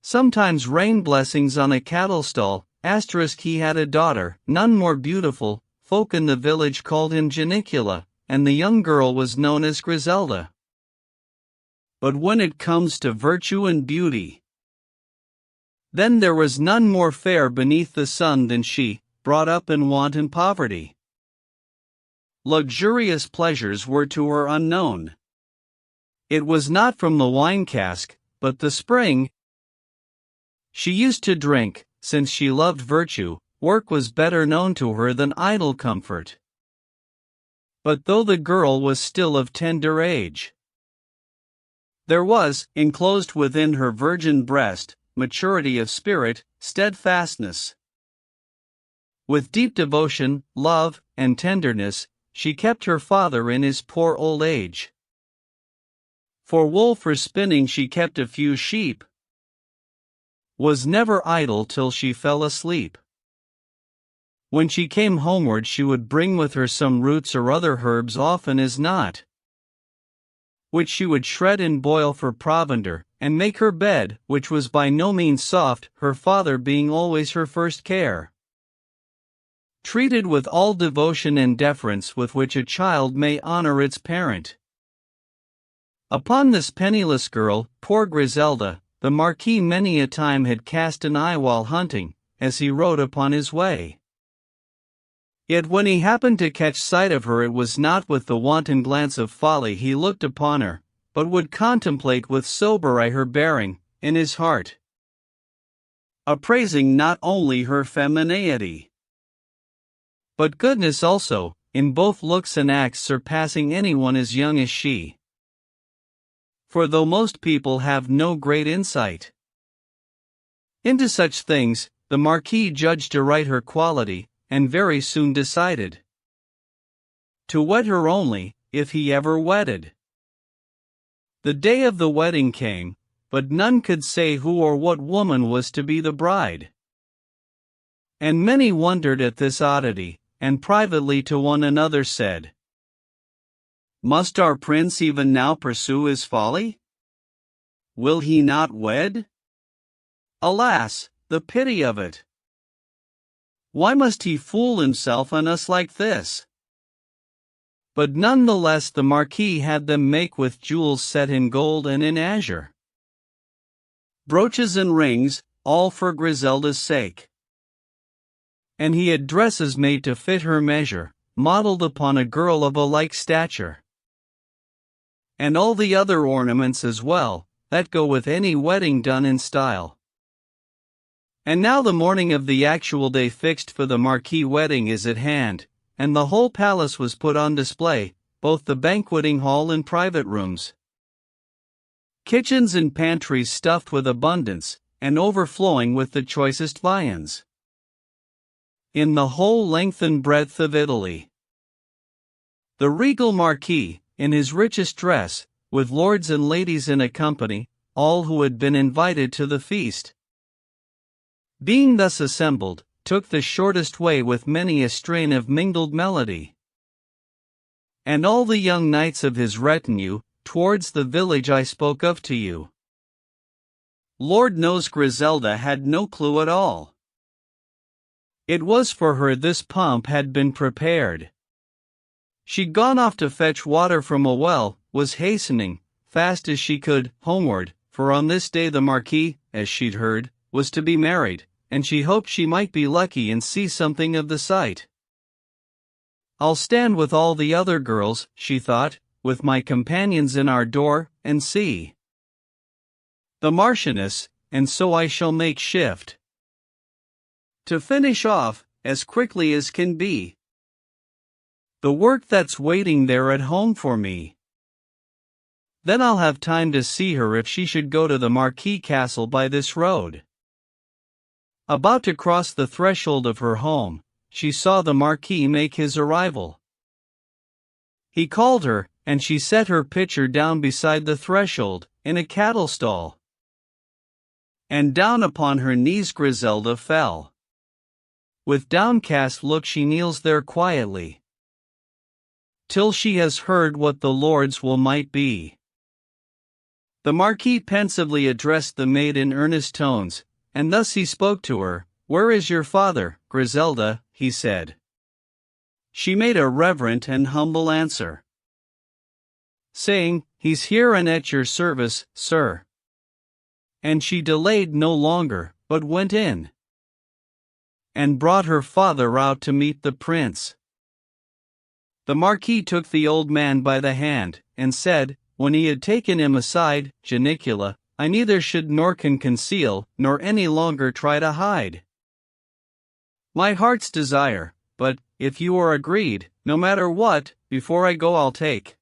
sometimes rain blessings on a cattle stall. He had a daughter, none more beautiful. Folk in the village called him Janicula, and the young girl was known as Griselda. But when it comes to virtue and beauty, then there was none more fair beneath the sun than she, brought up in want and poverty. Luxurious pleasures were to her unknown. It was not from the wine cask, but the spring. She used to drink, since she loved virtue. Work was better known to her than idle comfort. But though the girl was still of tender age, there was, enclosed within her virgin breast, maturity of spirit, steadfastness. With deep devotion, love, and tenderness, she kept her father in his poor old age. For wool for spinning she kept a few sheep, was never idle till she fell asleep. When she came homeward she would bring with her some roots or other herbs often as not, which she would shred and boil for provender, and make her bed, which was by no means soft, her father being always her first care, treated with all devotion and deference with which a child may honor its parent. Upon this penniless girl, poor Griselda, the Marquis many a time had cast an eye while hunting, as he rode upon his way. Yet when he happened to catch sight of her, it was not with the wanton glance of folly he looked upon her, but would contemplate with sober eye her bearing, in his heart, appraising not only her femininity, but goodness also, in both looks and acts surpassing anyone as young as she. For though most people have no great insight into such things, the Marquis judged aright her quality, and very soon decided to wed her only, if he ever wedded. The day of the wedding came, but none could say who or what woman was to be the bride. And many wondered at this oddity, and privately to one another said, "Must our prince even now pursue his folly? Will he not wed? Alas, the pity of it! Why must he fool himself and us like this?" But none the less the Marquis had them make with jewels set in gold and in azure, brooches and rings, all for Griselda's sake. And he had dresses made to fit her measure, modelled upon a girl of a like stature. And all the other ornaments as well, that go with any wedding done in style. And now the morning of the actual day fixed for the Marquis wedding is at hand, and the whole palace was put on display, both the banqueting hall and private rooms. Kitchens and pantries stuffed with abundance, and overflowing with the choicest viands. In the whole length and breadth of Italy. The regal Marquis, in his richest dress, with lords and ladies in a company, all who had been invited to the feast, being thus assembled, took the shortest way with many a strain of mingled melody. And all the young knights of his retinue, towards the village I spoke of to you. Lord knows Griselda had no clue at all. It was for her this pomp had been prepared. She'd gone off to fetch water from a well, was hastening, fast as she could, homeward, for on this day the Marquis, as she'd heard, was to be married, and she hoped she might be lucky and see something of the sight. "I'll stand with all the other girls," she thought, "with my companions in our door, and see the Marchioness, and so I shall make shift to finish off, as quickly as can be, the work that's waiting there at home for me. Then I'll have time to see her if she should go to the Marquis Castle by this road." About to cross the threshold of her home, she saw the Marquis make his arrival. He called her, and she set her pitcher down beside the threshold, in a cattle stall. And down upon her knees Griselda fell. With downcast look she kneels there quietly, till she has heard what the Lord's will might be. The Marquis pensively addressed the maid in earnest tones, and thus he spoke to her. "Where is your father, Griselda?" he said. She made a reverent and humble answer, saying, "He's here and at your service, sir." And she delayed no longer, but went in, and brought her father out to meet the prince. The Marquis took the old man by the hand, and said, when he had taken him aside, "Janicula, I neither should nor can conceal, nor any longer try to hide my heart's desire, but, if you are agreed, no matter what, before I go I'll take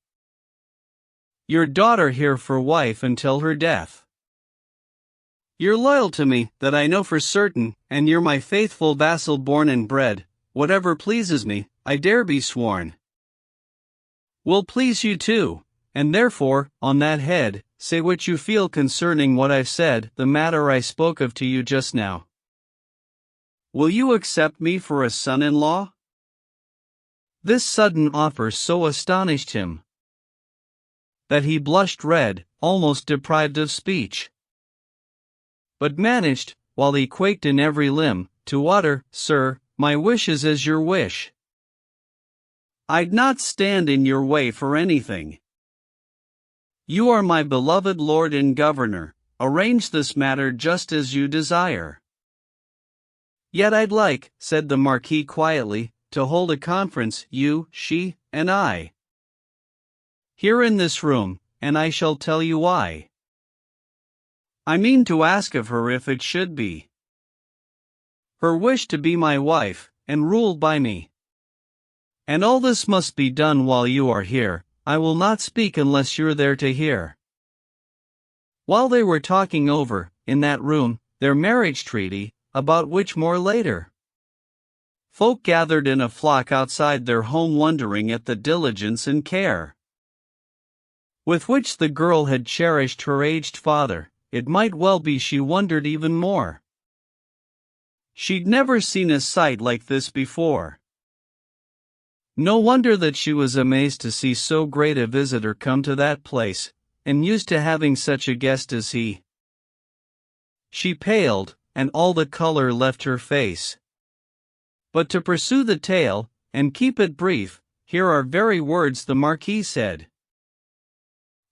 your daughter here for wife until her death. You're loyal to me, that I know for certain, and you're my faithful vassal born and bred. Whatever pleases me, I dare be sworn, will please you too, and therefore, on that head, say what you feel concerning what I've said, the matter I spoke of to you just now. Will you accept me for a son-in-law?" This sudden offer so astonished him that he blushed red, almost deprived of speech, but managed, while he quaked in every limb, to utter, "Sir, my wish is as your wish. I'd not stand in your way for anything. You are my beloved lord and governor, arrange this matter just as you desire." "Yet I'd like," said the Marquis quietly, "to hold a conference, you, she, and I, here in this room, and I shall tell you why. I mean to ask of her if it should be her wish to be my wife, and ruled by me. And all this must be done while you are here. I will not speak unless you're there to hear." While they were talking over, in that room, their marriage treaty, about which more later. Folk gathered in a flock outside their home wondering at the diligence and care with which the girl had cherished her aged father. It might well be she wondered even more. She'd never seen a sight like this before. No wonder that she was amazed to see so great a visitor come to that place, and used to having such a guest as he. She paled, and all the color left her face. But to pursue the tale, and keep it brief, here are very words the Marquis said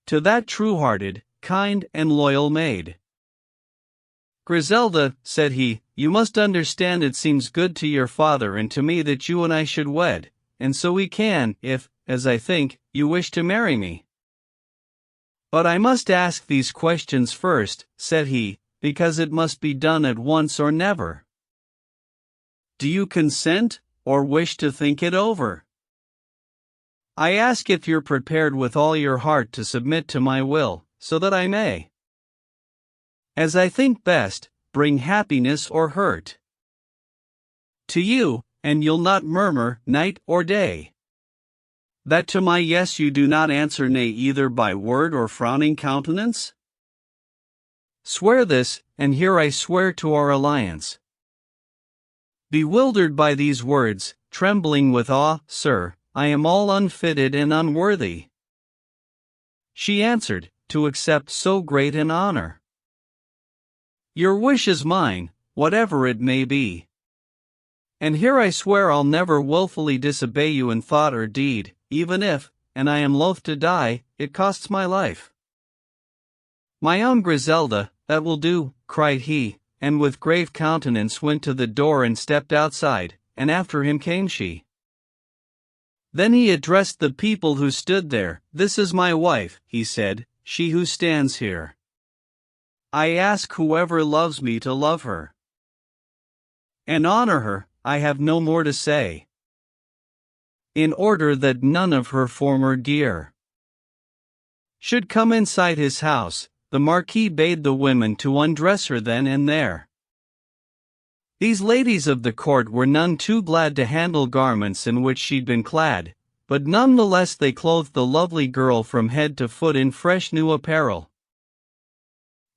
to that true-hearted, kind, and loyal maid. "Griselda," said he, "you must understand it seems good to your father and to me that you and I should wed, and so we can, if, as I think, you wish to marry me. But I must ask these questions first," said he, "because it must be done at once or never. Do you consent, or wish to think it over? I ask if you're prepared with all your heart to submit to my will, so that I may, as I think best, bring happiness or hurt to you, and you'll not murmur night or day. That to my yes you do not answer nay either by word or frowning countenance? Swear this, and here I swear to our alliance." Bewildered by these words, trembling with awe, "Sir, I am all unfitted and unworthy," she answered, "to accept so great an honor. Your wish is mine, whatever it may be. And here I swear I'll never willfully disobey you in thought or deed, even if, and I am loath to die, it costs my life." "My own Griselda, that will do," cried he, and with grave countenance went to the door and stepped outside, and after him came she. Then he addressed the people who stood there. "This is my wife," he said, "she who stands here. I ask whoever loves me to love her and honor her. I have no more to say, in order that none of her former gear should come inside his house." The Marquis bade the women to undress her then and there. These ladies of the court were none too glad to handle garments in which she'd been clad, but none the less they clothed the lovely girl from head to foot in fresh new apparel.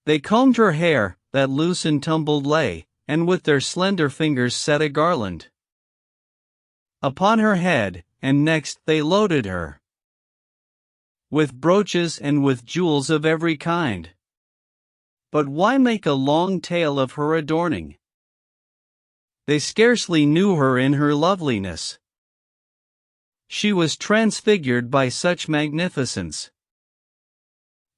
They combed her hair, that loose and tumbled lay, and with their slender fingers set a garland upon her head, and next they loaded her with brooches and with jewels of every kind. But why make a long tale of her adorning? They scarcely knew her in her loveliness. She was transfigured by such magnificence.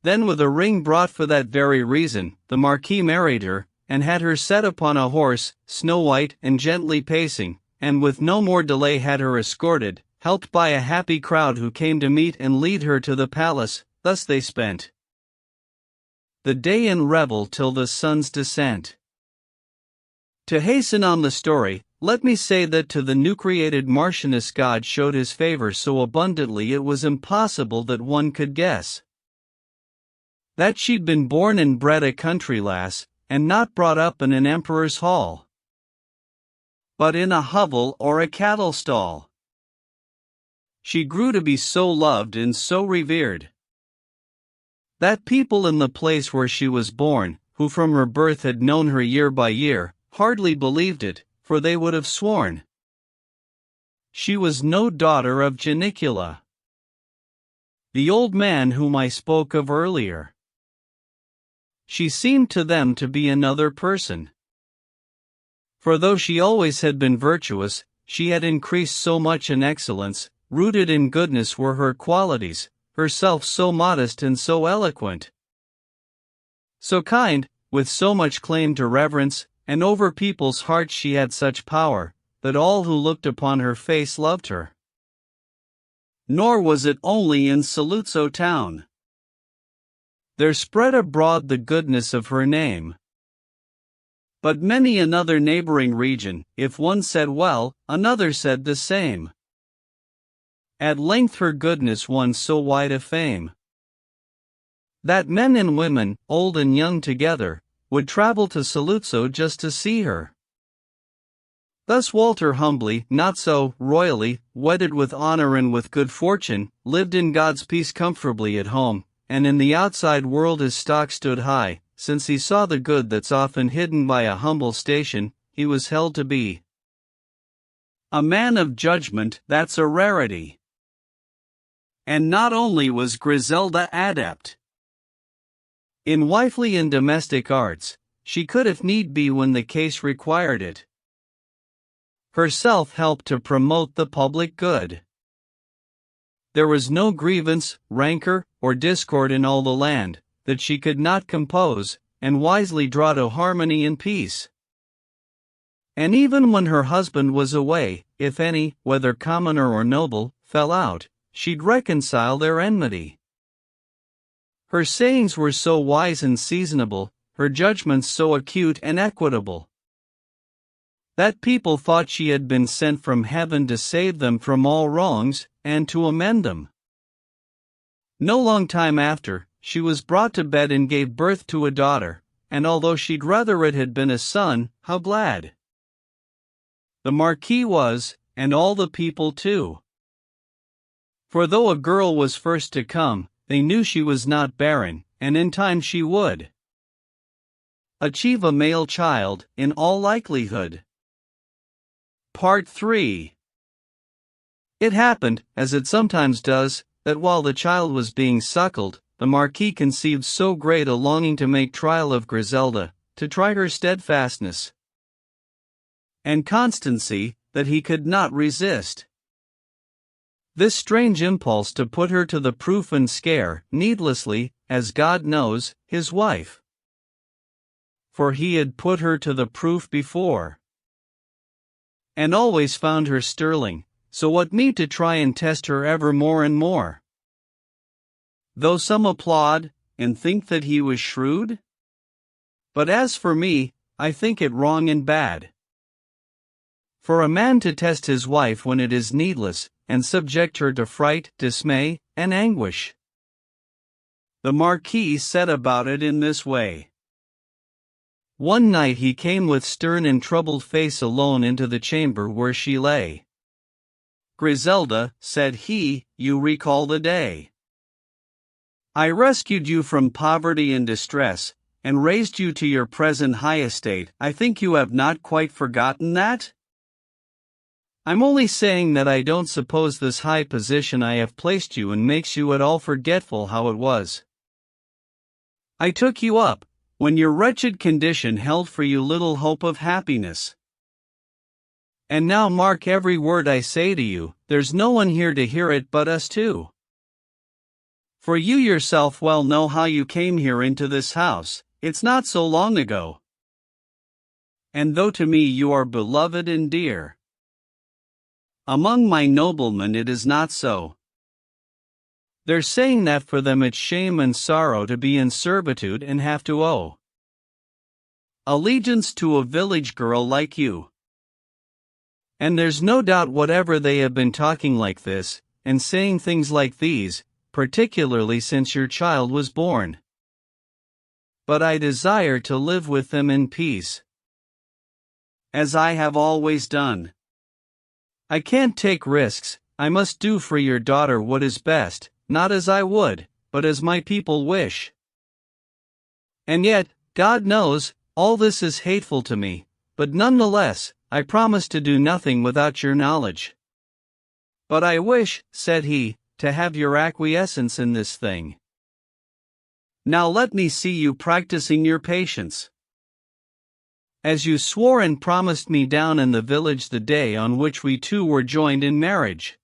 Then with a ring brought for that very reason, the Marquis married her, and had her set upon a horse, snow-white and gently pacing, and with no more delay had her escorted, helped by a happy crowd who came to meet and lead her to the palace. Thus they spent the day in revel till the sun's descent. To hasten on the story, let me say that to the new-created Marchioness God showed his favor so abundantly it was impossible that one could guess that she'd been born and bred a country lass, and not brought up in an emperor's hall, but in a hovel or a cattle stall. She grew to be so loved and so revered that people in the place where she was born, who from her birth had known her year by year, hardly believed it, for they would have sworn she was no daughter of Janicula, the old man whom I spoke of earlier. She seemed to them to be another person. For though she always had been virtuous, she had increased so much in excellence, rooted in goodness were her qualities, herself so modest and so eloquent, so kind, with so much claim to reverence, and over people's hearts she had such power, that all who looked upon her face loved her. Nor was it only in Saluzzo town. There spread abroad the goodness of her name. But many another neighboring region, if one said well, another said the same. At length her goodness won so wide a fame that men and women, old and young together, would travel to Saluzzo just to see her. Thus Walter humbly, not so royally, wedded with honor and with good fortune, lived in God's peace comfortably at home, and in the outside world his stock stood high, since he saw the good that's often hidden by a humble station. He was held to be a man of judgment. That's a rarity. And not only was Griselda adept in wifely and domestic arts, she could if need be when the case required it, herself help to promote the public good. There was no grievance, rancor, or discord in all the land, that she could not compose, and wisely draw to harmony and peace. And even when her husband was away, if any, whether commoner or noble, fell out, she'd reconcile their enmity. Her sayings were so wise and seasonable, her judgments so acute and equitable, that people thought she had been sent from heaven to save them from all wrongs, and to amend them. No long time after, she was brought to bed and gave birth to a daughter, and although she'd rather it had been a son, how glad the Marquis was, and all the people too. For though a girl was first to come, they knew she was not barren, and in time she would achieve a male child, in all likelihood. Part 3. It happened, as it sometimes does, that while the child was being suckled, the Marquis conceived so great a longing to make trial of Griselda, to try her steadfastness and constancy, that he could not resist this strange impulse to put her to the proof and scare, needlessly, as God knows, his wife. For he had put her to the proof before, and always found her sterling, so what need to try and test her ever more and more? Though some applaud, and think that he was shrewd? But as for me, I think it wrong and bad. For a man to test his wife when it is needless, and subject her to fright, dismay, and anguish. The Marquis set about it in this way. One night he came with stern and troubled face alone into the chamber where she lay. "Griselda," said he, "you recall the day I rescued you from poverty and distress, and raised you to your present high estate. I think you have not quite forgotten that? I'm only saying that I don't suppose this high position I have placed you in makes you at all forgetful how it was. I took you up, when your wretched condition held for you little hope of happiness. And now mark every word I say to you, there's no one here to hear it but us two. For you yourself well know how you came here into this house, it's not so long ago. And though to me you are beloved and dear, among my noblemen it is not so. They're saying that for them it's shame and sorrow to be in servitude and have to owe allegiance to a village girl like you. And there's no doubt whatever they have been talking like this, and saying things like these, particularly since your child was born. But I desire to live with them in peace, as I have always done. I can't take risks, I must do for your daughter what is best, not as I would, but as my people wish. And yet, God knows, all this is hateful to me, but nonetheless, I promise to do nothing without your knowledge. But I wish, said he, to have your acquiescence in this thing. Now let me see you practicing your patience, as you swore and promised me down in the village the day on which we two were joined in marriage.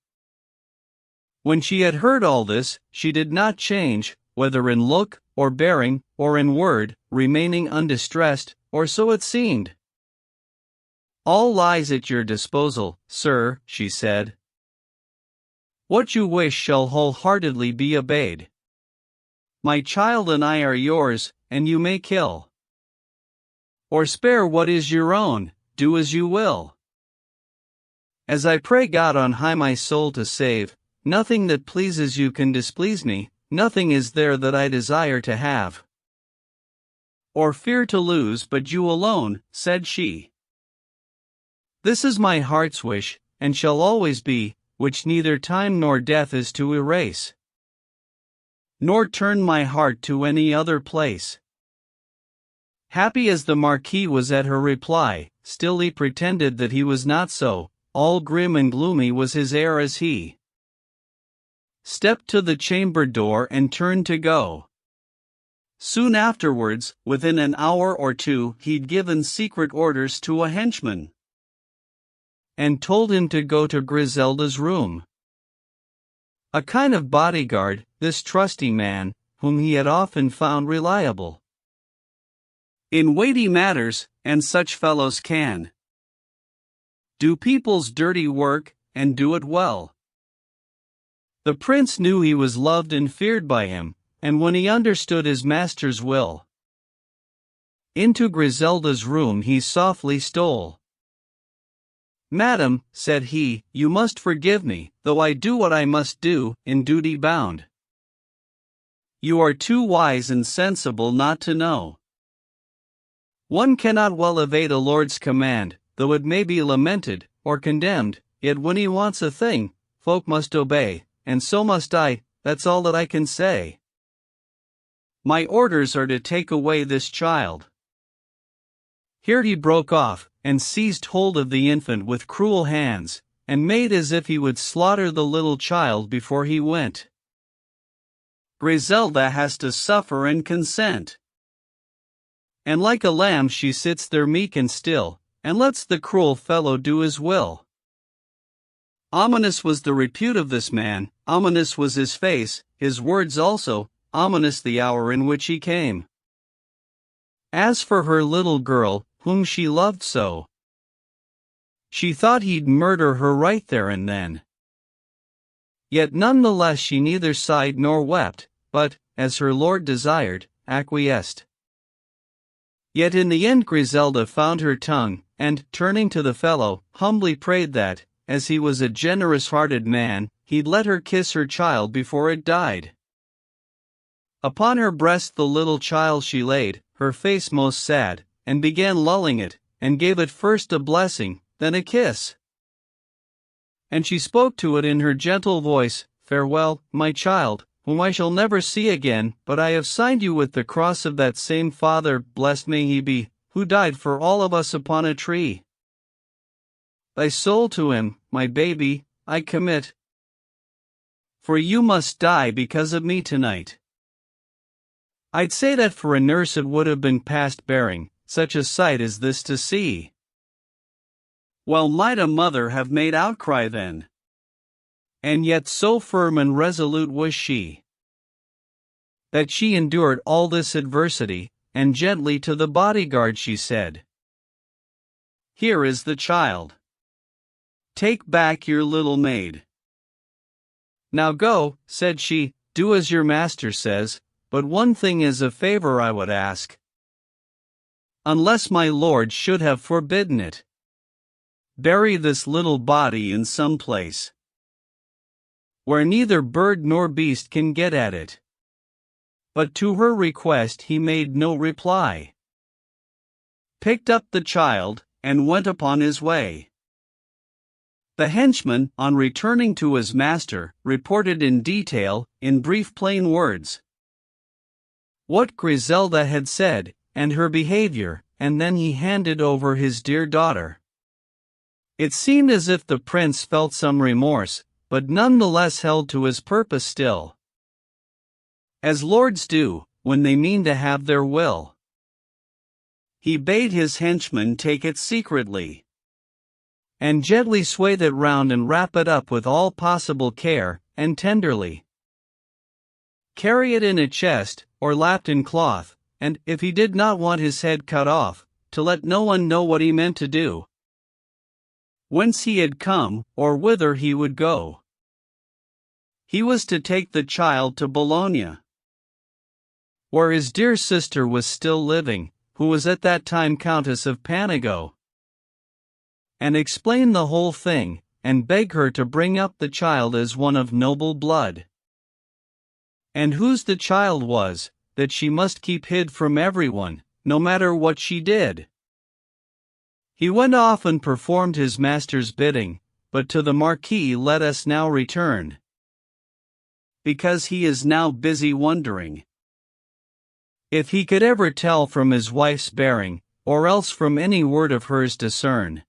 When she had heard all this, she did not change, whether in look, or bearing, or in word, remaining undistressed, or so it seemed. All lies at your disposal, sir, she said. What you wish shall wholeheartedly be obeyed. My child and I are yours, and you may kill or spare what is your own, do as you will. As I pray God on high my soul to save, nothing that pleases you can displease me, nothing is there that I desire to have or fear to lose but you alone, said she. This is my heart's wish, and shall always be, which neither time nor death is to erase, nor turn my heart to any other place. Happy as the Marquis was at her reply, still he pretended that he was not so, all grim and gloomy was his air as he stepped to the chamber door and turned to go. Soon afterwards, within an hour or two, he'd given secret orders to a henchman, and told him to go to Griselda's room. A kind of bodyguard, this trusty man, whom he had often found reliable in weighty matters, and such fellows can do people's dirty work, and do it well. The prince knew he was loved and feared by him, and when he understood his master's will, into Griselda's room he softly stole. "Madam," said he, "you must forgive me, though I do what I must do, in duty bound. You are too wise and sensible not to know. One cannot well evade a lord's command, though it may be lamented, or condemned, yet when he wants a thing, folk must obey, and so must I, that's all that I can say. My orders are to take away this child." Here he broke off, and seized hold of the infant with cruel hands, and made as if he would slaughter the little child before he went. Griselda has to suffer and consent, and like a lamb she sits there meek and still, and lets the cruel fellow do his will. Ominous was the repute of this man, ominous was his face, his words also, ominous the hour in which he came. As for her little girl, whom she loved so, she thought he'd murder her right there and then. Yet none the less she neither sighed nor wept, but, as her lord desired, acquiesced. Yet in the end Griselda found her tongue, and, turning to the fellow, humbly prayed that, as he was a generous-hearted man, he'd let her kiss her child before it died. Upon her breast the little child she laid, her face most sad, and began lulling it, and gave it first a blessing, then a kiss. And she spoke to it in her gentle voice, "Farewell, my child, whom I shall never see again, but I have signed you with the cross of that same Father, blessed may he be, who died for all of us upon a tree. Thy soul to him, my baby, I commit, for you must die because of me tonight." I'd say that for a nurse it would have been past bearing, such a sight as this to see. Well might a mother have made outcry then. And yet so firm and resolute was she, that she endured all this adversity, and gently to the bodyguard she said, "Here is the child. Take back your little maid. Now go," said she, "do as your master says, but one thing is a favor I would ask, unless my lord should have forbidden it. Bury this little body in some place where neither bird nor beast can get at it." But to her request he made no reply, picked up the child, and went upon his way. The henchman, on returning to his master, reported in detail, in brief plain words, what Griselda had said, and her behavior, and then he handed over his dear daughter. It seemed as if the prince felt some remorse, but none the less held to his purpose still, as lords do, when they mean to have their will. He bade his henchman take it secretly, and gently swathe it round and wrap it up with all possible care, and tenderly carry it in a chest, or lapped in cloth, and, if he did not want his head cut off, to let no one know what he meant to do, whence he had come, or whither he would go. He was to take the child to Bologna, where his dear sister was still living, who was at that time Countess of Panago, and explain the whole thing, and beg her to bring up the child as one of noble blood, and whose the child was, that she must keep hid from everyone, no matter what she did. He went off and performed his master's bidding, but to the Marquis let us now return, because he is now busy wondering if he could ever tell from his wife's bearing, or else from any word of hers discern,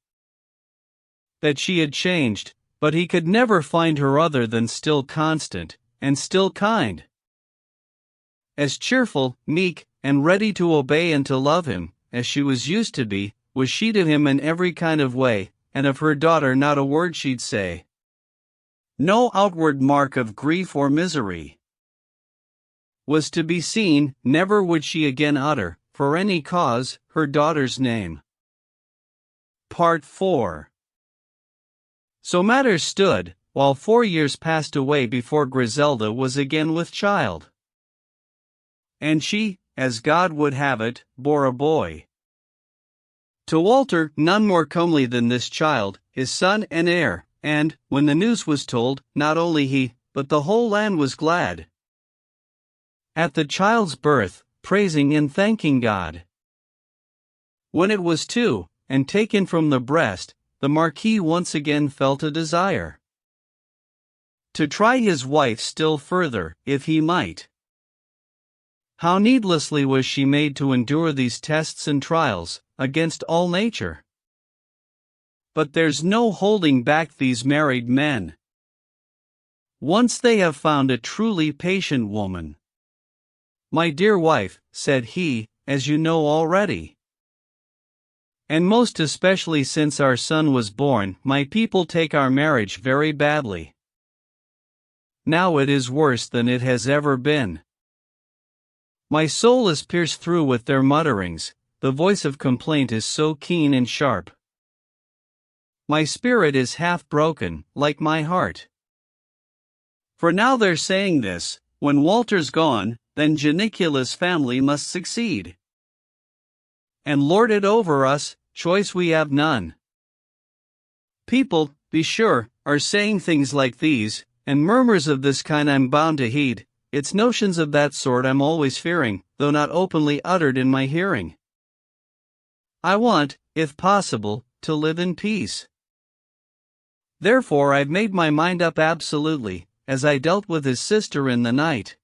that she had changed, but he could never find her other than still constant, and still kind, as cheerful, meek, and ready to obey and to love him, as she was used to be, was she to him in every kind of way, and of her daughter not a word she'd say. No outward mark of grief or misery was to be seen, never would she again utter, for any cause, her daughter's name. Part 4. So matters stood, while 4 years passed away before Griselda was again with child. And she, as God would have it, bore a boy. To Walter, none more comely than this child, his son and heir, and, when the news was told, not only he, but the whole land was glad at the child's birth, praising and thanking God. When it was 2, and taken from the breast, the Marquis once again felt a desire to try his wife still further, if he might. How needlessly was she made to endure these tests and trials, against all nature. But there's no holding back these married men. Once they have found a truly patient woman. My dear wife, said he, as you know already, and most especially since our son was born, my people take our marriage very badly. Now it is worse than it has ever been. My soul is pierced through with their mutterings, the voice of complaint is so keen and sharp. My spirit is half broken, like my heart. For now they're saying this, when Walter's gone, then Janicula's family must succeed, and lord it over us, choice we have none. People, be sure, are saying things like these, and murmurs of this kind I'm bound to heed. It's notions of that sort I'm always fearing, though not openly uttered in my hearing. I want, if possible, to live in peace. Therefore I've made my mind up absolutely, as I dealt with his sister in the night,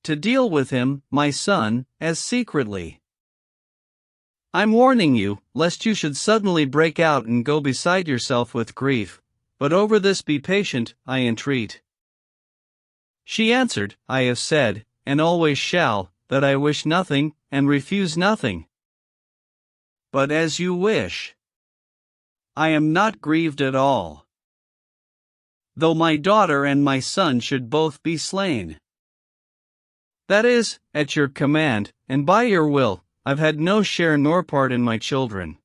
to deal with him, my son, as secretly. I'm warning you, lest you should suddenly break out and go beside yourself with grief, but over this be patient, I entreat. She answered, I have said, and always shall, that I wish nothing, and refuse nothing. But as you wish. I am not grieved at all, though my daughter and my son should both be slain. That is, at your command, and by your will. I've had no share nor part in my children,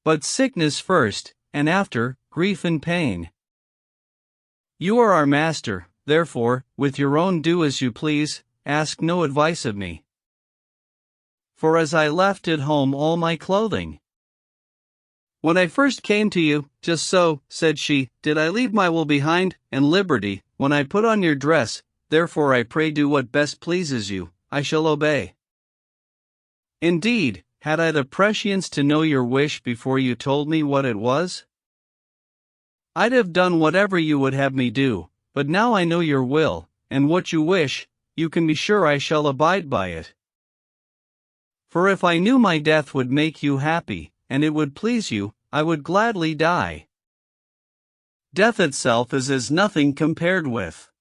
but sickness first, and after, grief and pain. You are our master, therefore, with your own do as you please, ask no advice of me. For as I left at home all my clothing, when I first came to you, just so, said she, did I leave my will behind, and liberty, when I put on your dress, therefore I pray do what best pleases you, I shall obey. Indeed, had I the prescience to know your wish before you told me what it was? I'd have done whatever you would have me do, but now I know your will, and what you wish, you can be sure I shall abide by it. For if I knew my death would make you happy, and it would please you, I would gladly die. Death itself is as nothing compared with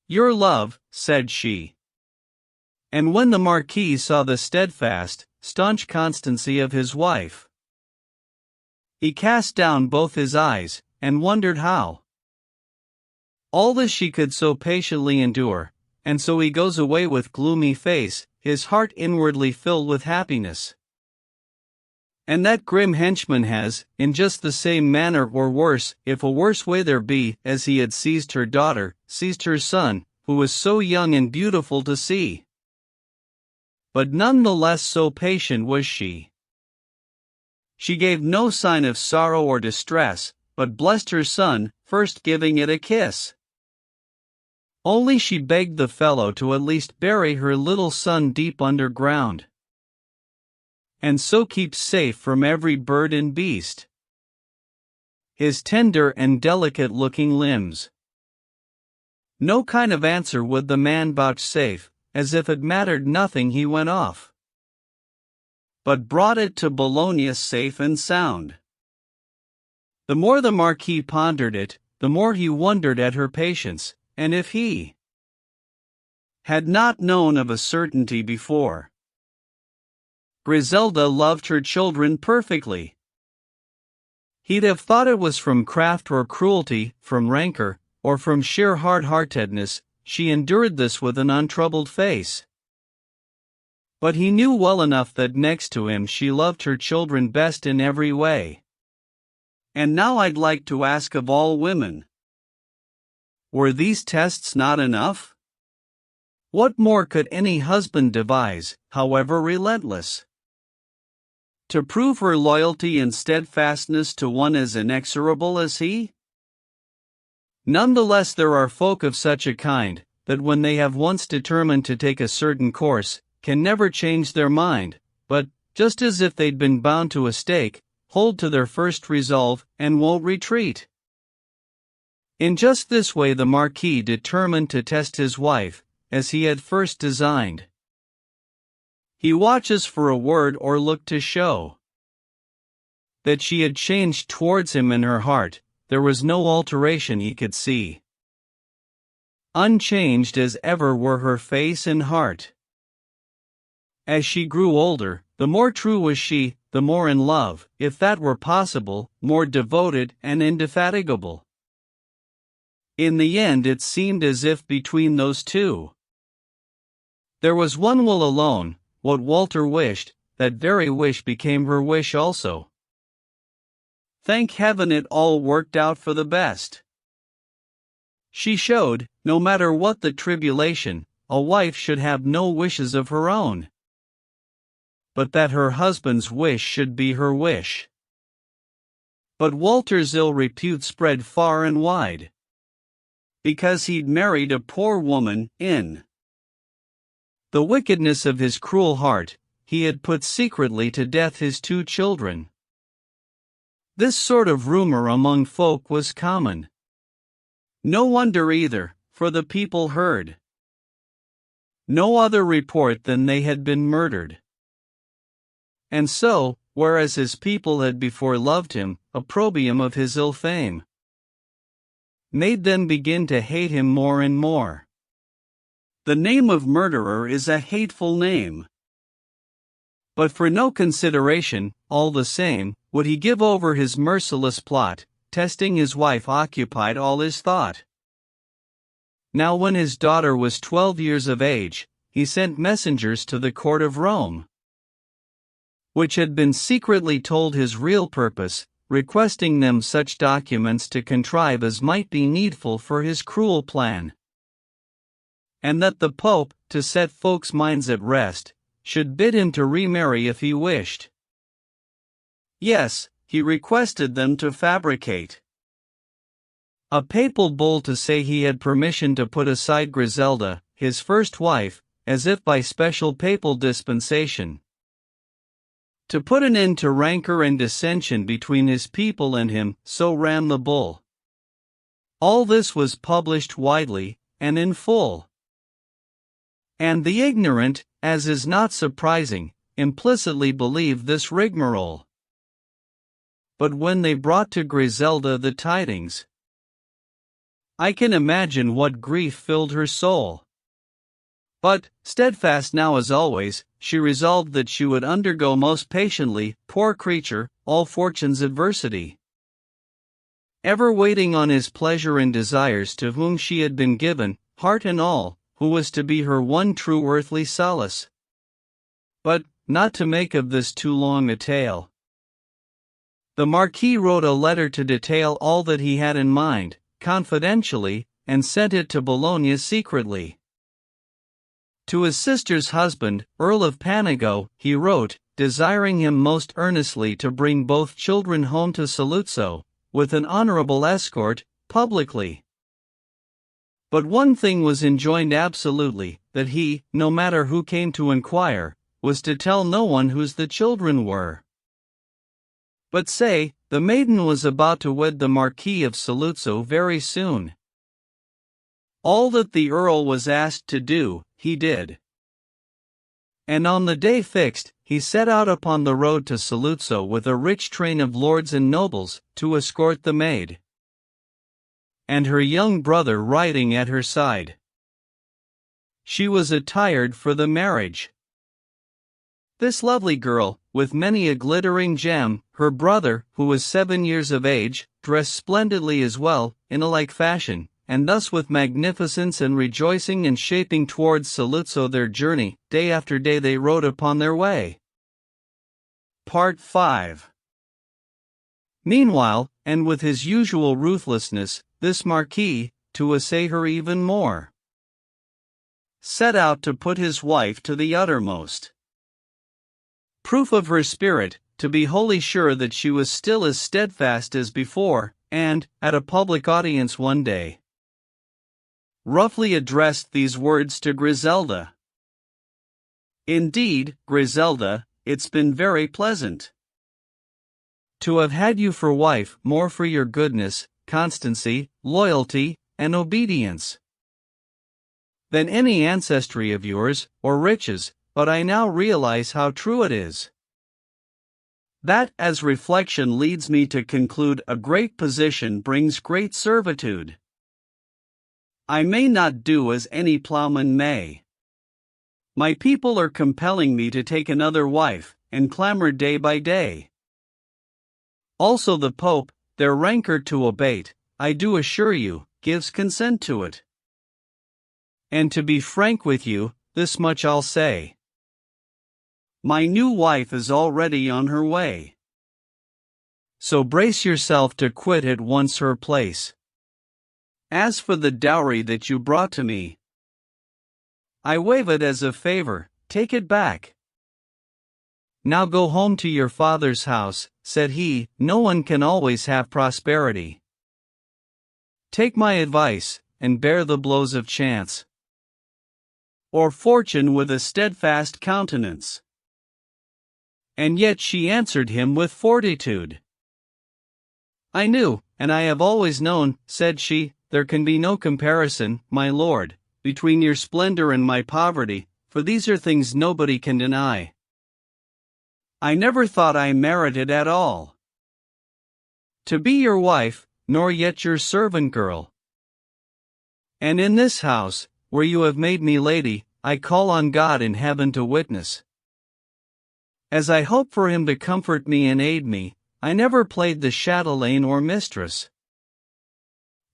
your love, said she. And when the Marquis saw the steadfast, staunch constancy of his wife, he cast down both his eyes, and wondered how all this she could so patiently endure, and so he goes away with gloomy face, his heart inwardly filled with happiness. And that grim henchman has, in just the same manner or worse, if a worse way there be, as he had seized her daughter, seized her son, who was so young and beautiful to see. But none the less so patient was she. She gave no sign of sorrow or distress, but blessed her son, first giving it a kiss. Only she begged the fellow to at least bury her little son deep underground. and so keeps safe from every bird and beast. His tender and delicate-looking limbs. No kind of answer would the man vouchsafe, as if it mattered nothing he went off, but brought it to Bologna safe and sound. The more the Marquis pondered it, the more he wondered at her patience, and if he had not known of a certainty before. Griselda loved her children perfectly. He'd have thought it was from craft or cruelty, from rancor, or from sheer hard-heartedness, she endured this with an untroubled face. But he knew well enough that next to him she loved her children best in every way. And now I'd like to ask of all women, were these tests not enough? What more could any husband devise, however relentless, to prove her loyalty and steadfastness to one as inexorable as he? Nonetheless, there are folk of such a kind, that when they have once determined to take a certain course, can never change their mind, but, just as if they'd been bound to a stake, hold to their first resolve, and won't retreat. In just this way the Marquis determined to test his wife, as he had first designed. He watches for a word or look to show that she had changed towards him in her heart. There was no alteration he could see. Unchanged as ever were her face and heart. As she grew older, the more true was she, the more in love, if that were possible, more devoted and indefatigable. In the end it seemed as if between those two there was one will alone. What Walter wished, that very wish became her wish also. Thank heaven it all worked out for the best. She showed, no matter what the tribulation, a wife should have no wishes of her own, but that her husband's wish should be her wish. But Walter's ill repute spread far and wide, because he'd married a poor woman. In the wickedness of his cruel heart, he had put secretly to death his 2 children. This sort of rumor among folk was common. No wonder either, for the people heard no other report than they had been murdered. And so, whereas his people had before loved him, opprobrium of his ill fame made them begin to hate him more and more. The name of murderer is a hateful name. But for no consideration, all the same, would he give over his merciless plot. Testing his wife occupied all his thought. Now when his daughter was 12 years of age, he sent messengers to the court of Rome, which had been secretly told his real purpose, requesting them such documents to contrive as might be needful for his cruel plan, and that the Pope, to set folks' minds at rest, should bid him to remarry if he wished. Yes, he requested them to fabricate a papal bull to say he had permission to put aside Griselda, his first wife, as if by special papal dispensation, to put an end to rancor and dissension between his people and him, so ran the bull. All this was published widely, and in full. And the ignorant, as is not surprising, implicitly believed this rigmarole. But when they brought to Griselda the tidings, I can imagine what grief filled her soul. But, steadfast now as always, she resolved that she would undergo most patiently, poor creature, all fortune's adversity, ever waiting on his pleasure and desires, to whom she had been given, heart and all, who was to be her one true earthly solace. But, not to make of this too long a tale, the Marquis wrote a letter to detail all that he had in mind, confidentially, and sent it to Bologna secretly. To his sister's husband, Earl of Panigo, he wrote, desiring him most earnestly to bring both children home to Saluzzo, with an honorable escort, publicly. But one thing was enjoined absolutely, that he, no matter who came to inquire, was to tell no one whose the children were. But say, the maiden was about to wed the Marquis of Saluzzo very soon. All that the Earl was asked to do, he did. And on the day fixed, he set out upon the road to Saluzzo with a rich train of lords and nobles, to escort the maid, and her young brother riding at her side. She was attired for the marriage. This lovely girl, with many a glittering gem, her brother, who was 7 years of age, dressed splendidly as well, in a like fashion, and thus with magnificence and rejoicing and shaping towards Saluzzo their journey, day after day they rode upon their way. Part 5. Meanwhile, and with his usual ruthlessness, this Marquis, to assay her even more, set out to put his wife to the uttermost. Proof of her spirit, to be wholly sure that she was still as steadfast as before, and, at a public audience one day, roughly addressed these words to Griselda. Indeed, Griselda, it's been very pleasant to have had you for wife, more for your goodness, constancy, loyalty, and obedience than any ancestry of yours, or riches, but I now realize how true it is. That, as reflection leads me to conclude, a great position brings great servitude. I may not do as any plowman may. My people are compelling me to take another wife, and clamor day by day. Also the Pope, their rancor to abate, I do assure you, gives consent to it. And to be frank with you, this much I'll say. My new wife is already on her way. So brace yourself to quit at once her place. As for the dowry that you brought to me, I waive it as a favor, take it back. Now go home to your father's house, said he, no one can always have prosperity. Take my advice, and bear the blows of chance, or fortune with a steadfast countenance. And yet she answered him with fortitude. I knew, and I have always known, said she, there can be no comparison, my lord, between your splendor and my poverty, for these are things nobody can deny. I never thought I merited at all to be your wife, nor yet your servant girl. And in this house, where you have made me lady, I call on God in heaven to witness. As I hope for him to comfort me and aid me, I never played the chatelaine or mistress,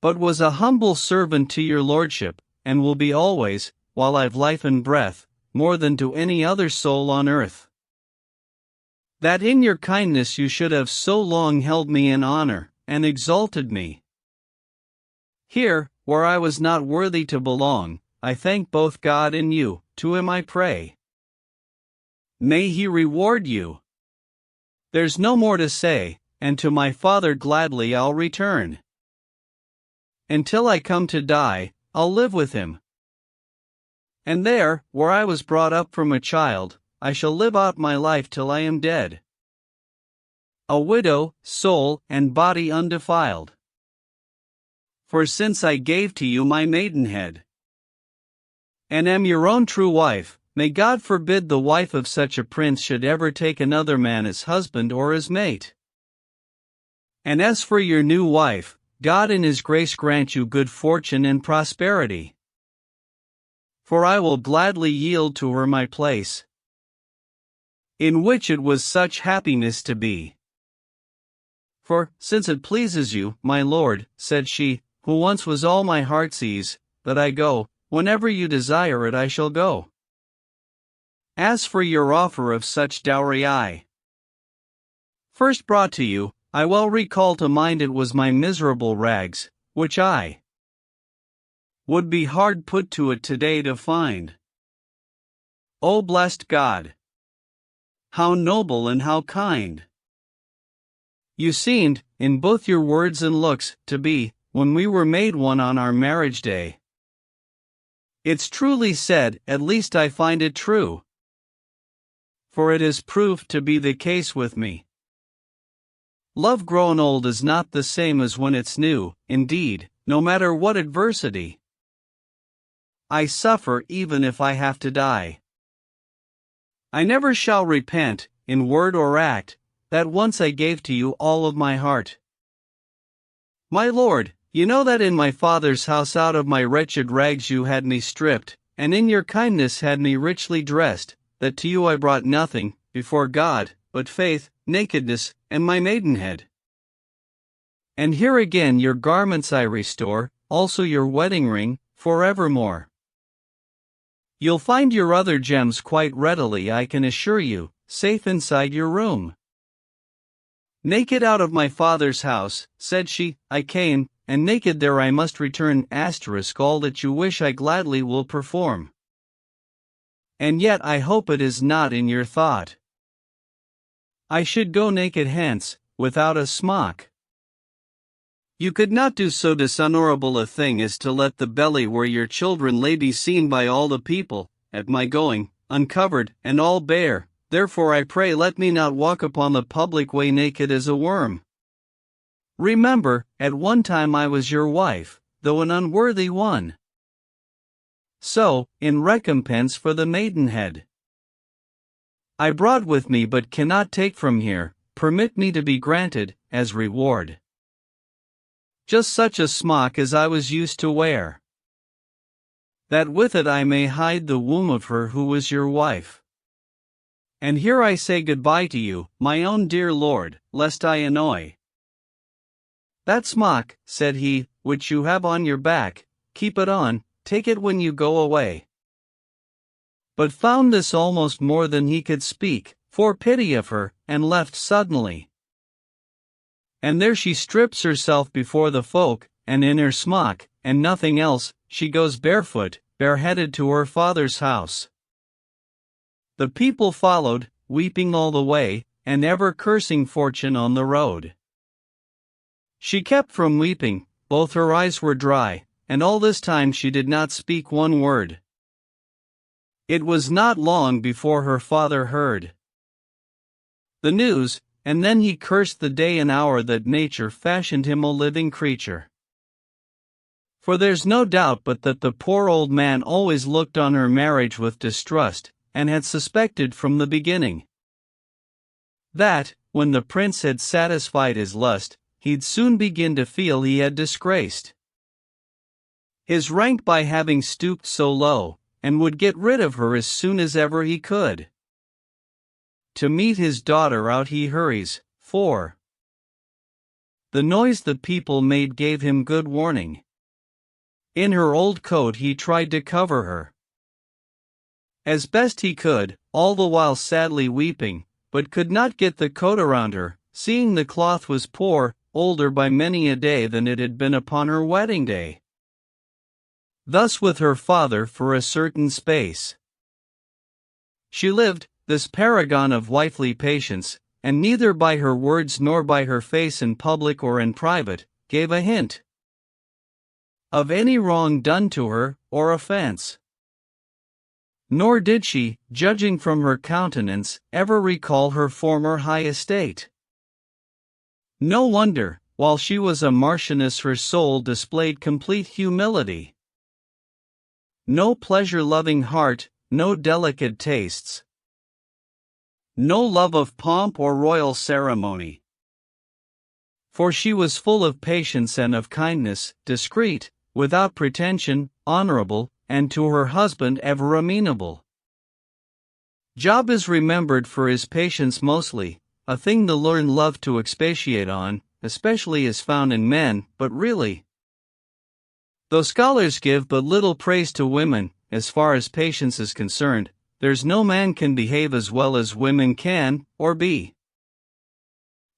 but was a humble servant to your lordship, and will be always, while I've life and breath, more than to any other soul on earth. That in your kindness you should have so long held me in honor, and exalted me here, where I was not worthy to belong, I thank both God and you, to him I pray. May he reward you. There's no more to say, and to my father gladly I'll return. Until I come to die, I'll live with him. And there, where I was brought up from a child, I shall live out my life till I am dead, a widow, soul and body undefiled. For since I gave to you my maidenhead, and am your own true wife, may God forbid the wife of such a prince should ever take another man as husband or as mate. And as for your new wife, God in his grace grant you good fortune and prosperity. For I will gladly yield to her my place, in which it was such happiness to be. For, since it pleases you, my lord, said she, who once was all my heart's ease, that I go, whenever you desire it I shall go. As for your offer of such dowry I first brought to you, I well recall to mind it was my miserable rags, which I would be hard put to it today to find. O blessed God! How noble and how kind! You seemed, in both your words and looks, to be, when we were made one on our marriage day. It's truly said, at least I find it true. for it has proved to be the case with me. Love grown old is not the same as when it's new, indeed, no matter what adversity. I suffer even if I have to die. I never shall repent, in word or act, that once I gave to you all of my heart. My lord, you know that in my father's house out of my wretched rags you had me stripped, and in your kindness had me richly dressed, that to you I brought nothing, before God, but faith, nakedness, and my maidenhead. And here again your garments I restore, also your wedding ring, forevermore. You'll find your other gems quite readily, I can assure you, safe inside your room. Naked out of my father's house, said she, I came, and naked there I must return. All that you wish I gladly will perform. And yet I hope it is not in your thought I should go naked hence, without a smock. You could not do so dishonorable a thing as to let the belly where your children lay be seen by all the people, at my going, uncovered, and all bare. Therefore I pray let me not walk upon the public way naked as a worm. Remember, at one time I was your wife, though an unworthy one. So, in recompense for the maidenhead I brought with me but cannot take from here, permit me to be granted, as reward, just such a smock as I was used to wear, that with it I may hide the womb of her who was your wife. And here I say goodbye to you, my own dear lord, lest I annoy. That smock, said he, which you have on your back, keep it on, take it when you go away. But found this almost more than he could speak, for pity of her, and left suddenly. And there she strips herself before the folk, and in her smock, and nothing else, she goes barefoot, bareheaded to her father's house. The people followed, weeping all the way, and ever cursing fortune on the road. She kept from weeping, both her eyes were dry, and all this time she did not speak one word. It was not long before her father heard the news, and then he cursed the day and hour that nature fashioned him a living creature. For there's no doubt but that the poor old man always looked on her marriage with distrust, and had suspected from the beginning that, when the prince had satisfied his lust, he'd soon begin to feel he had disgraced his rank by having stooped so low, and would get rid of her as soon as ever he could. To meet his daughter out he hurries, for the noise the people made gave him good warning. In her old coat he tried to cover her as best he could, all the while sadly weeping, but could not get the coat around her, seeing the cloth was poor, older by many a day than it had been upon her wedding day. Thus with her father for a certain space she lived, this paragon of wifely patience, and neither by her words nor by her face in public or in private, gave a hint of any wrong done to her, or offense. Nor did she, judging from her countenance, ever recall her former high estate. No wonder, while she was a marchioness her soul displayed complete humility. No pleasure-loving heart, no delicate tastes, no love of pomp or royal ceremony. For she was full of patience and of kindness, discreet, without pretension, honorable, and to her husband ever amenable. Job is remembered for his patience mostly, a thing the learned love to expatiate on, especially as found in men, but really, though scholars give but little praise to women, as far as patience is concerned, there's no man can behave as well as women can, or be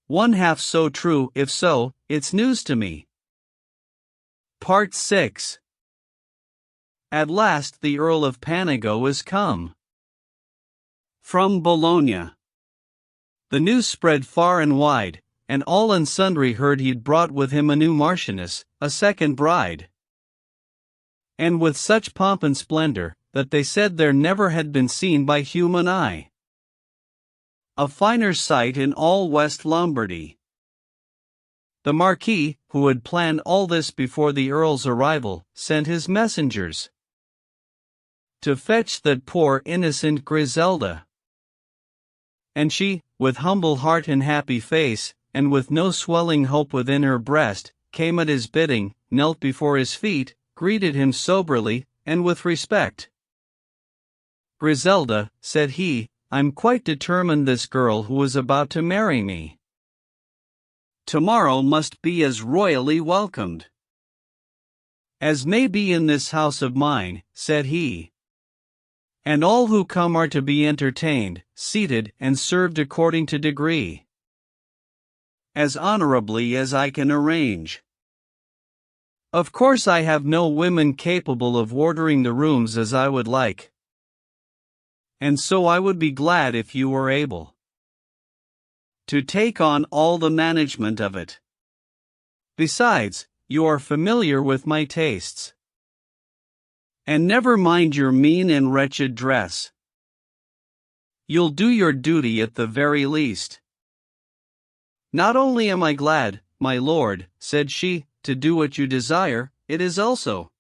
one half so true. If so, it's news to me. Part 6. At last the Earl of Panago is come from Bologna. The news spread far and wide, and all and sundry heard he'd brought with him a new marchioness, a second bride, and with such pomp and splendor, that they said there never had been seen by human eye. a finer sight in all West Lombardy. The Marquis, who had planned all this before the Earl's arrival, sent his messengers to fetch that poor innocent Griselda. And she, with humble heart and happy face, and with no swelling hope within her breast, came at his bidding, knelt before his feet, greeted him soberly, and with respect. "Griselda," said he, "I'm quite determined this girl who is about to marry me tomorrow must be as royally welcomed as may be in this house of mine," said he. "And all who come are to be entertained, seated, and served according to degree, as honorably as I can arrange. Of course I have no women capable of ordering the rooms as I would like, and so I would be glad if you were able to take on all the management of it. Besides, you are familiar with my tastes. And never mind your mean and wretched dress. You'll do your duty at the very least." "Not only am I glad, my lord," said she, "to do what you desire, it is also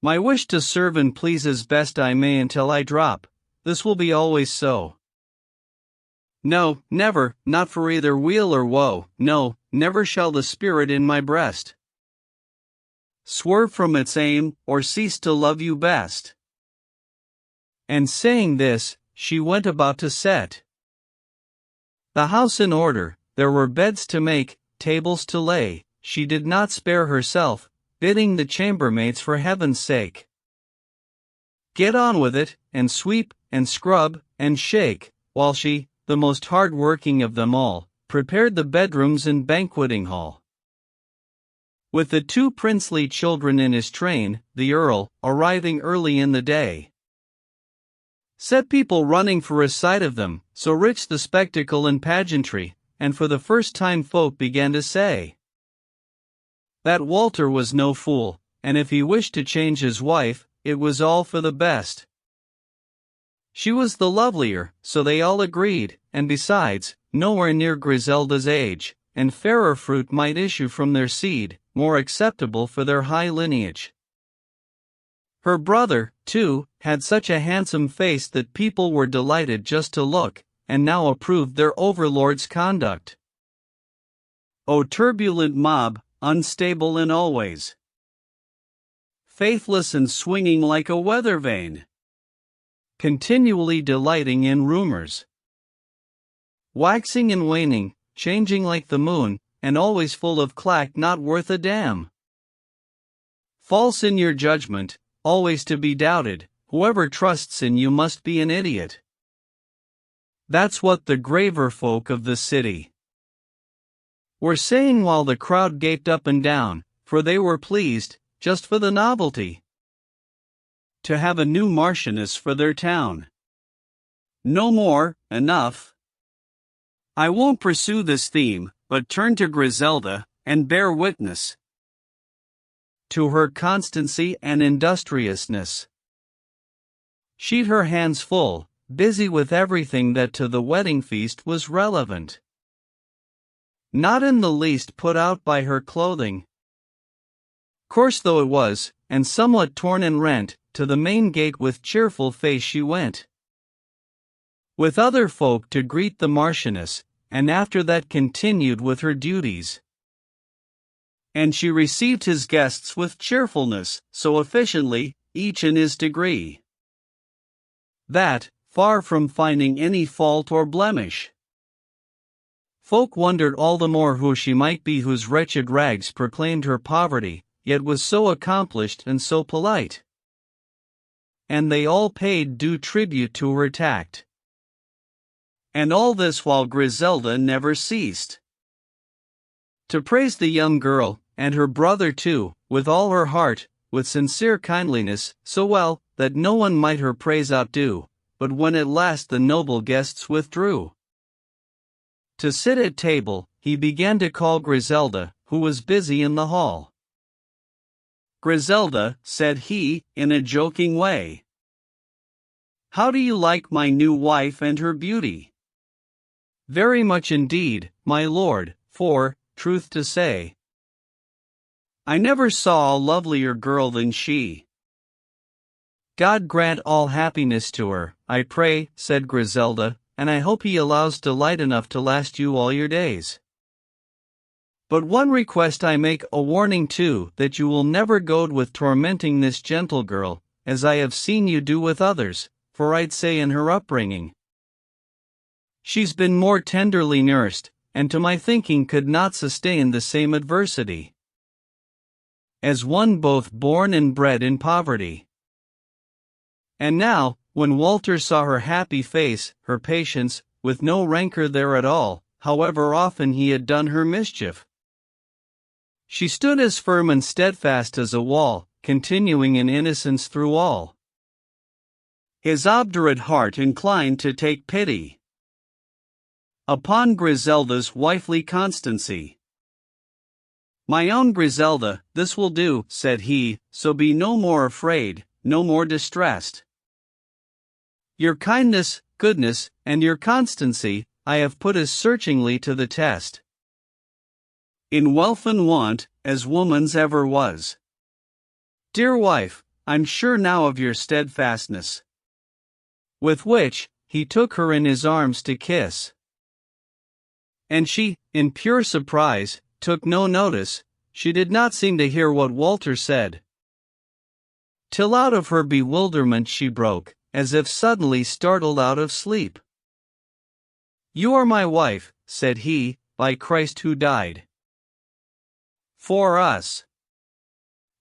my wish to serve and please as best I may until I drop. This will be always so. No, never, not for either weal or woe, no, never shall the spirit in my breast swerve from its aim, or cease to love you best." And saying this, she went about to set the house in order. There were beds to make, tables to lay. She did not spare herself, bidding the chambermaids for heaven's sake get on with it, and sweep, and scrub, and shake, while she, the most hard-working of them all, prepared the bedrooms and banqueting hall. With the two princely children in his train, the Earl, arriving early in the day, set people running for a sight of them, so rich the spectacle and pageantry, and for the first time folk began to say that Walter was no fool, and if he wished to change his wife, it was all for the best. She was the lovelier, so they all agreed, and besides, nowhere near Griselda's age, and fairer fruit might issue from their seed, more acceptable for their high lineage. Her brother, too, had such a handsome face that people were delighted just to look, and now approved their overlord's conduct. O turbulent mob, unstable and always faithless and swinging like a weather vane, continually delighting in rumors, waxing and waning, changing like the moon, and always full of clack not worth a damn. False in your judgment, always to be doubted, whoever trusts in you must be an idiot. That's what the graver folk of the city were saying while the crowd gaped up and down, for they were pleased, just for the novelty, to have a new marchioness for their town. No more, enough. I won't pursue this theme, but turn to Griselda, and bear witness to her constancy and industriousness. She'd her hands full, busy with everything that to the wedding feast was relevant. Not in the least put out by her clothing, coarse though it was, and somewhat torn and rent, to the main gate with cheerful face she went, with other folk to greet the Marchioness, and after that continued with her duties. And she received his guests with cheerfulness, so efficiently, each in his degree, that, far from finding any fault or blemish, folk wondered all the more who she might be whose wretched rags proclaimed her poverty, yet was so accomplished and so polite. And they all paid due tribute to her tact. And all this while Griselda never ceased to praise the young girl, and her brother too, with all her heart, with sincere kindliness, so well, that no one might her praise outdo. But when at last the noble guests withdrew to sit at table, he began to call Griselda, who was busy in the hall. "Griselda," said he, in a joking way, "how do you like my new wife and her beauty?" Very much indeed, my lord, for, truth to say, I never saw a lovelier girl than she. God grant all happiness to her, I pray, said Griselda, and I hope he allows delight enough to last you all your days. But one request I make, a warning too, that you will never goad with tormenting this gentle girl, as I have seen you do with others, for I'd say in her upbringing. She's been more tenderly nursed, and to my thinking could not sustain the same adversity as one both born and bred in poverty. And now, when Walter saw her happy face, her patience, with no rancor there at all, however often he had done her mischief, she stood as firm and steadfast as a wall, continuing in innocence through all. His obdurate heart inclined to take pity upon Griselda's wifely constancy. My own Griselda, this will do, said he, so be no more afraid, no more distressed. Your kindness, goodness, and your constancy, I have put as searchingly to the test, in wealth and want, as woman's ever was. Dear wife, I'm sure now of your steadfastness. With which, he took her in his arms to kiss. And she, in pure surprise, took no notice, she did not seem to hear what Walter said. Till out of her bewilderment she broke, as if suddenly startled out of sleep. You are my wife, said he, by Christ who died for us.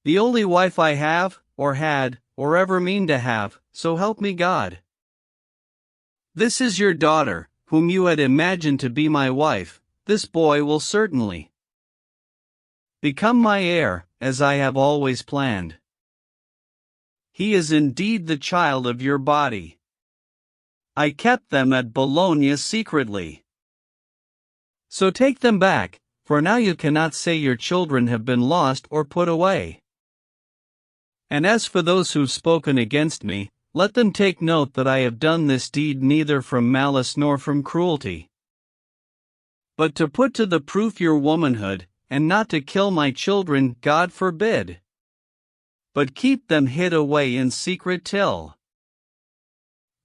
The only wife I have, or had, or ever mean to have, so help me God. This is your daughter, whom you had imagined to be my wife. This boy will certainly become my heir, as I have always planned. He is indeed the child of your body. I kept them at Bologna secretly. So take them back, for now you cannot say your children have been lost or put away. And as for those who've spoken against me, let them take note that I have done this deed neither from malice nor from cruelty, but to put to the proof your womanhood, and not to kill my children, God forbid, but keep them hid away in secret till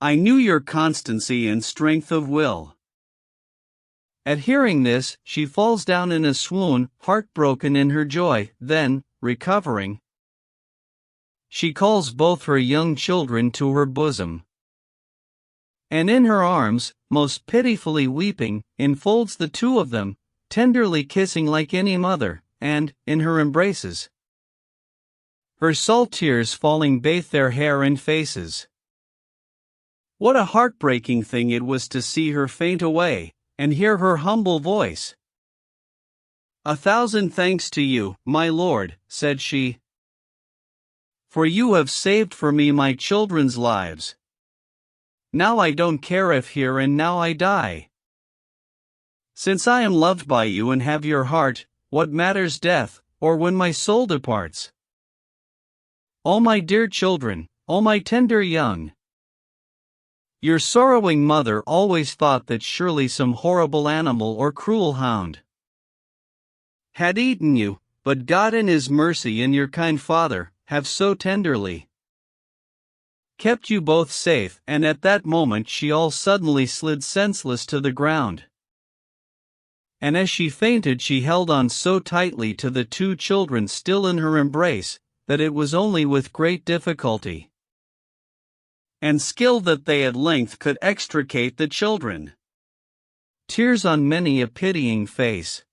I knew your constancy and strength of will. At hearing this, she falls down in a swoon, heartbroken in her joy. Then, recovering, she calls both her young children to her bosom, and in her arms, most pitifully weeping, enfolds the two of them, tenderly kissing like any mother, and, in her embraces, her salt tears falling bathe their hair and faces. What a heartbreaking thing it was to see her faint away, and hear her humble voice. 1,000 thanks to you, my lord, said she, for you have saved for me my children's lives. Now I don't care if here and now I die. Since I am loved by you and have your heart, what matters death, or when my soul departs? O my dear children, O my tender young, your sorrowing mother always thought that surely some horrible animal or cruel hound had eaten you, but God in His mercy and your kind father have so tenderly kept you both safe. And at that moment she all suddenly slid senseless to the ground. And as she fainted she held on so tightly to the two children still in her embrace, that it was only with great difficulty and skill that they at length could extricate the children. Tears on many a pitying face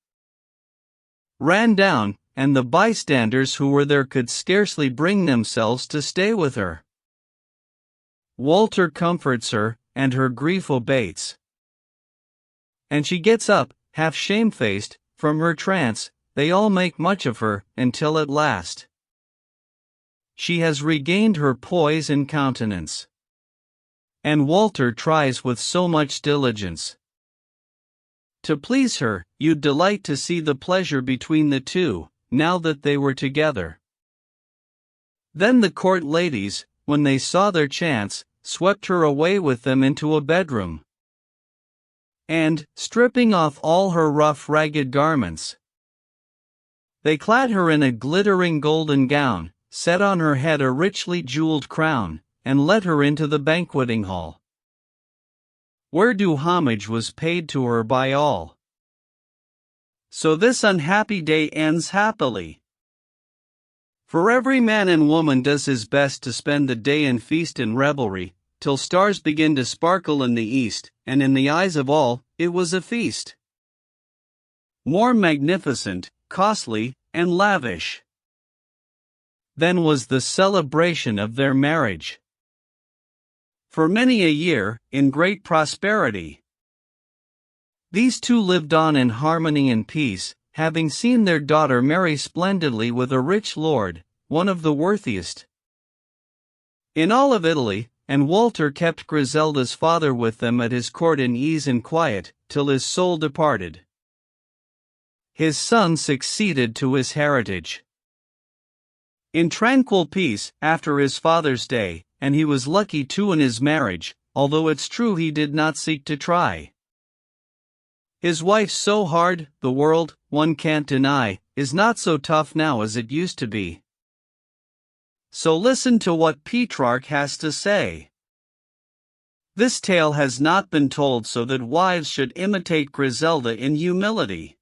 ran down, and the bystanders who were there could scarcely bring themselves to stay with her. Walter comforts her, and her grief abates, and she gets up, half shamefaced, from her trance. They all make much of her, until at last she has regained her poise and countenance. And Walter tries with so much diligence to please her, you'd delight to see the pleasure between the two, now that they were together. Then the court ladies, when they saw their chance, swept her away with them into a bedroom, and, stripping off all her rough ragged garments, they clad her in a glittering golden gown, set on her head a richly jeweled crown, and led her into the banqueting hall, where due homage was paid to her by all. So this unhappy day ends happily. For every man and woman does his best to spend the day in feast and revelry, till stars begin to sparkle in the east, and in the eyes of all, it was a feast. More magnificent, costly, and lavish than was the celebration of their marriage. For many a year, in great prosperity, these two lived on in harmony and peace, having seen their daughter marry splendidly with a rich lord, one of the worthiest in all of Italy, and Walter kept Griselda's father with them at his court in ease and quiet, till his soul departed. His son succeeded to his heritage in tranquil peace after his father's day, and he was lucky too in his marriage, although it's true he did not seek to try. His wife's so hard, the world, one can't deny, is not so tough now as it used to be. So listen to what Petrarch has to say. This tale has not been told so that wives should imitate Griselda in humility.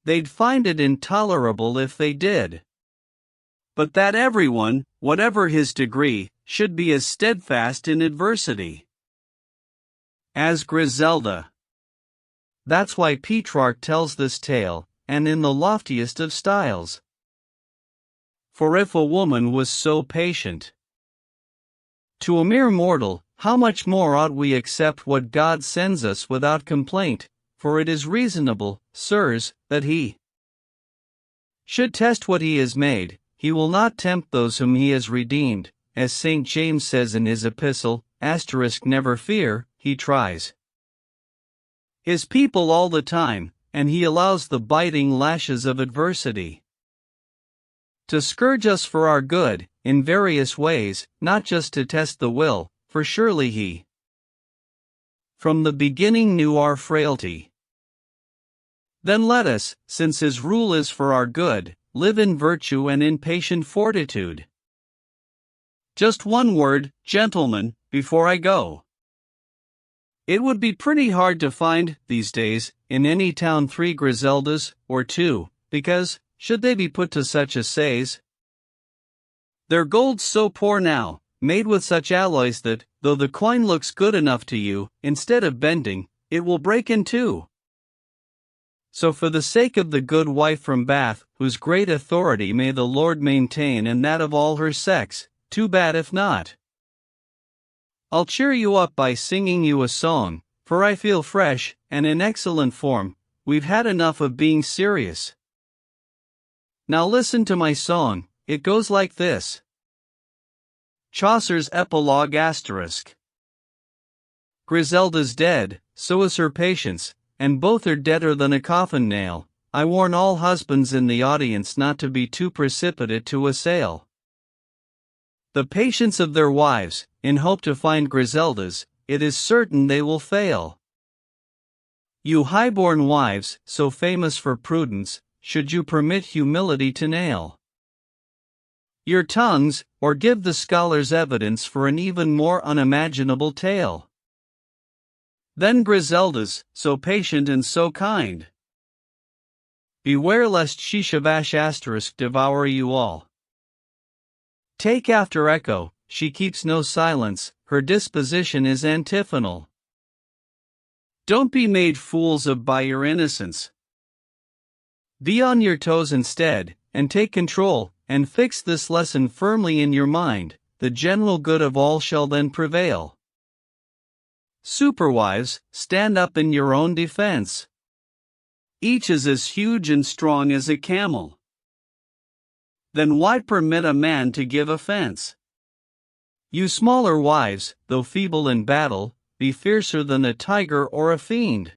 They'd find it intolerable if they did. But that everyone, whatever his degree, should be as steadfast in adversity as Griselda. That's why Petrarch tells this tale, and in the loftiest of styles. For if a woman was so patient to a mere mortal, how much more ought we accept what God sends us without complaint, for it is reasonable, sirs, that he should test what he has made. He will not tempt those whom he has redeemed, as St. James says in his epistle, never fear, he tries his people all the time, and he allows the biting lashes of adversity to scourge us for our good, in various ways, not just to test the will, for surely he from the beginning knew our frailty. Then let us, since his rule is for our good, live in virtue and in patient fortitude. Just one word, gentlemen, before I go. It would be pretty hard to find, these days, in any town 3 Griseldas, or 2, because, should they be put to such assays, their gold's so poor now, made with such alloys that, though the coin looks good enough to you, instead of bending, it will break in two. So for the sake of the good wife from Bath, whose great authority may the Lord maintain and that of all her sex, too bad if not. I'll cheer you up by singing you a song, for I feel fresh, and in excellent form. We've had enough of being serious. Now listen to my song, it goes like this. Chaucer's Epilogue *. Griselda's dead, so is her patience, and both are deader than a coffin nail. I warn all husbands in the audience not to be too precipitate to assail the patience of their wives, in hope to find Griselda's. It is certain they will fail. You high-born wives, so famous for prudence, should you permit humility to nail your tongues, or give the scholars evidence for an even more unimaginable tale than Griselda's, so patient and so kind? Beware lest she shavash * devour you all. Take after Echo, she keeps no silence, her disposition is antiphonal. Don't be made fools of by your innocence. Be on your toes instead, and take control, and fix this lesson firmly in your mind. The general good of all shall then prevail. Superwives, stand up in your own defense. Each is as huge and strong as a camel. Then why permit a man to give offense? You smaller wives, though feeble in battle, be fiercer than a tiger or a fiend.